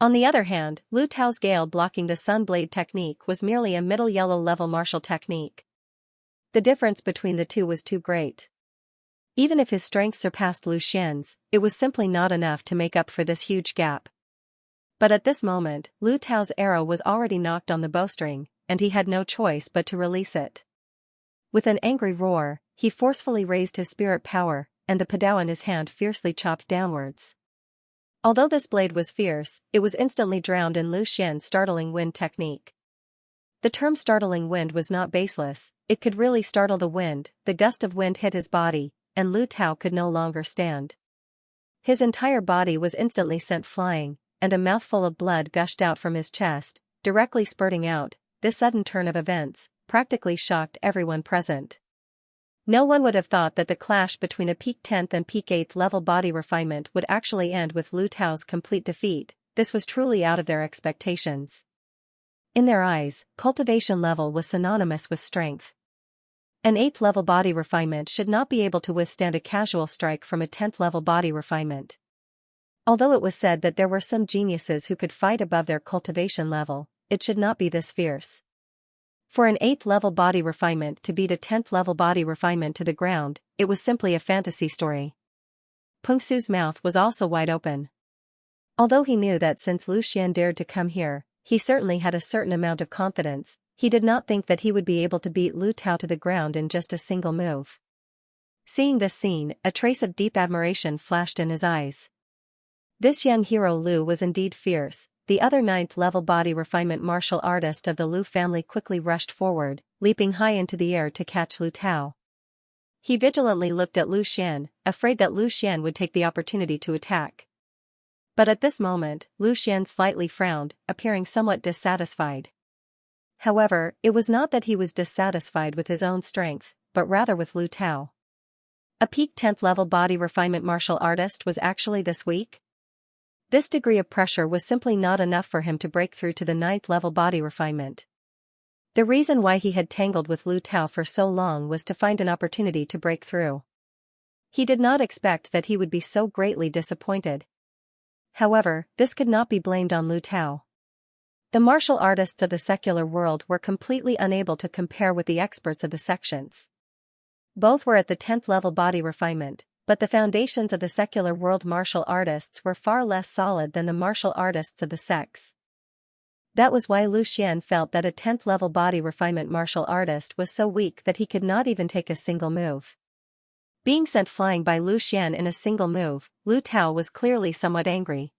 On the other hand, Lu Tao's Gale Blocking the Sun Blade Technique was merely a middle yellow level martial technique. The difference between the two was too great. Even if his strength surpassed Lu Xian's, it was simply not enough to make up for this huge gap. But at this moment, Lu Tao's arrow was already knocked on the bowstring, and he had no choice but to release it. With an angry roar, he forcefully raised his spirit power, and the padao in his hand fiercely chopped downwards. Although this blade was fierce, it was instantly drowned in Lu Xian's Startling Wind Technique. The term startling wind was not baseless, it could really startle the wind. The gust of wind hit his body, and Lu Tao could no longer stand. His entire body was instantly sent flying, and a mouthful of blood gushed out from his chest, directly spurting out. This sudden turn of events practically shocked everyone present. No one would have thought that the clash between a peak 10th and peak 8th level body refinement would actually end with Lu Tao's complete defeat. This was truly out of their expectations. In their eyes, cultivation level was synonymous with strength. An 8th level body refinement should not be able to withstand a casual strike from a 10th level body refinement. Although it was said that there were some geniuses who could fight above their cultivation level, it should not be this fierce. For an 8th level body refinement to beat a 10th level body refinement to the ground, it was simply a fantasy story. Peng Su's mouth was also wide open. Although he knew that since Lu Xian dared to come here, he certainly had a certain amount of confidence, he did not think that he would be able to beat Lu Tao to the ground in just a single move. Seeing this scene, a trace of deep admiration flashed in his eyes. This young hero Lu was indeed fierce. The other 9th level body refinement martial artist of the Lu family quickly rushed forward, leaping high into the air to catch Lu Tao. He vigilantly looked at Lu Xian, afraid that Lu Xian would take the opportunity to attack. But at this moment, Lu Xian slightly frowned, appearing somewhat dissatisfied. However, it was not that he was dissatisfied with his own strength, but rather with Lu Tao. A peak 10th level body refinement martial artist was actually this weak? This degree of pressure was simply not enough for him to break through to the 9th level body refinement. The reason why he had tangled with Lu Tao for so long was to find an opportunity to break through. He did not expect that he would be so greatly disappointed. However, this could not be blamed on Lu Tao. The martial artists of the secular world were completely unable to compare with the experts of the sections. Both were at the 10th level body refinement, but the foundations of the secular world martial artists were far less solid than the martial artists of the sects. That was why Lu Xian felt that a 10th level body refinement martial artist was so weak that he could not even take a single move. Being sent flying by Lu Xian in a single move, Lu Tao was clearly somewhat angry.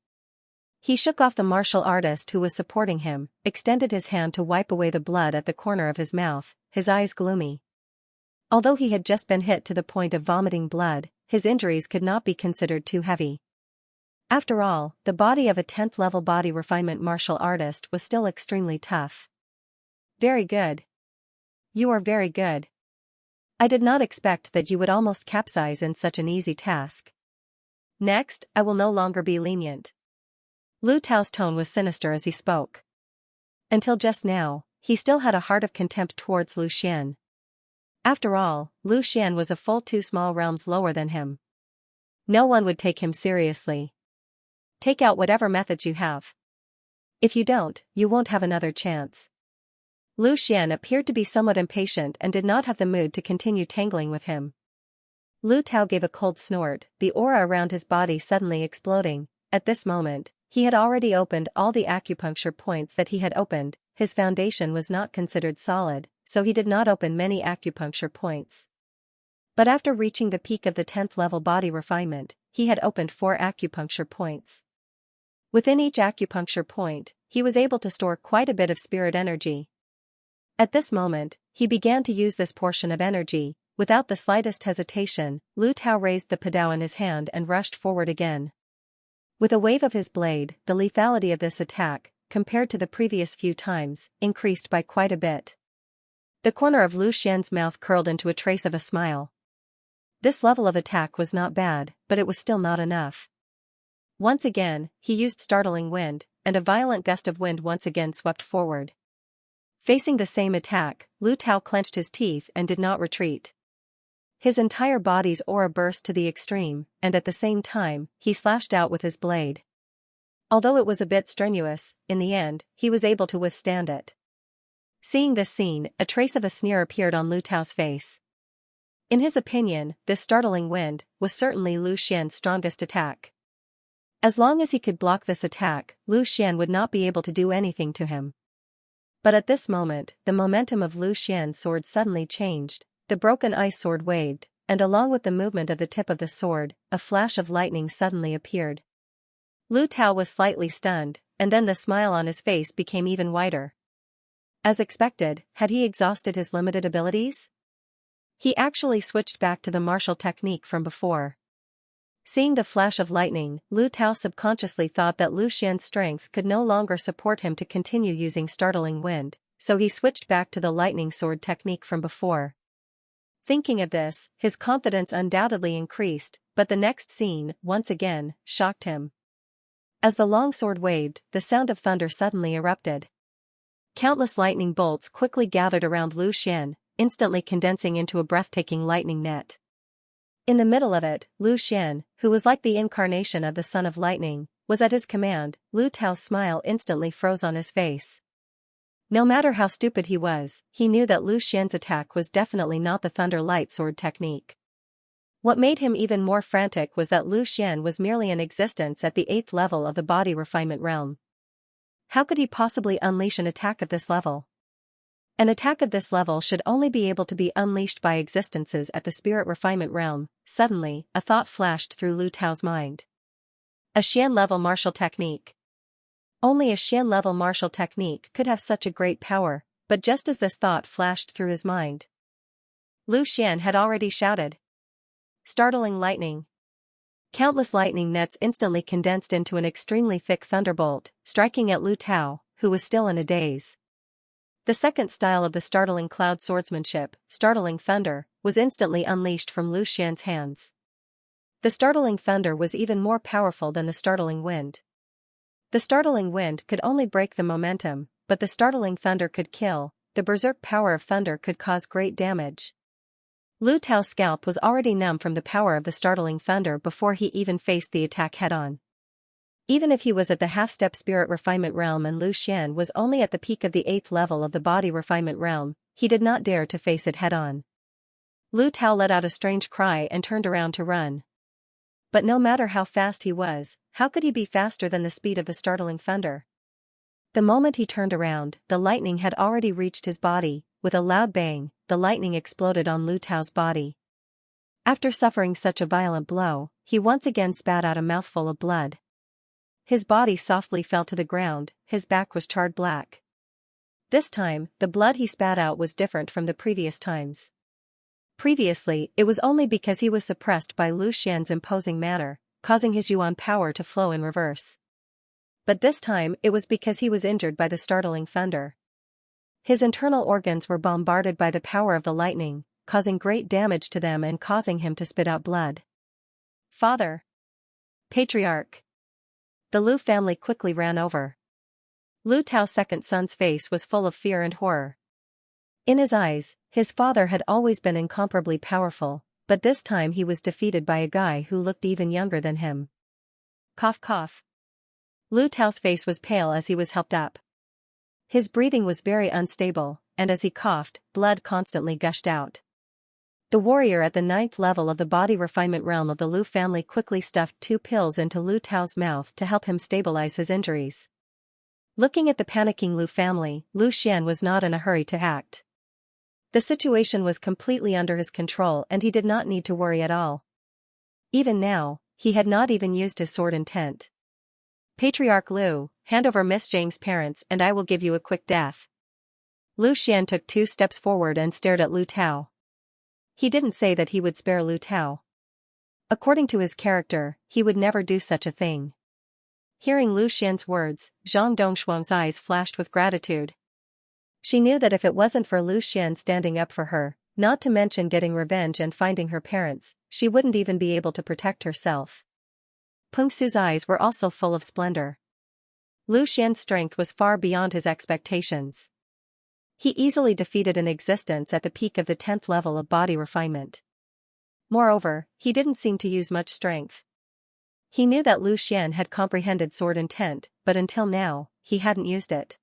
He shook off the martial artist who was supporting him, extended his hand to wipe away the blood at the corner of his mouth, his eyes gloomy. Although he had just been hit to the point of vomiting blood, his injuries could not be considered too heavy. After all, the body of a 10th level body refinement martial artist was still extremely tough. Very good. You are very good. I did not expect that you would almost capsize in such an easy task. Next, I will no longer be lenient. Lu Tao's tone was sinister as he spoke. Until just now, he still had a heart of contempt towards Lu Xian. After all, Lu Xian was a full 2 small realms lower than him. No one would take him seriously. Take out whatever methods you have. If you don't, you won't have another chance. Lu Xian appeared to be somewhat impatient and did not have the mood to continue tangling with him. Lu Tao gave a cold snort, the aura around his body suddenly exploding. At this moment, he had already opened all the acupuncture points that he had opened. His foundation was not considered solid, so he did not open many acupuncture points. But after reaching the peak of the 10th level body refinement, he had opened 4 acupuncture points. Within each acupuncture point, he was able to store quite a bit of spirit energy. At this moment, he began to use this portion of energy. Without the slightest hesitation, Lu Tao raised the padao in his hand and rushed forward again. With a wave of his blade, the lethality of this attack, compared to the previous few times, increased by quite a bit. The corner of Lu Xian's mouth curled into a trace of a smile. This level of attack was not bad, but it was still not enough. Once again, he used startling wind, and a violent gust of wind once again swept forward. Facing the same attack, Lu Tao clenched his teeth and did not retreat. His entire body's aura burst to the extreme, and at the same time, he slashed out with his blade. Although it was a bit strenuous, in the end, he was able to withstand it. Seeing this scene, a trace of a sneer appeared on Lu Tao's face. In his opinion, this startling wind was certainly Lu Xian's strongest attack. As long as he could block this attack, Lu Xian would not be able to do anything to him. But at this moment, the momentum of Lu Xian's sword suddenly changed. The broken ice sword waved, and along with the movement of the tip of the sword, a flash of lightning suddenly appeared. Lu Tao was slightly stunned, and then the smile on his face became even wider. As expected, had he exhausted his limited abilities? He actually switched back to the martial technique from before. Seeing the flash of lightning, Lu Tao subconsciously thought that Lu Xian's strength could no longer support him to continue using startling wind, so he switched back to the lightning sword technique from before. Thinking of this, his confidence undoubtedly increased, but the next scene, once again, shocked him. As the long sword waved, the sound of thunder suddenly erupted. Countless lightning bolts quickly gathered around Lu Xian, instantly condensing into a breathtaking lightning net. In the middle of it, Lu Xian, who was like the incarnation of the son of lightning, was at his command. Lu Tao's smile instantly froze on his face. No matter how stupid he was, he knew that Lu Xian's attack was definitely not the Thunder Light Sword technique. What made him even more frantic was that Lu Xian was merely in existence at the 8th level of the body refinement realm. How could he possibly unleash an attack of this level? An attack of this level should only be able to be unleashed by existences at the spirit refinement realm. Suddenly, a thought flashed through Lu Tao's mind. A Xian-level martial technique. Only a Xian-level martial technique could have such a great power, but just as this thought flashed through his mind, Lu Xian had already shouted. Startling lightning. Countless lightning nets instantly condensed into an extremely thick thunderbolt, striking at Lu Tao, who was still in a daze. The second style of the startling cloud swordsmanship, startling thunder, was instantly unleashed from Lu Xian's hands. The startling thunder was even more powerful than the startling wind. The startling wind could only break the momentum, but the startling thunder could kill. The berserk power of thunder could cause great damage. Lu Tao's scalp was already numb from the power of the startling thunder before he even faced the attack head-on. Even if he was at the half-step spirit refinement realm and Lu Xian was only at the peak of the 8th level of the body refinement realm, he did not dare to face it head-on. Lu Tao let out a strange cry and turned around to run. But no matter how fast he was, how could he be faster than the speed of the startling thunder? The moment he turned around, the lightning had already reached his body. With a loud bang, the lightning exploded on Lu Tao's body. After suffering such a violent blow, he once again spat out a mouthful of blood. His body softly fell to the ground, his back was charred black. This time, the blood he spat out was different from the previous times. Previously, it was only because he was suppressed by Lu Xian's imposing manner, causing his yuan power to flow in reverse. But this time it was because he was injured by the startling thunder. His internal organs were bombarded by the power of the lightning, causing great damage to them and causing him to spit out blood. Father! Patriarch! The Lu family quickly ran over. Lu Tao's second son's face was full of fear and horror. In his eyes, his father had always been incomparably powerful, but this time he was defeated by a guy who looked even younger than him. Cough cough. Lu Tao's face was pale as he was helped up. His breathing was very unstable, and as he coughed, blood constantly gushed out. The warrior at the 9th level of the body refinement realm of the Lu family quickly stuffed 2 pills into Lu Tao's mouth to help him stabilize his injuries. Looking at the panicking Lu family, Lu Xian was not in a hurry to act. The situation was completely under his control and he did not need to worry at all. Even now, he had not even used his sword intent. Patriarch Lu, hand over Miss Zhang's parents and I will give you a quick death. Lu Xian took 2 steps forward and stared at Lu Tao. He didn't say that he would spare Lu Tao. According to his character, he would never do such a thing. Hearing Lu Xian's words, Zhang Dongshuang's eyes flashed with gratitude. She knew that if it wasn't for Lu Xian standing up for her, not to mention getting revenge and finding her parents, she wouldn't even be able to protect herself. Peng Su's eyes were also full of splendor. Lu Xian's strength was far beyond his expectations. He easily defeated an existence at the peak of the 10th level of body refinement. Moreover, he didn't seem to use much strength. He knew that Lu Xian had comprehended sword intent, but until now, he hadn't used it.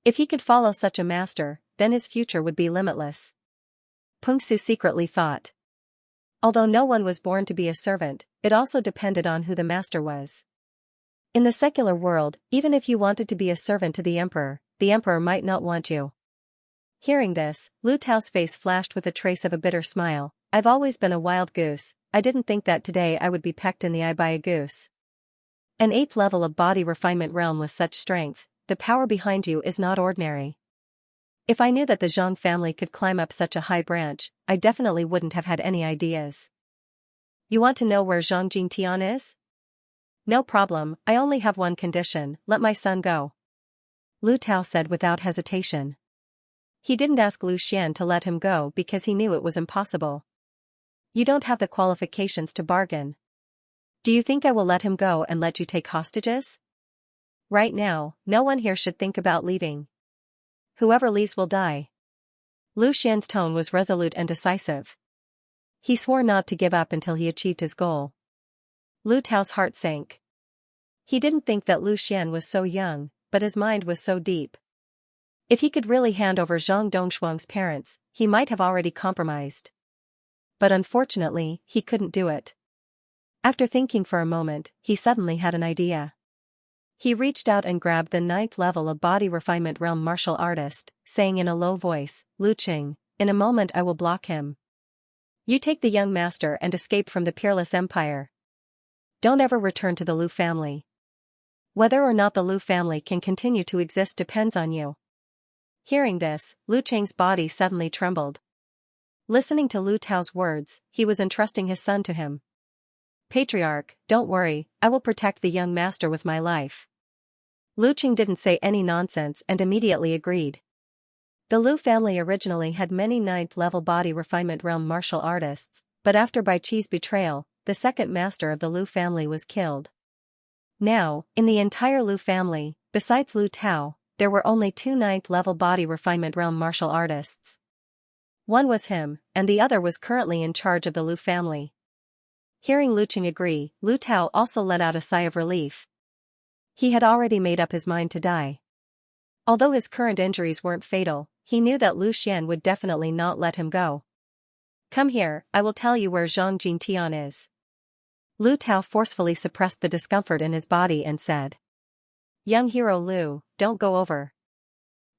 If he could follow such a master, then his future would be limitless. Peng Su secretly thought. Although no one was born to be a servant, it also depended on who the master was. In the secular world, even if you wanted to be a servant to the emperor might not want you. Hearing this, Lu Tao's face flashed with a trace of a bitter smile. I've always been a wild goose, I didn't think that today I would be pecked in the eye by a goose. An 8th level of body refinement realm with such strength, the power behind you is not ordinary. If I knew that the Zhang family could climb up such a high branch, I definitely wouldn't have had any ideas. You want to know where Zhang Jingtian is? No problem, I only have one condition, let my son go. Lu Tao said without hesitation. He didn't ask Lu Xian to let him go because he knew it was impossible. You don't have the qualifications to bargain. Do you think I will let him go and let you take hostages? Right now, no one here should think about leaving. Whoever leaves will die. Lu Xian's tone was resolute and decisive. He swore not to give up until he achieved his goal. Lu Tao's heart sank. He didn't think that Lu Xian was so young, but his mind was so deep. If he could really hand over Zhang Dongshuang's parents, he might have already compromised. But unfortunately, he couldn't do it. After thinking for a moment, he suddenly had an idea. He reached out and grabbed the 9th level of body refinement realm martial artist, saying in a low voice, Lu Qing, in a moment I will block him. You take the young master and escape from the peerless empire. Don't ever return to the Lu family. Whether or not the Lu family can continue to exist depends on you. Hearing this, Lu Qing's body suddenly trembled. Listening to Lu Tao's words, he was entrusting his son to him. Patriarch, don't worry, I will protect the young master with my life. Lu Qing didn't say any nonsense and immediately agreed. The Lu family originally had many ninth-level body refinement realm martial artists, but after Bai Qi's betrayal, the second master of the Lu family was killed. Now, in the entire Lu family, besides Lu Tao, there were only two ninth-level body refinement realm martial artists. One was him, and the other was currently in charge of the Lu family. Hearing Lu Qing agree, Lu Tao also let out a sigh of relief. He had already made up his mind to die. Although his current injuries weren't fatal, he knew that Lu Xian would definitely not let him go. Come here, I will tell you where Zhang Jintian is. Lu Tao forcefully suppressed the discomfort in his body and said. Young hero Lu, don't go over.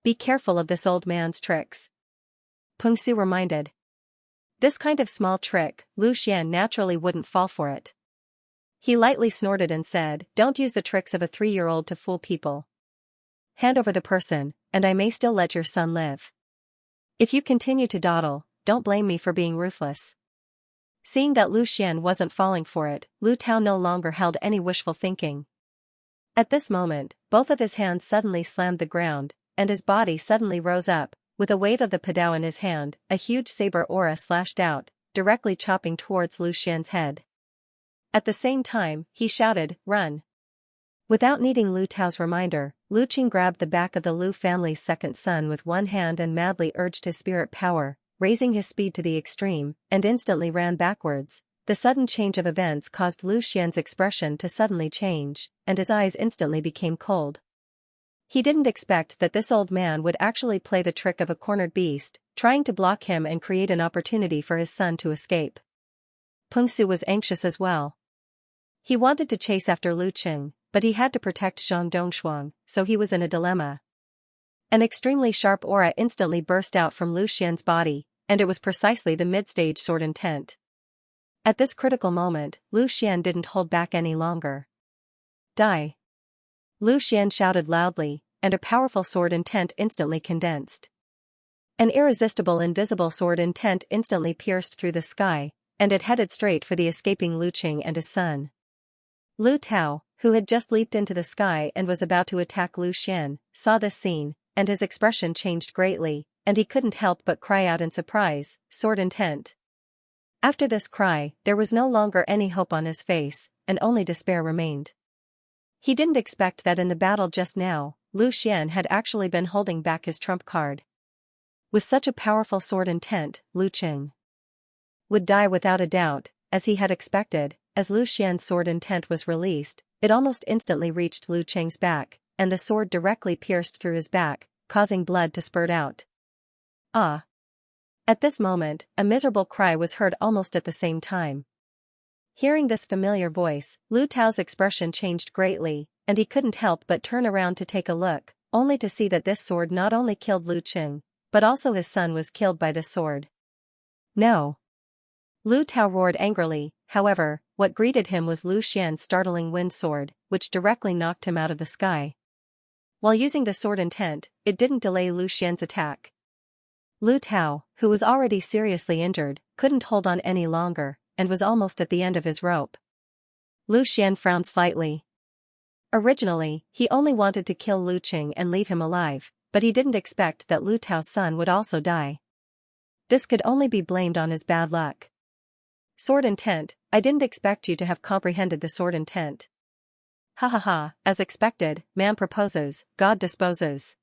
Be careful of this old man's tricks. Peng Su reminded. This kind of small trick, Lu Xian naturally wouldn't fall for it. He lightly snorted and said, don't use the tricks of a 3-year-old to fool people. Hand over the person, and I may still let your son live. If you continue to dawdle, don't blame me for being ruthless. Seeing that Lu Xian wasn't falling for it, Lu Tao no longer held any wishful thinking. At this moment, both of his hands suddenly slammed the ground, and his body suddenly rose up. With a wave of the padao in his hand, a huge saber aura slashed out, directly chopping towards Lu Xian's head. At the same time, he shouted, run. Without needing Lu Tao's reminder, Lu Qing grabbed the back of the Lu family's second son with one hand and madly urged his spirit power, raising his speed to the extreme, and instantly ran backwards. The sudden change of events caused Lu Xian's expression to suddenly change, and his eyes instantly became cold. He didn't expect that this old man would actually play the trick of a cornered beast, trying to block him and create an opportunity for his son to escape. Peng Su was anxious as well. He wanted to chase after Lu Qing, but he had to protect Zhang Dongshuang, so he was in a dilemma. An extremely sharp aura instantly burst out from Lu Xian's body, and it was precisely the mid-stage sword intent. At this critical moment, Lu Xian didn't hold back any longer. Die! Lu Xian shouted loudly, and a powerful sword intent instantly condensed. An irresistible invisible sword intent instantly pierced through the sky, and it headed straight for the escaping Lu Qing and his son. Lu Tao, who had just leaped into the sky and was about to attack Lu Xian, saw this scene, and his expression changed greatly, and he couldn't help but cry out in surprise, sword intent. After this cry, there was no longer any hope on his face, and only despair remained. He didn't expect that in the battle just now, Lu Xian had actually been holding back his trump card. With such a powerful sword intent, Lu Qing would die without a doubt, as he had expected. As Lu Xian's sword intent was released, it almost instantly reached Lu Qing's back, and the sword directly pierced through his back, causing blood to spurt out. Ah! At this moment, a miserable cry was heard almost at the same time. Hearing this familiar voice, Lu Tao's expression changed greatly, and he couldn't help but turn around to take a look, only to see that this sword not only killed Lu Qing, but also his son was killed by this sword. No! Lu Tao roared angrily. However, what greeted him was Lu Xian's startling wind sword, which directly knocked him out of the sky. While using the sword intent, it didn't delay Lu Xian's attack. Lu Tao, who was already seriously injured, couldn't hold on any longer, and was almost at the end of his rope. Lu Xian frowned slightly. Originally, he only wanted to kill Lu Qing and leave him alive, but he didn't expect that Lu Tao's son would also die. This could only be blamed on his bad luck. Sword intent, I didn't expect you to have comprehended the sword intent. Ha ha ha, as expected, man proposes, God disposes.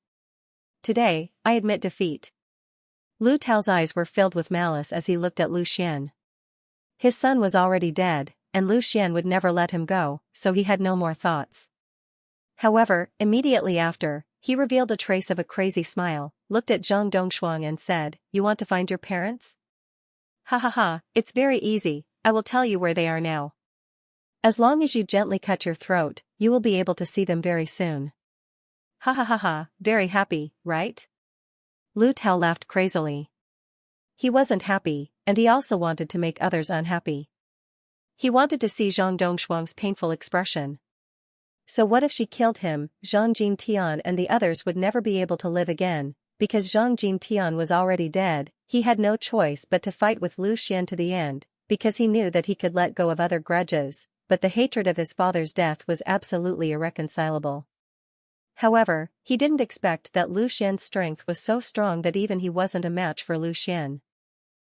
Today, I admit defeat. Lu Tao's eyes were filled with malice as he looked at Lu Xian. His son was already dead, and Lu Xian would never let him go, so he had no more thoughts. However, immediately after, he revealed a trace of a crazy smile, looked at Zhang Dongshuang and said, You want to find your parents? Ha ha ha, it's very easy, I will tell you where they are now. As long as you gently cut your throat, you will be able to see them very soon. Ha ha ha ha, very happy, right? Lu Tao laughed crazily. He wasn't happy, and he also wanted to make others unhappy. He wanted to see Zhang Dongshuang's painful expression. So what if she killed him? Zhang Jintian and the others would never be able to live again, because Zhang Jintian was already dead, he had no choice but to fight with Lu Xian to the end, because he knew that he could let go of other grudges, but the hatred of his father's death was absolutely irreconcilable. However, he didn't expect that Lu Xian's strength was so strong that even he wasn't a match for Lu Xian.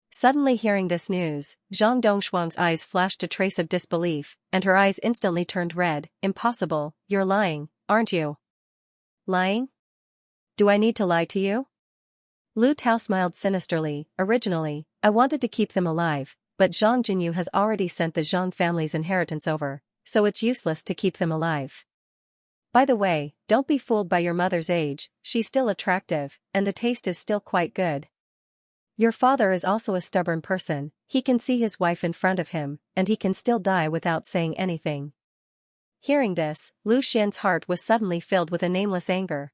Suddenly hearing this news, Zhang Dongshuang's eyes flashed a trace of disbelief, and her eyes instantly turned red. Impossible, you're lying, aren't you? Lying? Do I need to lie to you? Lu Tao smiled sinisterly. Originally, I wanted to keep them alive, but Zhang Jinyu has already sent the Zhang family's inheritance over, so it's useless to keep them alive. By the way, don't be fooled by your mother's age, she's still attractive, and the taste is still quite good. Your father is also a stubborn person, he can see his wife in front of him, and he can still die without saying anything. Hearing this, Lu Xian's heart was suddenly filled with a nameless anger.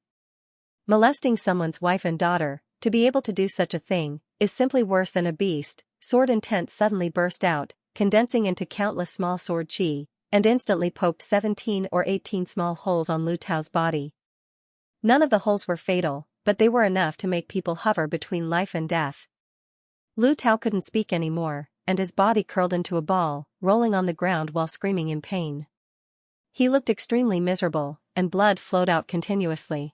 Molesting someone's wife and daughter, to be able to do such a thing, is simply worse than a beast. Sword intent suddenly burst out, condensing into countless small sword qi, and instantly poked 17 or 18 small holes on Lu Tao's body. None of the holes were fatal, but they were enough to make people hover between life and death. Lu Tao couldn't speak anymore, and his body curled into a ball, rolling on the ground while screaming in pain. He looked extremely miserable, and blood flowed out continuously.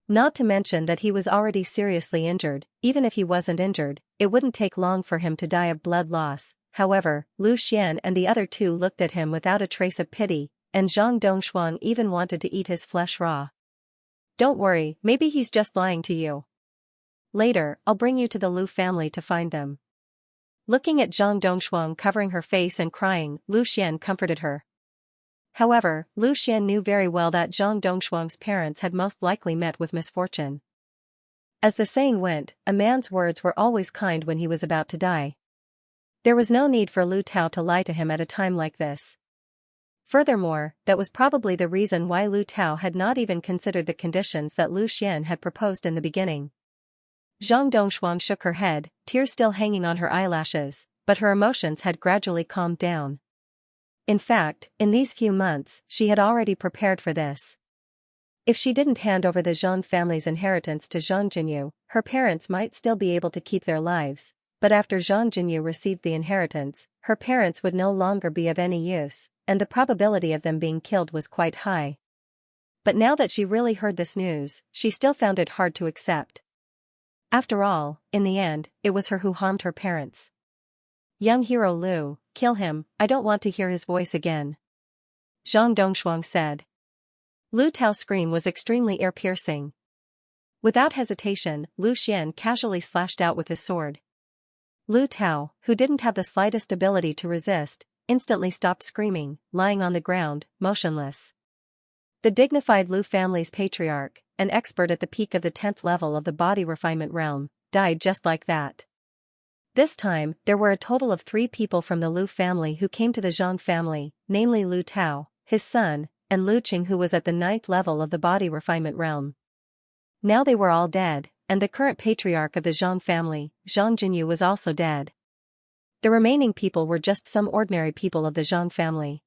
Not to mention that he was already seriously injured. Even if he wasn't injured, it wouldn't take long for him to die of blood loss. However, Lu Xian and the other two looked at him without a trace of pity, and Zhang Dongshuang even wanted to eat his flesh raw. Don't worry, maybe he's just lying to you. Later, I'll bring you to the Lu family to find them. Looking at Zhang Dongshuang covering her face and crying, Lu Xian comforted her. However, Lu Xian knew very well that Zhang Dongshuang's parents had most likely met with misfortune. As the saying went, a man's words were always kind when he was about to die. There was no need for Lu Tao to lie to him at a time like this. Furthermore, that was probably the reason why Lu Tao had not even considered the conditions that Lu Xian had proposed in the beginning. Zhang Dongshuang shook her head, tears still hanging on her eyelashes, but her emotions had gradually calmed down. In fact, in these few months, she had already prepared for this. If she didn't hand over the Zhang family's inheritance to Zhang Jinyu, her parents might still be able to keep their lives, but after Zhang Jinyu received the inheritance, her parents would no longer be of any use, and the probability of them being killed was quite high. But now that she really heard this news, she still found it hard to accept. After all, in the end, it was her who harmed her parents. Young hero Lu, kill him, I don't want to hear his voice again. Zhang Dongshuang said. Lu Tao's scream was extremely ear-piercing. Without hesitation, Lu Xian casually slashed out with his sword. Lu Tao, who didn't have the slightest ability to resist, instantly stopped screaming, lying on the ground, motionless. The dignified Lu family's patriarch, an expert at the peak of the 10th level of the body refinement realm, died just like that. This time, there were a total of 3 people from the Lu family who came to the Zhang family, namely Lu Tao, his son, and Lu Qing, who was at the 9th level of the body refinement realm. Now they were all dead, and the current patriarch of the Zhang family, Zhang Jinyu, was also dead. The remaining people were just some ordinary people of the Zhang family.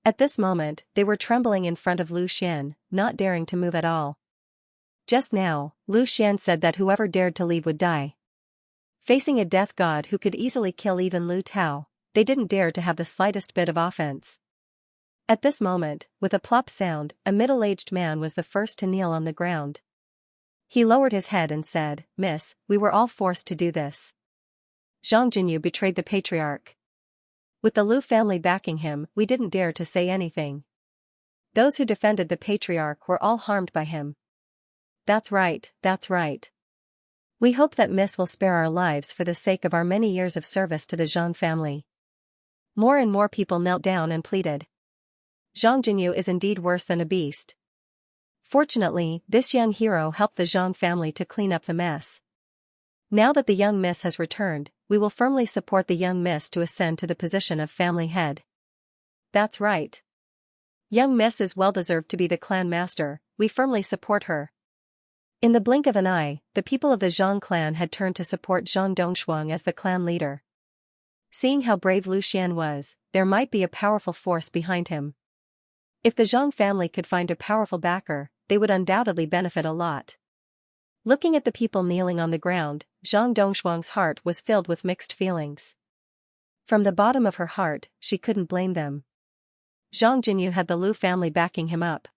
At this moment, they were trembling in front of Lu Xian, not daring to move at all. Just now, Lu Xian said that whoever dared to leave would die. Facing a death god who could easily kill even Lu Tao, they didn't dare to have the slightest bit of offense. At this moment, with a plop sound, a middle-aged man was the first to kneel on the ground. He lowered his head and said, "Miss, we were all forced to do this." Zhang Jinyu betrayed the patriarch. With the Lu family backing him, we didn't dare to say anything. Those who defended the patriarch were all harmed by him. That's right, that's right. We hope that Miss will spare our lives for the sake of our many years of service to the Zhang family. More and more people knelt down and pleaded. Zhang Jinyu is indeed worse than a beast. Fortunately, this young hero helped the Zhang family to clean up the mess. Now that the young miss has returned, we will firmly support the young miss to ascend to the position of family head. That's right. Young miss is well-deserved to be the clan master, we firmly support her. In the blink of an eye, the people of the Zhang clan had turned to support Zhang Dongshuang as the clan leader. Seeing how brave Lu Xian was, there might be a powerful force behind him. If the Zhang family could find a powerful backer, they would undoubtedly benefit a lot. Looking at the people kneeling on the ground, Zhang Dongshuang's heart was filled with mixed feelings. From the bottom of her heart, she couldn't blame them. Zhang Jinyu had the Lu family backing him up.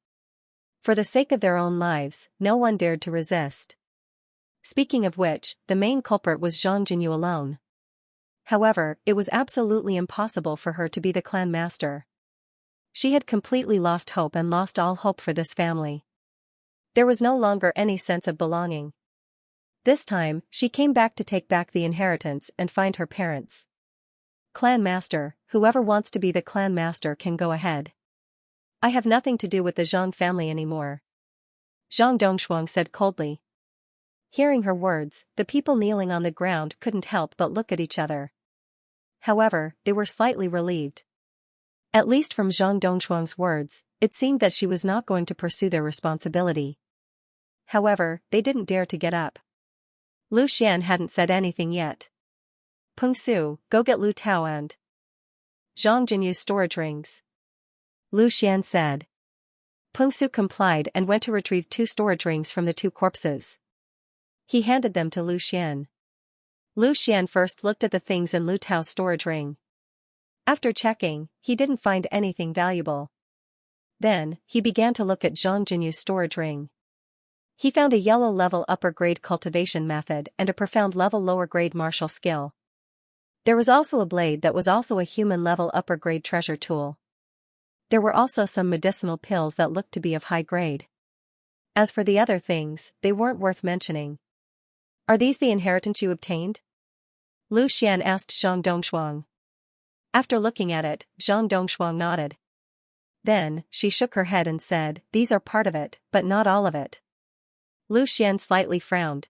For the sake of their own lives, no one dared to resist. Speaking of which, the main culprit was Zhang Jinyu alone. However, it was absolutely impossible for her to be the clan master. She had completely lost hope and lost all hope for this family. There was no longer any sense of belonging. This time, she came back to take back the inheritance and find her parents. Clan master, whoever wants to be the clan master can go ahead. I have nothing to do with the Zhang family anymore. Zhang Dongshuang said coldly. Hearing her words, the people kneeling on the ground couldn't help but look at each other. However, they were slightly relieved. At least from Zhang Dongshuang's words, it seemed that she was not going to pursue their responsibility. However, they didn't dare to get up. Lu Xian hadn't said anything yet. Peng Su, go get Lu Tao and Zhang Jinyu's storage rings. Lu Xian said. Peng Su complied and went to retrieve 2 storage rings from the 2 corpses. He handed them to Lu Xian. Lu Xian first looked at the things in Lu Tao's storage ring. After checking, he didn't find anything valuable. Then, he began to look at Zhang Jinyu's storage ring. He found a yellow level upper grade cultivation method and a profound level lower grade martial skill. There was also a blade that was also a human level upper grade treasure tool. There were also some medicinal pills that looked to be of high grade. As for the other things, they weren't worth mentioning. Are these the inheritance you obtained? Lu Xian asked Zhang Dongshuang. After looking at it, Zhang Dongshuang nodded. Then, she shook her head and said, these are part of it, but not all of it. Lu Xian slightly frowned.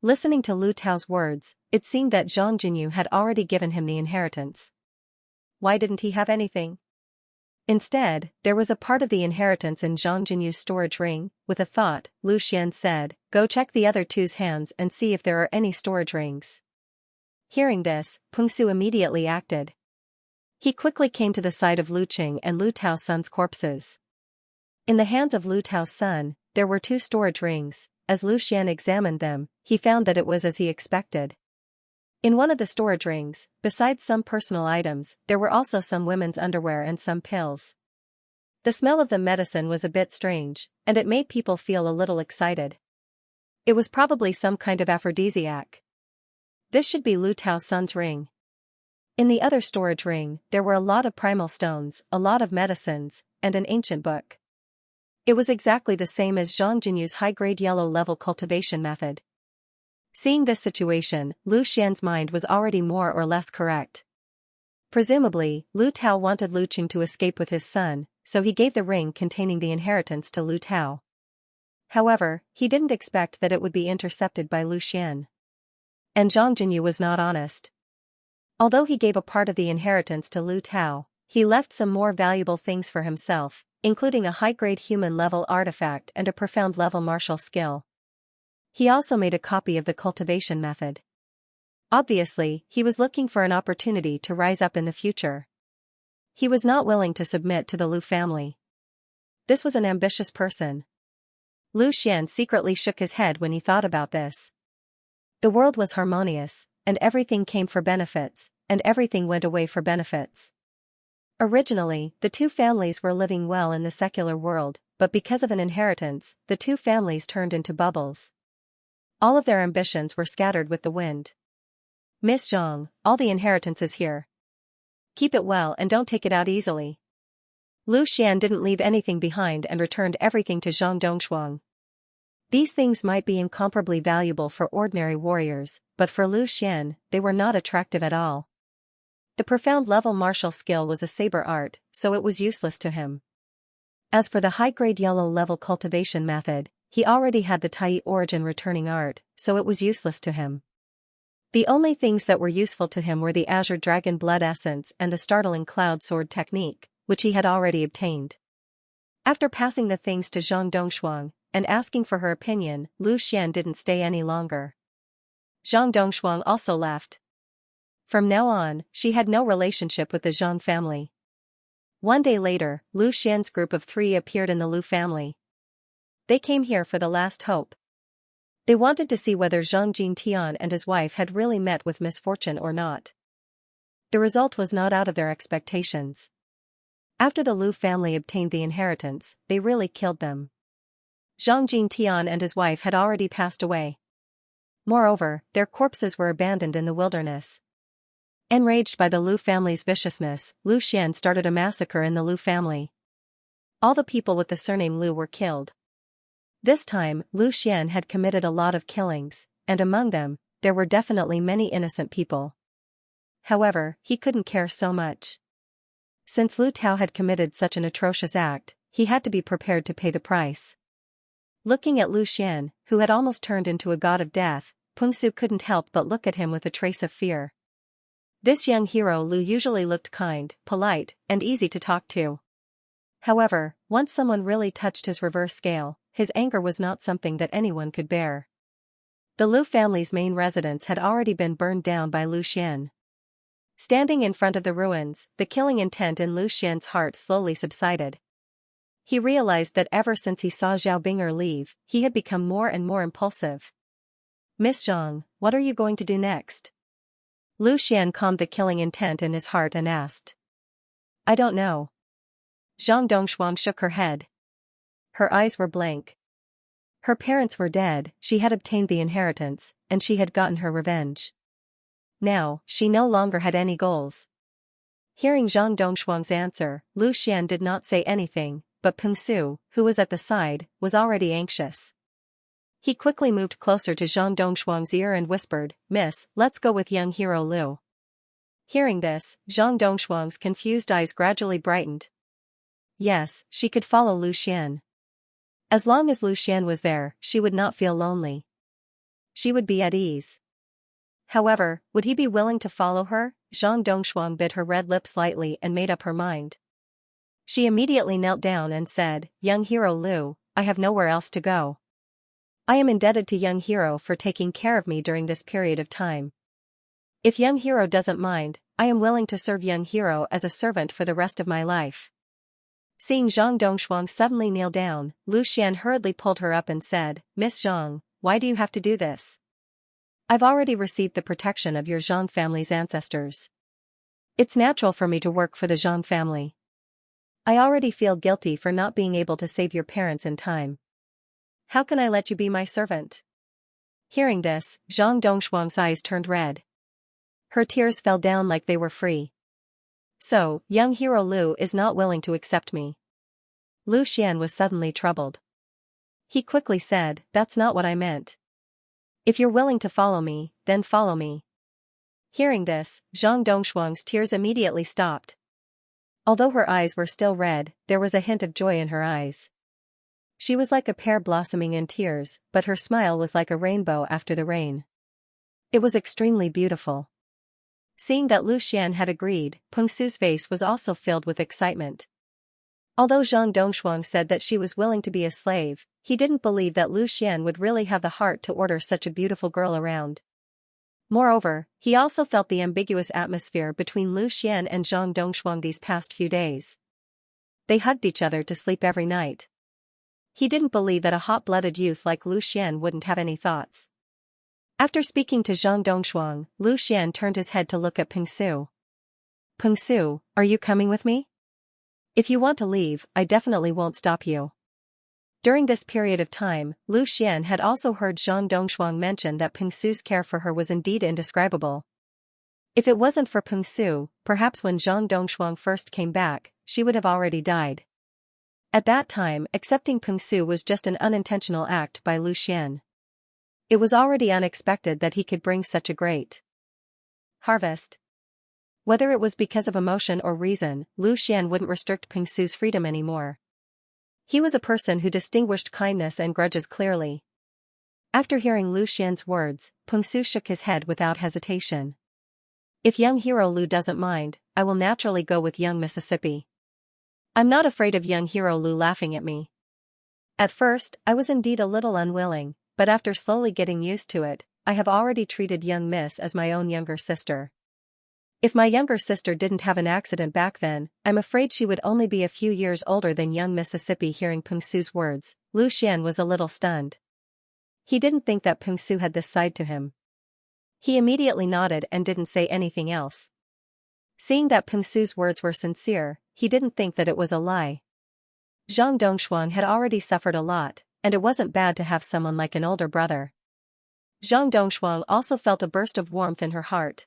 Listening to Lu Tao's words, it seemed that Zhang Jinyu had already given him the inheritance. Why didn't he have anything? Instead, there was a part of the inheritance in Zhang Jinyu's storage ring. With a thought, Lu Xian said, go check the other 2's hands and see if there are any storage rings. Hearing this, Peng Su immediately acted. He quickly came to the side of Lu Qing and Lu Tao's son's corpses. In the hands of Lu Tao's son, there were 2 storage rings. As Lu Xian examined them, he found that it was as he expected. In one of the storage rings, besides some personal items, there were also some women's underwear and some pills. The smell of the medicine was a bit strange, and it made people feel a little excited. It was probably some kind of aphrodisiac. This should be Lu Tao's son's ring. In the other storage ring, there were a lot of primal stones, a lot of medicines, and an ancient book. It was exactly the same as Zhang Jinyu's high-grade yellow-level cultivation method. Seeing this situation, Lu Xian's mind was already more or less correct. Presumably, Lu Tao wanted Lu Qing to escape with his son, so he gave the ring containing the inheritance to Lu Tao. However, he didn't expect that it would be intercepted by Lu Xian. And Zhang Jinyu was not honest. Although he gave a part of the inheritance to Lu Tao, he left some more valuable things for himself, including a high-grade human-level artifact and a profound-level martial skill. He also made a copy of the cultivation method. Obviously, he was looking for an opportunity to rise up in the future. He was not willing to submit to the Lu family. This was an ambitious person. Lu Xian secretly shook his head when he thought about this. The world was harmonious, and everything came for benefits, and everything went away for benefits. Originally, the 2 families were living well in the secular world, but because of an inheritance, the 2 families turned into bubbles. All of their ambitions were scattered with the wind. Miss Zhang, all the inheritance is here. Keep it well and don't take it out easily. Lu Xian didn't leave anything behind and returned everything to Zhang Dongshuang. These things might be incomparably valuable for ordinary warriors, but for Lu Xian, they were not attractive at all. The profound level martial skill was a saber art, so it was useless to him. As for the high-grade yellow level cultivation method, he already had the Tai origin returning art, so it was useless to him. The only things that were useful to him were the Azure Dragon Blood Essence and the startling Cloud Sword technique, which he had already obtained. After passing the things to Zhang Dongshuang, and asking for her opinion, Lu Xian didn't stay any longer. Zhang Dongshuang also left. From now on, she had no relationship with the Zhang family. One day later, Lu Xian's group of 3 appeared in the Lu family. They came here for the last hope. They wanted to see whether Zhang Jintian and his wife had really met with misfortune or not. The result was not out of their expectations. After the Lu family obtained the inheritance, they really killed them. Zhang Jintian and his wife had already passed away. Moreover, their corpses were abandoned in the wilderness. Enraged by the Lu family's viciousness, Lu Xian started a massacre in the Lu family. All the people with the surname Lu were killed. This time, Lu Xian had committed a lot of killings, and among them, there were definitely many innocent people. However, he couldn't care so much. Since Lu Tao had committed such an atrocious act, he had to be prepared to pay the price. Looking at Lu Xian, who had almost turned into a god of death, Peng Su couldn't help but look at him with a trace of fear. This young hero Lu usually looked kind, polite, and easy to talk to. However, once someone really touched his reverse scale, his anger was not something that anyone could bear. The Lu family's main residence had already been burned down by Lu Xian. Standing in front of the ruins, the killing intent in Lu Xian's heart slowly subsided. He realized that ever since he saw Zhao Bing'er leave, he had become more and more impulsive. "Miss Zhang, what are you going to do next?" Lu Xian calmed the killing intent in his heart and asked. "I don't know." Zhang Dongshuang shook her head. Her eyes were blank. Her parents were dead, she had obtained the inheritance, and she had gotten her revenge. Now, she no longer had any goals. Hearing Zhang Dongshuang's answer, Lu Xian did not say anything, but Peng Su, who was at the side, was already anxious. He quickly moved closer to Zhang Dongshuang's ear and whispered, "Miss, let's go with young hero Lu." Hearing this, Zhang Dongshuang's confused eyes gradually brightened. Yes, she could follow Lu Xian. As long as Lu Xian was there, she would not feel lonely. She would be at ease. However, would he be willing to follow her? Zhang Dongshuang bit her red lips lightly and made up her mind. She immediately knelt down and said, "Young hero Lu, I have nowhere else to go. I am indebted to young hero for taking care of me during this period of time. If young hero doesn't mind, I am willing to serve young hero as a servant for the rest of my life." Seeing Zhang Dongshuang suddenly kneel down, Lu Xian hurriedly pulled her up and said, "Miss Zhang, why do you have to do this? I've already received the protection of your Zhang family's ancestors. It's natural for me to work for the Zhang family. I already feel guilty for not being able to save your parents in time. How can I let you be my servant?" Hearing this, Zhang Dongshuang's eyes turned red. Her tears fell down like they were free. "So, young hero Lu is not willing to accept me." Lu Xian was suddenly troubled. He quickly said, "That's not what I meant. If you're willing to follow me, then follow me." Hearing this, Zhang Dongshuang's tears immediately stopped. Although her eyes were still red, there was a hint of joy in her eyes. She was like a pear blossoming in tears, but her smile was like a rainbow after the rain. It was extremely beautiful. Seeing that Lu Xian had agreed, Peng Su's face was also filled with excitement. Although Zhang Dongshuang said that she was willing to be a slave, he didn't believe that Lu Xian would really have the heart to order such a beautiful girl around. Moreover, he also felt the ambiguous atmosphere between Lu Xian and Zhang Dongshuang these past few days. They hugged each other to sleep every night. He didn't believe that a hot-blooded youth like Lu Xian wouldn't have any thoughts. After speaking to Zhang Dongshuang, Lu Xian turned his head to look at Peng Su. "Peng Su, are you coming with me? If you want to leave, I definitely won't stop you." During this period of time, Lu Xian had also heard Zhang Dongshuang mention that Peng Su's care for her was indeed indescribable. If it wasn't for Peng Su, perhaps when Zhang Dongshuang first came back, she would have already died. At that time, accepting Peng Su was just an unintentional act by Lu Xian. It was already unexpected that he could bring such a great harvest. Whether it was because of emotion or reason, Lu Xian wouldn't restrict Peng Su's freedom anymore. He was a person who distinguished kindness and grudges clearly. After hearing Lu Xian's words, Peng Su shook his head without hesitation. "If young hero Lu doesn't mind, I will naturally go with young Mississippi. I'm not afraid of young hero Lu laughing at me. At first, I was indeed a little unwilling, but after slowly getting used to it, I have already treated young Miss as my own younger sister. If my younger sister didn't have an accident back then, I'm afraid she would only be a few years older than young Mississippi." Hearing Peng Su's words, Lu Xian was a little stunned. He didn't think that Peng Su had this side to him. He immediately nodded and didn't say anything else. Seeing that Peng Su's words were sincere, he didn't think that it was a lie. Zhang Dongxuan had already suffered a lot, and it wasn't bad to have someone like an older brother. Zhang Dongxuan also felt a burst of warmth in her heart.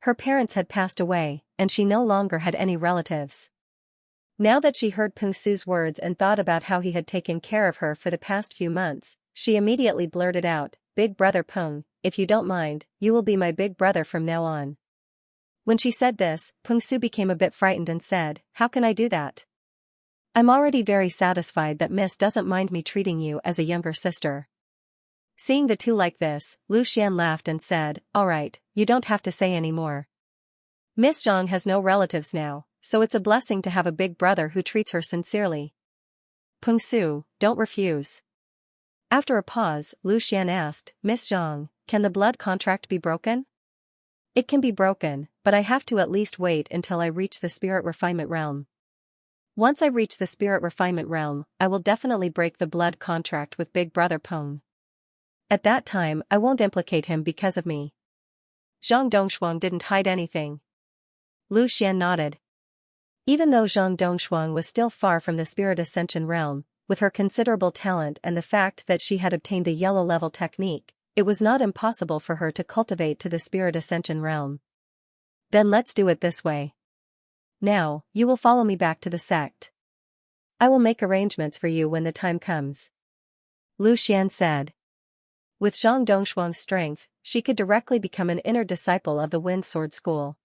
Her parents had passed away, and she no longer had any relatives. Now that she heard Peng Su's words and thought about how he had taken care of her for the past few months, she immediately blurted out, "Big brother Peng, if you don't mind, you will be my big brother from now on." When she said this, Peng Su became a bit frightened and said, "How can I do that? I'm already very satisfied that Miss doesn't mind me treating you as a younger sister." Seeing the two like this, Lu Xian laughed and said, "All right, you don't have to say any more. Miss Zhang has no relatives now, so it's a blessing to have a big brother who treats her sincerely. Peng Su, don't refuse." After a pause, Lu Xian asked, "Miss Zhang, can the blood contract be broken?" "It can be broken, but I have to at least wait until I reach the spirit refinement realm. Once I reach the spirit refinement realm, I will definitely break the blood contract with Big Brother Peng. At that time, I won't implicate him because of me." Zhang Dongxuan didn't hide anything. Lu Xian nodded. Even though Zhang Dongxuan was still far from the spirit ascension realm, with her considerable talent and the fact that she had obtained a yellow level technique, it was not impossible for her to cultivate to the spirit ascension realm. "Then let's do it this way. Now, you will follow me back to the sect. I will make arrangements for you when the time comes," Lu Xian said. With Zhang Dongxuan's strength, she could directly become an inner disciple of the Wind Sword School.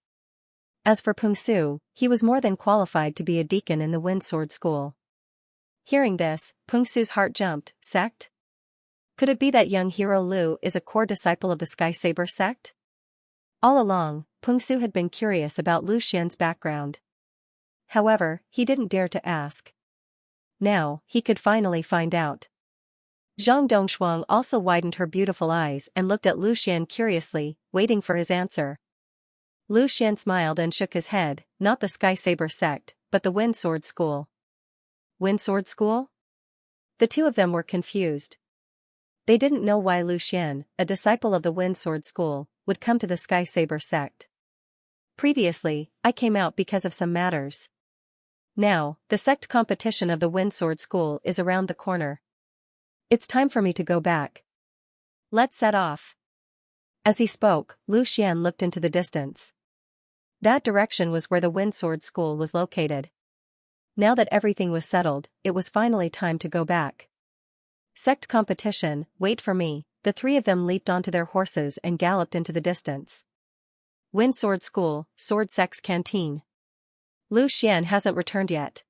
As for Peng Su, he was more than qualified to be a deacon in the Wind Sword School. Hearing this, Peng Su's heart jumped. Sect? Could it be that young hero Lu is a core disciple of the Sky Saber sect? All along, Peng Su had been curious about Lu Xian's background. However, he didn't dare to ask. Now, he could finally find out. Zhang Dongxuan also widened her beautiful eyes and looked at Lu Xian curiously, waiting for his answer. Lu Xian smiled and shook his head, "Not the Sky Saber sect, but the Wind Sword School." Wind Sword School? The two of them were confused. They didn't know why Lu Xian, a disciple of the Wind Sword School, would come to the Sky Saber sect. "Previously, I came out because of some matters. Now, the sect competition of the Wind Sword School is around the corner. It's time for me to go back. Let's set off." As he spoke, Lu Xian looked into the distance. That direction was where the Wind Sword School was located. Now that everything was settled, it was finally time to go back. "Sect competition, wait for me." The three of them leaped onto their horses and galloped into the distance. Wind Sword School, Sword Sect's canteen. Lu Xian hasn't returned yet.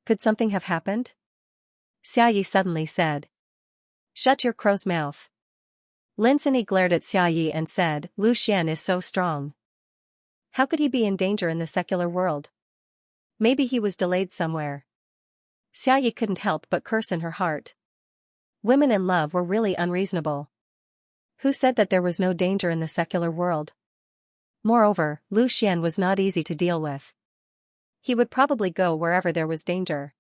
Could something have happened? Xiayi suddenly said. "Shut your crow's mouth." Lin Sini glared at Xiayi and said, "Lu Xian is so strong. How could he be in danger in the secular world? Maybe he was delayed somewhere." Xiayi couldn't help but curse in her heart. Women in love were really unreasonable. Who said that there was no danger in the secular world? Moreover, Lu Xian was not easy to deal with. He would probably go wherever there was danger.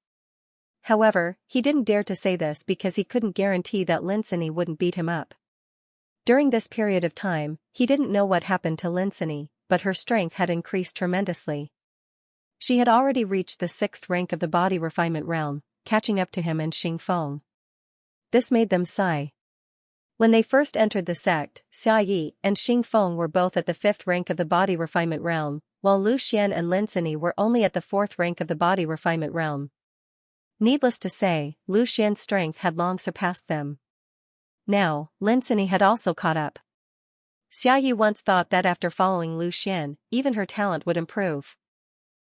However, he didn't dare to say this because he couldn't guarantee that Lin Sini wouldn't beat him up. During this period of time, he didn't know what happened to Lin Sini, but her strength had increased tremendously. She had already reached the 6th rank of the body refinement realm, catching up to him and Xing Feng. This made them sigh. When they first entered the sect, Xia Yi and Xing Feng were both at the 5th rank of the body refinement realm, while Lu Xian and Lin Sini were only at the 4th rank of the body refinement realm. Needless to say, Lu Xian's strength had long surpassed them. Now, Lin Sini had also caught up. Xia Yi once thought that after following Lu Xian, even her talent would improve.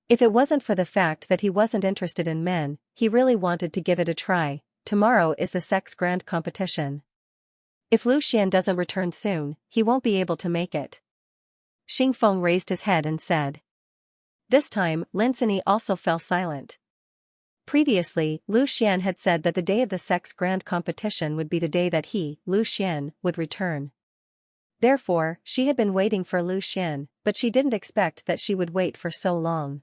If it wasn't for the fact that he wasn't interested in men, he really wanted to give it a try. Tomorrow is the sect's grand competition. If Lu Xian doesn't return soon, he won't be able to make it. Xing Feng raised his head and said. This time, Lin Sini also fell silent. Previously, Lu Xian had said that the day of the sect's grand competition would be the day that he, Lu Xian, would return. Therefore, she had been waiting for Lu Xian, but she didn't expect that she would wait for so long.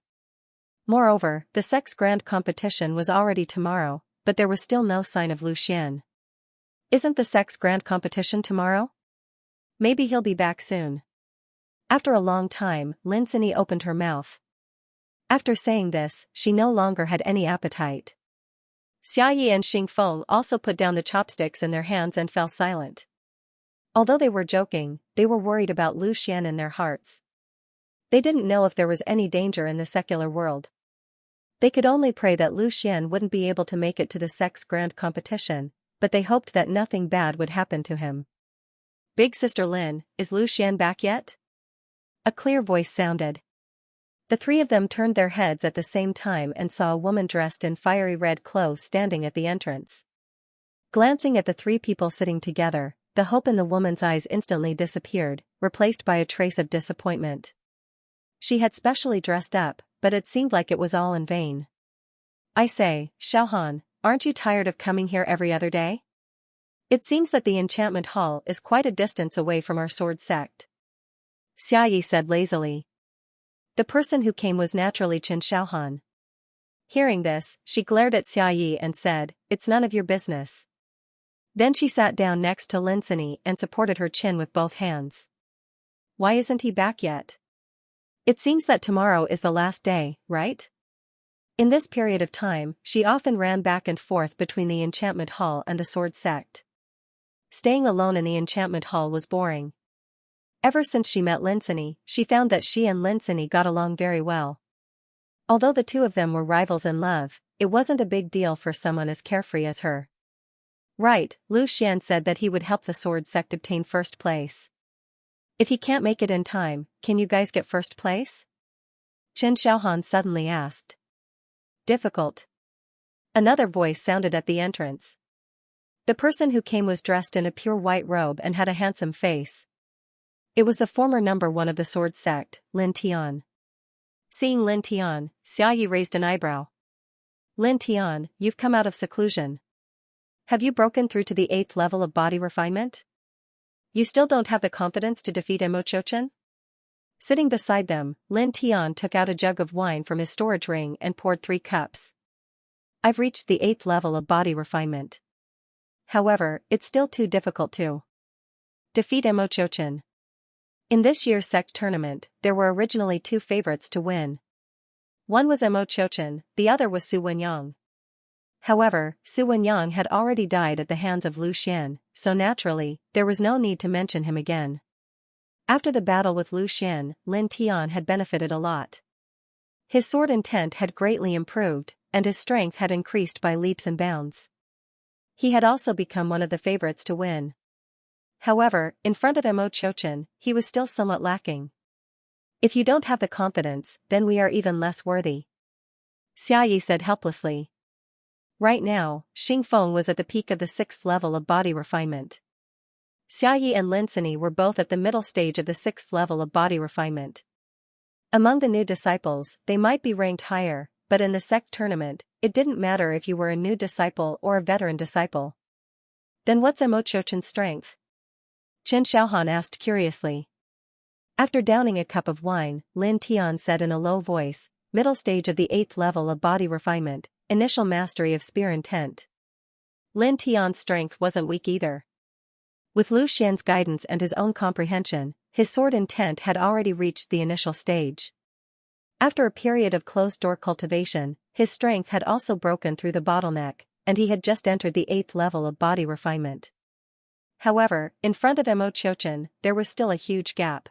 Moreover, the sect's grand competition was already tomorrow, but there was still no sign of Lu Xian. Isn't the sex grand competition tomorrow? Maybe he'll be back soon. After a long time, Linsini opened her mouth. After saying this, she no longer had any appetite. Xiayi and Xingfeng also put down the chopsticks in their hands and fell silent. Although they were joking, they were worried about Lu Xian in their hearts. They didn't know if there was any danger in the secular world. They could only pray that Lu Xian wouldn't be able to make it to the sex grand competition, but they hoped that nothing bad would happen to him. Big Sister Lin, is Lu Xian back yet? A clear voice sounded. The three of them turned their heads at the same time and saw a woman dressed in fiery red clothes standing at the entrance. Glancing at the three people sitting together, the hope in the woman's eyes instantly disappeared, replaced by a trace of disappointment. She had specially dressed up, but it seemed like it was all in vain. I say, Xiaohan, aren't you tired of coming here every other day? It seems that the enchantment hall is quite a distance away from our sword sect. Xiayi said lazily. The person who came was naturally Qin Xiaohan. Hearing this, she glared at Xiayi and said, "It's none of your business." Then she sat down next to Linsini and supported her chin with both hands. Why isn't he back yet? It seems that tomorrow is the last day, right? In this period of time, she often ran back and forth between the enchantment hall and the sword sect. Staying alone in the enchantment hall was boring. Ever since she met Linsini, she found that she and Linsini got along very well. Although the two of them were rivals in love, it wasn't a big deal for someone as carefree as her. Right, Lu Xian said that he would help the sword sect obtain first place. If he can't make it in time, can you guys get first place? Qin Xiaohan suddenly asked. Difficult. Another voice sounded at the entrance. The person who came was dressed in a pure white robe and had a handsome face. It was the former number 1 of the sword sect, Lin Tian. Seeing Lin Tian, Xiayi raised an eyebrow. Lin Tian, you've come out of seclusion. Have you broken through to the 8th level of body refinement? You still don't have the confidence to defeat Emochochen? Sitting beside them, Lin Tian took out a jug of wine from his storage ring and poured 3 cups. I've reached the 8th level of body refinement. However, it's still too difficult to defeat Emochochen. In this year's sect tournament, there were originally 2 favorites to win. One was Emochochen, the other was Su Wenyang. However, Su Wenyang had already died at the hands of Lu Xian, so naturally, there was no need to mention him again. After the battle with Lu Xian, Lin Tian had benefited a lot. His sword intent had greatly improved, and his strength had increased by leaps and bounds. He had also become one of the favorites to win. However, in front of Emochochen, he was still somewhat lacking. If you don't have the confidence, then we are even less worthy. Xiayi said helplessly. Right now, Xingfeng was at the peak of the 6th level of body refinement. Xiayi and Linsini were both at the middle stage of the 6th level of body refinement. Among the new disciples, they might be ranked higher, but in the sect tournament, it didn't matter if you were a new disciple or a veteran disciple. Then what's Emochochen's strength? Qin Xiaohan asked curiously. After downing a cup of wine, Lin Tian said in a low voice, middle stage of the 8th level of body refinement, initial mastery of spear intent. Lin Tian's strength wasn't weak either. With Lu Xian's guidance and his own comprehension, his sword intent had already reached the initial stage. After a period of closed-door cultivation, his strength had also broken through the bottleneck, and he had just entered the 8th level of body refinement. However, in front of Emochochen, there was still a huge gap.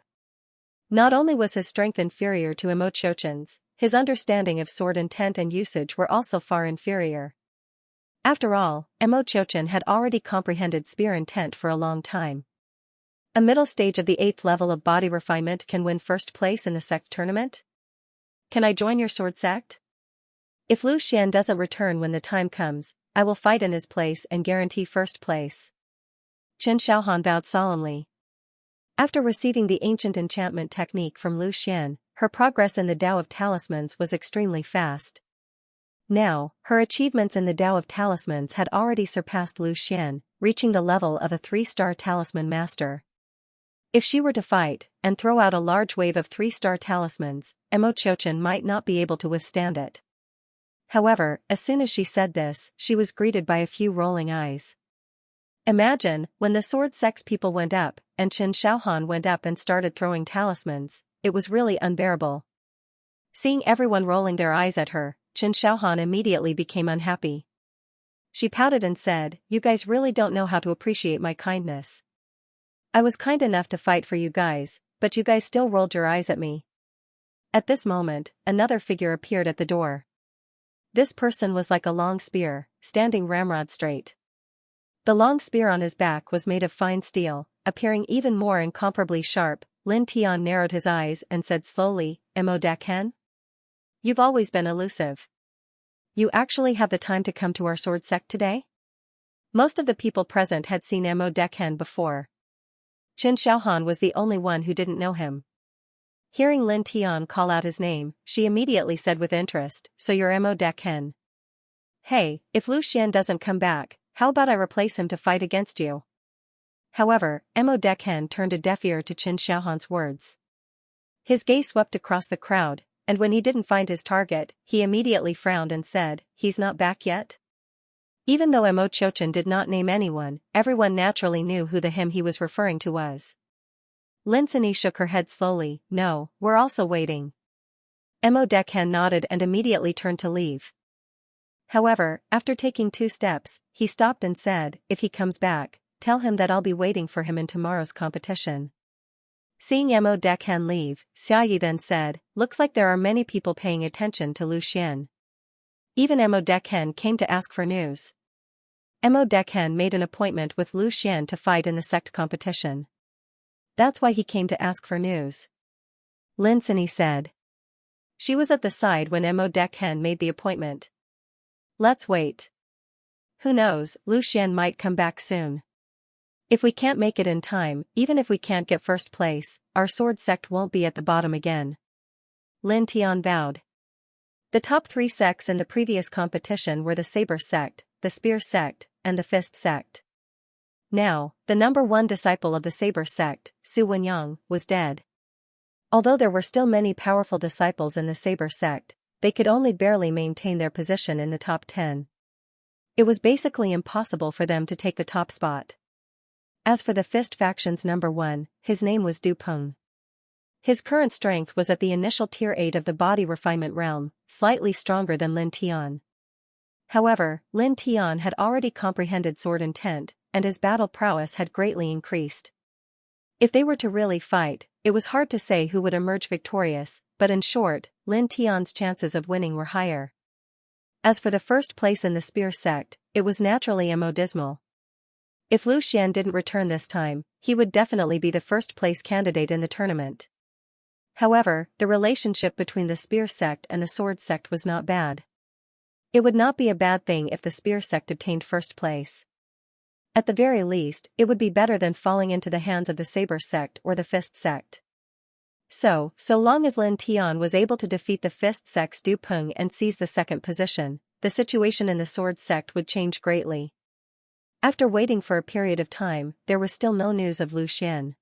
Not only was his strength inferior to Emochochen's, his understanding of sword intent and usage were also far inferior. After all, Emochochen had already comprehended spear intent for a long time. A middle stage of the 8th level of body refinement can win first place in the sect tournament? Can I join your sword sect? If Lu Xian doesn't return when the time comes, I will fight in his place and guarantee first place. Qin Xiaohan bowed solemnly. After receiving the ancient enchantment technique from Lu Xian, her progress in the Tao of Talismans was extremely fast. Now, her achievements in the Tao of Talismans had already surpassed Lu Xian, reaching the level of a 3-star talisman master. If she were to fight, and throw out a large wave of 3-star talismans, Emochochen might not be able to withstand it. However, as soon as she said this, she was greeted by a few rolling eyes. Imagine, when the sword sex people went up, and Qin Shaohan went up and started throwing talismans, it was really unbearable. Seeing everyone rolling their eyes at her, Qin Shaohan immediately became unhappy. She pouted and said, "You guys really don't know how to appreciate my kindness. I was kind enough to fight for you guys, but you guys still rolled your eyes at me." At this moment, another figure appeared at the door. This person was like a long spear, standing ramrod straight. The long spear on his back was made of fine steel, appearing even more incomparably sharp. Lin Tian narrowed his eyes and said slowly, "Mo Daken? You've always been elusive. You actually have the time to come to our sword sect today?" Most of the people present had seen Mo Daken before. Qin Shaohan was the only one who didn't know him. Hearing Lin Tian call out his name, she immediately said with interest, "So you're Mo Daken? Hey, if Lu Xian doesn't come back, how about I replace him to fight against you?" However, Mo Daken turned a deaf ear to Qin Shaohan's words. His gaze swept across the crowd, and when he didn't find his target, he immediately frowned and said, "He's not back yet?" Even though Mo Chochin did not name anyone, everyone naturally knew who the him he was referring to was. Lin Sini shook her head slowly, "No, we're also waiting." Mo Daken nodded and immediately turned to leave. However, after taking 2 steps, he stopped and said, "If he comes back, tell him that I'll be waiting for him in tomorrow's competition." Seeing Mo Daken leave, Xiayi then said, "Looks like there are many people paying attention to Lu Xian. Even Mo Daken came to ask for news." Mo Daken made an appointment with Lu Xian to fight in the sect competition. That's why he came to ask for news. Lin Sini said. She was at the side when Mo Daken made the appointment. Let's wait. Who knows, Lu Xian might come back soon. If we can't make it in time, even if we can't get first place, our sword sect won't be at the bottom again. Lin Tian vowed. The top 3 sects in the previous competition were the Saber sect, the Spear sect, and the Fist sect. Now, the number 1 disciple of the Saber sect, Su Wenyang, was dead. Although there were still many powerful disciples in the Saber sect, they could only barely maintain their position in the top 10. It was basically impossible for them to take the top spot. As for the Fist faction's number 1, his name was Du Peng. His current strength was at the initial tier 8 of the body refinement realm, slightly stronger than Lin Tian. However, Lin Tian had already comprehended sword intent, and his battle prowess had greatly increased. If they were to really fight, it was hard to say who would emerge victorious, but in short, Lin Tian's chances of winning were higher. As for the first place in the Spear sect, it was naturally Mo Dismal. If Lu Xian didn't return this time, he would definitely be the first place candidate in the tournament. However, the relationship between the Spear sect and the Sword sect was not bad. It would not be a bad thing if the Spear sect obtained first place. At the very least, it would be better than falling into the hands of the Saber sect or the Fist sect. So long as Lin Tian was able to defeat the Fist sect's Du Peng and seize the second position, the situation in the Sword sect would change greatly. After waiting for a period of time, there was still no news of Lu Xian.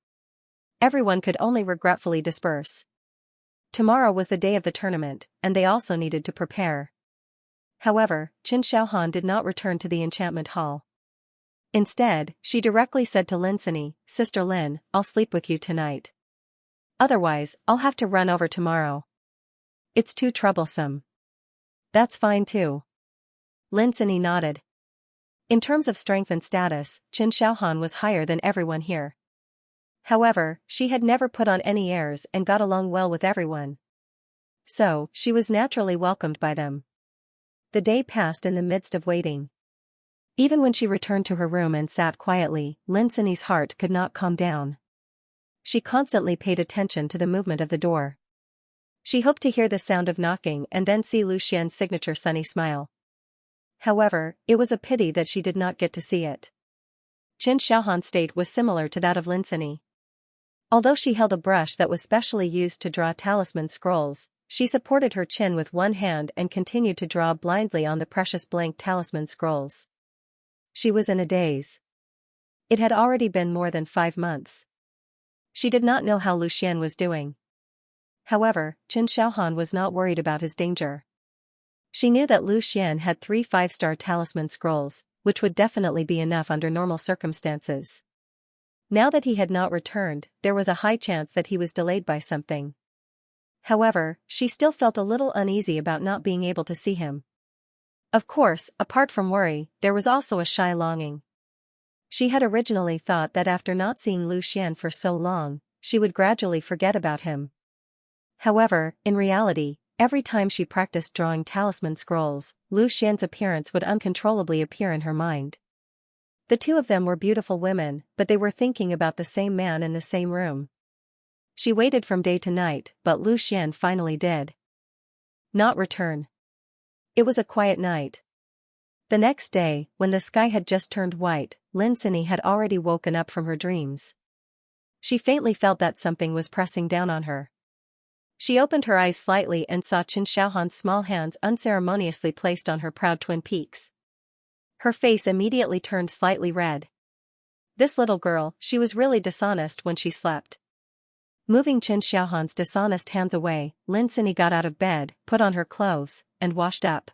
Everyone could only regretfully disperse. Tomorrow was the day of the tournament, and they also needed to prepare. However, Qin Shaohan did not return to the enchantment hall. Instead, she directly said to Lin Sini, "Sister Lin, I'll sleep with you tonight. Otherwise, I'll have to run over tomorrow. It's too troublesome." "That's fine too." Lin Sini nodded. In terms of strength and status, Qin Shaohan was higher than everyone here. However, she had never put on any airs and got along well with everyone. So, she was naturally welcomed by them. The day passed in the midst of waiting. Even when she returned to her room and sat quietly, Lin Sini's heart could not calm down. She constantly paid attention to the movement of the door. She hoped to hear the sound of knocking and then see Lu Xian's signature sunny smile. However, it was a pity that she did not get to see it. Qin Shaohan's state was similar to that of Lin Sini. Although she held a brush that was specially used to draw talisman scrolls, she supported her chin with one hand and continued to draw blindly on the precious blank talisman scrolls. She was in a daze. It had already been more than 5 months. She did not know how Lu Xian was doing. However, Qin Shaohan was not worried about his danger. She knew that Lu Xian had 3 5-star talisman scrolls, which would definitely be enough under normal circumstances. Now that he had not returned, there was a high chance that he was delayed by something. However, she still felt a little uneasy about not being able to see him. Of course, apart from worry, there was also a shy longing. She had originally thought that after not seeing Lu Xian for so long, she would gradually forget about him. However, in reality, every time she practiced drawing talisman scrolls, Lu Xian's appearance would uncontrollably appear in her mind. The two of them were beautiful women, but they were thinking about the same man in the same room. She waited from day to night, but Lu Xian finally did not return. It was a quiet night. The next day, when the sky had just turned white, Lin Sini had already woken up from her dreams. She faintly felt that something was pressing down on her. She opened her eyes slightly and saw Qin Xiaohan's small hands unceremoniously placed on her proud twin peaks. Her face immediately turned slightly red. This little girl, she was really dishonest when she slept. Moving Qin Xiaohan's dishonest hands away, Lin Sini got out of bed, put on her clothes, and washed up.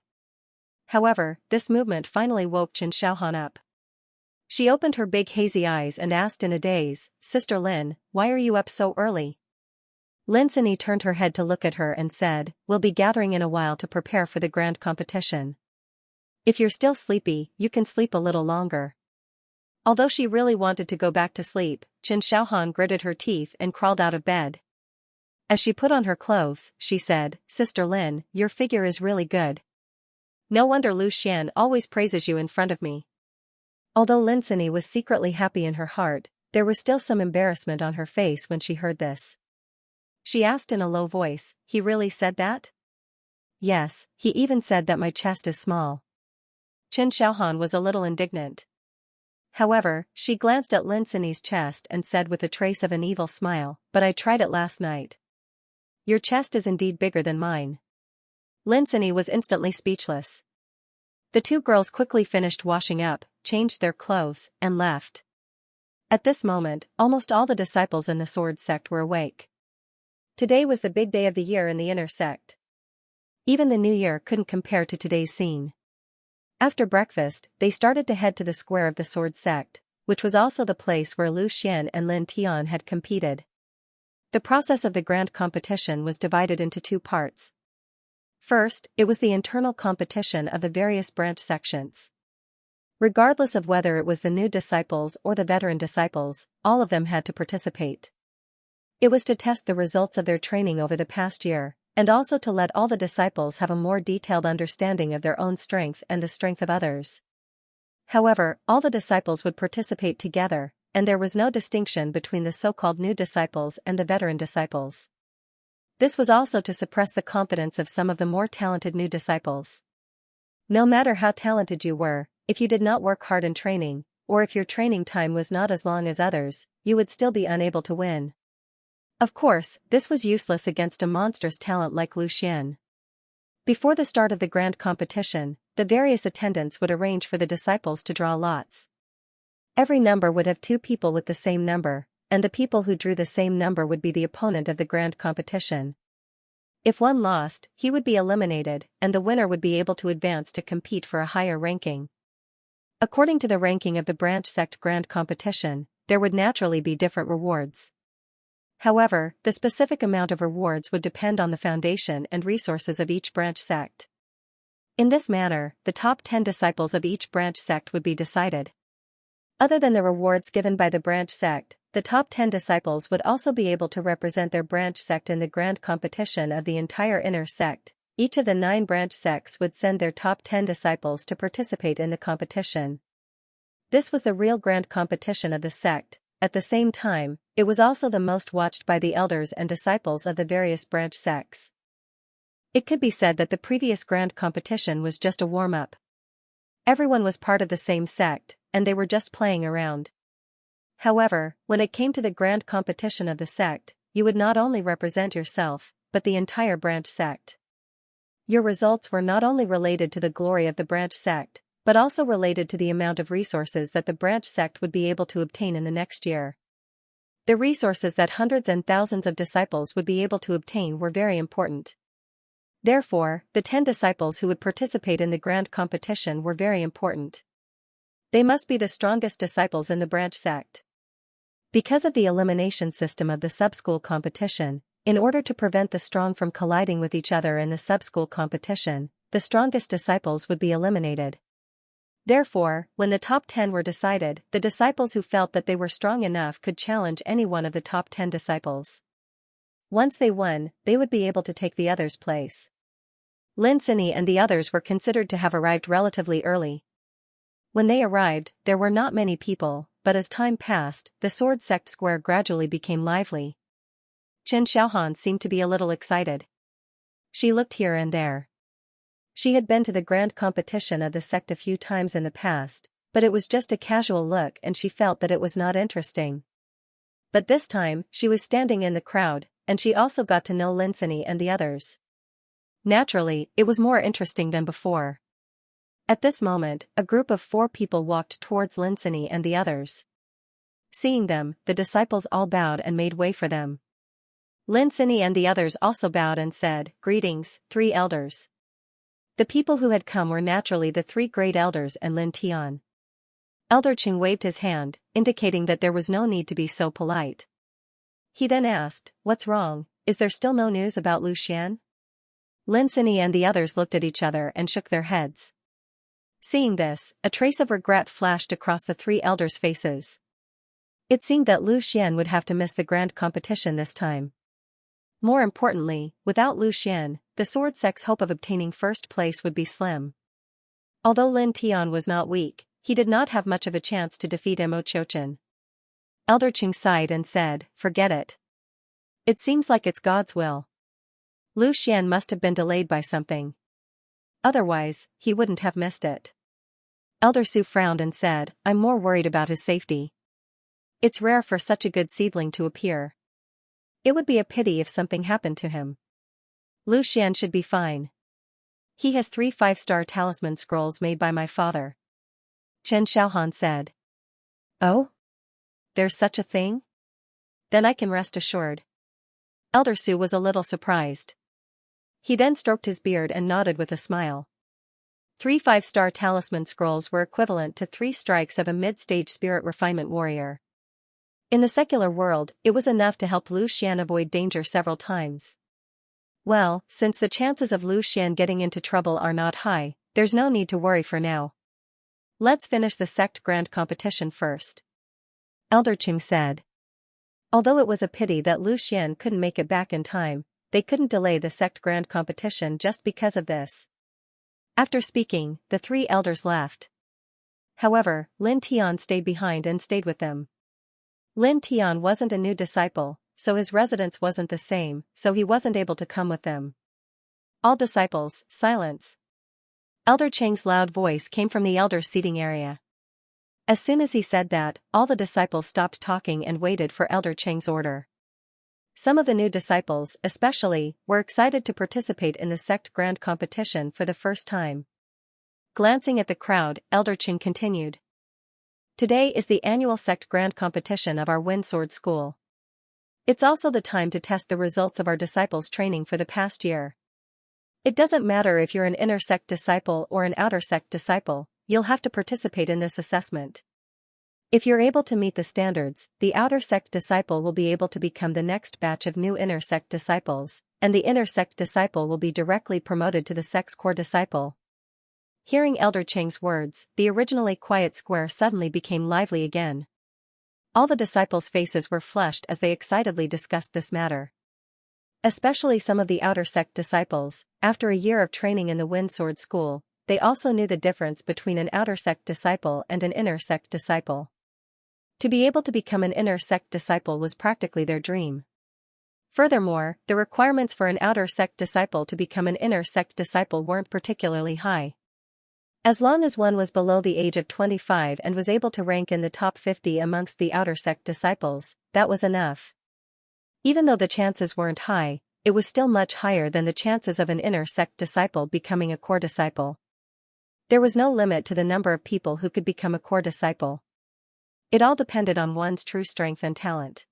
However, this movement finally woke Qin Xiaohan up. She opened her big hazy eyes and asked in a daze, "Sister Lin, why are you up so early?" Lin Sini turned her head to look at her and said, "We'll be gathering in a while to prepare for the grand competition. If you're still sleepy, you can sleep a little longer." Although she really wanted to go back to sleep, Qin Xiaohan gritted her teeth and crawled out of bed. As she put on her clothes, she said, "Sister Lin, your figure is really good. No wonder Lu Xian always praises you in front of me." Although Lin Sini was secretly happy in her heart, there was still some embarrassment on her face when she heard this. She asked in a low voice, "He really said that?" "Yes, he even said that my chest is small." Qin Xiaohan was a little indignant. However, she glanced at Lin Sini's chest and said with a trace of an evil smile, "But I tried it last night. Your chest is indeed bigger than mine." Lin Sini was instantly speechless. The two girls quickly finished washing up, changed their clothes, and left. At this moment, almost all the disciples in the sword sect were awake. Today was the big day of the year in the inner sect. Even the new year couldn't compare to today's scene. After breakfast, they started to head to the square of the sword sect, which was also the place where Lu Xian and Lin Tian had competed. The process of the grand competition was divided into two parts. First, it was the internal competition of the various branch sections. Regardless of whether it was the new disciples or the veteran disciples, all of them had to participate. It was to test the results of their training over the past year, and also to let all the disciples have a more detailed understanding of their own strength and the strength of others. However, all the disciples would participate together, and there was no distinction between the so-called new disciples and the veteran disciples. This was also to suppress the confidence of some of the more talented new disciples. No matter how talented you were, if you did not work hard in training, or if your training time was not as long as others, you would still be unable to win. Of course, this was useless against a monstrous talent like Lu Xian. Before the start of the grand competition, the various attendants would arrange for the disciples to draw lots. Every number would have two people with the same number, and the people who drew the same number would be the opponent of the grand competition. If one lost, he would be eliminated, and the winner would be able to advance to compete for a higher ranking. According to the ranking of the branch sect grand competition, there would naturally be different rewards. However, the specific amount of rewards would depend on the foundation and resources of each branch sect. In this manner, the top 10 disciples of each branch sect would be decided. Other than the rewards given by the branch sect, the top 10 disciples would also be able to represent their branch sect in the grand competition of the entire inner sect. Each of the 9 branch sects would send their top 10 disciples to participate in the competition. This was the real grand competition of the sect. At the same time, it was also the most watched by the elders and disciples of the various branch sects. It could be said that the previous grand competition was just a warm-up. Everyone was part of the same sect, and they were just playing around. However, when it came to the grand competition of the sect, you would not only represent yourself, but the entire branch sect. Your results were not only related to the glory of the branch sect, but also related to the amount of resources that the branch sect would be able to obtain in the next year. The resources that hundreds and thousands of disciples would be able to obtain were very important. Therefore, the 10 disciples who would participate in the grand competition were very important. They must be the strongest disciples in the branch sect. Because of the elimination system of the sub-school competition, in order to prevent the strong from colliding with each other in the sub-school competition, the strongest disciples would be eliminated. Therefore, when the top 10 were decided, the disciples who felt that they were strong enough could challenge any one of the top 10 disciples. Once they won, they would be able to take the others' place. Lin Sini and the others were considered to have arrived relatively early. When they arrived, there were not many people, but as time passed, the sword sect square gradually became lively. Chen Xiaohan seemed to be a little excited. She looked here and there. She had been to the grand competition of the sect a few times in the past, but it was just a casual look and she felt that it was not interesting. But this time, she was standing in the crowd, and she also got to know Lin Sini and the others. Naturally, it was more interesting than before. At this moment, a group of 4 people walked towards Lin Sini and the others. Seeing them, the disciples all bowed and made way for them. Lin Sini and the others also bowed and said, "Greetings, 3 elders." The people who had come were naturally the 3 great elders and Lin Tian. Elder Qing waved his hand, indicating that there was no need to be so polite. He then asked, "What's wrong? Is there still no news about Lu Xian?" Lin Sini and the others looked at each other and shook their heads. Seeing this, a trace of regret flashed across the 3 elders' faces. It seemed that Lu Xian would have to miss the grand competition this time. More importantly, without Lu Xian, the sword sect's hope of obtaining first place would be slim. Although Lin Tian was not weak, he did not have much of a chance to defeat Mo Qiuqian. Elder Qing sighed and said, "Forget it. It seems like it's God's will. Lu Xian must have been delayed by something. Otherwise, he wouldn't have missed it." Elder Su frowned and said, "I'm more worried about his safety. It's rare for such a good seedling to appear. It would be a pity if something happened to him. Lu Xian should be fine. He has 3 5-star talisman scrolls made by my father." Chen Xiaohan said. "Oh? There's such a thing? Then I can rest assured." Elder Su was a little surprised. He then stroked his beard and nodded with a smile. 3 5-star talisman scrolls were equivalent to 3 strikes of a mid-stage spirit refinement warrior. In the secular world, it was enough to help Lu Xian avoid danger several times. Well, since the chances of Lu Xian getting into trouble are not high, there's no need to worry for now. Let's finish the sect grand competition first. Elder Qing said. Although it was a pity that Lu Xian couldn't make it back in time, they couldn't delay the sect grand competition just because of this. After speaking, the 3 elders left. However, Lin Tian stayed behind and stayed with them. Lin Tian wasn't a new disciple, so his residence wasn't the same, so he wasn't able to come with them. All disciples, silence. Elder Cheng's loud voice came from the elders' seating area. As soon as he said that, all the disciples stopped talking and waited for Elder Cheng's order. Some of the new disciples, especially, were excited to participate in the sect grand competition for the first time. Glancing at the crowd, Elder Cheng continued. Today is the annual sect grand competition of our Wind Sword School. It's also the time to test the results of our disciples' training for the past year. It doesn't matter if you're an inner sect disciple or an outer sect disciple, you'll have to participate in this assessment. If you're able to meet the standards, the outer sect disciple will be able to become the next batch of new inner sect disciples, and the inner sect disciple will be directly promoted to the sect's core disciple. Hearing Elder Cheng's words, the originally quiet square suddenly became lively again. All the disciples' faces were flushed as they excitedly discussed this matter. Especially some of the outer sect disciples, after a year of training in the Wind Sword School, they also knew the difference between an outer sect disciple and an inner sect disciple. To be able to become an inner sect disciple was practically their dream. Furthermore, the requirements for an outer sect disciple to become an inner sect disciple weren't particularly high. As long as one was below the age of 25 and was able to rank in the top 50 amongst the outer sect disciples, that was enough. Even though the chances weren't high, it was still much higher than the chances of an inner sect disciple becoming a core disciple. There was no limit to the number of people who could become a core disciple. It all depended on one's true strength and talent.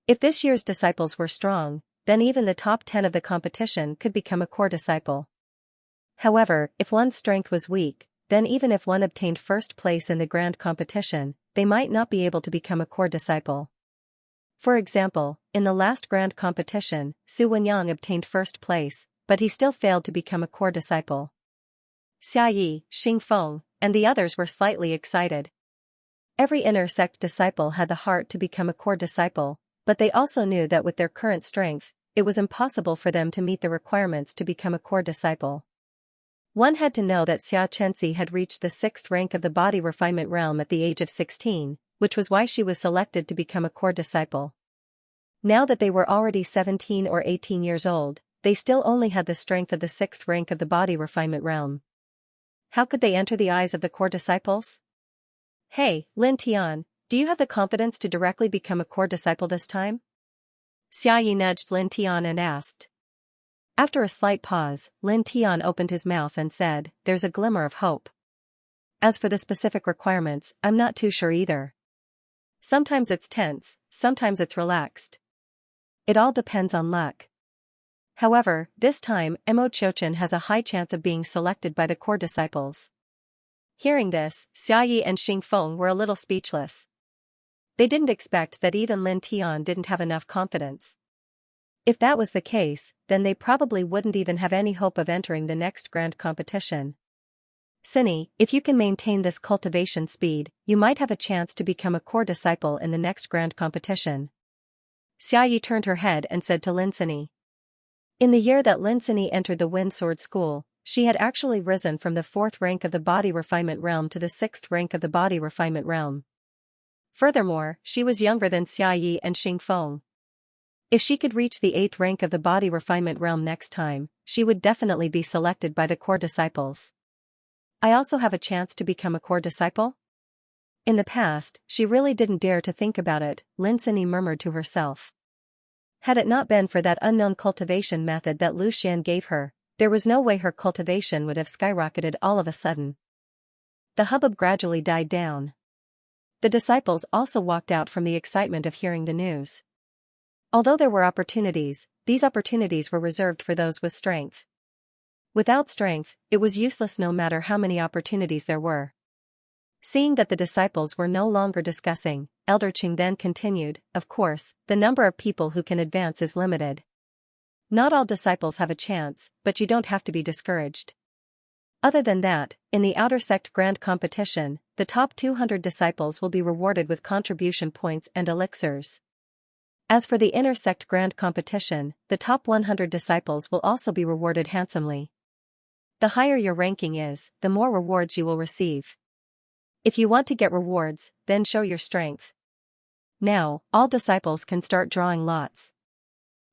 If this year's disciples were strong, then even the top 10 of the competition could become a core disciple. However, if one's strength was weak, then even if one obtained first place in the grand competition, they might not be able to become a core disciple. For example, in the last grand competition, Su Wenyang obtained first place, but he still failed to become a core disciple. Xia Yi, Xing Feng, and the others were slightly excited. Every inner sect disciple had the heart to become a core disciple, but they also knew that with their current strength, it was impossible for them to meet the requirements to become a core disciple. One had to know that Xianxia had reached the 6th rank of the body refinement realm at the age of 16, which was why she was selected to become a core disciple. Now that they were already 17 or 18 years old, they still only had the strength of the 6th rank of the body refinement realm. How could they enter the eyes of the core disciples? Hey, Lin Tian, do you have the confidence to directly become a core disciple this time? Xia Yi nudged Lin Tian and asked. After a slight pause, Lin Tian opened his mouth and said, "There's a glimmer of hope. As for the specific requirements, I'm not too sure either. Sometimes it's tense, sometimes it's relaxed. It all depends on luck. However, this time, Mo Chouchen has a high chance of being selected by the core disciples." Hearing this, Xia Yi and Xing Feng were a little speechless. They didn't expect that even Lin Tian didn't have enough confidence. If that was the case, then they probably wouldn't even have any hope of entering the next grand competition. "Cinny, if you can maintain this cultivation speed, you might have a chance to become a core disciple in the next grand competition." Xia Yi turned her head and said to Lin Cinny. In the year that Lin Cinny entered the Wind Sword School, she had actually risen from the 4th rank of the body refinement realm to the 6th rank of the body refinement realm. Furthermore, she was younger than Xia Yi and Xing Feng. If she could reach the 8th rank of the body refinement realm next time, she would definitely be selected by the core disciples. I also have a chance to become a core disciple? In the past, she really didn't dare to think about it, Lin Cinny murmured to herself. Had it not been for that unknown cultivation method that Lu Xian gave her, there was no way her cultivation would have skyrocketed all of a sudden. The hubbub gradually died down. The disciples also walked out from the excitement of hearing the news. Although there were opportunities, these opportunities were reserved for those with strength. Without strength, it was useless no matter how many opportunities there were. Seeing that the disciples were no longer discussing, Elder Qing then continued, "Of course, the number of people who can advance is limited. Not all disciples have a chance, but you don't have to be discouraged. Other than that, in the outer sect grand competition, the top 200 disciples will be rewarded with contribution points and elixirs. As for the inner sect grand competition, the top 100 disciples will also be rewarded handsomely. The higher your ranking is, the more rewards you will receive. If you want to get rewards, then show your strength. Now, all disciples can start drawing lots."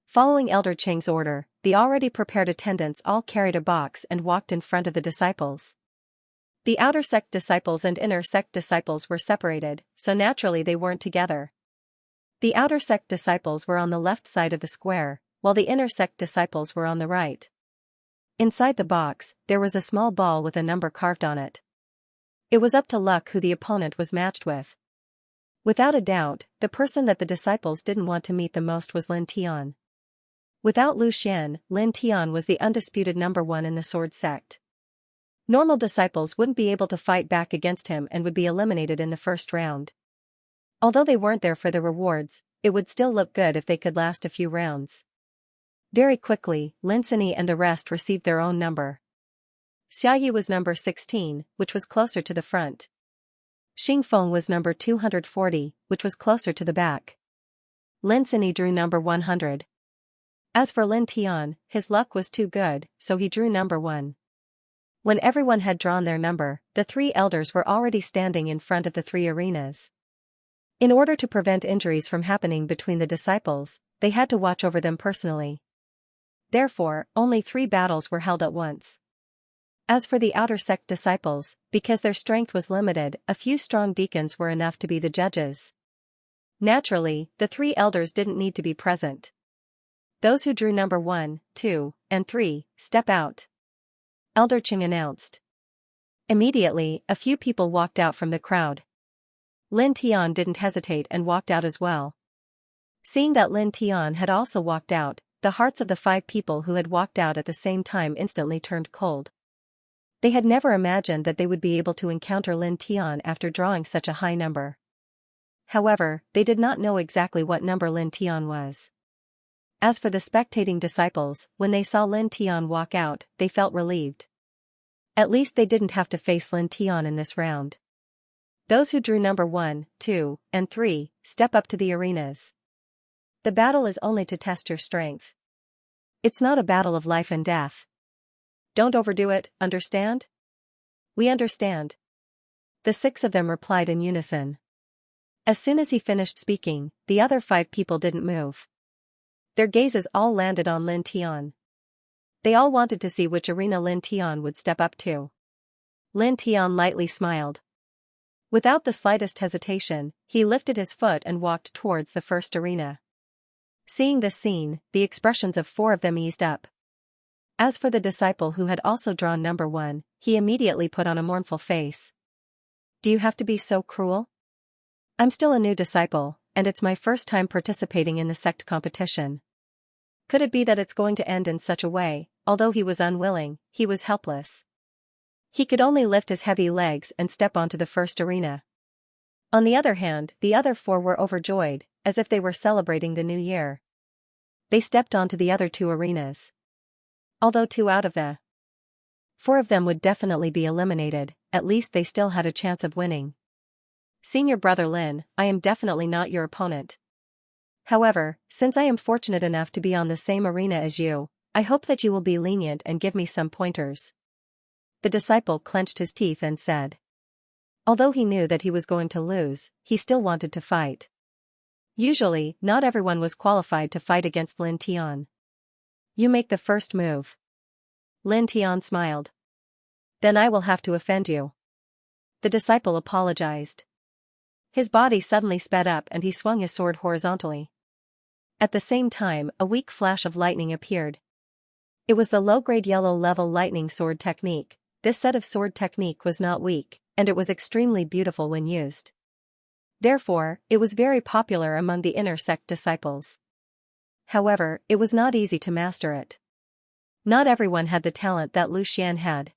Following Elder Qing's order, the already prepared attendants all carried a box and walked in front of the disciples. The outer sect disciples and inner sect disciples were separated, so naturally they weren't together. The outer sect disciples were on the left side of the square, while the inner sect disciples were on the right. Inside the box, there was a small ball with a number carved on it. It was up to luck who the opponent was matched with. Without a doubt, the person that the disciples didn't want to meet the most was Lin Tian. Without Lu Xian, Lin Tian was the undisputed number 1 in the sword sect. Normal disciples wouldn't be able to fight back against him and would be eliminated in the first round. Although they weren't there for the rewards, it would still look good if they could last a few rounds. Very quickly, Lin Cinny and the rest received their own number. Xia Yi was number 16, which was closer to the front. Xing Feng was number 240, which was closer to the back. Lin Cinny drew number 100. As for Lin Tian, his luck was too good, so he drew number 1. When everyone had drawn their number, the 3 elders were already standing in front of the 3 arenas. In order to prevent injuries from happening between the disciples, they had to watch over them personally. Therefore, only 3 battles were held at once. As for the outer sect disciples, because their strength was limited, a few strong deacons were enough to be the judges. Naturally, the 3 elders didn't need to be present. "Those who drew number 1, 2, and 3, step out," Elder Qing announced. Immediately, a few people walked out from the crowd. Lin Tian didn't hesitate and walked out as well. Seeing that Lin Tian had also walked out, the hearts of the 5 people who had walked out at the same time instantly turned cold. They had never imagined that they would be able to encounter Lin Tian after drawing such a high number. However, they did not know exactly what number Lin Tian was. As for the spectating disciples, when they saw Lin Tian walk out, they felt relieved. At least they didn't have to face Lin Tian in this round. Those who drew number 1, 2, and 3, step up to the arenas. The battle is only to test your strength. It's not a battle of life and death. Don't overdo it, understand? We understand. The 6 of them replied in unison. As soon as he finished speaking, the other 5 people didn't move. Their gazes all landed on Lin Tian. They all wanted to see which arena Lin Tian would step up to. Lin Tian lightly smiled. Without the slightest hesitation, he lifted his foot and walked towards the first arena. Seeing this scene, the expressions of 4 of them eased up. As for the disciple who had also drawn number 1, he immediately put on a mournful face. Do you have to be so cruel? I'm still a new disciple, and it's my first time participating in the sect competition. Could it be that it's going to end in such a way? Although he was unwilling, he was helpless. He could only lift his heavy legs and step onto the first arena. On the other hand, the other 4 were overjoyed, as if they were celebrating the new year. They stepped onto the other 2 arenas. Although 2 out of the 4 of them would definitely be eliminated, at least they still had a chance of winning. Senior brother Lin, I am definitely not your opponent. However, since I am fortunate enough to be on the same arena as you, I hope that you will be lenient and give me some pointers. The disciple clenched his teeth and said. Although he knew that he was going to lose, he still wanted to fight. Usually, not everyone was qualified to fight against Lin Tian. You make the first move. Lin Tian smiled. Then I will have to offend you. The disciple apologized. His body suddenly sped up and he swung his sword horizontally. At the same time, a weak flash of lightning appeared. It was the low-grade yellow-level lightning sword technique. This set of sword technique was not weak, and it was extremely beautiful when used. Therefore, it was very popular among the inner sect disciples. However, it was not easy to master it. Not everyone had the talent that Lu Xian had.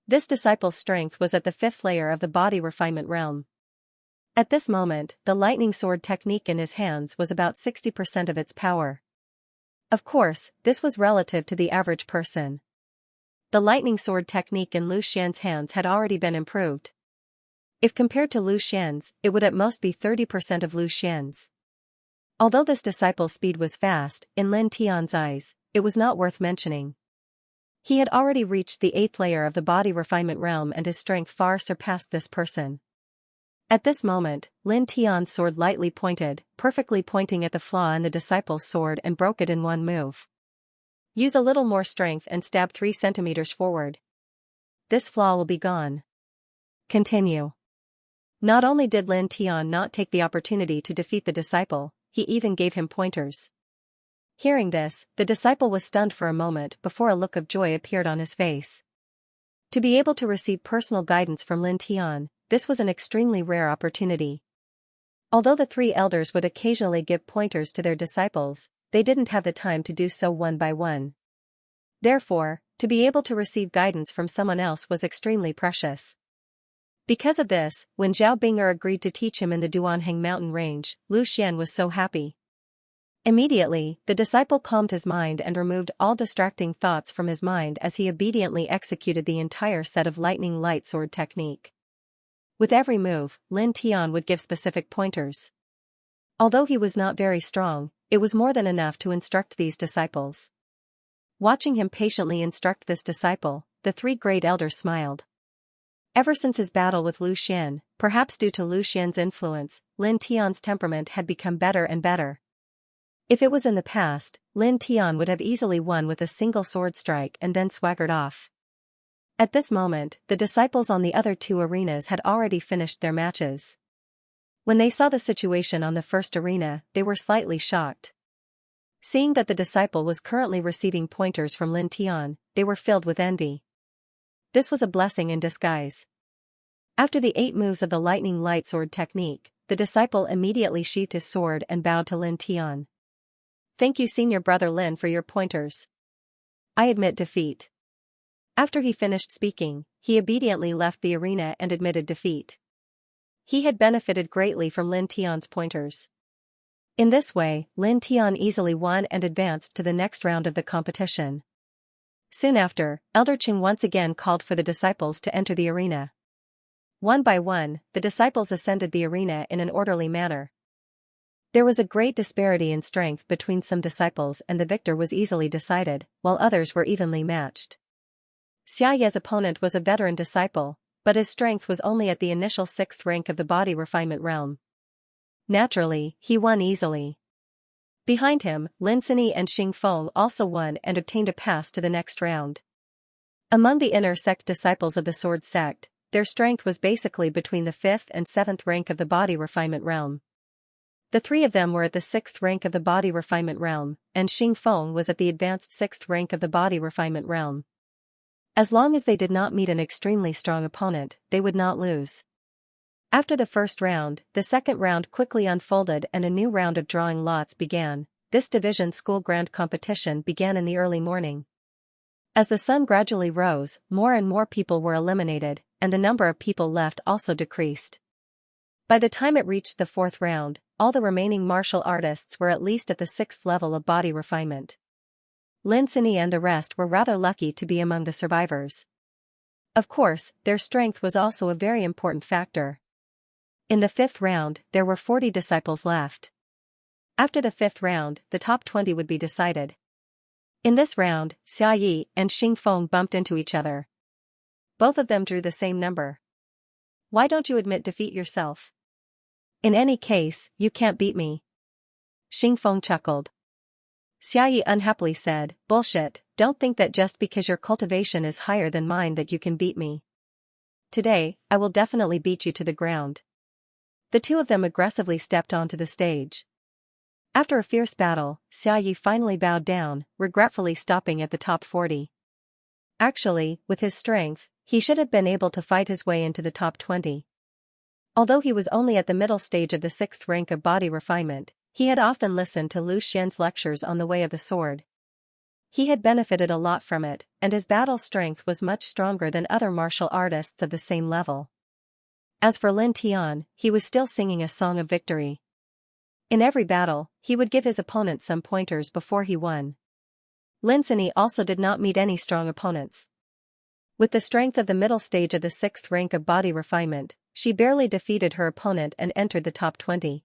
This disciple's strength was at the 5th layer of the body refinement realm. At this moment, the lightning sword technique in his hands was about 60% of its power. Of course, this was relative to the average person. The lightning sword technique in Lu Xian's hands had already been improved. If compared to Lu Xian's, it would at most be 30% of Lu Xian's. Although this disciple's speed was fast, in Lin Tian's eyes, it was not worth mentioning. He had already reached the 8th layer of the body refinement realm and his strength far surpassed this person. At this moment, Lin Tian's sword lightly pointed, perfectly pointing at the flaw in the disciple's sword and broke it in one move. Use a little more strength and stab 3 centimeters forward. This flaw will be gone. Continue. Not only did Lin Tian not take the opportunity to defeat the disciple, he even gave him pointers. Hearing this, the disciple was stunned for a moment before a look of joy appeared on his face. To be able to receive personal guidance from Lin Tian, this was an extremely rare opportunity. Although the 3 elders would occasionally give pointers to their disciples, they didn't have the time to do so one by one. Therefore, to be able to receive guidance from someone else was extremely precious. Because of this, when Zhao Binger agreed to teach him in the Duanheng mountain range, Lu Xian was so happy. Immediately, the disciple calmed his mind and removed all distracting thoughts from his mind as he obediently executed the entire set of lightning light sword technique. With every move, Lin Tian would give specific pointers. Although he was not very strong, it was more than enough to instruct these disciples. Watching him patiently instruct this disciple, the 3 great elders smiled. Ever since his battle with Lu Xian, perhaps due to Lu Xian's influence, Lin Tian's temperament had become better and better. If it was in the past, Lin Tian would have easily won with a single sword strike and then swaggered off. At this moment, the disciples on the other 2 arenas had already finished their matches. When they saw the situation on the first arena, they were slightly shocked. Seeing that the disciple was currently receiving pointers from Lin Tian, they were filled with envy. This was a blessing in disguise. After the 8 moves of the lightning light sword technique, the disciple immediately sheathed his sword and bowed to Lin Tian. Thank you, senior brother Lin, for your pointers. I admit defeat. After he finished speaking, he obediently left the arena and admitted defeat. He had benefited greatly from Lin Tian's pointers. In this way, Lin Tian easily won and advanced to the next round of the competition. Soon after, Elder Qing once again called for the disciples to enter the arena. One by one, the disciples ascended the arena in an orderly manner. There was a great disparity in strength between some disciples, and the victor was easily decided, while others were evenly matched. Xiaoye's opponent was a veteran disciple, but his strength was only at the initial 6th rank of the body refinement realm. Naturally, he won easily. Behind him, Lin Sini and Xing Feng also won and obtained a pass to the next round. Among the inner sect disciples of the Sword Sect, their strength was basically between the 5th and 7th rank of the body refinement realm. The three of them were at the 6th rank of the body refinement realm, and Xing Feng was at the advanced 6th rank of the body refinement realm. As long as they did not meet an extremely strong opponent, they would not lose. After the first round, the second round quickly unfolded and a new round of drawing lots began. This division school grand competition began in the early morning. As the sun gradually rose, more and more people were eliminated, and the number of people left also decreased. By the time it reached the 4th round, all the remaining martial artists were at least at the 6th level of body refinement. Lin Sini and the rest were rather lucky to be among the survivors. Of course, their strength was also a very important factor. In the 5th round, there were 40 disciples left. After the 5th round, the top 20 would be decided. In this round, Xia Yi and Xing Feng bumped into each other. Both of them drew the same number. Why don't you admit defeat yourself? In any case, you can't beat me. Xing Feng chuckled. Xia Yi unhappily said, bullshit, don't think that just because your cultivation is higher than mine that you can beat me. Today, I will definitely beat you to the ground. The two of them aggressively stepped onto the stage. After a fierce battle, Xia Yi finally bowed down, regretfully stopping at the top 40. Actually, with his strength, he should have been able to fight his way into the top 20. Although he was only at the middle stage of the 6th rank of body refinement, he had often listened to Lu Xian's lectures on the way of the sword. He had benefited a lot from it, and his battle strength was much stronger than other martial artists of the same level. As for Lin Tian, he was still singing a song of victory. In every battle, he would give his opponent some pointers before he won. Lin Sini also did not meet any strong opponents. With the strength of the middle stage of the 6th rank of body refinement, she barely defeated her opponent and entered the top 20.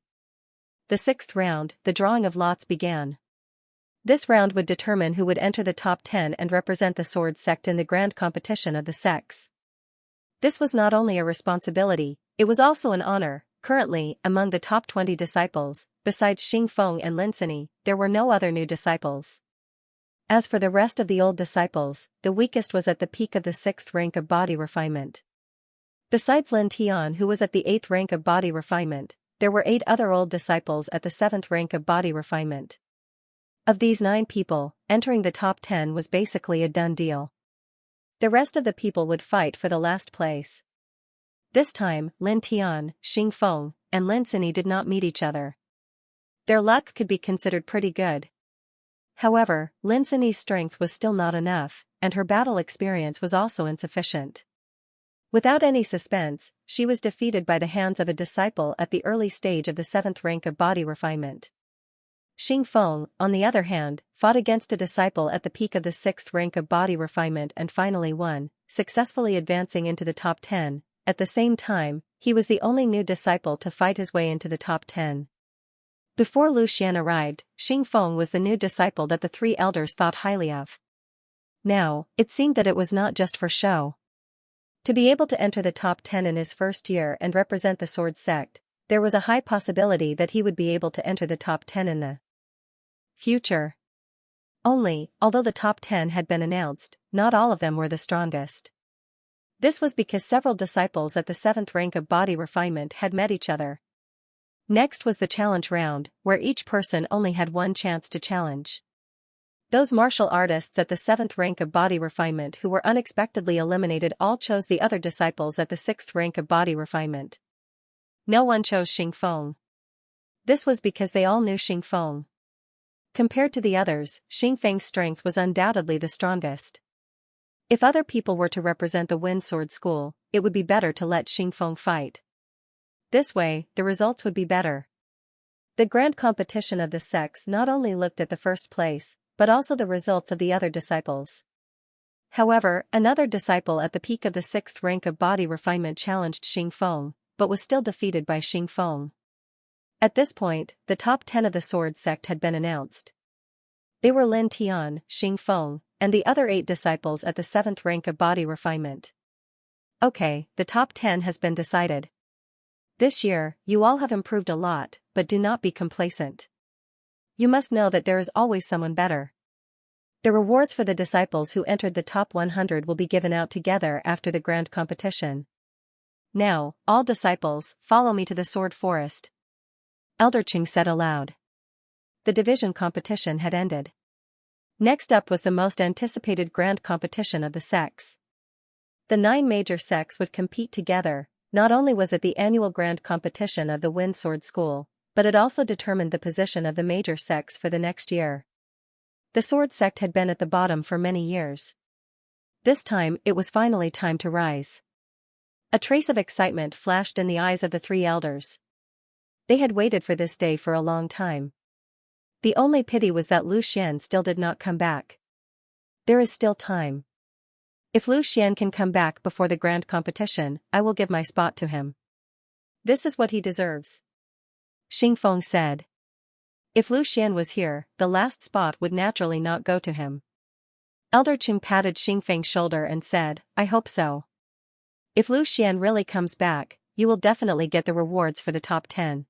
The 6th round, the drawing of lots began. This round would determine who would enter the top 10 and represent the Sword Sect in the grand competition of the sects. This was not only a responsibility, it was also an honor. Currently, among the top 20 disciples, besides Xing Feng and Lin Sini, there were no other new disciples. As for the rest of the old disciples, the weakest was at the peak of the 6th rank of body refinement. Besides Lin Tian, who was at the 8th rank of body refinement, there were 8 other old disciples at the 7th rank of body refinement. Of these 9 people, entering the top 10 was basically a done deal. The rest of the people would fight for the last place. This time, Lin Tian, Xing Feng, and Lin Sini did not meet each other. Their luck could be considered pretty good. However, Lin Sini's strength was still not enough, and her battle experience was also insufficient. Without any suspense, she was defeated by the hands of a disciple at the early stage of the 7th rank of body refinement. Xing Feng, on the other hand, fought against a disciple at the peak of the 6th rank of body refinement and finally won, successfully advancing into the top 10. At the same time, he was the only new disciple to fight his way into the top 10. Before Lu Xian arrived, Xing Feng was the new disciple that the 3 elders thought highly of. Now, it seemed that it was not just for show. To be able to enter the top 10 in his first year and represent the Sword Sect, there was a high possibility that he would be able to enter the top 10 in the future. Although the top 10 had been announced, not all of them were the strongest. This was because several disciples at the 7th rank of body refinement had met each other. Next was the challenge round, where each person only had one chance to challenge. Those martial artists at the 7th rank of body refinement who were unexpectedly eliminated all chose the other disciples at the 6th rank of body refinement. No one chose Xing Feng. This was because they all knew Xing Feng. Compared to the others, Xing Feng's strength was undoubtedly the strongest. If other people were to represent the Wind Sword School, it would be better to let Xingfeng fight. This way, the results would be better. The grand competition of the sects not only looked at the first place, but also the results of the other disciples. However, another disciple at the peak of the 6th rank of body refinement challenged Xingfeng, but was still defeated by Xingfeng. At this point, the top 10 of the sword sect had been announced. They were Lin Tian, Xingfeng, and the other 8 disciples at the 7th rank of body refinement. Okay, the top 10 has been decided. This year, you all have improved a lot, but do not be complacent. You must know that there is always someone better. The rewards for the disciples who entered the top 100 will be given out together after the grand competition. Now, all disciples, follow me to the sword forest. Elder Qing said aloud. The division competition had ended. Next up was the most anticipated grand competition of the sects. The 9 major sects would compete together. Not only was it the annual grand competition of the Wind Sword School, but it also determined the position of the major sects for the next year. The sword sect had been at the bottom for many years. This time, it was finally time to rise. A trace of excitement flashed in the eyes of the 3 elders. They had waited for this day for a long time. The only pity was that Lu Xian still did not come back. There is still time. If Lu Xian can come back before the grand competition, I will give my spot to him. This is what he deserves. Xingfeng said. If Lu Xian was here, the last spot would naturally not go to him. Elder Qing patted Xingfeng's shoulder and said, I hope so. If Lu Xian really comes back, you will definitely get the rewards for the top 10.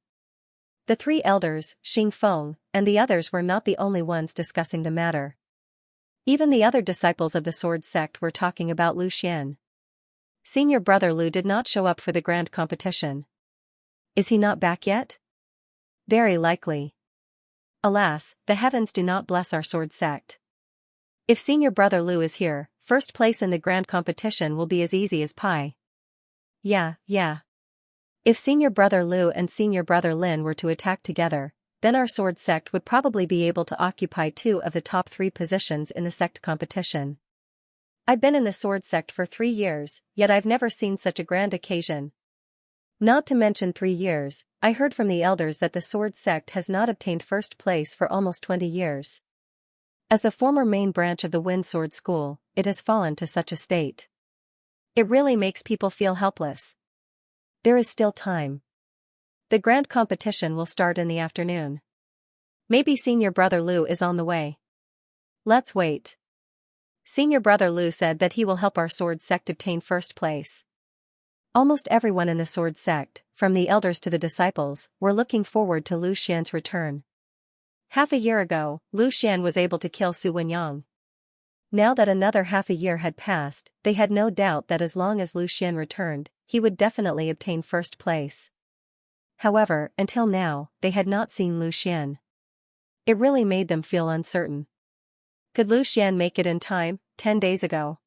The 3 elders, Xingfeng, and the others were not the only ones discussing the matter. Even the other disciples of the sword sect were talking about Lu Xian. Senior brother Lu did not show up for the grand competition. Is he not back yet? Very likely. Alas, the heavens do not bless our sword sect. If senior brother Lu is here, first place in the grand competition will be as easy as pie. Yeah. If senior brother Lu and senior brother Lin were to attack together, then our sword sect would probably be able to occupy 2 of the top 3 positions in the sect competition. I've been in the sword sect for 3 years, yet I've never seen such a grand occasion. Not to mention 3 years, I heard from the elders that the sword sect has not obtained first place for almost 20 years. As the former main branch of the Wind Sword School, it has fallen to such a state. It really makes people feel helpless. There is still time. The grand competition will start in the afternoon. Maybe senior brother Lu is on the way. Let's wait. Senior brother Lu said that he will help our sword sect obtain first place. Almost everyone in the sword sect, from the elders to the disciples, were looking forward to Lu Xian's return. Half a year ago, Lu Xian was able to kill Su Wenyang. Now that another half a year had passed, they had no doubt that as long as Lu Xian returned, he would definitely obtain first place. However, until now, they had not seen Lu Xian. It really made them feel uncertain. Could Lu Xian make it in time, 10 days ago?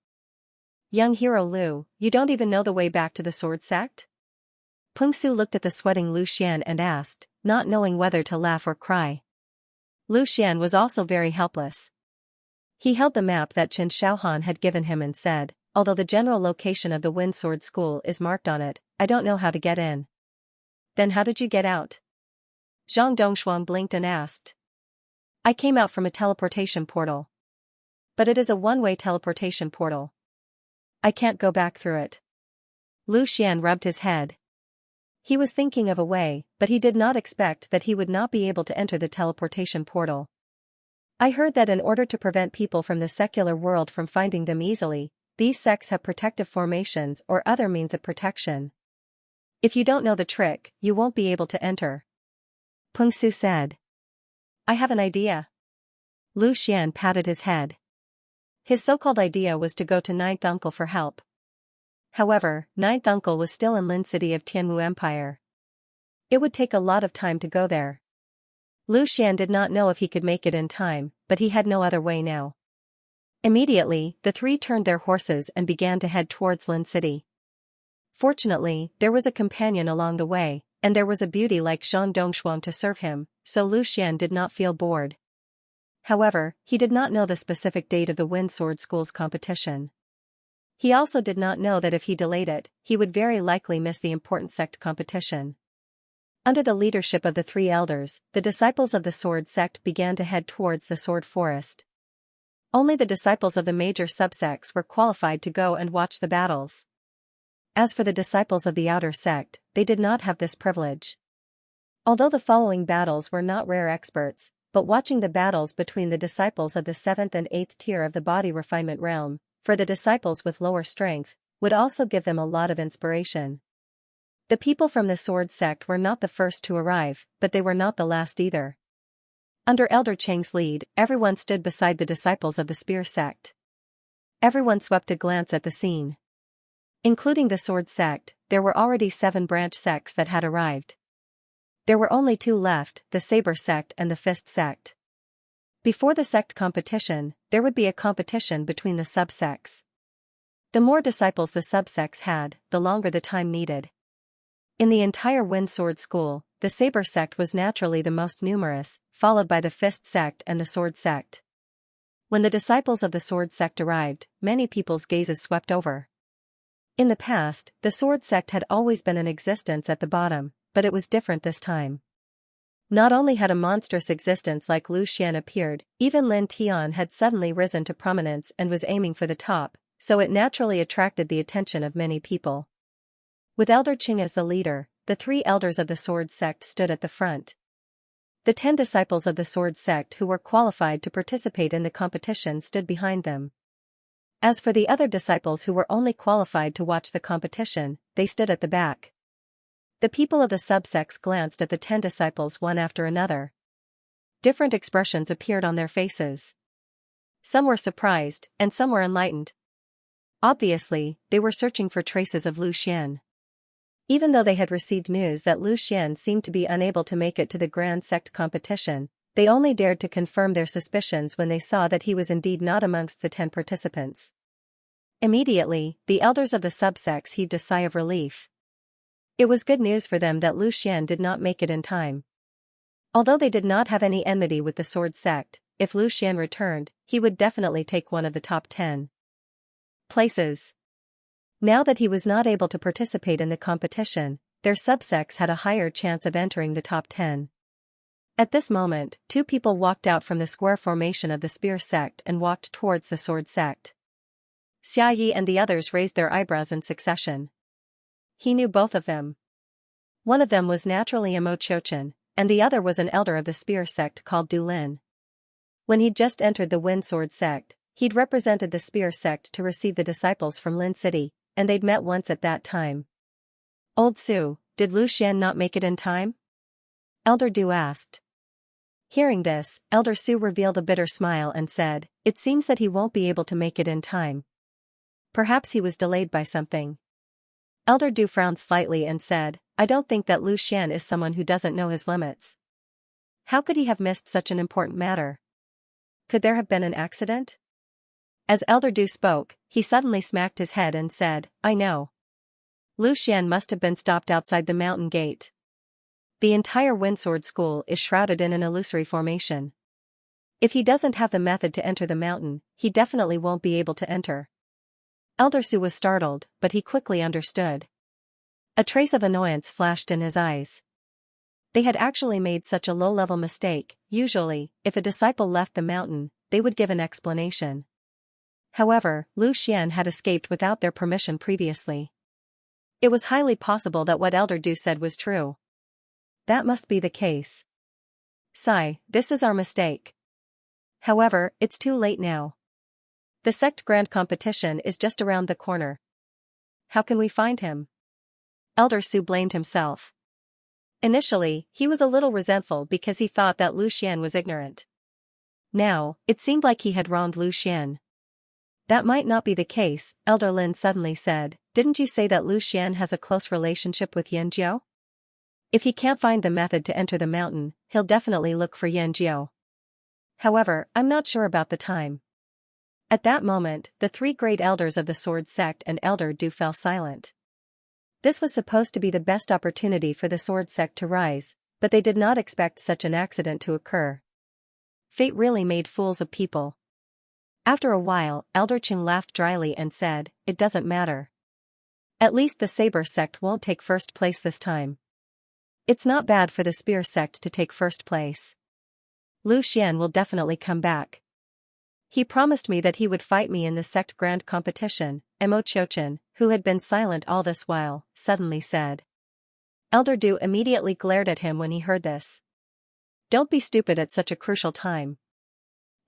Young hero Lu, you don't even know the way back to the sword sect? Peng Su looked at the sweating Lu Xian and asked, not knowing whether to laugh or cry. Lu Xian was also very helpless. He held the map that Chen Shaohan had given him and said, although the general location of the Wind Sword School is marked on it, I don't know how to get in. Then how did you get out? Zhang Dongshuang blinked and asked. I came out from a teleportation portal. But it is a one-way teleportation portal. I can't go back through it. Lu Xian rubbed his head. He was thinking of a way, but he did not expect that he would not be able to enter the teleportation portal. I heard that in order to prevent people from the secular world from finding them easily, these sects have protective formations or other means of protection. If you don't know the trick, you won't be able to enter. Peng Su said. I have an idea. Lu Xian patted his head. His so-called idea was to go to Ninth Uncle for help. However, Ninth Uncle was still in Lin City of Tianmu Empire. It would take a lot of time to go there. Lu Xian did not know if he could make it in time, but he had no other way now. Immediately, the 3 turned their horses and began to head towards Lin City. Fortunately, there was a companion along the way, and there was a beauty like Zhang Dongshuang to serve him, so Lu Xian did not feel bored. However, he did not know the specific date of the Wind Sword School's competition. He also did not know that if he delayed it, he would very likely miss the important sect competition. Under the leadership of the three elders, the disciples of the sword sect began to head towards the sword forest. Only the disciples of the major subsects were qualified to go and watch the battles. As for the disciples of the outer sect, they did not have this privilege. Although the following battles were not rare experts, but watching the battles between the disciples of the 7th and 8th tier of the body refinement realm, for the disciples with lower strength, would also give them a lot of inspiration. The people from the sword sect were not the first to arrive, but they were not the last either. Under Elder Cheng's lead, everyone stood beside the disciples of the spear sect. Everyone swept a glance at the scene. Including the sword sect, there were already 7 branch sects that had arrived. There were only 2 left, the saber sect and the fist sect. Before the sect competition, there would be a competition between the subsects. The more disciples the subsects had, the longer the time needed. In the entire Wind Sword School, the saber sect was naturally the most numerous, followed by the fist sect and the sword sect. When the disciples of the sword sect arrived, many people's gazes swept over. In the past, the sword sect had always been in existence at the bottom, but it was different this time. Not only had a monstrous existence like Lu Xian appeared, even Lin Tian had suddenly risen to prominence and was aiming for the top, so it naturally attracted the attention of many people. With Elder Cheng as the leader, the 3 elders of the sword sect stood at the front. The 10 disciples of the sword sect who were qualified to participate in the competition stood behind them. As for the other disciples who were only qualified to watch the competition, they stood at the back. The people of the subsects glanced at the 10 disciples one after another. Different expressions appeared on their faces. Some were surprised, and some were enlightened. Obviously, they were searching for traces of Lu Xian. Even though they had received news that Lu Xian seemed to be unable to make it to the Grand Sect competition, they only dared to confirm their suspicions when they saw that he was indeed not amongst the 10 participants. Immediately, the elders of the subsects heaved a sigh of relief. It was good news for them that Lu Xian did not make it in time. Although they did not have any enmity with the sword sect, if Lu Xian returned, he would definitely take one of the top 10 places. Now that he was not able to participate in the competition, their subsects had a higher chance of entering the top 10. At this moment, 2 people walked out from the square formation of the spear sect and walked towards the sword sect. Xiayi and the others raised their eyebrows in succession. He knew both of them. One of them was naturally a Mo Chouchen, and the other was an elder of the spear sect called Du Lin. When he'd just entered the Wind Sword sect, he'd represented the spear sect to receive the disciples from Lin City, and they'd met once at that time. Old Su, did Lu Xian not make it in time? Elder Du asked. Hearing this, Elder Su revealed a bitter smile and said, "It seems that he won't be able to make it in time. Perhaps he was delayed by something." Elder Du frowned slightly and said, "I don't think that Lu Xian is someone who doesn't know his limits. How could he have missed such an important matter? Could there have been an accident?" As Elder Du spoke, he suddenly smacked his head and said, "I know. Lu Xian must have been stopped outside the mountain gate. The entire Windsword School is shrouded in an illusory formation. If he doesn't have the method to enter the mountain, he definitely won't be able to enter." Elder Su was startled, but he quickly understood. A trace of annoyance flashed in his eyes. They had actually made such a low-level mistake. Usually, if a disciple left the mountain, they would give an explanation. However, Lu Xian had escaped without their permission previously. It was highly possible that what Elder Du said was true. That must be the case. "Sigh, this is our mistake. However, it's too late now. The sect grand competition is just around the corner. How can we find him?" Elder Su blamed himself. Initially, he was a little resentful because he thought that Lu Xian was ignorant. Now, it seemed like he had wronged Lu Xian. "That might not be the case," Elder Lin suddenly said. "Didn't you say that Lu Xian has a close relationship with Yanjiao? If he can't find the method to enter the mountain, he'll definitely look for Yanjiao. However, I'm not sure about the time." At that moment, the 3 great elders of the sword sect and Elder Du fell silent. This was supposed to be the best opportunity for the sword sect to rise, but they did not expect such an accident to occur. Fate really made fools of people. After a while, Elder Qing laughed dryly and said, "It doesn't matter. At least the Saber sect won't take first place this time. It's not bad for the Spear sect to take first place. Lu Xian will definitely come back. He promised me that he would fight me in the sect grand competition," Mo Qiuqian, who had been silent all this while, suddenly said. Elder Du immediately glared at him when he heard this. "Don't be stupid at such a crucial time.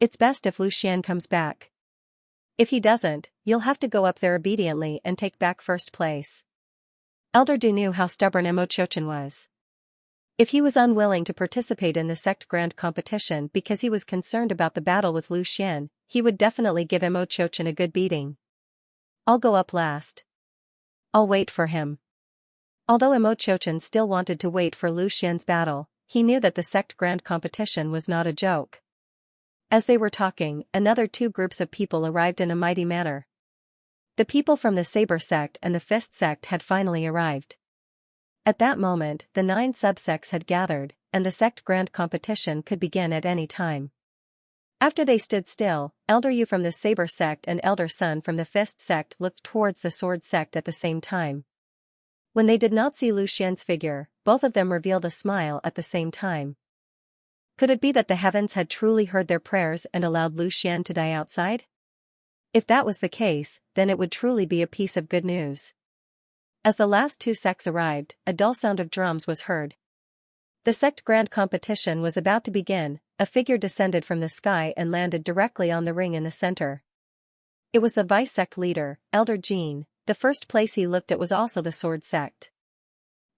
It's best if Lu Xian comes back. If he doesn't, you'll have to go up there obediently and take back first place." Elder Du knew how stubborn Mo Qiuqian was. If he was unwilling to participate in the sect grand competition because he was concerned about the battle with Lu Xian, he would definitely give Mo Qiuqian a good beating. "I'll go up last. I'll wait for him." Although Mo Qiuqian still wanted to wait for Lu Xian's battle, he knew that the sect grand competition was not a joke. As they were talking, another two groups of people arrived in a mighty manner. The people from the Saber sect and the Fist sect had finally arrived. At that moment, the 9 subsects had gathered, and the sect grand competition could begin at any time. After they stood still, Elder Yu from the Saber sect and Elder Sun from the Fist sect looked towards the Sword sect at the same time. When they did not see Lu Xian's figure, both of them revealed a smile at the same time. Could it be that the heavens had truly heard their prayers and allowed Lu Xian to die outside? If that was the case, then it would truly be a piece of good news. As the last 2 sects arrived, a dull sound of drums was heard. The sect grand competition was about to begin. A figure descended from the sky and landed directly on the ring in the center. It was the vice sect leader, Elder Jin. The first place he looked at was also the Sword sect.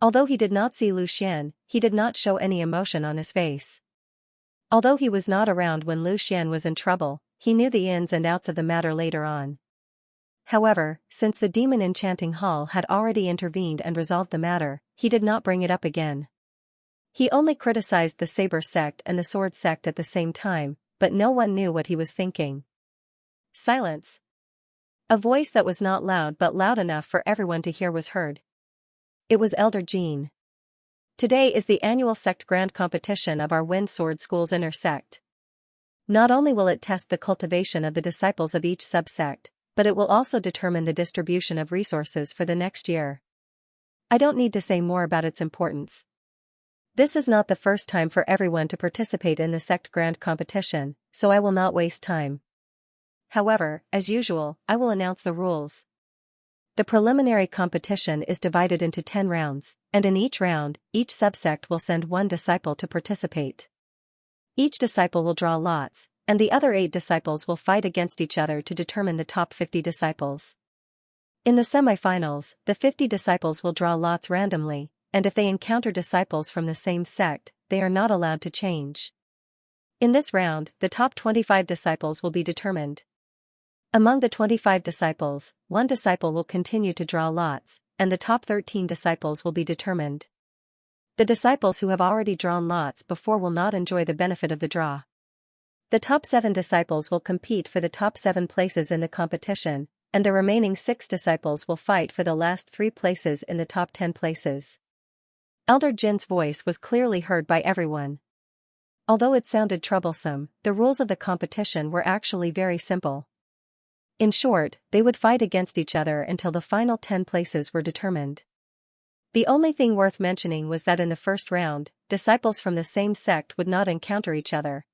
Although he did not see Lu Xian, he did not show any emotion on his face. Although he was not around when Lu Xian was in trouble, he knew the ins and outs of the matter later on. However, since the Demon Enchanting Hall had already intervened and resolved the matter, he did not bring it up again. He only criticized the Saber sect and the Sword sect at the same time, but no one knew what he was thinking. Silence. A voice that was not loud but loud enough for everyone to hear was heard. It was Elder Jin. "Today is the annual sect grand competition of our Wind Sword School's inner sect. Not only will it test the cultivation of the disciples of each subsect, but it will also determine the distribution of resources for the next year. I don't need to say more about its importance. This is not the first time for everyone to participate in the sect grand competition, so I will not waste time. However, as usual, I will announce the rules. The preliminary competition is divided into 10 rounds, and in each round, each subsect will send 1 disciple to participate. Each disciple will draw lots, and the other 8 disciples will fight against each other to determine the top 50 disciples. In the semifinals, the 50 disciples will draw lots randomly, and if they encounter disciples from the same sect, they are not allowed to change. In this round, the top 25 disciples will be determined. Among the 25 disciples, 1 disciple will continue to draw lots, and the top 13 disciples will be determined. The disciples who have already drawn lots before will not enjoy the benefit of the draw. The top 7 disciples will compete for the top 7 places in the competition, and the remaining 6 disciples will fight for the last 3 places in the top 10 places. Elder Jin's voice was clearly heard by everyone. Although it sounded troublesome, the rules of the competition were actually very simple. In short, they would fight against each other until the final 10 places were determined. The only thing worth mentioning was that in the first round, disciples from the same sect would not encounter each other.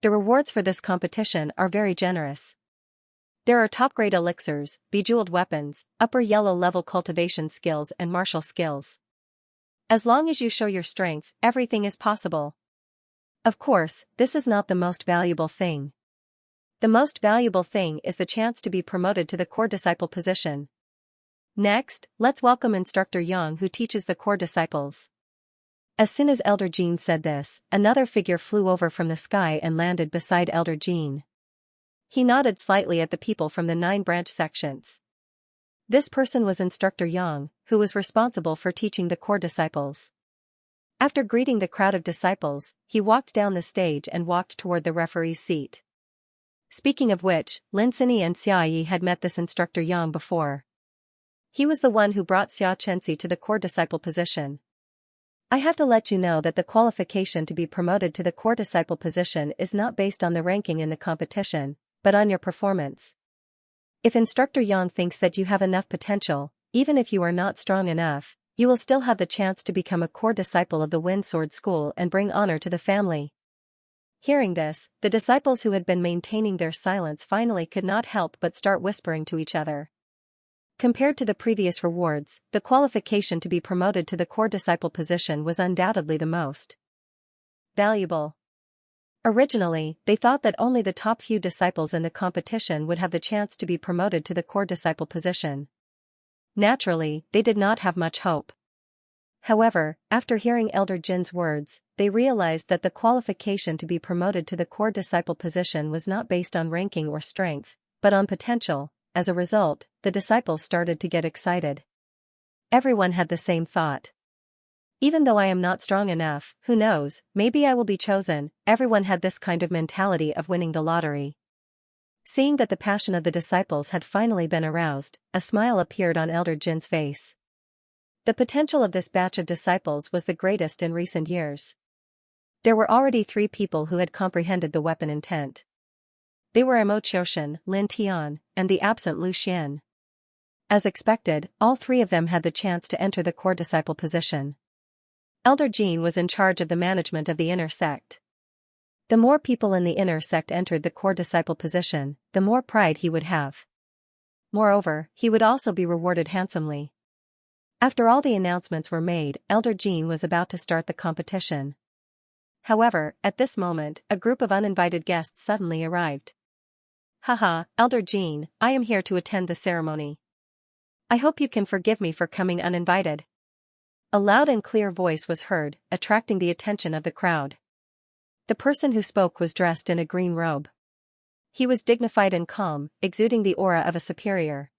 The rewards for this competition are very generous. There are top-grade elixirs, bejeweled weapons, upper yellow-level cultivation skills and martial skills. As long as you show your strength, everything is possible. Of course, this is not the most valuable thing. The most valuable thing is the chance to be promoted to the core disciple position. Next, let's welcome Instructor Yang, who teaches the core disciples. As soon as Elder Jin said this, another figure flew over from the sky and landed beside Elder Jin. He nodded slightly at the people from the 9 branch sections. This person was Instructor Yang, who was responsible for teaching the core disciples. After greeting the crowd of disciples, he walked down the stage and walked toward the referee's seat. Speaking of which, Lin Sini and Xia Yi had met this Instructor Yang before. He was the one who brought Xia Chenxi to the core disciple position. I have to let you know that the qualification to be promoted to the core disciple position is not based on the ranking in the competition, but on your performance. If Instructor Yang thinks that you have enough potential, even if you are not strong enough, you will still have the chance to become a core disciple of the Wind Sword School and bring honor to the family. Hearing this, the disciples who had been maintaining their silence finally could not help but start whispering to each other. Compared to the previous rewards, the qualification to be promoted to the core disciple position was undoubtedly the most valuable. Originally, they thought that only the top few disciples in the competition would have the chance to be promoted to the core disciple position. Naturally, they did not have much hope. However, after hearing Elder Jin's words, they realized that the qualification to be promoted to the core disciple position was not based on ranking or strength, but on potential. As a result, the disciples started to get excited. Everyone had the same thought. Even though I am not strong enough, who knows, maybe I will be chosen. Everyone had this kind of mentality of winning the lottery. Seeing that the passion of the disciples had finally been aroused, a smile appeared on Elder Jin's face. The potential of this batch of disciples was the greatest in recent years. There were already 3 people who had comprehended the weapon intent. They were Mo Qiushan, Lin Tian, and the absent Lu Xian. As expected, all 3 of them had the chance to enter the core disciple position. Elder Jin was in charge of the management of the inner sect. The more people in the inner sect entered the core disciple position, the more pride he would have. Moreover, he would also be rewarded handsomely. After all the announcements were made, Elder Jin was about to start the competition. However, at this moment, a group of uninvited guests suddenly arrived. Haha, Elder Jin, I am here to attend the ceremony. I hope you can forgive me for coming uninvited. A loud and clear voice was heard, attracting the attention of the crowd. The person who spoke was dressed in a green robe. He was dignified and calm, exuding the aura of a superior.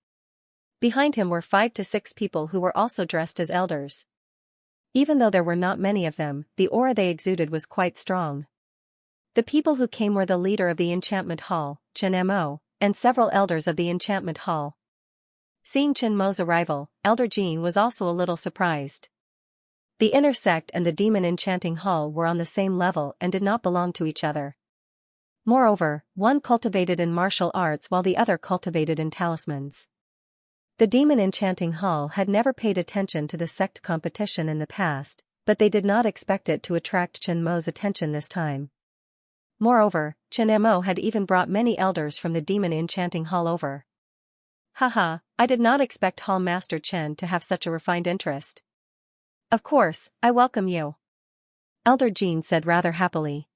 Behind him were 5 to 6 people who were also dressed as elders. Even though there were not many of them, the aura they exuded was quite strong. The people who came were the leader of the enchantment hall, Chen Mo, and several elders of the enchantment hall. Seeing Chen Mo's arrival, Elder Jin was also a little surprised. The inner sect and the demon enchanting hall were on the same level and did not belong to each other. Moreover, one cultivated in martial arts while the other cultivated in talismans. The demon enchanting hall had never paid attention to the sect competition in the past, but they did not expect it to attract Chen Mo's attention this time. Moreover, Chen Mo had even brought many elders from the demon enchanting hall over. Haha, I did not expect Hall Master Chen to have such a refined interest. Of course, I welcome you. Elder Jin said rather happily.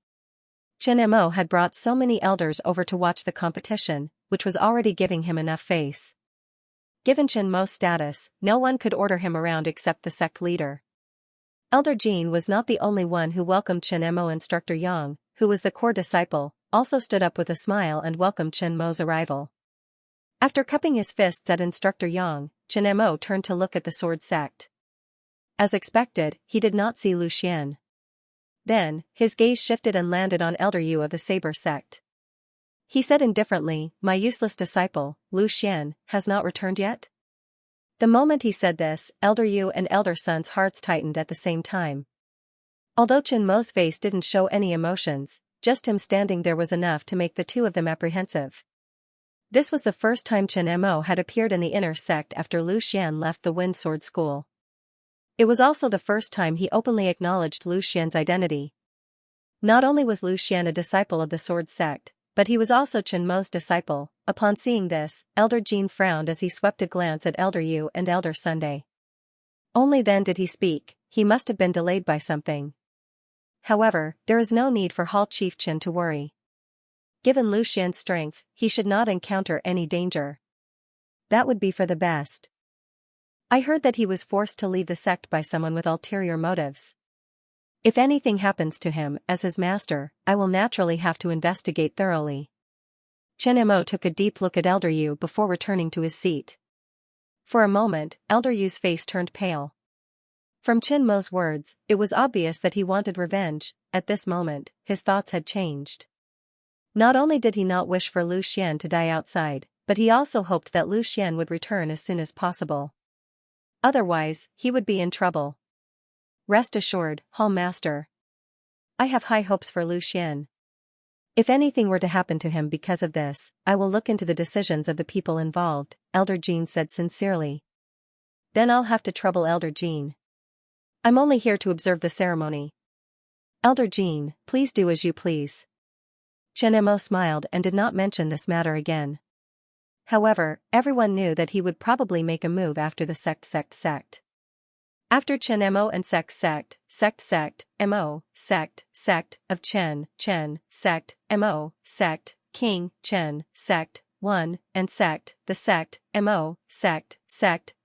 Chen Mo had brought so many elders over to watch the competition, which was already giving him enough face. Given Chen Mo's status, no one could order him around except the sect leader. Elder Jin was not the only one who welcomed Chen Mo. Instructor Yang, who was the core disciple, also stood up with a smile and welcomed Chen Mo's arrival. After cupping his fists at Instructor Yang, Chen Mo turned to look at the sword sect. As expected, he did not see Lu Xian. Then, his gaze shifted and landed on Elder Yu of the Saber sect. He said indifferently, "My useless disciple, Lu Xian, has not returned yet?" The moment he said this, Elder Yu and Elder Sun's hearts tightened at the same time. Although Chen Mo's face didn't show any emotions, just him standing there was enough to make the 2 of them apprehensive. This was the first time Chen Mo had appeared in the inner sect after Lu Xian left the Wind Sword School. It was also the first time he openly acknowledged Lu Xian's identity. Not only was Lu Xian a disciple of the sword sect, but he was also Chen Mo's disciple. Upon seeing this, Elder Jin frowned as he swept a glance at Elder Yu and Elder Sunday. Only then did he speak. He must have been delayed by something. However, there is no need for Hall Chief Chen to worry. Given Lu Xian's strength, he should not encounter any danger. That would be for the best. I heard that he was forced to leave the sect by someone with ulterior motives. If anything happens to him, as his master, I will naturally have to investigate thoroughly. Chen Mo took a deep look at Elder Yu before returning to his seat. For a moment, Elder Yu's face turned pale. From Chen Mo's words, it was obvious that he wanted revenge. At this moment, his thoughts had changed. Not only did he not wish for Lu Xian to die outside, but he also hoped that Lu Xian would return as soon as possible. Otherwise, he would be in trouble. Rest assured, Hall Master. I have high hopes for Lu Xian. If anything were to happen to him because of this, I will look into the decisions of the people involved, Elder Jean said sincerely. Then I'll have to trouble Elder Jean. I'm only here to observe the ceremony. Elder Jean, please do as you please. Chen Mo smiled and did not mention this matter again. However, everyone knew that he would probably make a move after the sect. After Chen Mo and sect, Mo, sect, of Chen, sect, Mo, sect, King, Chen, sect, 1, and sect, the sect, Mo, sect,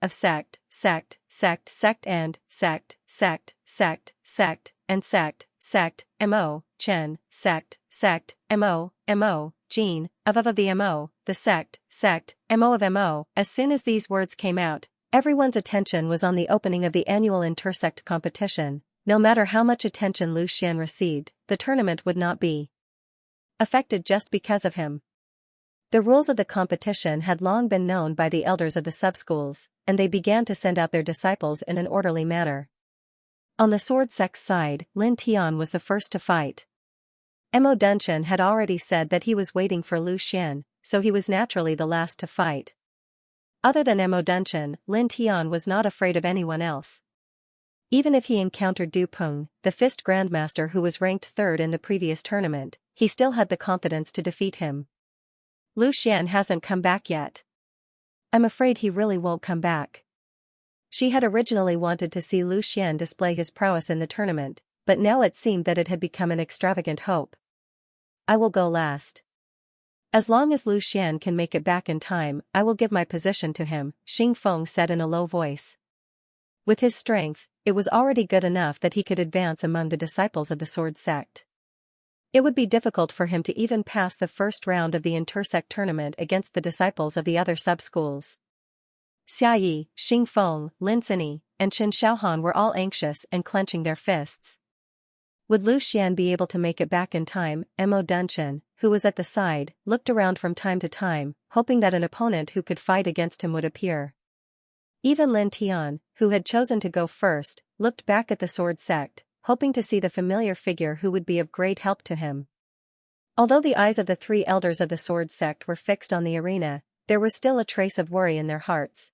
of sect, and sect, and sect, Mo, Chen, sect, Mo, Jean, of the Mo, the sect, Mo of Mo. As soon as these words came out, everyone's attention was on the opening of the annual intersect competition. No matter how much attention Lu Xian received, the tournament would not be affected just because of him. The rules of the competition had long been known by the elders of the subschools, and they began to send out their disciples in an orderly manner. On the sword sect's side, Lin Tian was the first to fight. Mo Dunchen had already said that he was waiting for Lu Xian, so he was naturally the last to fight. Other than Mo Dunchen, Lin Tian was not afraid of anyone else. Even if he encountered Du Peng, the fist grandmaster who was ranked third in the previous tournament, he still had the confidence to defeat him. Lu Xian hasn't come back yet. I'm afraid he really won't come back. She had originally wanted to see Lu Xian display his prowess in the tournament, but now it seemed that it had become an extravagant hope. I will go last. As long as Lu Xian can make it back in time, I will give my position to him, Xing Feng said in a low voice. With his strength, it was already good enough that he could advance among the disciples of the sword sect. It would be difficult for him to even pass the first round of the intersect tournament against the disciples of the other sub-schools. Xia Yi, Xing Feng, Lin Sini, and Chen Xiaohan were all anxious and clenching their fists. Would Lu Xian be able to make it back in time? Mo Dunchen, who was at the side, looked around from time to time, hoping that an opponent who could fight against him would appear. Even Lin Tian, who had chosen to go first, looked back at the sword sect, hoping to see the familiar figure who would be of great help to him. Although the eyes of the three elders of the sword sect were fixed on the arena, there was still a trace of worry in their hearts.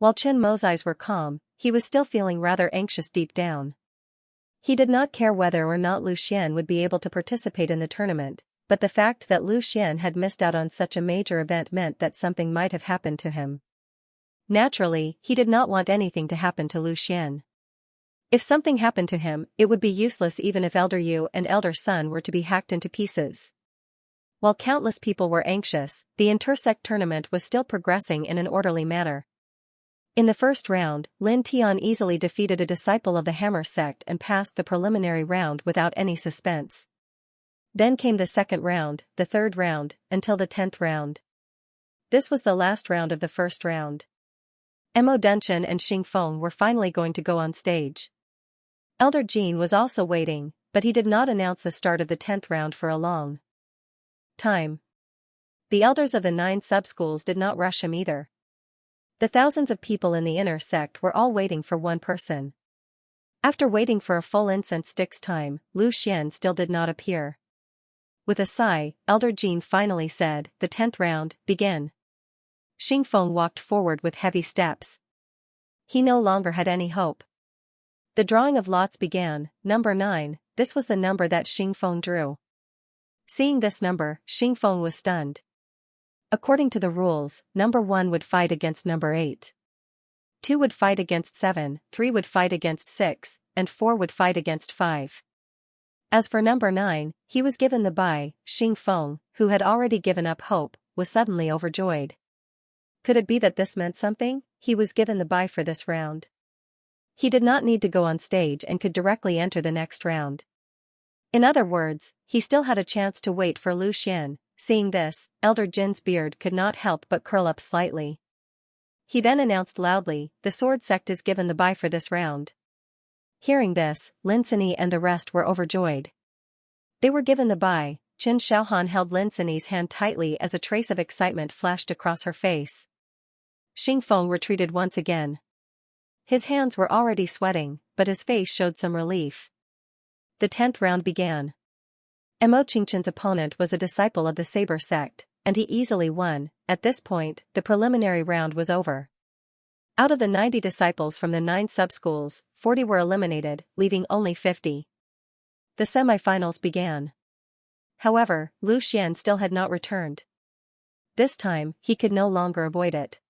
While Chen Mo's eyes were calm, he was still feeling rather anxious deep down. He did not care whether or not Lu Xian would be able to participate in the tournament, but the fact that Lu Xian had missed out on such a major event meant that something might have happened to him. Naturally, he did not want anything to happen to Lu Xian. If something happened to him, it would be useless even if Elder Yu and Elder Sun were to be hacked into pieces. While countless people were anxious, the intersect tournament was still progressing in an orderly manner. In the first round, Lin Tian easily defeated a disciple of the Hammer sect and passed the preliminary round without any suspense. Then came the second round, the third round, until the 10th round. This was the last round of the first round. Mo Dunchen and Xing Feng were finally going to go on stage. Elder Jean was also waiting, but he did not announce the start of the 10th round for a long time. The elders of the 9 sub-schools did not rush him either. The thousands of people in the inner sect were all waiting for one person. After waiting for a full incense stick's time, Lu Xian still did not appear. With a sigh, Elder Jean finally said, "The 10th round, begin." Xing Feng walked forward with heavy steps. He no longer had any hope. The drawing of lots began, number 9, this was the number that Xing Feng drew. Seeing this number, Xing Feng was stunned. According to the rules, number 1 would fight against number 8. 2 would fight against 7, 3 would fight against 6, and 4 would fight against 5. As for number 9, he was given the bye. Xing Feng, who had already given up hope, was suddenly overjoyed. Could it be that this meant something? He was given the bye for this round. He did not need to go on stage and could directly enter the next round. In other words, he still had a chance to wait for Lu Xian. Seeing this, Elder Jin's beard could not help but curl up slightly. He then announced loudly, "The sword sect is given the bye for this round." Hearing this, Lin Sini and the rest were overjoyed. They were given the bye. Chen Xiaohan held Lin Sini's hand tightly as a trace of excitement flashed across her face. Xing Feng retreated once again. His hands were already sweating, but his face showed some relief. The 10th round began. Mo Qingqian's opponent was a disciple of the Saber sect, and he easily won. At this point, the preliminary round was over. Out of the 90 disciples from the 9 sub-schools, 40 were eliminated, leaving only 50. The semifinals began. However, Lu Xian still had not returned. This time, he could no longer avoid it.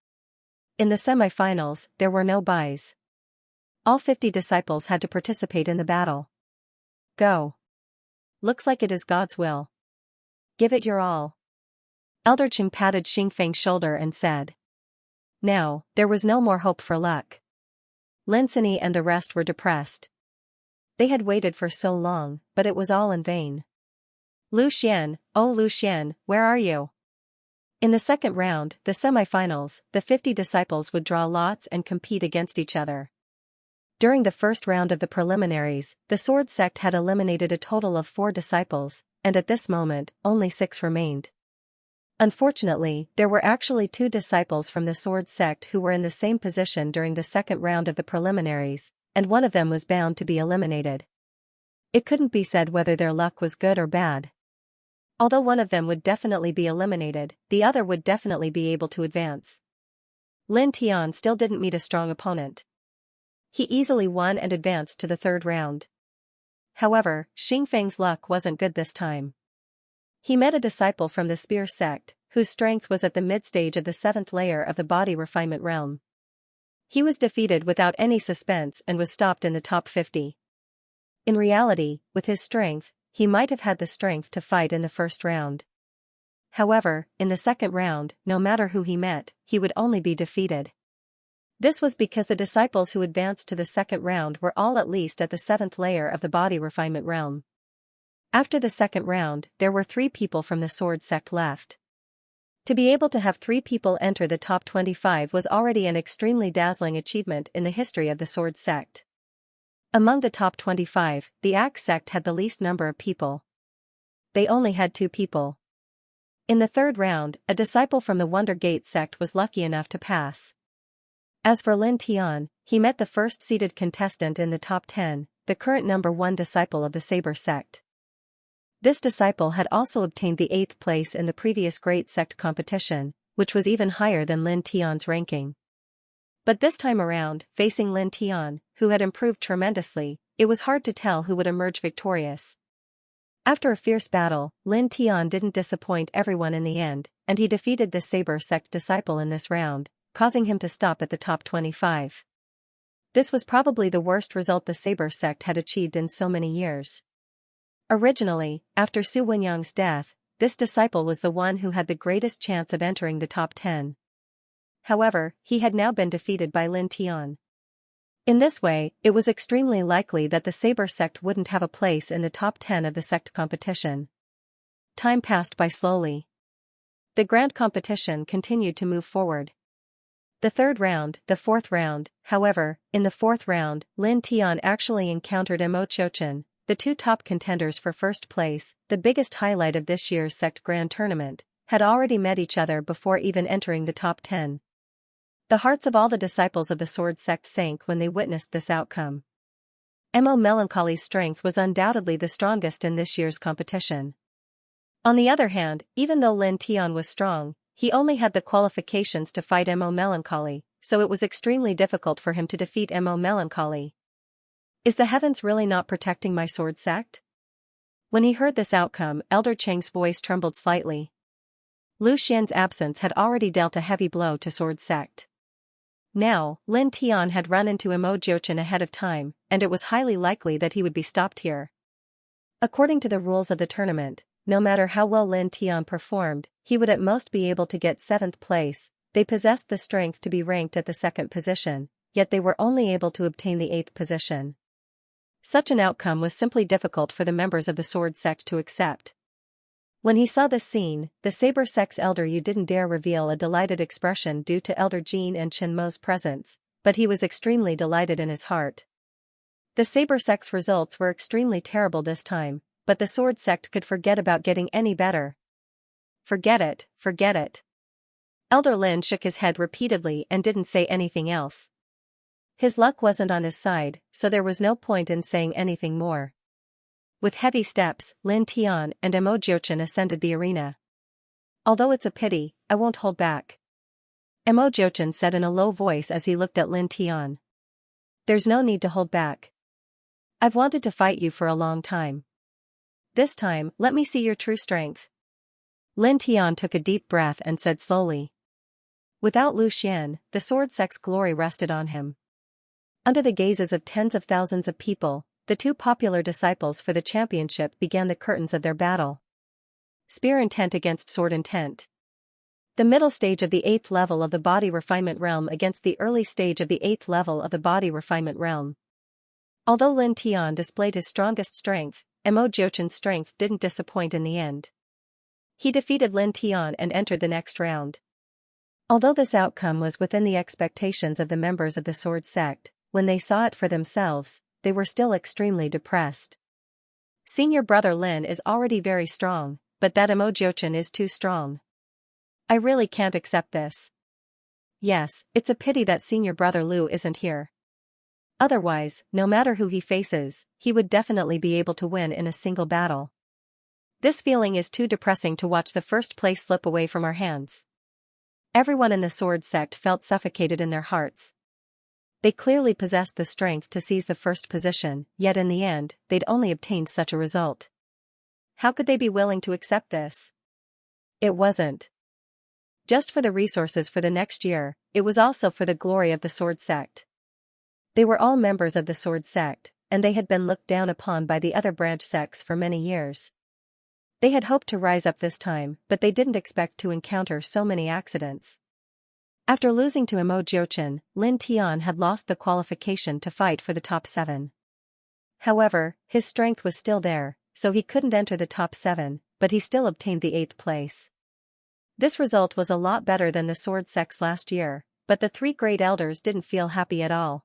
In the semifinals, there were no byes. All 50 disciples had to participate in the battle. Go. Looks like it is God's will. Give it your all. Elder Qing patted Xingfeng's shoulder and said. Now, there was no more hope for luck. Lin Sini and the rest were depressed. They had waited for so long, but it was all in vain. Lu Xian, oh Lu Xian, where are you? In the second round, the semifinals, the 50 disciples would draw lots and compete against each other. During the first round of the preliminaries, the Sword sect had eliminated a total of 4 disciples, and at this moment, only 6 remained. Unfortunately, there were actually 2 disciples from the Sword sect who were in the same position during the second round of the preliminaries, and one of them was bound to be eliminated. It couldn't be said whether their luck was good or bad. Although one of them would definitely be eliminated, the other would definitely be able to advance. Lin Tian still didn't meet a strong opponent. He easily won and advanced to the third round. However, Xingfeng's luck wasn't good this time. He met a disciple from the Spear sect, whose strength was at the mid-stage of the 7th layer of the body refinement realm. He was defeated without any suspense and was stopped in the top 50. In reality, with his strength, he might have had the strength to fight in the first round. However, in the second round, no matter who he met, he would only be defeated. This was because the disciples who advanced to the second round were all at least at the 7th layer of the body refinement realm. After the second round, there were 3 people from the Sword sect left. To be able to have 3 people enter the top 25 was already an extremely dazzling achievement in the history of the Sword sect. Among the top 25, the Axe sect had the least number of people. They only had 2 people. In the third round, a disciple from the Wonder Gate sect was lucky enough to pass. As for Lin Tian, he met the first-seeded contestant in the top 10, the current number 1 disciple of the Saber sect. This disciple had also obtained the 8th place in the previous Great Sect competition, which was even higher than Lin Tian's ranking. But this time around, facing Lin Tian, who had improved tremendously, it was hard to tell who would emerge victorious. After a fierce battle, Lin Tian didn't disappoint everyone in the end, and he defeated the Saber sect disciple in this round, causing him to stop at the top 25. This was probably the worst result the Saber sect had achieved in so many years. Originally, after Su Wenyang's death, this disciple was the one who had the greatest chance of entering the top 10. However, he had now been defeated by Lin Tian. In this way, it was extremely likely that the Saber sect wouldn't have a place in the top 10 of the sect competition. Time passed by slowly. The grand competition continued to move forward. The third round, the fourth round, however, in the fourth round, Lin Tian actually encountered Mo Qiuqian, the 2 top contenders for first place, the biggest highlight of this year's sect grand tournament, had already met each other before even entering the top 10. The hearts of all the disciples of the Sword sect sank when they witnessed this outcome. Mo Melancholy's strength was undoubtedly the strongest in this year's competition. On the other hand, even though Lin Tian was strong, he only had the qualifications to fight Mo Melancholy, so it was extremely difficult for him to defeat Mo Melancholy. Is the heavens really not protecting my Sword sect? When he heard this outcome, Elder Cheng's voice trembled slightly. Lu Xian's absence had already dealt a heavy blow to Sword sect. Now, Lin Tian had run into Mo Qiuqian ahead of time, and it was highly likely that he would be stopped here. According to the rules of the tournament, no matter how well Lin Tian performed, he would at most be able to get 7th place. They possessed the strength to be ranked at the 2nd position, yet they were only able to obtain the 8th position. Such an outcome was simply difficult for the members of the Sword sect to accept. When he saw this scene, the Saber sect's elder Yu didn't dare reveal a delighted expression due to Elder Jin and Chen Mo's presence, but he was extremely delighted in his heart. The Saber sect's results were extremely terrible this time, but the Sword sect could forget about getting any better. Forget it, forget it. Elder Lin shook his head repeatedly and didn't say anything else. His luck wasn't on his side, so there was no point in saying anything more. With heavy steps, Lin Tian and Mo Jiuchen ascended the arena. Although it's a pity, I won't hold back. Mo Jiuchen said in a low voice as he looked at Lin Tian. There's no need to hold back. I've wanted to fight you for a long time. This time, let me see your true strength. Lin Tian took a deep breath and said slowly. Without Lu Xian, the sword sect's glory rested on him. Under the gazes of tens of thousands of people, the two popular disciples for the championship began the curtains of their battle. Spear intent against sword intent. The middle stage of the 8th level of the body refinement realm against the early stage of the 8th level of the body refinement realm. Although Lin Tian displayed his strongest strength, Mo Jiuchen's strength didn't disappoint in the end. He defeated Lin Tian and entered the next round. Although this outcome was within the expectations of the members of the sword sect, when they saw it for themselves, they were still extremely depressed. Senior brother Lin is already very strong, but that Mo Jiuchen is too strong. I really can't accept this. Yes, it's a pity that senior brother Lu isn't here. Otherwise, no matter who he faces, he would definitely be able to win in a single battle. This feeling is too depressing to watch the first place slip away from our hands. Everyone in the sword sect felt suffocated in their hearts. They clearly possessed the strength to seize the first position, yet in the end, they'd only obtained such a result. How could they be willing to accept this? It wasn't just for the resources for the next year, it was also for the glory of the sword sect. They were all members of the sword sect, and they had been looked down upon by the other branch sects for many years. They had hoped to rise up this time, but they didn't expect to encounter so many accidents. After losing to Mo Jiuchen, Lin Tian had lost the qualification to fight for the top 7. However, his strength was still there, so he couldn't enter the top 7, but he still obtained the 8th place. This result was a lot better than the sword sects last year, but the 3 great elders didn't feel happy at all.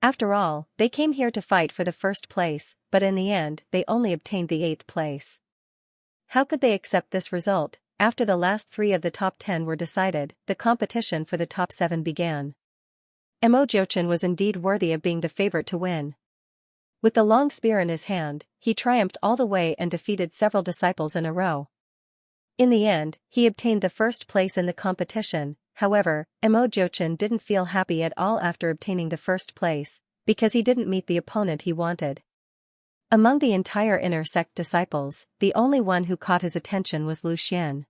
After all, they came here to fight for the first place, but in the end, they only obtained the 8th place. How could they accept this result? After the last 3 of the top 10 were decided, the competition for the top 7 began. Mo Jiuchen was indeed worthy of being the favorite to win. With the long spear in his hand, he triumphed all the way and defeated several disciples in a row. In the end, he obtained the first place in the competition. However, Mo Jiuchen didn't feel happy at all after obtaining the first place, because he didn't meet the opponent he wanted. Among the entire inner sect disciples, the only one who caught his attention was Lu Xian.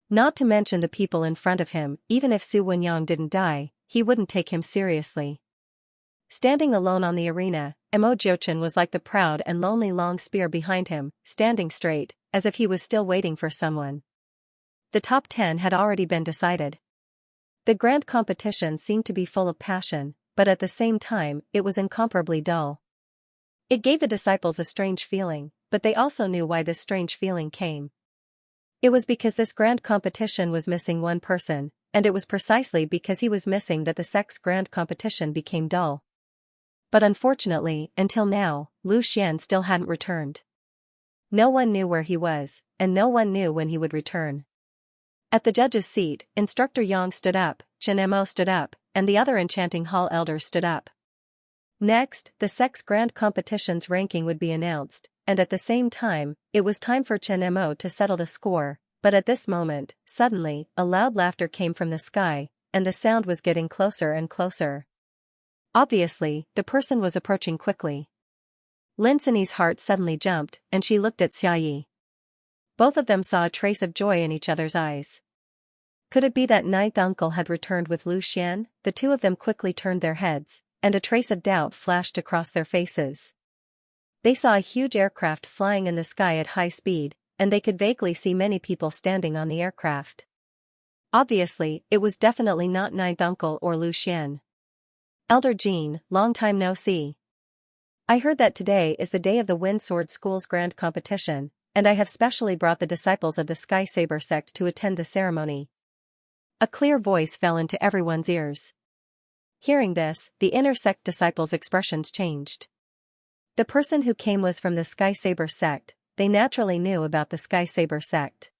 Not to mention the people in front of him, even if Su Wenyang didn't die, he wouldn't take him seriously. Standing alone on the arena, Mo Jiuchen was like the proud and lonely long spear behind him, standing straight, as if he was still waiting for someone. The top 10 had already been decided. The grand competition seemed to be full of passion, but at the same time, it was incomparably dull. It gave the disciples a strange feeling, but they also knew why this strange feeling came. It was because this grand competition was missing one person, and it was precisely because he was missing that the sect's grand competition became dull. But unfortunately, until now, Lu Xian still hadn't returned. No one knew where he was, and no one knew when he would return. At the judge's seat, Instructor Yang stood up, Chen Mo stood up, and the other Enchanting Hall elders stood up. Next, the sect's grand competition's ranking would be announced, and at the same time, it was time for Chen Mo to settle the score, but at this moment, suddenly, a loud laughter came from the sky, and the sound was getting closer and closer. Obviously, the person was approaching quickly. Lin Sini's heart suddenly jumped, and she looked at Xiayi. Both of them saw a trace of joy in each other's eyes. Could it be that ninth uncle had returned with Lu Xian? The two of them quickly turned their heads, and a trace of doubt flashed across their faces. They saw a huge aircraft flying in the sky at high speed, and they could vaguely see many people standing on the aircraft. Obviously, it was definitely not ninth uncle or Lu Xian. Elder Jean, long time no see. I heard that today is the day of the Wind Sword School's grand competition, and I have specially brought the disciples of the Sky Saber sect to attend the ceremony. A clear voice fell into everyone's ears. Hearing this, the inner sect disciples' expressions changed. The person who came was from the Sky Saber sect. They naturally knew about the Sky Saber sect.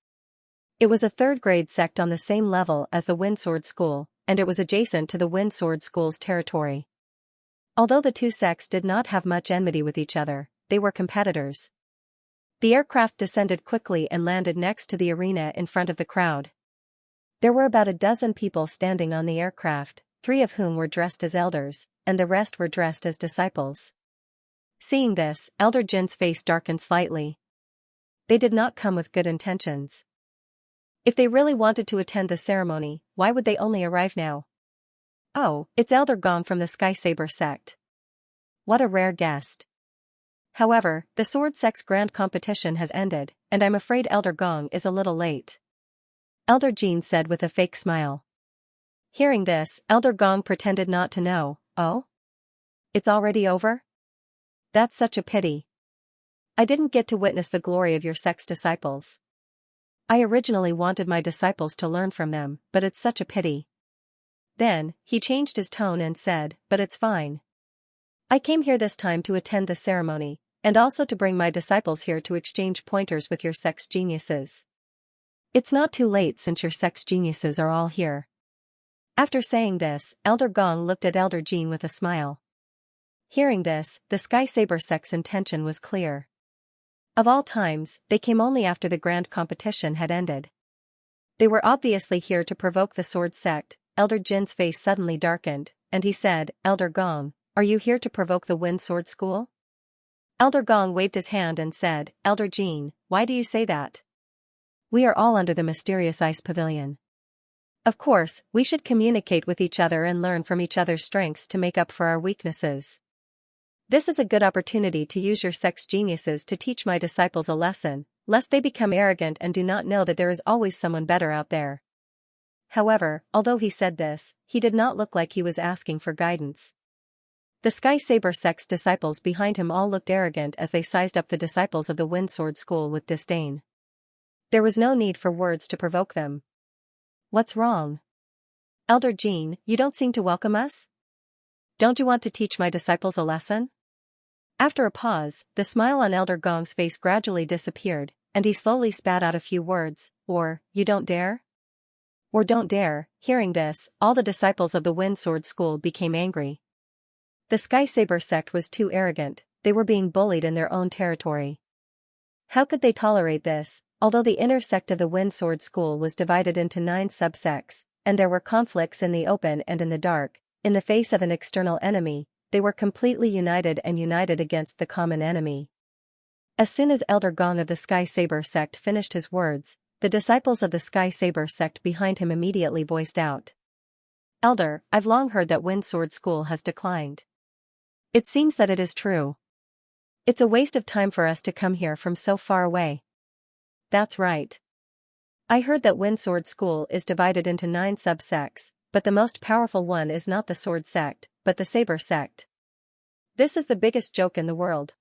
It was a third-grade sect on the same level as the Wind Sword School, and it was adjacent to the Wind Sword School's territory. Although the two sects did not have much enmity with each other, they were competitors. The aircraft descended quickly and landed next to the arena in front of the crowd. There were about a dozen people standing on the aircraft, 3 of whom were dressed as elders, and the rest were dressed as disciples. Seeing this, Elder Jin's face darkened slightly. They did not come with good intentions. If they really wanted to attend the ceremony, why would they only arrive now? Oh, it's Elder Gong from the Sky Saber sect. What a rare guest. However, the Sword Sect's grand competition has ended, and I'm afraid Elder Gong is a little late. Elder Jin said with a fake smile. Hearing this, Elder Gong pretended not to know. Oh? It's already over? That's such a pity. I didn't get to witness the glory of your sect's disciples. I originally wanted my disciples to learn from them, but it's such a pity. Then, he changed his tone and said, but it's fine. I came here this time to attend the ceremony, and also to bring my disciples here to exchange pointers with your sect's geniuses. It's not too late since your sect's geniuses are all here. After saying this, Elder Gong looked at Elder Jin with a smile. Hearing this, the Sky Saber sect's intention was clear. Of all times, they came only after the grand competition had ended. They were obviously here to provoke the Sword Sect. Elder Jin's face suddenly darkened, and he said, Elder Gong, are you here to provoke the Wind Sword School? Elder Gong waved his hand and said, Elder Jin, why do you say that? We are all under the mysterious ice pavilion. Of course, we should communicate with each other and learn from each other's strengths to make up for our weaknesses. This is a good opportunity to use your sect's geniuses to teach my disciples a lesson, lest they become arrogant and do not know that there is always someone better out there. However, although he said this, he did not look like he was asking for guidance. The Sky Saber sect's disciples behind him all looked arrogant as they sized up the disciples of the Wind Sword School with disdain. There was no need for words to provoke them. What's wrong? Elder Jin, you don't seem to welcome us? Don't you want to teach my disciples a lesson? After a pause, the smile on Elder Gong's face gradually disappeared, and he slowly spat out a few words, or, you don't dare? Or don't dare. Hearing this, all the disciples of the Wind Sword School became angry. The Sky Saber sect was too arrogant, they were being bullied in their own territory. How could they tolerate this? Although the inner sect of the Wind Sword School was divided into 9 subsects, and there were conflicts in the open and in the dark, in the face of an external enemy, they were completely united against the common enemy. As soon as Elder Gong of the Sky Saber sect finished his words, the disciples of the Sky Saber sect behind him immediately voiced out. Elder, I've long heard that Wind Sword School has declined. It seems that it is true. It's a waste of time for us to come here from so far away. That's right. I heard that Wind Sword School is divided into 9 subsects, but the most powerful one is not the Sword Sect, but the Saber Sect. This is the biggest joke in the world.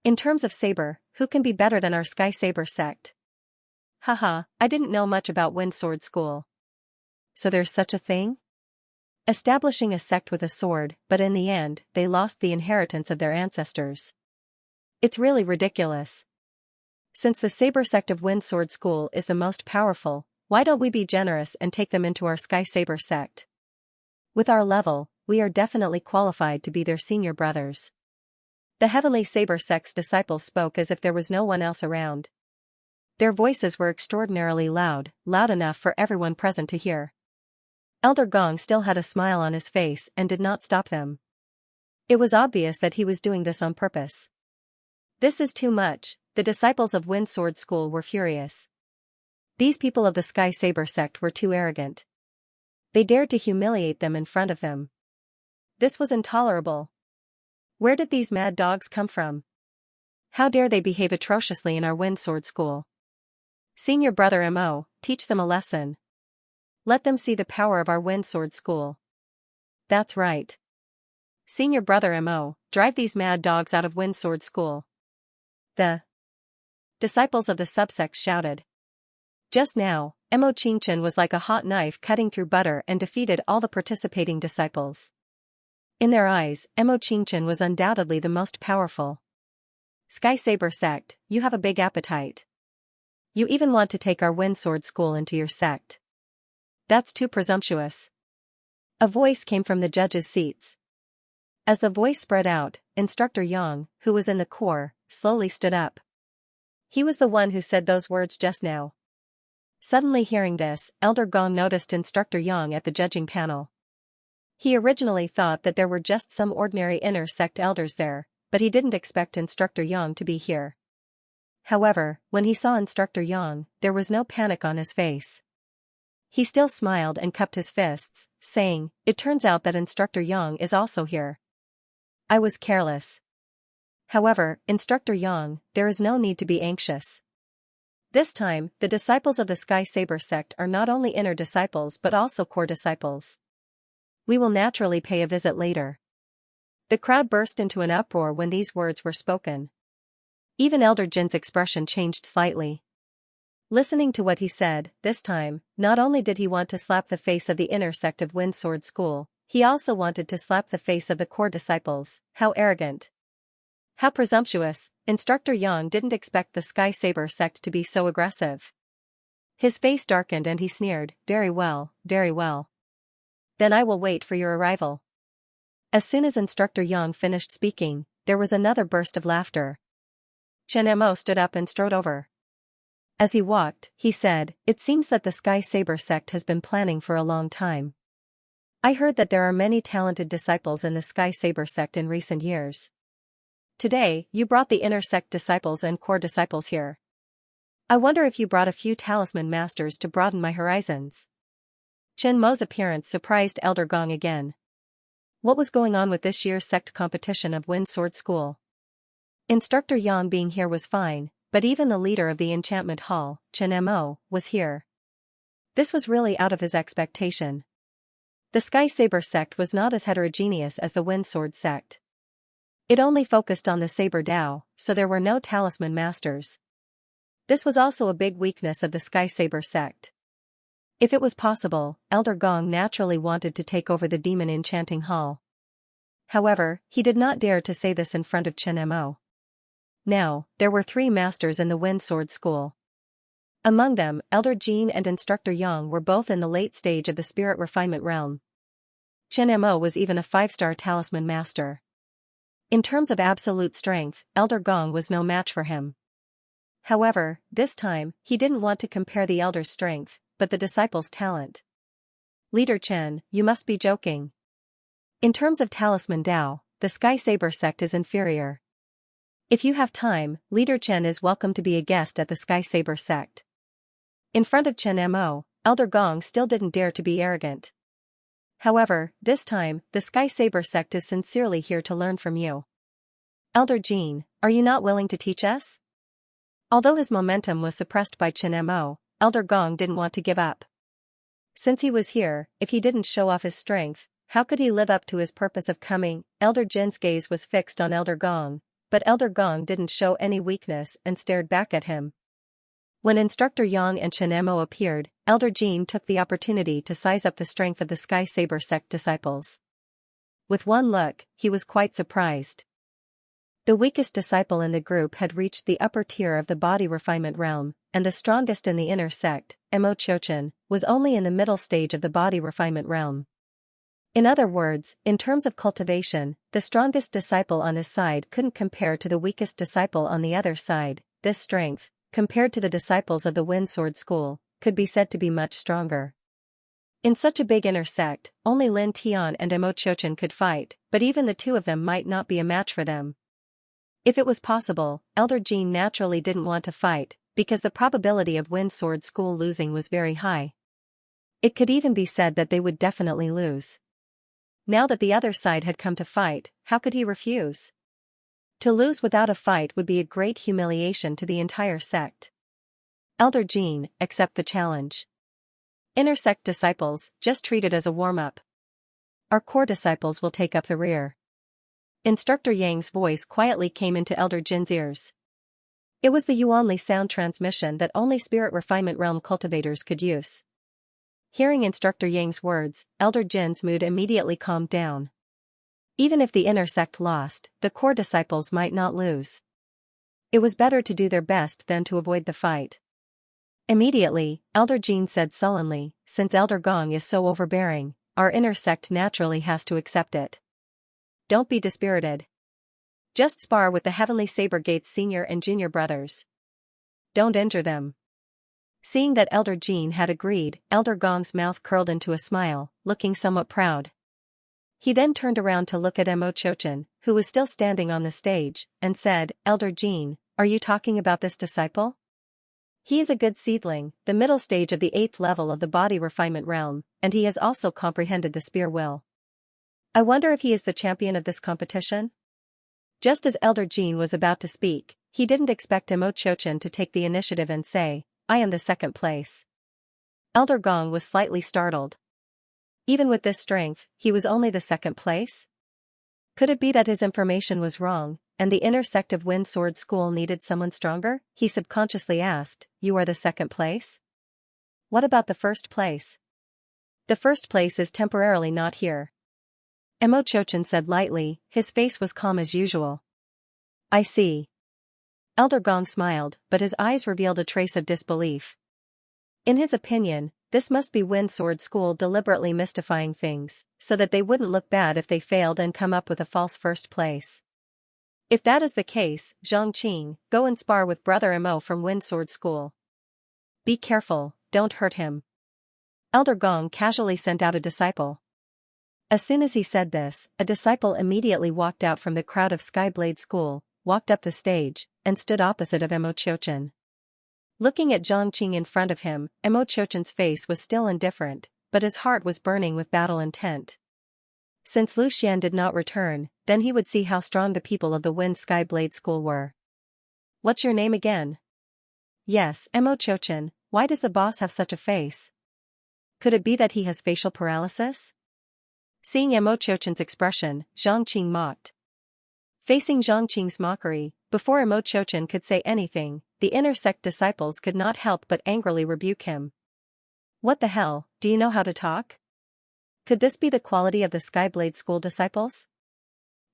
In terms of saber, who can be better than our Sky Saber sect? Haha, I didn't know much about Wind Sword School. So there's such a thing? Establishing a sect with a sword, but in the end, they lost the inheritance of their ancestors. It's really ridiculous. Since the Saber sect of Wind Sword School is the most powerful, why don't we be generous and take them into our Sky Saber sect? With our level, we are definitely qualified to be their senior brothers. The Heavenly Saber sect's disciples spoke as if there was no one else around. Their voices were extraordinarily loud, loud enough for everyone present to hear. Elder Gong still had a smile on his face and did not stop them. It was obvious that he was doing this on purpose. This is too much. The disciples of Wind Sword School were furious. These people of the Sky Saber sect were too arrogant. They dared to humiliate them in front of them. This was intolerable. Where did these mad dogs come from? How dare they behave atrociously in our Wind Sword School? Senior Brother Mo, teach them a lesson. Let them see the power of our Wind Sword School. That's right. Senior Brother Mo, drive these mad dogs out of Wind Sword School. The disciples of the subsect shouted. Just now, Mo Qingshan was like a hot knife cutting through butter and defeated all the participating disciples. In their eyes, Mo Qingshan was undoubtedly the most powerful. Sky Saber sect, you have a big appetite. You even want to take our Wind Sword School into your sect. That's too presumptuous. A voice came from the judges' seats. As the voice spread out, Instructor Yang, who was in the core, slowly stood up. He was the one who said those words just now. Suddenly hearing this, Elder Gong noticed Instructor Yang at the judging panel. He originally thought that there were just some ordinary inner sect elders there, but he didn't expect Instructor Yang to be here. However, when he saw Instructor Yang, there was no panic on his face. He still smiled and cupped his fists, saying, "It turns out that Instructor Yang is also here. I was careless. However, Instructor Yang, there is no need to be anxious. This time, the disciples of the Sky Saber sect are not only inner disciples but also core disciples. We will naturally pay a visit later." The crowd burst into an uproar when these words were spoken. Even Elder Jin's expression changed slightly. Listening to what he said, this time, not only did he want to slap the face of the inner sect of Wind Sword School, he also wanted to slap the face of the core disciples. How arrogant. How presumptuous. Instructor Yang didn't expect the Sky Saber sect to be so aggressive. His face darkened and he sneered, "Very well, very well. Then I will wait for your arrival." As soon as Instructor Yang finished speaking, there was another burst of laughter. Chen Mo stood up and strode over. As he walked, he said, "It seems that the Sky Saber sect has been planning for a long time. I heard that there are many talented disciples in the Sky Saber sect in recent years. Today, you brought the inner sect disciples and core disciples here. I wonder if you brought a few talisman masters to broaden my horizons." Chen Mo's appearance surprised Elder Gong again. What was going on with this year's sect competition of Wind Sword School? Instructor Yang being here was fine, but even the leader of the enchantment hall, Chen Mo, was here. This was really out of his expectation. The Sky Saber sect was not as heterogeneous as the Wind Sword sect. It only focused on the Saber Dao, so there were no talisman masters. This was also a big weakness of the Sky Saber sect. If it was possible, Elder Gong naturally wanted to take over the Demon Enchanting Hall. However, he did not dare to say this in front of Chen Mo. Now, there were 3 masters in the Wind Sword School. Among them, Elder Jin and Instructor Yang were both in the late stage of the spirit refinement realm. Chen Mo was even a 5-star talisman master. In terms of absolute strength, Elder Gong was no match for him. However, this time, he didn't want to compare the elder's strength, but the disciple's talent. "Leader Chen, you must be joking. In terms of talisman Dao, the Sky Saber sect is inferior. If you have time, Leader Chen is welcome to be a guest at the Sky Saber sect." In front of Chen Mo, Elder Gong still didn't dare to be arrogant. "However, this time, the Sky Saber sect is sincerely here to learn from you. Elder Jin, are you not willing to teach us?" Although his momentum was suppressed by Chen Mo, Elder Gong didn't want to give up. Since he was here, if he didn't show off his strength, how could he live up to his purpose of coming? Elder Jin's gaze was fixed on Elder Gong, but Elder Gong didn't show any weakness and stared back at him. When Instructor Yang and Chen Mo appeared, Elder Jin took the opportunity to size up the strength of the Sky Saber sect disciples. With one look, he was quite surprised. The weakest disciple in the group had reached the upper tier of the body refinement realm, and the strongest in the inner sect, Mo Chochen, was only in the middle stage of the body refinement realm. In other words, in terms of cultivation, the strongest disciple on his side couldn't compare to the weakest disciple on the other side. This strength, compared to the disciples of the Wind Sword School, could be said to be much stronger. In such a big inner sect, only Lin Tian and Mo Chochen could fight, but even the 2 of them might not be a match for them. If it was possible, Elder Jin naturally didn't want to fight, because the probability of Wind Sword School losing was very high. It could even be said that they would definitely lose. Now that the other side had come to fight, how could he refuse? To lose without a fight would be a great humiliation to the entire sect. Elder Jin, accept the challenge. Inner sect disciples, just treat it as a warm-up. Our core disciples will take up the rear. Instructor Yang's voice quietly came into Elder Jin's ears. It was the Yuanli sound transmission that only spirit refinement realm cultivators could use. Hearing Instructor Yang's words, Elder Jin's mood immediately calmed down. Even if the inner sect lost, the core disciples might not lose. It was better to do their best than to avoid the fight. Immediately, Elder Jin said sullenly, "Since Elder Gong is so overbearing, our inner sect naturally has to accept it. Don't be dispirited. Just spar with the Heavenly Saber Gate's senior and junior brothers. Don't injure them. Seeing that Elder Jean had agreed, Elder Gong's mouth curled into a smile, looking somewhat proud. He then turned around to look at Mo Chochin, who was still standing on the stage, and said, Elder Jean, are you talking about this disciple? He is a good seedling, the middle stage of the 8th level of the body refinement realm, and he has also comprehended the spear will. I wonder if he is the champion of this competition? Just as Elder Jean was about to speak, he didn't expect Mo Chochin to take the initiative and say, I am the 2nd place. Elder Gong was slightly startled. Even with this strength, he was only the 2nd place? Could it be that his information was wrong, and the inner sect of Wind Sword School needed someone stronger? He subconsciously asked, you are the 2nd place? What about the 1st place? The 1st place is temporarily not here. Mo Chochin said lightly, his face was calm as usual. I see. Elder Gong smiled, but his eyes revealed a trace of disbelief. In his opinion, this must be Wind Sword School deliberately mystifying things, so that they wouldn't look bad if they failed and come up with a false 1st place. If that is the case, Xianxia, go and spar with Brother Mo from Wind Sword School. Be careful, don't hurt him. Elder Gong casually sent out a disciple. As soon as he said this, a disciple immediately walked out from the crowd of Skyblade School, walked up the stage, and stood opposite of Mo Chochin. Looking at Xianxia in front of him, Mo Chochin's face was still indifferent, but his heart was burning with battle intent. Since Lu Xian did not return, then he would see how strong the people of the Wind Skyblade School were. What's your name again? Yes, Mo Chochin, why does the boss have such a face? Could it be that he has facial paralysis? Seeing Mo Chochin's expression, Xianxia mocked. Facing Xianxia's mockery, before Mo Chochin could say anything, the inner sect disciples could not help but angrily rebuke him. What the hell, do you know how to talk? Could this be the quality of the Skyblade School disciples?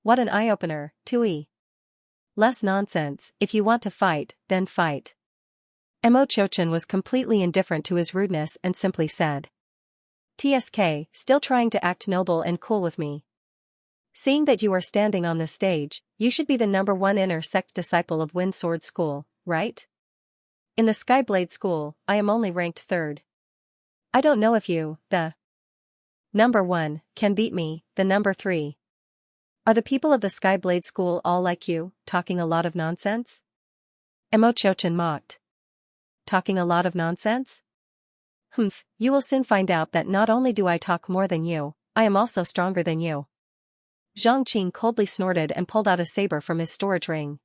What an eye-opener, Tui. Less nonsense, if you want to fight, then fight. Mo Chochin was completely indifferent to his rudeness and simply said. TSK, still trying to act noble and cool with me. Seeing that you are standing on this stage, you should be the #1 inner sect disciple of Wind Sword School, right? In the Skyblade School, I am only ranked 3rd. I don't know if you, the #1, can beat me, the #3. Are the people of the Skyblade School all like you, talking a lot of nonsense? Mo Chochin mocked. Talking a lot of nonsense? Humph, you will soon find out that not only do I talk more than you, I am also stronger than you. Xianxia coldly snorted and pulled out a saber from his storage ring.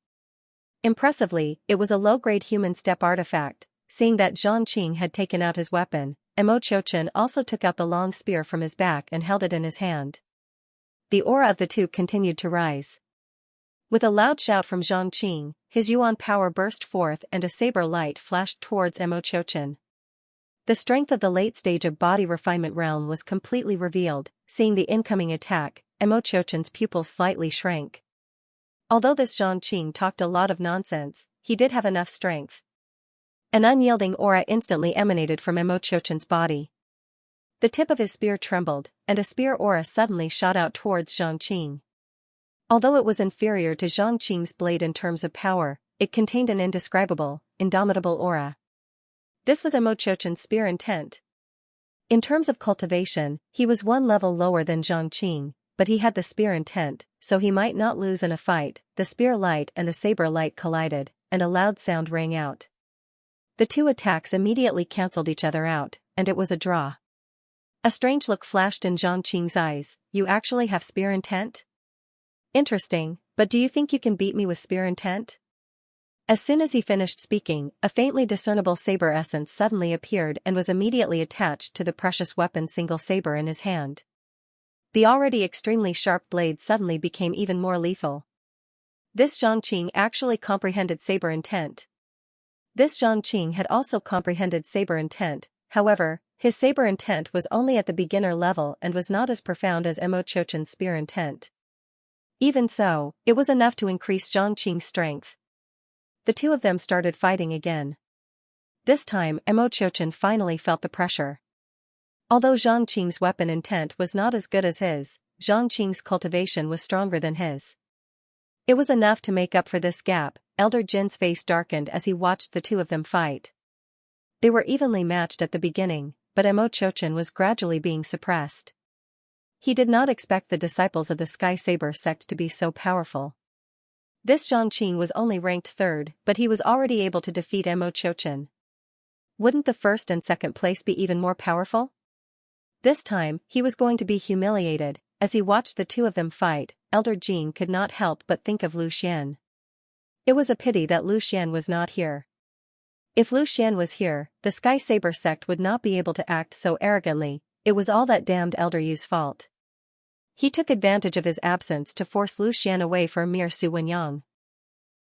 Impressively, it was a low-grade human step artifact. Seeing that Xianxia had taken out his weapon, Mo Chochin also took out the long spear from his back and held it in his hand. The aura of the two continued to rise. With a loud shout from Xianxia, his yuan power burst forth and a saber light flashed towards Mo Chochin. The strength of the late stage of body refinement realm was completely revealed. Seeing the incoming attack, Mo Chochin's pupils slightly shrank. Although this Xianxia talked a lot of nonsense, he did have enough strength. An unyielding aura instantly emanated from Mo Chochin's body. The tip of his spear trembled, and a spear aura suddenly shot out towards Xianxia. Although it was inferior to Xianxia's blade in terms of power, it contained an indescribable, indomitable aura. This was Mo Chochin's spear intent. In terms of cultivation, he was 1 level lower than Xianxia, but he had the spear intent, so he might not lose in a fight. The spear light and the saber light collided, and a loud sound rang out. The two attacks immediately cancelled each other out, and it was a draw. A strange look flashed in Xianxia's eyes. You actually have spear intent? Interesting, but do you think you can beat me with spear intent? As soon as he finished speaking, a faintly discernible saber essence suddenly appeared and was immediately attached to the precious weapon's single saber in his hand. The already extremely sharp blade suddenly became even more lethal. This Xianxia actually comprehended saber intent. This Xianxia had also comprehended saber intent, however, his saber intent was only at the beginner level and was not as profound as Mo Chochin's spear intent. Even so, it was enough to increase Xianxia's strength. The two of them started fighting again. This time Mo Chochin finally felt the pressure. Although Xianxia's weapon intent was not as good as his, Xianxia's cultivation was stronger than his. It was enough to make up for this gap. Elder Jin's face darkened as he watched the two of them fight. They were evenly matched at the beginning, but Mo Chochin was gradually being suppressed. He did not expect the disciples of the Sky Saber sect to be so powerful. This Xianxia was only ranked third, but he was already able to defeat Mo Chochin. Wouldn't the first and second place be even more powerful? This time, he was going to be humiliated. As he watched the two of them fight, Elder Jin could not help but think of Lu Xian. It was a pity that Lu Xian was not here. If Lu Xian was here, the Sky Saber sect would not be able to act so arrogantly. It was all that damned Elder Yu's fault. He took advantage of his absence to force Lu Xian away for a mere Su Wenyang.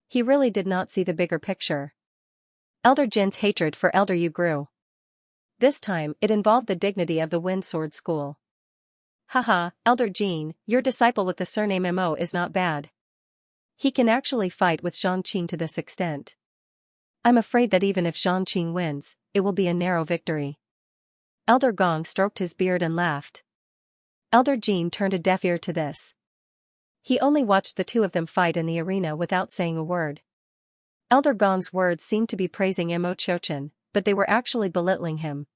He really did not see the bigger picture. Elder Jin's hatred for Elder Yu grew. This time, it involved the dignity of the Wind Sword School. Haha, Elder Jin, your disciple with the surname Mo is not bad. He can actually fight with Xianxia to this extent. I'm afraid that even if Xianxia wins, it will be a narrow victory. Elder Gong stroked his beard and laughed. Elder Jin turned a deaf ear to this. He only watched the two of them fight in the arena without saying a word. Elder Gong's words seemed to be praising Mo Chochin, but they were actually belittling him.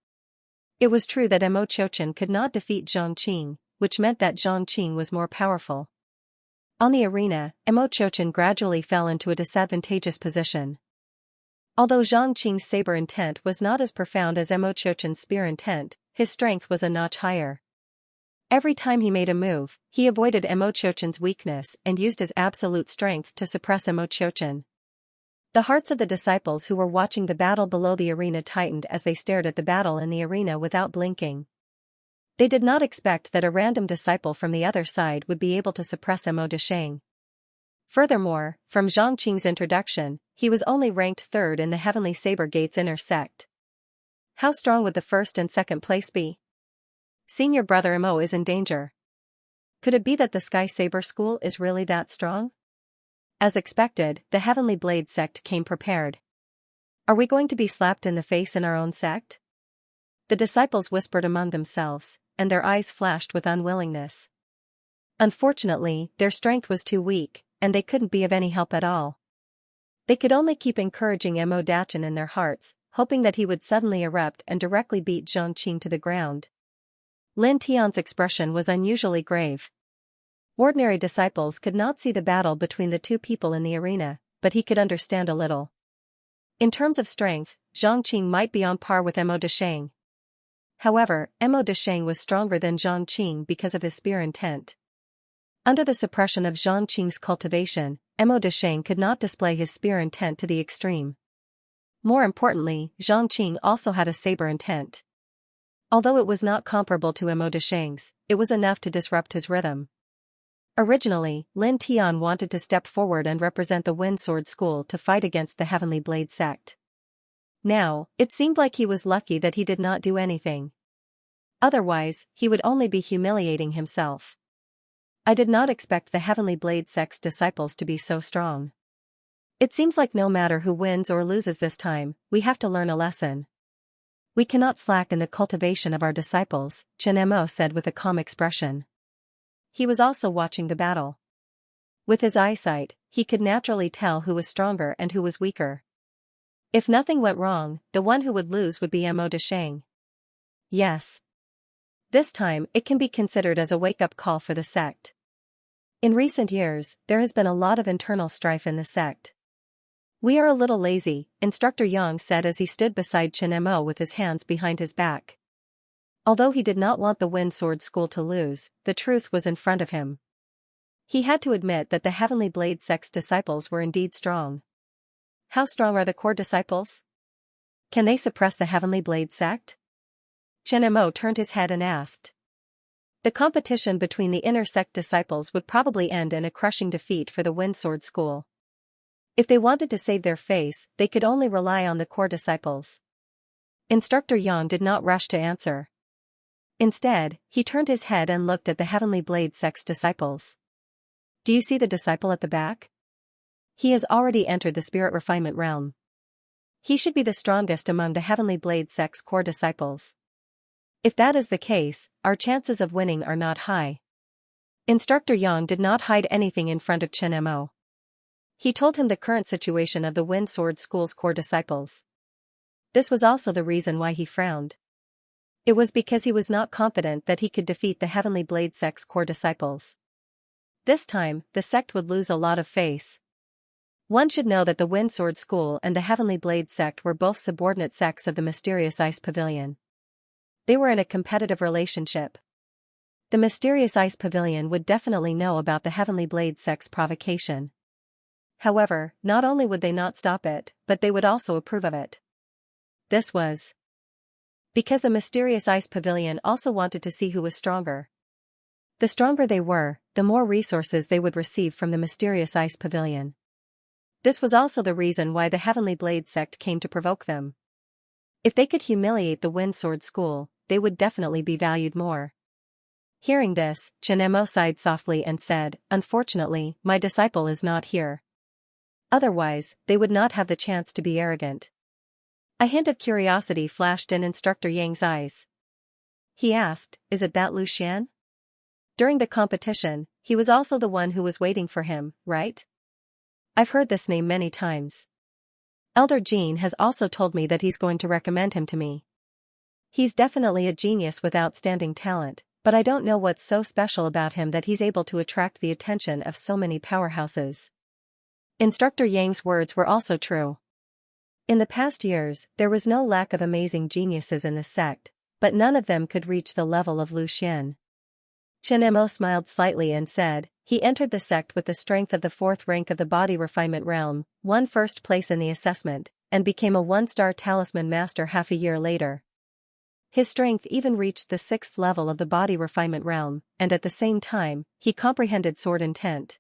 It was true that Mo Chochin could not defeat Xianxia, which meant that Xianxia was more powerful. On the arena, Mo Chochin gradually fell into a disadvantageous position. Although Xianxia's saber intent was not as profound as Mo Chochin's spear intent, his strength was a notch higher. Every time he made a move, he avoided Mo Chochin's weakness and used his absolute strength to suppress Mo Chochin. The hearts of the disciples who were watching the battle below the arena tightened as they stared at the battle in the arena without blinking. They did not expect that a random disciple from the other side would be able to suppress Mo Desheng. Furthermore, from Xianxia's introduction, he was only ranked third in the Heavenly Saber Gate's inner sect. How strong would the first and second place be? Senior brother Mo is in danger. Could it be that the Sky Saber School is really that strong? As expected, the Heavenly Blade sect came prepared. Are we going to be slapped in the face in our own sect? The disciples whispered among themselves, and their eyes flashed with unwillingness. Unfortunately, their strength was too weak, and they couldn't be of any help at all. They could only keep encouraging Mo Dachin in their hearts, hoping that he would suddenly erupt and directly beat Xianxia to the ground. Lin Tian's expression was unusually grave. Ordinary disciples could not see the battle between the two people in the arena, but he could understand a little. In terms of strength, Xianxia might be on par with Mo Desheng. However, Mo Desheng was stronger than Xianxia because of his spear intent. Under the suppression of Xianxia's cultivation, Mo Desheng could not display his spear intent to the extreme. More importantly, Xianxia also had a saber intent. Although it was not comparable to Mo Desheng's, it was enough to disrupt his rhythm. Originally, Lin Tian wanted to step forward and represent the Wind Sword School to fight against the Heavenly Blade sect. Now, it seemed like he was lucky that he did not do anything. Otherwise, he would only be humiliating himself. I did not expect the Heavenly Blade sect's disciples to be so strong. It seems like no matter who wins or loses this time, we have to learn a lesson. We cannot slack in the cultivation of our disciples, Chen Mo said with a calm expression. He was also watching the battle. With his eyesight, he could naturally tell who was stronger and who was weaker. If nothing went wrong, the one who would lose would be Mo Desheng. Yes. This time, it can be considered as a wake-up call for the sect. In recent years, there has been a lot of internal strife in the sect. We are a little lazy, Instructor Yang said as he stood beside Chen Mo with his hands behind his back. Although he did not want the Wind Sword School to lose, the truth was in front of him. He had to admit that the Heavenly Blade sect's disciples were indeed strong. How strong are the core disciples? Can they suppress the Heavenly Blade sect? Chen Mo turned his head and asked. The competition between the inner sect disciples would probably end in a crushing defeat for the Wind Sword School. If they wanted to save their face, they could only rely on the core disciples. Instructor Yang did not rush to answer. Instead, he turned his head and looked at the Heavenly Blade sect's disciples. Do you see the disciple at the back? He has already entered the spirit refinement realm. He should be the strongest among the Heavenly Blade sect's core disciples. If that is the case, our chances of winning are not high. Instructor Yang did not hide anything in front of Chen Mo. He told him the current situation of the Wind Sword School's core disciples. This was also the reason why he frowned. It was because he was not confident that he could defeat the Heavenly Blade sect's core disciples. This time, the sect would lose a lot of face. One should know that the Wind Sword School and the Heavenly Blade sect were both subordinate sects of the mysterious Ice Pavilion. They were in a competitive relationship. The mysterious Ice Pavilion would definitely know about the Heavenly Blade sect's provocation. However, not only would they not stop it, but they would also approve of it. This was because the mysterious Ice Pavilion also wanted to see who was stronger. The stronger they were, the more resources they would receive from the mysterious Ice Pavilion. This was also the reason why the Heavenly Blade sect came to provoke them. If they could humiliate the Wind Sword School, they would definitely be valued more. Hearing this, Chen Mo sighed softly and said, "Unfortunately, my disciple is not here. Otherwise, they would not have the chance to be arrogant." A hint of curiosity flashed in Instructor Yang's eyes. He asked, "Is it that Lu Xian?" During the competition, he was also the one who was waiting for him, right? I've heard this name many times. Elder Jean has also told me that he's going to recommend him to me. He's definitely a genius with outstanding talent, but I don't know what's so special about him that he's able to attract the attention of so many powerhouses. Instructor Yang's words were also true. In the past years, there was no lack of amazing geniuses in the sect, but none of them could reach the level of Lu Xian. Chen Mo smiled slightly and said, "He entered the sect with the strength of the 4th rank of the body refinement realm, won first place in the assessment, and became a 1-star talisman master half a year later. His strength even reached the 6th level of the body refinement realm, and at the same time, he comprehended sword intent.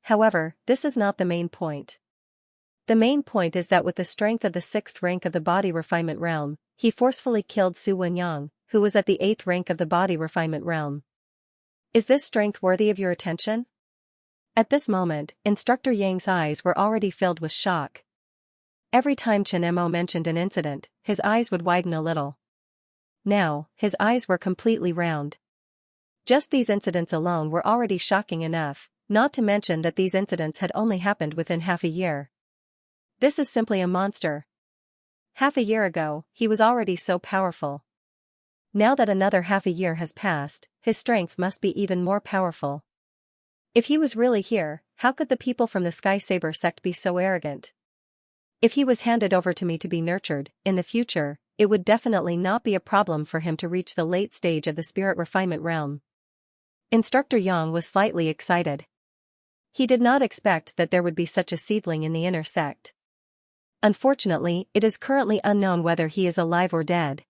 However, this is not the main point. The main point is that with the strength of the 6th rank of the body refinement realm, he forcefully killed Su Wenyang, who was at the 8th rank of the body refinement realm. Is this strength worthy of your attention?" At this moment, Instructor Yang's eyes were already filled with shock. Every time Chen Mo mentioned an incident, his eyes would widen a little. Now, his eyes were completely round. Just these incidents alone were already shocking enough, not to mention that these incidents had only happened within half a year. This is simply a monster. Half a year ago, he was already so powerful. Now that another half a year has passed, his strength must be even more powerful. If he was really here, how could the people from the Sky Saber sect be so arrogant? If he was handed over to me to be nurtured, in the future, it would definitely not be a problem for him to reach the late stage of the spirit refinement realm. Instructor Yang was slightly excited. He did not expect that there would be such a seedling in the inner sect. Unfortunately, it is currently unknown whether he is alive or dead.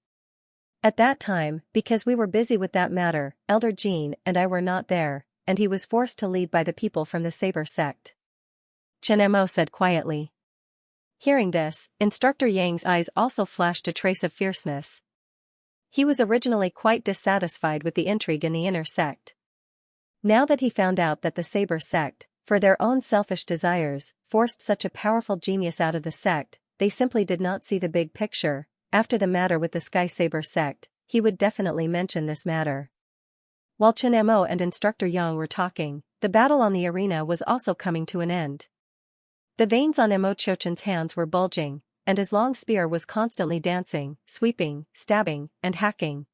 At that time, because we were busy with that matter, Elder Jean and I were not there, and he was forced to lead by the people from the Saber sect," Chen Mo said quietly. Hearing this, Instructor Yang's eyes also flashed a trace of fierceness. He was originally quite dissatisfied with the intrigue in the inner sect. Now that he found out that the Saber sect, for their own selfish desires, forced such a powerful genius out of the sect, they simply did not see the big picture. After the matter with the Sky Saber sect, he would definitely mention this matter. While Chen Mo and Instructor Yang were talking, the battle on the arena was also coming to an end. The veins on Mo Chochen's hands were bulging, and his long spear was constantly dancing, sweeping, stabbing, and hacking.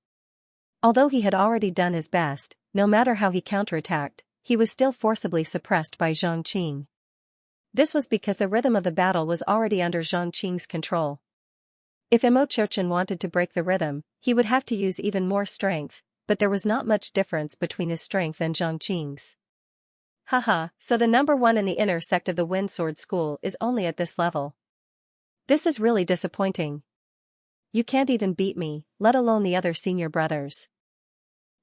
Although he had already done his best, no matter how he counterattacked, he was still forcibly suppressed by Zhang Qing. This was because the rhythm of the battle was already under Zhang Qing's control. If Mo Chochen wanted to break the rhythm, he would have to use even more strength, but there was not much difference between his strength and Zhang Qing's. Haha, so the number 1 in the inner sect of the Wind Sword School is only at this level. This is really disappointing. You can't even beat me, let alone the other senior brothers.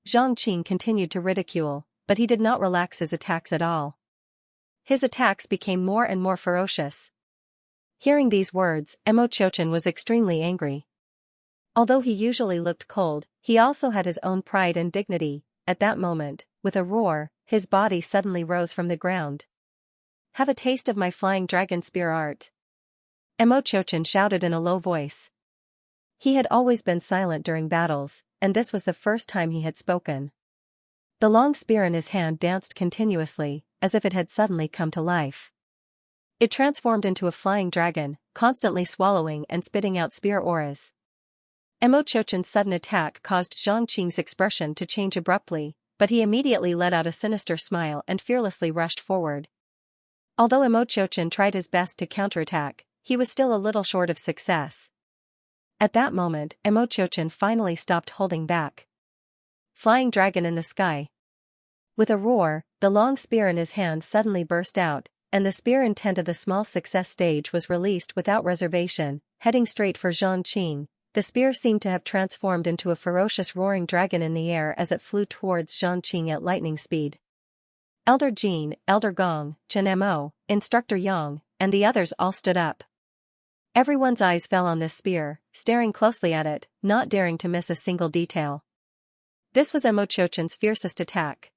Zhang Qing continued to ridicule, but he did not relax his attacks at all. His attacks became more and more ferocious. Hearing these words, Mo Chochen was extremely angry. Although he usually looked cold, he also had his own pride and dignity. At that moment, with a roar, his body suddenly rose from the ground. "Have a taste of my flying dragon spear art," Mo Chochen shouted in a low voice. He had always been silent during battles, and this was the first time he had spoken. The long spear in his hand danced continuously, as if it had suddenly come to life. It transformed into a flying dragon, constantly swallowing and spitting out spear auras. Emochochen's sudden attack caused Zhang Qing's expression to change abruptly, but he immediately let out a sinister smile and fearlessly rushed forward. Although Emochochen tried his best to counterattack, he was still a little short of success. At that moment, Emochochen finally stopped holding back. Flying dragon in the sky. With a roar, the long spear in his hand suddenly burst out, and the spear intent of the small success stage was released without reservation, heading straight for Zhang Qing. The spear seemed to have transformed into a ferocious roaring dragon in the air as it flew towards Zhang Qing at lightning speed. Elder Jin, Elder Gong, Chen Mo, Instructor Yang, and the others all stood up. Everyone's eyes fell on this spear, staring closely at it, not daring to miss a single detail. This was Emochochen's fiercest attack.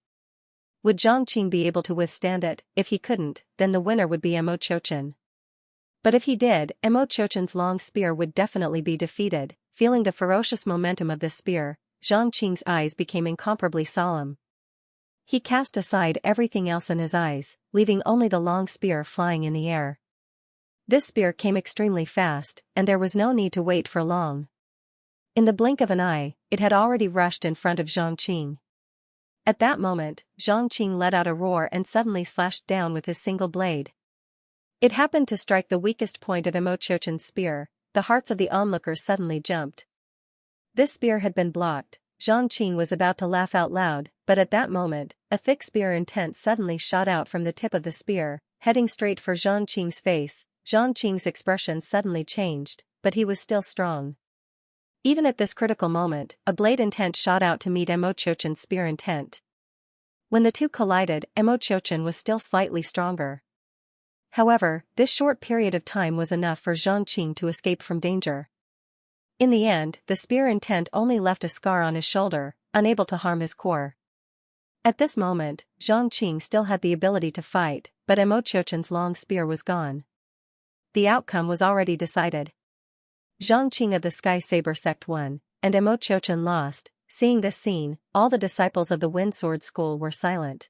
Would Zhang Qing be able to withstand it? If he couldn't, then the winner would be Emochochen. But if he did, Emochochen's long spear would definitely be defeated. Feeling the ferocious momentum of this spear, Zhang Qing's eyes became incomparably solemn. He cast aside everything else in his eyes, leaving only the long spear flying in the air. This spear came extremely fast, and there was no need to wait for long. In the blink of an eye, it had already rushed in front of Zhang Qing. At that moment, Zhang Qing let out a roar and suddenly slashed down with his single blade. It happened to strike the weakest point of Emochochen's spear. The hearts of the onlookers suddenly jumped. This spear had been blocked. Zhang Qing was about to laugh out loud, but at that moment, a thick spear intent suddenly shot out from the tip of the spear, heading straight for Zhang Qing's face. Zhang Qing's expression suddenly changed, but he was still strong. Even at this critical moment, a blade intent shot out to meet Emochochen's spear intent. When the two collided, Emochochen was still slightly stronger. However, this short period of time was enough for Zhang Qing to escape from danger. In the end, the spear intent only left a scar on his shoulder, unable to harm his core. At this moment, Zhang Qing still had the ability to fight, but Emochochen's long spear was gone. The outcome was already decided. Zhang Qing of the Sky Saber Sect won, and Emochochen lost. Seeing this scene, all the disciples of the Wind Sword School were silent.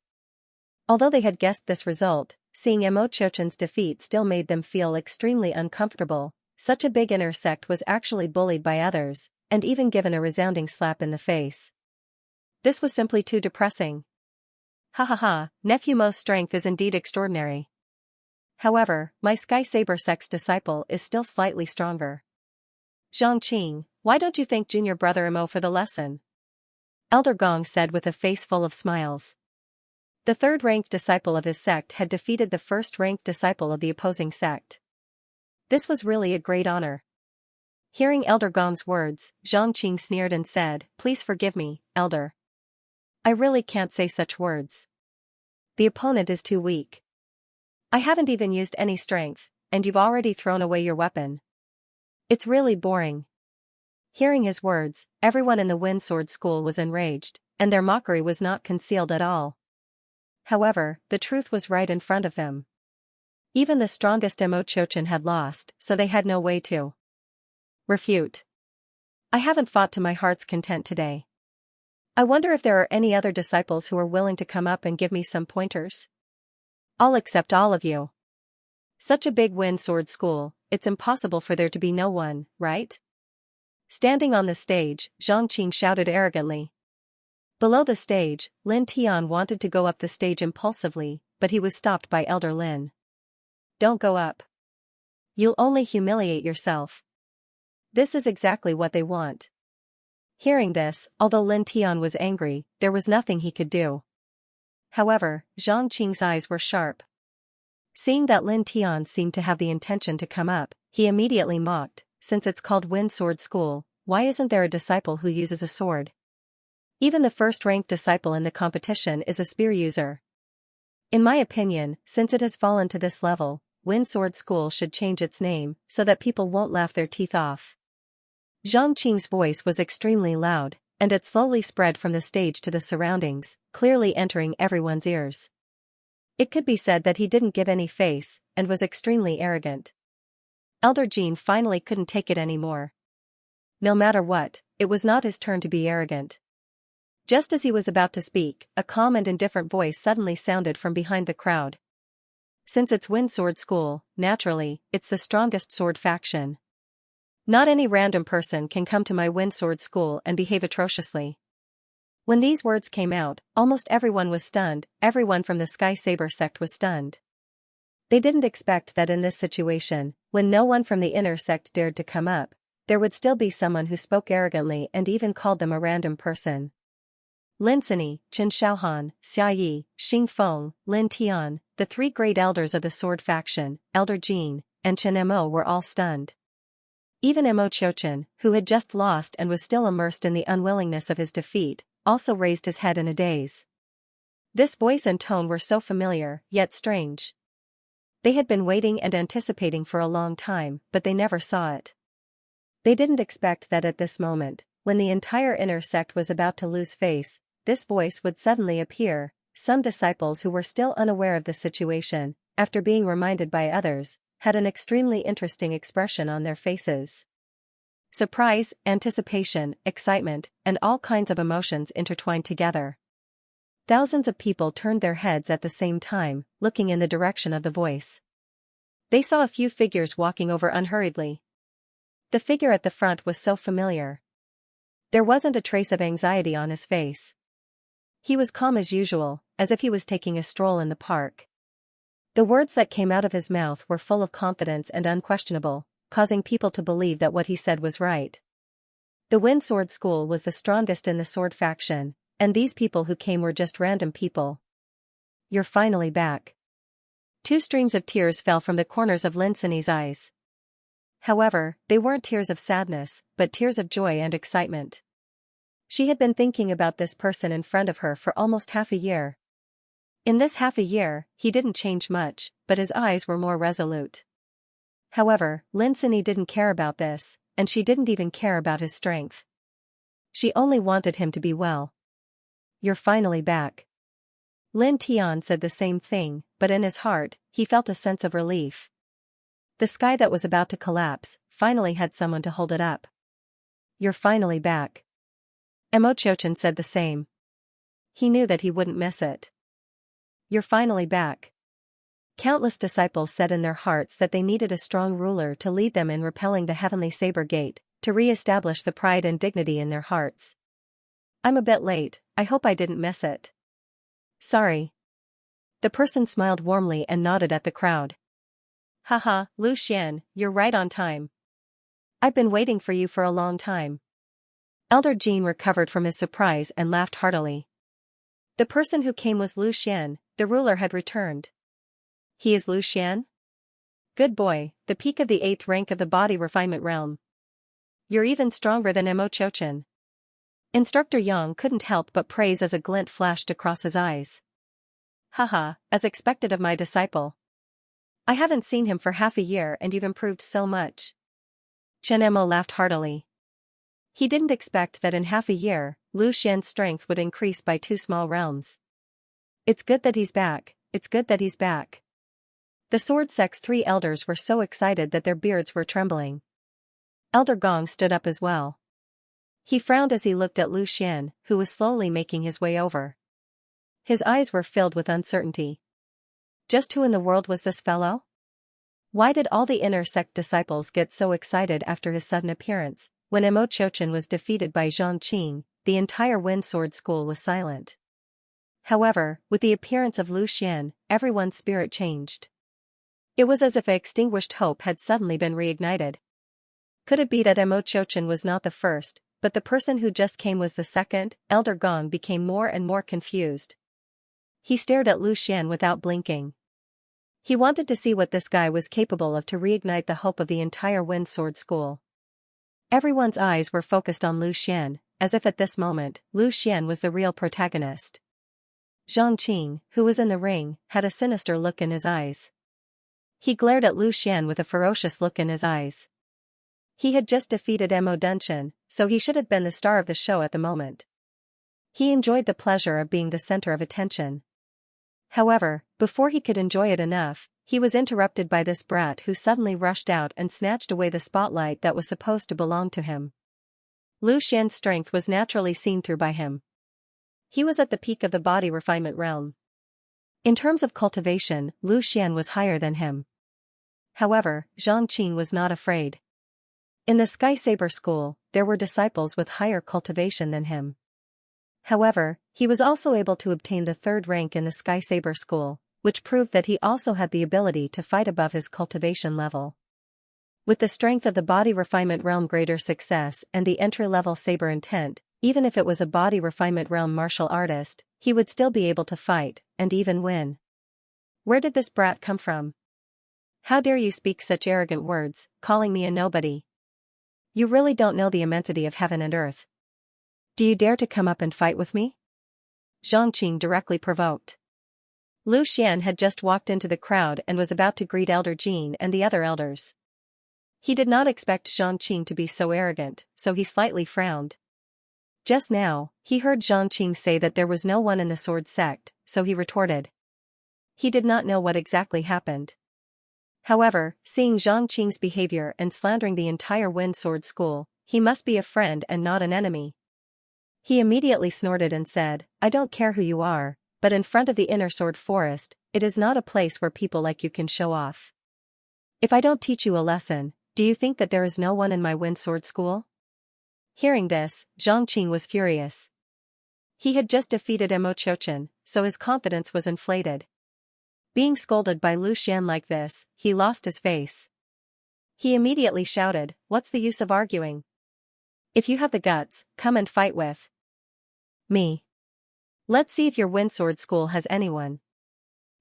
Although they had guessed this result, seeing Emochochen's defeat still made them feel extremely uncomfortable. Such a big inner sect was actually bullied by others, and even given a resounding slap in the face. This was simply too depressing. Ha ha ha, Nephew Mo's strength is indeed extraordinary. However, my Sky Saber Sect's disciple is still slightly stronger. Zhang Qing, why don't you thank junior brother Mo for the lesson? Elder Gong said with a face full of smiles. The third-ranked disciple of his sect had defeated the first-ranked disciple of the opposing sect. This was really a great honor. Hearing Elder Gong's words, Zhang Qing sneered and said, "Please forgive me, Elder. I really can't say such words. The opponent is too weak. I haven't even used any strength, and you've already thrown away your weapon. It's really boring." Hearing his words, everyone in the Wind Sword School was enraged, and their mockery was not concealed at all. However, the truth was right in front of them. Even the strongest Emochochen had lost, so they had no way to refute. I haven't fought to my heart's content today. I wonder if there are any other disciples who are willing to come up and give me some pointers? I'll accept all of you. Such a big Wind Sword School, it's impossible for there to be no one, right? Standing on the stage, Zhang Qing shouted arrogantly. Below the stage, Lin Tian wanted to go up the stage impulsively, but he was stopped by Elder Lin. Don't go up. You'll only humiliate yourself. This is exactly what they want. Hearing this, although Lin Tian was angry, there was nothing he could do. However, Zhang Qing's eyes were sharp. Seeing that Lin Tian seemed to have the intention to come up, he immediately mocked, "Since it's called Wind Sword School, why isn't there a disciple who uses a sword? Even the first-ranked disciple in the competition is a spear user. In my opinion, since it has fallen to this level, Wind Sword School should change its name, so that people won't laugh their teeth off." Zhang Qing's voice was extremely loud, and it slowly spread from the stage to the surroundings, clearly entering everyone's ears. It could be said that he didn't give any face, and was extremely arrogant. Elder Jin finally couldn't take it anymore. No matter what, it was not his turn to be arrogant. Just as he was about to speak, a calm and indifferent voice suddenly sounded from behind the crowd. Since it's Wind Sword School, naturally, it's the strongest sword faction. Not any random person can come to my Wind Sword School and behave atrociously. When these words came out, almost everyone was stunned, everyone from the Sky Saber sect was stunned. They didn't expect that in this situation, when no one from the inner sect dared to come up, there would still be someone who spoke arrogantly and even called them a random person. Lin Sini, Qin Shaohan, Xia Yi, Xing Feng, Lin Tian, the three great elders of the sword faction, Elder Jin, and Chen Mo were all stunned. Even Mo Qiuqian, who had just lost and was still immersed in the unwillingness of his defeat, also raised his head in a daze. This voice and tone were so familiar, yet strange. They had been waiting and anticipating for a long time, but they never saw it. They didn't expect that at this moment, when the entire inner sect was about to lose face, this voice would suddenly appear. Some disciples who were still unaware of the situation, after being reminded by others, had an extremely interesting expression on their faces. Surprise, anticipation, excitement, and all kinds of emotions intertwined together. Thousands of people turned their heads at the same time, looking in the direction of the voice. They saw a few figures walking over unhurriedly. The figure at the front was so familiar. There wasn't a trace of anxiety on his face. He was calm as usual, as if he was taking a stroll in the park. The words that came out of his mouth were full of confidence and unquestionable, causing people to believe that what he said was right. The Wind Sword School was the strongest in the sword faction, and these people who came were just random people. You're finally back. 2 streams of tears fell from the corners of Lin Sini's eyes. However, they weren't tears of sadness, but tears of joy and excitement. She had been thinking about this person in front of her for almost half a year. In this half a year, he didn't change much, but his eyes were more resolute. However, Lin Sini didn't care about this, and she didn't even care about his strength. She only wanted him to be well. You're finally back. Lin Tian said the same thing, but in his heart, he felt a sense of relief. The sky that was about to collapse, finally had someone to hold it up. You're finally back. Mo Qiuqian said the same. He knew that he wouldn't miss it. You're finally back. Countless disciples said in their hearts that they needed a strong ruler to lead them in repelling the heavenly saber gate, to re-establish the pride and dignity in their hearts. I'm a bit late, I hope I didn't miss it. Sorry. The person smiled warmly and nodded at the crowd. Haha, Lu Xian, you're right on time. I've been waiting for you for a long time. Elder Jin recovered from his surprise and laughed heartily. The person who came was Lu Xian, the ruler had returned. He is Lu Xian? Good boy, the peak of the 8th rank of the body refinement realm. You're even stronger than Mo Qiuqian. Instructor Yang couldn't help but praise as a glint flashed across his eyes. Haha, as expected of my disciple. I haven't seen him for half a year and you've improved so much. Chen Mo laughed heartily. He didn't expect that in half a year, Lu Xian's strength would increase by 2 small realms. It's good that he's back, it's good that he's back. The sword sect's 3 elders were so excited that their beards were trembling. Elder Gong stood up as well. He frowned as he looked at Lu Xian, who was slowly making his way over. His eyes were filled with uncertainty. Just who in the world was this fellow? Why did all the inner sect disciples get so excited after his sudden appearance? When Mo Qiuqian was defeated by Zhang Qing, the entire Wind Sword School was silent. However, with the appearance of Lu Xian, everyone's spirit changed. It was as if extinguished hope had suddenly been reignited. Could it be that Mo Qiuqian was not the first, but the person who just came was the second? Elder Gong became more and more confused. He stared at Lu Xian without blinking. He wanted to see what this guy was capable of to reignite the hope of the entire Wind Sword School. Everyone's eyes were focused on Lu Xian, as if at this moment, Lu Xian was the real protagonist. Zhang Qing, who was in the ring, had a sinister look in his eyes. He glared at Lu Xian with a ferocious look in his eyes. He had just defeated Mo Dunshan, so he should have been the star of the show at the moment. He enjoyed the pleasure of being the center of attention. However, before he could enjoy it enough, he was interrupted by this brat who suddenly rushed out and snatched away the spotlight that was supposed to belong to him. Lu Xian's strength was naturally seen through by him. He was at the peak of the body refinement realm. In terms of cultivation, Lu Xian was higher than him. However, Xianxia was not afraid. In the Sky Saber school, there were disciples with higher cultivation than him. However, he was also able to obtain the third rank in the Sky Saber school, which proved that he also had the ability to fight above his cultivation level. With the strength of the body refinement realm greater success and the entry-level saber intent, even if it was a body refinement realm martial artist, he would still be able to fight, and even win. Where did this brat come from? How dare you speak such arrogant words, calling me a nobody? You really don't know the immensity of heaven and earth. Do you dare to come up and fight with me? Xianxia directly provoked. Lu Xian had just walked into the crowd and was about to greet Elder Jean and the other elders. He did not expect Xianxia to be so arrogant, so he slightly frowned. Just now, he heard Xianxia say that there was no one in the sword sect, so he retorted. He did not know what exactly happened. However, seeing Xianxia's behavior and slandering the entire Wind Sword School, he must be a friend and not an enemy. He immediately snorted and said, I don't care who you are, but in front of the Inner Sword Forest, it is not a place where people like you can show off. If I don't teach you a lesson, do you think that there is no one in my Wind Sword School? Hearing this, Xianxia was furious. He had just defeated Emochochen, so his confidence was inflated. Being scolded by Lu Xian like this, he lost his face. He immediately shouted, what's the use of arguing? If you have the guts, come and fight with me. Let's see if your Wind Sword School has anyone.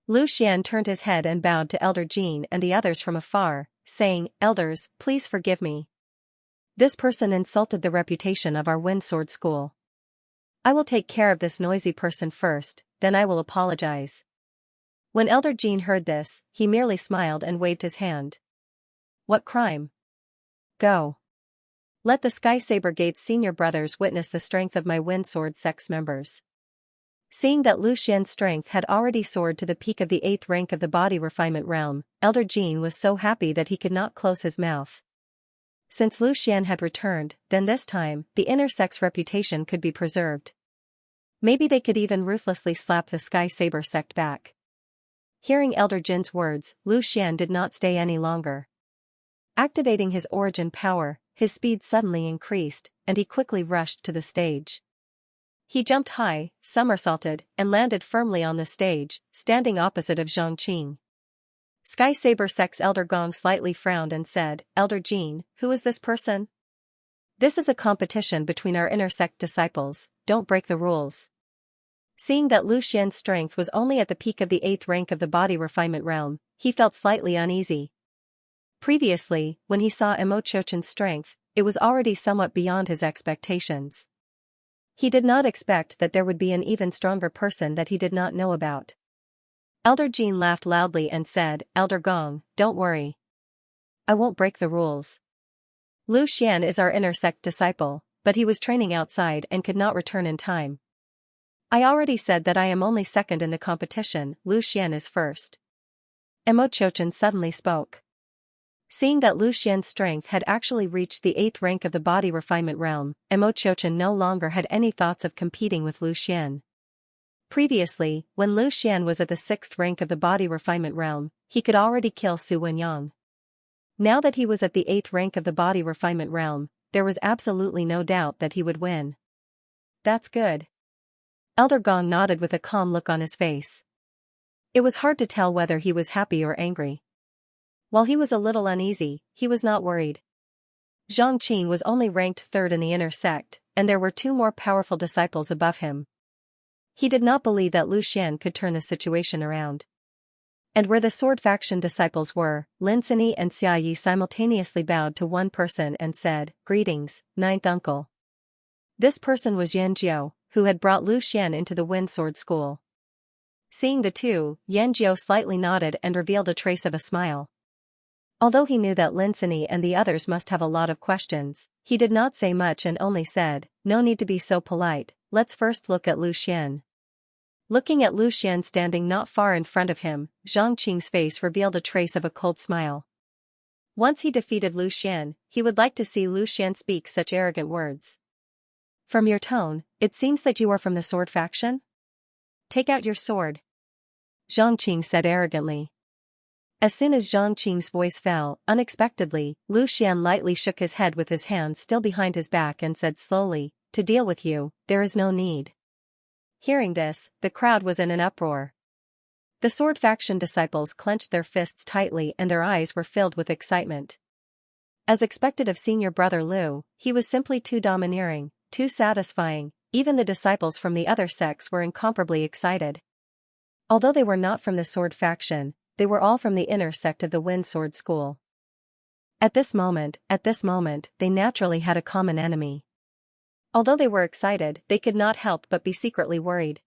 Lu Xian turned his head and bowed to Elder Jean and the others from afar, saying, Elders, please forgive me. This person insulted the reputation of our Wind Sword School. I will take care of this noisy person first, then I will apologize. When Elder Jean heard this, he merely smiled and waved his hand. What crime? Go. Let the Sky Saber Gate's senior brothers witness the strength of my Wind Sword Sect's members. Seeing that Lu Xian's strength had already soared to the peak of the 8th rank of the body refinement realm, Elder Jean was so happy that he could not close his mouth. Since Lu Xian had returned, then this time, the inner sect's reputation could be preserved. Maybe they could even ruthlessly slap the Sky Saber sect back. Hearing Elder Jin's words, Lu Xian did not stay any longer. Activating his origin power, his speed suddenly increased, and he quickly rushed to the stage. He jumped high, somersaulted, and landed firmly on the stage, standing opposite of Xianxia. Sky Saber Sect's Elder Gong slightly frowned and said, Elder Jean, who is this person? This is a competition between our inner sect disciples, don't break the rules. Seeing that Lu Xian's strength was only at the peak of the 8th rank of the body refinement realm, he felt slightly uneasy. Previously, when he saw Emochochen's strength, it was already somewhat beyond his expectations. He did not expect that there would be an even stronger person that he did not know about. Elder Jean laughed loudly and said, Elder Gong, don't worry. I won't break the rules. Lu Xian is our inner sect disciple, but he was training outside and could not return in time. I already said that I am only second in the competition, Lu Xian is first. Emochochen suddenly spoke. Seeing that Lu Xian's strength had actually reached the 8th rank of the body refinement realm, Emochochen no longer had any thoughts of competing with Lu Xian. Previously, when Lu Xian was at the 6th rank of the body refinement realm, he could already kill Su Wenyang. Now that he was at the 8th rank of the body refinement realm, there was absolutely no doubt that he would win. That's good. Elder Gong nodded with a calm look on his face. It was hard to tell whether he was happy or angry. While he was a little uneasy, he was not worried. Xianxia was only ranked 3rd in the inner sect, and there were 2 more powerful disciples above him. He did not believe that Lu Xian could turn the situation around. And where the sword faction disciples were, Lin Sini and Xia Yi simultaneously bowed to one person and said, Greetings, 9th uncle. This person was Yanjiao, who had brought Lu Xian into the Wind Sword School. Seeing the two, Yanjiao slightly nodded and revealed a trace of a smile. Although he knew that Lin Sini and the others must have a lot of questions, he did not say much and only said, No need to be so polite, let's first look at Lu Xian. Looking at Lu Xian standing not far in front of him, Xianxing's face revealed a trace of a cold smile. Once he defeated Lu Xian, he would like to see Lu Xian speak such arrogant words. From your tone, it seems that you are from the sword faction? Take out your sword, Zhang Qing said arrogantly. As soon as Zhang Qing's voice fell, unexpectedly, Lu Xian lightly shook his head with his hands still behind his back and said slowly, "To deal with you, there is no need." Hearing this, the crowd was in an uproar. The sword faction disciples clenched their fists tightly and their eyes were filled with excitement. As expected of senior brother Lu, he was simply too domineering, too satisfying. Even the disciples from the other sects were incomparably excited. Although they were not from the sword faction, they were all from the inner sect of the Wind Sword School. At this moment, they naturally had a common enemy. Although they were excited, they could not help but be secretly worried.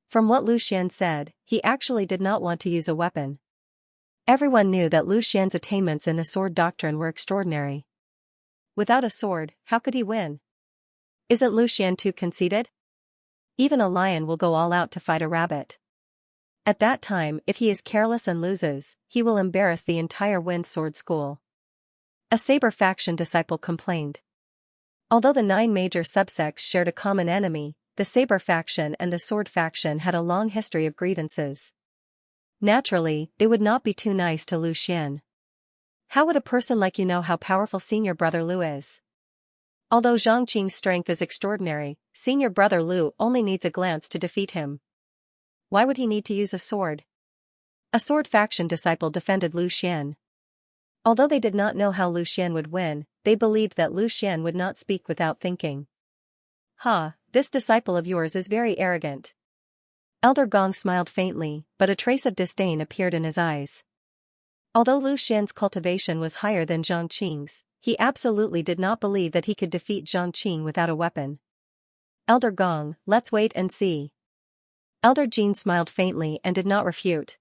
From what Lu Xian said, he actually did not want to use a weapon. Everyone knew that Lu Xian's attainments in the sword doctrine were extraordinary. Without a sword, how could he win? Isn't Lu Xian too conceited? Even a lion will go all out to fight a rabbit. At that time, if he is careless and loses, he will embarrass the entire Wind Sword School. A saber faction disciple complained. Although the 9 major subsects shared a common enemy, the saber faction and the sword faction had a long history of grievances. Naturally, they would not be too nice to Lu Xian. How would a person like you know how powerful senior brother Lu is? Although Zhang Qing's strength is extraordinary, senior brother Lu only needs a glance to defeat him. Why would he need to use a sword? A sword faction disciple defended Lu Xian. Although they did not know how Lu Xian would win, they believed that Lu Xian would not speak without thinking. This disciple of yours is very arrogant. Elder Gong smiled faintly, but a trace of disdain appeared in his eyes. Although Lu Xian's cultivation was higher than Zhang Qing's, he absolutely did not believe that he could defeat Zhang Qing without a weapon. Elder Gong, let's wait and see. Elder Jin smiled faintly and did not refute.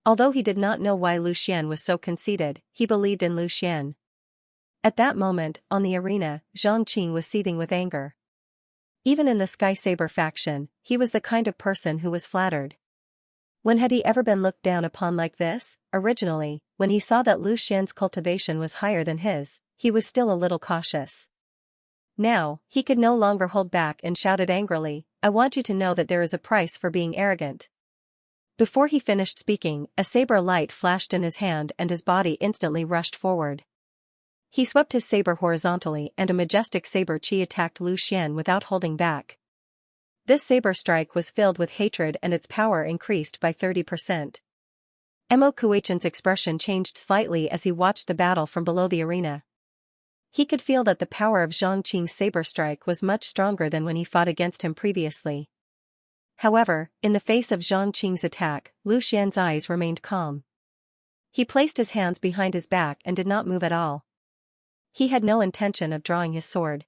Although he did not know why Lu Xian was so conceited, he believed in Lu Xian. At that moment, on the arena, Zhang Qing was seething with anger. Even in the Sky Saber faction, he was the kind of person who was flattered. When had he ever been looked down upon like this? Originally, when he saw that Lu Xian's cultivation was higher than his, he was still a little cautious. Now, he could no longer hold back and shouted angrily, "I want you to know that there is a price for being arrogant." Before he finished speaking, a saber light flashed in his hand and his body instantly rushed forward. He swept his saber horizontally and a majestic saber chi attacked Lu Xian without holding back. This saber strike was filled with hatred and its power increased by 30%. Mo Kuichen's expression changed slightly as he watched the battle from below the arena. He could feel that the power of Zhang Qing's saber strike was much stronger than when he fought against him previously. However, in the face of Zhang Qing's attack, Lu Xian's eyes remained calm. He placed his hands behind his back and did not move at all. He had no intention of drawing his sword.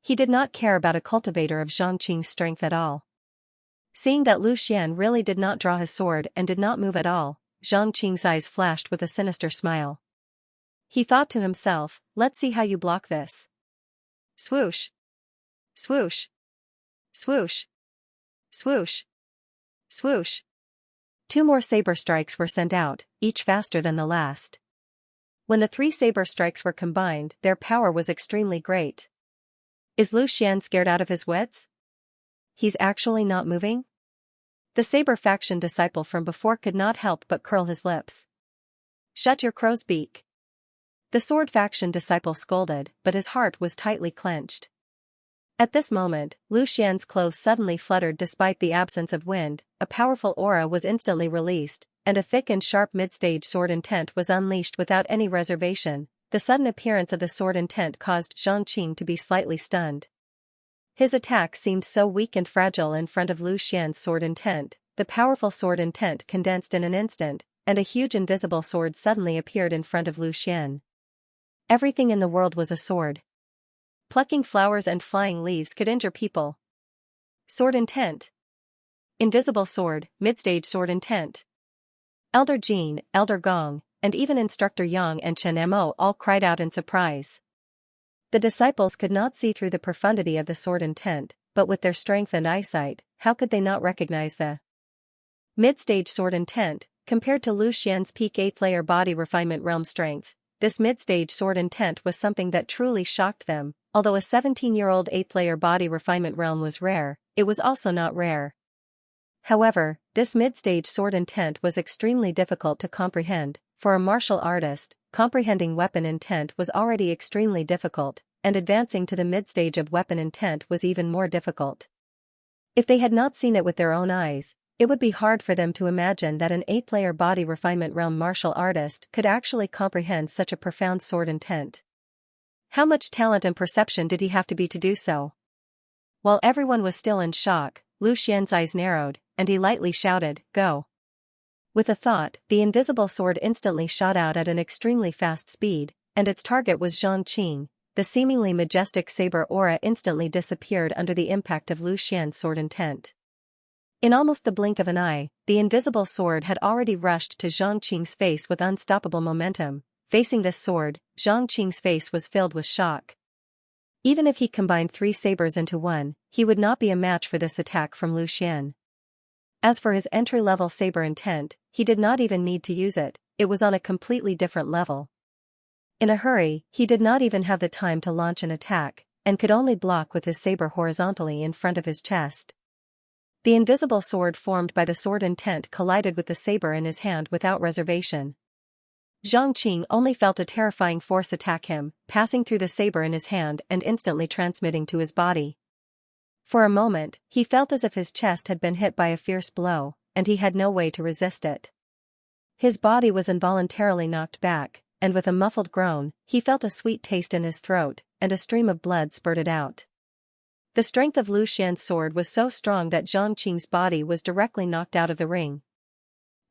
He did not care about a cultivator of Zhang Qing's strength at all. Seeing that Lu Xian really did not draw his sword and did not move at all, Zhang Qing's eyes flashed with a sinister smile. He thought to himself, "Let's see how you block this." Swoosh! Swoosh! Swoosh! Swoosh! Swoosh! 2 more saber strikes were sent out, each faster than the last. When the 3 saber strikes were combined, their power was extremely great. Is Lu Xian scared out of his wits? He's actually not moving? The saber faction disciple from before could not help but curl his lips. Shut your crow's beak. The sword faction disciple scolded, but his heart was tightly clenched. At this moment, Lu Xian's clothes suddenly fluttered despite the absence of wind, a powerful aura was instantly released, and a thick and sharp mid-stage sword intent was unleashed without any reservation. The sudden appearance of the sword intent caused Zhang Qing to be slightly stunned. His attack seemed so weak and fragile in front of Lu Xian's sword intent. The powerful sword intent condensed in an instant, and a huge invisible sword suddenly appeared in front of Lu Xian. Everything in the world was a sword. Plucking flowers and flying leaves could injure people. Sword intent. Invisible sword, mid-stage sword intent. Elder Jin, Elder Gong, and even Instructor Yang and Chen Mo all cried out in surprise. The disciples could not see through the profundity of the sword intent, but with their strength and eyesight, how could they not recognize the mid-stage sword intent? Compared to Lu Xian's peak 8th layer body refinement realm strength, this mid-stage sword intent was something that truly shocked them. Although a 17-year-old 8th-layer body refinement realm was rare, it was also not rare. However, this mid-stage sword intent was extremely difficult to comprehend. For a martial artist, comprehending weapon intent was already extremely difficult, and advancing to the mid-stage of weapon intent was even more difficult. If they had not seen it with their own eyes, it would be hard for them to imagine that an 8th-layer body refinement realm martial artist could actually comprehend such a profound sword intent. How much talent and perception did he have to be to do so? While everyone was still in shock, Lu Xian's eyes narrowed, and he lightly shouted, "Go." With a thought, the invisible sword instantly shot out at an extremely fast speed, and its target was Xianxia. The seemingly majestic saber aura instantly disappeared under the impact of Lu Xian's sword intent. In almost the blink of an eye, the invisible sword had already rushed to Xianxia's face with unstoppable momentum. Facing this sword, Xianxia's face was filled with shock. Even if he combined 3 sabers into one, he would not be a match for this attack from Lu Xian. As for his entry-level saber intent, he did not even need to use it, it was on a completely different level. In a hurry, he did not even have the time to launch an attack, and could only block with his saber horizontally in front of his chest. The invisible sword formed by the sword intent collided with the saber in his hand without reservation. Xianxia only felt a terrifying force attack him, passing through the saber in his hand and instantly transmitting to his body. For a moment, he felt as if his chest had been hit by a fierce blow, and he had no way to resist it. His body was involuntarily knocked back, and with a muffled groan, he felt a sweet taste in his throat, and a stream of blood spurted out. The strength of Lu Xian's sword was so strong that Xianxia's body was directly knocked out of the ring.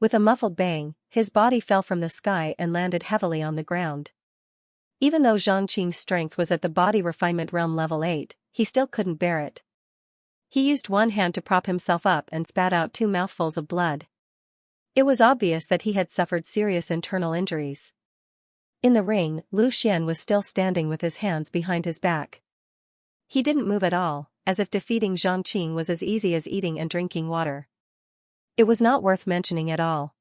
With a muffled bang, his body fell from the sky and landed heavily on the ground. Even though Xianxia's strength was at the body refinement realm level 8, he still couldn't bear it. He used one hand to prop himself up and spat out 2 mouthfuls of blood. It was obvious that he had suffered serious internal injuries. In the ring, Lu Xian was still standing with his hands behind his back. He didn't move at all, as if defeating Xianxia was as easy as eating and drinking water. It was not worth mentioning at all.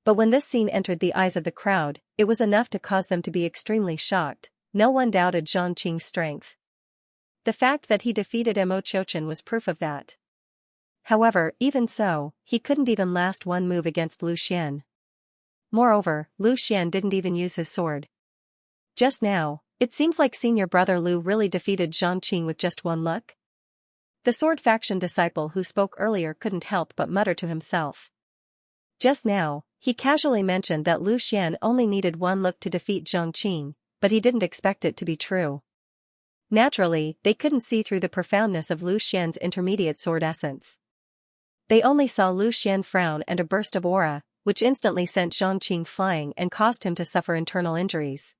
But when this scene entered the eyes of the crowd, it was enough to cause them to be extremely shocked. No one doubted Xianxia's strength. The fact that he defeated Mo Qiuqian was proof of that. However, even so, he couldn't even last one move against Lu Xian. Moreover, Lu Xian didn't even use his sword. Just now, it seems like senior brother Lu really defeated Xianxia with just one look. The sword faction disciple who spoke earlier couldn't help but mutter to himself. Just now, he casually mentioned that Lu Xian only needed one look to defeat Xianxia, but he didn't expect it to be true. Naturally, they couldn't see through the profoundness of Lu Xian's intermediate sword essence. They only saw Lu Xian frown and a burst of aura, which instantly sent Xianxia flying and caused him to suffer internal injuries.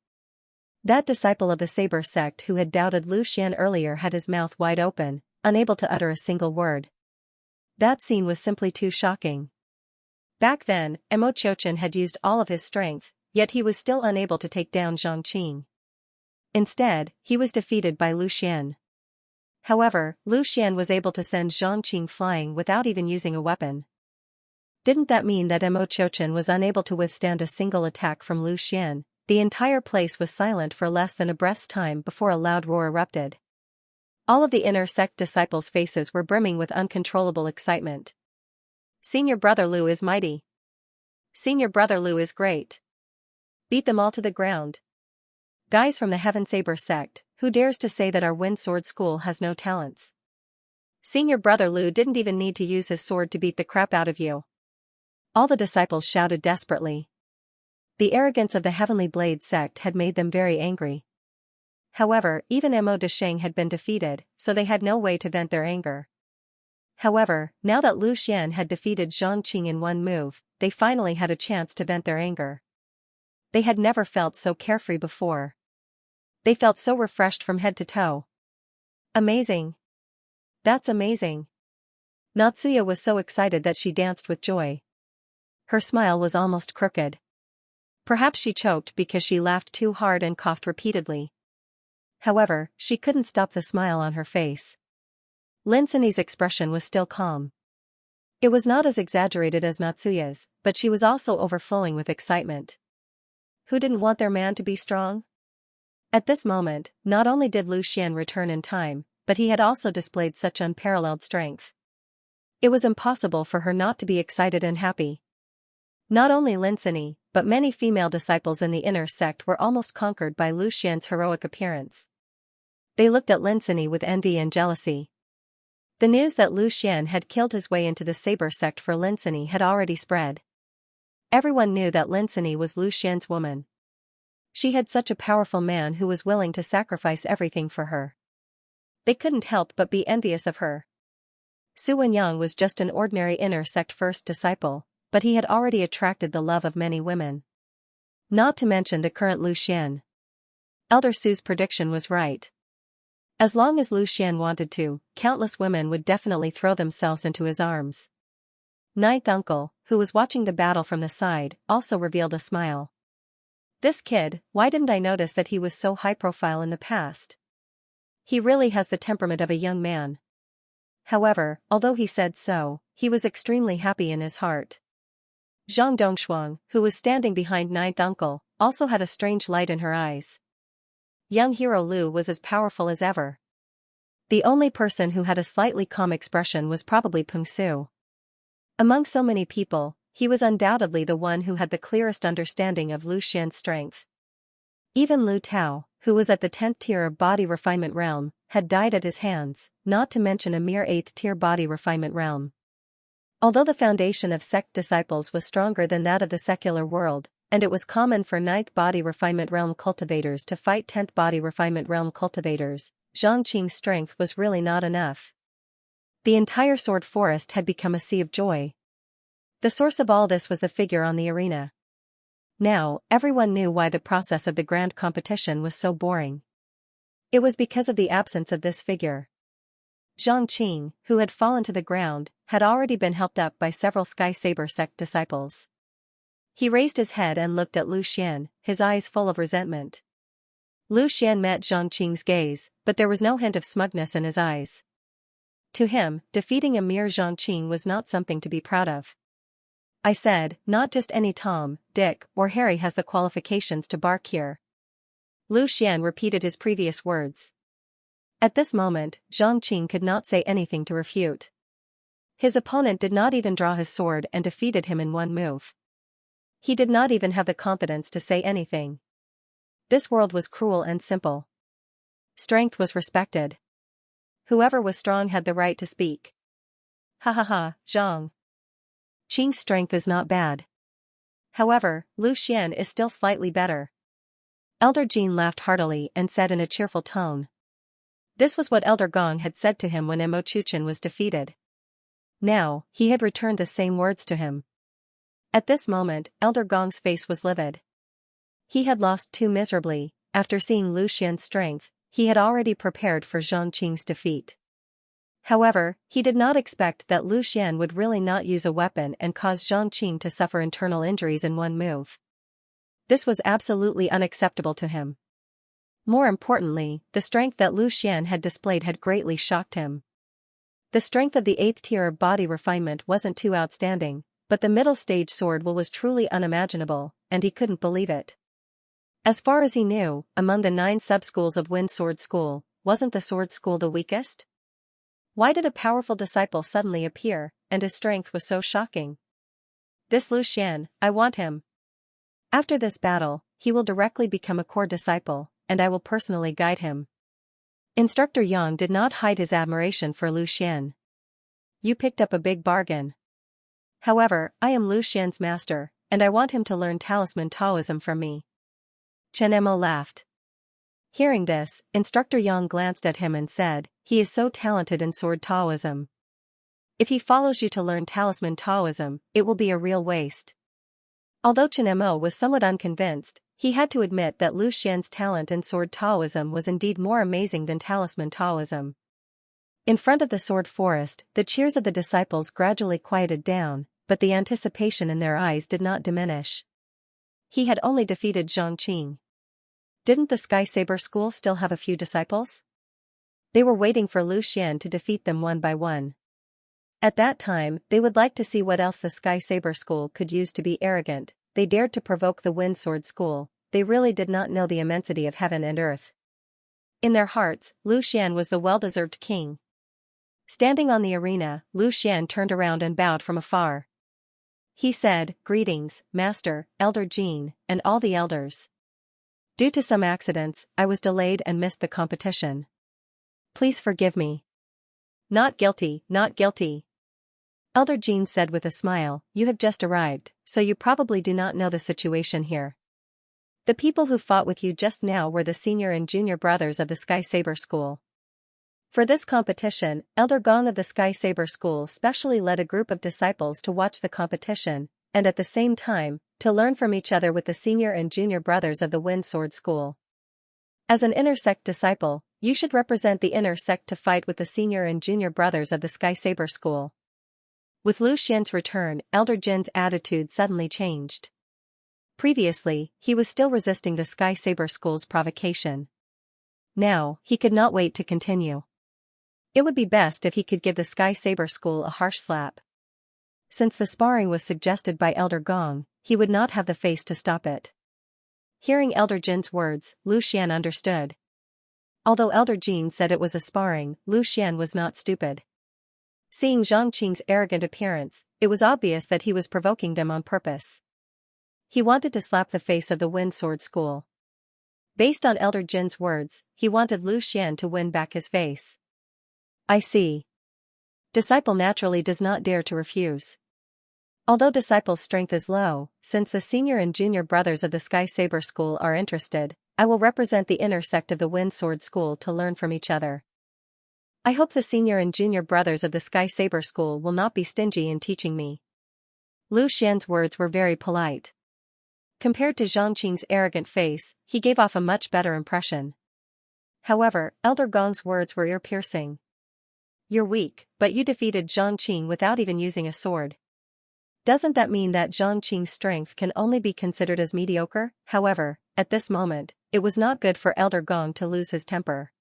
That disciple of the Saber sect who had doubted Lu Xian earlier had his mouth wide open, unable to utter a single word. That scene was simply too shocking. Back then, Mo Qiuqian had used all of his strength, yet he was still unable to take down Xianxia. Instead, he was defeated by Lu Xian. However, Lu Xian was able to send Xianxia flying without even using a weapon. Didn't that mean that Mo Qiuqian was unable to withstand a single attack from Lu Xian? The entire place was silent for less than a breath's time before a loud roar erupted. All of the inner sect disciples' faces were brimming with uncontrollable excitement. Senior brother Lu is mighty. Senior brother Lu is great. Beat them all to the ground. Guys from the Heaven Saber sect, who dares to say that our Wind Sword School has no talents? Senior brother Lu didn't even need to use his sword to beat the crap out of you. All the disciples shouted desperately. The arrogance of the Heavenly Blade sect had made them very angry. However, even Mo Desheng had been defeated, so they had no way to vent their anger. However, now that Lu Xian had defeated Xianxia in one move, they finally had a chance to vent their anger. They had never felt so carefree before. They felt so refreshed from head to toe. Amazing. That's amazing. Natsuya was so excited that she danced with joy. Her smile was almost crooked. Perhaps she choked because she laughed too hard and coughed repeatedly. However, she couldn't stop the smile on her face. Lin Sunny's expression was still calm. It was not as exaggerated as Natsuya's, but she was also overflowing with excitement. Who didn't want their man to be strong? At this moment, not only did Lu Xian return in time, but he had also displayed such unparalleled strength. It was impossible for her not to be excited and happy. Not only Lin Sini, but many female disciples in the inner sect were almost conquered by Lu Xian's heroic appearance. They looked at Lin Sini with envy and jealousy. The news that Lu Xian had killed his way into the Saber sect for Lin Sini had already spread. Everyone knew that Lin Sini was Lu Xian's woman. She had such a powerful man who was willing to sacrifice everything for her. They couldn't help but be envious of her. Su Wenyang was just an ordinary inner sect first disciple, but he had already attracted the love of many women. Not to mention the current Lu Xian. Elder Su's prediction was right. As long as Lu Xian wanted to, countless women would definitely throw themselves into his arms. Ninth uncle, who was watching the battle from the side, also revealed a smile. This kid, why didn't I notice that he was so high profile in the past? He really has the temperament of a young man. However, although he said so, he was extremely happy in his heart. Zhang Dongshuang, who was standing behind ninth uncle, also had a strange light in her eyes. Young hero Lu was as powerful as ever. The only person who had a slightly calm expression was probably Peng Su. Among so many people, he was undoubtedly the one who had the clearest understanding of Lu Xian's strength. Even Lu Tao, who was at the 10th tier of body refinement realm, had died at his hands, not to mention a mere 8th tier body refinement realm. Although the foundation of sect disciples was stronger than that of the secular world, and it was common for 9th body refinement realm cultivators to fight 10th body refinement realm cultivators, Zhang Qing's strength was really not enough. The entire sword forest had become a sea of joy. The source of all this was the figure on the arena. Now, everyone knew why the process of the grand competition was so boring. It was because of the absence of this figure. Zhang Qing, who had fallen to the ground, had already been helped up by several Sky Saber sect disciples. He raised his head and looked at Lu Xian, his eyes full of resentment. Lu Xian met Zhang Qing's gaze, but there was no hint of smugness in his eyes. To him, defeating a mere Zhang Qing was not something to be proud of. I said, not just any Tom, Dick, or Harry has the qualifications to bark here. Lu Xian repeated his previous words. At this moment, Zhang Qing could not say anything to refute. His opponent did not even draw his sword and defeated him in one move. He did not even have the confidence to say anything. This world was cruel and simple. Strength was respected. Whoever was strong had the right to speak. Ha ha ha, Zhang Qing's strength is not bad. However, Lu Xian is still slightly better. Elder Jin laughed heartily and said in a cheerful tone. This was what Elder Gong had said to him when Mo Chuchen was defeated. Now, he had returned the same words to him. At this moment, Elder Gong's face was livid. He had lost too miserably. After seeing Lu Xian's strength, he had already prepared for Zhang Qing's defeat. However, he did not expect that Lu Xian would really not use a weapon and cause Zhang Qing to suffer internal injuries in one move. This was absolutely unacceptable to him. More importantly, the strength that Lu Xian had displayed had greatly shocked him. The strength of the 8th tier of body refinement wasn't too outstanding, but the middle stage sword will was truly unimaginable, and he couldn't believe it. As far as he knew, among the 9 sub-schools of Wind Sword School, wasn't the sword school the weakest? Why did a powerful disciple suddenly appear, and his strength was so shocking? This Lu Xian, I want him. After this battle, he will directly become a core disciple, and I will personally guide him. Instructor Yang did not hide his admiration for Lu Xian. You picked up a big bargain. However, I am Lu Xian's master, and I want him to learn talisman Taoism from me. Chen Mo laughed. Hearing this, Instructor Yang glanced at him and said, he is so talented in sword Taoism. If he follows you to learn talisman Taoism, it will be a real waste. Although Chen Mo was somewhat unconvinced, he had to admit that Lu Xian's talent in sword Taoism was indeed more amazing than talisman Taoism. In front of the sword forest, the cheers of the disciples gradually quieted down, but the anticipation in their eyes did not diminish. He had only defeated Zhang Qing. Didn't the Sky Saber School still have a few disciples? They were waiting for Lu Xian to defeat them one by one. At that time, they would like to see what else the Sky Saber School could use to be arrogant. They dared to provoke the Wind Sword School. they really did not know the immensity of heaven and earth. In their hearts, Lu Xian was the well-deserved king. Standing on the arena, Lu Xian turned around and bowed from afar. He said, "Greetings, Master, Elder Jin, and all the elders. Due to some accidents, I was delayed and missed the competition. Please forgive me." "Not guilty, not guilty." Elder Jin said with a smile, "You have just arrived, so you probably do not know the situation here. The people who fought with you just now were the senior and junior brothers of the Sky Saber School. For this competition, Elder Gong of the Sky Saber School specially led a group of disciples to watch the competition, and at the same time, to learn from each other with the senior and junior brothers of the Wind Sword School. As an inner sect disciple, you should represent the inner sect to fight with the senior and junior brothers of the Sky Saber School." With Lu Xian's return, Elder Jin's attitude suddenly changed. Previously, he was still resisting the Sky Saber School's provocation. Now, he could not wait to continue. It would be best if he could give the Sky Saber School a harsh slap. Since the sparring was suggested by Elder Gong, he would not have the face to stop it. Hearing Elder Jin's words, Lu Xian understood. Although Elder Jin said it was a sparring, Lu Xian was not stupid. Seeing Zhang Qing's arrogant appearance, it was obvious that he was provoking them on purpose. He wanted to slap the face of the Wind Sword School. Based on Elder Jin's words, he wanted Lu Xian to win back his face. I see. Disciple naturally does not dare to refuse. Although Disciple's strength is low, since the senior and junior brothers of the Sky Saber School are interested, I will represent the inner sect of the Wind Sword School to learn from each other. I hope the senior and junior brothers of the Sky Saber School will not be stingy in teaching me. Lu Xian's words were very polite. Compared to Zhang Qing's arrogant face, he gave off a much better impression. However, Elder Gong's words were ear-piercing. You're weak, but you defeated Zhang Qing without even using a sword. Doesn't that mean that Zhang Qing's strength can only be considered as mediocre? However, at this moment, it was not good for Elder Gong to lose his temper.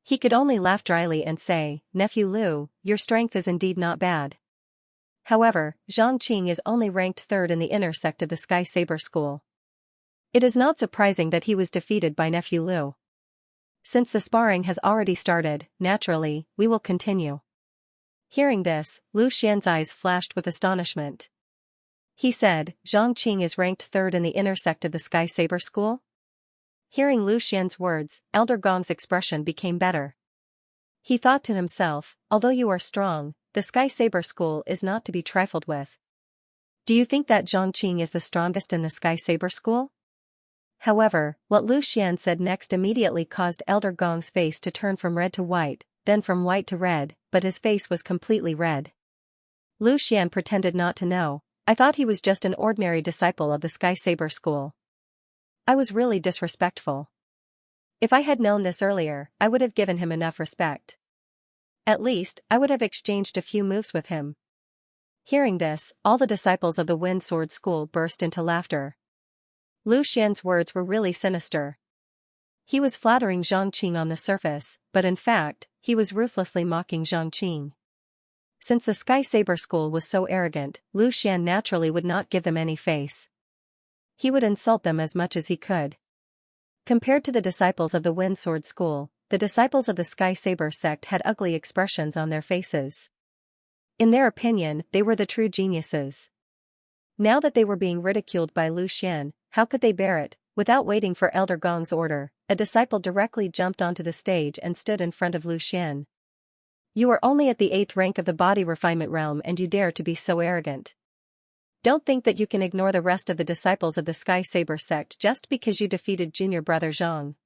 He could only laugh dryly and say, "Nephew Lu, your strength is indeed not bad." However, Zhang Qing is only ranked third in the inner sect of the Sky Saber School. It is not surprising that he was defeated by Nephew Lu. Since the sparring has already started, naturally, we will continue. Hearing this, Lu Xian's eyes flashed with astonishment. He said, "Zhang Qing is ranked third in the inner sect of the Sky Saber School?" Hearing Lu Xian's words, Elder Gong's expression became better. He thought to himself, although you are strong, the Sky Saber School is not to be trifled with. Do you think that Zhang Qing is the strongest in the Sky Saber School? However, what Lu Xian said next immediately caused Elder Gong's face to turn from red to white, then from white to red, but his face was completely red. Lu Xian pretended not to know. I thought he was just an ordinary disciple of the Sky Saber School. I was really disrespectful. If I had known this earlier, I would have given him enough respect. At least, I would have exchanged a few moves with him. Hearing this, all the disciples of the Wind Sword School burst into laughter. Lu Xian's words were really sinister. He was flattering Zhang Qing on the surface, but in fact, he was ruthlessly mocking Zhang Qing. Since the Sky Saber School was so arrogant, Lu Xian naturally would not give them any face. He would insult them as much as he could. Compared to the disciples of the Wind Sword School, the disciples of the Sky Saber sect had ugly expressions on their faces. In their opinion, they were the true geniuses. Now that they were being ridiculed by Lu Xian, how could they bear it? Without waiting for Elder Gong's order, a disciple directly jumped onto the stage and stood in front of Lu Xian. You are only at the 8th rank of the body refinement realm and you dare to be so arrogant. Don't think that you can ignore the rest of the disciples of the Sky Saber sect just because you defeated junior brother Zhang.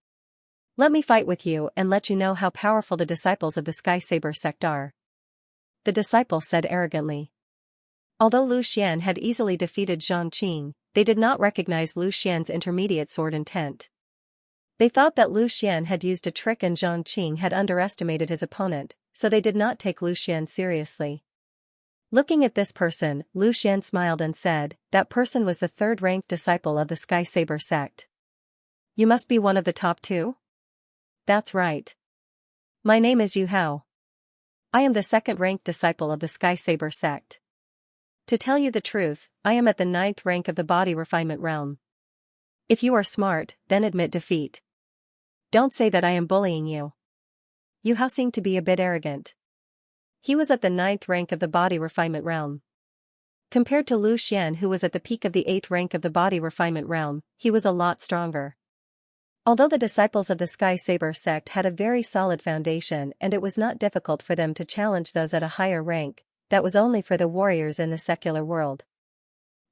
Let me fight with you and let you know how powerful the disciples of the Sky Saber sect are. The disciple said arrogantly. Although Lu Xian had easily defeated Zhang Qing, they did not recognize Lu Xian's intermediate sword intent. They thought that Lu Xian had used a trick and Zhang Qing had underestimated his opponent, so they did not take Lu Xian seriously. Looking at this person, Lu Xian smiled and said, that person was the third-ranked disciple of the Sky Saber sect. You must be one of the top two? That's right. My name is Yu Hao. I am the second-ranked disciple of the Sky Saber sect. To tell you the truth, I am at the 9th rank of the body refinement realm. If you are smart, then admit defeat. Don't say that I am bullying you. Yu Hao seemed to be a bit arrogant. He was at the 9th rank of the body refinement realm. Compared to Lu Xian, who was at the peak of the 8th rank of the body refinement realm, he was a lot stronger. Although the disciples of the Sky Saber sect had a very solid foundation and it was not difficult for them to challenge those at a higher rank, that was only for the warriors in the secular world.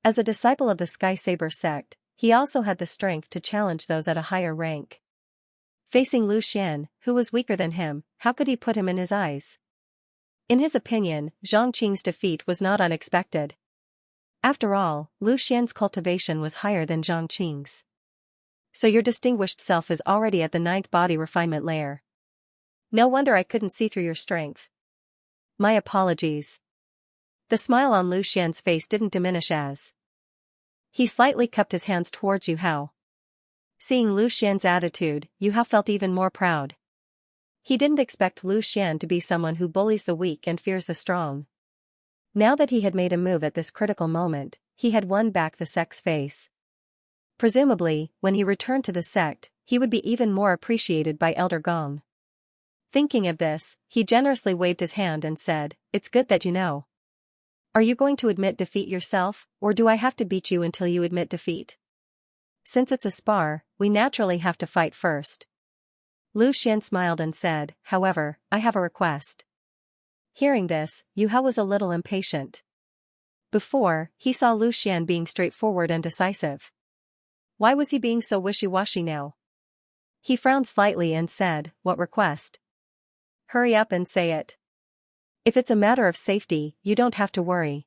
As a disciple of the Sky Saber sect, he also had the strength to challenge those at a higher rank. Facing Lu Xian, who was weaker than him, how could he put him in his eyes? In his opinion, Zhang Qing's defeat was not unexpected. After all, Lu Xian's cultivation was higher than Zhang Qing's. So your distinguished self is already at the 9th body refinement layer. No wonder I couldn't see through your strength. My apologies. The smile on Lu Xian's face didn't diminish as he slightly cupped his hands towards Yu Hao. Seeing Lu Xian's attitude, Yu Hao felt even more proud. He didn't expect Lu Xian to be someone who bullies the weak and fears the strong. Now that he had made a move at this critical moment, he had won back the sect's face. Presumably, when he returned to the sect, he would be even more appreciated by Elder Gong. Thinking of this, he generously waved his hand and said, "It's good that you know. Are you going to admit defeat yourself, or do I have to beat you until you admit defeat? Since it's a spar, we naturally have to fight first." Lu Xian smiled and said, "However, I have a request." Hearing this, Yu Hao was a little impatient. Before, he saw Lu Xian being straightforward and decisive. Why was he being so wishy-washy now? He frowned slightly and said, "What request?" "Hurry up and say it. If it's a matter of safety, you don't have to worry.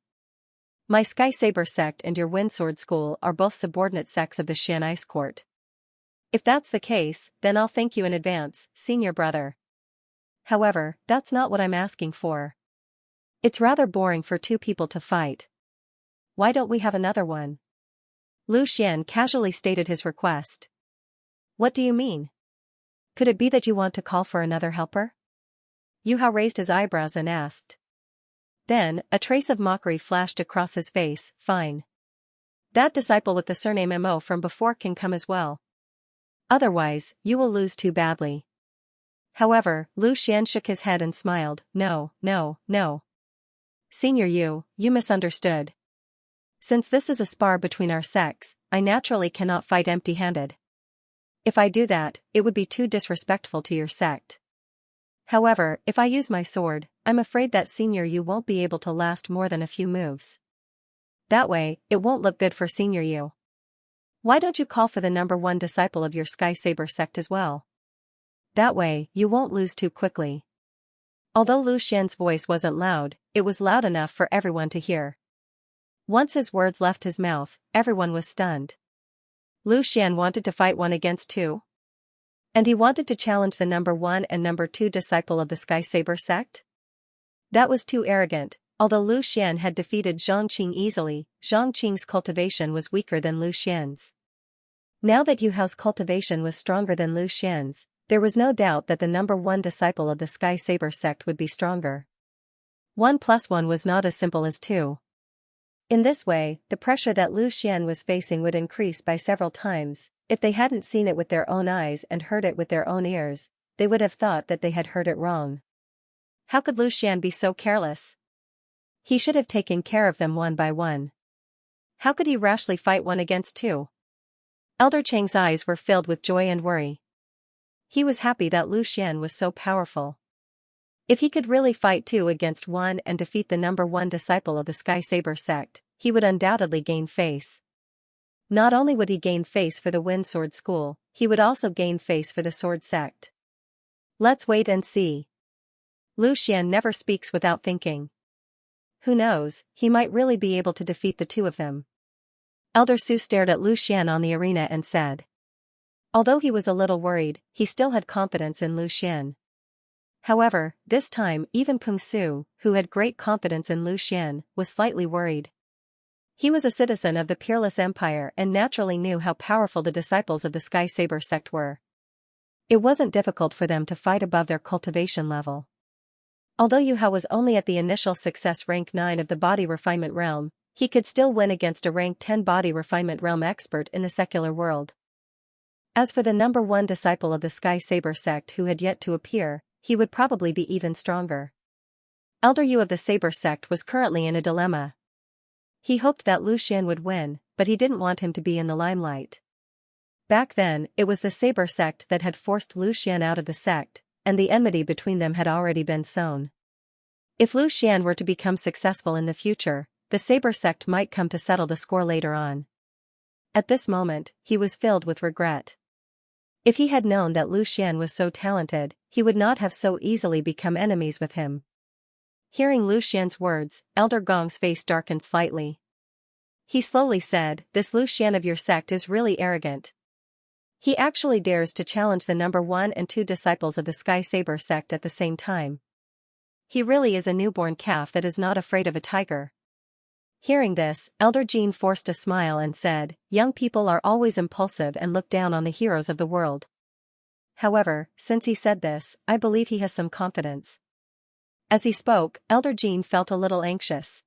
My Sky Saber sect and your Windsword School are both subordinate sects of the Xian Ice Court. If that's the case, then I'll thank you in advance, senior brother. However, that's not what I'm asking for. It's rather boring for two people to fight. Why don't we have another one?" Lu Xian casually stated his request. "What do you mean? Could it be that you want to call for another helper?" Yu Hao raised his eyebrows and asked. Then, a trace of mockery flashed across his face. "Fine. That disciple with the surname Mo from before can come as well. Otherwise, you will lose too badly." However, Lu Xian shook his head and smiled. "No, no, no. Senior Yu, you misunderstood. Since this is a spar between our sects, I naturally cannot fight empty-handed. If I do that, it would be too disrespectful to your sect. However, if I use my sword, I'm afraid that Senior Yu won't be able to last more than a few moves. That way, it won't look good for Senior Yu. Why don't you call for the number 1 disciple of your Sky Saber sect as well? That way, you won't lose too quickly." Although Lu Xian's voice wasn't loud, it was loud enough for everyone to hear. Once his words left his mouth, everyone was stunned. Lu Xian wanted to fight 1 against 2? And he wanted to challenge the number 1 and number 2 disciple of the Sky Saber sect? That was too arrogant. Although Lu Xian had defeated Zhang Qing easily, Zhang Qing's cultivation was weaker than Lu Xian's. Now that Yu Hao's cultivation was stronger than Lu Xian's, there was no doubt that the number 1 disciple of the Sky Saber sect would be stronger. 1 plus 1 was not as simple as 2. In this way, the pressure that Lu Xian was facing would increase by several times. If they hadn't seen it with their own eyes and heard it with their own ears, they would have thought that they had heard it wrong. How could Lu Xian be so careless? He should have taken care of them one by one. How could he rashly fight 1 against 2? Elder Cheng's eyes were filled with joy and worry. He was happy that Lu Xian was so powerful. If he could really fight 2 against 1 and defeat the number 1 disciple of the Sky Saber sect, he would undoubtedly gain face. Not only would he gain face for the Windsword School, he would also gain face for the Sword sect. Let's wait and see. Lu Xian never speaks without thinking. Who knows, he might really be able to defeat the 2 of them. Elder Su stared at Lu Xian on the arena and said. Although he was a little worried, he still had confidence in Lu Xian. However, this time even Peng Su, who had great confidence in Lu Xian, was slightly worried. He was a citizen of the Peerless Empire and naturally knew how powerful the disciples of the Sky Saber sect were. It wasn't difficult for them to fight above their cultivation level. Although Yu Hao was only at the initial success rank 9 of the body refinement realm, he could still win against a rank 10 body refinement realm expert in the secular world. As for the number 1 disciple of the Sky Saber sect who had yet to appear, he would probably be even stronger. Elder Yu of the Saber sect was currently in a dilemma. He hoped that Lu Xian would win, but he didn't want him to be in the limelight. Back then, it was the Saber sect that had forced Lu Xian out of the sect, and the enmity between them had already been sown. If Lu Xian were to become successful in the future, the Saber sect might come to settle the score later on. At this moment, he was filled with regret. If he had known that Lu Xian was so talented, he would not have so easily become enemies with him. Hearing Lu Xian's words, Elder Gong's face darkened slightly. He slowly said, "This Lu Xian of your sect is really arrogant. He actually dares to challenge the number 1 and 2 disciples of the Sky Saber sect at the same time. He really is a newborn calf that is not afraid of a tiger." Hearing this, Elder Jean forced a smile and said, "Young people are always impulsive and look down on the heroes of the world. However, since he said this, I believe he has some confidence." As he spoke, Elder Jean felt a little anxious.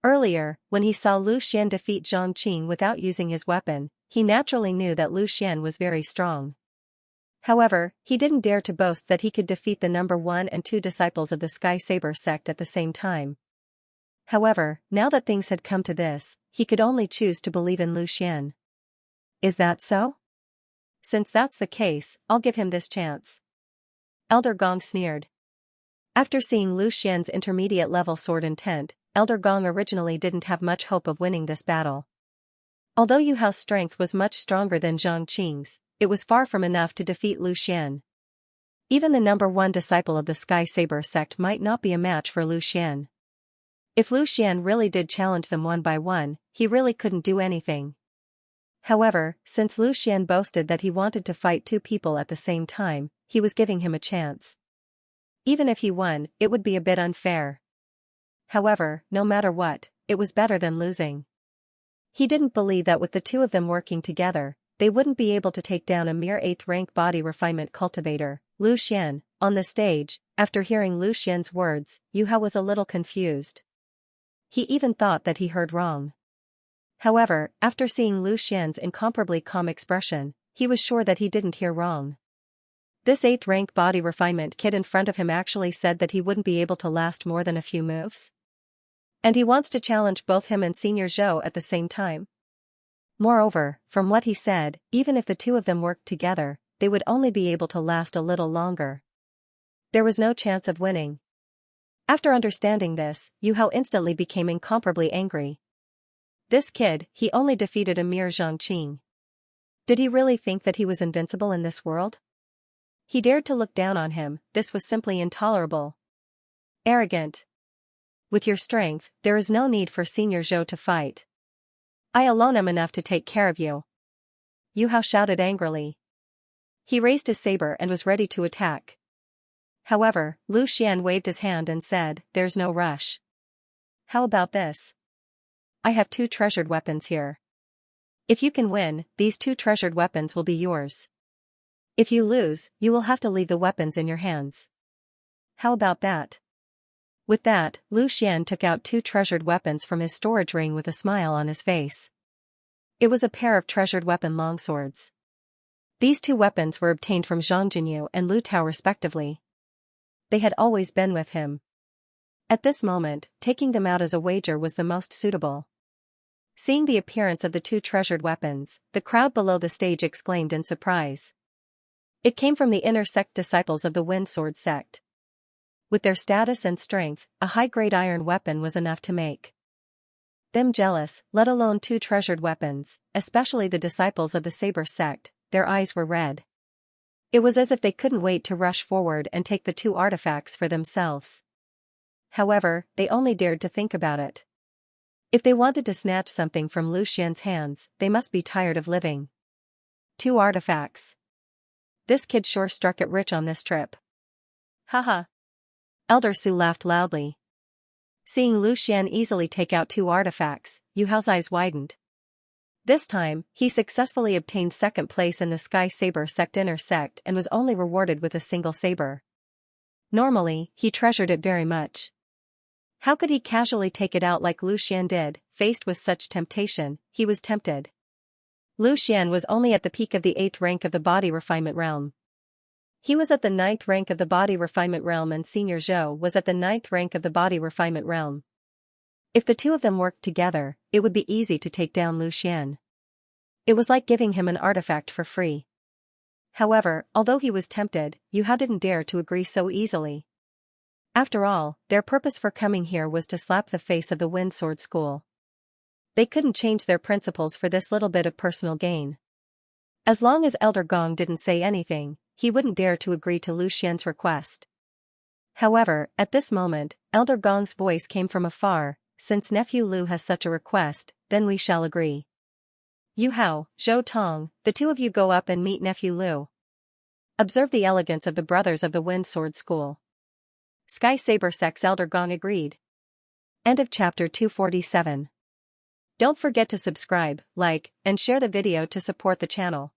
Earlier, when he saw Lu Xian defeat Zhang Qing without using his weapon, he naturally knew that Lu Xian was very strong. However, he didn't dare to boast that he could defeat the number 1 and 2 disciples of the Sky Saber sect at the same time. However, now that things had come to this, he could only choose to believe in Lu Xian. Is that so? Since that's the case, I'll give him this chance. Elder Gong sneered. After seeing Lu Xian's intermediate-level sword intent, Elder Gong originally didn't have much hope of winning this battle. Although Yu Hao's strength was much stronger than Zhang Qing's, it was far from enough to defeat Lu Xian. Even the number 1 disciple of the Sky Saber sect might not be a match for Lu Xian. If Lu Xian really did challenge them one by one, he really couldn't do anything. However, since Lu Xian boasted that he wanted to fight 2 people at the same time, he was giving him a chance. Even if he won, it would be a bit unfair. However, no matter what, it was better than losing. He didn't believe that with the 2 of them working together, they wouldn't be able to take down a mere 8th rank body refinement cultivator, Lu Xian. On the stage, after hearing Lu Xian's words, Yu Hao was a little confused. He even thought that he heard wrong. However, after seeing Lu Xian's incomparably calm expression, he was sure that he didn't hear wrong. This 8th rank body refinement kid in front of him actually said that he wouldn't be able to last more than a few moves. And he wants to challenge both him and Senior Zhou at the same time. Moreover, from what he said, even if the 2 of them worked together, they would only be able to last a little longer. There was no chance of winning. After understanding this, Yu Hao instantly became incomparably angry. This kid, he only defeated a mere Zhang Qing. Did he really think that he was invincible in this world? He dared to look down on him. This was simply intolerable. Arrogant. With your strength, there is no need for Senior Zhou to fight. I alone am enough to take care of you. Yu Hao shouted angrily. He raised his saber and was ready to attack. However, Lu Xian waved his hand and said, "There's no rush. How about this? I have 2 treasured weapons here. If you can win, these 2 treasured weapons will be yours. If you lose, you will have to leave the weapons in your hands. How about that?" With that, Lu Xian took out 2 treasured weapons from his storage ring with a smile on his face. It was a pair of treasured weapon longswords. These 2 weapons were obtained from Zhang Jinyu and Lu Tao respectively. They had always been with him. At this moment, taking them out as a wager was the most suitable. Seeing the appearance of the 2 treasured weapons, the crowd below the stage exclaimed in surprise. It came from the inner sect disciples of the Wind Sword sect. With their status and strength, a high-grade iron weapon was enough to make them jealous, let alone 2 treasured weapons, especially the disciples of the Saber sect. Their eyes were red. It was as if they couldn't wait to rush forward and take the 2 artifacts for themselves. However, they only dared to think about it. If they wanted to snatch something from Lu Xian's hands, they must be tired of living. 2 artifacts. This kid sure struck it rich on this trip. Haha. Elder Su laughed loudly. Seeing Lu Xian easily take out 2 artifacts, Yu Hao's eyes widened. This time, he successfully obtained 2nd place in the Sky Saber sect inner sect and was only rewarded with a single saber. Normally, he treasured it very much. How could he casually take it out like Lu Xian did, faced with such temptation, he was tempted. Lu Xian was only at the peak of the 8th rank of the body refinement realm. He was at the 9th rank of the body refinement realm and Senior Zhou was at the 9th rank of the body refinement realm. If the two of them worked together, it would be easy to take down Lu Xian. It was like giving him an artifact for free. However, although he was tempted, Yu Hao didn't dare to agree so easily. After all, their purpose for coming here was to slap the face of the Wind Sword School. They couldn't change their principles for this little bit of personal gain. As long as Elder Gong didn't say anything, he wouldn't dare to agree to Lu Xian's request. However, at this moment, Elder Gong's voice came from afar. Since Nephew Lu has such a request, then we shall agree. Yu Hao, Zhou Tong, the two of you go up and meet Nephew Lu. Observe the elegance of the brothers of the Wind Sword School. Sky Saber Sec's Elder Gong agreed. End of chapter 247. Don't forget to subscribe, like, and share the video to support the channel.